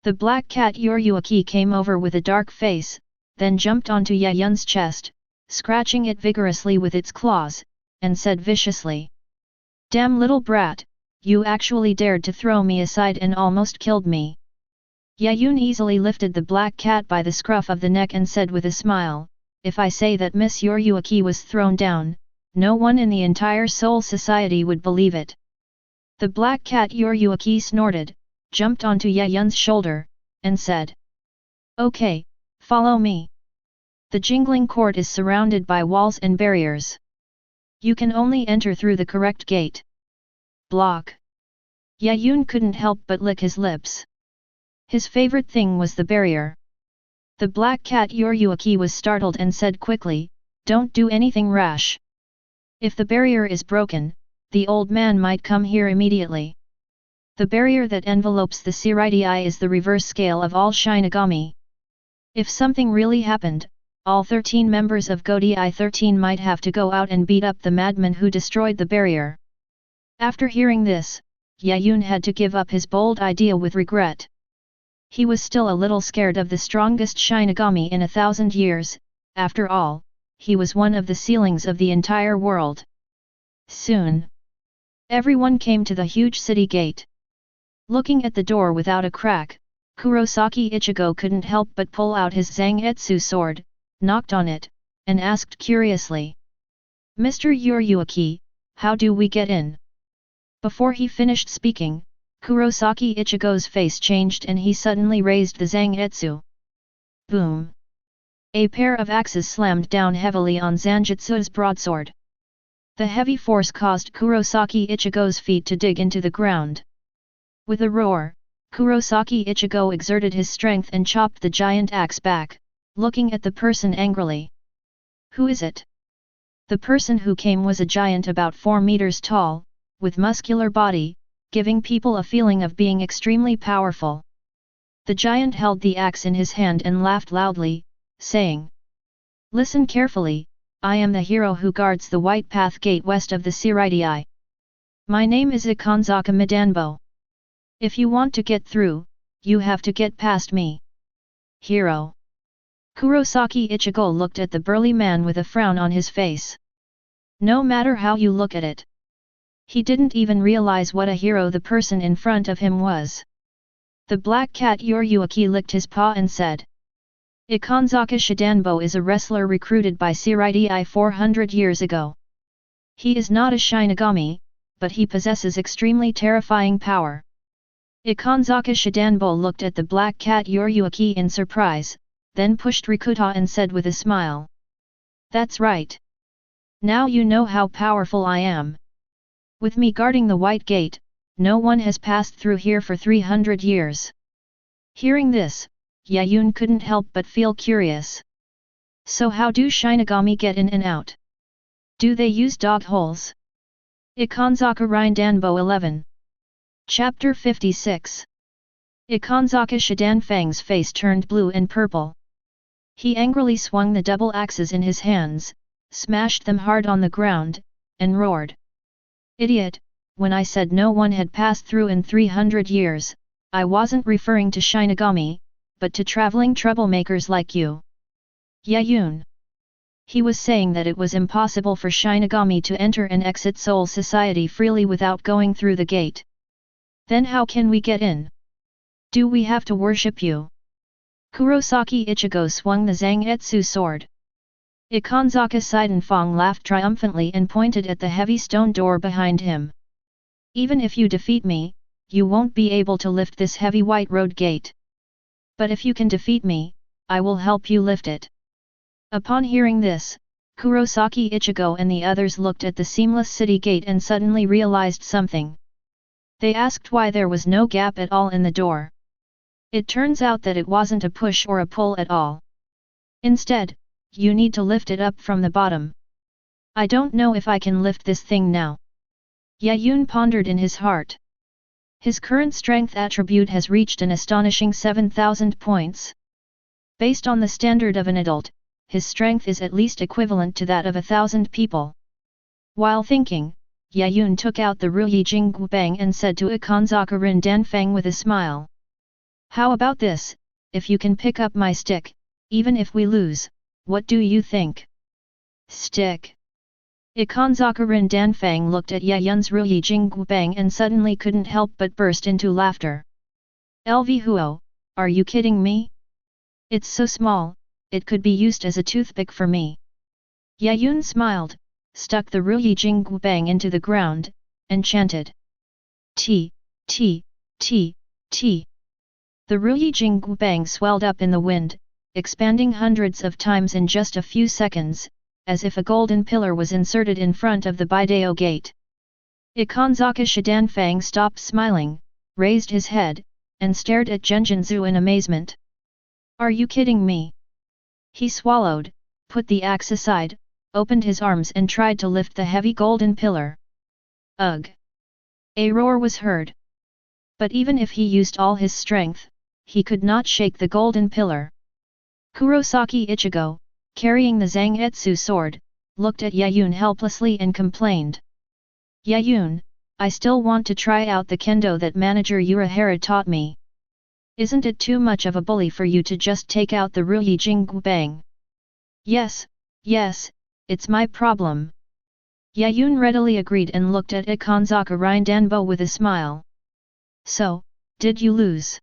The black cat Urahara came over with a dark face, then jumped onto Yaun's chest, scratching it vigorously with its claws, and said viciously, "Damn little brat, you actually dared to throw me aside and almost killed me." Yaun easily lifted the black cat by the scruff of the neck and said with a smile, "If I say that Miss Urahara was thrown down, no one in the entire Soul Society would believe it." The black cat Urahara snorted, jumped onto Yaun's shoulder, and said, "Okay, follow me. The Jingling Court is surrounded by walls and barriers. You can only enter through the correct gate." Block. Yaun couldn't help but lick his lips. His favorite thing was the barrier. The black cat Urahara was startled and said quickly, "Don't do anything rash. If the barrier is broken, the old man might come here immediately. The barrier that envelopes the Seireitei is the reverse scale of all Shinigami. If something really happened, all 13 members of Godi 13 might have to go out and beat up the madman who destroyed the barrier." After hearing this, Yaun had to give up his bold idea with regret. He was still a little scared of the strongest Shinigami in 1,000 years, after all, he was one of the ceilings of the entire world. Soon, everyone came to the huge city gate. Looking at the door without a crack, Kurosaki Ichigo couldn't help but pull out his Zangetsu sword, knocked on it, and asked curiously, "Mr. Urahara, how do we get in?" Before he finished speaking, Kurosaki Ichigo's face changed and he suddenly raised the Zangetsu. Boom! A pair of axes slammed down heavily on Zangetsu's broadsword. The heavy force caused Kurosaki Ichigo's feet to dig into the ground. With a roar, Kurosaki Ichigo exerted his strength and chopped the giant axe back, looking at the person angrily. "Who is it?" The person who came was a giant about 4 meters tall, with muscular body, giving people a feeling of being extremely powerful. The giant held the axe in his hand and laughed loudly, saying, "Listen carefully, I am the hero who guards the White Path Gate west of the Seireitei. My name is Ikanzaka Midanbo. If you want to get through, you have to get past me." Hero. Kurosaki Ichigo looked at the burly man with a frown on his face. No matter how you look at it, he didn't even realize what a hero the person in front of him was. The black cat Urahara licked his paw and said, "Ikanzaka Shidanbo is a wrestler recruited by Seireitei 400 years ago. He is not a Shinigami, but he possesses extremely terrifying power." Ikanzaka Shidanbo looked at the black cat Urahara in surprise, then pushed Rikuta and said with a smile, "That's right. Now you know how powerful I am. With me guarding the White Gate, no one has passed through here for 300 years." Hearing this, Yaun couldn't help but feel curious. So how do Shinigami get in and out? Do they use dog holes? Ikanzaka Rindanbo 11. Chapter 56. Ikanzaka Shidanfang's face turned blue and purple. He angrily swung the double axes in his hands, smashed them hard on the ground, and roared, "Idiot, when I said no one had passed through in 300 years, I wasn't referring to Shinigami, but to traveling troublemakers like you. Yaun. He was saying that it was impossible for Shinigami to enter and exit Soul Society freely without going through the gate. Then how can we get in? Do we have to worship you? Kurosaki Ichigo swung the Zangetsu sword. Ikanzaka Seidenfang laughed triumphantly and pointed at the heavy stone door behind him. Even if you defeat me, you won't be able to lift this heavy white road gate. But if you can defeat me, I will help you lift it. Upon hearing this, Kurosaki Ichigo and the others looked at the seamless city gate and suddenly realized something. They asked why there was no gap at all in the door. It turns out that it wasn't a push or a pull at all. Instead, you need to lift it up from the bottom. I don't know if I can lift this thing now. Yaun pondered in his heart. His current strength attribute has reached an astonishing 7,000 points. Based on the standard of an adult, his strength is at least equivalent to that of 1,000 people. While thinking, Yaun took out the Ruyi Jingbang and said to Ikanzaka Rindanfang with a smile. How about this, if you can pick up my stick, even if we lose, what do you think? Stick. Ikanzaka Rindanfang looked at Yaun's Ruyi Jingbang and suddenly couldn't help but burst into laughter. LV Huo, are you kidding me? It's so small, it could be used as a toothpick for me. Yaun smiled, stuck the Ruyi Jingbang into the ground, and chanted. T, T, T, T. The Ruyi Jingbang swelled up in the wind, expanding hundreds of times in just a few seconds, as if a golden pillar was inserted in front of the Bidao gate. Ikanzaka Shidanfang stopped smiling, raised his head, and stared at Genjinzu in amazement. Are you kidding me? He swallowed, put the axe aside, opened his arms and tried to lift the heavy golden pillar. Ugh! A roar was heard. But even if he used all his strength, he could not shake the golden pillar. Kurosaki Ichigo, carrying the Zangetsu sword, looked at Yaun helplessly and complained. Yaun, I still want to try out the kendo that manager Urahara taught me. Isn't it too much of a bully for you to just take out the Ruyi Jingbang? Yes, yes, it's my problem. Yaun readily agreed and looked at Ikanzaka Rindanbo with a smile. So, did you lose?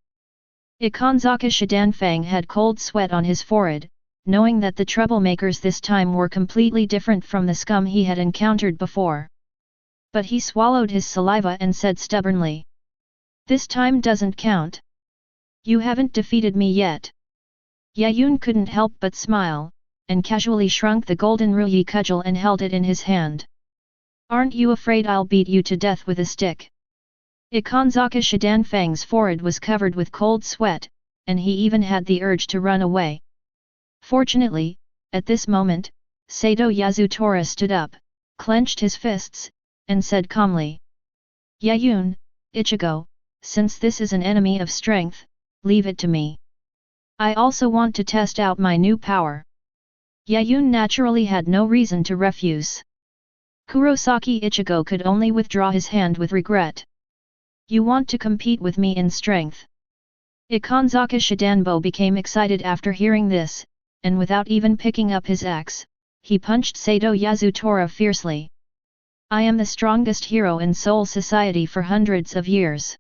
Ikanzaka Shidanfang had cold sweat on his forehead, knowing that the troublemakers this time were completely different from the scum he had encountered before. But he swallowed his saliva and said stubbornly. This time doesn't count. You haven't defeated me yet. Yaun couldn't help but smile, and casually shrunk the golden Ruyi cudgel and held it in his hand. Aren't you afraid I'll beat you to death with a stick? Ikanzaka Shidanfang's forehead was covered with cold sweat, and he even had the urge to run away. Fortunately, at this moment, Sato Yasutora stood up, clenched his fists, and said calmly. Yaun, Ichigo, since this is an enemy of strength, leave it to me. I also want to test out my new power. Yaun naturally had no reason to refuse. Kurosaki Ichigo could only withdraw his hand with regret. You want to compete with me in strength? Ikanzaka Shidanbo became excited after hearing this, and without even picking up his axe, he punched Sato Yasutora fiercely. I am the strongest hero in Soul Society for hundreds of years.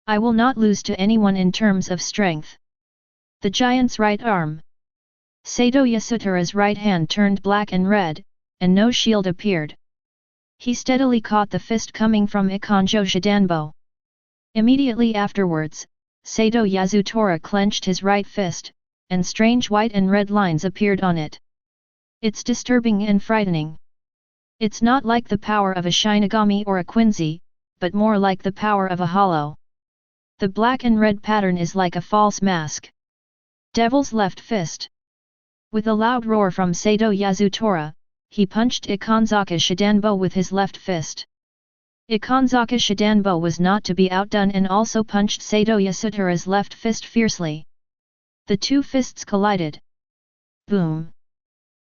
I will not lose to anyone in terms of strength. The giant's right arm. Sato Yasutora's right hand turned black and red, and no shield appeared. He steadily caught the fist coming from Ikanjo Shidanbo. Immediately afterwards, Sato Yasutora clenched his right fist, and strange white and red lines appeared on it. It's disturbing and frightening. It's not like the power of a Shinigami or a Quincy, but more like the power of a hollow. The black and red pattern is like a false mask. Devil's left fist. With a loud roar from Sato Yasutora, he punched Ikanzaka Shidanbo with his left fist. Ikanzaka Shidanbo was not to be outdone and also punched Sato Yasutora's left fist fiercely. The two fists collided. Boom!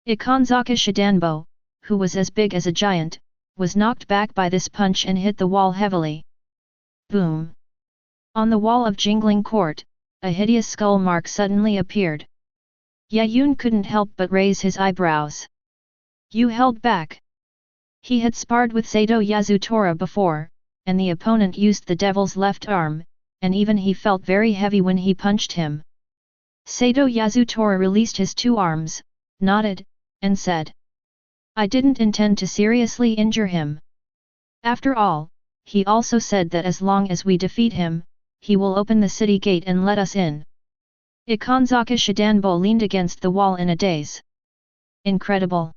Ikanzaka Shidanbo, who was as big as a giant, was knocked back by this punch and hit the wall heavily. Boom! On the wall of Jingling Court, a hideous skull mark suddenly appeared. Yaun couldn't help but raise his eyebrows. You held back. He had sparred with Sato Yasutora before, and the opponent used the devil's left arm, and even he felt very heavy when he punched him. Sato Yasutora released his two arms, nodded, and said, I didn't intend to seriously injure him. After all, he also said that as long as we defeat him, he will open the city gate and let us in. Ikanzaka Shidanbo leaned against the wall in a daze. Incredible!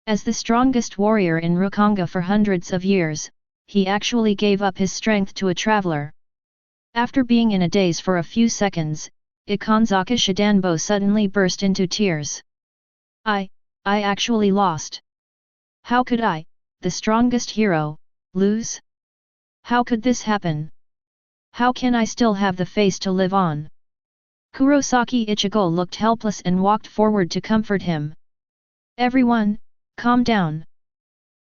As the strongest warrior in Rukanga for hundreds of years, he actually gave up his strength to a traveler. After being in a daze for a few seconds, Ikanzaka Shidanbo suddenly burst into tears. I actually lost. How could I, the strongest hero, lose? How could this happen? How can I still have the face to live on? Kurosaki Ichigo looked helpless and walked forward to comfort him. Everyone, calm down.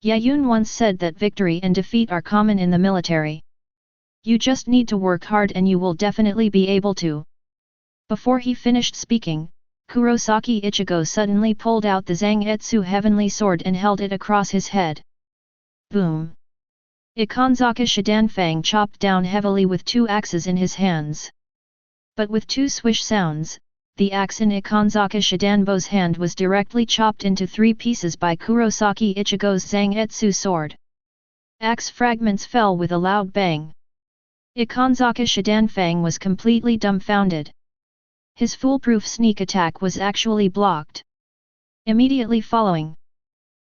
Yaun once said that victory and defeat are common in the military. You just need to work hard and you will definitely be able to. Before he finished speaking, Kurosaki Ichigo suddenly pulled out the Zangetsu Heavenly Sword and held it across his head. Boom! Ikanzaka Shidanfang chopped down heavily with two axes in his hands. But with two swish sounds, the axe in Ikanzaka Shidanbo's hand was directly chopped into 3 pieces by Kurosaki Ichigo's Zangetsu sword. Axe fragments fell with a loud bang. Ikanzaka Shidanfang was completely dumbfounded. His foolproof sneak attack was actually blocked. Immediately following,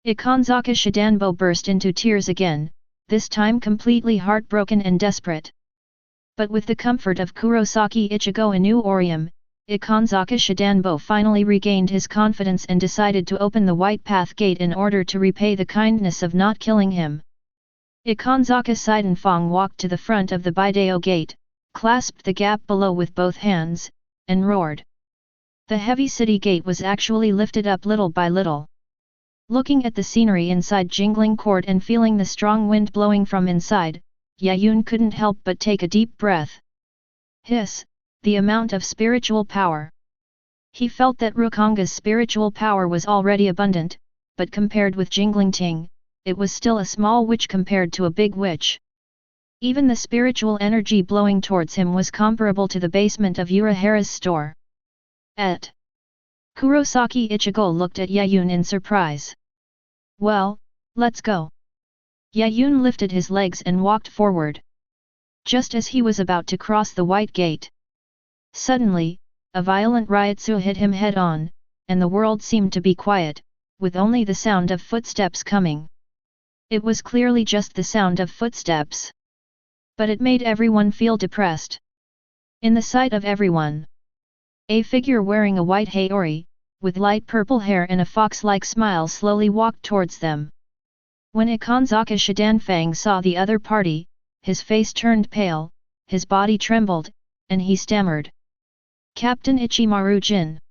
Ikanzaka Shidanbo burst into tears again, this time completely heartbroken and desperate. But with the comfort of Kurosaki Ichigo Inoue Orihime, Ikanzaka Shidanbo finally regained his confidence and decided to open the White Path Gate in order to repay the kindness of not killing him. Ikanzaka Shidanfang walked to the front of the Bideo Gate, clasped the gap below with both hands, and roared. The heavy city gate was actually lifted up little by little. Looking at the scenery inside Jingling Court and feeling the strong wind blowing from inside, Yaun couldn't help but take a deep breath. Hiss, the amount of spiritual power. He felt that Rukanga's spiritual power was already abundant, but compared with Jingling Ting, it was still a small witch compared to a big witch. Even the spiritual energy blowing towards him was comparable to the basement of Urahara's store. Kurosaki Ichigo looked at Yaun in surprise. Well, let's go. Yaun lifted his legs and walked forward. Just as he was about to cross the white gate, suddenly, a violent ryotsu hit him head-on, and the world seemed to be quiet, with only the sound of footsteps coming. It was clearly just the sound of footsteps. But it made everyone feel depressed. In the sight of everyone, a figure wearing a white haori, with light purple hair and a fox-like smile slowly walked towards them. When Ikanzaka Shidanfang saw the other party, his face turned pale, his body trembled, and he stammered. Captain Ichimaru Jin.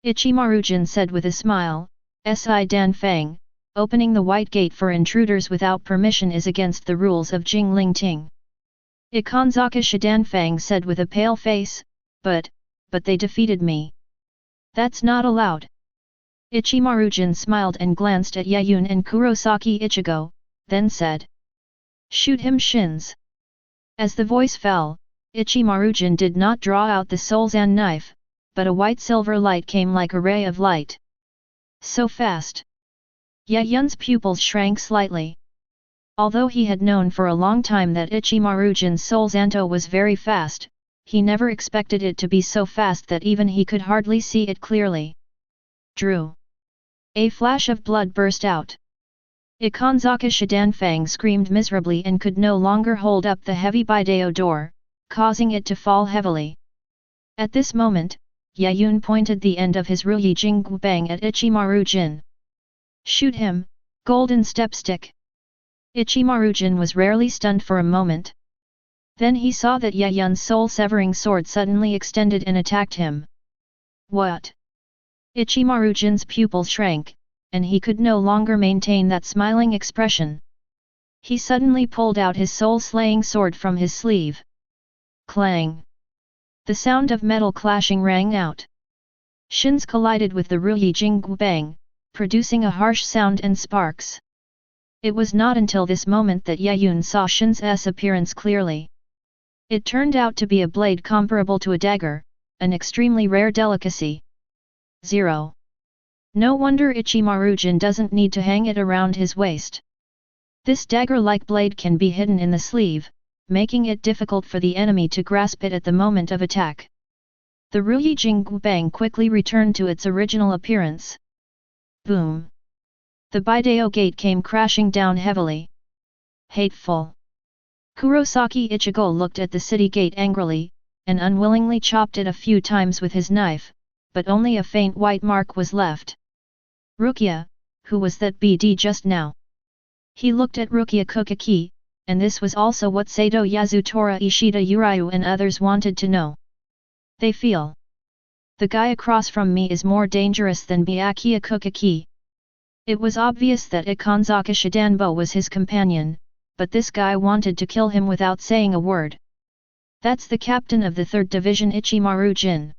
Ichimaru Jin said with a smile, Si Danfang, opening the white gate for intruders without permission is against the rules of Jingling Ting. Ikanzaka Shidanfang said with a pale face, but they defeated me. That's not allowed. Ichimaru-jin smiled and glanced at Yaun and Kurosaki Ichigo, then said, Shoot him shins. As the voice fell, Ichimaru-jin did not draw out the Soulzan knife, but a white-silver light came like a ray of light. So fast. Yaun's pupils shrank slightly. Although he had known for a long time that Ichimaru-jin's Soulzanto was very fast, he never expected it to be so fast that even he could hardly see it clearly. Drew. A flash of blood burst out. Ikanzaka Shidanfang screamed miserably and could no longer hold up the heavy Bideo door, causing it to fall heavily. At this moment, Yaun pointed the end of his Ruyi Jinggu Bang at Ichimaru-jin. Shoot him, golden stepstick. Ichimaru-jin was rarely stunned for a moment. Then he saw that Yaun's soul-severing sword suddenly extended and attacked him. What? Ichimaru-jin's pupil shrank, and he could no longer maintain that smiling expression. He suddenly pulled out his soul-slaying sword from his sleeve. Clang! The sound of metal clashing rang out. Shins collided with the Ruyi Jinggu Bang, producing a harsh sound and sparks. It was not until this moment that Yaun saw Shins's appearance clearly. It turned out to be a blade comparable to a dagger, an extremely rare delicacy. 0. No wonder Ichimaru-jin doesn't need to hang it around his waist. This dagger-like blade can be hidden in the sleeve, making it difficult for the enemy to grasp it at the moment of attack. The Ruyi Jinggu Bang quickly returned to its original appearance. Boom! The Byakuya gate came crashing down heavily. Hateful! Kurosaki Ichigo looked at the city gate angrily, and unwillingly chopped it a few times with his knife, but only a faint white mark was left. Rukia, who was that BD just now? He looked at Rukia Kuchiki, and this was also what Sato Yasutora Ishida Uryu and others wanted to know. They feel. The guy across from me is more dangerous than Byakuya Kuchiki. It was obvious that Ikanzaka Shidanbo was his companion, but this guy wanted to kill him without saying a word. That's the captain of the 3rd Division Ichimaru-jin.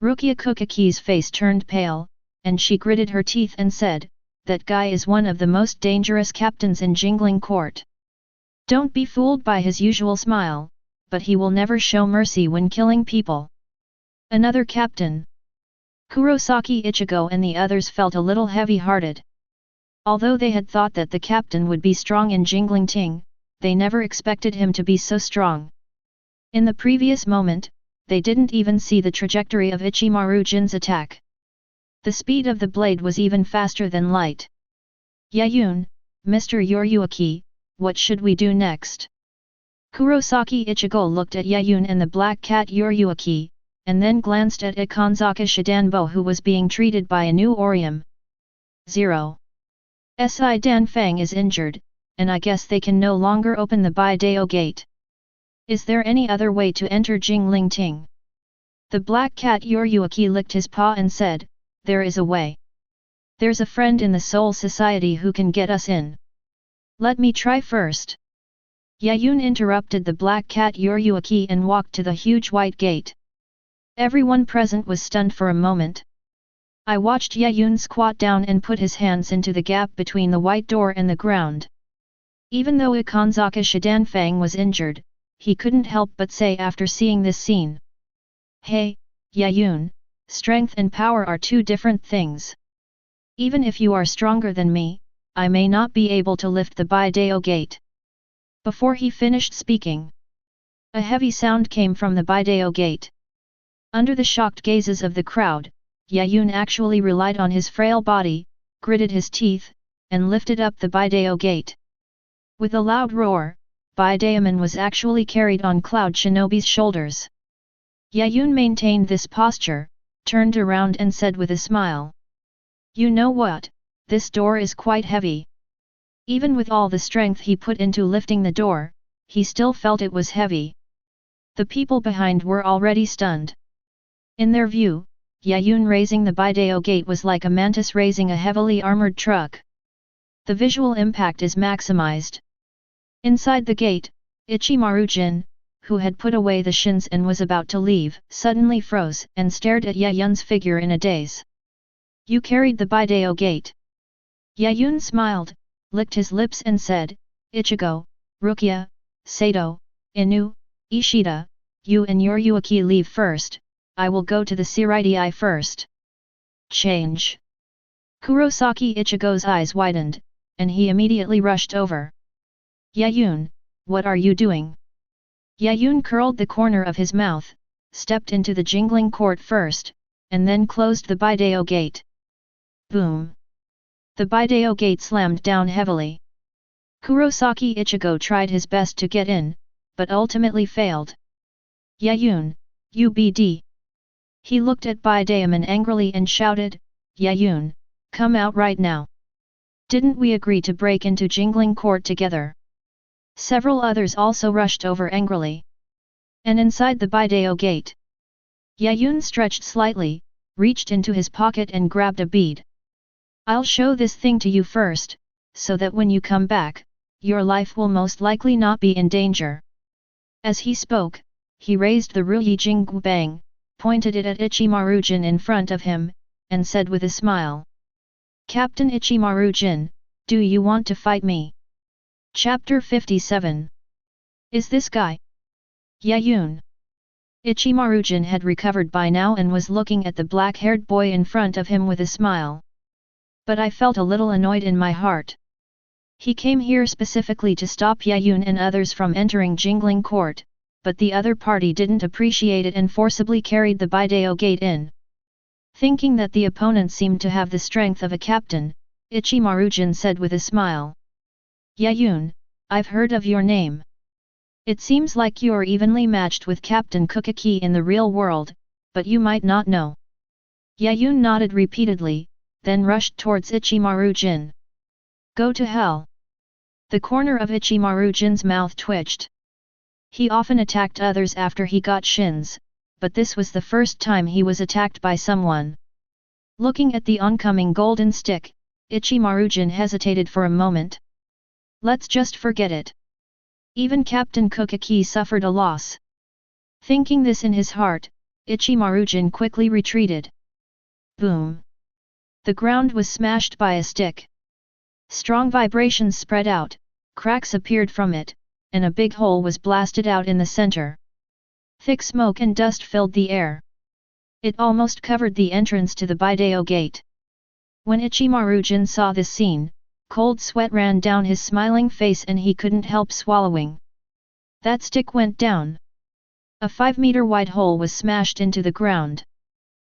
Rukia Kuchiki's face turned pale, and she gritted her teeth and said, that guy is one of the most dangerous captains in Jingling Court. Don't be fooled by his usual smile, but he will never show mercy when killing people. Another captain. Kurosaki Ichigo and the others felt a little heavy-hearted. Although they had thought that the captain would be strong in Jingling Ting, they never expected him to be so strong. In the previous moment, they didn't even see the trajectory of Ichimaru-jin's attack. The speed of the blade was even faster than light. Yaun, Mr. Yoryuaki, what should we do next? Kurosaki Ichigo looked at Yaun and the black cat Yoryuaki, and then glanced at Ikanzaka Shidanbo who was being treated by a new Orihime. 0. Si Danfang is injured, and I guess they can no longer open the Byakuya gate. Is there any other way to enter Jingling Ting? The black cat Yoryuaki licked his paw and said, there is a way. There's a friend in the Soul Society who can get us in. Let me try first. Yaun interrupted the black cat Yoryuaki and walked to the huge white gate. Everyone present was stunned for a moment. I watched Yaun squat down and put his hands into the gap between the white door and the ground. Even though Ikanzaka Shidanfang was injured, he couldn't help but say after seeing this scene. Hey, Yaun, strength and power are two different things. Even if you are stronger than me, I may not be able to lift the Byakuya gate. Before he finished speaking, a heavy sound came from the Byakuya gate. Under the shocked gazes of the crowd, Yaun actually relied on his frail body, gritted his teeth, and lifted up the Byakuya gate. With a loud roar, Byakuyaman was actually carried on Cloud Shinobi's shoulders. Yaun maintained this posture, turned around and said with a smile. You know what, this door is quite heavy. Even with all the strength he put into lifting the door, he still felt it was heavy. The people behind were already stunned. In their view, Yaun raising the Byakuya gate was like a mantis raising a heavily armored truck. The visual impact is maximized. Inside the gate, Ichimaru-jin, who had put away the shins and was about to leave, suddenly froze and stared at Yaun's figure in a daze. You carried the Byakuya gate. Yaun smiled, licked his lips and said, Ichigo, Rukia, Sato, Inoue, Ishida, you and Yoryuaki leave first, I will go to the Seireitei first. Change. Kurosaki Ichigo's eyes widened, and he immediately rushed over. Yaun, what are you doing? Yaun curled the corner of his mouth, stepped into the Jingling Court first, and then closed the Byakuya gate. Boom! The Byakuya gate slammed down heavily. Kurosaki Ichigo tried his best to get in, but ultimately failed. Yaun, UBD! He looked at Byakuyaman angrily and shouted, Yaun, come out right now. Didn't we agree to break into Jingling Court together? Several others also rushed over angrily. And inside the Byakuya gate, Yaun stretched slightly, reached into his pocket and grabbed a bead. I'll show this thing to you first, so that when you come back, your life will most likely not be in danger. As he spoke, he raised the Ruyi Bang, pointed it at Ichimaru-jin in front of him, and said with a smile. Captain Ichimaru-jin, do you want to fight me? Chapter 57. Is this guy Yaun? Ichimaru-jin had recovered by now and was looking at the black-haired boy in front of him with a smile. But I felt a little annoyed in my heart. He came here specifically to stop Yaun and others from entering Jingling Court, but the other party didn't appreciate it and forcibly carried the Bidao gate in. Thinking that the opponent seemed to have the strength of a captain, Ichimaru-jin said with a smile. Yaun, I've heard of your name. It seems like you're evenly matched with Captain Kuchiki in the real world, but you might not know. Yaun nodded repeatedly, then rushed towards Ichimaru-jin. Go to hell. The corner of Ichimaru-jin's mouth twitched. He often attacked others after he got shins, but this was the first time he was attacked by someone. Looking at the oncoming golden stick, Ichimaru-jin hesitated for a moment. Let's just forget it. Even Captain Kuchiki suffered a loss. Thinking this in his heart, Ichimaru-jin quickly retreated. Boom! The ground was smashed by a stick. Strong vibrations spread out, cracks appeared from it, and a big hole was blasted out in the center. Thick smoke and dust filled the air. It almost covered the entrance to the Bidao gate. When Ichimaru-jin saw this scene, cold sweat ran down his smiling face and he couldn't help swallowing. That stick went down. A 5-meter wide hole was smashed into the ground.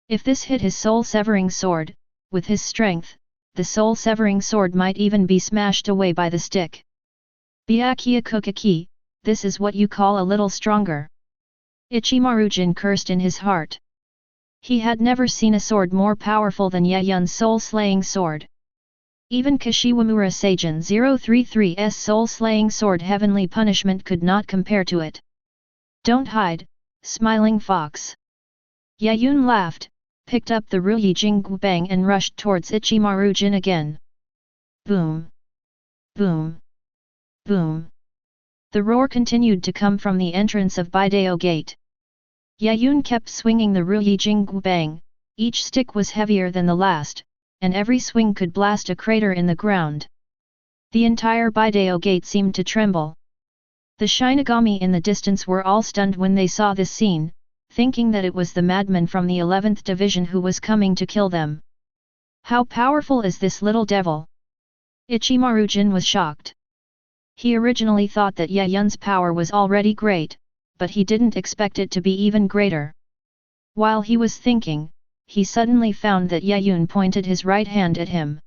If this hit his soul-severing sword, with his strength, the soul-severing sword might even be smashed away by the stick. Byakuya Kuchiki, this is what you call a little stronger. Ichimaru-jin cursed in his heart. He had never seen a sword more powerful than Yaun's soul-slaying sword. Even Kashiwamura Seijin 033's soul-slaying sword Heavenly Punishment could not compare to it. Don't hide, smiling fox. Yaun laughed, picked up the Ruyi Bang and rushed towards Ichimaru-jin again. Boom! Boom! Boom! The roar continued to come from the entrance of Bidao gate. Yaun kept swinging the Ruyi Bang, each stick was heavier than the last, and every swing could blast a crater in the ground. The entire Bidao gate seemed to tremble. The Shinigami in the distance were all stunned when they saw this scene, thinking that it was the madman from the 11th Division who was coming to kill them. How powerful is this little devil? Ichimaru-jin was shocked. He originally thought that Yaun's power was already great, but he didn't expect it to be even greater. While he was thinking, he suddenly found that Yaun pointed his right hand at him.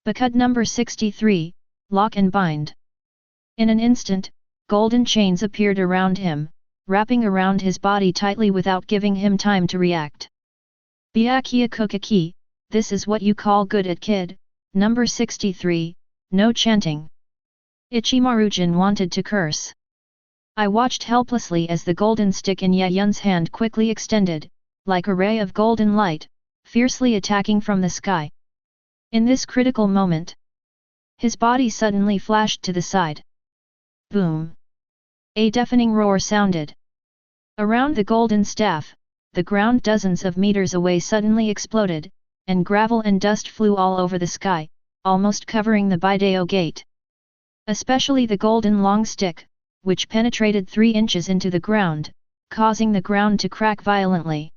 Bakud number 63, lock and bind. In an instant, golden chains appeared around him, wrapping around his body tightly without giving him time to react. Byakuya Kuchiki, this is what you call good at kid, number 63, no chanting. Ichimaru-jin wanted to curse. I watched helplessly as the golden stick in Yaun's hand quickly extended, like a ray of golden light, fiercely attacking from the sky. In this critical moment, his body suddenly flashed to the side. Boom! A deafening roar sounded. Around the golden staff, the ground dozens of meters away suddenly exploded, and gravel and dust flew all over the sky, almost covering the Bidao gate. Especially the golden long stick, which penetrated 3 inches into the ground, causing the ground to crack violently.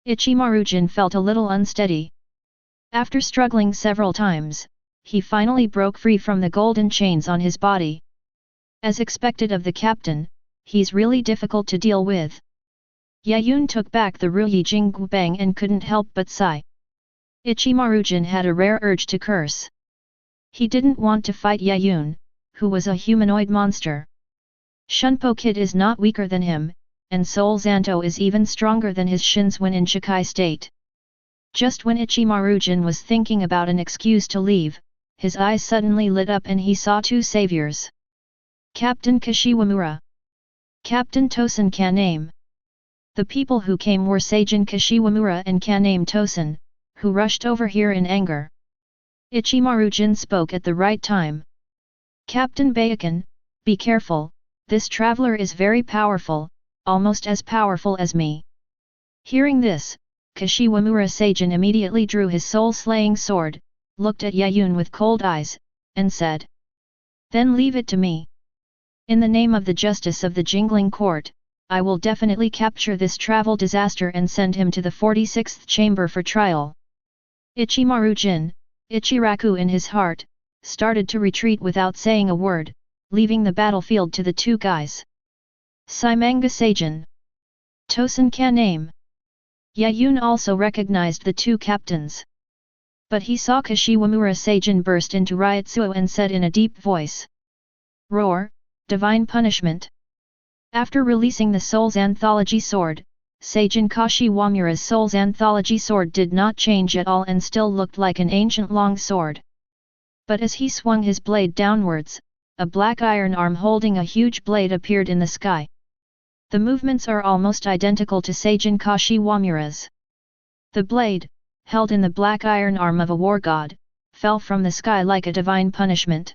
Ichimaru-jin felt a little unsteady. After struggling several times, he finally broke free from the golden chains on his body. As expected of the captain, he's really difficult to deal with. Yaun took back the Ruyi Bang and couldn't help but sigh. Ichimaru-jin had a rare urge to curse. He didn't want to fight Yaun, who was a humanoid monster. Shunpo Kid is not weaker than him, and Soul Zanto is even stronger than his shins when in Shikai state. Just when Ichimaru-jin was thinking about an excuse to leave, his eyes suddenly lit up and he saw 2 saviors. Captain Kashiwamura. Captain Tosen Kaname. The people who came were Seijin Kashiwamura and Kaname Tosen, who rushed over here in anger. Ichimaru-jin spoke at the right time. Captain Byakuya, be careful, this traveler is very powerful, almost as powerful as me. Hearing this, Kashiwamura Seijin immediately drew his soul-slaying sword, looked at Yaun with cold eyes, and said, "Then leave it to me. In the name of the justice of the Jingling Court, I will definitely capture this travel disaster and send him to the 46th chamber for trial." Ichimaru-jin, Ichiraku in his heart, started to retreat without saying a word, leaving the battlefield to the two guys. Saimanga Seijin. Tosen Kaname. Yaun also recognized the two captains. But he saw Kashiwamura Seijin burst into Ryutsu and said in a deep voice, "Roar, divine punishment." After releasing the Soul's Anthology Sword, Seijin Kashiwamura's Soul's Anthology Sword did not change at all and still looked like an ancient long sword. But as he swung his blade downwards, a black iron arm holding a huge blade appeared in the sky. The movements are almost identical to Seijin Kashiwamura's. The blade, held in the black iron arm of a war god, fell from the sky like a divine punishment.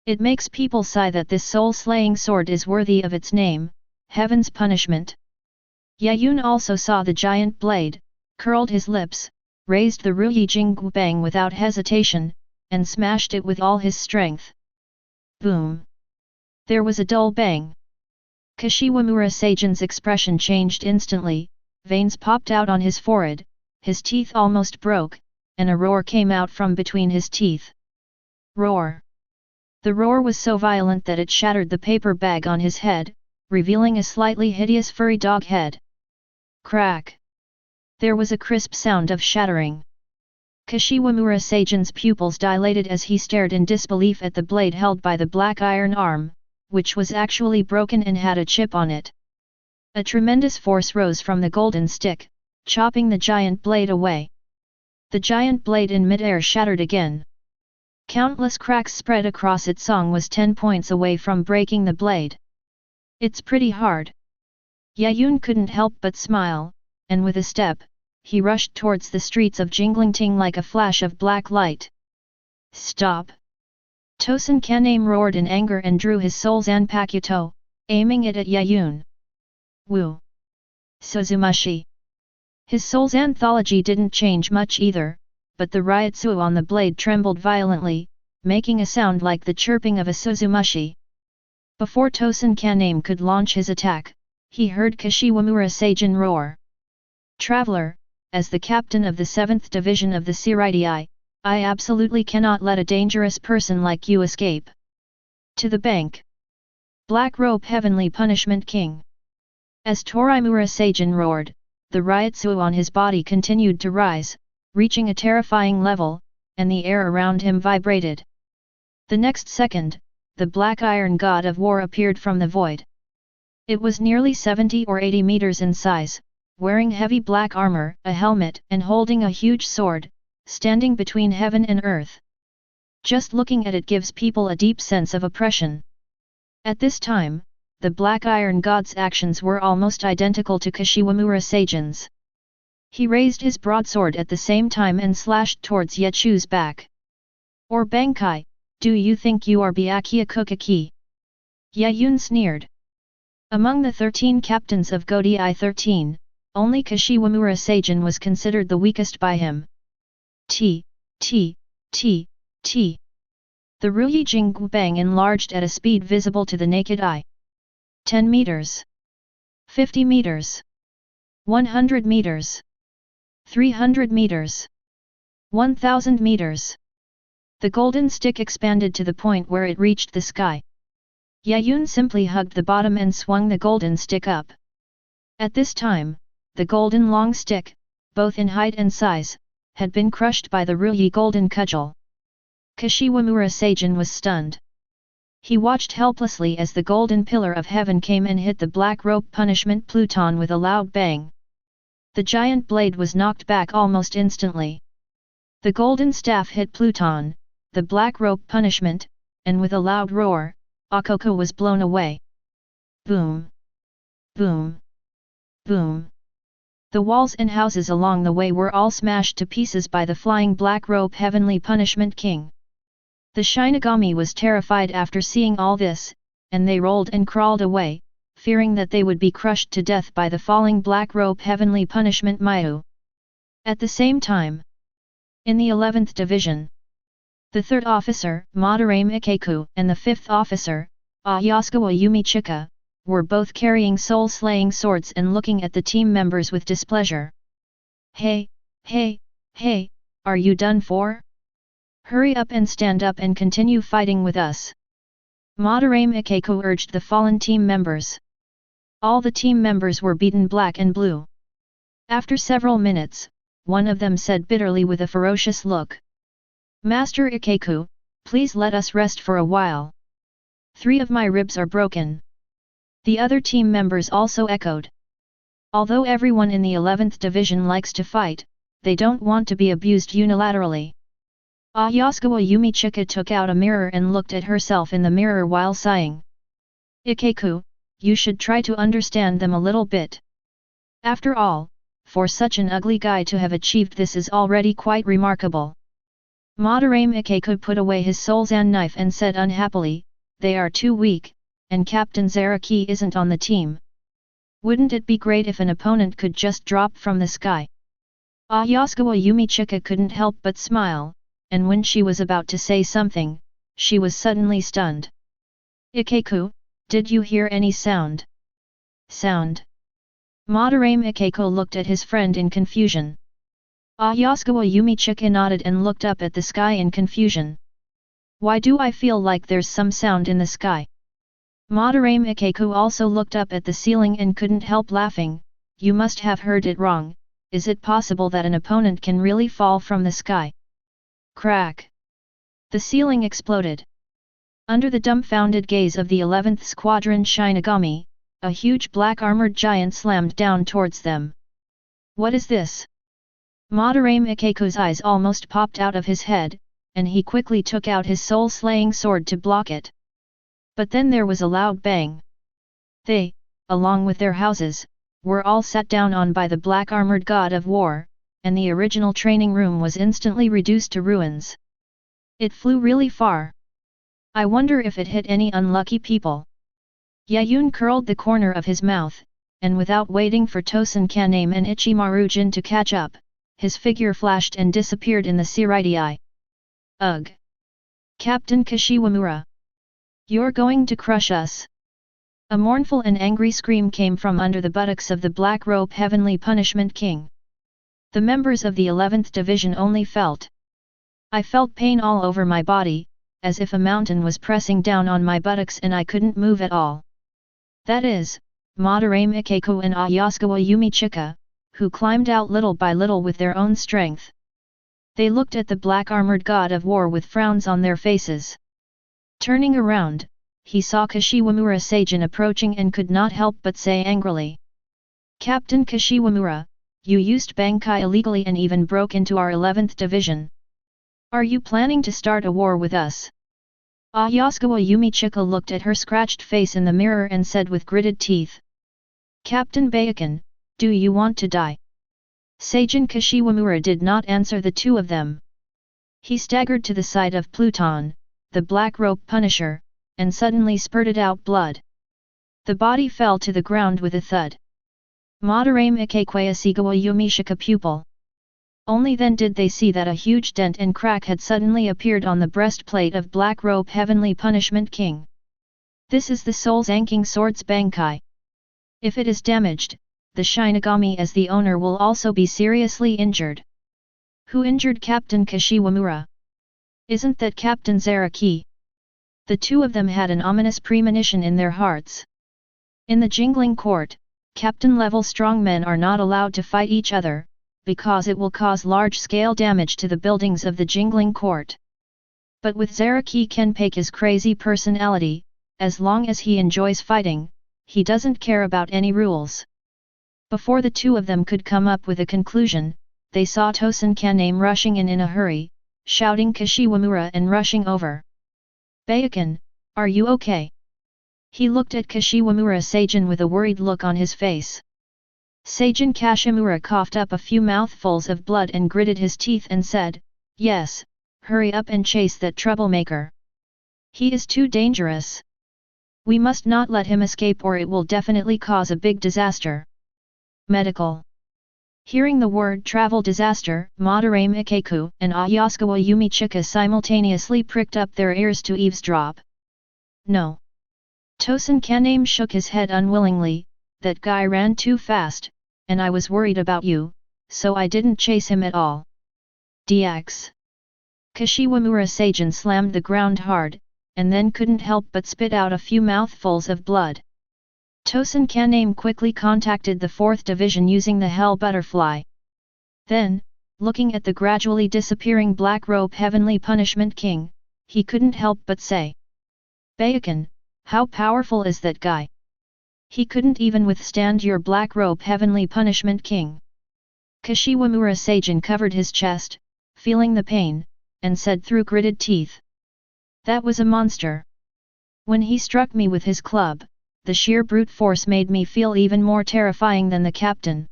It makes people sigh that this soul-slaying sword is worthy of its name, Heaven's Punishment. Yaun also saw the giant blade, curled his lips, raised the Ruyi Jinggu Bang without hesitation, and smashed it with all his strength. Boom! There was a dull bang. Kashiwamura Seijin's expression changed instantly, veins popped out on his forehead, his teeth almost broke, and a roar came out from between his teeth. Roar! The roar was so violent that it shattered the paper bag on his head, revealing a slightly hideous furry dog head. Crack! There was a crisp sound of shattering. Kashiwamura Seijin's pupils dilated as he stared in disbelief at the blade held by the black iron arm, which was actually broken and had a chip on it. A tremendous force rose from the golden stick, chopping the giant blade away. The giant blade in midair shattered again. Countless cracks spread across its song was 10 points away from breaking the blade. "It's pretty hard." Yaun couldn't help but smile, and with a step, he rushed towards the streets of Jinglingting like a flash of black light. "Stop!" Tosen Kaname roared in anger and drew his soul Zanpakuto, aiming it at Yaun. Woo! Suzumashi! His soul's anthology didn't change much either, but the Ryutsu on the blade trembled violently, making a sound like the chirping of a Suzumashi. Before Tosen Kaname could launch his attack, he heard Kashiwamura Seijin roar. "Traveler, as the captain of the 7th Division of the Seireitei, I absolutely cannot let a dangerous person like you escape. To the bank! Black Robe Heavenly Punishment King!" As Torimura Seijin roared, the Ryutsu on his body continued to rise, reaching a terrifying level, and the air around him vibrated. The next second, the Black Iron God of War appeared from the void. It was nearly 70 or 80 meters in size, wearing heavy black armor, a helmet, and holding a huge sword, standing between heaven and earth. Just looking at it gives people a deep sense of oppression. At this time, the Black Iron God's actions were almost identical to Kashiwamura Seijin's. He raised his broadsword at the same time and slashed towards Yachu's back. "Or Bankai, do you think you are Byakuya Kukaki?" Yaun sneered. Among the 13 captains of Godei 13, only Kashiwamura Seijin was considered the weakest by him. T. The Ruyi Jinggu Bang enlarged at a speed visible to the naked eye. 10 meters. 50 meters. 100 meters. 300 meters. 1000 meters. The golden stick expanded to the point where it reached the sky. Yaun simply hugged the bottom and swung the golden stick up. At this time, the golden long stick, both in height and size, had been crushed by the Ruyi golden cudgel. Kashiwamura Seijin was stunned. He watched helplessly as the golden pillar of heaven came and hit the black rope punishment Pluton with a loud bang. The giant blade was knocked back almost instantly. The golden staff hit Pluton, the black rope punishment, and with a loud roar, Okoko was blown away. Boom! Boom! Boom! The walls and houses along the way were all smashed to pieces by the flying black robe Heavenly Punishment King. The Shinigami was terrified after seeing all this, and they rolled and crawled away, fearing that they would be crushed to death by the falling black robe Heavenly Punishment Mayu. At the same time, in the 11th Division, the 3rd officer, Madarame Ikeku, and the 5th officer, Ayasukawa Yumichika, were both carrying soul-slaying swords and looking at the team members with displeasure. Hey, are you done for? Hurry up and stand up and continue fighting with us. Madarame Ikeku urged the fallen team members. All the team members were beaten black and blue. After several minutes, one of them said bitterly with a ferocious look. Master Ikeku, please let us rest for a while. 3 of my ribs are broken. The other team members also echoed. Although everyone in the 11th Division likes to fight, they don't want to be abused unilaterally. Ayasukawa Yumichika took out a mirror and looked at herself in the mirror while sighing. Ikeku, you should try to understand them a little bit. After all, for such an ugly guy to have achieved this is already quite remarkable. Madarame Ikeku put away his soulzan knife and said unhappily, they are too weak, and Captain Zaraki isn't on the team. Wouldn't it be great if an opponent could just drop from the sky? Ayasukawa Yumichika couldn't help but smile, and when she was about to say something, she was suddenly stunned. Ikeku, did you hear any sound? Sound? Madarame Ikeku looked at his friend in confusion. Ayasukawa Yumichika nodded and looked up at the sky in confusion. Why do I feel like there's some sound in the sky? Madarame Ikeku also looked up at the ceiling and couldn't help laughing. You must have heard it wrong. Is it possible that an opponent can really fall from the sky? Crack! The ceiling exploded. Under the dumbfounded gaze of the 11th Squadron Shinigami, a huge black armored giant slammed down towards them. What is this? Madarame Ikeku's eyes almost popped out of his head, and he quickly took out his soul-slaying sword to block it. But then there was a loud bang. They, along with their houses, were all sat down on by the black armored god of war, and the original training room was instantly reduced to ruins. It flew really far. I wonder if it hit any unlucky people. Yaun curled the corner of his mouth, and without waiting for Tosen Kaname and Ichimaru Jin to catch up, his figure flashed and disappeared in the Seireitei. Ugh! Captain Kashiwamura! You're going to crush us! A mournful and angry scream came from under the buttocks of the Black Robe Heavenly Punishment King. The members of the 11th Division only felt. I felt pain all over my body, as if a mountain was pressing down on my buttocks and I couldn't move at all. That is, Madarame Ikeku and Ayasukawa Yumichika, who climbed out little by little with their own strength. They looked at the black armored god of war with frowns on their faces. Turning around, he saw Kashiwamura Seijin approaching and could not help but say angrily. Captain Kashiwamura, you used Bankai illegally and even broke into our 11th Division. Are you planning to start a war with us? Ayasukawa Yumichika looked at her scratched face in the mirror and said with gritted teeth. Captain Byakuya, do you want to die? Seijin Kashiwamura did not answer the two of them. He staggered to the side of Pluton, the Black Robe Punisher, and suddenly spurted out blood. The body fell to the ground with a thud. Madarame Ikeku Asigawa Yumichika pupil. Only then did they see that a huge dent and crack had suddenly appeared on the breastplate of Black Robe Heavenly Punishment King. This is the Soul's Anking Sword's Bankai. If it is damaged, the Shinigami as the owner will also be seriously injured. Who injured Captain Kashiwamura? Isn't that Captain Zaraki? The two of them had an ominous premonition in their hearts. In the Jingling Court, captain-level strongmen are not allowed to fight each other, because it will cause large-scale damage to the buildings of the Jingling Court. But with Zaraki Kenpake's crazy personality, as long as he enjoys fighting, he doesn't care about any rules. Before the two of them could come up with a conclusion, they saw Tosen Kaname rushing in a hurry, shouting Kashiwamura and rushing over. Byakuya, are you okay? He looked at Kashiwamura Seijin with a worried look on his face. Seijin Kashimura coughed up a few mouthfuls of blood and gritted his teeth and said, "Yes, hurry up and chase that troublemaker. He is too dangerous. We must not let him escape or it will definitely cause a big disaster." Medical. Hearing the word travel disaster, Madarame Ikeku and Ayasukawa Yumichika simultaneously pricked up their ears to eavesdrop. No. Tosen Kaname shook his head unwillingly, "That guy ran too fast, and I was worried about you, so I didn't chase him at all." DX. Kashiwamura Seijin slammed the ground hard, and then couldn't help but spit out a few mouthfuls of blood. Tosen Kaname quickly contacted the 4th Division using the Hell Butterfly. Then, looking at the gradually disappearing Black Robe Heavenly Punishment King, he couldn't help but say, "Byakuya, how powerful is that guy? He couldn't even withstand your Black Robe Heavenly Punishment King." Kashiwamura Seijin covered his chest, feeling the pain, and said through gritted teeth, "That was a monster. When he struck me with his club, the sheer brute force made me feel even more terrifying than the captain."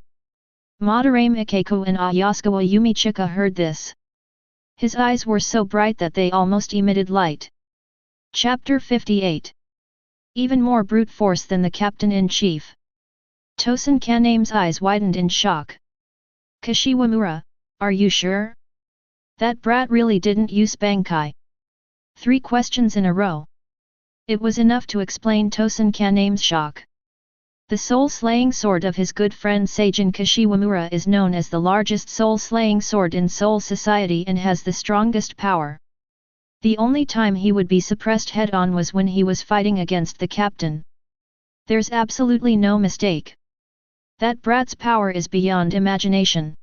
Madarame Ikeku and Ayasukawa Yumichika heard this. His eyes were so bright that they almost emitted light. Chapter 58. Even more brute force than the captain-in-chief. Tosen Kaname's eyes widened in shock. "Kashiwamura, are you sure? That brat really didn't use Bankai?" 3 questions in a row. It was enough to explain Tosen Kaname's shock. The soul-slaying sword of his good friend Seijin Kashiwamura is known as the largest soul-slaying sword in Soul Society and has the strongest power. The only time he would be suppressed head-on was when he was fighting against the captain. There's absolutely no mistake. That brat's power is beyond imagination.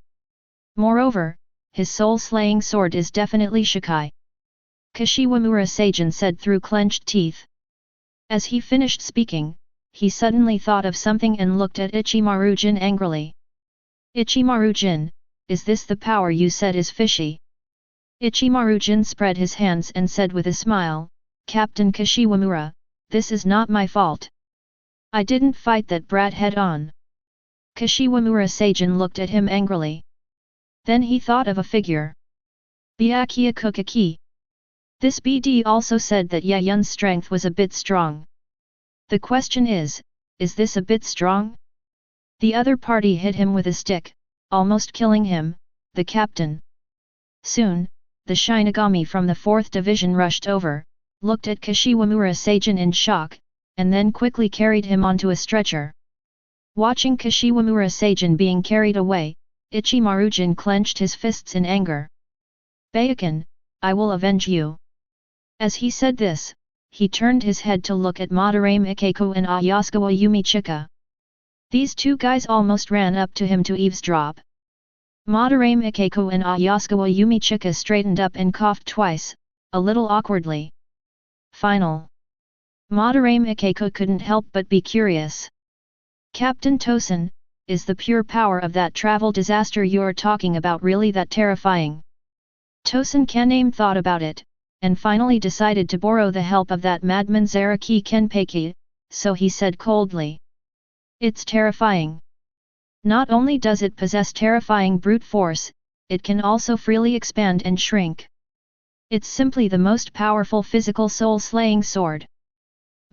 Moreover, his soul-slaying sword is definitely Shikai. Kashiwamura Seijin said through clenched teeth. As he finished speaking, he suddenly thought of something and looked at Ichimaru-jin angrily. "Ichimaru-jin, is this the power you said is fishy?" Ichimaru-jin spread his hands and said with a smile, "Captain Kashiwamura, this is not my fault. I didn't fight that brat head-on." Kashiwamura Seijin looked at him angrily. Then he thought of a figure. Byakuya Kukaki. This BD also said that Yaun's strength was a bit strong. The question is this a bit strong? The other party hit him with a stick, almost killing him, the captain. Soon, the Shinigami from the 4th Division rushed over, looked at Kashiwamura Seijin in shock, and then quickly carried him onto a stretcher. Watching Kashiwamura Seijin being carried away, Ichimaru-jin clenched his fists in anger. "Byakuya, I will avenge you." As he said this, he turned his head to look at Madarame Ikeku and Ayasukawa Yumichika. These 2 guys almost ran up to him to eavesdrop. Madarame Ikeku and Ayasukawa Yumichika straightened up and coughed twice, a little awkwardly. Final. Madarame Ikeku couldn't help but be curious. "Captain Tosen, is the pure power of that travel disaster you're talking about really that terrifying?" Tosen Kaname thought about it, and finally decided to borrow the help of that madman Zaraki Kenpeki, so he said coldly. "It's terrifying. Not only does it possess terrifying brute force, it can also freely expand and shrink. It's simply the most powerful physical soul-slaying sword."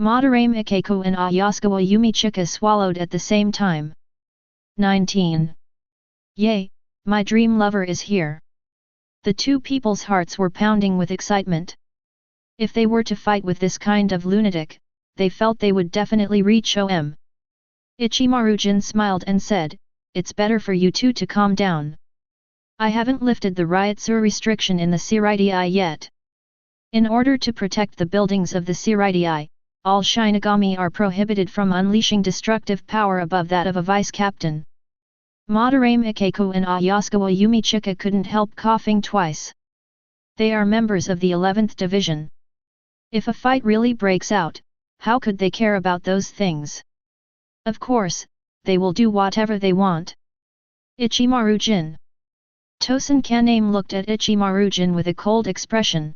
Madarame Ikeku and Ayasukawa Yumichika swallowed at the same time. 19. Yay, my dream lover is here. The 2 people's hearts were pounding with excitement. If they were to fight with this kind of lunatic, they felt they would definitely reach OM. Ichimaru-jin smiled and said, "It's better for you 2 to calm down. I haven't lifted the Ryotsu restriction in the Seireitei yet. In order to protect the buildings of the Seireitei, all Shinigami are prohibited from unleashing destructive power above that of a vice-captain." Madarame Ikeku and Ayasukawa Yumichika couldn't help coughing twice. They are members of the 11th Division. If a fight really breaks out, how could they care about those things? Of course, they will do whatever they want. Ichimaru-jin. Tosen Kaname looked at Ichimaru-jin with a cold expression.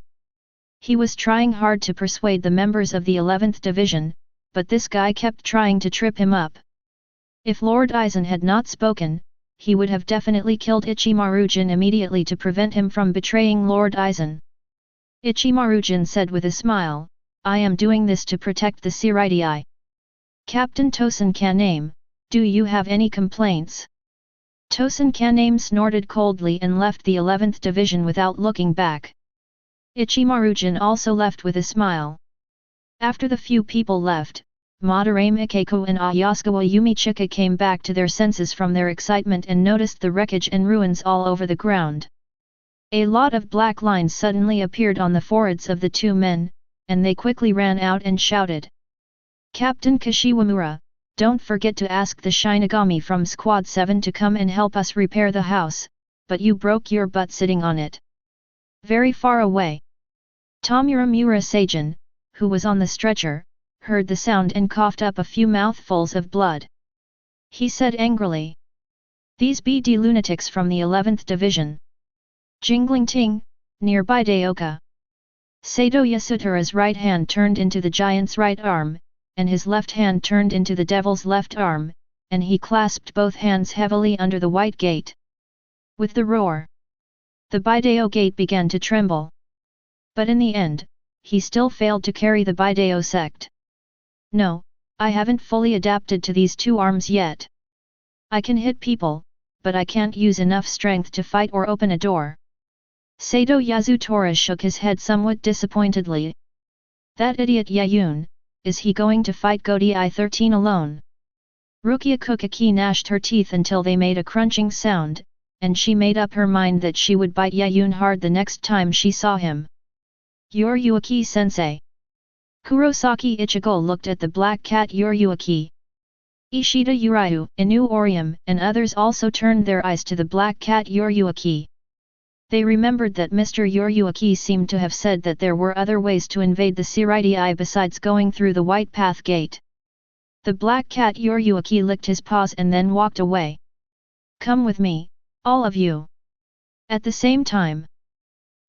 He was trying hard to persuade the members of the 11th Division, but this guy kept trying to trip him up. If Lord Aizen had not spoken, he would have definitely killed Ichimaru-jin immediately to prevent him from betraying Lord Aizen. Ichimaru-jin said with a smile, I am doing this to protect the Seireitei. Captain Tosen Kaname, do you have any complaints? Tosen Kaname snorted coldly and left the 11th Division without looking back. Ichimaru-jin also left with a smile. After the few people left, Madarame Ikeko and Ayasukawa Yumichika came back to their senses from their excitement and noticed the wreckage and ruins all over the ground. A lot of black lines suddenly appeared on the foreheads of the two men, and they quickly ran out and shouted. Captain Kashiwamura, don't forget to ask the Shinigami from Squad 7 to come and help us repair the house, but you broke your butt sitting on it. Very far away. Tomura Seijin, who was on the stretcher, heard the sound and coughed up a few mouthfuls of blood. He said angrily. These BD lunatics from the 11th Division. Jinglingting, nearby Daioka. Sato Yasutara's right hand turned into the giant's right arm, and his left hand turned into the devil's left arm, and he clasped both hands heavily under the white gate. With the roar, the Bideo gate began to tremble. But in the end, he still failed to carry the Bideo sect. No, I haven't fully adapted to these two arms yet. I can hit people, but I can't use enough strength to fight or open a door. Sato Yasutora shook his head somewhat disappointedly. That idiot Yaun, is he going to fight Godi I-13 alone? Rukia Kuchiki gnashed her teeth until they made a crunching sound, and she made up her mind that she would bite Yaun hard the next time she saw him. Urahara-sensei. Kurosaki Ichigo looked at the black cat Urahara. Ishida Urayu, Inoue Orihime, and others also turned their eyes to the black cat Urahara. They remembered that Mr. Urahara seemed to have said that there were other ways to invade the Seireitei besides going through the White Path Gate. The black cat Urahara licked his paws and then walked away. Come with me, all of you. At the same time,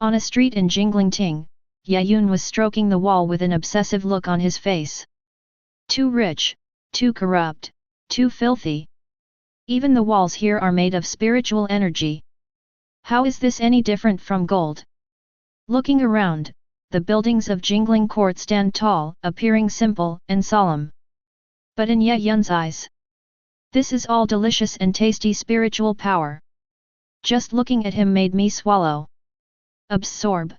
on a street in Jinglingting, Yaun was stroking the wall with an obsessive look on his face. Too rich, too corrupt, too filthy. Even the walls here are made of spiritual energy. How is this any different from gold? Looking around, the buildings of Jingling Court stand tall, appearing simple and solemn. But in Yaun's eyes, this is all delicious and tasty spiritual power. Just looking at him made me swallow. Absorb.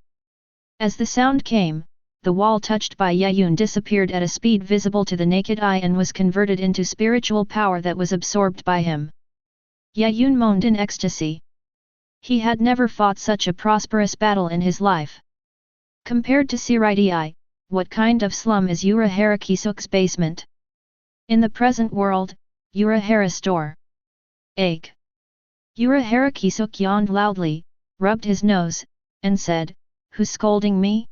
As the sound came, the wall touched by Yaun disappeared at a speed visible to the naked eye and was converted into spiritual power that was absorbed by him. Yaun moaned in ecstasy. He had never fought such a prosperous battle in his life. Compared to Seireitei, what kind of slum is Urahara Kisuk's basement? In the present world, Urahara store. Egg. Urahara Kisuk yawned loudly, rubbed his nose, and said, Who's scolding me?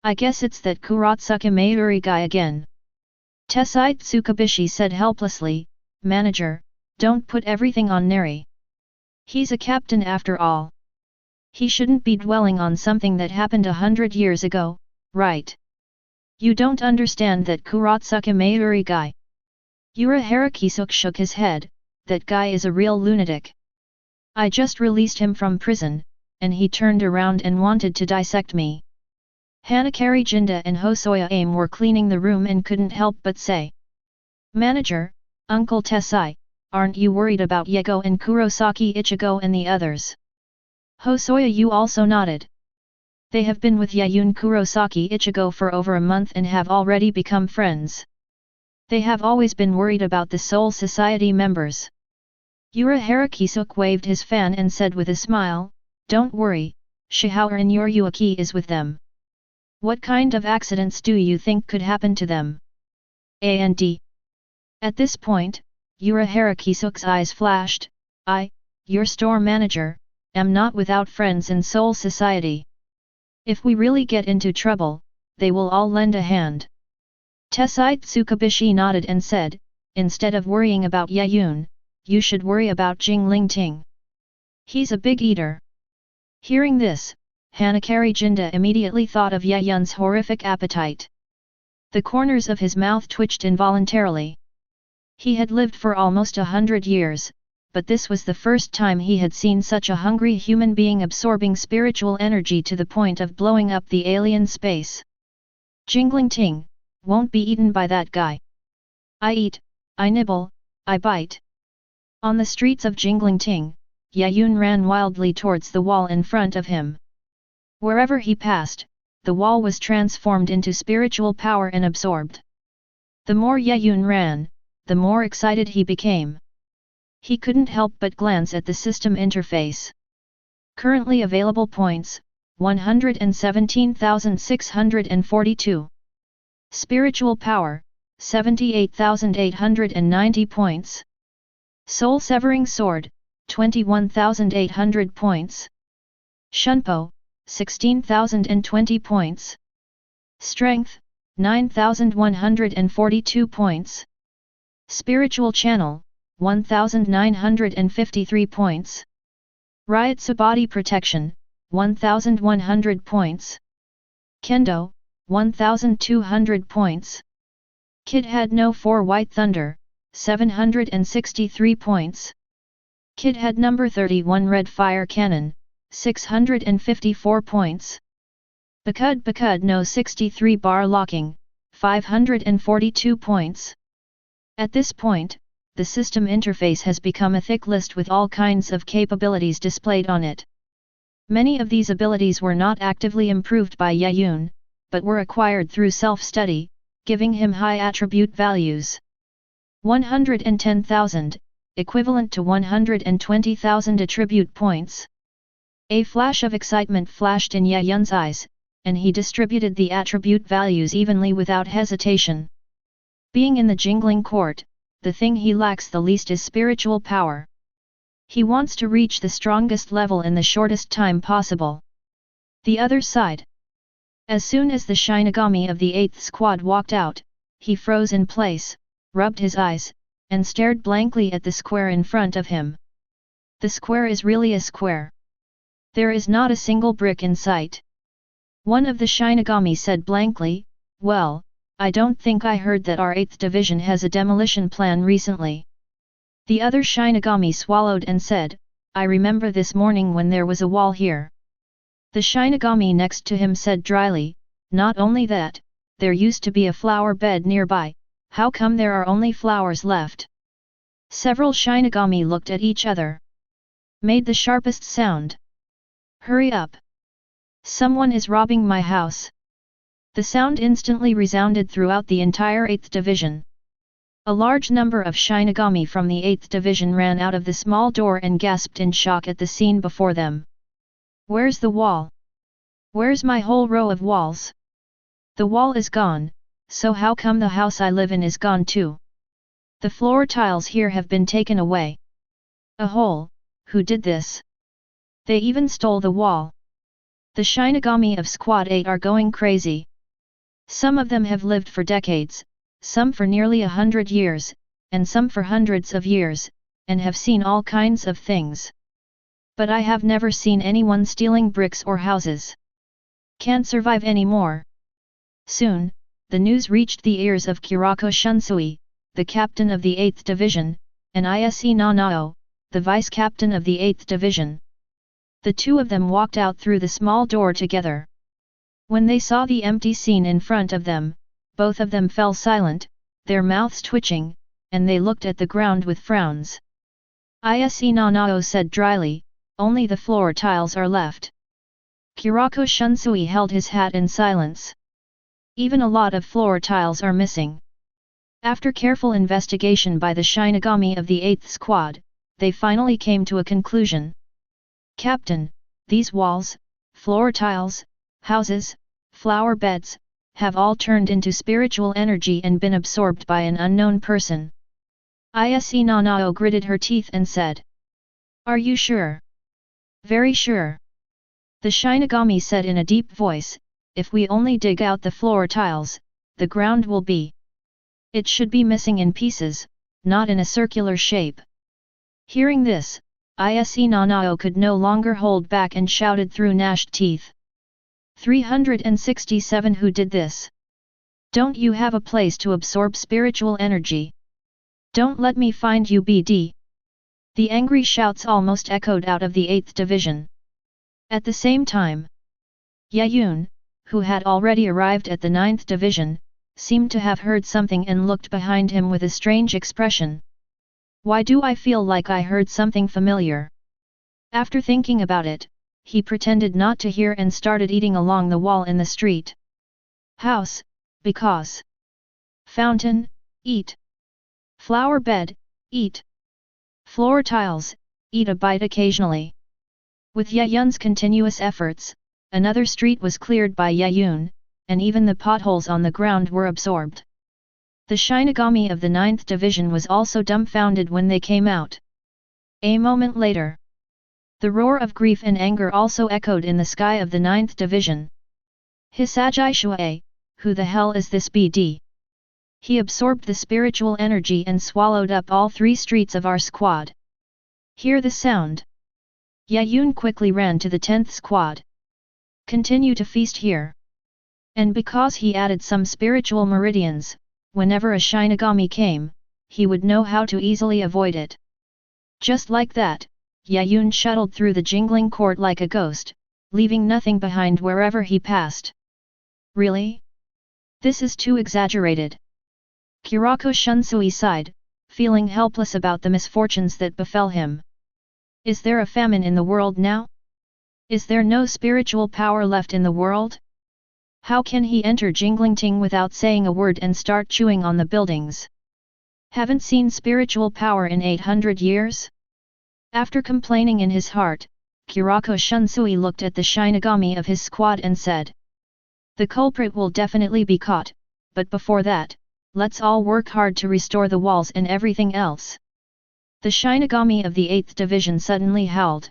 I guess it's that Kurosaki Mayuri guy again. Tessai Tsukabishi said helplessly, Manager, don't put everything on Neri. He's a captain after all. He shouldn't be dwelling on something that happened 100 years ago, right? You don't understand that Kurosaki Mayuri guy. Urahara Kisuk shook his head, that guy is a real lunatic. I just released him from prison, and he turned around and wanted to dissect me. Hanakari Jinda and Hosoya Aim were cleaning the room and couldn't help but say. Manager, Uncle Tessai, aren't you worried about Yego and Kurosaki Ichigo and the others? Hosoya Yu also nodded. They have been with Yaun Kurosaki Ichigo for over a month and have already become friends. They have always been worried about the Soul Society members. Urahara Kisuk waved his fan and said with a smile, Don't worry, Shihaoran Urahara is with them. What kind of accidents do you think could happen to them? And at this point, Urahara Kisuk's eyes flashed, your store manager, am not without friends in Soul Society. If we really get into trouble, they will all lend a hand. Tessai Tsukabishi nodded and said, Instead of worrying about Yaun, you should worry about Jingling Ting. He's a big eater. Hearing this, Hanakari Jinda immediately thought of Yaun's horrific appetite. The corners of his mouth twitched involuntarily. He had lived for almost 100 years, but this was the first time he had seen such a hungry human being absorbing spiritual energy to the point of blowing up the alien space. Jingling ting, won't be eaten by that guy. I eat, I nibble, I bite. On the streets of Jingling Ting, Yaun ran wildly towards the wall in front of him. Wherever he passed, the wall was transformed into spiritual power and absorbed. The more Yaun ran, the more excited he became. He couldn't help but glance at the system interface. Currently available points, 117,642. Spiritual power, 78,890 points. Soul Severing Sword, 21,800 points. Shunpo, 16,020 points. Strength, 9,142 points. Spiritual Channel, 1,953 points. Ryotsu Body Protection, 1,100 points. Kendo, 1,200 points. Kid had no 4 White Thunder, 763 points. Kid had number 31 Red Fire Cannon, 654 points. Bakud no 63 Bar Locking, 542 points. At this point, the system interface has become a thick list with all kinds of capabilities displayed on it. Many of these abilities were not actively improved by Yaun, but were acquired through self-study, giving him high attribute values. 110,000, equivalent to 120,000 attribute points. A flash of excitement flashed in Yaun's eyes, and he distributed the attribute values evenly without hesitation. Being in the Jingling Court, the thing he lacks the least is spiritual power. He wants to reach the strongest level in the shortest time possible. The other side. As soon as the Shinigami of the 8th Squad walked out, he froze in place, rubbed his eyes, and stared blankly at the square in front of him. The square is really a square. There is not a single brick in sight. One of the Shinigami said blankly, "Well, I don't think I heard that our 8th Division has a demolition plan recently." The other Shinigami swallowed and said, "I remember this morning when there was a wall here." The Shinigami next to him said dryly, "Not only that, there used to be a flower bed nearby, how come there are only flowers left?" Several Shinigami looked at each other. Made the sharpest sound. "Hurry up! Someone is robbing my house!" The sound instantly resounded throughout the entire 8th Division. A large number of Shinigami from the 8th Division ran out of the small door and gasped in shock at the scene before them. "Where's the wall? Where's my whole row of walls? The wall is gone, so how come the house I live in is gone too? The floor tiles here have been taken away. A hole, who did this? They even stole the wall." The Shinigami of Squad 8 are going crazy. Some of them have lived for decades, some for nearly 100 years, and some for hundreds of years, and have seen all kinds of things. But I have never seen anyone stealing bricks or houses. Can't survive anymore. Soon, the news reached the ears of Kyōraku Shunsui, the captain of the 8th Division, and Ise Nanao, the vice-captain of the 8th Division. The two of them walked out through the small door together. When they saw the empty scene in front of them, both of them fell silent, their mouths twitching, and they looked at the ground with frowns. Ise Nanao said dryly, "Only the floor tiles are left." Kyōraku Shunsui held his hat in silence. "Even a lot of floor tiles are missing." After careful investigation by the Shinigami of the 8th Squad, they finally came to a conclusion. "Captain, these walls, floor tiles, houses, flower beds, have all turned into spiritual energy and been absorbed by an unknown person." Ise Nanao gritted her teeth and said, "Are you sure?" "Very sure." The Shinigami said in a deep voice, "If we only dig out the floor tiles, the ground will be. It should be missing in pieces, not in a circular shape." Hearing this, Ise Nanao could no longer hold back and shouted through gnashed teeth. 367 Who did this? Don't you have a place to absorb spiritual energy? Don't let me find you, BD! The angry shouts almost echoed out of the 8th Division. At the same time, Yaun, who had already arrived at the 9th Division, seemed to have heard something and looked behind him with a strange expression. Why do I feel like I heard something familiar? After thinking about it, he pretended not to hear and started eating along the wall in the street. House, because. Fountain, eat. Flower bed, eat. Floor tiles, eat a bite occasionally. With Yaun's continuous efforts, another street was cleared by Yaun, and even the potholes on the ground were absorbed. The Shinigami of the 9th Division was also dumbfounded when they came out. A moment later, the roar of grief and anger also echoed in the sky of the 9th Division. Hisagi Shuei, who the hell is this BD? He absorbed the spiritual energy and swallowed up all 3 streets of our squad. Hear the sound. Yaun quickly ran to the 10th squad. Continue to feast here. And because he added some spiritual meridians, whenever a Shinigami came, he would know how to easily avoid it. Just like that, Yaun shuttled through the jingling court like a ghost, leaving nothing behind wherever he passed. Really? This is too exaggerated. Kyōraku Shunsui sighed, feeling helpless about the misfortunes that befell him. Is there a famine in the world now? Is there no spiritual power left in the world? How can he enter Jinglingting without saying a word and start chewing on the buildings? Haven't seen spiritual power in 800 years? After complaining in his heart, Kyōraku Shunsui looked at the Shinigami of his squad and said, "The culprit will definitely be caught, but before that, let's all work hard to restore the walls and everything else." The Shinigami of the 8th Division suddenly howled.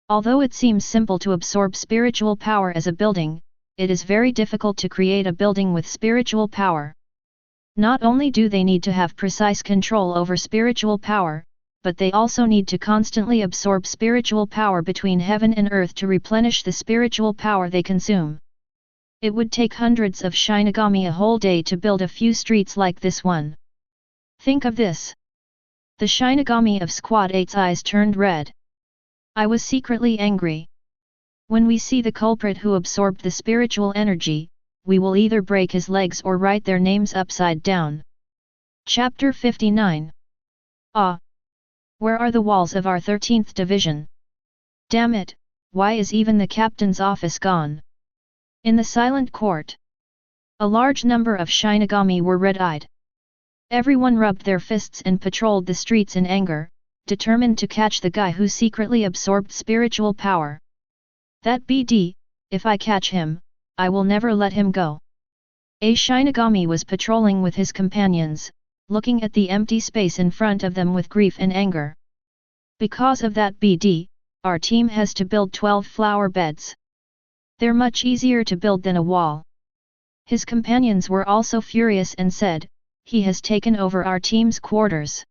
Although it seems simple to absorb spiritual power as a building, it is very difficult to create a building with spiritual power. Not only do they need to have precise control over spiritual power, but they also need to constantly absorb spiritual power between heaven and earth to replenish the spiritual power they consume. It would take hundreds of Shinigami a whole day to build a few streets like this one. Think of this. The Shinigami of Squad 8's eyes turned red. I was secretly angry. When we see the culprit who absorbed the spiritual energy, we will either break his legs or write their names upside down. Chapter 59. Ah! Where are the walls of our 13th Division? Damn it, why is even the captain's office gone? In the silent court, a large number of Shinigami were red-eyed. Everyone rubbed their fists and patrolled the streets in anger, determined to catch the guy who secretly absorbed spiritual power. That BD, if I catch him, I will never let him go. A Shinigami was patrolling with his companions, looking at the empty space in front of them with grief and anger. Because of that BD, our team has to build 12 flower beds. They're much easier to build than a wall. His companions were also furious and said, "He has taken over our team's quarters.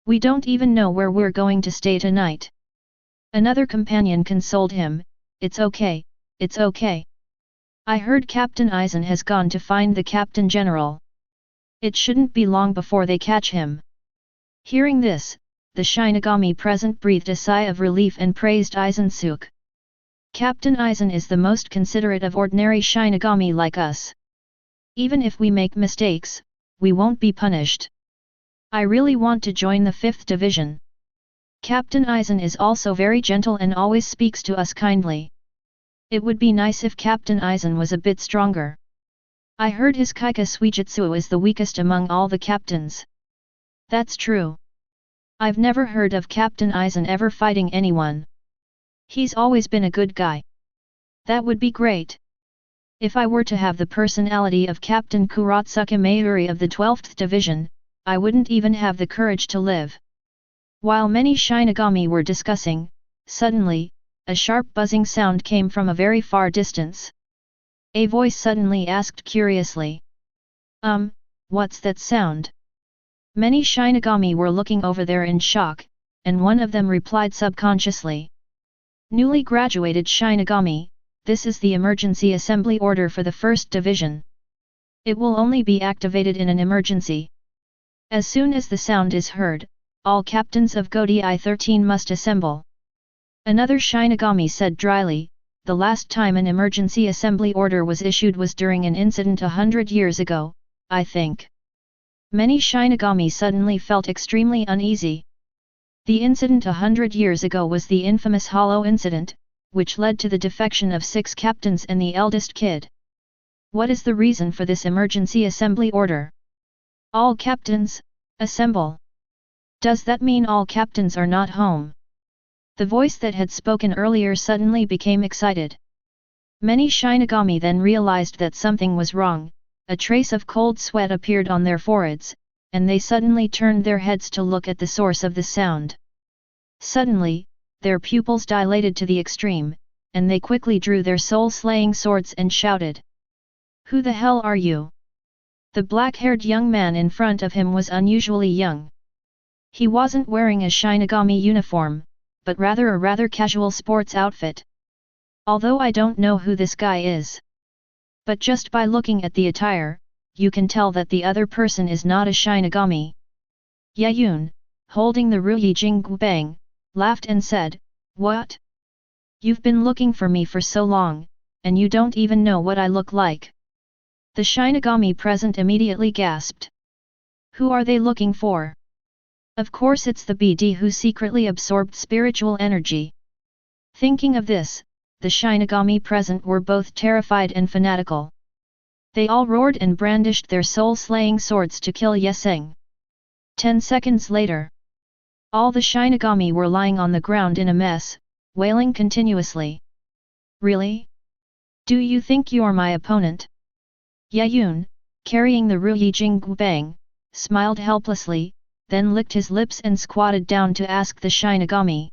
We don't even know where we're going to stay tonight." Another companion consoled him, "It's okay, it's okay. I heard Captain Aizen has gone to find the Captain General. It shouldn't be long before they catch him." Hearing this, the Shinigami present breathed a sigh of relief and praised Aizen-suke. Captain Aizen is the most considerate of ordinary Shinigami like us. Even if we make mistakes, we won't be punished. I really want to join the 5th Division. Captain Aizen is also very gentle and always speaks to us kindly. It would be nice if Captain Aizen was a bit stronger. I heard his Kaika Suijutsu is the weakest among all the captains. That's true. I've never heard of Captain Aizen ever fighting anyone. He's always been a good guy. That would be great. If I were to have the personality of Captain Kurotsuke Mayuri of the 12th Division, I wouldn't even have the courage to live. While many Shinigami were discussing, suddenly, a sharp buzzing sound came from a very far distance. A voice suddenly asked curiously. What's that sound? Many Shinigami were looking over there in shock, and one of them replied subconsciously. Newly graduated Shinigami, this is the emergency assembly order for the 1st Division. It will only be activated in an emergency. As soon as the sound is heard, all captains of Godi 13 must assemble. Another Shinigami said dryly, the last time an emergency assembly order was issued was during an incident 100 years ago, I think. Many Shinigami suddenly felt extremely uneasy. The incident 100 years ago was the infamous Hollow incident, which led to the defection of 6 captains and the eldest kid. What is the reason for this emergency assembly order? All captains, assemble. Does that mean all captains are not home? The voice that had spoken earlier suddenly became excited. Many Shinigami then realized that something was wrong, a trace of cold sweat appeared on their foreheads, and they suddenly turned their heads to look at the source of the sound. Suddenly, their pupils dilated to the extreme, and they quickly drew their soul-slaying swords and shouted. Who the hell are you? The black-haired young man in front of him was unusually young. He wasn't wearing a Shinigami uniform, but rather a rather casual sports outfit. Although I don't know who this guy is. But just by looking at the attire, you can tell that the other person is not a Shinigami. Yaun, holding the Ruyi Bang, laughed and said, What? You've been looking for me for so long, and you don't even know what I look like. The Shinigami present immediately gasped. Who are they looking for? Of course it's the BD who secretly absorbed spiritual energy. Thinking of this, the Shinigami present were both terrified and fanatical. They all roared and brandished their soul-slaying swords to kill Yeseng. 10 seconds later, all the Shinigami were lying on the ground in a mess, wailing continuously. Really? Do you think you're my opponent? Yaun, carrying the Ruyi Bang, smiled helplessly, then licked his lips and squatted down to ask the Shinigami.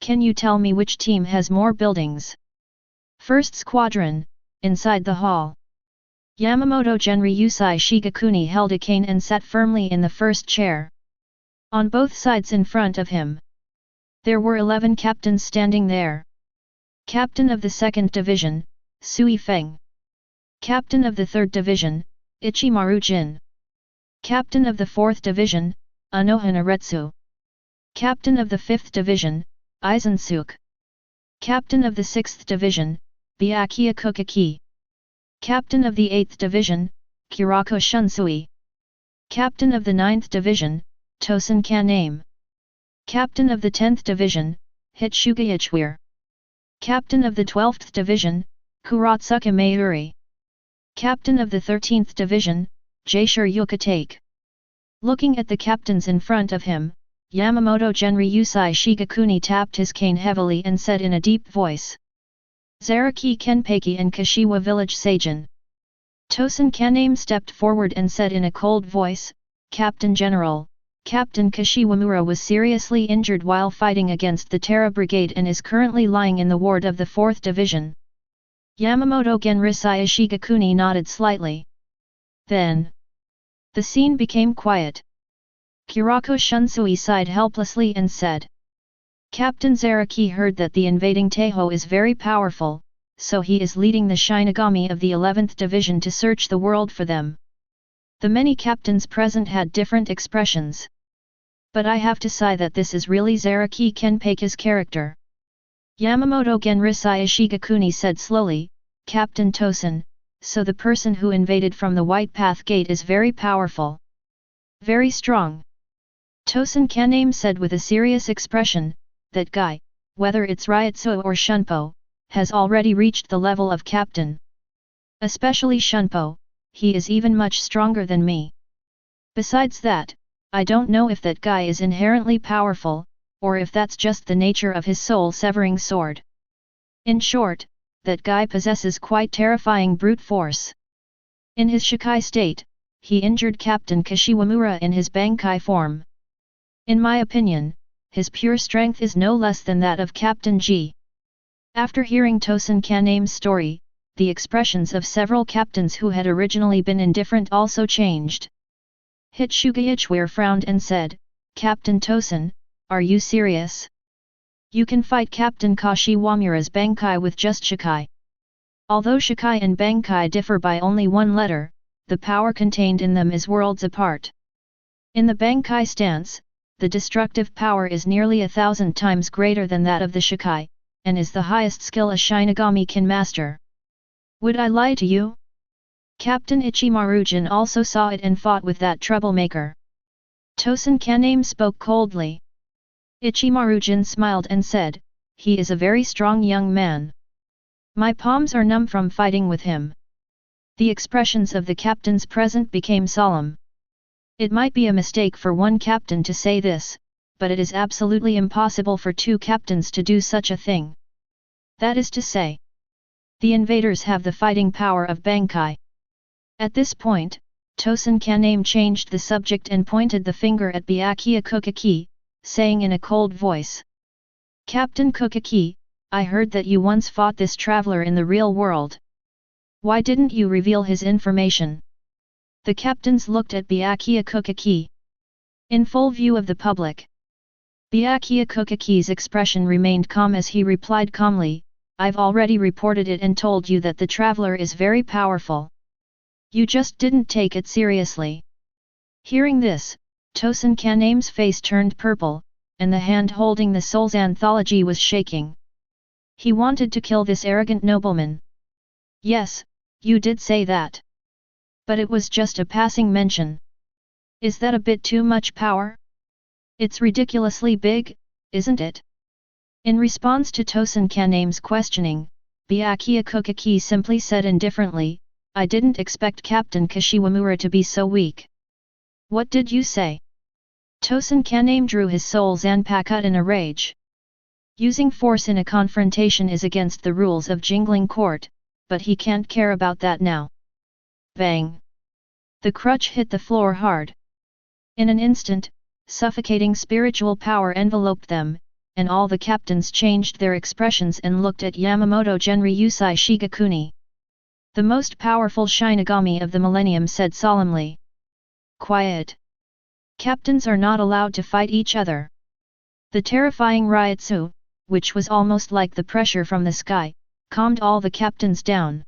Can you tell me which team has more buildings? First Squadron, inside the hall. Yamamoto Genryusai Shigakuni held a cane and sat firmly in the first chair. On both sides in front of him, there were 11 captains standing there. Captain of the 2nd Division, Sui-Feng. Captain of the 3rd Division, Ichimaru Jin. Captain of the 4th Division, Anohana Retsu. Captain of the 5th Division, Aizen Suk. Captain of the 6th Division, Byakuya Kuchiki. Captain of the 8th Division, Kyōraku Shunsui. Captain of the 9th Division, Tosen Kaname. Captain of the 10th Division, Hitsugaichwir. Captain of the 12th Division, Kurosaki Mayuri. Captain of the 13th Division, Jaishur. Looking at the captains in front of him, Yamamoto Genryusai Shigakuni tapped his cane heavily and said in a deep voice. Zaraki Kenpeki and Kashiwa Village Seijin. Tosen Kaname stepped forward and said in a cold voice, Captain General, Captain Kashiwamura was seriously injured while fighting against the Terra Brigade and is currently lying in the ward of the 4th Division. Yamamoto Genryusai Shigakuni nodded slightly. Then, the scene became quiet. Kyōraku Shunsui sighed helplessly and said, Captain Zaraki heard that the invading Taiho is very powerful, so he is leading the Shinigami of the 11th Division to search the world for them. The many captains present had different expressions. But I have to say that this is really Zaraki Kenpei's character. Yamamoto Genryusai Shigakuni said slowly, Captain Tosen, so the person who invaded from the White Path Gate is very powerful. Very strong. Tosen Kaname said with a serious expression, that guy, whether it's Ryutsu or Shunpo, has already reached the level of captain. Especially Shunpo, he is even much stronger than me. Besides that, I don't know if that guy is inherently powerful, or if that's just the nature of his soul-severing sword. In short, that guy possesses quite terrifying brute force. In his Shikai state, he injured Captain Kashiwamura in his Bankai form. In my opinion, his pure strength is no less than that of Captain G. After hearing Tosen Kaname's story, the expressions of several captains who had originally been indifferent also changed. Hitsugaichwir frowned and said, Captain Tosen, are you serious? You can fight Captain Kashiwamura's Bankai with just Shikai. Although Shikai and Bankai differ by only one letter, the power contained in them is worlds apart. In the Bankai stance, the destructive power is nearly 1,000 times greater than that of the Shikai, and is the highest skill a Shinigami can master. Would I lie to you? Captain Ichimaru also saw it and fought with that troublemaker. Tosen Kaname spoke coldly. Ichimaru smiled and said, "He is a very strong young man. My palms are numb from fighting with him." The expressions of the captains present became solemn. It might be a mistake for one captain to say this, but it is absolutely impossible for two captains to do such a thing. That is to say, the invaders have the fighting power of Bankai. At this point, Tosen Kaname changed the subject and pointed the finger at Byakuya Kuchiki, saying in a cold voice, "Captain Kuchiki, I heard that you once fought this traveler in the real world. Why didn't you reveal his information?" The captains looked at Byakuya Kuchiki. In full view of the public, Byakuya Kuchiki's expression remained calm as he replied calmly, "I've already reported it and told you that the traveler is very powerful. You just didn't take it seriously." Hearing this, Tosen Kaname's face turned purple, and the hand holding the soul's anthology was shaking. He wanted to kill this arrogant nobleman. "Yes, you did say that. But it was just a passing mention. Is that a bit too much power? It's ridiculously big, isn't it?" In response to Tosen Kaname's questioning, Byakuya Kuchiki simply said indifferently, "I didn't expect Captain Kashiwamura to be so weak." "What did you say?" Tosen Kaname drew his soul Zanpakuto in a rage. Using force in a confrontation is against the rules of Jingling Court, but he can't care about that now. Bang! The crutch hit the floor hard. In an instant, suffocating spiritual power enveloped them, and all the captains changed their expressions and looked at Yamamoto Genryusai Shigakuni. The most powerful Shinigami of the millennium said solemnly, "Quiet! Captains are not allowed to fight each other." The terrifying Ryutsu, which was almost like the pressure from the sky, calmed all the captains down.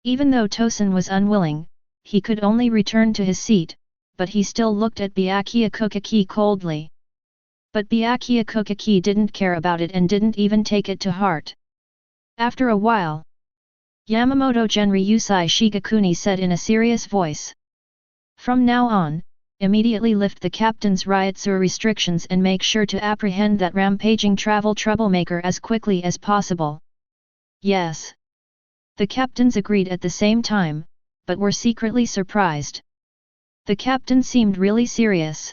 Even though Tosen was unwilling, he could only return to his seat, but he still looked at Byakuya Kuchiki coldly. But Byakuya Kuchiki didn't care about it and didn't even take it to heart. After a while, Yamamoto Genryusai Shigakuni said in a serious voice, "From now on, immediately lift the captain's Ryutsu restrictions and make sure to apprehend that rampaging travel troublemaker as quickly as possible." "Yes." The captains agreed at the same time, but were secretly surprised. The captain seemed really serious.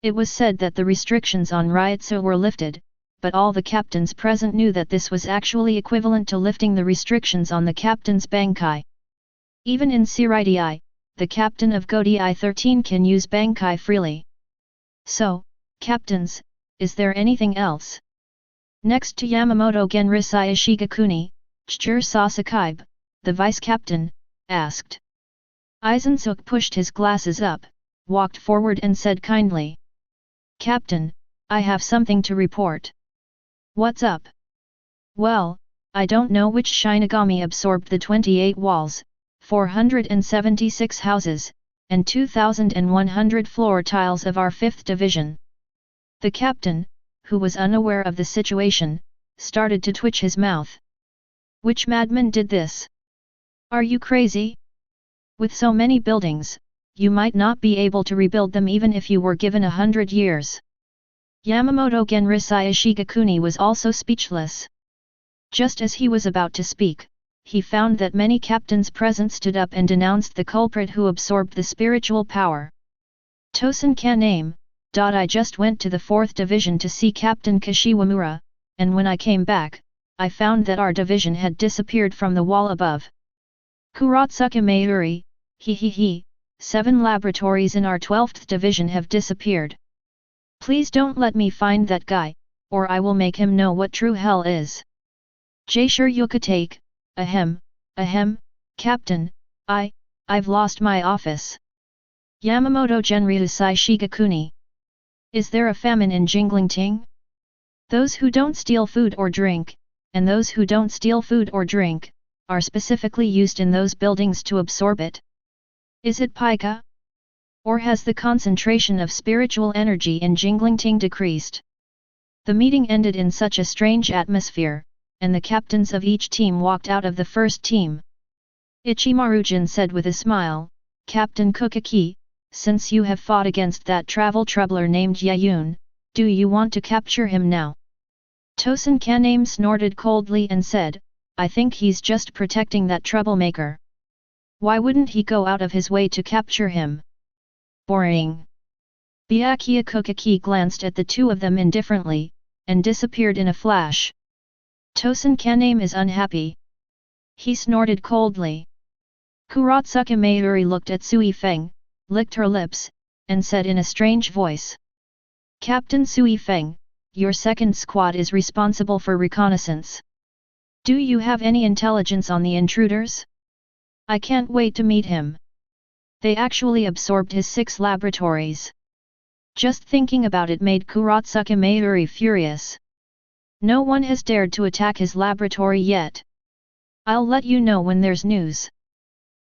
It was said that the restrictions on Ryutsu were lifted, but all the captains present knew that this was actually equivalent to lifting the restrictions on the captain's Bankai. Even in Seireitei, the captain of Godei 13 can use Bankai freely. "So, captains, is there anything else?" Next to Yamamoto Genryusai Shigakuni, Chijiro Sasakaibe, the vice-captain, asked. Aizen pushed his glasses up, walked forward and said kindly, "Captain, I have something to report." "What's up?" "Well, I don't know which Shinigami absorbed the 28 walls, 476 houses, and 2,100 floor tiles of our 5th division." The captain, who was unaware of the situation, started to twitch his mouth. "Which madman did this? Are you crazy? With so many buildings, you might not be able to rebuild them even if you were given 100 years. Yamamoto Genryusai Shigakuni was also speechless. Just as he was about to speak, he found that many captains present stood up and denounced the culprit who absorbed the spiritual power. "Tosen Kaname, I just went to the 4th division to see Captain Kashiwamura, and when I came back, I found that our division had disappeared from the wall above. Kurosaki Mayuri, he, 7 laboratories in our 12th division have disappeared. Please don't let me find that guy, or I will make him know what true hell is. Jaisure Take, ahem, Captain, I've lost my office." Yamamoto Genryusai Shigakuni. "Is there a famine in Jinglingting? Those who don't steal food or drink, and those who don't steal food or drink, are specifically used in those buildings to absorb it. Is it pica?" Or has the concentration of spiritual energy in Jinglingting decreased? The meeting ended in such a strange atmosphere, and the captains of each team walked out of the first team. Ichimaru-jin said with a smile, "Captain Kuchiki, since you have fought against that travel troubler named Yaun, do you want to capture him now?" Tosen Kaname snorted coldly and said, "I think he's just protecting that troublemaker. Why wouldn't he go out of his way to capture him? Boring." Byakuya Kuchiki glanced at the two of them indifferently, and disappeared in a flash. Tosen Kaname is unhappy. He snorted coldly. Kurosaki Mayuri looked at Sui-Feng, licked her lips, and said in a strange voice, "Captain Sui-Feng, your second squad is responsible for reconnaissance. Do you have any intelligence on the intruders? I can't wait to meet him. They actually absorbed his 6 laboratories." Just thinking about it made Kurosaki Mayuri furious. No one has dared to attack his laboratory yet. I'll let you know when there's news.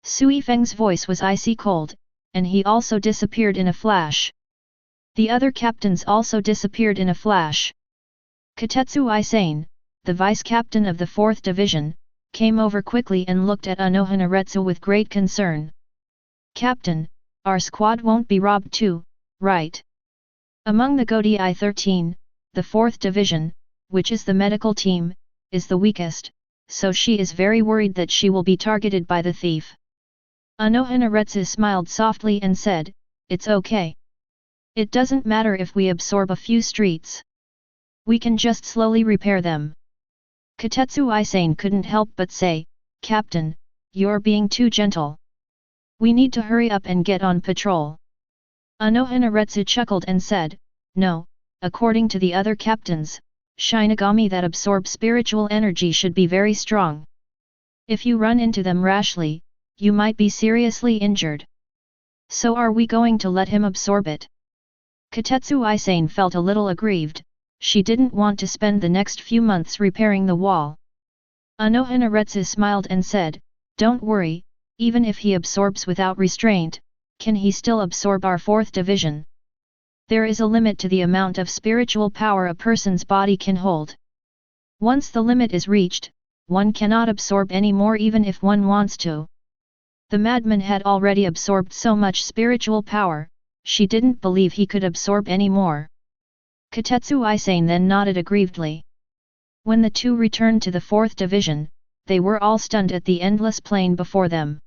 Sui-Feng's voice was icy cold, and he also disappeared in a flash. The other captains also disappeared in a flash. Katetsu Aizen, the vice-captain of the 4th Division, came over quickly and looked at Inoue with great concern. "Captain, our squad won't be robbed too, right?" Among the Godi I-13, the 4th Division, which is the medical team, is the weakest, so she is very worried that she will be targeted by the thief. Inoue smiled softly and said, "It's okay. It doesn't matter if we absorb a few streets. We can just slowly repair them." Katetsu Aizen couldn't help but say, "Captain, you're being too gentle. We need to hurry up and get on patrol." Inoue chuckled and said, "No, according to the other captains, Shinigami that absorb spiritual energy should be very strong. If you run into them rashly, you might be seriously injured. So are we going to let him absorb it?" Katetsu Aizen felt a little aggrieved. She didn't want to spend the next few months repairing the wall. Inoue smiled and said, "Don't worry, even if he absorbs without restraint, can he still absorb our 4th Division? There is a limit to the amount of spiritual power a person's body can hold. Once the limit is reached, one cannot absorb any more even if one wants to." The madman had already absorbed so much spiritual power, she didn't believe he could absorb any more. Katetsu Aizen then nodded aggrievedly. When the two returned to the 4th Division, they were all stunned at the endless plain before them.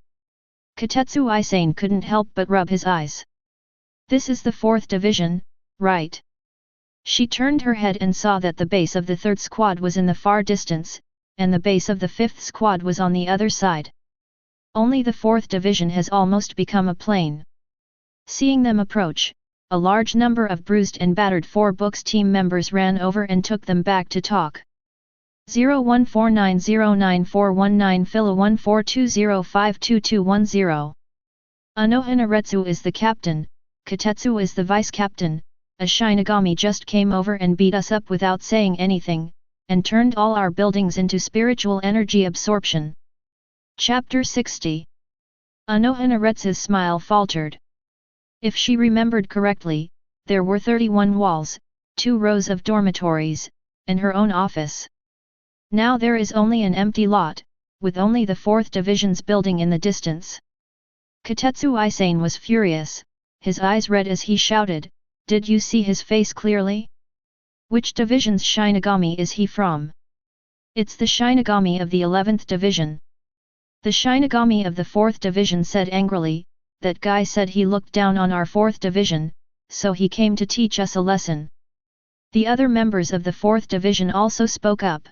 Katetsu Aizen couldn't help but rub his eyes. "This is the 4th Division, right?" She turned her head and saw that the base of the 3rd squad was in the far distance, and the base of the 5th squad was on the other side. Only the 4th Division has almost become a plain. Seeing them approach, a large number of bruised and battered 4 Books team members ran over and took them back to talk. 0149099419 Phila 1420522210. Inoue is the captain, Katetsu is the vice-captain. A Shinigami just came over and beat us up without saying anything, and turned all our buildings into spiritual energy absorption. Chapter 60. Inoue smile faltered. If she remembered correctly, there were 31 walls, 2 rows of dormitories, and her own office. Now there is only an empty lot, with only the 4th Division's building in the distance. Katetsu Aizen was furious, his eyes red as he shouted, "Did you see his face clearly? Which division's Shinigami is he from?" "It's the Shinigami of the 11th Division." The Shinigami of the 4th Division said angrily, "That guy said he looked down on our 4th Division, so he came to teach us a lesson." The other members of the 4th Division also spoke up.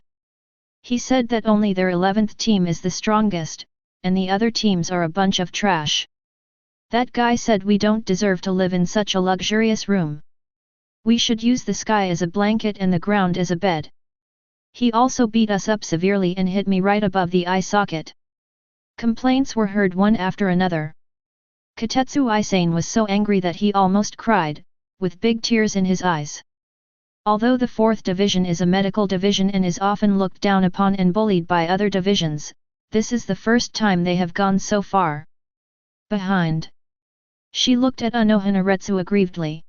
He said that only their 11th team is the strongest, and the other teams are a bunch of trash. That guy said we don't deserve to live in such a luxurious room. We should use the sky as a blanket and the ground as a bed. He also beat us up severely and hit me right above the eye socket. Complaints were heard one after another. Katetsu Aizen was so angry that he almost cried, with big tears in his eyes. Although the 4th Division is a medical division and is often looked down upon and bullied by other divisions, this is the first time they have gone so far behind. She looked at Anohanaretsu aggrievedly.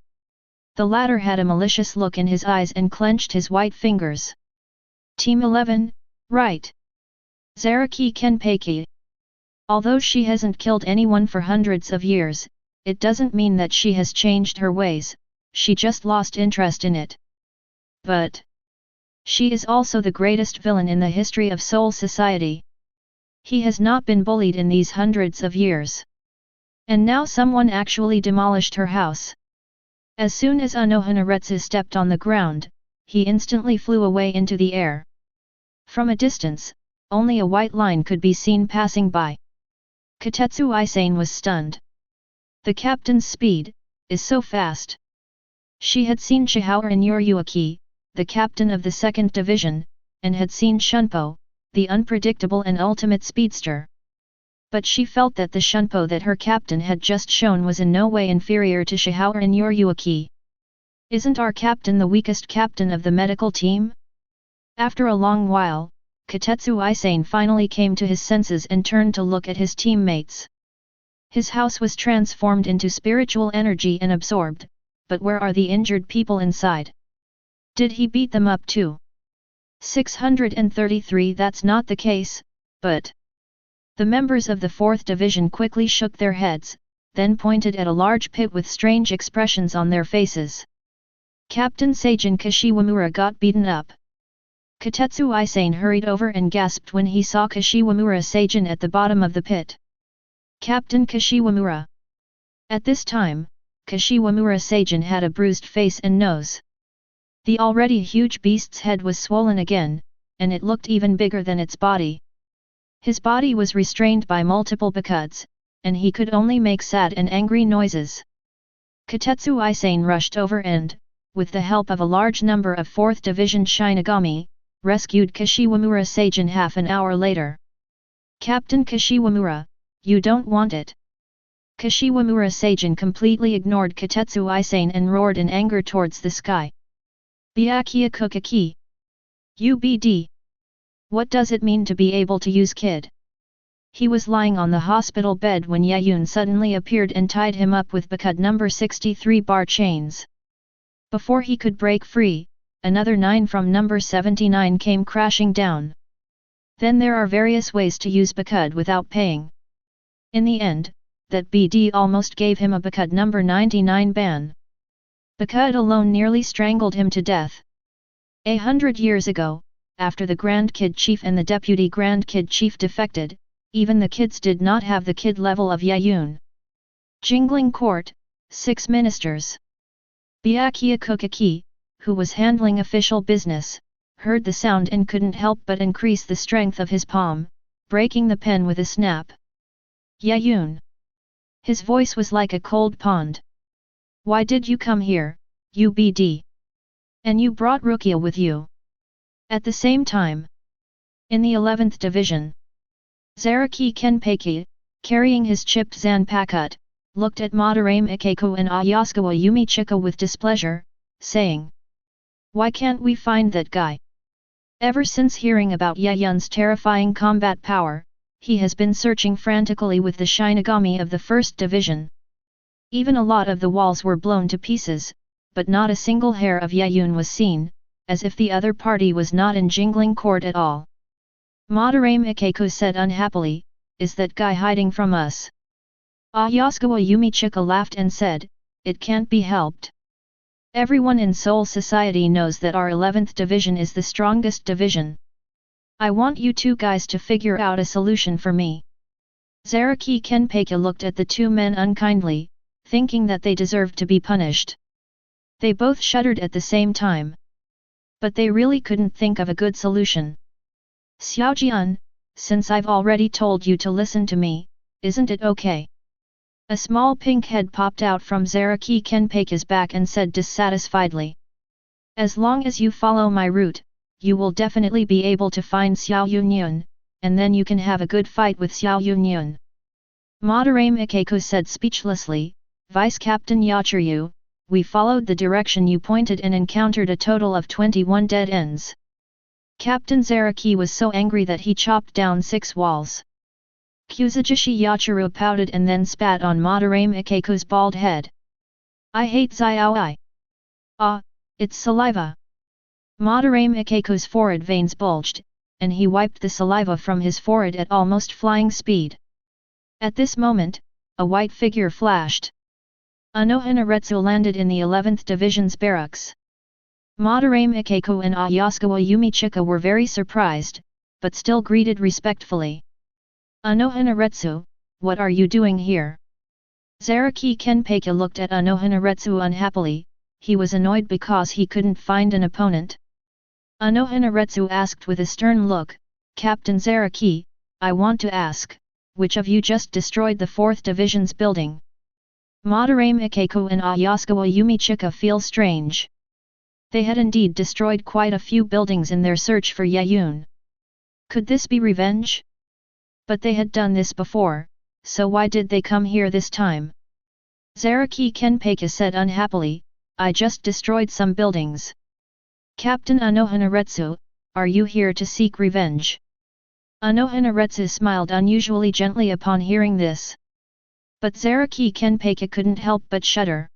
The latter had a malicious look in his eyes and clenched his white fingers. Team 11, right. Zaraki Kenpeki. Although she hasn't killed anyone for hundreds of years, it doesn't mean that she has changed her ways, she just lost interest in it. But she is also the greatest villain in the history of Soul Society. He has not been bullied in these hundreds of years. And now someone actually demolished her house. As soon as Anohanaretsu stepped on the ground, he instantly flew away into the air. From a distance, only a white line could be seen passing by. Katetsu Aizen was stunned. The captain's speed is so fast. She had seen Chihauer in Yuryuaki, the captain of the 2nd Division, and had seen Shunpo, the unpredictable and ultimate speedster. But she felt that the Shunpo that her captain had just shown was in no way inferior to Chihauer in Yuryuaki. Isn't our captain the weakest captain of the medical team? After a long while, Katetsu Aizen finally came to his senses and turned to look at his teammates. His house was transformed into spiritual energy and absorbed, but where are the injured people inside? Did he beat them up too? 633. That's not the case, but... The members of the 4th Division quickly shook their heads, then pointed at a large pit with strange expressions on their faces. Captain Seijin Kashiwamura got beaten up. Katetsu Aizen hurried over and gasped when he saw Kashiwamura Seijin at the bottom of the pit. Captain Kashiwamura. At this time, Kashiwamura Seijin had a bruised face and nose. The already huge beast's head was swollen again, and it looked even bigger than its body. His body was restrained by multiple bakuds, and he could only make sad and angry noises. Katetsu Aizen rushed over and, with the help of a large number of 4th Division Shinigami, rescued Kashiwamura Seijin half an hour later. Captain Kashiwamura, you don't want it. Kashiwamura Seijin completely ignored Katetsu Aizen and roared in anger towards the sky. Byakuya Kukaki. UBD. What does it mean to be able to use Kid? He was lying on the hospital bed when Yaun suddenly appeared and tied him up with Bakud number 63 bar chains. Before he could break free, another 9 from number 79 came crashing down. Then there are various ways to use Bakud without paying. In the end, that BD almost gave him a Bakud number 99 ban. Bakud alone nearly strangled him to death. 100 years ago, after the Grand Kid Chief and the Deputy Grand Kid Chief defected, even the kids did not have the kid level of Yaun. Jingling Court, 6 ministers. Byakuya Kukaki, who was handling official business, heard the sound and couldn't help but increase the strength of his palm, breaking the pen with a snap. Yaun. His voice was like a cold pond. Why did you come here, UBD? And you brought Rukia with you. At the same time, in the 11th Division, Zaraki Kenpeki, carrying his chipped Zanpakuto, looked at Madarame Ikeku and Ayasukawa Yumichika with displeasure, saying, "Why can't we find that guy?" Ever since hearing about Yaun's terrifying combat power, he has been searching frantically with the Shinigami of the 1st Division. Even a lot of the walls were blown to pieces, but not a single hair of Yaun was seen, as if the other party was not in Jingling Court at all. Madarame Ikeku said unhappily, "Is that guy hiding from us?" Ayasukawa Yumichika laughed and said, "It can't be helped. Everyone in Soul Society knows that our 11th Division is the strongest division. I want you two guys to figure out a solution for me." Zaraki Kenpeki looked at the two men unkindly, thinking that they deserved to be punished. They both shuddered at the same time. But they really couldn't think of a good solution. "Xiaojian, since I've already told you to listen to me, isn't it okay?" A small pink head popped out from Zaraki Kenpeki's back and said dissatisfiedly. "As long as you follow my route, you will definitely be able to find Xiao Yunyun, and then you can have a good fight with Xiao Yunyun." Madarame Ikeku said speechlessly, "Vice Captain Yachiryu, we followed the direction you pointed and encountered a total of 21 dead ends." Captain Zaraki was so angry that he chopped down 6 walls. Kuzujishi Yachiru pouted and then spat on Madarame Ikeko's bald head. I hate Xiaoi. Ah, it's saliva. Madarame Ikeko's forehead veins bulged, and he wiped the saliva from his forehead at almost flying speed. At this moment, a white figure flashed. Anohanaretsu landed in the 11th Division's barracks. Madarame Ikeko and Ayasukawa Yumichika were very surprised, but still greeted respectfully. Anohanaretsu, what are you doing here? Zaraki Kenpeki looked at Anohanaretsu unhappily. He was annoyed because he couldn't find an opponent. Anohanaretsu asked with a stern look, Captain Zaraki, I want to ask, which of you just destroyed the 4th Division's building? Madarame Ikeko and Ayasukawa Yumichika feel strange. They had indeed destroyed quite a few buildings in their search for Yaun. Could this be revenge? But they had done this before, so why did they come here this time? Zaraki Kenpeki said unhappily, I just destroyed some buildings. Captain Anohanaretsu, are you here to seek revenge? Anohanaretsu smiled unusually gently upon hearing this. But Zaraki Kenpeki couldn't help but shudder.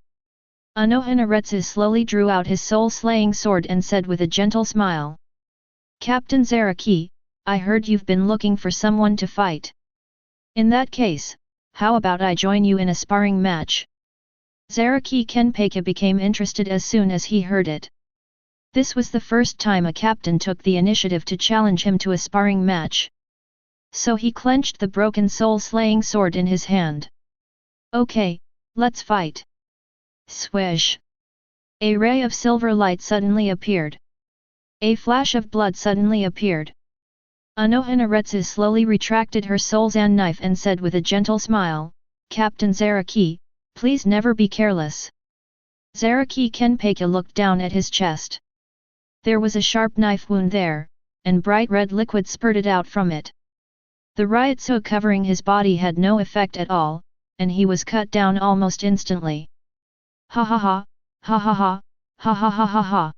Anohanaretsu slowly drew out his soul-slaying sword and said with a gentle smile. Captain Zaraki, I heard you've been looking for someone to fight. In that case, how about I join you in a sparring match? Zaraki Kenpeki became interested as soon as he heard it. This was the first time a captain took the initiative to challenge him to a sparring match. So he clenched the broken soul-slaying sword in his hand. Okay, let's fight. Swish! A ray of silver light suddenly appeared. A flash of blood suddenly appeared. Anohanaretsu slowly retracted her soul's knife and said with a gentle smile, Captain Zaraki, please never be careless. Zaraki Kenpeki looked down at his chest. There was a sharp knife wound there, and bright red liquid spurted out from it. The ryotsu covering his body had no effect at all, and he was cut down almost instantly. Ha ha ha, ha ha ha, ha ha ha ha ha.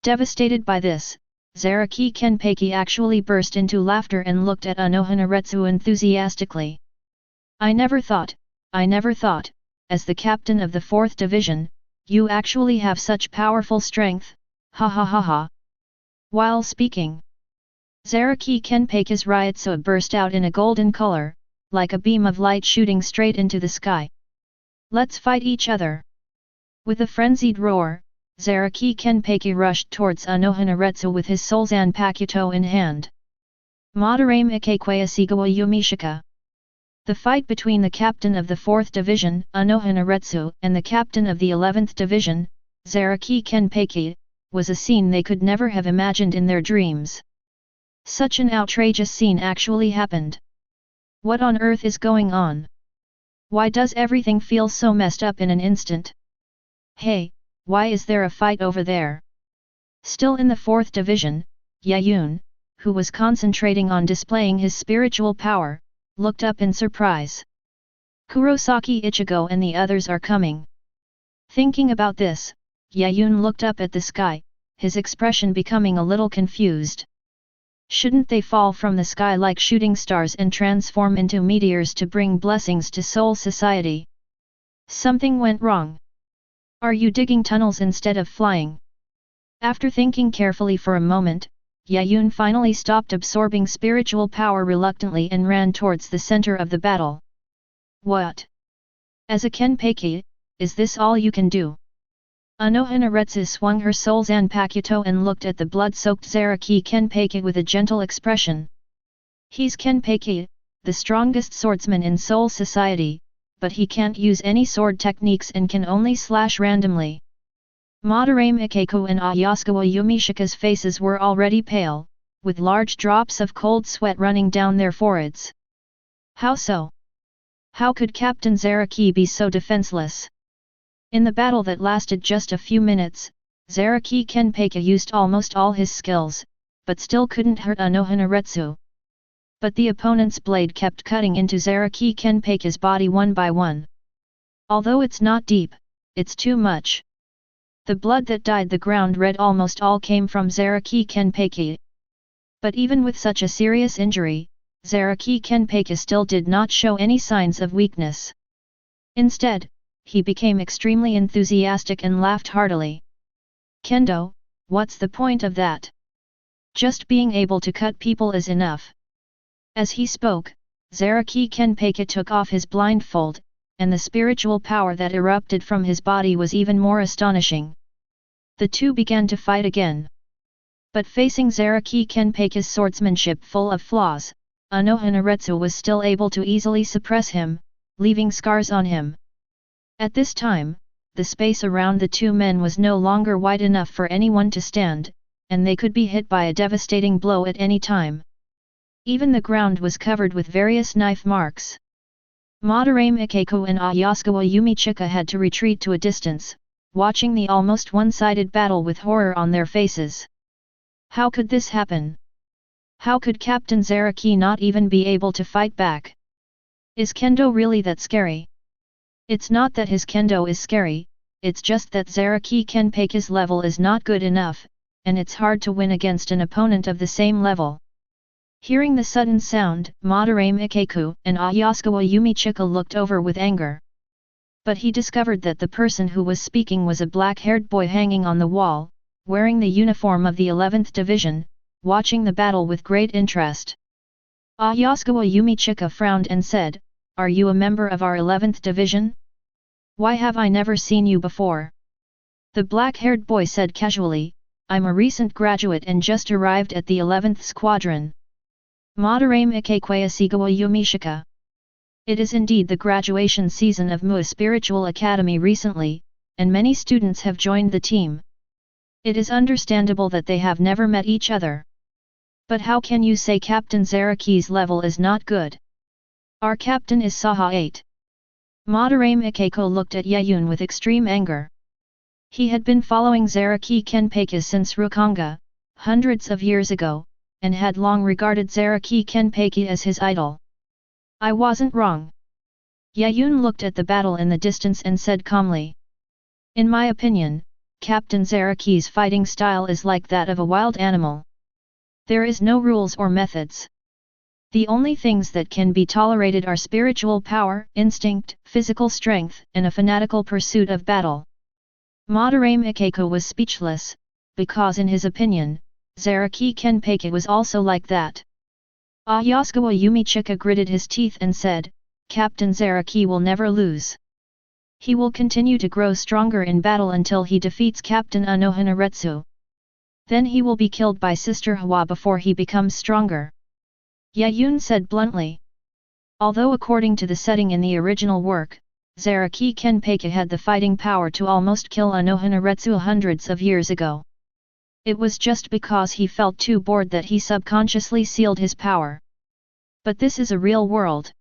Devastated by this, Zaraki Kenpeki actually burst into laughter and looked at Anohanaretsu enthusiastically. I never thought, as the captain of the 4th Division, you actually have such powerful strength, ha ha ha ha. While speaking, Zaraki Kenpeki's ryotsu burst out in a golden color, like a beam of light shooting straight into the sky. Let's fight each other. With a frenzied roar, Zaraki Kenpeki rushed towards Anohanaretsu with his soul Zanpakuto in hand. Madarame Ikekwe Asigawa Yumishika. The fight between the captain of the 4th Division, Anohanaretsu, and the captain of the 11th Division, Zaraki Kenpeki, was a scene they could never have imagined in their dreams. Such an outrageous scene actually happened. What on earth is going on? Why does everything feel so messed up in an instant? Hey, why is there a fight over there? Still in the 4th Division, Yaun, who was concentrating on displaying his spiritual power, looked up in surprise. Kurosaki Ichigo and the others are coming. Thinking about this, Yaun looked up at the sky, his expression becoming a little confused. Shouldn't they fall from the sky like shooting stars and transform into meteors to bring blessings to Soul Society? Something went wrong. Are you digging tunnels instead of flying? After thinking carefully for a moment, Yaun finally stopped absorbing spiritual power reluctantly and ran towards the center of the battle. What? As a Kenpeki, is this all you can do? Anohanaretsu swung her soul Zanpakuto and looked at the blood-soaked Zaraki Kenpeki with a gentle expression. He's Kenpeki, the strongest swordsman in Soul Society, but he can't use any sword techniques and can only slash randomly. Madarame Ikeko and Ayasukawa Yumishika's faces were already pale, with large drops of cold sweat running down their foreheads. How so? How could Captain Zaraki be so defenseless? In the battle that lasted just a few minutes, Zaraki Kenpeki used almost all his skills, but still couldn't hurt Anohanaretsu. But the opponent's blade kept cutting into Zaraki Kenpeki's body one by one. Although it's not deep, it's too much. The blood that dyed the ground red almost all came from Zaraki Kenpeki. But even with such a serious injury, Zaraki Kenpeki still did not show any signs of weakness. Instead, he became extremely enthusiastic and laughed heartily. Kendo, what's the point of that? Just being able to cut people is enough. As he spoke, Zaraki Kenpeki took off his blindfold, and the spiritual power that erupted from his body was even more astonishing. The two began to fight again. But facing Zaraki Kenpeki's swordsmanship full of flaws, Anohanaretsu was still able to easily suppress him, leaving scars on him. At this time, the space around the two men was no longer wide enough for anyone to stand, and they could be hit by a devastating blow at any time. Even the ground was covered with various knife marks. Madarame Ikeko and Ayasukawa Yumichika had to retreat to a distance, watching the almost one-sided battle with horror on their faces. How could this happen? How could Captain Zaraki not even be able to fight back? Is Kendo really that scary? It's not that his Kendo is scary, it's just that Zaraki Kenpeki's level is not good enough, and it's hard to win against an opponent of the same level. Hearing the sudden sound, Madarame Ikeko and Ayasukawa Yumichika looked over with anger. But he discovered that the person who was speaking was a black-haired boy hanging on the wall, wearing the uniform of the 11th Division, watching the battle with great interest. Ayasukawa Yumichika frowned and said, "Are you a member of our 11th Division? Why have I never seen you before?" The black-haired boy said casually, "I'm a recent graduate and just arrived at the 11th Squadron." Madarame Ikeko Asigawa Yumichika. It is indeed the graduation season of MUA Spiritual Academy recently, and many students have joined the team. It is understandable that they have never met each other. But how can you say Captain Zaraki's level is not good? Our captain is Saha 8. Madarame Ikeko looked at Yaun with extreme anger. He had been following Zaraki Kenpeki since Rukanga, hundreds of years ago, and had long regarded Zaraki Kenpeki as his idol. I wasn't wrong. Yaun looked at the battle in the distance and said calmly. In my opinion, Captain Zaraki's fighting style is like that of a wild animal. There is no rules or methods. The only things that can be tolerated are spiritual power, instinct, physical strength, and a fanatical pursuit of battle. Madarame Ikeko was speechless, because in his opinion, Zaraki Kenpeki was also like that. Ayasukawa Yumichika gritted his teeth and said, Captain Zaraki will never lose. He will continue to grow stronger in battle until he defeats Captain Anohanaretsu. Then he will be killed by Sister Hawa before he becomes stronger. Yaun said bluntly. Although according to the setting in the original work, Zaraki Kenpeki had the fighting power to almost kill Anohanaretsu hundreds of years ago. It was just because he felt too bored that he subconsciously sealed his power. But this is a real world.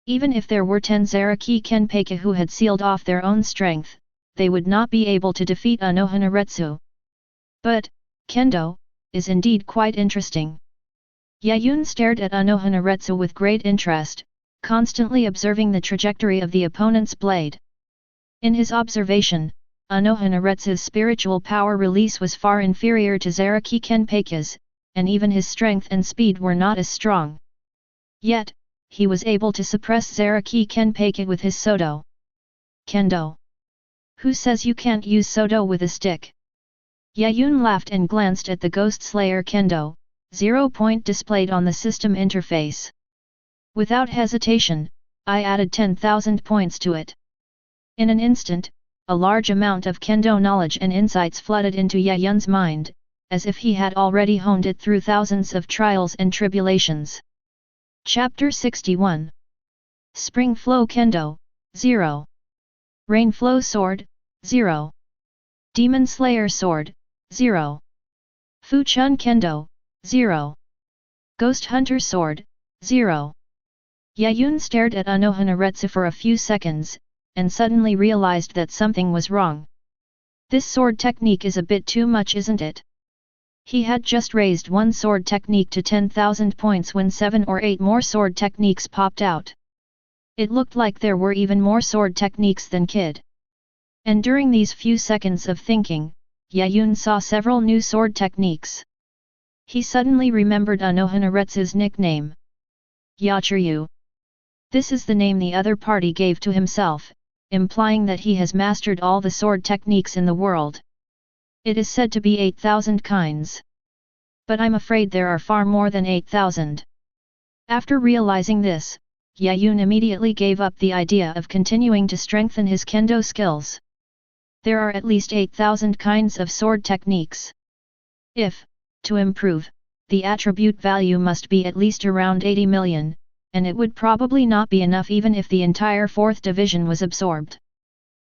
Even if there were 10 Zaraki Kenpeki who had sealed off their own strength, they would not be able to defeat Anohanaretsu. But, Kendo, is indeed quite interesting. Yaun stared at Anohanaretsu with great interest, constantly observing the trajectory of the opponent's blade. In his observation, Anohanaretsu's spiritual power release was far inferior to Zaraki Kenpeki's, and even his strength and speed were not as strong. Yet, he was able to suppress Zaraki Kenpeki with his Sodo. Kendo. Who says you can't use Sodo with a stick? Yaun laughed and glanced at the Ghost Slayer Kendo, 0-point displayed on the system interface. Without hesitation, I added 10,000 points to it. In an instant, a large amount of Kendo knowledge and insights flooded into Yaun's mind, as if he had already honed it through thousands of trials and tribulations. Chapter 61. Spring Flow Kendo, 0. Rain Flow Sword, 0. Demon Slayer Sword, 0. Fu Chun Kendo, 0. Ghost Hunter Sword, 0. Yaun stared at Anohanaretsu for a few seconds, and suddenly realized that something was wrong. This sword technique is a bit too much, isn't it? He had just raised one sword technique to 10,000 points when 7 or 8 more sword techniques popped out. It looked like there were even more sword techniques than Kid. And during these few seconds of thinking, Yaun saw several new sword techniques. He suddenly remembered Anohanaretsu's nickname. Yachiryu. This is the name the other party gave to himself, implying that he has mastered all the sword techniques in the world. It is said to be 8,000 kinds. But I'm afraid there are far more than 8,000. After realizing this, Yaun immediately gave up the idea of continuing to strengthen his kendo skills. There are at least 8,000 kinds of sword techniques. If, to improve, the attribute value must be at least around 80 million, and it would probably not be enough even if the entire 4th division was absorbed.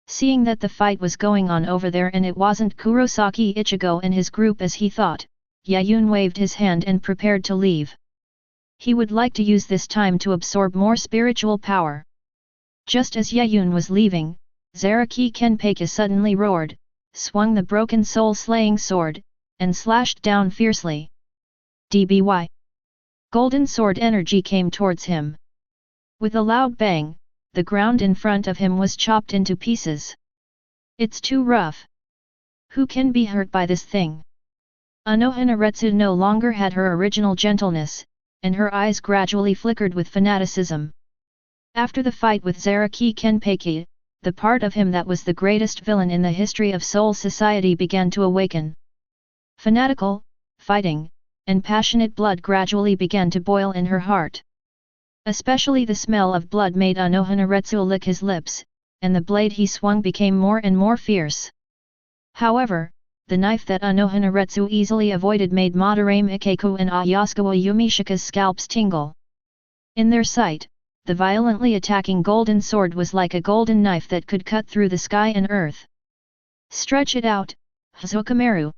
Seeing that the fight was going on over there and it wasn't Kurosaki Ichigo and his group as he thought, Yaun waved his hand and prepared to leave. He would like to use this time to absorb more spiritual power. Just as Yaun was leaving, Zaraki Kenpeki suddenly roared, swung the broken soul-slaying sword, and slashed down fiercely. DBY. Golden sword energy came towards him. With a loud bang, the ground in front of him was chopped into pieces. It's too rough. Who can be hurt by this thing? Inoue Moves no longer had her original gentleness, and her eyes gradually flickered with fanaticism. After the fight with Zaraki Kenpeki, the part of him that was the greatest villain in the history of Soul Society began to awaken. Fanatical, fighting, and passionate blood gradually began to boil in her heart. Especially the smell of blood made Inoue Moves lick his lips, and the blade he swung became more and more fierce. However, the knife that Inoue Moves easily avoided made Madarame Ikeku and Ayasukawa Yumishika's scalps tingle. In their sight, the violently attacking golden sword was like a golden knife that could cut through the sky and earth. Stretch it out, Hazukimaru!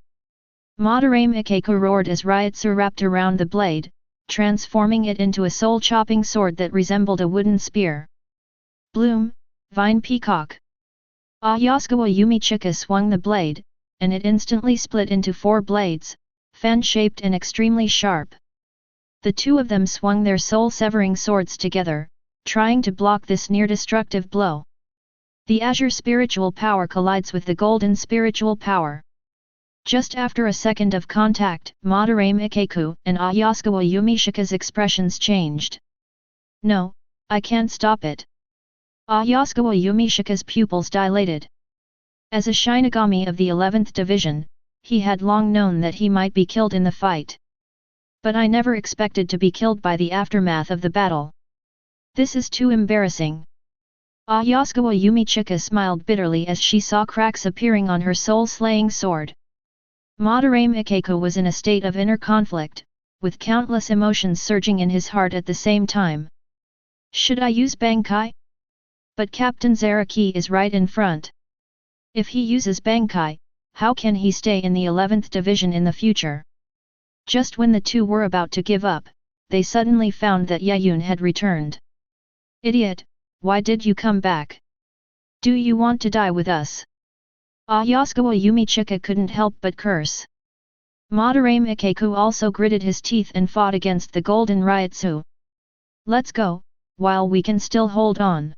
Madarame Ikeku roared as Ryutsu wrapped around the blade, transforming it into a soul-chopping sword that resembled a wooden spear. Bloom, Vine Peacock! Ayasukawa Yumichika swung the blade, and it instantly split into 4 blades, fan-shaped and extremely sharp. The two of them swung their soul-severing swords together, trying to block this near-destructive blow. The azure spiritual power collides with the golden spiritual power. Just after a second of contact, Madarame Ikeku and Ayasukawa Yumishika's expressions changed. No, I can't stop it. Ayasukawa Yumishika's pupils dilated. As a Shinigami of the 11th Division, he had long known that he might be killed in the fight. But I never expected to be killed by the aftermath of the battle. This is too embarrassing. Ayasukawa Yumichika smiled bitterly as she saw cracks appearing on her soul-slaying sword. Madarame Ikeku was in a state of inner conflict, with countless emotions surging in his heart at the same time. Should I use Bankai? But Captain Zaraki is right in front. If he uses Bankai, how can he stay in the 11th Division in the future? Just when the two were about to give up, they suddenly found that Yaun had returned. Idiot, why did you come back? Do you want to die with us? Ayasukawa Yumichika couldn't help but curse. Madarame Ikeku also gritted his teeth and fought against the golden Ryutsu. Let's go, while we can still hold on.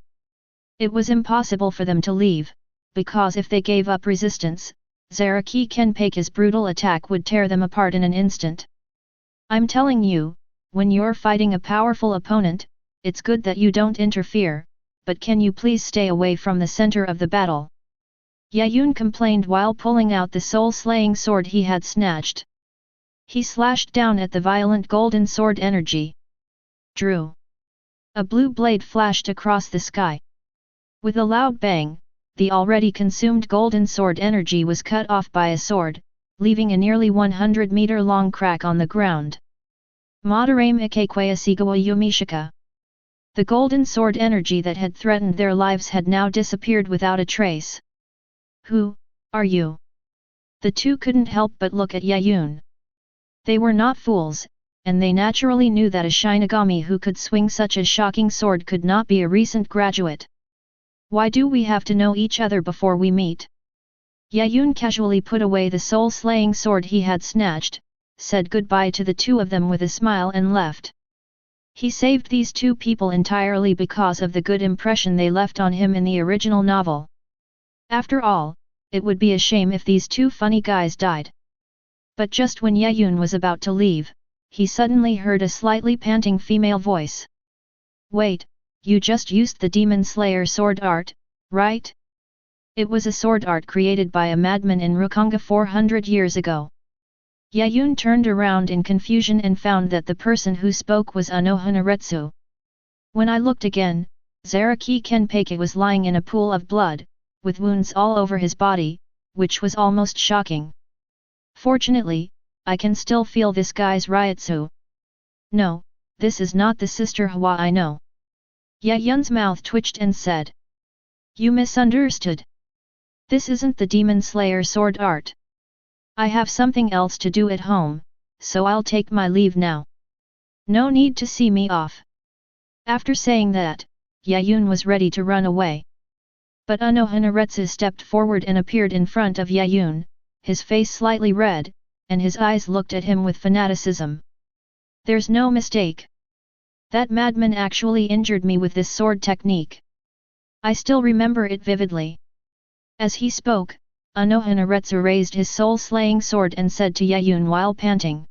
It was impossible for them to leave, because if they gave up resistance, Zaraki Kenpeki's brutal attack would tear them apart in an instant. I'm telling you, when you're fighting a powerful opponent, it's good that you don't interfere, but can you please stay away from the center of the battle? Yaun complained while pulling out the soul-slaying sword he had snatched. He slashed down at the violent golden sword energy. Drew. A blue blade flashed across the sky. With a loud bang, the already consumed golden sword energy was cut off by a sword, leaving a nearly 100-meter-long crack on the ground. Madarame Ikeku Asigawa Yumishika. The golden sword energy that had threatened their lives had now disappeared without a trace. Who are you? The two couldn't help but look at Yaun. They were not fools, and they naturally knew that a Shinigami who could swing such a shocking sword could not be a recent graduate. Why do we have to know each other before we meet? Yaun casually put away the soul-slaying sword he had snatched, said goodbye to the two of them with a smile and left. He saved these two people entirely because of the good impression they left on him in the original novel. After all, it would be a shame if these two funny guys died. But just when Yaun was about to leave, he suddenly heard a slightly panting female voice. Wait, you just used the Demon Slayer sword art, right? It was a sword art created by a madman in Rukonga 400 years ago. Yaun turned around in confusion and found that the person who spoke was Inoue. When I looked again, Zaraki Kenpeki was lying in a pool of blood, with wounds all over his body, which was almost shocking. Fortunately, I can still feel this guy's Ryutsu. No, this is not the Sister Hwa I know. Yaun's mouth twitched and said. You misunderstood. This isn't the Demon Slayer sword art. I have something else to do at home, so I'll take my leave now. No need to see me off. After saying that, Yaun was ready to run away. But Inoue stepped forward and appeared in front of Yaun, his face slightly red, and his eyes looked at him with fanaticism. There's no mistake. That madman actually injured me with this sword technique. I still remember it vividly. As he spoke, Inoue raised his soul-slaying sword and said to Yaun while panting.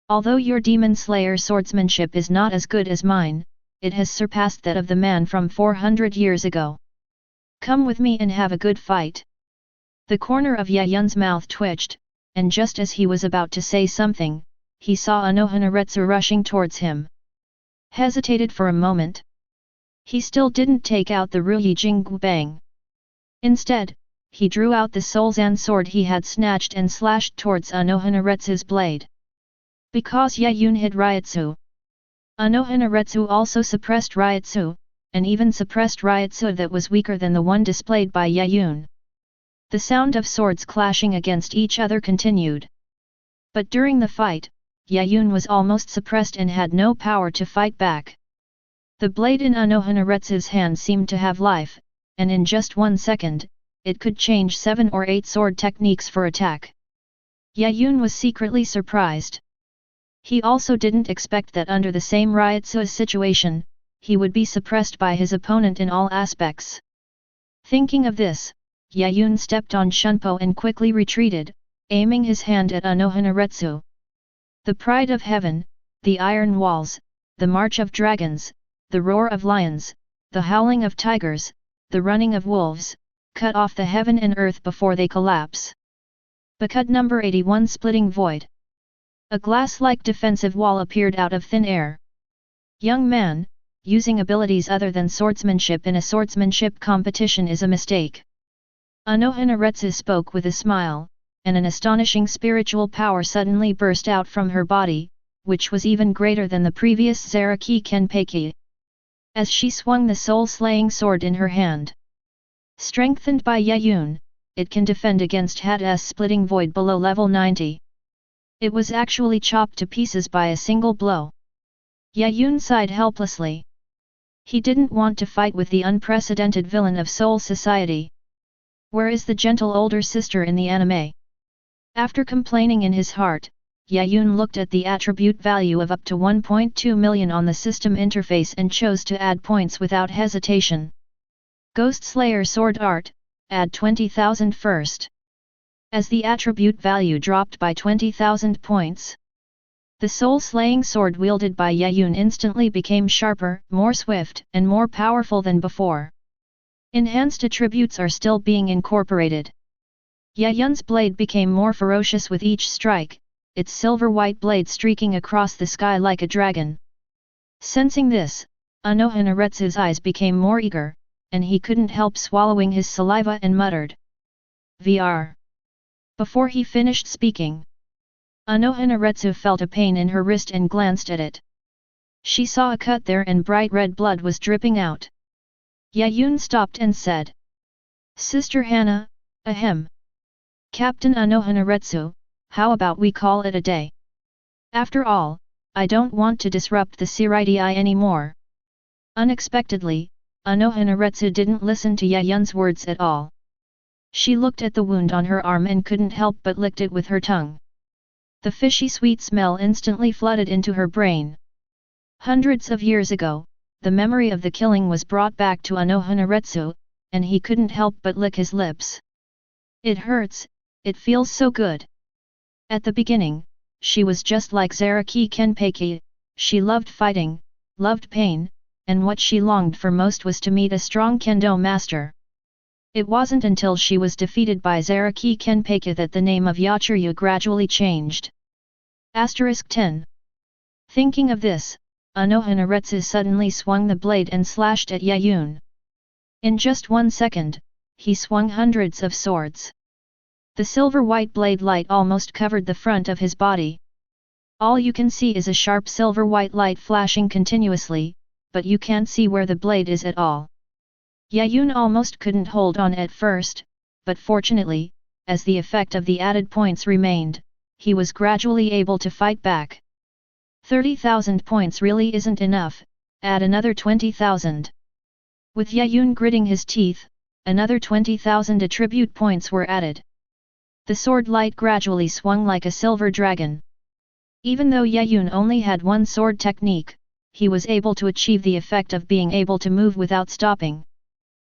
Although your Demon Slayer swordsmanship is not as good as mine, it has surpassed that of the man from 400 years ago. Come with me and have a good fight. The corner of Yaun's mouth twitched, and just as he was about to say something, he saw Inoue rushing towards him. Hesitated for a moment. He still didn't take out the Rui Jinggu Bang. Instead, he drew out the Soulzan sword he had snatched and slashed towards Inoue blade. Because Yaun hid Ryutsu. Inoue also suppressed Ryutsu, and even suppressed Ryutsu that was weaker than the one displayed by Yaun. The sound of swords clashing against each other continued. But during the fight, Yaun was almost suppressed and had no power to fight back. The blade in Inoue hand seemed to have life, and in just 1 second, it could change 7 or 8 sword techniques for attack. Yaun was secretly surprised. He also didn't expect that under the same Ryutsu situation, he would be suppressed by his opponent in all aspects. Thinking of this, Yaun stepped on Shunpo and quickly retreated, aiming his hand at Inoue. The Pride of Heaven, the Iron Walls, the March of Dragons, the Roar of Lions, the Howling of Tigers, the Running of Wolves, cut off the heaven and earth before they collapse. Byakuya number 81 Splitting Void. A glass-like defensive wall appeared out of thin air. Young man, using abilities other than swordsmanship in a swordsmanship competition is a mistake. Inoue spoke with a smile, and an astonishing spiritual power suddenly burst out from her body, which was even greater than the previous Zaraki Kenpeki. As she swung the soul-slaying sword in her hand. Strengthened by Yaun, it can defend against Had's Splitting Void below level 90. It was actually chopped to pieces by a single blow. Yaun sighed helplessly. He didn't want to fight with the unprecedented villain of Soul Society. Where is the gentle older sister in the anime? After complaining in his heart, Yaun looked at the attribute value of up to 1.2 million on the system interface and chose to add points without hesitation. Ghost Slayer Sword Art, add 20,000 first. As the attribute value dropped by 20,000 points, the soul-slaying sword wielded by Yaun instantly became sharper, more swift, and more powerful than before. Enhanced attributes are still being incorporated. Yaun's blade became more ferocious with each strike, its silver-white blade streaking across the sky like a dragon. Sensing this, Inoue eyes became more eager, and he couldn't help swallowing his saliva and muttered, "VR." Before he finished speaking, Inoue felt a pain in her wrist and glanced at it. She saw a cut there and bright red blood was dripping out. Yaun stopped and said, "Sister Hana, ahem. Captain Inoue, how about we call it a day? After all, I don't want to disrupt the Seireitei anymore." Unexpectedly, Inoue didn't listen to Yaun's words at all. She looked at the wound on her arm and couldn't help but licked it with her tongue. The fishy sweet smell instantly flooded into her brain. Hundreds of years ago, the memory of the killing was brought back to Inoue, and he couldn't help but lick his lips. It hurts, it feels so good. At the beginning, she was just like Zaraki Kenpeki, she loved fighting, loved pain, and what she longed for most was to meet a strong kendo master. It wasn't until she was defeated by Zaraki Kenpeiku that the name of Yachiryu gradually changed. * 10. Thinking of this, Anohanaretsu suddenly swung the blade and slashed at Yaun. In just 1 second, he swung hundreds of swords. The silver-white blade light almost covered the front of his body. All you can see is a sharp silver-white light flashing continuously, but you can't see where the blade is at all. Yaun almost couldn't hold on at first, but fortunately, as the effect of the added points remained, he was gradually able to fight back. 30,000 points really isn't enough, add another 20,000. With Yaun gritting his teeth, another 20,000 attribute points were added. The sword light gradually swung like a silver dragon. Even though Yaun only had one sword technique, he was able to achieve the effect of being able to move without stopping.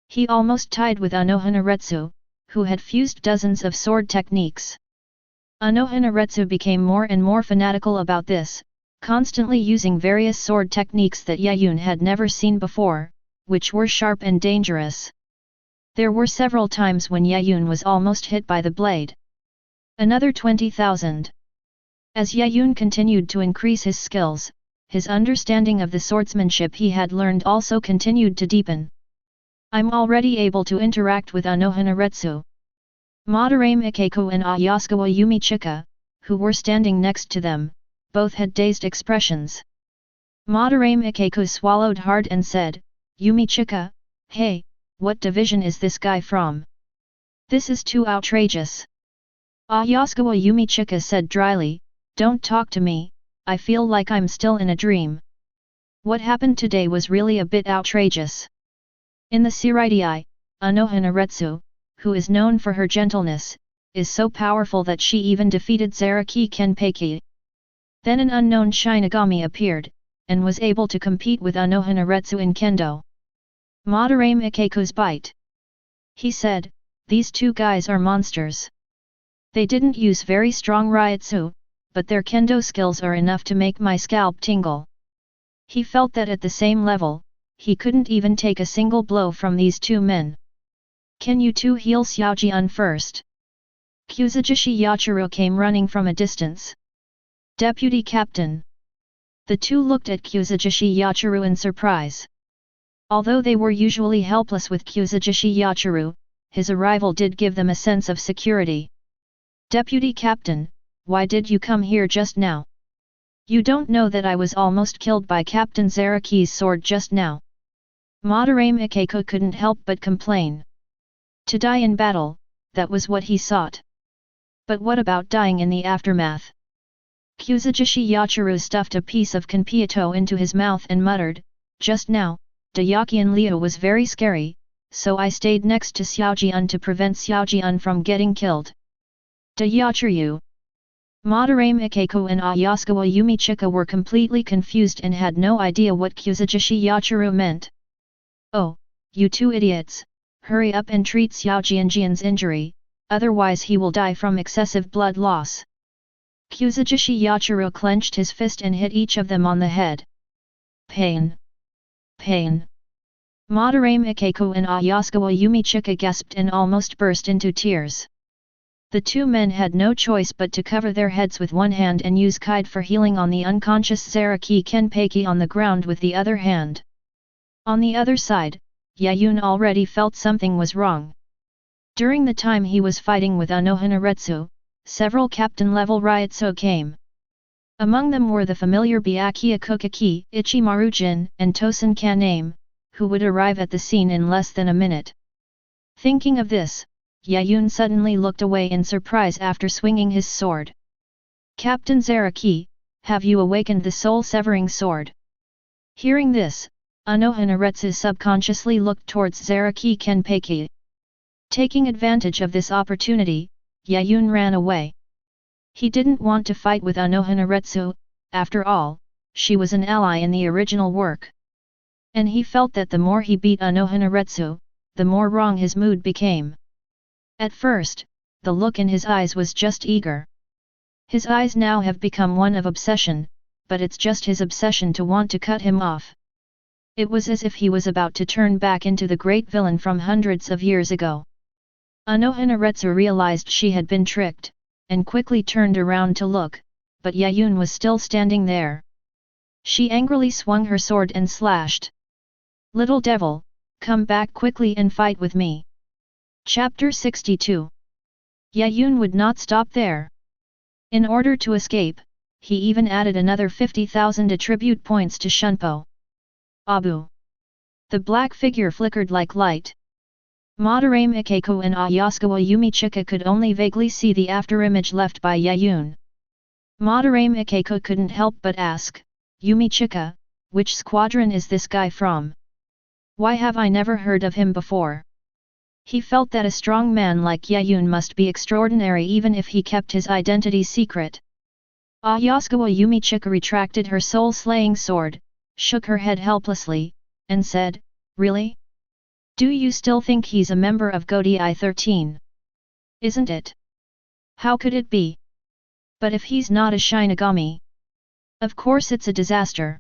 He almost tied with Anohanaretsu, who had fused dozens of sword techniques. Anohanaretsu became more and more fanatical about this, constantly using various sword techniques that Yaun had never seen before, which were sharp and dangerous. There were several times when Yaun was almost hit by the blade. Another 20,000. As Yaun continued to increase his skills, his understanding of the swordsmanship he had learned also continued to deepen. I'm already able to interact with Anohanaretsu. Madarame Ikeku and Ayasukawa Yumichika, who were standing next to them, both had dazed expressions. Madarame Ikeku swallowed hard and said, "Yumichika, hey, what division is this guy from? This is too outrageous." Ayasukawa Yumichika said dryly, "Don't talk to me, I feel like I'm still in a dream. What happened today was really a bit outrageous." In the Seireitei, Anohanaretsu, who is known for her gentleness, is so powerful that she even defeated Zaraki Kenpeiku. Then an unknown Shinigami appeared, and was able to compete with Anohanaretsu in kendo. Madarame Ikeku's bite. He said, "These two guys are monsters. They didn't use very strong ryutsu, but their kendo skills are enough to make my scalp tingle." He felt that at the same level, he couldn't even take a single blow from these two men. "Can you two heal Xiaojian first?" Kuzujishi Yachiru came running from a distance. "Deputy Captain." The two looked at Kuzujishi Yachiru in surprise. Although they were usually helpless with Kuzujishi Yachiru, his arrival did give them a sense of security. "Deputy Captain, why did you come here just now? You don't know that I was almost killed by Captain Zaraki's sword just now." Madarame Ikeku couldn't help but complain. To die in battle, that was what he sought. But what about dying in the aftermath? Kuzujishi Yachiru stuffed a piece of Kanpieto into his mouth and muttered, "Just now, Dayakian Liu was very scary, so I stayed next to Xiaojian to prevent Xiaojian from getting killed." Dayachiru. Madarame Ikeku and Ayasukawa Yumichika were completely confused and had no idea what Kuzujishi Yachiru meant. "Oh, you two idiots, hurry up and treat Xiaojianjian's injury, otherwise he will die from excessive blood loss." Kuzujishi Yachiru clenched his fist and hit each of them on the head. "Pain! Pain!" Madarame Ikeku and Ayasukawa Yumichika gasped and almost burst into tears. The two men had no choice but to cover their heads with one hand and use Kide for healing on the unconscious Zaraki Kenpeiku on the ground with the other hand. On the other side, Yaun already felt something was wrong. During the time he was fighting with Anohanaretsu, several captain-level ryutsu came. Among them were the familiar Byakuya Kokaki, Ichimaru Jin, and Tosen Kaname, who would arrive at the scene in less than a minute. Thinking of this, Yaun suddenly looked away in surprise after swinging his sword. "Captain Zaraki, have you awakened the soul-severing sword?" Hearing this, Anohanaretsu subconsciously looked towards Zaraki Kenpeiku. Taking advantage of this opportunity, Yaun ran away. He didn't want to fight with Anohanaretsu, after all, she was an ally in the original work. And he felt that the more he beat Anohanaretsu, the more wrong his mood became. At first, the look in his eyes was just eager. His eyes now have become one of obsession, but it's just his obsession to want to cut him off. It was as if he was about to turn back into the great villain from hundreds of years ago. Inoue Moves In realized she had been tricked, and quickly turned around to look, but Yaun was still standing there. She angrily swung her sword and slashed. "Little devil, come back quickly and fight with me." Chapter 62. Yaun would not stop there. In order to escape, he even added another 50,000 attribute points to Shunpo. Abu. The black figure flickered like light. Madarame Ikeko and Ayasukawa Yumichika could only vaguely see the afterimage left by Yaun. Madarame Ikeko couldn't help but ask, "Yumichika, which squadron is this guy from? Why have I never heard of him before?" He felt that a strong man like Yaun must be extraordinary even if he kept his identity secret. Ayasukawa Yumichika retracted her soul-slaying sword, shook her head helplessly, and said, "Really? Do you still think he's a member of Godi 13? Isn't it? How could it be? But if he's not a Shinigami? Of course it's a disaster.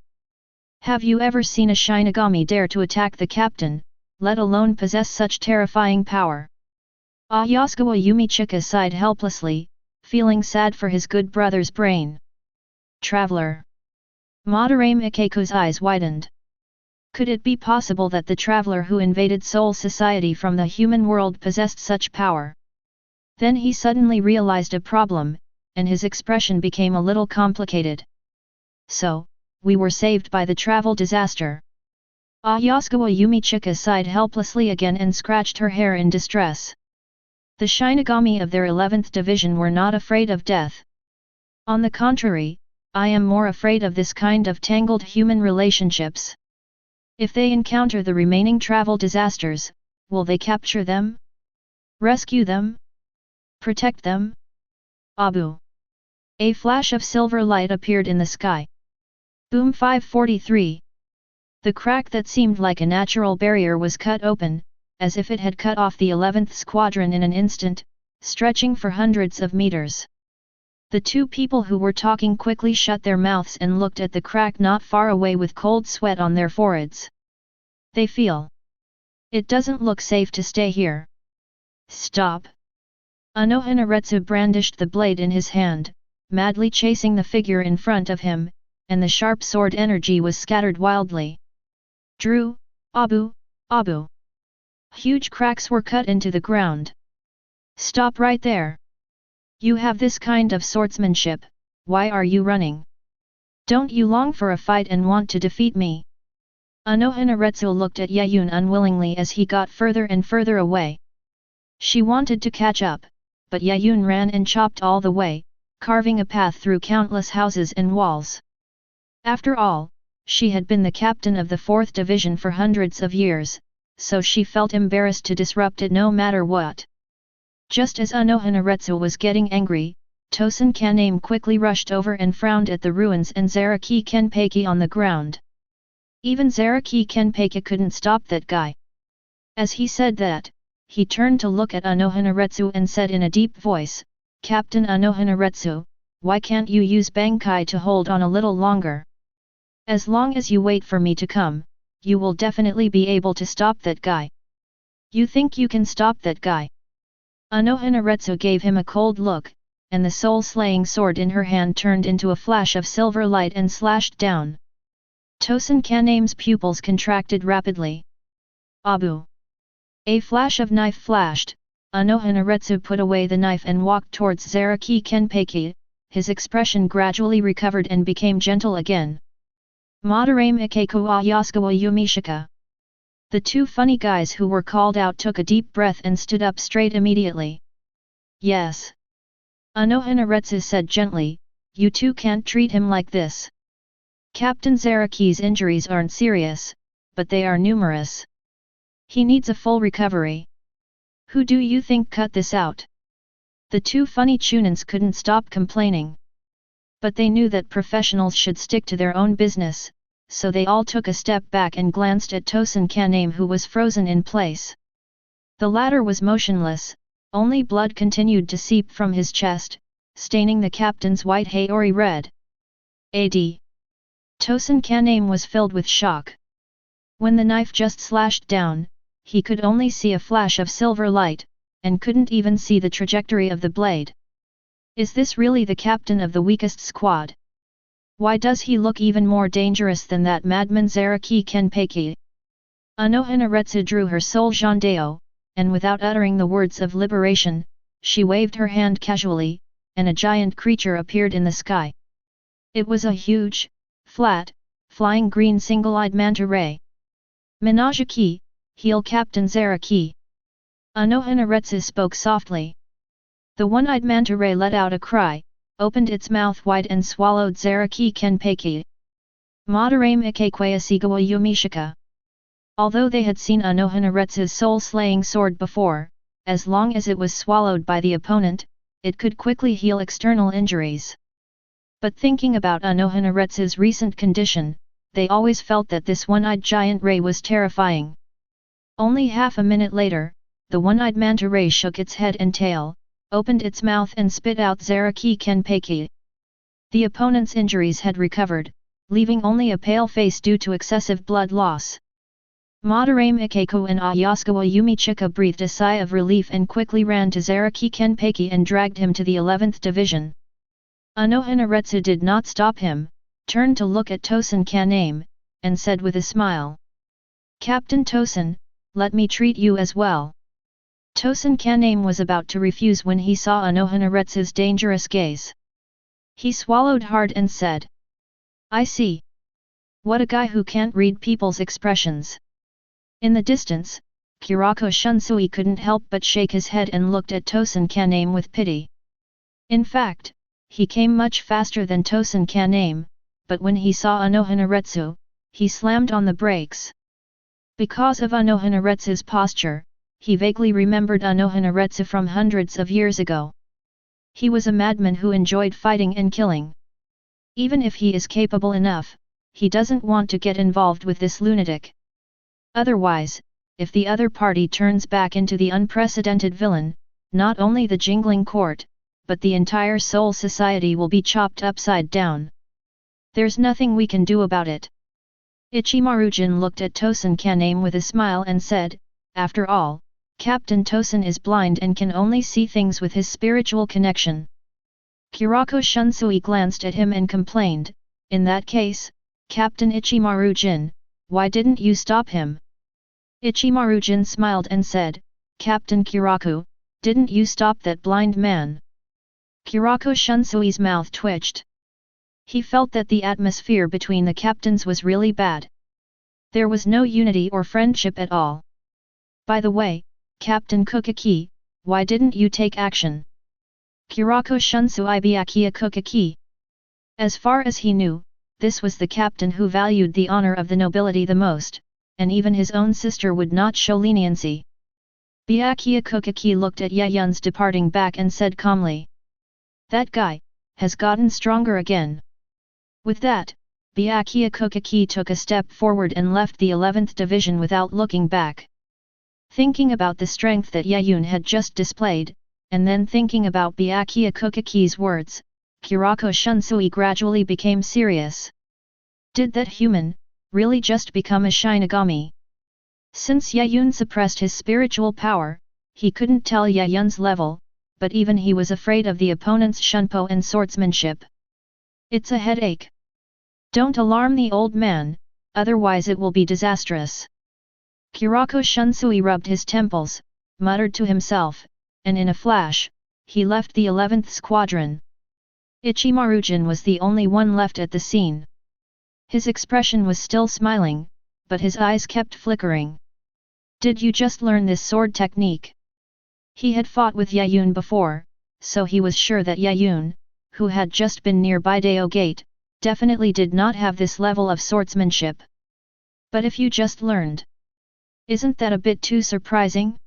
Have you ever seen a Shinigami dare to attack the captain, let alone possess such terrifying power?" Ayasukawa Yumichika sighed helplessly, feeling sad for his good brother's brain. "Traveler." Madarame Ikeko's eyes widened. Could it be possible that the traveler who invaded Soul Society from the human world possessed such power? Then he suddenly realized a problem, and his expression became a little complicated. "So, we were saved by the travel disaster." Ayasukawa Yumichika sighed helplessly again and scratched her hair in distress. The Shinigami of their 11th division were not afraid of death. On the contrary, I am more afraid of this kind of tangled human relationships. If they encounter the remaining travel disasters, will they capture them? Rescue them? Protect them? Abu. A flash of silver light appeared in the sky. Boom 543. The crack that seemed like a natural barrier was cut open, as if it had cut off the 11th squadron in an instant, stretching for hundreds of meters. The two people who were talking quickly shut their mouths and looked at the crack not far away with cold sweat on their foreheads. They feel. It doesn't look safe to stay here. Stop! Inoue Moves In brandished the blade in his hand, madly chasing the figure in front of him, and the sharp sword energy was scattered wildly. Drew, Abu, Abu! Huge cracks were cut into the ground. Stop right there! You have this kind of swordsmanship, why are you running? Don't you long for a fight and want to defeat me? Inoue Moves In looked at Yaun unwillingly as he got further and further away. She wanted to catch up, but Yaun ran and chopped all the way, carving a path through countless houses and walls. After all, she had been the captain of the 4th division for hundreds of years, so she felt embarrassed to disrupt it no matter what. Just as Inoue Moves In was getting angry, Tosen Kaname quickly rushed over and frowned at the ruins and Zaraki Kenpeki on the ground. Even Zaraki Kenpeki couldn't stop that guy. As he said that, he turned to look at Inoue Moves In and said in a deep voice, "Captain Inoue Moves In, why can't you use Bankai to hold on a little longer? As long as you wait for me to come, you will definitely be able to stop that guy. You think you can stop that guy?" Inoue Moves In gave him a cold look, and the soul-slaying sword in her hand turned into a flash of silver light and slashed down. Tosen Kaname's pupils contracted rapidly. Abu! A flash of knife flashed. Inoue Moves In put away the knife and walked towards Zaraki Kenpeki, his expression gradually recovered and became gentle again. Madarame Ikeko Ayasukawa Yumichika. The two funny guys who were called out took a deep breath and stood up straight immediately. "Yes." Inoue Moves said gently, "You two can't treat him like this. Captain Zaraki's injuries aren't serious, but they are numerous. He needs a full recovery. Who do you think cut this out?" The two funny chunins couldn't stop complaining. But they knew that professionals should stick to their own business, so they all took a step back and glanced at Tosen Kaname who was frozen in place. The latter was motionless, only blood continued to seep from his chest, staining the captain's white haori red. Ad. Tosen Kaname was filled with shock. When the knife just slashed down, he could only see a flash of silver light, and couldn't even see the trajectory of the blade. Is this really the captain of the weakest squad? Why does he look even more dangerous than that madman Zaraki Kenpeki? Anohanaretsu drew her soul Jandeo, and without uttering the words of liberation, she waved her hand casually, and a giant creature appeared in the sky. It was a huge, flat, flying green single-eyed manta ray. Minajiki, heal Captain Zaraki. Anohanaretsu spoke softly. The one-eyed manta ray let out a cry, opened its mouth wide and swallowed Zaraki Kenpeki. Madarame Ikekwe Asigawa Yumishika. Although they had seen Anohanaretsu's soul-slaying sword before, as long as it was swallowed by the opponent, it could quickly heal external injuries. But thinking about Anohanaretsu's recent condition, they always felt that this one-eyed giant ray was terrifying. Only half a minute later, the one-eyed manta ray shook its head and tail, opened its mouth and spit out Zaraki Kenpeki. The opponent's injuries had recovered, leaving only a pale face due to excessive blood loss. Madarame Ikeko and Ayasukawa Yumichika breathed a sigh of relief and quickly ran to Zaraki Kenpeki and dragged him to the 11th division. Anohanaretsu did not stop him, turned to look at Tosen Kaname, and said with a smile. Captain Tosen, let me treat you as well. Tosen Kaname was about to refuse when he saw Anohanaretsu's dangerous gaze. He swallowed hard and said. I see. What a guy who can't read people's expressions. In the distance, Kyōraku Shunsui couldn't help but shake his head and looked at Tosen Kaname with pity. In fact, he came much faster than Tosen Kaname, but when he saw Anohanaretsu, he slammed on the brakes. Because of Anohanaretsu's posture, he vaguely remembered Anohanaretsu from hundreds of years ago. He was a madman who enjoyed fighting and killing. Even if he is capable enough, he doesn't want to get involved with this lunatic. Otherwise, if the other party turns back into the unprecedented villain, not only the jingling court, but the entire Soul Society will be chopped upside down. There's nothing we can do about it. Ichimaru-jin looked at Tosen Kaname with a smile and said, after all, Captain Tosen is blind and can only see things with his spiritual connection. Kyōraku Shunsui glanced at him and complained, in that case, Captain Ichimaru-jin, why didn't you stop him? Ichimaru-jin smiled and said, Captain Kyōraku, didn't you stop that blind man? Kyōraku Shunsui's mouth twitched. He felt that the atmosphere between the captains was really bad. There was no unity or friendship at all. By the way, Captain Kuchiki, why didn't you take action? Kyōraku Shunsui Byakuya Kuchiki. As far as he knew, this was the captain who valued the honor of the nobility the most, and even his own sister would not show leniency. Byakuya Kuchiki looked at Yaun's departing back and said calmly. That guy has gotten stronger again. With that, Byakuya Kuchiki took a step forward and left the 11th division without looking back. Thinking about the strength that Yaun had just displayed, and then thinking about Byakuya Kuchiki's words, Kyōraku Shunsui gradually became serious. Did that human really just become a Shinigami? Since Yaun suppressed his spiritual power, he couldn't tell Yaun's level, but even he was afraid of the opponent's shunpo and swordsmanship. It's a headache. Don't alarm the old man, otherwise it will be disastrous. Kyōraku Shunsui rubbed his temples, muttered to himself, and in a flash, he left the 11th squadron. Ichimaru-jin was the only one left at the scene. His expression was still smiling, but his eyes kept flickering. Did you just learn this sword technique? He had fought with Yaun before, so he was sure that Yaun, who had just been near Bidao Gate, definitely did not have this level of swordsmanship. But if you just learned, isn't that a bit too surprising?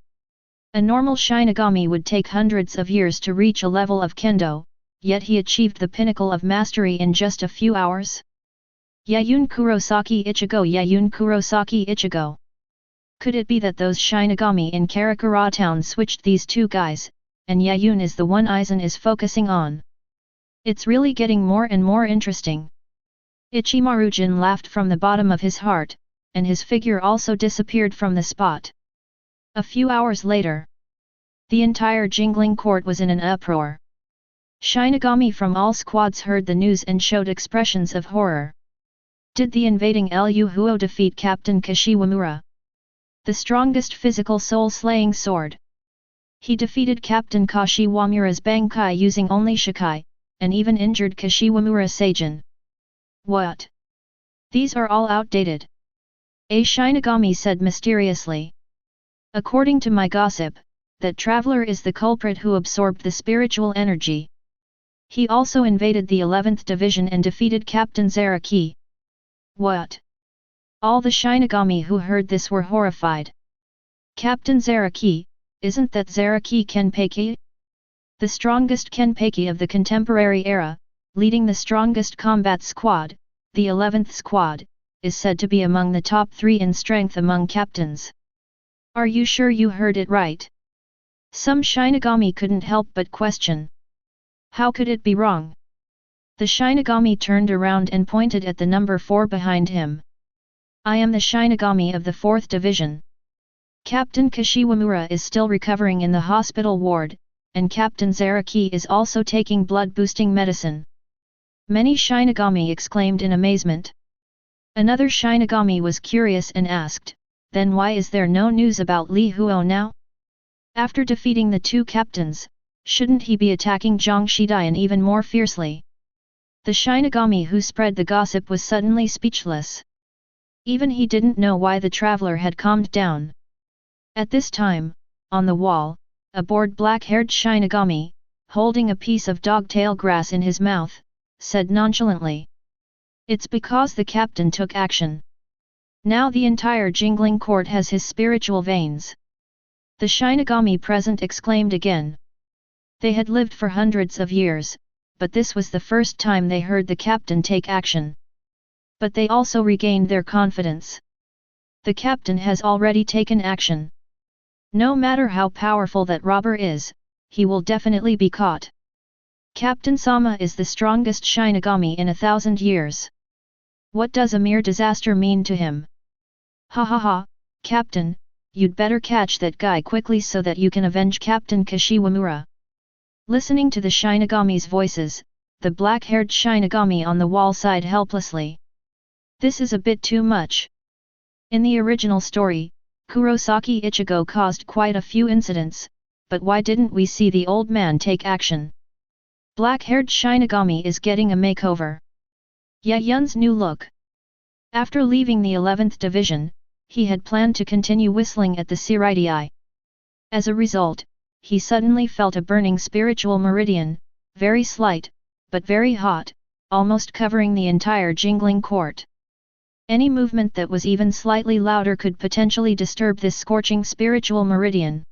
A normal Shinigami would take hundreds of years to reach a level of kendo, yet he achieved the pinnacle of mastery in just a few hours. Yaun Kurosaki Ichigo. Could it be that those Shinigami in Karakura Town switched these two guys, and Yaun is the one Aizen is focusing on? It's really getting more and more interesting. Ichimaru-jin laughed from the bottom of his heart, and his figure also disappeared from the spot. A few hours later, the entire Jingling court was in an uproar. Shinigami from all squads heard the news and showed expressions of horror. Did the invading Lu Huo defeat Captain Kashiwamura, the strongest physical soul-slaying sword? He defeated Captain Kashiwamura's Bankai using only Shikai, and even injured Kashiwamura Seijin. What? These are all outdated. A Shinigami said mysteriously. According to my gossip, that traveler is the culprit who absorbed the spiritual energy. He also invaded the 11th Division and defeated Captain Zaraki. What? All the Shinigami who heard this were horrified. Captain Zaraki, isn't that Zaraki Kenpeki? The strongest Kenpeki of the contemporary era, leading the strongest combat squad, the 11th squad, is said to be among the top 3 in strength among captains. Are you sure you heard it right? Some Shinigami couldn't help but question. How could it be wrong? The Shinigami turned around and pointed at the number 4 behind him. I am the Shinigami of the 4th Division. Captain Kashiwamura is still recovering in the hospital ward, and Captain Zaraki is also taking blood-boosting medicine. Many Shinigami exclaimed in amazement. Another Shinigami was curious and asked, then why is there no news about Li Huo now? After defeating the 2 captains, shouldn't he be attacking Zhangshidai even more fiercely? The Shinigami who spread the gossip was suddenly speechless. Even he didn't know why the traveler had calmed down. At this time, on the wall, a bored black-haired Shinigami, holding a piece of dogtail grass in his mouth, said nonchalantly. It's because the captain took action. Now the entire Jingling court has his spiritual veins. The Shinigami present exclaimed again. They had lived for hundreds of years, but this was the first time they heard the captain take action. But they also regained their confidence. The captain has already taken action. No matter how powerful that robber is, he will definitely be caught. Captain Sama is the strongest Shinigami in 1,000 years. What does a mere disaster mean to him? Ha ha ha, Captain, you'd better catch that guy quickly so that you can avenge Captain Kashiwamura. Listening to the Shinigami's voices, the black-haired Shinigami on the wall sighed helplessly. This is a bit too much. In the original story, Kurosaki Ichigo caused quite a few incidents, but why didn't we see the old man take action? Black-haired Shinigami is getting a makeover. Yaun's new look. After leaving the 11th Division, he had planned to continue whistling at the Seireitei. As a result, he suddenly felt a burning spiritual meridian, very slight, but very hot, almost covering the entire Jingling court. Any movement that was even slightly louder could potentially disturb this scorching spiritual meridian.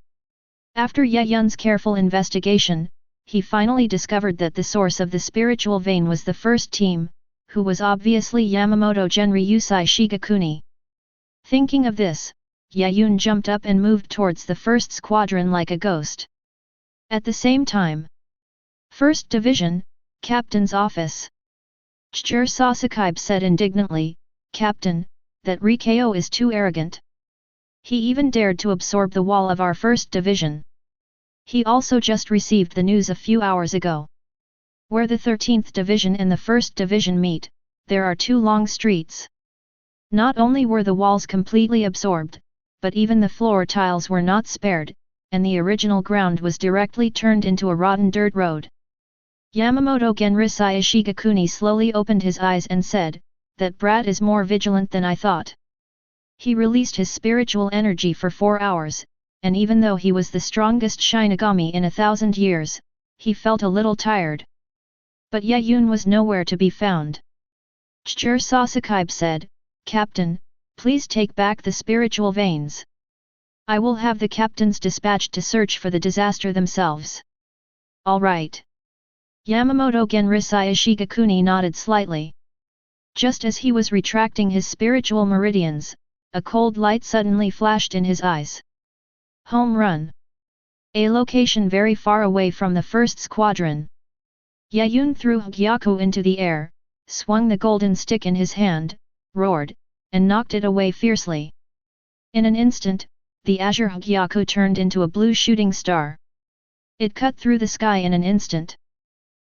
After Yaun's careful investigation, he finally discovered that the source of the spiritual vein was the first team, who was obviously Yamamoto Genryusai Shigakuni. Thinking of this, Yaun jumped up and moved towards the first squadron like a ghost. At the same time, 1st Division, Captain's Office. Chijiro Sasakaibe said indignantly, Captain, that Rikyo is too arrogant. He even dared to absorb the wall of our 1st Division. He also just received the news a few hours ago. Where the 13th Division and the 1st Division meet, there are 2 long streets. Not only were the walls completely absorbed, but even the floor tiles were not spared, and the original ground was directly turned into a rotten dirt road. Yamamoto Genryusai Shigakuni slowly opened his eyes and said, that brat is more vigilant than I thought. He released his spiritual energy for 4 hours, and even though he was the strongest Shinigami in 1,000 years, he felt a little tired. But Yaun was nowhere to be found. Chijiro Sasakaibe said, Captain, please take back the spiritual veins. I will have the captains dispatched to search for the disaster themselves. All right. Yamamoto Genryusai Shigakuni nodded slightly. Just as he was retracting his spiritual meridians, a cold light suddenly flashed in his eyes. Home run. A location very far away from the 1st squadron. Yaun threw Hogyoku into the air, swung the golden stick in his hand, roared, and knocked it away fiercely. In an instant, the azure Hogyoku turned into a blue shooting star. It cut through the sky in an instant.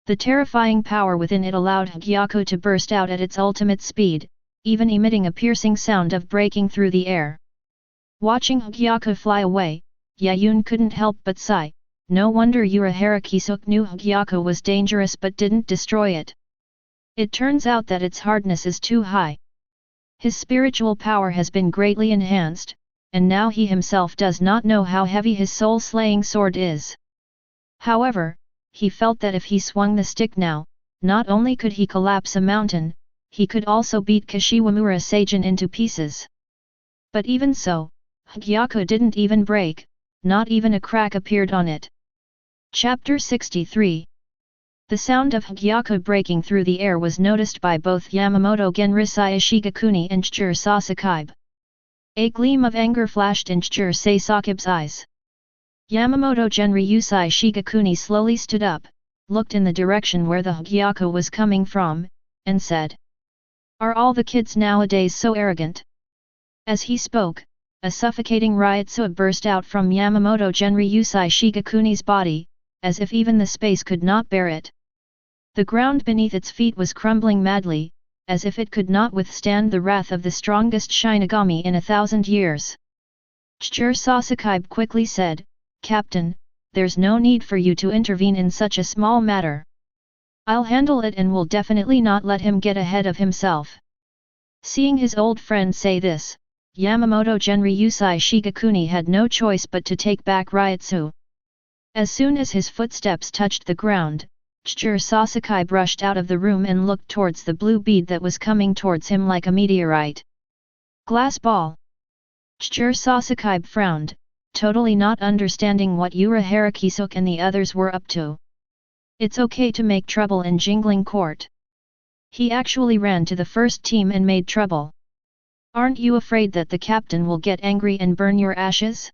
The terrifying power within it allowed Hogyoku to burst out at its ultimate speed, even emitting a piercing sound of breaking through the air. Watching Hogyoku fly away, Yaun couldn't help but sigh. No wonder Urahara knew Hogyoku was dangerous but didn't destroy it. It turns out that its hardness is too high. His spiritual power has been greatly enhanced, and now he himself does not know how heavy his soul-slaying sword is. However, he felt that if he swung the stick now, not only could he collapse a mountain, he could also beat Kashiwamura Seijin into pieces. But even so, Hogyoku didn't even break, not even a crack appeared on it. Chapter 63. The sound of Hogyoku breaking through the air was noticed by both Yamamoto Genrisai Shigakuni and Chijiro Sasakaibe. A gleam of anger flashed in Chijiro Sasakaibe's eyes. Yamamoto Genryusai Shigakuni slowly stood up, looked in the direction where the Hogyoku was coming from, and said, "Are all the kids nowadays so arrogant?" As he spoke, a suffocating riotsu burst out from Yamamoto Genryusai Shigakuni's body, as if even the space could not bear it. The ground beneath its feet was crumbling madly, as if it could not withstand the wrath of the strongest Shinigami in 1,000 years. Chijiro Sasakaibe quickly said, "Captain, there's no need for you to intervene in such a small matter. I'll handle it and will definitely not let him get ahead of himself." Seeing his old friend say this, Yamamoto Genryusai Shigakuni had no choice but to take back Ryutsu. As soon as his footsteps touched the ground, Chijiro Sasakaibe rushed out of the room and looked towards the blue bead that was coming towards him like a meteorite. Glass ball. Chijiro Sasakaibe frowned, totally not understanding what Urahara and the others were up to. It's okay to make trouble in Jingling Court. He actually ran to the first team and made trouble. Aren't you afraid that the captain will get angry and burn your ashes?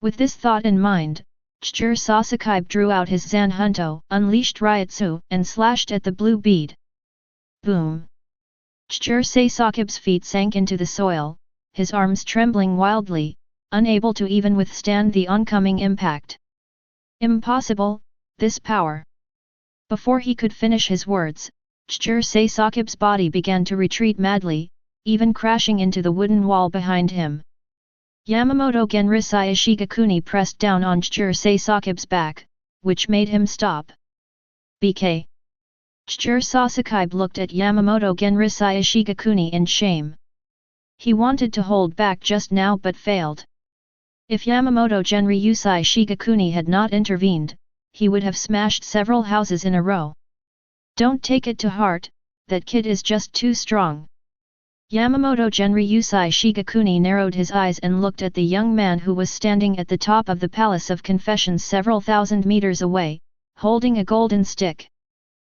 With this thought in mind, Chijiro Sasakaibe drew out his Zanpakuto, unleashed Ryutsu, and slashed at the blue bead. Boom! Chijiro Sasakaibe's feet sank into the soil, his arms trembling wildly, unable to even withstand the oncoming impact. Impossible, this power! Before he could finish his words, Chijiro Sasakaibe's body began to retreat madly, even crashing into the wooden wall behind him. Yamamoto Genrisai Shigakuni pressed down on Chijiro Sasakaibe's back, which made him stop. BK. Chijiro Sasakaibe looked at Yamamoto Genrisai Shigakuni in shame. He wanted to hold back just now but failed. If Yamamoto Genryusai Shigakuni had not intervened, he would have smashed several houses in a row. Don't take it to heart, that kid is just too strong. Yamamoto Genryusai Shigakuni narrowed his eyes and looked at the young man who was standing at the top of the Palace of Confessions several thousand meters away, holding a golden stick.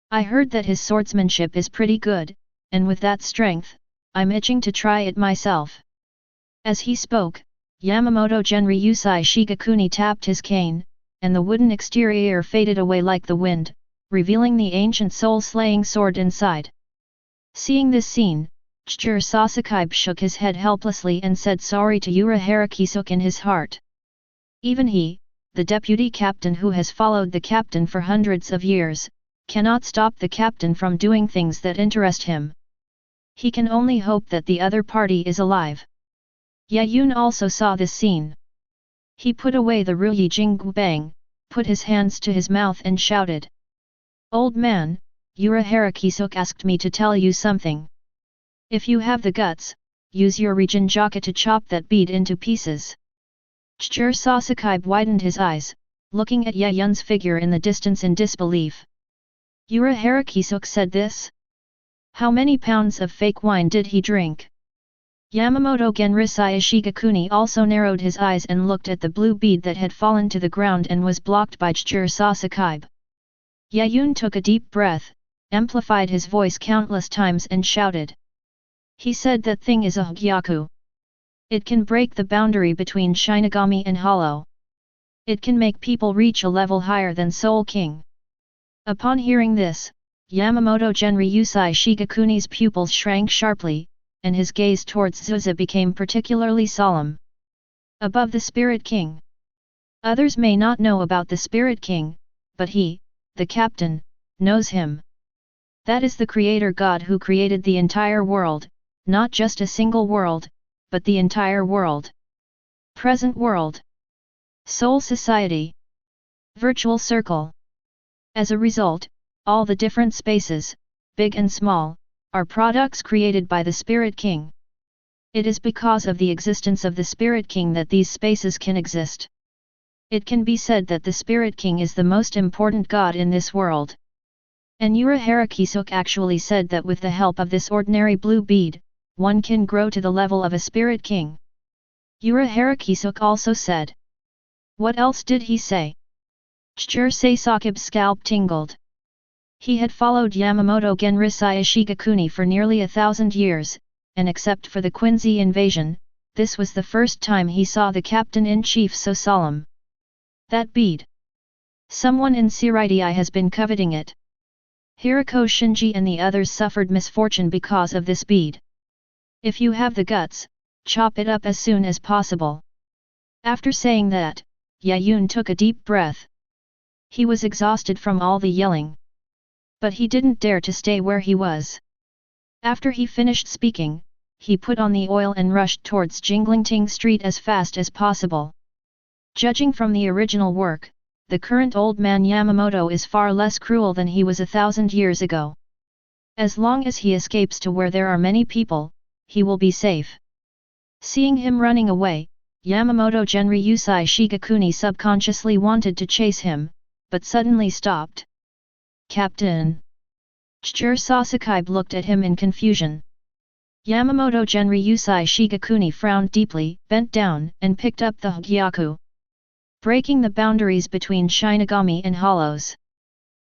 I heard that his swordsmanship is pretty good, and with that strength, I'm itching to try it myself. As he spoke, Yamamoto Genryusai Shigakuni tapped his cane, and the wooden exterior faded away like the wind, revealing the ancient soul-slaying sword inside. Seeing this scene, Chijiro Sasakaibe shook his head helplessly and said sorry to Urahara in his heart. Even he, the deputy captain who has followed the captain for hundreds of years, cannot stop the captain from doing things that interest him. He can only hope that the other party is alive. Yaun also saw this scene. He put away the Ruyi Jingbang, put his hands to his mouth and shouted. "Old man, Urahara asked me to tell you something. If you have the guts, use your Rijinjaka to chop that bead into pieces." Chijiro Sasakaibe widened his eyes, looking at Yaun's figure in the distance in disbelief. Urahara said this? How many pounds of fake wine did he drink? Yamamoto Genrisai Shigakuni also narrowed his eyes and looked at the blue bead that had fallen to the ground and was blocked by Chijiro Sasakaibe. Yaun took a deep breath, amplified his voice countless times and shouted. He said that thing is a Hogyoku. It can break the boundary between Shinigami and Hollow. It can make people reach a level higher than Soul King. Upon hearing this, Yamamoto Genryusai Shigakuni's pupils shrank sharply, and his gaze towards Zuza became particularly solemn. Above the Spirit King. Others may not know about the Spirit King, but he, the captain, knows him. That is the Creator God who created the entire world, not just a single world, but the entire world. Present world. Soul Society. Virtual Circle. As a result, all the different spaces, big and small, are products created by the Spirit King. It is because of the existence of the Spirit King that these spaces can exist. It can be said that the Spirit King is the most important god in this world. And Urahara Kisuk actually said that with the help of this ordinary blue bead, one can grow to the level of a Spirit King. Urahara Kisuk also said. What else did he say? Churusei Sakib's scalp tingled. He had followed Yamamoto Genrisai Ishigakuni for nearly 1,000 years, and except for the Quincy invasion, this was the first time he saw the captain-in-chief so solemn. That bead. Someone in Seireitei has been coveting it. Hirako Shinji and the others suffered misfortune because of this bead. If you have the guts, chop it up as soon as possible. After saying that, Yaun took a deep breath. He was exhausted from all the yelling. But he didn't dare to stay where he was. After he finished speaking, he put on the oil and rushed towards Jinglingting Street as fast as possible. Judging from the original work, the current old man Yamamoto is far less cruel than he was 1,000 years ago. As long as he escapes to where there are many people, he will be safe. Seeing him running away, Yamamoto Genryusai Shigakuni subconsciously wanted to chase him, but suddenly stopped. Captain! Churusei looked at him in confusion. Yamamoto Genryusai Shigakuni frowned deeply, bent down, and picked up the Hogyoku, breaking the boundaries between Shinigami and Hollows.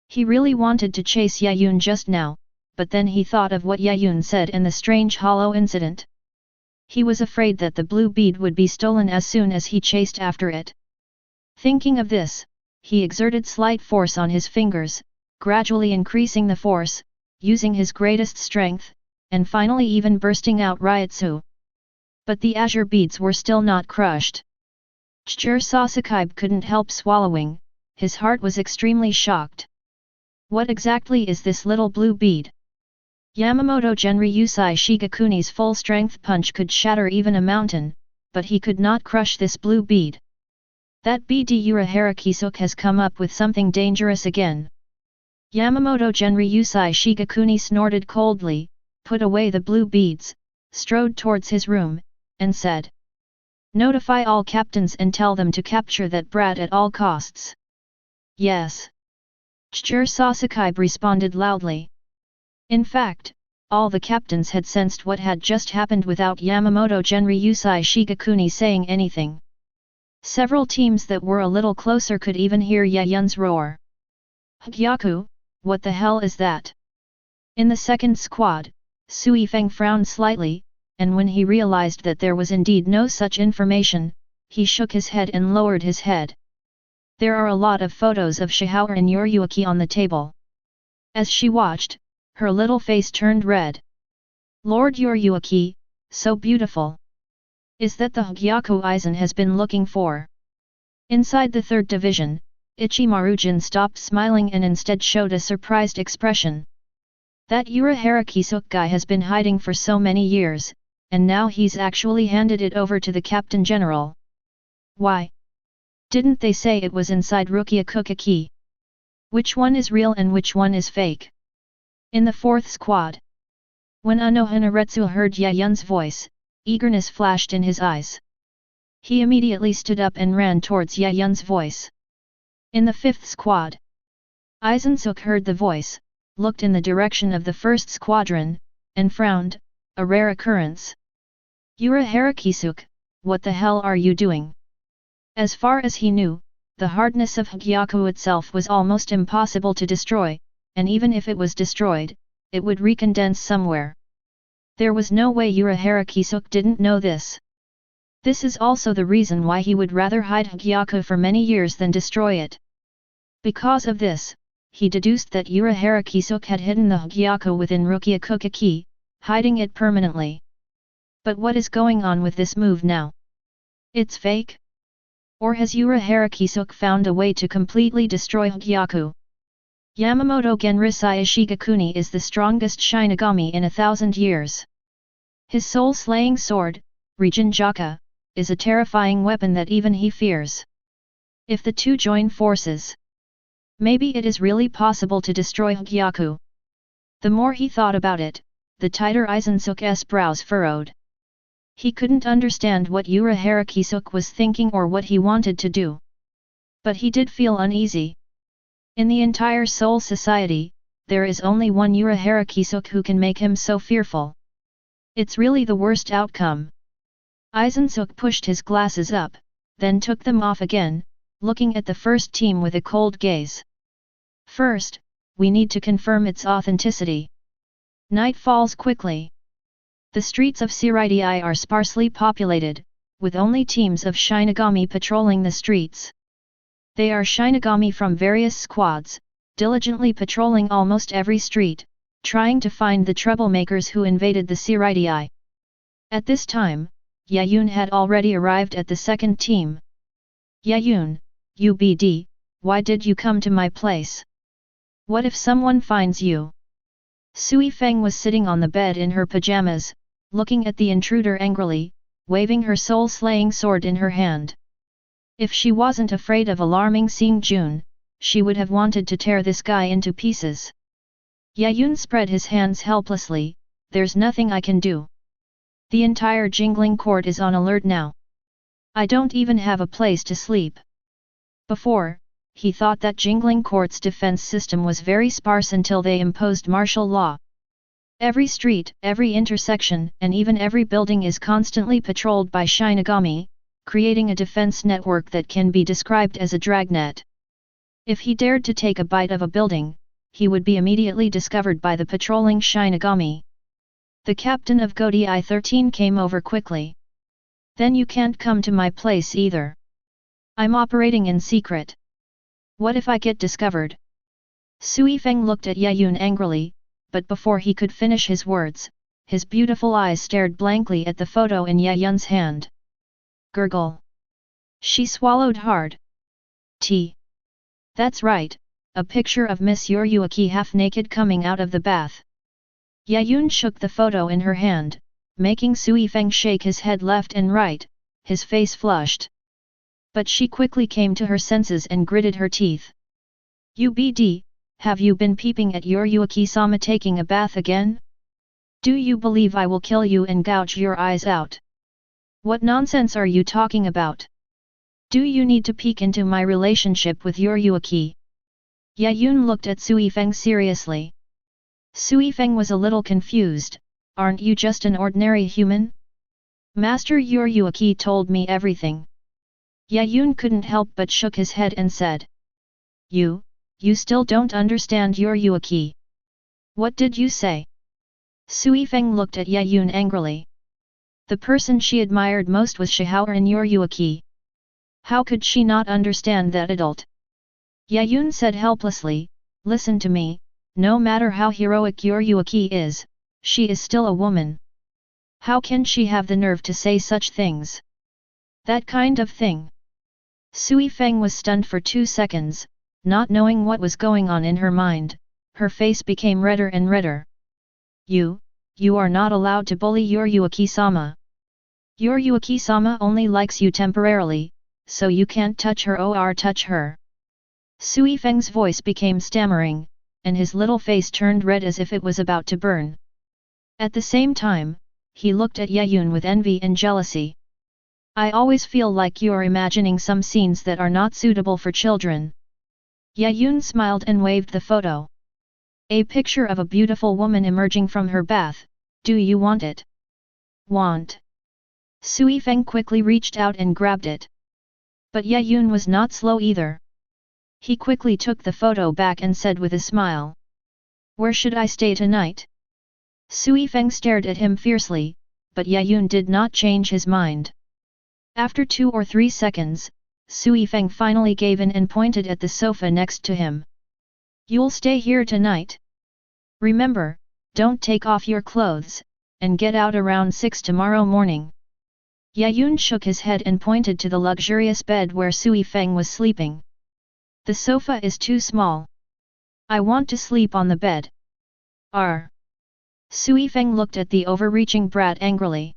He really wanted to chase Yaun just now, but then he thought of what Yaun said and the strange Hollow incident. He was afraid that the blue bead would be stolen as soon as he chased after it. Thinking of this, he exerted slight force on his fingers, gradually increasing the force, using his greatest strength, and finally even bursting out Ryutsu. But the azure beads were still not crushed. Churusei couldn't help swallowing, his heart was extremely shocked. What exactly is this little blue bead? Yamamoto Genryusai Shigakuni's full-strength punch could shatter even a mountain, but he could not crush this blue bead. That BD Urahara Kisuk has come up with something dangerous again. Yamamoto Genryusai Shigakuni snorted coldly, put away the blue beads, strode towards his room, and said. Notify all captains and tell them to capture that brat at all costs. Yes. Churusei responded loudly. In fact, all the captains had sensed what had just happened without Yamamoto Genryusai Shigakuni saying anything. Several teams that were a little closer could even hear Yaun's roar. Hogyoku, what the hell is that? In the second squad, Sui-Feng frowned slightly, and when he realized that there was indeed no such information, he shook his head and lowered his head. There are a lot of photos of Shihao and Yoriyuki on the table. As she watched, her little face turned red. Lord Yoriyuki, so beautiful. Is that the Hogyoku Aizen has been looking for? Inside the 3rd division, Ichimaru-jin stopped smiling and instead showed a surprised expression. That Urahara Kisuk guy has been hiding for so many years, and now he's actually handed it over to the Captain General. Why? Didn't they say it was inside Rukia Kuchiki? Which one is real and which one is fake? In the 4th squad. When Anohanaretsu heard Yaun's voice, eagerness flashed in his eyes. He immediately stood up and ran towards Yaun's voice. In the 5th squad. Aizen heard the voice, looked in the direction of the 1st squadron, and frowned, a rare occurrence. Urahara Kisuk, what the hell are you doing? As far as he knew, the hardness of Hogyoku itself was almost impossible to destroy, and even if it was destroyed, it would recondense somewhere. There was no way Urahara Kisuk didn't know this. This is also the reason why he would rather hide Hogyoku for many years than destroy it. Because of this, he deduced that Urahara Kisuk had hidden the Hogyoku within Rukia Kuchiki, hiding it permanently. But what is going on with this move now? It's fake? Or has Urahara Kisuke found a way to completely destroy Hogyoku? Yamamoto Genrisai Ishigakuni is the strongest Shinigami in 1,000 years. His soul-slaying sword, Rijinjaka, is a terrifying weapon that even he fears. If the two join forces, maybe it is really possible to destroy Hogyoku. The more he thought about it, the tighter Aizensuke's brows furrowed. He couldn't understand what Urahara Kisuke was thinking or what he wanted to do. But he did feel uneasy. In the entire Soul Society, there is only one Urahara Kisuke who can make him so fearful. It's really the worst outcome. Aizensuke pushed his glasses up, then took them off again, looking at the first team with a cold gaze. First, we need to confirm its authenticity. Night falls quickly. The streets of Seireitei are sparsely populated, with only teams of Shinigami patrolling the streets. They are Shinigami from various squads, diligently patrolling almost every street, trying to find the troublemakers who invaded the Seireitei. At this time, Yaun had already arrived at the second team. Yaun, UBD, why did you come to my place? What if someone finds you? Sui-Feng was sitting on the bed in her pajamas, looking at the intruder angrily, waving her soul-slaying sword in her hand. If she wasn't afraid of alarming Xingjun, she would have wanted to tear this guy into pieces. Yaun spread his hands helplessly, there's nothing I can do. The entire Jingling court is on alert now. I don't even have a place to sleep. Before, he thought that Jingling court's defense system was very sparse until they imposed martial law. Every street, every intersection, and even every building is constantly patrolled by Shinigami, creating a defense network that can be described as a dragnet. If he dared to take a bite of a building, he would be immediately discovered by the patrolling Shinigami. The captain of Godi I-13 came over quickly. Then you can't come to my place either. I'm operating in secret. What if I get discovered? Sui-Feng looked at Yaun angrily, but before he could finish his words, his beautiful eyes stared blankly at the photo in Yaun's hand. Gurgle. She swallowed hard. That's right, a picture of Miss Urahara half-naked coming out of the bath. Yaun shook the photo in her hand, making Sui-Feng shake his head left and right, his face flushed. But she quickly came to her senses and gritted her teeth. UBD, have you been peeping at Urahara-sama taking a bath again? Do you believe I will kill you and gouge your eyes out? What nonsense are you talking about? Do you need to peek into my relationship with Urahara? Yaun looked at Sui-Feng seriously. Sui-Feng was a little confused, aren't you just an ordinary human? Master Urahara told me everything. Yaun couldn't help but shook his head and said. You still don't understand Urahara. What did you say? Sui-Feng looked at Yaun angrily. The person she admired most was Shihoran Urahara. How could she not understand that adult? Yaun said helplessly, listen to me, no matter how heroic Urahara is, she is still a woman. How can she have the nerve to say such things? That kind of thing. Sui-Feng was stunned for 2 seconds, not knowing what was going on in her mind, her face became redder and redder. You are not allowed to bully Urahara-sama. Urahara-sama only likes you temporarily, so you can't touch her or touch her. Sui-Feng's voice became stammering, and his little face turned red as if it was about to burn. At the same time, he looked at Yaun with envy and jealousy. I always feel like you're imagining some scenes that are not suitable for children. Yaun smiled and waved the photo. A picture of a beautiful woman emerging from her bath, do you want it? Want? Sui-Feng quickly reached out and grabbed it. But Yaun was not slow either. He quickly took the photo back and said with a smile. Where should I stay tonight? Sui-Feng stared at him fiercely, but Yaun did not change his mind. After 2 or 3 seconds, Sui-Feng finally gave in and pointed at the sofa next to him. You'll stay here tonight? Remember, don't take off your clothes, and get out around 6 tomorrow morning." Yaun shook his head and pointed to the luxurious bed where Sui-Feng was sleeping. "The sofa is too small. I want to sleep on the bed." Sui-Feng looked at the overreaching brat angrily.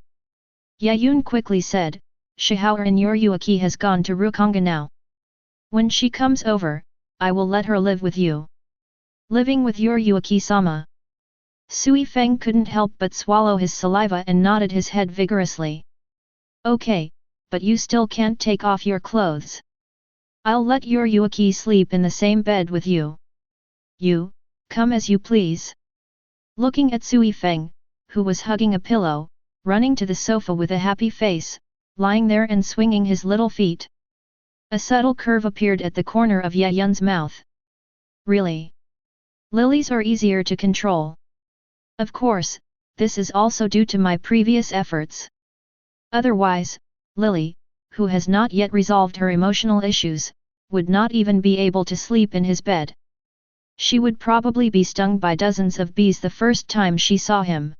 Yaun quickly said, "Shihaoran Yoruyuki has gone to Rukonga now. When she comes over, I will let her live with you." "Living with Yoruyuki-sama?" Sui-Feng couldn't help but swallow his saliva and nodded his head vigorously. "Okay, but you still can't take off your clothes. I'll let Yoruyuki sleep in the same bed with you." "You, come as you please." Looking at Sui-Feng, who was hugging a pillow, running to the sofa with a happy face, lying there and swinging his little feet. A subtle curve appeared at the corner of Yaun's mouth. "Really? Lilies are easier to control. Of course, this is also due to my previous efforts. Otherwise, Lily, who has not yet resolved her emotional issues, would not even be able to sleep in his bed. She would probably be stung by dozens of bees the first time she saw him."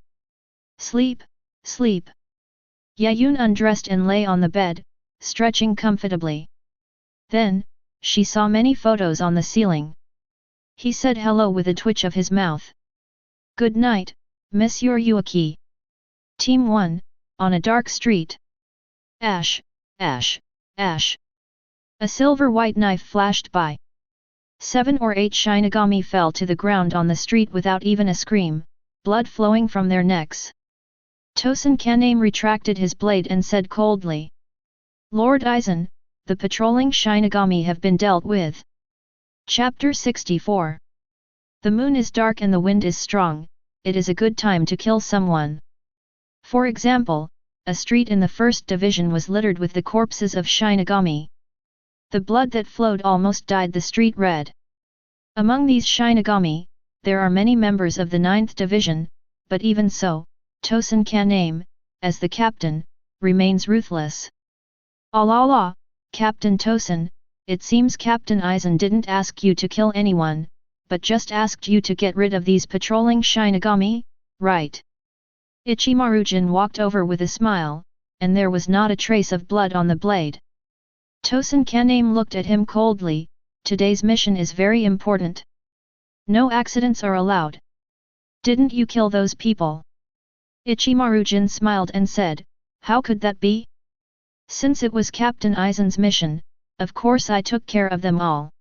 "Sleep, sleep." Yaun undressed and lay on the bed, stretching comfortably. Then, she saw many photos on the ceiling. He said hello with a twitch of his mouth. "Good night, Miss Yoruyuki." Team 1, on a dark street. Ash, ash, ash. A silver-white knife flashed by. 7 or 8 Shinigami fell to the ground on the street without even a scream, blood flowing from their necks. Tosen Kaname retracted his blade and said coldly, "Lord Aizen, the patrolling Shinigami have been dealt with." Chapter 64. The moon is dark and the wind is strong, it is a good time to kill someone. For example, a street in the first division was littered with the corpses of Shinigami. The blood that flowed almost dyed the street red. Among these Shinigami, there are many members of the 9th division, but even so, Tosen Kaname, as the captain, remains ruthless. "Allah, Captain Tosen, it seems Captain Aizen didn't ask you to kill anyone, but just asked you to get rid of these patrolling Shinigami, right?" Ichimaru-jin walked over with a smile, and there was not a trace of blood on the blade. Tosen Kaname looked at him coldly, "Today's mission is very important. No accidents are allowed. Didn't you kill those people?" Ichimaru-jin smiled and said, "How could that be? Since it was Captain Aizen's mission, of course I took care of them all.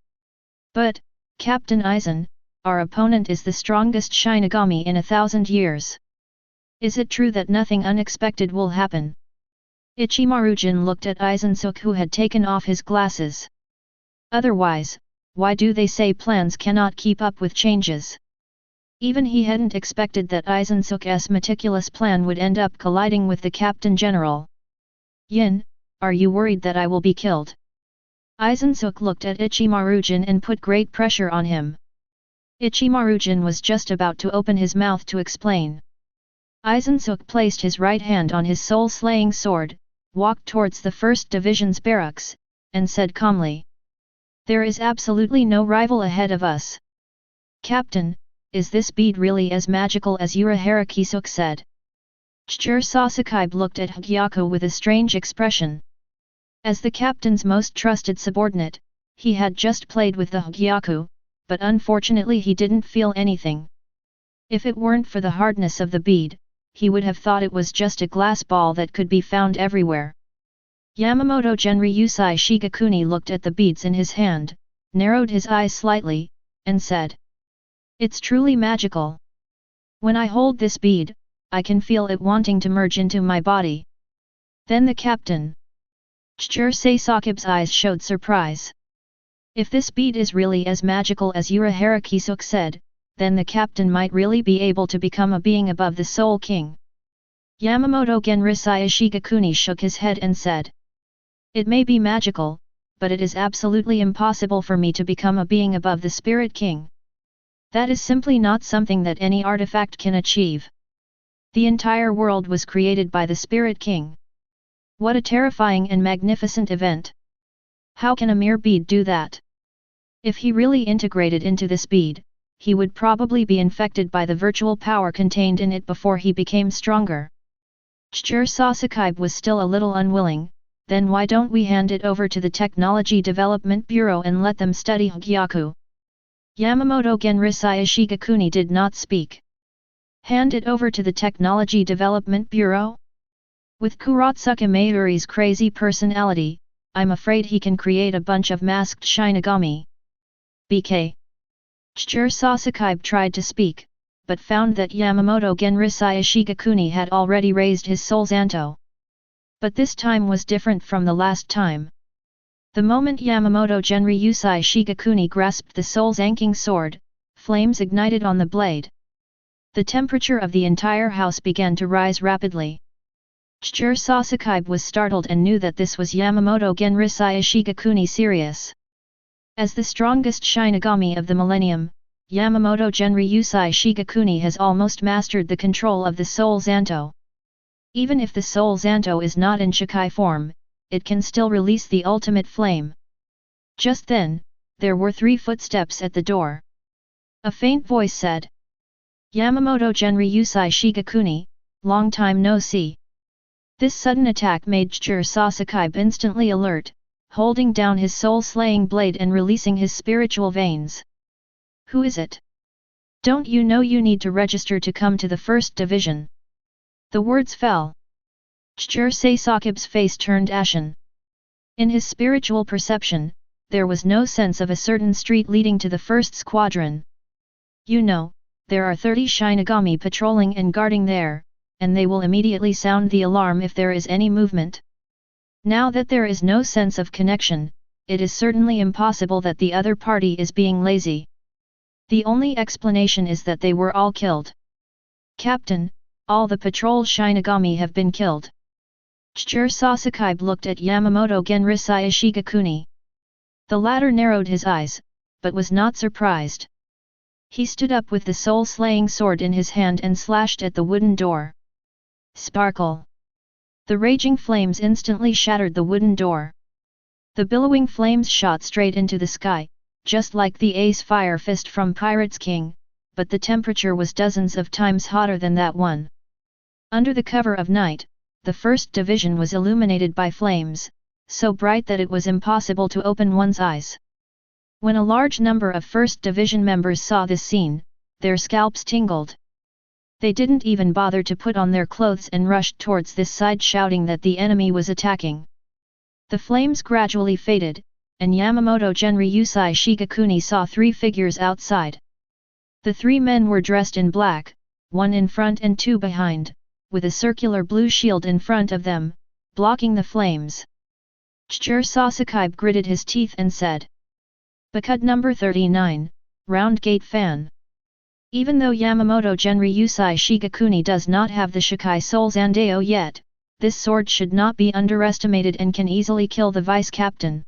But, Captain Aizen, our opponent is the strongest Shinigami in 1,000 years. Is it true that nothing unexpected will happen?" Ichimaru-jin looked at Aizen-suk, who had taken off his glasses. "Otherwise, why do they say plans cannot keep up with changes?" Even he hadn't expected that Aizen-suk's meticulous plan would end up colliding with the Captain General. "Yin, are you worried that I will be killed?" Aizen-suk looked at Ichimaru-jin and put great pressure on him. Ichimaru-jin was just about to open his mouth to explain. Aizen-suk placed his right hand on his soul-slaying sword, walked towards the 1st Division's barracks, and said calmly, "There is absolutely no rival ahead of us. Captain, is this bead really as magical as Urahara said?" Chur Sasakaibe looked at Hogyoku with a strange expression. As the captain's most trusted subordinate, he had just played with the Hogyoku, but unfortunately he didn't feel anything. If it weren't for the hardness of the bead, he would have thought it was just a glass ball that could be found everywhere. Yamamoto Genryusai Shigakuni looked at the beads in his hand, narrowed his eyes slightly, and said, "It's truly magical. When I hold this bead, I can feel it wanting to merge into my body." Then the captain. Chur Sasakibe's eyes showed surprise. If this bead is really as magical as Urahara said, then the captain might really be able to become a being above the Soul King. Yamamoto Genryusai Shigakuni shook his head and said, "It may be magical, but it is absolutely impossible for me to become a being above the Spirit King. That is simply not something that any artifact can achieve. The entire world was created by the Spirit King. What a terrifying and magnificent event! How can a mere bead do that? If he really integrated into this bead, he would probably be infected by the virtual power contained in it before he became stronger. Kurosaki was still a little unwilling. Then why don't we hand it over to the Technology Development Bureau and let them study Hogyoku? Yamamoto Genrisai Ishigakuni did not speak. Hand it over to the Technology Development Bureau? With Kurotsuka Mayuri's crazy personality, I'm afraid he can create a bunch of masked Shinigami. BK. Kurosaki tried to speak, but found that Yamamoto Genrisai Ishigakuni had already raised his soul Zanto. But this time was different from the last time. The moment Yamamoto Genryusai Shigakuni grasped the soul Zanking sword, flames ignited on the blade. The temperature of the entire house began to rise rapidly. Kurosaki was startled and knew that this was Yamamoto Genrisai Ishigakuni serious. As the strongest Shinigami of the millennium, Yamamoto Genryusai Shigakuni has almost mastered the control of the soul Zanto. Even if the soul Zanto is not in Shikai form, it can still release the ultimate flame. Just then, there were 3 footsteps at the door. A faint voice said, "Yamamoto Genryusai Shigakuni, long time no see." This sudden attack made Kurosaki instantly alert, holding down his soul-slaying blade and releasing his spiritual veins. "Who is it? Don't you know you need to register to come to the first division?" The words fell. Kurosaki's face turned ashen. In his spiritual perception, there was no sense of a certain street leading to the first squadron. "You know, there are 30 Shinigami patrolling and guarding there, and they will immediately sound the alarm if there is any movement. Now that there is no sense of connection, it is certainly impossible that the other party is being lazy. The only explanation is that they were all killed. Captain, all the patrol Shinigami have been killed." Kurosaki looked at Yamamoto Genrisai Ishigakuni. The latter narrowed his eyes, but was not surprised. He stood up with the soul-slaying sword in his hand and slashed at the wooden door. Sparkle! The raging flames instantly shattered the wooden door. The billowing flames shot straight into the sky, just like the Ace Fire Fist from Pirates King, but the temperature was dozens of times hotter than that one. Under the cover of night, the first division was illuminated by flames, so bright that it was impossible to open one's eyes. When a large number of first division members saw this scene, their scalps tingled. They didn't even bother to put on their clothes and rushed towards this side shouting that the enemy was attacking. The flames gradually faded, and Yamamoto Genryusai Shigakuni saw 3 figures outside. The 3 men were dressed in black, 1 in front and 2 behind, with a circular blue shield in front of them, blocking the flames. Kurosaki gritted his teeth and said, "Byakuya number 39, Round Gate Fan." Even though Yamamoto Genryusai Shigakuni does not have the Shikai Soul Zandayo yet, this sword should not be underestimated and can easily kill the vice-captain.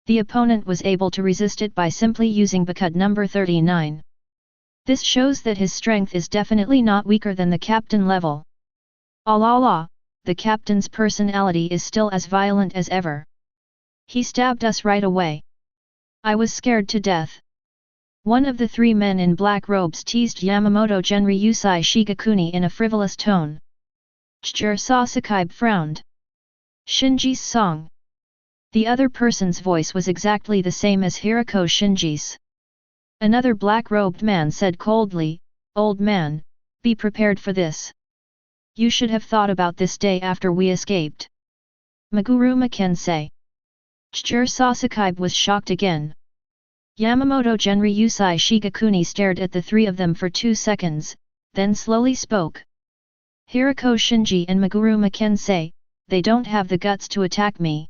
The opponent was able to resist it by simply using Byakuya number 39. This shows that his strength is definitely not weaker than the captain level. Allah, the captain's personality is still as violent as ever. He stabbed us right away. I was scared to death. One of the 3 men in black robes teased Yamamoto Genryusai Shigakuni in a frivolous tone. Kurosaki frowned. "Shinji's song." The other person's voice was exactly the same as Hirako Shinji's. Another black-robed man said coldly, "Old man, be prepared for this. You should have thought about this day after we escaped." Maguruma Kensei. Kurosaki was shocked again. Yamamoto Genryusai Shigakuni stared at the 3 of them for 2 seconds, then slowly spoke. "Hirako Shinji and Maguruma Kensei, they don't have the guts to attack me.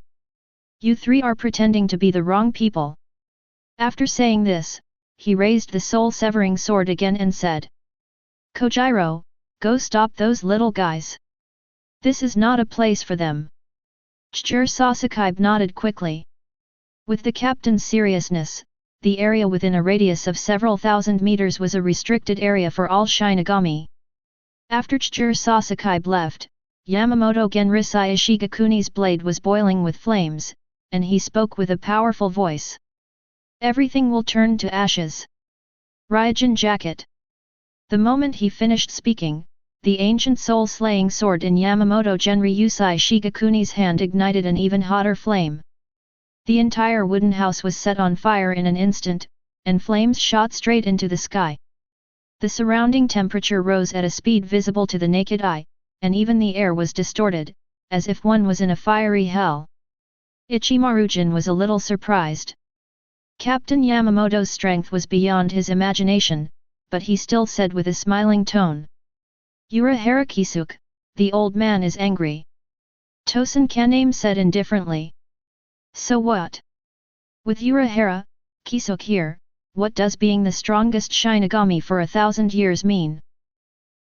You 3 are pretending to be the wrong people." After saying this, he raised the soul-severing sword again and said, "Kojiro, go stop those little guys. This is not a place for them." Kurosaki nodded quickly. With the captain's seriousness, the area within a radius of several thousand meters was a restricted area for all Shinigami. After Kurosaki left, Yamamoto Genrisai Shigakuni's blade was boiling with flames, and he spoke with a powerful voice. "Everything will turn to ashes. Ryujin jacket. The moment he finished speaking, the ancient soul-slaying sword in Yamamoto Genryusai Shigakuni's hand ignited an even hotter flame. The entire wooden house was set on fire in an instant, and flames shot straight into the sky. The surrounding temperature rose at a speed visible to the naked eye, and even the air was distorted, as if one was in a fiery hell. Ichimaru-jin was a little surprised. Captain Yamamoto's strength was beyond his imagination, but he still said with a smiling tone. Urahara Kisuk, the old man is angry. Tosen Kaname said indifferently. So what? With Urahara, Kisuk here, what does being the strongest Shinigami for 1,000 years mean?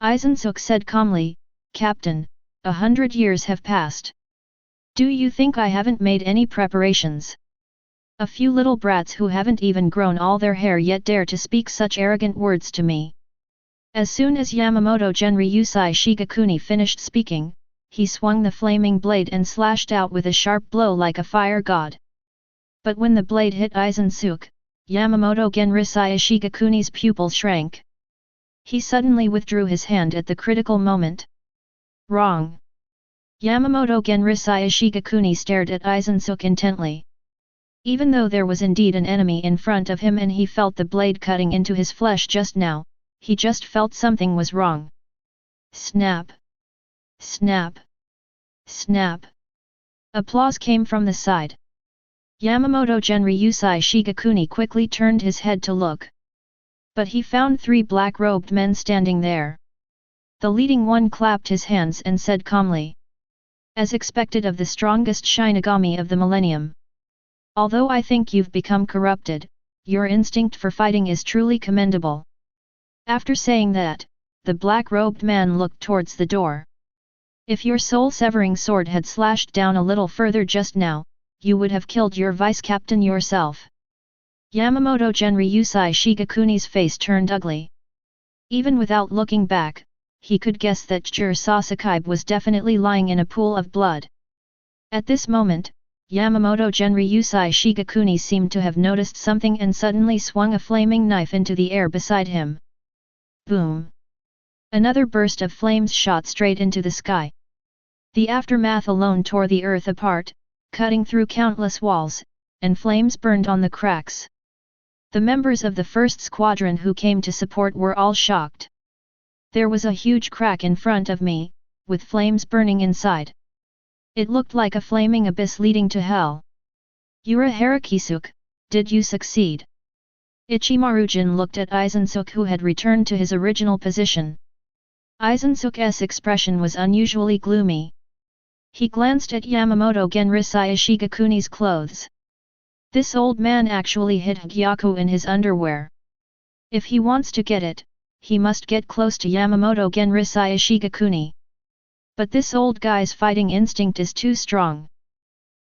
Aizen said calmly, Captain, 100 years have passed. Do you think I haven't made any preparations? A few little brats who haven't even grown all their hair yet dare to speak such arrogant words to me. As soon as Yamamoto Genryusai Shigakuni finished speaking, he swung the flaming blade and slashed out with a sharp blow like a fire god. But when the blade hit Aizen, Yamamoto Genryusai Shigakuni's pupil shrank. He suddenly withdrew his hand at the critical moment. Wrong. Yamamoto Genryusai Shigakuni stared at Aizen intently. Even though there was indeed an enemy in front of him and he felt the blade cutting into his flesh just now, he just felt something was wrong. Snap! Snap! Snap! Applause came from the side. Yamamoto Genryusai Shigakuni quickly turned his head to look. But he found 3 black-robed men standing there. The leading one clapped his hands and said calmly. As expected of the strongest Shinigami of the millennium. Although I think you've become corrupted, your instinct for fighting is truly commendable. After saying that, the black-robed man looked towards the door. If your soul-severing sword had slashed down a little further just now, you would have killed your vice-captain yourself. Yamamoto Genryusai Shigakuni's face turned ugly. Even without looking back, he could guess that Jiro Sasaki was definitely lying in a pool of blood. At this moment, Yamamoto Genryusai Shigakuni seemed to have noticed something and suddenly swung a flaming knife into the air beside him. Boom! Another burst of flames shot straight into the sky. The aftermath alone tore the earth apart, cutting through countless walls, and flames burned on the cracks. The members of the first squadron who came to support were all shocked. There was a huge crack in front of me, with flames burning inside. It looked like a flaming abyss leading to hell. Urahara Kisuk, did you succeed? Ichimaru-jin looked at Aizen who had returned to his original position. Aizen-suk's expression was unusually gloomy. He glanced at Yamamoto Genryusai Shigakuni's clothes. This old man actually hid Hogyoku in his underwear. If he wants to get it, he must get close to Yamamoto Genryusai Shigakuni. But this old guy's fighting instinct is too strong.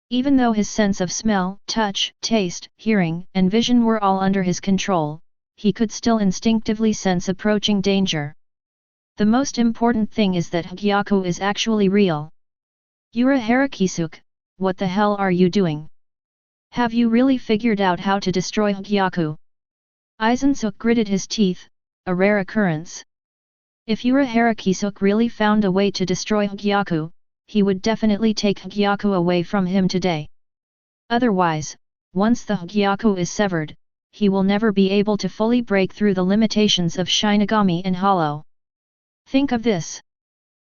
Even though his sense of smell, touch, taste, hearing, and vision were all under his control, he could still instinctively sense approaching danger. The most important thing is that Hogyoku is actually real. Urahara Kisuk, what the hell are you doing? Have you really figured out how to destroy Hogyoku? Aizen gritted his teeth, a rare occurrence. If Urahara Kisuk really found a way to destroy Hogyoku, he would definitely take Hogyoku away from him today. Otherwise, once the Hogyoku is severed, he will never be able to fully break through the limitations of Shinigami and Hollow. Think of this.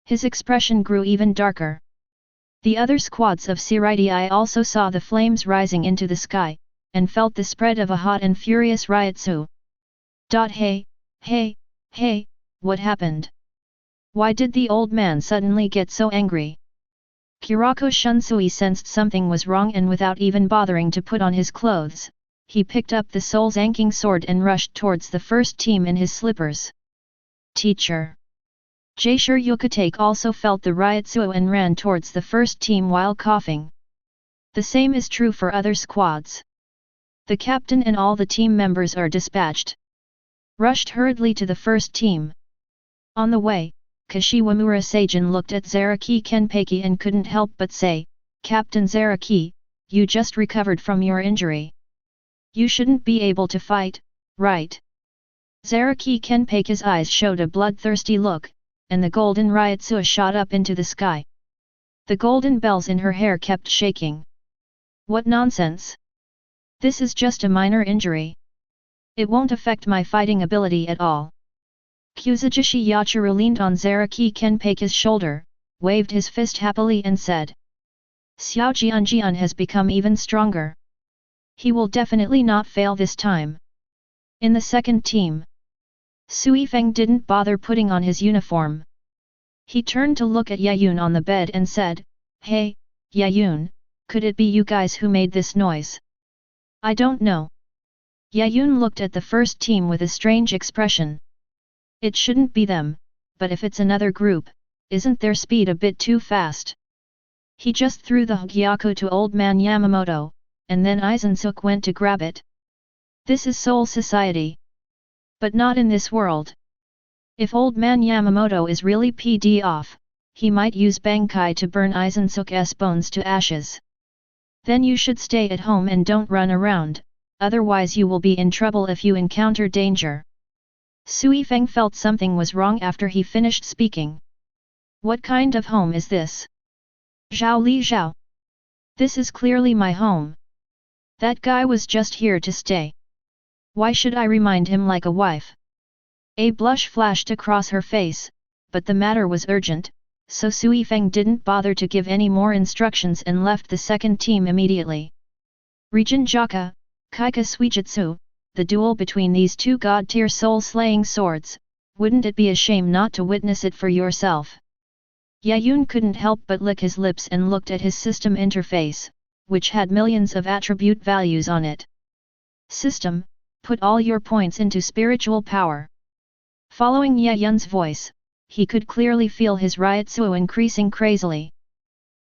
His expression grew even darker. The other squads of Seireitei also saw the flames rising into the sky, and felt the spread of a hot and furious riot. Hey, what happened? Why did the old man suddenly get so angry? Kyōraku Shunsui sensed something was wrong and without even bothering to put on his clothes, he picked up the soul-zanking sword and rushed towards the first team in his slippers. Teacher! Jaisure Yukatake also felt the riot and ran towards the first team while coughing. The same is true for other squads. The captain and all the team members are dispatched. Rushed hurriedly to the first team. On the way, Kashiwamura Seijin looked at Zaraki Kenpeki and couldn't help but say, Captain Zaraki, you just recovered from your injury. You shouldn't be able to fight, right? Zaraki Kenpaku's eyes showed a bloodthirsty look, and the golden Ryotsu shot up into the sky. The golden bells in her hair kept shaking. What nonsense! This is just a minor injury. It won't affect my fighting ability at all. Kuzujishi Yachiru leaned on Zaraki Kenpaku's shoulder, waved his fist happily and said, Xiao Jian has become even stronger. He will definitely not fail this time. In the second team, Sui-Feng didn't bother putting on his uniform. He turned to look at Yaun on the bed and said, Hey, Yaun, could it be you guys who made this noise? I don't know. Yaun looked at the first team with a strange expression. It shouldn't be them, but if it's another group, isn't their speed a bit too fast? He just threw the Hogyoku to old man Yamamoto, and then Aizen went to grab it. This is Soul Society. But not in this world. If old man Yamamoto is really PD off, he might use Bankai to burn Aizen's bones to ashes. Then you should stay at home and don't run around, otherwise you will be in trouble if you encounter danger. Sui-Feng felt something was wrong after he finished speaking. What kind of home is this? Zhao Li Zhao. This is clearly my home. That guy was just here to stay. Why should I remind him like a wife? A blush flashed across her face, but the matter was urgent, so Sui-Feng didn't bother to give any more instructions and left the second team immediately. Region Jaka, Kaika Suijutsu, the duel between these two god-tier soul-slaying swords, wouldn't it be a shame not to witness it for yourself? Yaun couldn't help but lick his lips and looked at his system interface, which had millions of attribute values on it. System, put all your points into spiritual power. Following Yaun's voice, he could clearly feel his Ryotsu increasing crazily.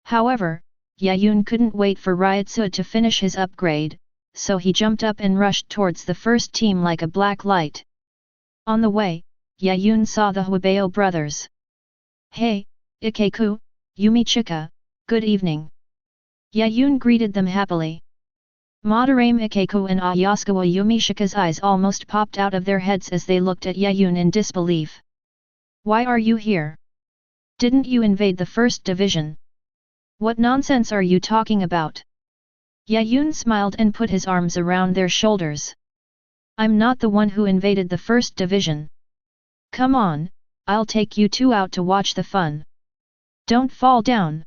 However, Yaun couldn't wait for Ryotsu to finish his upgrade, so he jumped up and rushed towards the first team like a black light. On the way, Yaun saw the Huibao brothers. Hey, Ikeku, Yumichika, good evening. Yaun greeted them happily. Madarame Ikeku and Ayasukawa Yumichika's eyes almost popped out of their heads as they looked at Yaun in disbelief. Why are you here? Didn't you invade the first division? What nonsense are you talking about? Yaun smiled and put his arms around their shoulders. I'm not the one who invaded the first division. Come on, I'll take you two out to watch the fun. Don't fall down.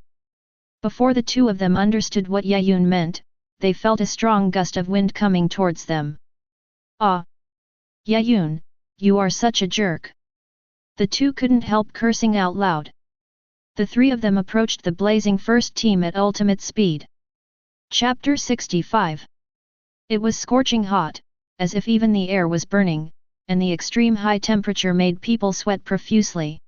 Before the two of them understood what Yaun meant, they felt a strong gust of wind coming towards them. Ah! Yaun, you are such a jerk. The two couldn't help cursing out loud. The three of them approached the blazing first team at ultimate speed. Chapter 65. It was scorching hot, as if even the air was burning, and the extreme high temperature made people sweat profusely.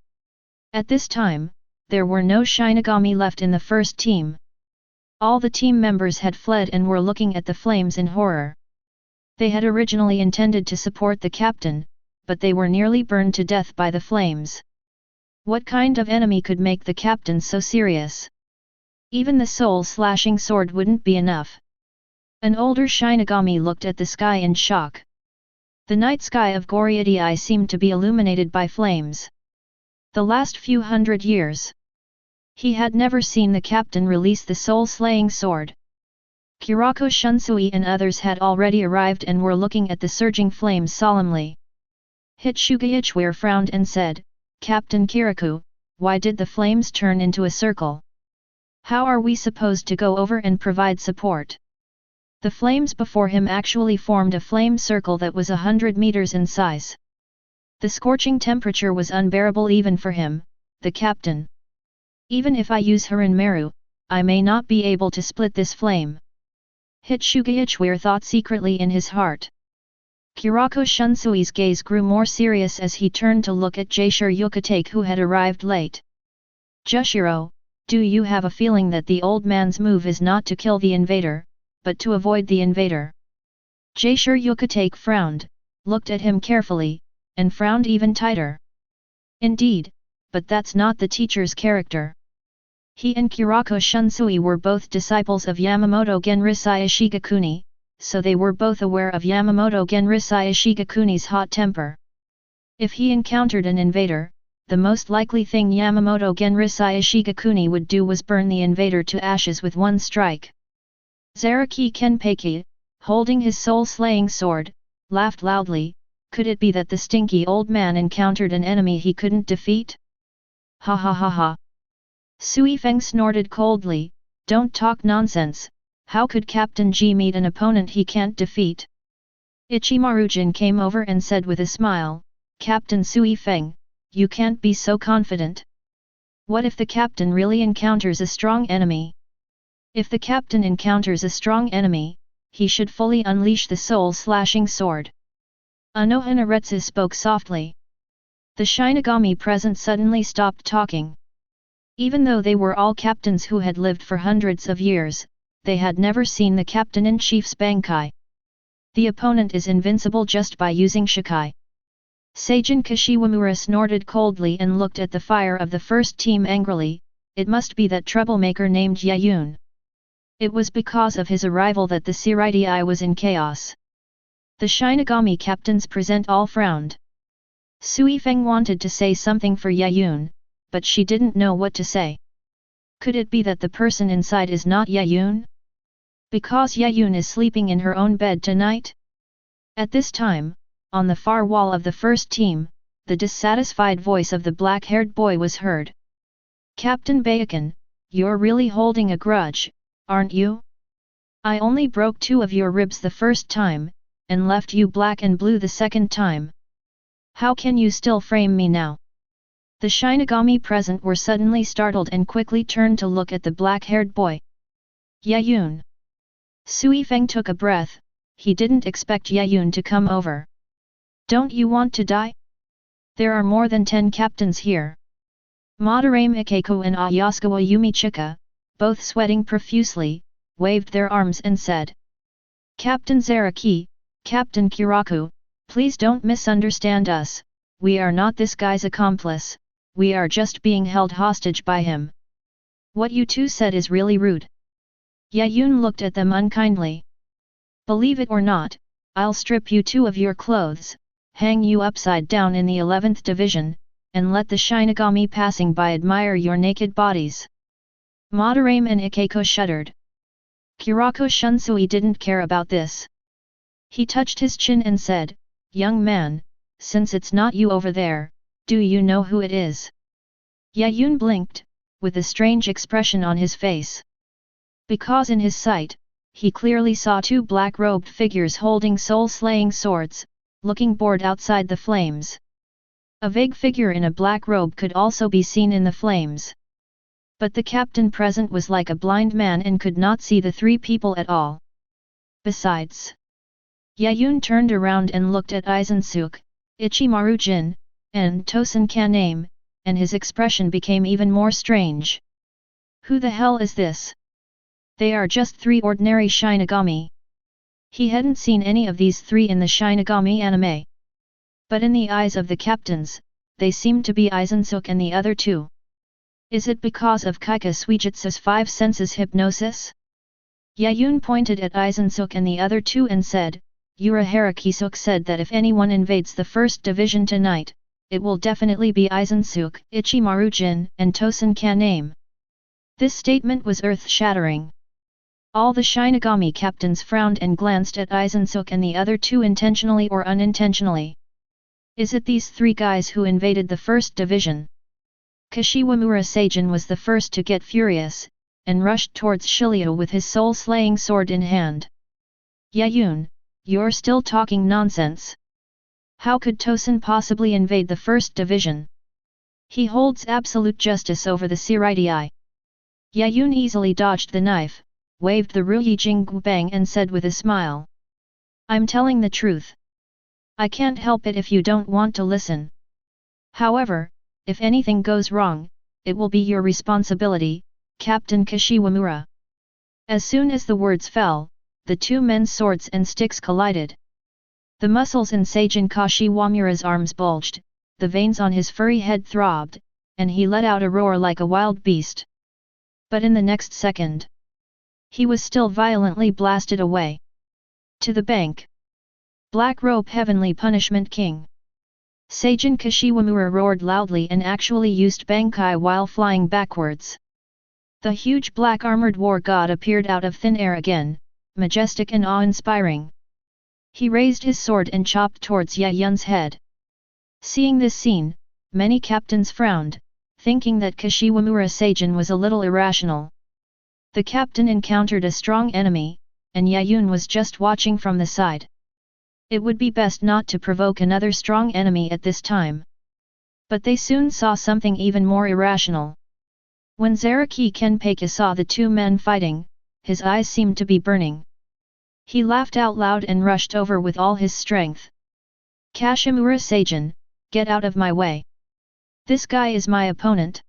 At this time, there were no Shinigami left in the first team. All the team members had fled and were looking at the flames in horror. They had originally intended to support the captain, but they were nearly burned to death by the flames. What kind of enemy could make the captain so serious? Even the soul-slashing sword wouldn't be enough. An older Shinigami looked at the sky in shock. The night sky of Goriadii seemed to be illuminated by flames. The last few hundred years, he had never seen the captain release the soul-slaying sword. Kyōraku Shunsui and others had already arrived and were looking at the surging flames solemnly. Ichigo frowned and said, Captain Kyōraku, why did the flames turn into a circle? How are we supposed to go over and provide support? The flames before him actually formed a flame circle that was 100 meters in size. The scorching temperature was unbearable even for him, the captain. Even if I use Harinmaru, I may not be able to split this flame. Ichigo thought secretly in his heart. Kyōraku Shunsui's gaze grew more serious as he turned to look at Jaishiro Yukitake who had arrived late. Jushiro, do you have a feeling that the old man's move is not to kill the invader, but to avoid the invader? Jaishiro Yukitake frowned, looked at him carefully, and frowned even tighter. Indeed, but that's not the teacher's character. He and Kyōraku Shunsui were both disciples of Yamamoto Genrisai Ishigakuni, so they were both aware of Yamamoto Genrisai Ishigakuni's hot temper. If he encountered an invader, the most likely thing Yamamoto Genrisai Ishigakuni would do was burn the invader to ashes with one strike. Zaraki Kenpeki, holding his soul-slaying sword, laughed loudly. Could it be that the stinky old man encountered an enemy he couldn't defeat? Ha ha ha ha. Sui-Feng snorted coldly, don't talk nonsense, how could Captain G meet an opponent he can't defeat? Ichimaru-jin came over and said with a smile, Captain Sui-Feng, you can't be so confident. What if the captain really encounters a strong enemy? If the captain encounters a strong enemy, he should fully unleash the soul-slashing sword. Anoha Naretsu spoke softly. The Shinigami present suddenly stopped talking. Even though they were all captains who had lived for hundreds of years, they had never seen the captain-in-chief's Bankai. The opponent is invincible just by using Shikai. Seijin Kashiwamura snorted coldly and looked at the fire of the first team angrily. It must be that troublemaker named Yaun. It was because of his arrival that the Seireitei was in chaos. The Shinigami captains present all frowned. Sui-Feng wanted to say something for Yaun, but she didn't know what to say. Could it be that the person inside is not Yaun? Because Yaun is sleeping in her own bed tonight? At this time, on the far wall of the first team, the dissatisfied voice of the black-haired boy was heard. Captain Byakuya, you're really holding a grudge, aren't you? I only broke 2 of your ribs the first time, and left you black and blue the second time. How can you still frame me now? The Shinigami present were suddenly startled and quickly turned to look at the black-haired boy. Yaun. Sui-Feng took a breath, he didn't expect Yaun to come over. Don't you want to die? There are more than 10 captains here. Madarame Ikeko and Ayasukawa Yumichika, both sweating profusely, waved their arms and said. Captain Zaraki, Captain Kyōraku, please don't misunderstand us, we are not this guy's accomplice, we are just being held hostage by him. What you two said is really rude. Yaun looked at them unkindly. Believe it or not, I'll strip you 2 of your clothes, hang you upside down in the 11th division, and let the Shinigami passing by admire your naked bodies. Madarame and Ikeko shuddered. Kyōraku Shunsui didn't care about this. He touched his chin and said, Young man, since it's not you over there, do you know who it is? Yaun blinked, with a strange expression on his face. Because in his sight, he clearly saw 2 black-robed figures holding soul-slaying swords, looking bored outside the flames. A vague figure in a black robe could also be seen in the flames. But the captain present was like a blind man and could not see the 3 people at all. Besides, Yaun turned around and looked at Aizen, Ichimaru-jin, and Tosen Kaname, and his expression became even more strange. Who the hell is this? They are just 3 ordinary Shinigami. He hadn't seen any of these 3 in the Shinigami anime. But in the eyes of the captains, they seemed to be Aizen and the other 2. Is it because of Kaika Suijutsu's 5 senses hypnosis? Yaun pointed at Aizen and the other 2 and said, Urahara Kisuk said that if anyone invades the 1st division tonight, it will definitely be Aizen, Ichimaru-jin, and Tosen Kaname. This statement was earth-shattering. All the Shinigami captains frowned and glanced at Aizen and the other 2 intentionally or unintentionally. Is it these 3 guys who invaded the 1st division? Kashiwamura Seijin was the first to get furious, and rushed towards Shiryu with his soul-slaying sword in hand. Yaun, you're still talking nonsense. How could Tosen possibly invade the 1st division? He holds absolute justice over the Seireitei. Yaun easily dodged the knife, waved the Ruyi Bang and said with a smile. I'm telling the truth. I can't help it if you don't want to listen. However, if anything goes wrong, it will be your responsibility, Captain Kashiwamura. As soon as the words fell, the 2 men's swords and sticks collided. The muscles in Seijin Kashiwamura's arms bulged, the veins on his furry head throbbed, and he let out a roar like a wild beast. But in the next second, he was still violently blasted away. To the bank. Black Robe Heavenly Punishment King. Seijin Kashiwamura roared loudly and actually used Bankai while flying backwards. The huge black armored war god appeared out of thin air again, majestic and awe-inspiring. He raised his sword and chopped towards Yaun's head. Seeing this scene, many captains frowned, thinking that Kashiwamura Seijin was a little irrational. The captain encountered a strong enemy, and Yaun was just watching from the side. It would be best not to provoke another strong enemy at this time. But they soon saw something even more irrational. When Zaraki Kenpeki saw the two men fighting, his eyes seemed to be burning. He laughed out loud and rushed over with all his strength. Kashimura Seijin, get out of my way. This guy is my opponent.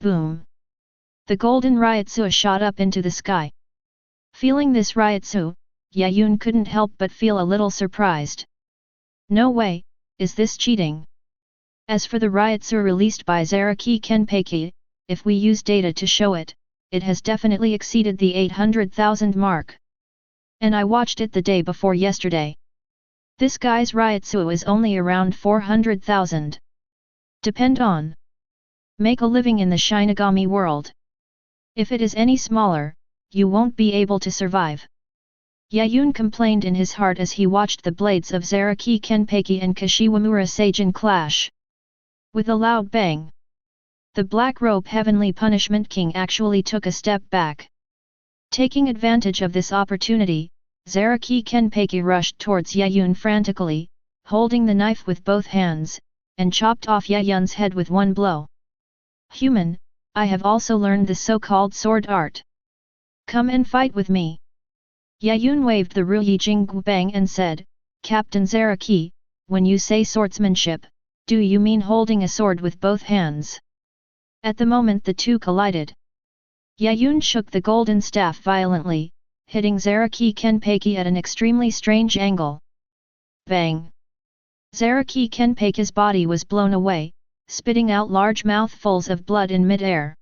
Boom. The golden Ryotsu shot up into the sky. Feeling this Ryotsu, Yaun couldn't help but feel a little surprised. No way, is this cheating? As for the Ryotsu released by Zaraki Kenpeki, if we use data to show it, it has definitely exceeded the 800,000 mark. And I watched it the day before yesterday. This guy's Ryotsu is only around 400,000. Depend on. Make a living in the Shinigami world. If it is any smaller, you won't be able to survive. Yaun complained in his heart as he watched the blades of Zaraki Kenpeki and Kashiwamura Seijin clash. With a loud bang, the Black Robe Heavenly Punishment King actually took a step back. Taking advantage of this opportunity, Zaraki Kenpeki rushed towards Yaun frantically, holding the knife with both hands, and chopped off Yaun's head with one blow. Human, I have also learned the so-called sword art. Come and fight with me. Yaun waved the Ruyi Jinggu Bang and said, Captain Zaraki, when you say swordsmanship, do you mean holding a sword with both hands? At the moment the two collided. Yaun shook the golden staff violently, hitting Zaraki Kenpeki at an extremely strange angle. Bang! Zaraki Kenpeki's body was blown away, spitting out large mouthfuls of blood in mid-air.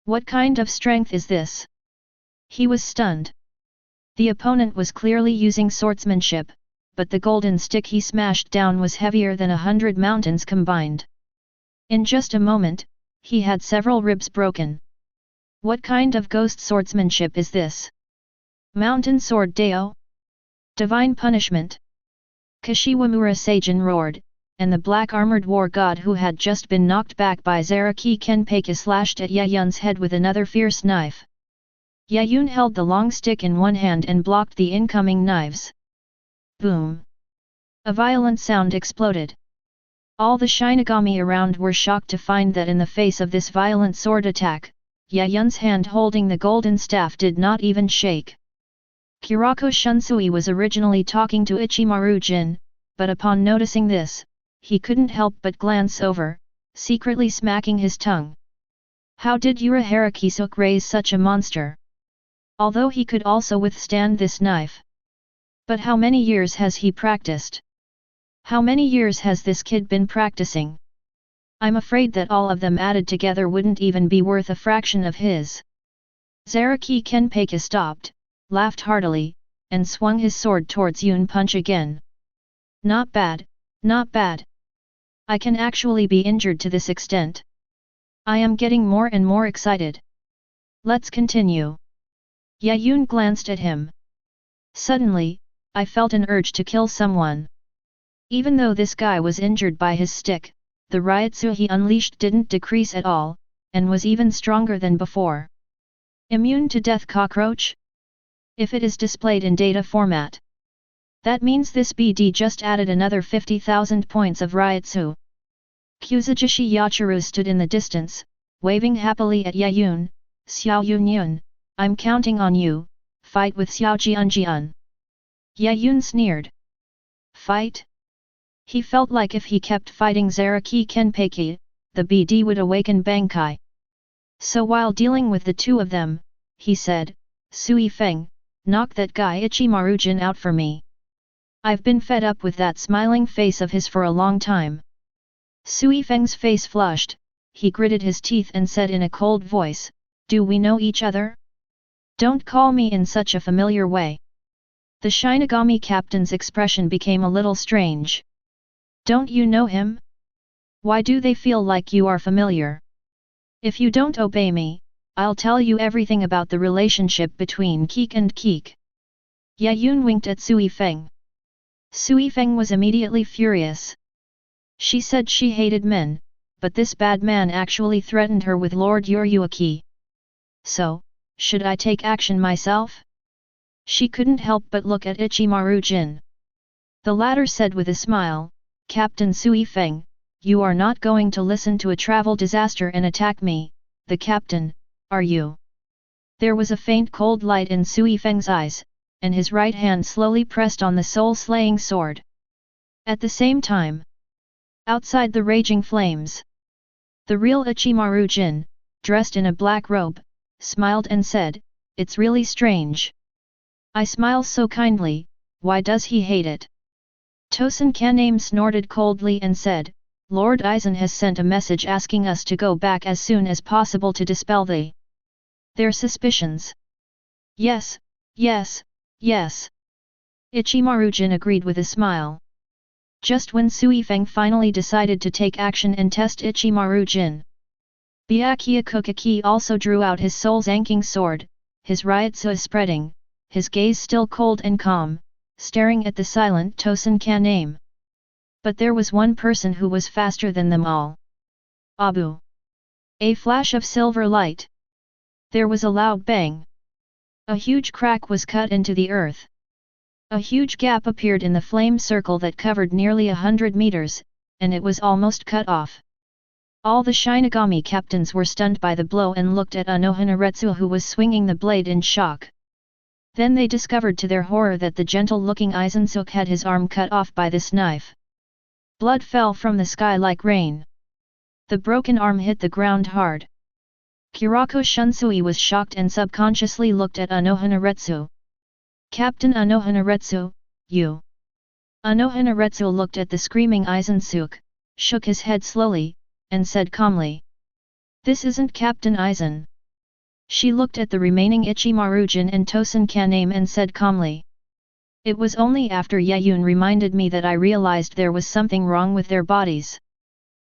What kind of strength is this? He was stunned. The opponent was clearly using swordsmanship, but the golden stick he smashed down was heavier than 100 mountains combined. In just a moment, he had several ribs broken. What kind of ghost swordsmanship is this? Mountain Sword Deo? Divine Punishment? Kashiwamura Seijin roared, and the black-armored war god who had just been knocked back by Zaraki Kenpeki slashed at Yaun's head with another fierce knife. Yaun held the long stick in one hand and blocked the incoming knives. Boom! A violent sound exploded. All the Shinigami around were shocked to find that in the face of this violent sword attack, Yaun's hand holding the golden staff did not even shake. Kyōraku Shunsui was originally talking to Ichimaru Jin, but upon noticing this, he couldn't help but glance over, secretly smacking his tongue. How did Urahara Kisuke raise such a monster? Although he could also withstand this knife. But how many years has he practiced? How many years has this kid been practicing? I'm afraid that all of them added together wouldn't even be worth a fraction of his. Zaraki Kenpeki stopped, laughed heartily, and swung his sword towards Yun punch again. Not bad, not bad. I can actually be injured to this extent. I am getting more and more excited. Let's continue. Yaun glanced at him. Suddenly, I felt an urge to kill someone. Even though this guy was injured by his stick, the Ryotsu he unleashed didn't decrease at all, and was even stronger than before. Immune to death cockroach? If it is displayed in data format, that means this BD just added another 50,000 points of Ryotsu. Kuzujishi Yachiru stood in the distance, waving happily at Yaun. Xiao Yun, I'm counting on you, fight with Xiao Jian. Yaun sneered. Fight? He felt like if he kept fighting Zaraki Kenpeki, the BD would awaken Bankai. So while dealing with the two of them, he said, Sui-Feng, knock that guy Ichimaru Jin out for me. I've been fed up with that smiling face of his for a long time. Sui-Feng's face flushed, he gritted his teeth and said in a cold voice, do we know each other? Don't call me in such a familiar way. The Shinigami captain's expression became a little strange. Don't you know him? Why do they feel like you are familiar? If you don't obey me, I'll tell you everything about the relationship between Keek and Keek. Yaun winked at Sui-Feng. Sui-Feng was immediately furious. She said she hated men, but this bad man actually threatened her with Lord Urahara. So, should I take action myself? She couldn't help but look at Ichimaru-jin. The latter said with a smile, Captain Sui-Feng, you are not going to listen to a travel disaster and attack me, the captain, are you? There was a faint cold light in Sui-Feng's eyes, and his right hand slowly pressed on the soul-slaying sword. At the same time, outside the raging flames, the real Ichimaru-jin, dressed in a black robe, smiled and said, it's really strange. I smile so kindly, why does he hate it? Tosen Kaname snorted coldly and said, Lord Aizen has sent a message asking us to go back as soon as possible to dispel their suspicions. Yes, yes, yes. Ichimaru-jin agreed with a smile. Just when Sui-Feng finally decided to take action and test Ichimaru-jin, Byakuya also drew out his soul-zanking sword, his ryotsu spreading, his gaze still cold and calm, staring at the silent Tosen Kaname. But there was one person who was faster than them all. Abu. A flash of silver light. There was a loud bang. A huge crack was cut into the earth. A huge gap appeared in the flame circle that covered nearly 100 meters, and it was almost cut off. All the Shinigami captains were stunned by the blow and looked at Inoue who was swinging the blade in shock. Then they discovered to their horror that the gentle-looking Aizen had his arm cut off by this knife. Blood fell from the sky like rain. The broken arm hit the ground hard. Kyōraku Shunsui was shocked and subconsciously looked at Inoue. Captain Inoue, you. Inoue looked at the screaming Aizen, shook his head slowly, and said calmly. This isn't Captain Aizen. She looked at the remaining Ichimaru-jin and Tosen Kaname and said calmly. It was only after Yaun reminded me that I realized there was something wrong with their bodies.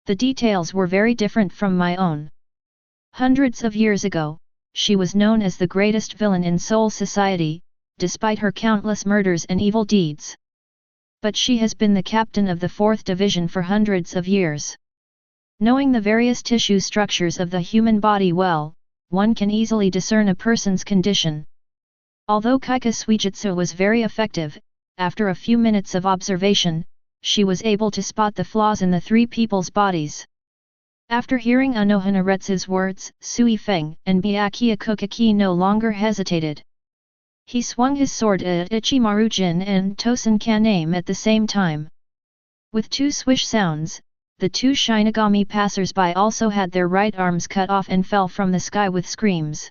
The details were very different from my own. Hundreds of years ago, she was known as the greatest villain in Soul Society, despite her countless murders and evil deeds. But she has been the captain of the 4th Division for hundreds of years. Knowing the various tissue structures of the human body well, one can easily discern a person's condition. Although Kaika Suijutsu was very effective, after a few minutes of observation, she was able to spot the flaws in the three people's bodies. After hearing Inoue words, Sui-Feng and Byakuya no longer hesitated. He swung his sword at Ichimaru-jin and Tosen Kaname at the same time. With two swish sounds, the two Shinigami passers-by also had their right arms cut off and fell from the sky with screams.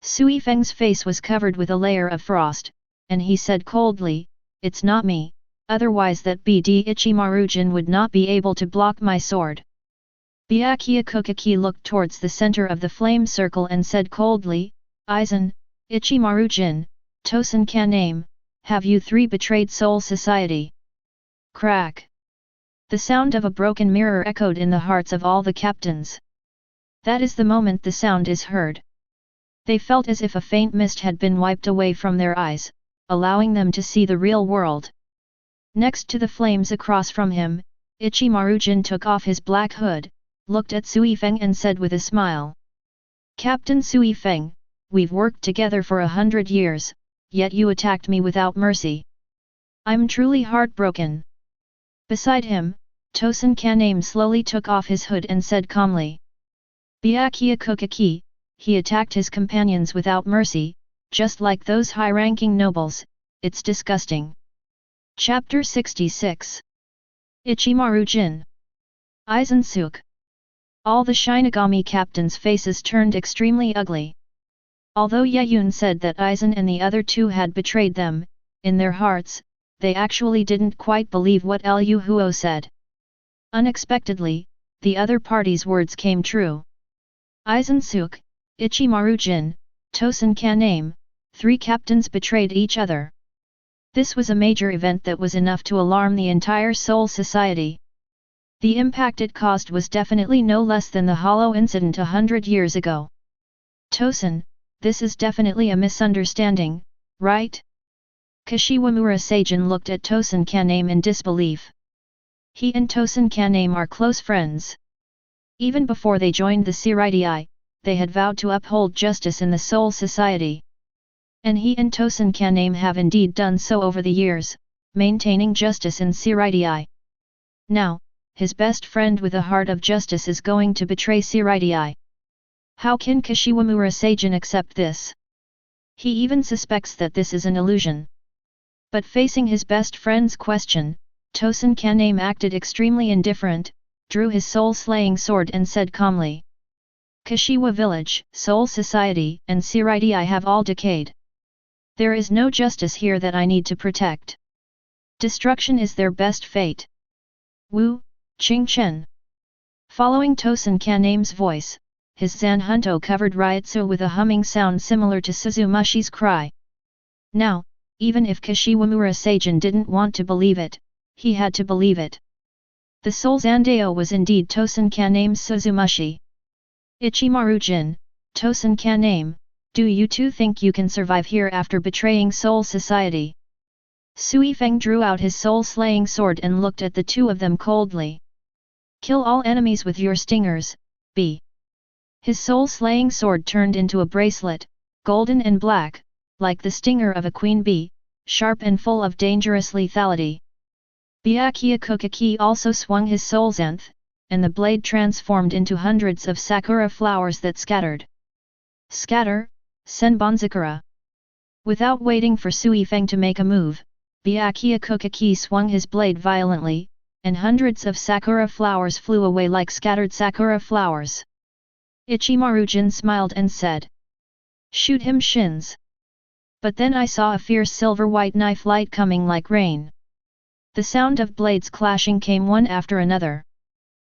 Sui-Feng's face was covered with a layer of frost, and he said coldly, it's not me, otherwise that BD Ichimaru-jin would not be able to block my sword. Byakuya looked towards the center of the flame circle and said coldly, Aizen, Ichimaru-jin, Tosen Kaname, have you three betrayed Soul Society? Crack! The sound of a broken mirror echoed in the hearts of all the captains. That is the moment the sound is heard. They felt as if a faint mist had been wiped away from their eyes, allowing them to see the real world. Next to the flames across from him, Ichimaru-jin took off his black hood, looked at Sui-Feng and said with a smile. Captain Sui-Feng, we've worked together for 100 years, yet you attacked me without mercy. I'm truly heartbroken. Beside him, Tosen Kaname slowly took off his hood and said calmly. Byakuya, he attacked his companions without mercy, just like those high-ranking nobles, it's disgusting. Chapter 66. Ichimaru-jin. Aizen. All the Shinigami captains' faces turned extremely ugly. Although Yaun said that Aizen and the other two had betrayed them, in their hearts, they actually didn't quite believe what Lu Huo said. Unexpectedly, the other party's words came true. Aizen, Ichimaru-jin, Tosen Kaname, three captains betrayed each other. This was a major event that was enough to alarm the entire Soul Society. The impact it caused was definitely no less than the Hollow incident 100 years ago. Tosen, this is definitely a misunderstanding, right? Kashiwamura Seijin looked at Tosen Kaname in disbelief. He and Tosen Kaname are close friends. Even before they joined the Seireitei, they had vowed to uphold justice in the Soul Society. And he and Tosen Kaname have indeed done so over the years, maintaining justice in Seireitei. Now, his best friend with a heart of justice is going to betray Seireitei. How can Kashiwamura Seijin accept this? He even suspects that this is an illusion. But facing his best friend's question, Tosen Kaname acted extremely indifferent, drew his soul-slaying sword and said calmly. Kashiwa Village, Soul Society and Seireitei have all decayed. There is no justice here that I need to protect. Destruction is their best fate. Wu, Qingchen. Following Tosen Kaname's voice, his Zanhunto covered Ryutsu with a humming sound similar to Suzumushi's cry. Now, even if Kashiwamura Seijin didn't want to believe it, he had to believe it. The Soul Zandeo was indeed Tosen Kaname's Suzumushi. Ichimaru Jin, Tosen Kaname, do you two think you can survive here after betraying Soul Society? Sui-Feng drew out his soul-slaying sword and looked at the two of them coldly. Kill all enemies with your stingers, B. His soul-slaying sword turned into a bracelet, golden and black, like the stinger of a queen bee, sharp and full of dangerous lethality. Byakuya Kuchiki also swung his soul zenth, and the blade transformed into hundreds of sakura flowers that scattered. Scatter, Senbonzakura. Without waiting for Sui-Feng to make a move, Byakuya Kuchiki swung his blade violently, and hundreds of sakura flowers flew away like scattered sakura flowers. Ichimaru Jin smiled and said, "Shoot him shins." But then I saw a fierce silver-white knife light coming like rain. The sound of blades clashing came one after another.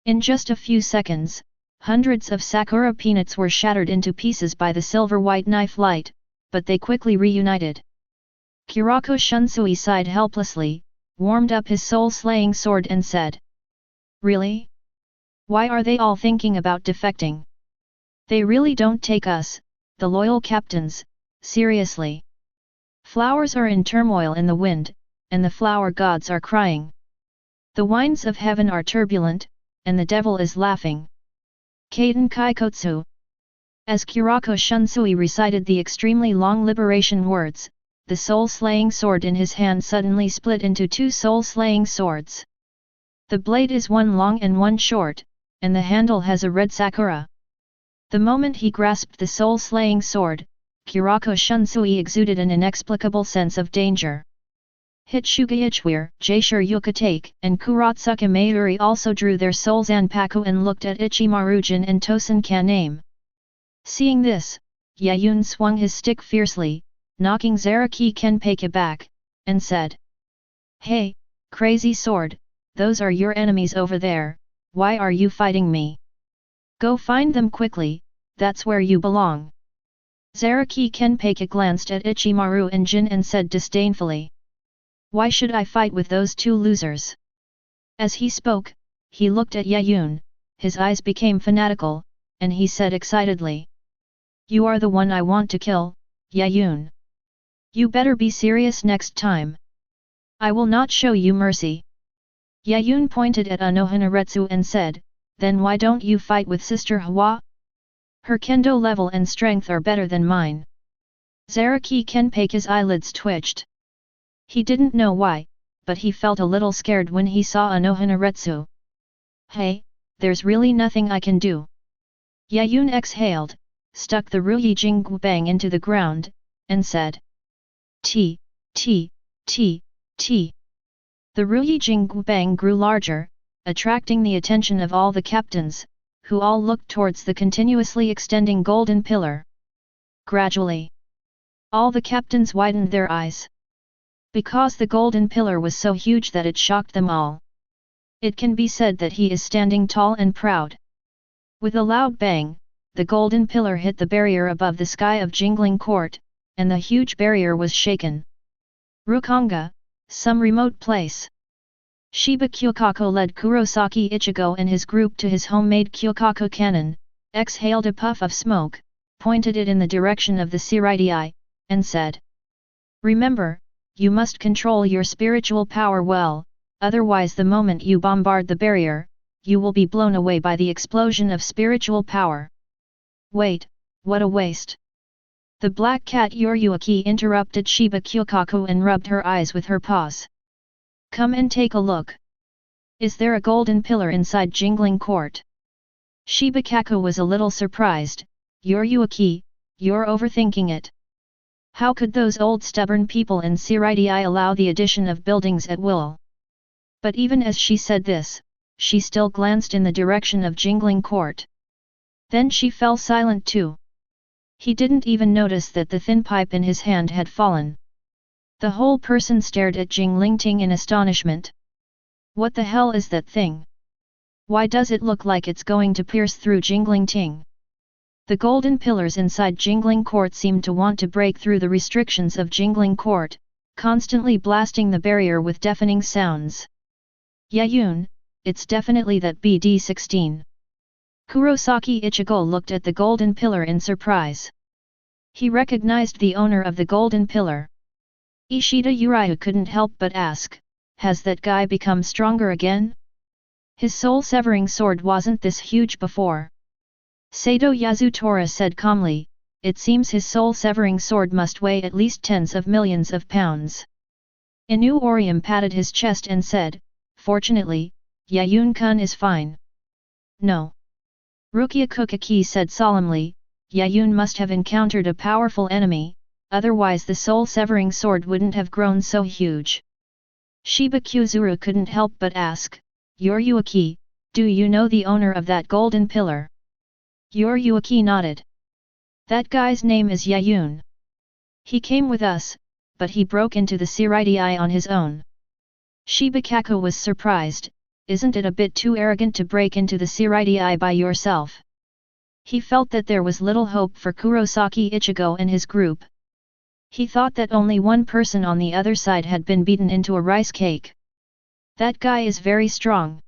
In just a few seconds, hundreds of sakura peanuts were shattered into pieces by the silver-white knife light, but they quickly reunited. Kyōraku Shunsui sighed helplessly, warmed up his soul-slaying sword and said, "Really? Why are they all thinking about defecting? They really don't take us, the loyal captains, seriously. Flowers are in turmoil in the wind, and the flower gods are crying. The winds of heaven are turbulent, and the devil is laughing. Kaiden Kaikotsu." As Kyōraku Shunsui recited the extremely long liberation words, the soul-slaying sword in his hand suddenly split into two soul-slaying swords. The blade is one long and one short, and the handle has a red sakura. The moment he grasped the soul-slaying sword, Kyōraku Shunsui exuded an inexplicable sense of danger. Hitsuga Ichware, Jaishur Yukatake, and Kurotsuka Mayuri also drew their soul Zanpaku and looked at Ichimaru Jin and Tosen Kaname. Seeing this, Yaun swung his stick fiercely, knocking Zaraki Kenpei back, and said, "Hey, crazy sword, those are your enemies over there, why are you fighting me? Go find them quickly, that's where you belong." Zaraki Kenpei glanced at Ichimaru and Jin and said disdainfully, "Why should I fight with those two losers?" As he spoke, he looked at Yaun, his eyes became fanatical, and he said excitedly, "You are the one I want to kill, Yaun. You better be serious next time. I will not show you mercy." Yaun pointed at Anohanaretsu and said, "Then why don't you fight with Sister Hwa? Her kendo level and strength are better than mine." Zaraki Kenpei's eyelids twitched. He didn't know why, but he felt a little scared when he saw Anohanaretsu. "Hey, there's really nothing I can do." Yaun exhaled, stuck the Ruyi Jingbang into the ground, and said, "T. The Ruyi Jingbang grew larger, attracting the attention of all the captains, who all looked towards the continuously extending golden pillar. Gradually, all the captains widened their eyes. Because the golden pillar was so huge that it shocked them all. It can be said that he is standing tall and proud. With a loud bang, the golden pillar hit the barrier above the sky of Jingling Court, and the huge barrier was shaken. Rukanga, some remote place. Shiba Kyokaku led Kurosaki Ichigo and his group to his homemade Kyokaku cannon, exhaled a puff of smoke, pointed it in the direction of the Seireitei, and said, "Remember, you must control your spiritual power well, otherwise the moment you bombard the barrier, you will be blown away by the explosion of spiritual power." "Wait, what a waste!" The black cat Yoruyuki interrupted Shiba Kyokaku and rubbed her eyes with her paws. "Come and take a look. Is there a golden pillar inside Jingling Court?" Shiba Kaku was a little surprised. "Yoruyuki, you're overthinking it. How could those old stubborn people in Seireitei allow the addition of buildings at will?" But even as she said this, she still glanced in the direction of Jingling Court. Then she fell silent too. He didn't even notice that the thin pipe in his hand had fallen. The whole person stared at Jinglingting in astonishment. "What the hell is that thing? Why does it look like it's going to pierce through Jinglingting?" The golden pillars inside Jingling Court seemed to want to break through the restrictions of Jingling Court, constantly blasting the barrier with deafening sounds. "Yaun, it's definitely that BD-16. Kurosaki Ichigo looked at the golden pillar in surprise. He recognized the owner of the golden pillar. Ishida Uriah couldn't help but ask, "Has that guy become stronger again? His soul-severing sword wasn't this huge before." Sato Yasutora said calmly, "It seems his soul-severing sword must weigh at least tens of millions of pounds." Inoue Orium patted his chest and said, "Fortunately, Yaun-kun is fine." "No." Rukia Kuchiki said solemnly, "Yaun must have encountered a powerful enemy, otherwise the soul-severing sword wouldn't have grown so huge." Shiba Kyuzuru couldn't help but ask, "Yoruyuki, do you know the owner of that golden pillar?" Yoruyuki nodded. "That guy's name is Yaun. He came with us, but he broke into the Seireitei on his own." Shiba Kaku was surprised. "Isn't it a bit too arrogant to break into the Seireitei by yourself?" He felt that there was little hope for Kurosaki Ichigo and his group. He thought that only one person on the other side had been beaten into a rice cake. "That guy is very strong."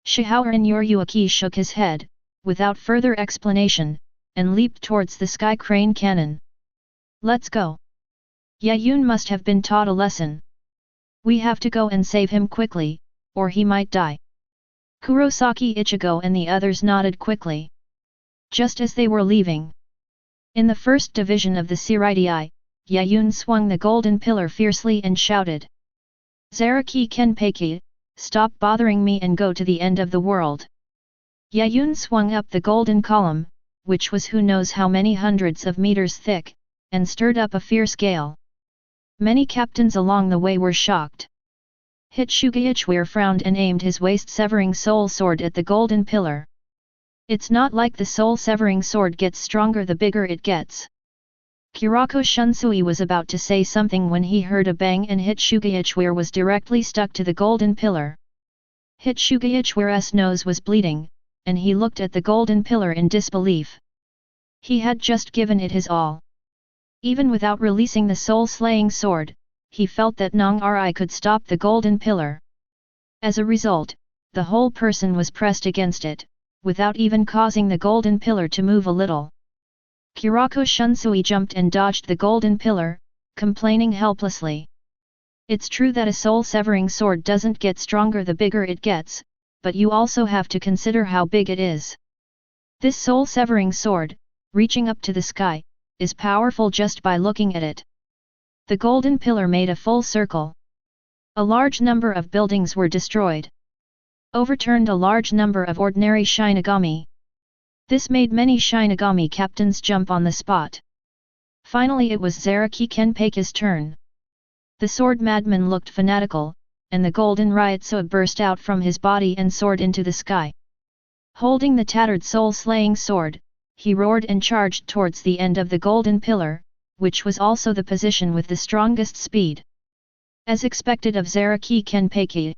Shihaoran Yoruyuki shook his head, without further explanation, and leaped towards the sky crane cannon. "Let's go. Yaun must have been taught a lesson. We have to go and save him quickly, or he might die." Kurosaki Ichigo and the others nodded quickly. Just as they were leaving, in the first division of the Seireitei, Yaun swung the golden pillar fiercely and shouted, "Zaraki Kenpeki, stop bothering me and go to the end of the world." Yaun swung up the golden column, which was who knows how many hundreds of meters thick, and stirred up a fierce gale. Many captains along the way were shocked. Hitsuga frowned and aimed his waist-severing soul sword at the golden pillar. "It's not like the soul-severing sword gets stronger the bigger it gets." Kyōraku Shunsui was about to say something when he heard a bang and Hitsuga was directly stuck to the golden pillar. Hitsuga's nose was bleeding, and he looked at the golden pillar in disbelief. He had just given it his all. Even without releasing the soul-slaying sword, he felt that Nong-Ri could stop the golden pillar. As a result, the whole person was pressed against it, without even causing the golden pillar to move a little. Kyōraku Shunsui jumped and dodged the golden pillar, complaining helplessly. "It's true that a soul-severing sword doesn't get stronger the bigger it gets, but you also have to consider how big it is. This soul-severing sword, reaching up to the sky, is powerful just by looking at it." The golden pillar made a full circle. A large number of buildings were destroyed. Overturned a large number of ordinary Shinigami. This made many Shinigami captains jump on the spot. Finally it was Zaraki Kenpei's turn. The sword madman looked fanatical, and the golden Ryotsu burst out from his body and soared into the sky. Holding the tattered soul-slaying sword, he roared and charged towards the end of the golden pillar, which was also the position with the strongest speed. As expected of Zaraki Kenpei.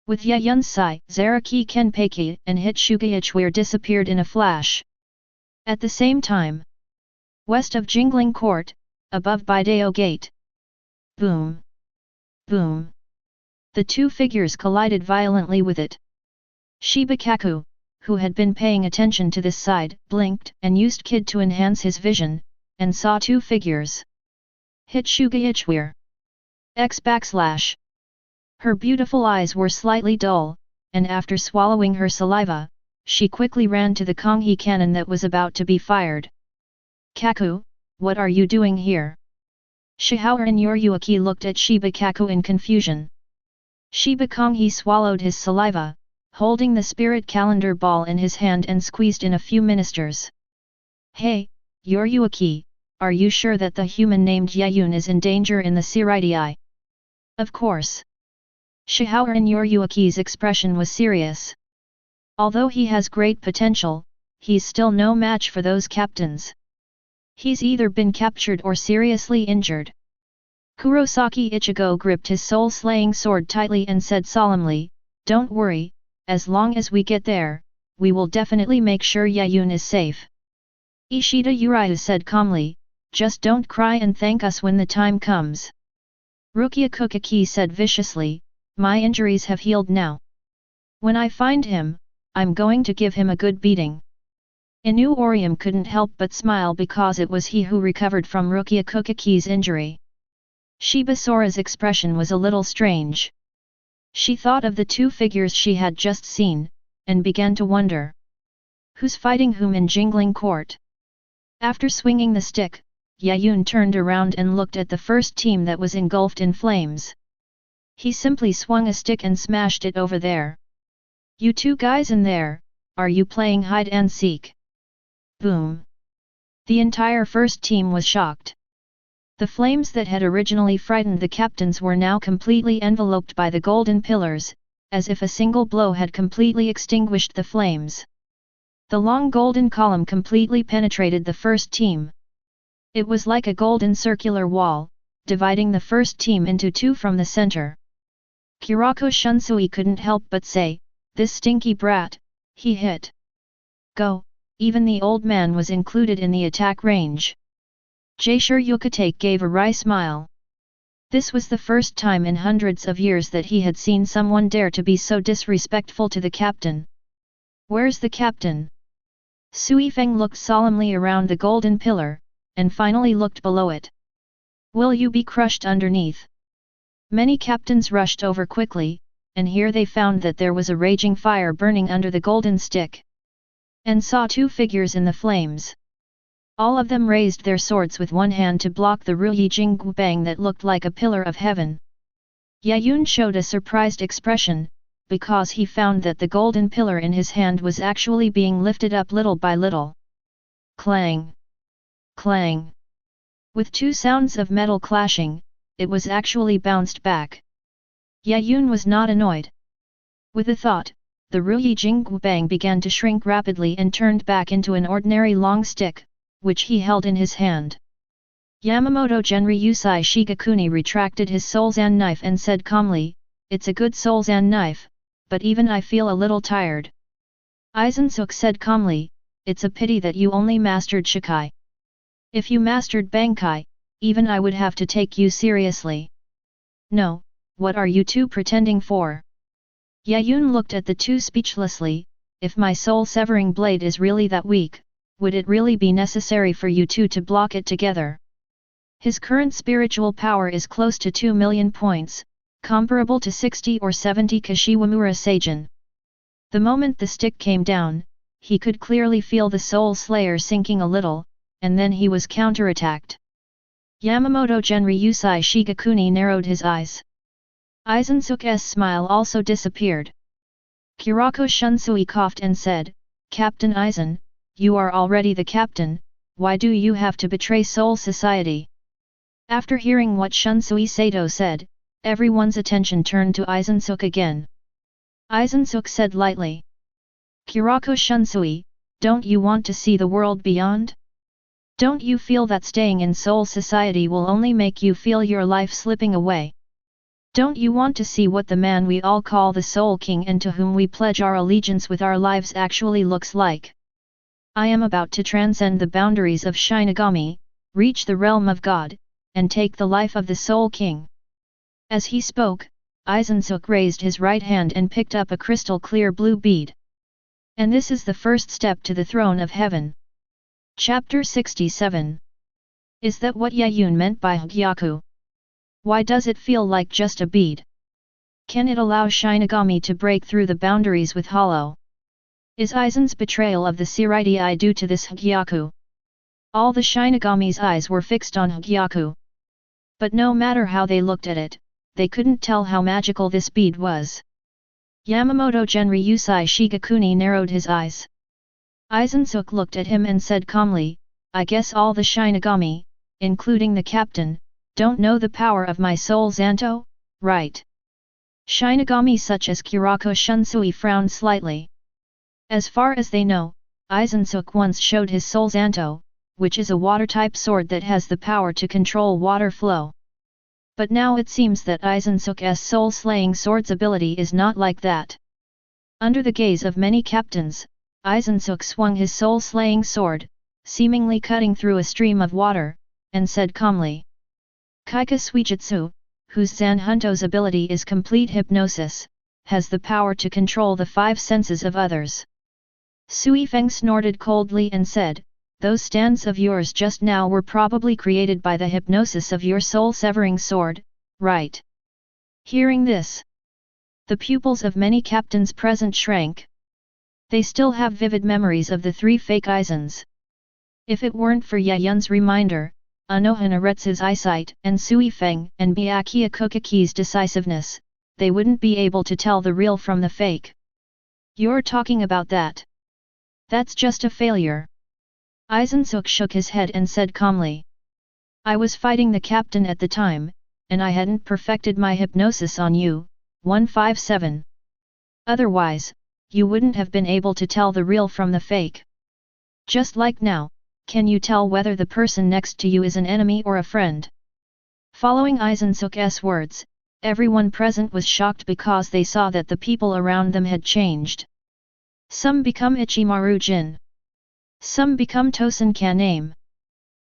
With Yaun's sai, Zaraki Kenpei and Hitsuga disappeared in a flash. At the same time, west of Jingling Court, above Bidao Gate. Boom! Boom! The two figures collided violently with it. Shibakaku, who had been paying attention to this side, blinked and used Kid to enhance his vision, and saw two figures. Hit Shugaichweir. X/. Her beautiful eyes were slightly dull, and after swallowing her saliva, she quickly ran to the Konghe cannon that was about to be fired. Kaku, what are you doing here? Shihao and Yoruyuki looked at Shibakaku in confusion. Shiba Konghe swallowed his saliva, holding the spirit calendar ball in his hand and squeezed in a few ministers. Hey, Yoruyuki, are you sure that the human named Yaun is in danger in the Seireitei? Of course. Shihao and Yoruyuki's expression was serious. Although he has great potential, he's still no match for those captains. He's either been captured or seriously injured. Kurosaki Ichigo gripped his soul-slaying sword tightly and said solemnly, "Don't worry, as long as we get there, we will definitely make sure Yaun is safe." Ishida Urahara said calmly, "Just don't cry and thank us when the time comes." Rukia Kuchiki said viciously, "My injuries have healed now. When I find him, I'm going to give him a good beating." Inoue Orihime couldn't help but smile because it was he who recovered from Rukia Kuchiki's injury. Shiba Sora's expression was a little strange. She thought of the two figures she had just seen, and began to wonder. Who's fighting whom in Jingling Court? After swinging the stick, Yaun turned around and looked at the first team that was engulfed in flames. He simply swung a stick and smashed it over there. "You two guys in there, are you playing hide and seek?" Boom! The entire first team was shocked. The flames that had originally frightened the captains were now completely enveloped by the golden pillars, as if a single blow had completely extinguished the flames. The long golden column completely penetrated the first team. It was like a golden circular wall, dividing the first team into two from the center. Kyōraku Shunsui couldn't help but say, "This stinky brat, he hit." Go, even the old man was included in the attack range. Jaishur Yukatake gave a wry smile. This was the first time in hundreds of years that he had seen someone dare to be so disrespectful to the captain. "Where's the captain?" Sui-Feng looked solemnly around the golden pillar, and finally looked below it. "Will you be crushed underneath?" Many captains rushed over quickly, and here they found that there was a raging fire burning under the golden stick. And saw two figures in the flames. All of them raised their swords with one hand to block the Ruyi Jingbang that looked like a pillar of heaven. Yaun showed a surprised expression, because he found that the golden pillar in his hand was actually being lifted up little by little. Clang! Clang! With two sounds of metal clashing, it was actually bounced back. Yaun was not annoyed. With a thought, the Ruyi Jingbang began to shrink rapidly and turned back into an ordinary long stick, which he held in his hand. Yamamoto Genryusai Shigakuni retracted his Soulzan knife and said calmly, "It's a good Soulzan knife, but even I feel a little tired." Aizen said calmly, "It's a pity that you only mastered Shikai. If you mastered Bankai, even I would have to take you seriously." "No, what are you two pretending for?" Yaun looked at the two speechlessly. "If my soul-severing blade is really that weak, would it really be necessary for you two to block it together? His current spiritual power is close to 2 million points, comparable to 60 or 70 Kashiwamura Seijin. The moment the stick came down, he could clearly feel the Soul Slayer sinking a little, and then he was counterattacked. Yamamoto Genryusai Shigakuni narrowed his eyes. Aizensuke's smile also disappeared. Kyōraku Shunsui coughed and said, "Captain Aizen, you are already the captain, why do you have to betray Soul Society?" After hearing what Shunsui Sato said, everyone's attention turned to Aizensuke again. Aizensuke said lightly, "Kyōraku Shunsui, don't you want to see the world beyond? Don't you feel that staying in Soul Society will only make you feel your life slipping away? Don't you want to see what the man we all call the Soul King and to whom we pledge our allegiance with our lives actually looks like? I am about to transcend the boundaries of Shinigami, reach the realm of God, and take the life of the Soul King." As he spoke, Aizen raised his right hand and picked up a crystal-clear blue bead. And this is the first step to the throne of heaven. Chapter 67. Is that what Yaun meant by Hogyoku? Why does it feel like just a bead? Can it allow Shinigami to break through the boundaries with Hollow? Is Aizen's betrayal of the Seireitei due to this Hogyoku? All the Shinigami's eyes were fixed on Hogyoku. But no matter how they looked at it, they couldn't tell how magical this bead was. Yamamoto Genryusai Shigakuni narrowed his eyes. Aizen looked at him and said calmly, I guess all the Shinigami, including the captain, don't know the power of my soul Zanto, right? Shinigami such as Kyōraku Shunsui frowned slightly. As far as they know, Aizen once showed his soul Zanto, which is a water-type sword that has the power to control water flow. But now it seems that Aizen's soul-slaying sword's ability is not like that. Under the gaze of many captains, Aizen swung his soul-slaying sword, seemingly cutting through a stream of water, and said calmly. Kaika Suijutsu, whose Zanhunto's ability is complete hypnosis, has the power to control the five senses of others. Sui-Feng snorted coldly and said, those stands of yours just now were probably created by the hypnosis of your soul-severing sword, right? Hearing this, the pupils of many captains present shrank. They still have vivid memories of the three fake Aizens. If it weren't for Yaun's reminder, Anohanaretsu's eyesight and Sui-Feng and Byakuya Kokaki's decisiveness, they wouldn't be able to tell the real from the fake. You're talking about that? That's just a failure. Aizen shook his head and said calmly. I was fighting the captain at the time, and I hadn't perfected my hypnosis on you, 157. Otherwise, you wouldn't have been able to tell the real from the fake. Just like now, can you tell whether the person next to you is an enemy or a friend? Following Aizen's words, everyone present was shocked because they saw that the people around them had changed. Some become Ichimaru Jin. Some become Tosen Kaname.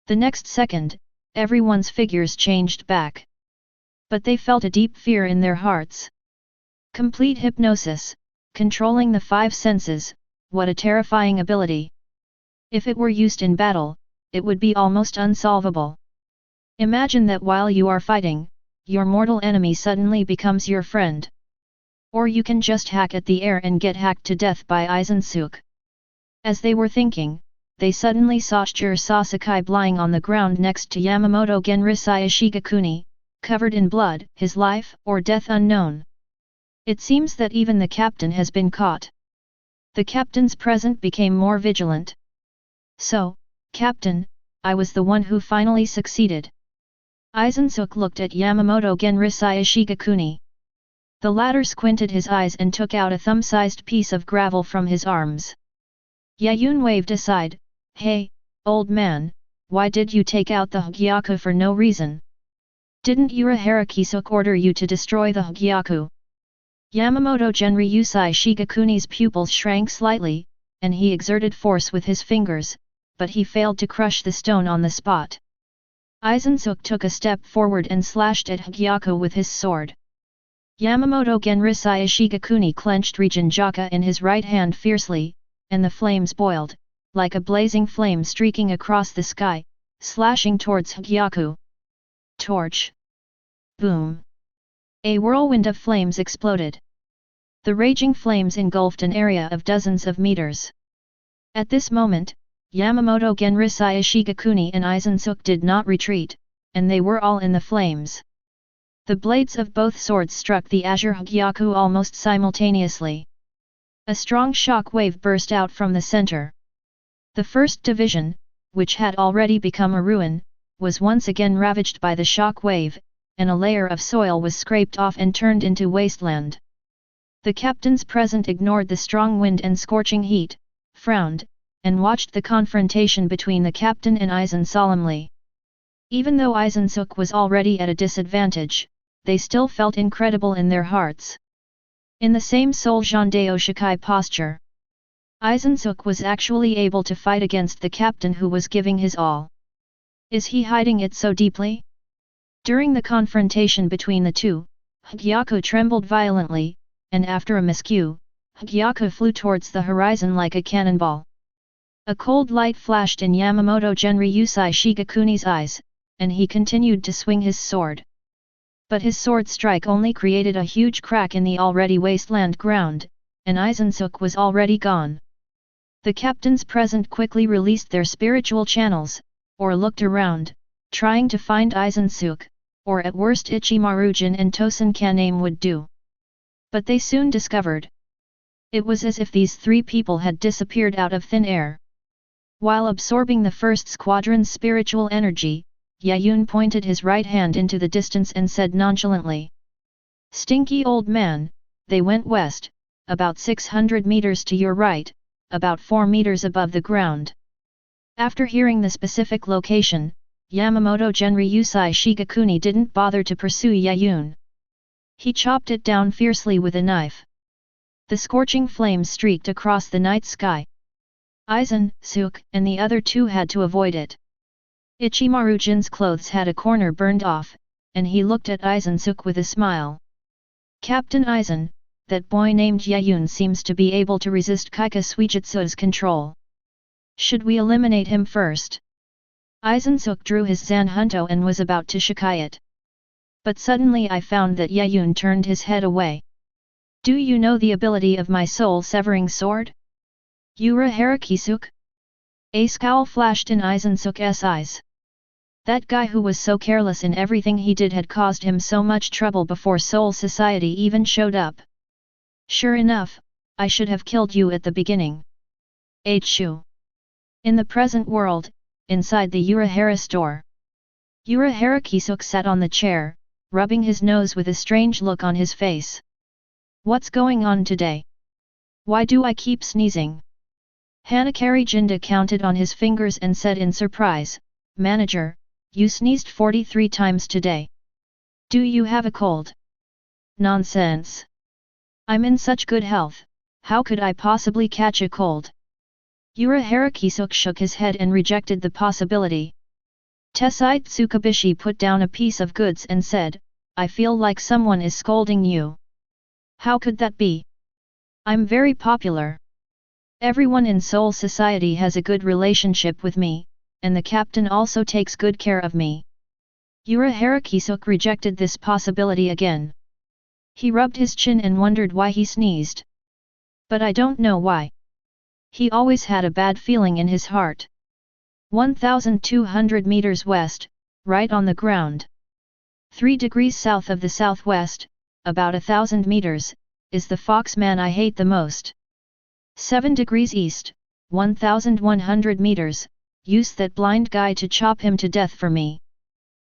The next second, everyone's figures changed back. But they felt a deep fear in their hearts. Complete hypnosis, controlling the five senses, what a terrifying ability. If it were used in battle, it would be almost unsolvable. Imagine that while you are fighting, your mortal enemy suddenly becomes your friend. Or you can just hack at the air and get hacked to death by Aizen. As they were thinking, they suddenly saw Shijiro Sasuke lying on the ground next to Yamamoto Genryusai Shigakuni, covered in blood, his life or death unknown. It seems that even the captain has been caught. The captains present became more vigilant. So, Captain, I was the one who finally succeeded. Aizen looked at Yamamoto Genryusai Shigakuni. The latter squinted his eyes and took out a thumb-sized piece of gravel from his arms. Yaun waved aside, hey, old man, why did you take out the Hogyoku for no reason? Didn't Urahara order you to destroy the Hogyoku? Yamamoto Genryusai Shigakuni's pupils shrank slightly, and he exerted force with his fingers, but he failed to crush the stone on the spot. Aizen took a step forward and slashed at Hogyoku with his sword. Yamamoto Genryusai Shigakuni clenched Rijinjaka in his right hand fiercely, and the flames boiled, like a blazing flame streaking across the sky, slashing towards Hogyoku. Torch! Boom! A whirlwind of flames exploded. The raging flames engulfed an area of dozens of meters. At this moment, Yamamoto Genryusai Shigakuni and Aizen did not retreat, and they were all in the flames. The blades of both swords struck the azure Hogyoku almost simultaneously. A strong shock wave burst out from the center. The first division, which had already become a ruin, was once again ravaged by the shock wave, and a layer of soil was scraped off and turned into wasteland. The captains present ignored the strong wind and scorching heat, frowned, and watched the confrontation between the captain and Aizen solemnly. Even though Aizen was already at a disadvantage, they still felt incredible in their hearts. In the same Soul Jandeo Shikai posture, Aizen was actually able to fight against the captain who was giving his all. Is he hiding it so deeply? During the confrontation between the two, Hogyoku trembled violently, and after a miscue, Hogyoku flew towards the horizon like a cannonball. A cold light flashed in Yamamoto Genryusai Shigekuni's eyes, and he continued to swing his sword. But his sword strike only created a huge crack in the already wasteland ground, and Aizen was already gone. The captains present quickly released their spiritual channels, or looked around, trying to find Aizen, or at worst Ichimaru and Tosen Kaname would do. But they soon discovered. It was as if these three people had disappeared out of thin air. While absorbing the first squadron's spiritual energy, Yaun pointed his right hand into the distance and said nonchalantly. "Stinky old man, they went west, about 600 meters to your right, about 4 meters above the ground." After hearing the specific location, Yamamoto Genryusai Shigekuni didn't bother to pursue Yaun. He chopped it down fiercely with a knife. The scorching flames streaked across the night sky. Aizen, and the other two had to avoid it. Ichimaru-jin's clothes had a corner burned off, and he looked at Aizen with a smile. "Captain Aizen, that boy named Yaun seems to be able to resist Kaika Suijutsu's control. Should we eliminate him first?" Aizen drew his Zanpakuto and was about to shikai it. But suddenly I found that Yaun turned his head away. "Do you know the ability of my soul-severing sword? Urahara?" A scowl flashed in Aizen's eyes. That guy who was so careless in everything he did had caused him so much trouble before Soul Society even showed up. "Sure enough, I should have killed you at the beginning." H. In the present world, inside the Urahara store. Urahara sat on the chair, rubbing his nose with a strange look on his face. "What's going on today? Why do I keep sneezing?" Hanakari Jinda counted on his fingers and said in surprise, "Manager, you sneezed 43 times today. Do you have a cold?" "Nonsense! I'm in such good health, how could I possibly catch a cold?" Urahara shook his head and rejected the possibility. Tessai Tsukabishi put down a piece of goods and said, "I feel like someone is scolding you." "How could that be? I'm very popular. Everyone in Soul Society has a good relationship with me, and the captain also takes good care of me." Urahara rejected this possibility again. He rubbed his chin and wondered why he sneezed. "But I don't know why." He always had a bad feeling in his heart. 1,200 meters west, right on the ground. 3 degrees south of the southwest, about 1,000 meters, is the foxman I hate the most. 7 degrees east, 1,100 meters, use that blind guy to chop him to death for me.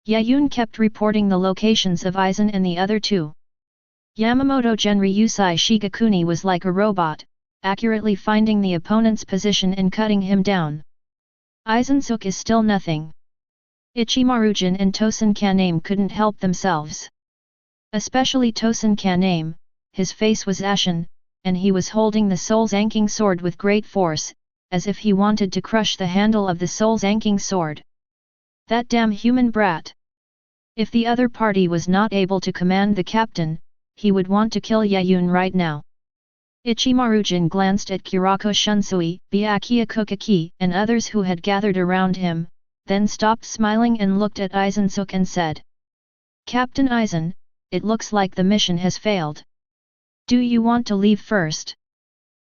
Yaun kept reporting the locations of Aizen and the other two. Yamamoto Genryusai Shigekuni was like a robot, accurately finding the opponent's position and cutting him down. Aizen is still nothing. Ichimaru and Tosen Kaname couldn't help themselves. Especially Tosen Kaname, his face was ashen, and he was holding the soul's anking sword with great force, as if he wanted to crush the handle of the soul's anking sword. That damn human brat! If the other party was not able to command the captain, he would want to kill Yaun right now. Ichimaru glanced at Kyōraku Shunsui, Byakuya Kuchiki, and others who had gathered around him, then stopped smiling and looked at Aizen and said, "Captain Aizen, it looks like the mission has failed. Do you want to leave first?"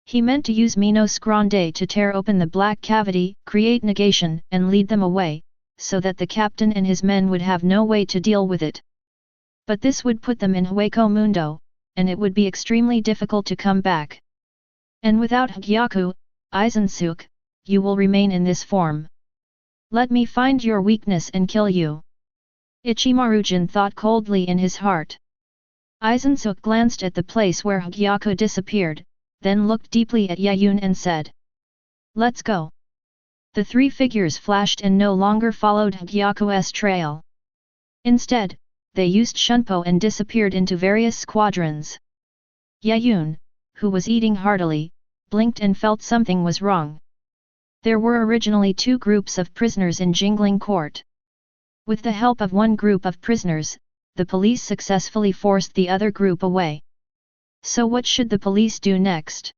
He meant to use Minos Grande to tear open the black cavity, create negation, and lead them away, so that the captain and his men would have no way to deal with it. But this would put them in Hueco Mundo, and it would be extremely difficult to come back. And without Hogyoku, Aizen, you will remain in this form. Let me find your weakness and kill you." Ichimaru thought coldly in his heart. Aizen glanced at the place where Hogyoku disappeared, then looked deeply at Yaun and said, "Let's go." The three figures flashed and no longer followed Hogyoku's trail. Instead, they used Shunpo and disappeared into various squadrons. Yaun, who was eating heartily, blinked and felt something was wrong. There were originally 2 groups of prisoners in Jingling Court. With the help of one group of prisoners, the police successfully forced the other group away. So what should the police do next?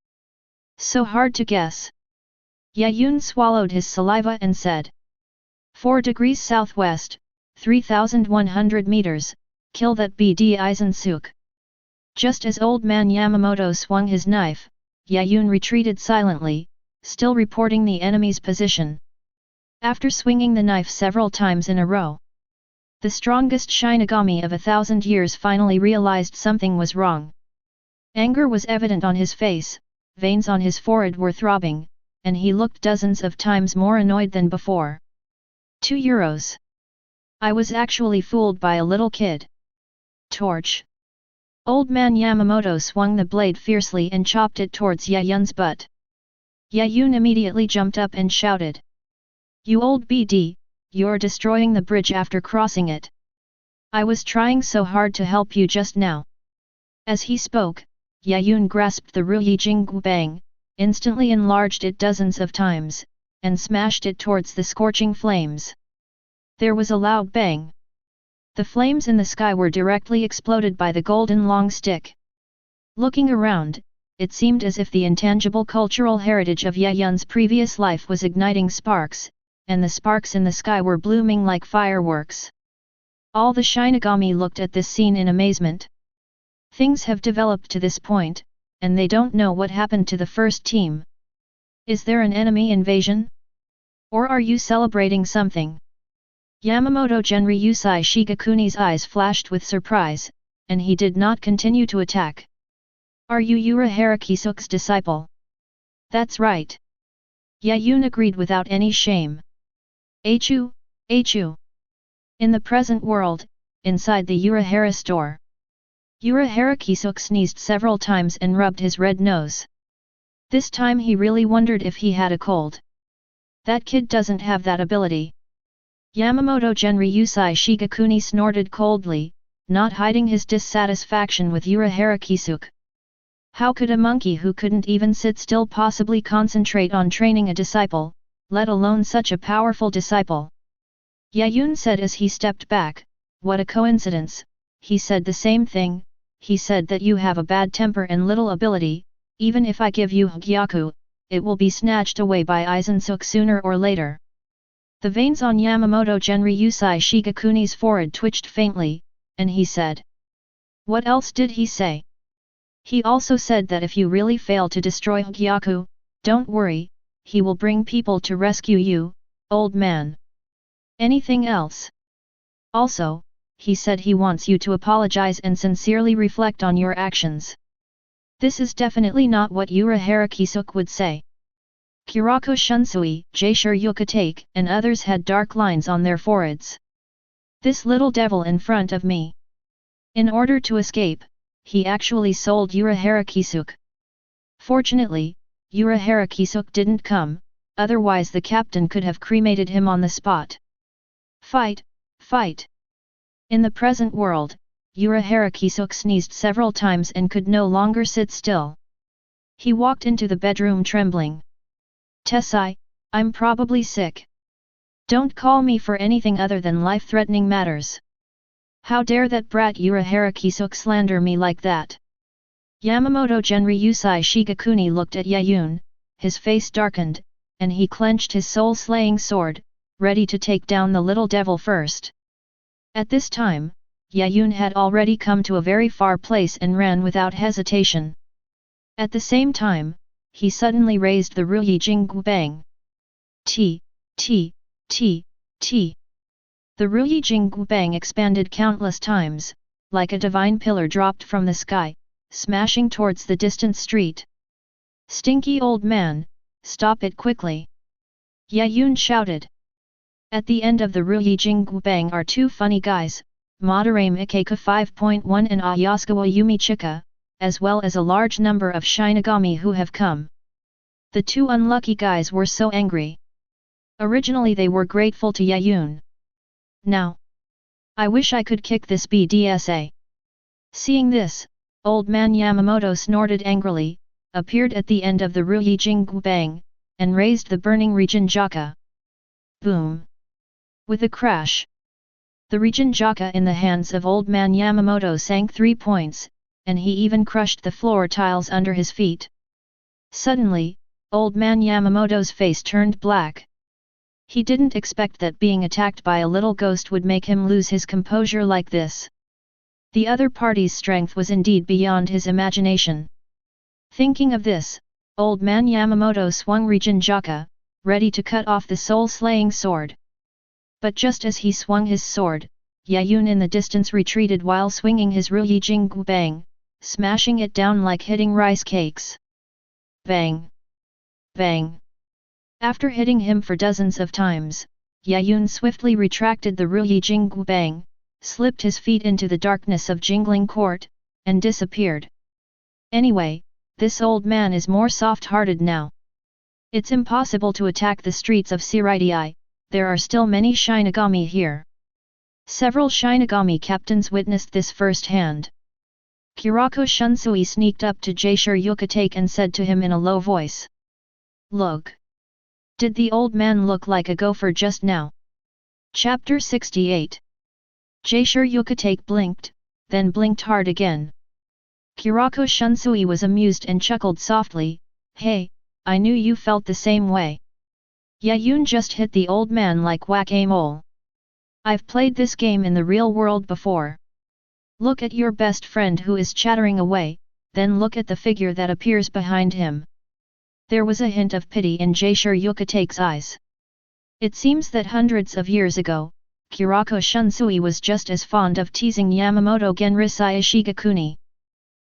So hard to guess. Yaun swallowed his saliva and said. 4 degrees southwest, 3,100 meters, kill that BD Aizen Suk. Just as old man Yamamoto swung his knife, Yaun retreated silently, still reporting the enemy's position. After swinging the knife several times in a row, the strongest Shinigami of 1,000 years finally realized something was wrong. Anger was evident on his face, veins on his forehead were throbbing, and he looked dozens of times more annoyed than before. €2. I was actually fooled by a little kid. Torch. Old man Yamamoto swung the blade fiercely and chopped it towards Yaun's butt. Yaun immediately jumped up and shouted. You old BD, you're destroying the bridge after crossing it. I was trying so hard to help you just now. As he spoke, Yaun grasped the Ruyi Jinggu Bang, instantly enlarged it dozens of times, and smashed it towards the scorching flames. There was a loud bang. The flames in the sky were directly exploded by the golden long stick. Looking around, it seemed as if the intangible cultural heritage of Yaun's previous life was igniting sparks, and the sparks in the sky were blooming like fireworks. All the Shinigami looked at this scene in amazement. Things have developed to this point, and they don't know what happened to the first team. Is there an enemy invasion? Or are you celebrating something? Yamamoto Genryusai Shigakuni's eyes flashed with surprise, and he did not continue to attack. Are you Urahara Kisuk's disciple? That's right. Yaun agreed without any shame. Achu. In the present world, inside the Urahara store. Urahara Kisuk sneezed several times and rubbed his red nose. This time he really wondered if he had a cold. That kid doesn't have that ability. Yamamoto Genryusai Shigakuni snorted coldly, not hiding his dissatisfaction with Urahara Kisuk. How could a monkey who couldn't even sit still possibly concentrate on training a disciple, let alone such a powerful disciple? Yaun said as he stepped back, what a coincidence, he said the same thing, he said that you have a bad temper and little ability, even if I give you Hogyoku, it will be snatched away by Aizen Suk sooner or later. The veins on Yamamoto Genryusai Shigakuni's forehead twitched faintly, and he said. What else did he say? He also said that if you really fail to destroy Hogyoku, don't worry, he will bring people to rescue you, old man. Anything else? Also, he said he wants you to apologize and sincerely reflect on your actions. This is definitely not what Urahara Kisuk would say. Kyōraku Shunsui, Jaishur Take, and others had dark lines on their foreheads. This little devil in front of me. In order to escape, he actually sold Urahara Kisuk. Fortunately, Urahara Kisuk didn't come, otherwise the captain could have cremated him on the spot. Fight! In the present world, Urahara Kisuk sneezed several times and could no longer sit still. He walked into the bedroom trembling. Tessai, I'm probably sick. Don't call me for anything other than life-threatening matters. How dare that brat Urahara Kisuk slander me like that? Yamamoto Genryusai Shigakuni looked at Yaun, his face darkened, and he clenched his soul-slaying sword, ready to take down the little devil first. At this time, Yaun had already come to a very far place and ran without hesitation. At the same time, he suddenly raised the Ruyi Jinggu Bang. T. The Ruyi Jinggu Bang expanded countless times, like a divine pillar dropped from the sky, smashing towards the distant street. Stinky old man, stop it quickly! Yaun shouted. At the end of the Ruyi Jinggu Bang are two funny guys, Madarame Ikeka 5.1 and Ayasukawa Yumi Chika, as well as a large number of Shinigami who have come. The two unlucky guys were so angry. Originally they were grateful to Yaun. Now, I wish I could kick this BDSA. Seeing this, old man Yamamoto snorted angrily, appeared at the end of the Ruyi Jinggu Bang, and raised the burning region Jaka. Boom! With a crash, The Regen Jaka in the hands of old man Yamamoto sank 3 points, and he even crushed the floor tiles under his feet. Suddenly, old man Yamamoto's face turned black. He didn't expect that being attacked by a little ghost would make him lose his composure like this. The other party's strength was indeed beyond his imagination. Thinking of this, old man Yamamoto swung Regen Jaka, ready to cut off the soul-slaying sword. But just as he swung his sword, Yaun in the distance retreated while swinging his Ryujing Bang, smashing it down like hitting rice cakes. Bang! Bang! After hitting him for dozens of times, Yaun swiftly retracted the Ryujing Bang, slipped his feet into the darkness of Jingling Court, and disappeared. Anyway, this old man is more soft-hearted now. It's impossible to attack the streets of Seireitei, there are still many Shinigami here. Several Shinigami captains witnessed this firsthand. Kyōraku Shunsui sneaked up to Kyōraku Attack and said to him in a low voice. Look! Did the old man look like a gopher just now? Chapter 68. Kyōraku Attack blinked, then blinked hard again. Kyōraku Shunsui was amused and chuckled softly, Hey, I knew you felt the same way. Yaun just hit the old man like whack-a-mole. I've played this game in the real world before. Look at your best friend who is chattering away, then look at the figure that appears behind him. There was a hint of pity in Kyōraku Attack's eyes. It seems that hundreds of years ago, Kyōraku Shunsui was just as fond of teasing Yamamoto Genrisai Ishigakuni.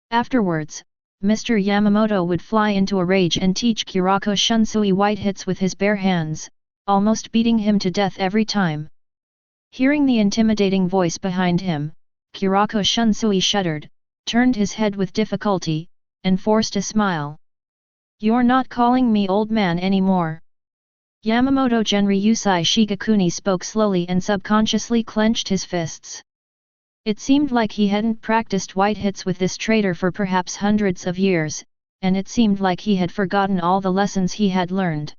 Afterwards, Mr. Yamamoto would fly into a rage and teach Kyōraku Shunsui white hits with his bare hands, almost beating him to death every time. Hearing the intimidating voice behind him, Kyōraku Shunsui shuddered, turned his head with difficulty, and forced a smile. You're not calling me old man anymore. Yamamoto Genryusai Shigakuni spoke slowly and subconsciously clenched his fists. It seemed like he hadn't practiced white hits with this traitor for perhaps hundreds of years, and it seemed like he had forgotten all the lessons he had learned.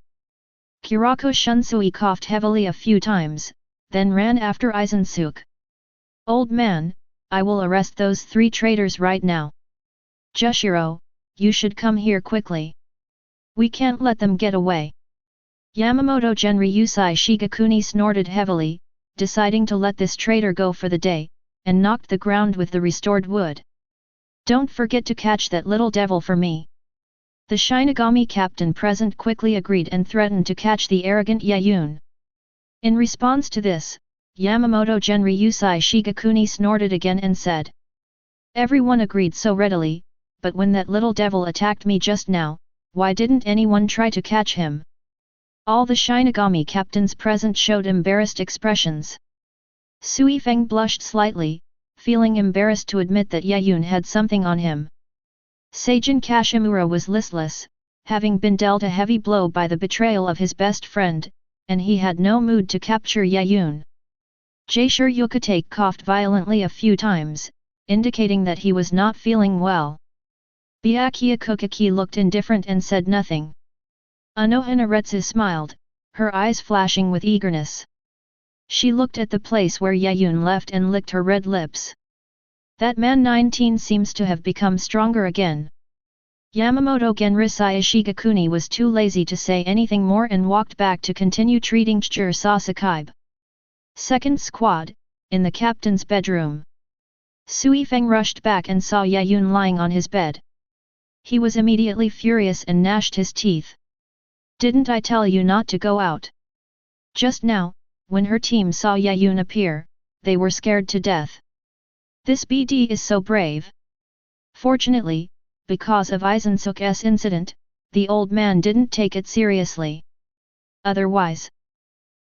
Kyōraku Shunsui coughed heavily a few times, then ran after Aizen. Old man, I will arrest those 3 traitors right now. Jushiro, you should come here quickly. We can't let them get away. Yamamoto Genryusai Shigakuni snorted heavily, deciding to let this traitor go for the day, and knocked the ground with the restored wood. Don't forget to catch that little devil for me. The Shinigami captain present quickly agreed and threatened to catch the arrogant Yaun. In response to this, Yamamoto Genryusai Shigakuni snorted again and said. Everyone agreed so readily, but when that little devil attacked me just now, why didn't anyone try to catch him? All the Shinigami captains present showed embarrassed expressions. Sui-Feng blushed slightly, feeling embarrassed to admit that Yaun had something on him. Seijin Kashimura was listless, having been dealt a heavy blow by the betrayal of his best friend, and he had no mood to capture Yaun. Kyōraku Attack coughed violently a few times, indicating that he was not feeling well. Byakuya Kuchiki looked indifferent and said nothing. Anohanaretsu smiled, her eyes flashing with eagerness. She looked at the place where Yaun left and licked her red lips. That man 19 seems to have become stronger again. Yamamoto Genrisai Ishigakuni was too lazy to say anything more and walked back to continue treating Chur Sasakaibe. Second squad, in the captain's bedroom. Sui-Feng rushed back and saw Yaun lying on his bed. He was immediately furious and gnashed his teeth. Didn't I tell you not to go out? Just now, when her team saw Yaun appear, they were scared to death. This BD is so brave. Fortunately, because of Aizen's incident, the old man didn't take it seriously. Otherwise,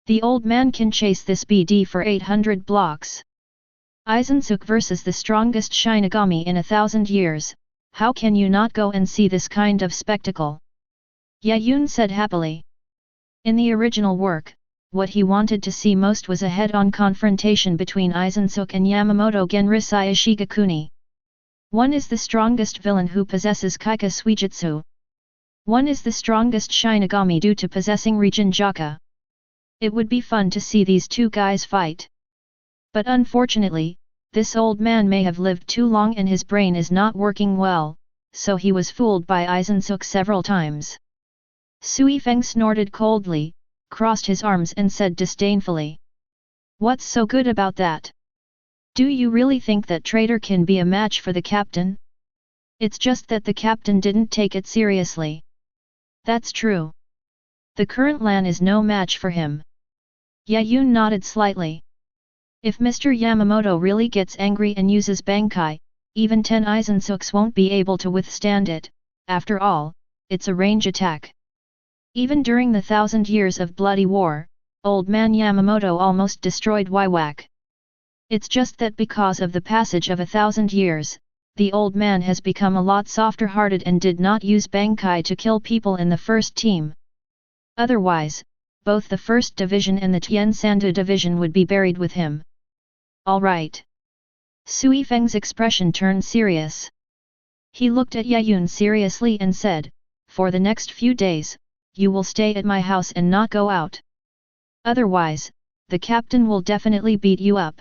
the old man can chase this BD for 800 blocks. Aizen versus the strongest Shinigami in 1,000 years, how can you not go and see this kind of spectacle? Yaun said happily. In the original work, what he wanted to see most was a head-on confrontation between Aizen and Yamamoto Genrisai Ishigakuni. One is the strongest villain who possesses Kaika Suijutsu. One is the strongest Shinigami due to possessing Regen Jaka. It would be fun to see these two guys fight. But unfortunately, this old man may have lived too long and his brain is not working well, so he was fooled by Aizen's hook several times. Sui-Feng snorted coldly, crossed his arms and said disdainfully. What's so good about that? Do you really think that traitor can be a match for the captain? It's just that the captain didn't take it seriously. That's true. The current Lan is no match for him. Yaun nodded slightly. If Mr. Yamamoto really gets angry and uses Bankai, even 10 Aizen's hooks won't be able to withstand it. After all, it's a range attack. Even during the 1,000 years of bloody war, old man Yamamoto almost destroyed Wiwak. It's just that because of the passage of 1,000 years, the old man has become a lot softer-hearted and did not use Bankai to kill people in the first team. Otherwise, both the 1st Division and the Tiansandu Division would be buried with him. Alright. Sui-Feng's expression turned serious. He looked at Yaun seriously and said, for the next few days, you will stay at my house and not go out. Otherwise, the captain will definitely beat you up.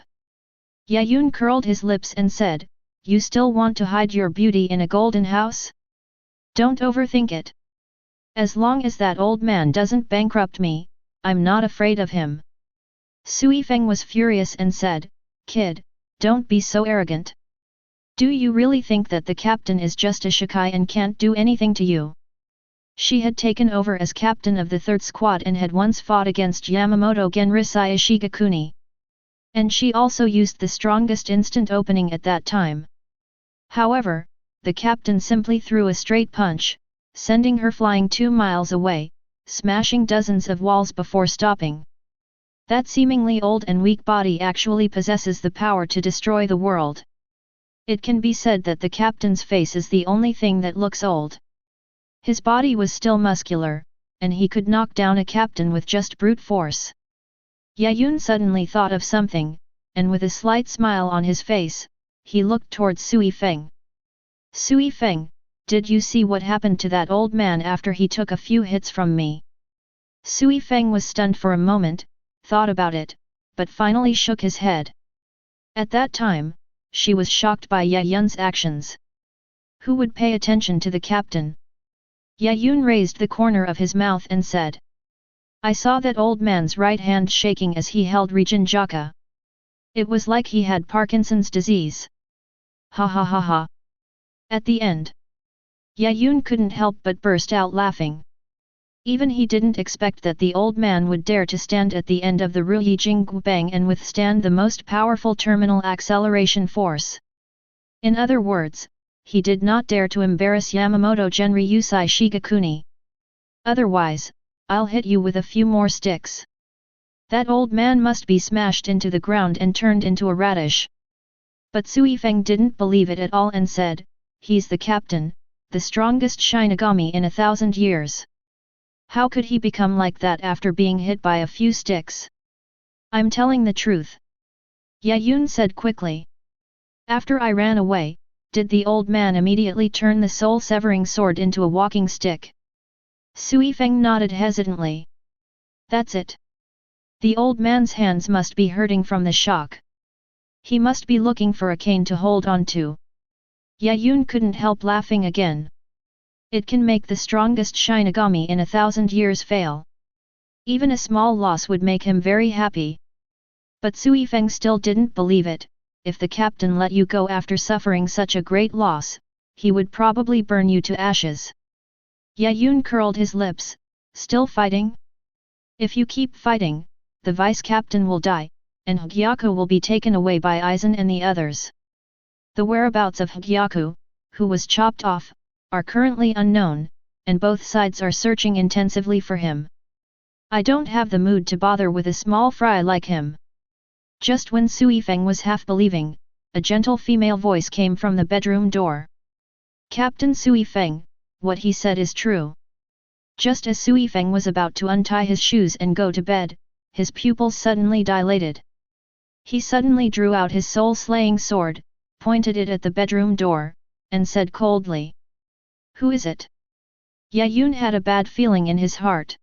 Yaun curled his lips and said, you still want to hide your beauty in a golden house? Don't overthink it. As long as that old man doesn't bankrupt me, I'm not afraid of him. Sui-Feng was furious and said, kid, don't be so arrogant. Do you really think that the captain is just a shikai and can't do anything to you? She had taken over as captain of the 3rd squad and had once fought against Yamamoto Genrisai Ishigakuni. And she also used the strongest instant opening at that time. However, the captain simply threw a straight punch, sending her flying 2 miles away, smashing dozens of walls before stopping. That seemingly old and weak body actually possesses the power to destroy the world. It can be said that the captain's face is the only thing that looks old. His body was still muscular, and he could knock down a captain with just brute force. Yaun suddenly thought of something, and with a slight smile on his face, he looked towards Sui-Feng. Sui-Feng, did you see what happened to that old man after he took a few hits from me? Sui-Feng was stunned for a moment, thought about it, but finally shook his head. At that time, she was shocked by Yaun's actions. Who would pay attention to the captain? Yaun raised the corner of his mouth and said. I saw that old man's right hand shaking as he held Rijinjaka. It was like he had Parkinson's disease. Ha ha ha ha. At the end, Yaun couldn't help but burst out laughing. Even he didn't expect that the old man would dare to stand at the end of the Ruyi Jingbang and withstand the most powerful terminal acceleration force. In other words, he did not dare to embarrass Yamamoto Genryusai Shigakuni. Otherwise, I'll hit you with a few more sticks. That old man must be smashed into the ground and turned into a radish. But Sui-Feng didn't believe it at all and said, he's the captain, the strongest Shinigami in 1,000 years. How could he become like that after being hit by a few sticks? I'm telling the truth. Yaun said quickly. After I ran away, did the old man immediately turn the soul-severing sword into a walking stick? Sui-Feng nodded hesitantly. That's it. The old man's hands must be hurting from the shock. He must be looking for a cane to hold on to. Yaun couldn't help laughing again. It can make the strongest Shinigami in 1,000 years fail. Even a small loss would make him very happy. But Sui-Feng still didn't believe it. If the captain let you go after suffering such a great loss, he would probably burn you to ashes. Yaun curled his lips, still fighting? If you keep fighting, the vice-captain will die, and Hogyoku will be taken away by Aizen and the others. The whereabouts of Hogyoku, who was chopped off, are currently unknown, and both sides are searching intensively for him. I don't have the mood to bother with a small fry like him. Just when Sui-Feng was half believing, a gentle female voice came from the bedroom door. Captain Sui-Feng, what he said is true. Just as Sui-Feng was about to untie his shoes and go to bed, his pupils suddenly dilated. He suddenly drew out his soul-slaying sword, pointed it at the bedroom door, and said coldly. Who is it? Yaun had a bad feeling in his heart.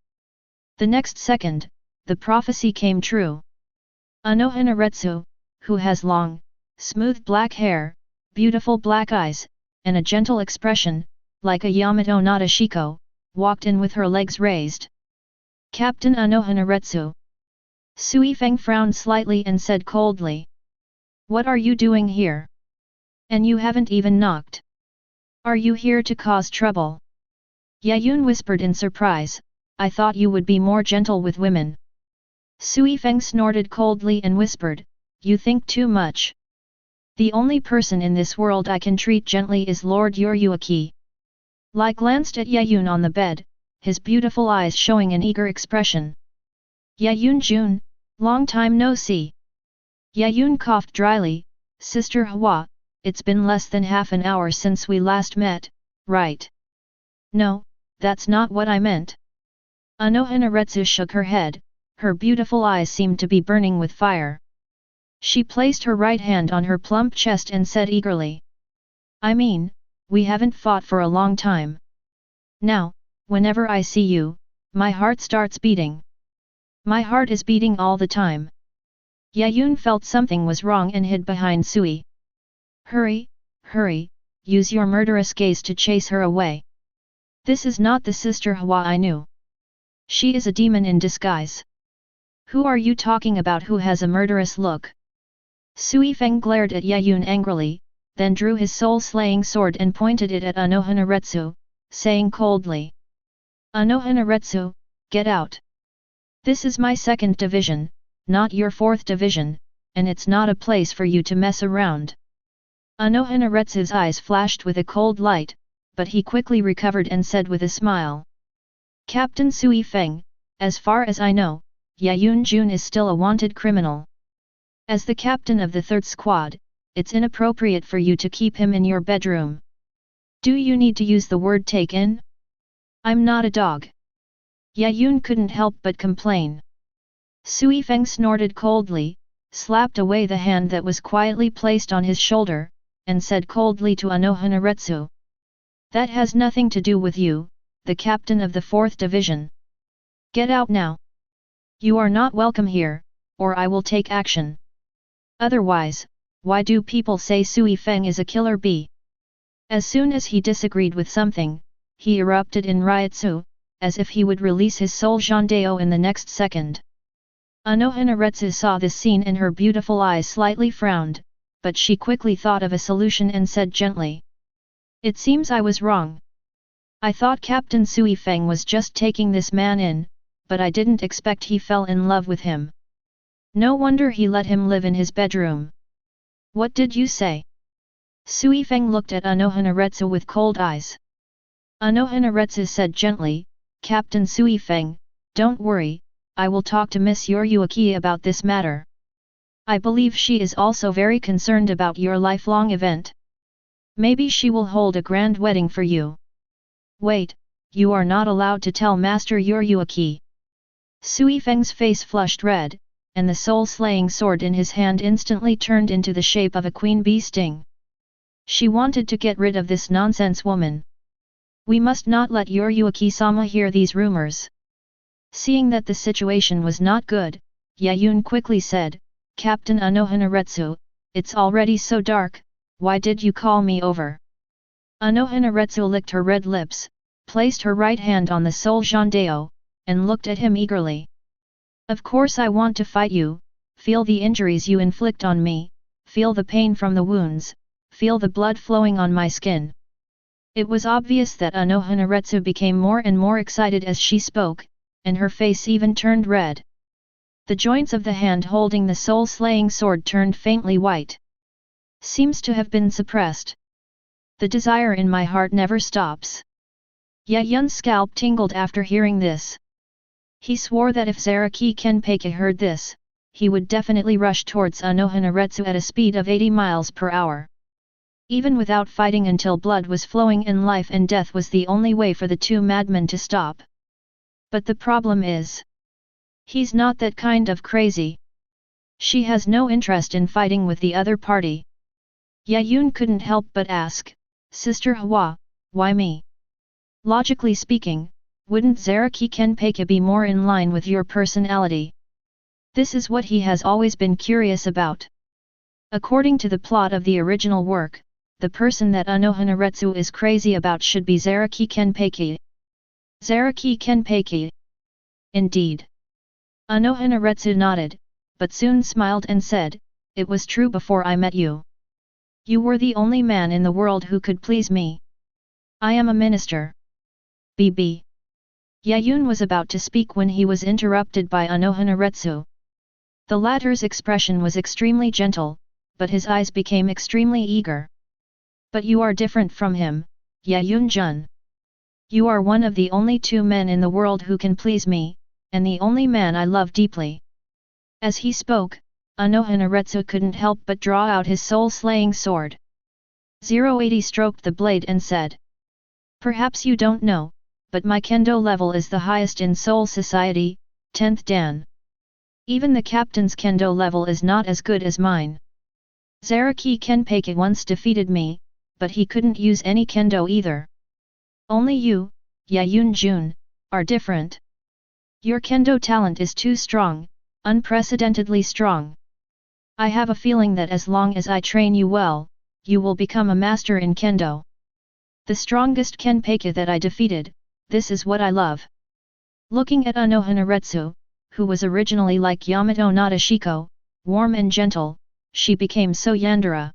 The next second, the prophecy came true. Anohanaretsu, who has long, smooth black hair, beautiful black eyes, and a gentle expression, like a Yamato Nadeshiko, walked in with her legs raised. Captain Anohanaretsu. Sui-Feng frowned slightly and said coldly. What are you doing here? And you haven't even knocked. Are you here to cause trouble? Yaun whispered in surprise, I thought you would be more gentle with women. Sui-Feng snorted coldly and whispered, you think too much. The only person in this world I can treat gently is Lord Urahara. Lai glanced at Yaun on the bed, his beautiful eyes showing an eager expression. Yaun-jun, long time no see. Yaun coughed dryly, Sister Hwa, it's been less than half an hour since we last met, right? No, that's not what I meant. Anohanaretsu shook her head, her beautiful eyes seemed to be burning with fire. She placed her right hand on her plump chest and said eagerly. I mean, we haven't fought for a long time. Now, whenever I see you, my heart starts beating. My heart is beating all the time. Yaun felt something was wrong and hid behind Sui. Hurry, hurry, use your murderous gaze to chase her away. This is not the Sister Hwa I knew. She is a demon in disguise. Who are you talking about who has a murderous look? Sui-Feng glared at Yaun angrily, then drew his soul-slaying sword and pointed it at Anohanaretsu, saying coldly. Anohanaretsu, get out. This is my 2nd division, not your 4th division, and it's not a place for you to mess around. Anohanaretsu's eyes flashed with a cold light, but he quickly recovered and said with a smile. Captain Sui-Feng, as far as I know, Yaun-jun is still a wanted criminal. As the captain of the 3rd squad, it's inappropriate for you to keep him in your bedroom. Do you need to use the word take in? I'm not a dog. Yaun couldn't help but complain. Sui-Feng snorted coldly, slapped away the hand that was quietly placed on his shoulder, and said coldly to Anohanaretsu. That has nothing to do with you, the captain of the 4th division. Get out now. You are not welcome here, or I will take action. Otherwise, why do people say Sui-Feng is a killer bee? As soon as he disagreed with something, he erupted in Ryutsu, as if he would release his soul Jandeo in the next second. Anohanaretsu saw this scene and her beautiful eyes slightly frowned, but she quickly thought of a solution and said gently. It seems I was wrong. I thought Captain Sui-Feng was just taking this man in, but I didn't expect he fell in love with him. No wonder he let him live in his bedroom. What did you say? Sui-Feng looked at Anohanaretsu with cold eyes. Anohanaretsu said gently, Captain Sui-Feng, don't worry, I will talk to Miss Urahara about this matter. I believe she is also very concerned about your lifelong event. Maybe she will hold a grand wedding for you. Wait, you are not allowed to tell Master Urahara. Sui-Feng's face flushed red, and the soul-slaying sword in his hand instantly turned into the shape of a queen bee sting. She wanted to get rid of this nonsense woman. We must not let Urahara-sama hear these rumors. Seeing that the situation was not good, Yaun quickly said, Captain Anohanaretsu, it's already so dark, why did you call me over? Anohanaretsu licked her red lips, placed her right hand on the soul Jandeo, and looked at him eagerly. Of course I want to fight you, feel the injuries you inflict on me, feel the pain from the wounds, feel the blood flowing on my skin. It was obvious that Anohanaretsu became more and more excited as she spoke, and her face even turned red. The joints of the hand holding the soul-slaying sword turned faintly white. Seems to have been suppressed. The desire in my heart never stops. Yaun's scalp tingled after hearing this. He swore that if Zaraki Kenpeki heard this, he would definitely rush towards Anohanaretsu at a speed of 80 miles per hour. Even without fighting until blood was flowing and life and death was the only way for the two madmen to stop. But the problem is, he's not that kind of crazy. She has no interest in fighting with the other party. Yaun couldn't help but ask, Sister Hwa, why me? Logically speaking, wouldn't Zaraki Kenpeki be more in line with your personality? This is what he has always been curious about. According to the plot of the original work, the person that Anohanaretsu is crazy about should be Zaraki Kenpeiki. Zaraki Kenpeiki. Indeed. Anohanaretsu nodded, but soon smiled and said, "It was true before I met you. You were the only man in the world who could please me. I am a minister." BB. Yaun was about to speak when he was interrupted by Anohanaretsu. The latter's expression was extremely gentle, but his eyes became extremely eager. "But you are different from him, Yaun-jun. You are one of the only two men in the world who can please me, and the only man I love deeply." As he spoke, Anohanaretsu couldn't help but draw out his soul-slaying sword. 080 stroked the blade and said, "Perhaps you don't know, but my kendo level is the highest in Soul Society, 10th Dan. Even the captain's kendo level is not as good as mine. Zaraki Kenpeiki once defeated me, but he couldn't use any kendo either. Only you, Yaun-jun, are different. Your kendo talent is too strong, unprecedentedly strong. I have a feeling that as long as I train you well, you will become a master in kendo. The strongest Kenpeiki that I defeated, this is what I love." Looking at Anohanaretsu, who was originally like Yamato Nadeshiko, warm and gentle, she became so yandere.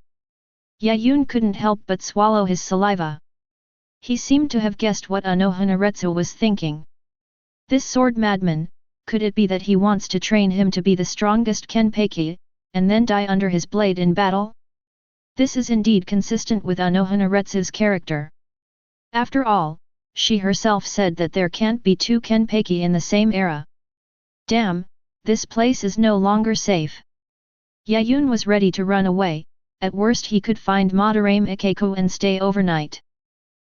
Yaun couldn't help but swallow his saliva. He seemed to have guessed what Anohanaretsu was thinking. This sword madman, could it be that he wants to train him to be the strongest Kenpeiki, and then die under his blade in battle? This is indeed consistent with Anohanaretsu's character. After all, she herself said that there can't be two Kenpeiki in the same era. Damn, this place is no longer safe. Yaun was ready to run away. At worst he could find Madarame Ikeku and stay overnight.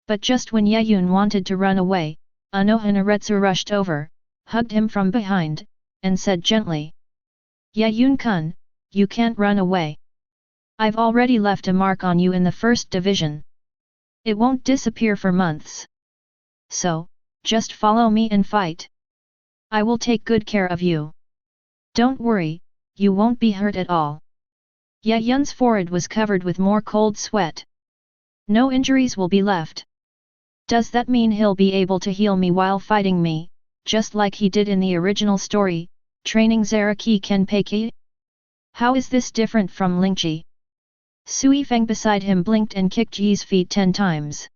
But just when Yaun wanted to run away, Anohanaretsu rushed over, hugged him from behind, and said gently, "Yaun-kun, you can't run away. I've already left a mark on you in the first division. It won't disappear for months. So, just follow me and fight. I will take good care of you. Don't worry, you won't be hurt at all." Yaun's forehead was covered with more cold sweat. "No injuries will be left. Does that mean he'll be able to heal me while fighting me, just like he did in the original story, training Zaraki Kenpeiki? How is this different from Lingchi?" Sui-Feng beside him blinked and kicked Yi's feet 10 times.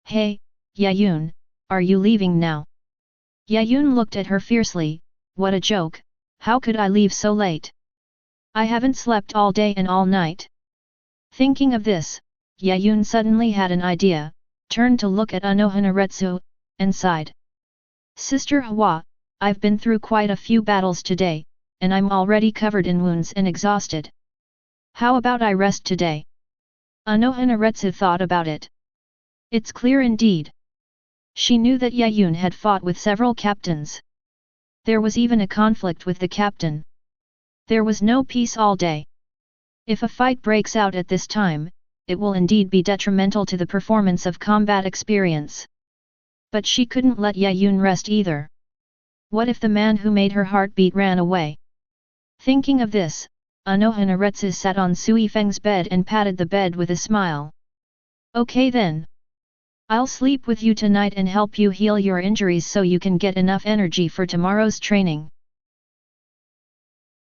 "Hey, Yaun, are you leaving now?" Yaun looked at her fiercely. "What a joke, how could I leave so late? I haven't slept all day and all night." Thinking of this, Yaun suddenly had an idea, turned to look at Anohanaretsu, and sighed. "Sister Hwa, I've been through quite a few battles today, and I'm already covered in wounds and exhausted. How about I rest today?" Anohanaretsu thought about it. It's clear indeed. She knew that Yaun had fought with several captains. There was even a conflict with the captain. There was no peace all day. If a fight breaks out at this time, it will indeed be detrimental to the performance of combat experience. But she couldn't let Yaun rest either. What if the man who made her heart beat ran away? Thinking of this, Anohanaretsu sat on Sui-Feng's bed and patted the bed with a smile. "Okay then. I'll sleep with you tonight and help you heal your injuries so you can get enough energy for tomorrow's training."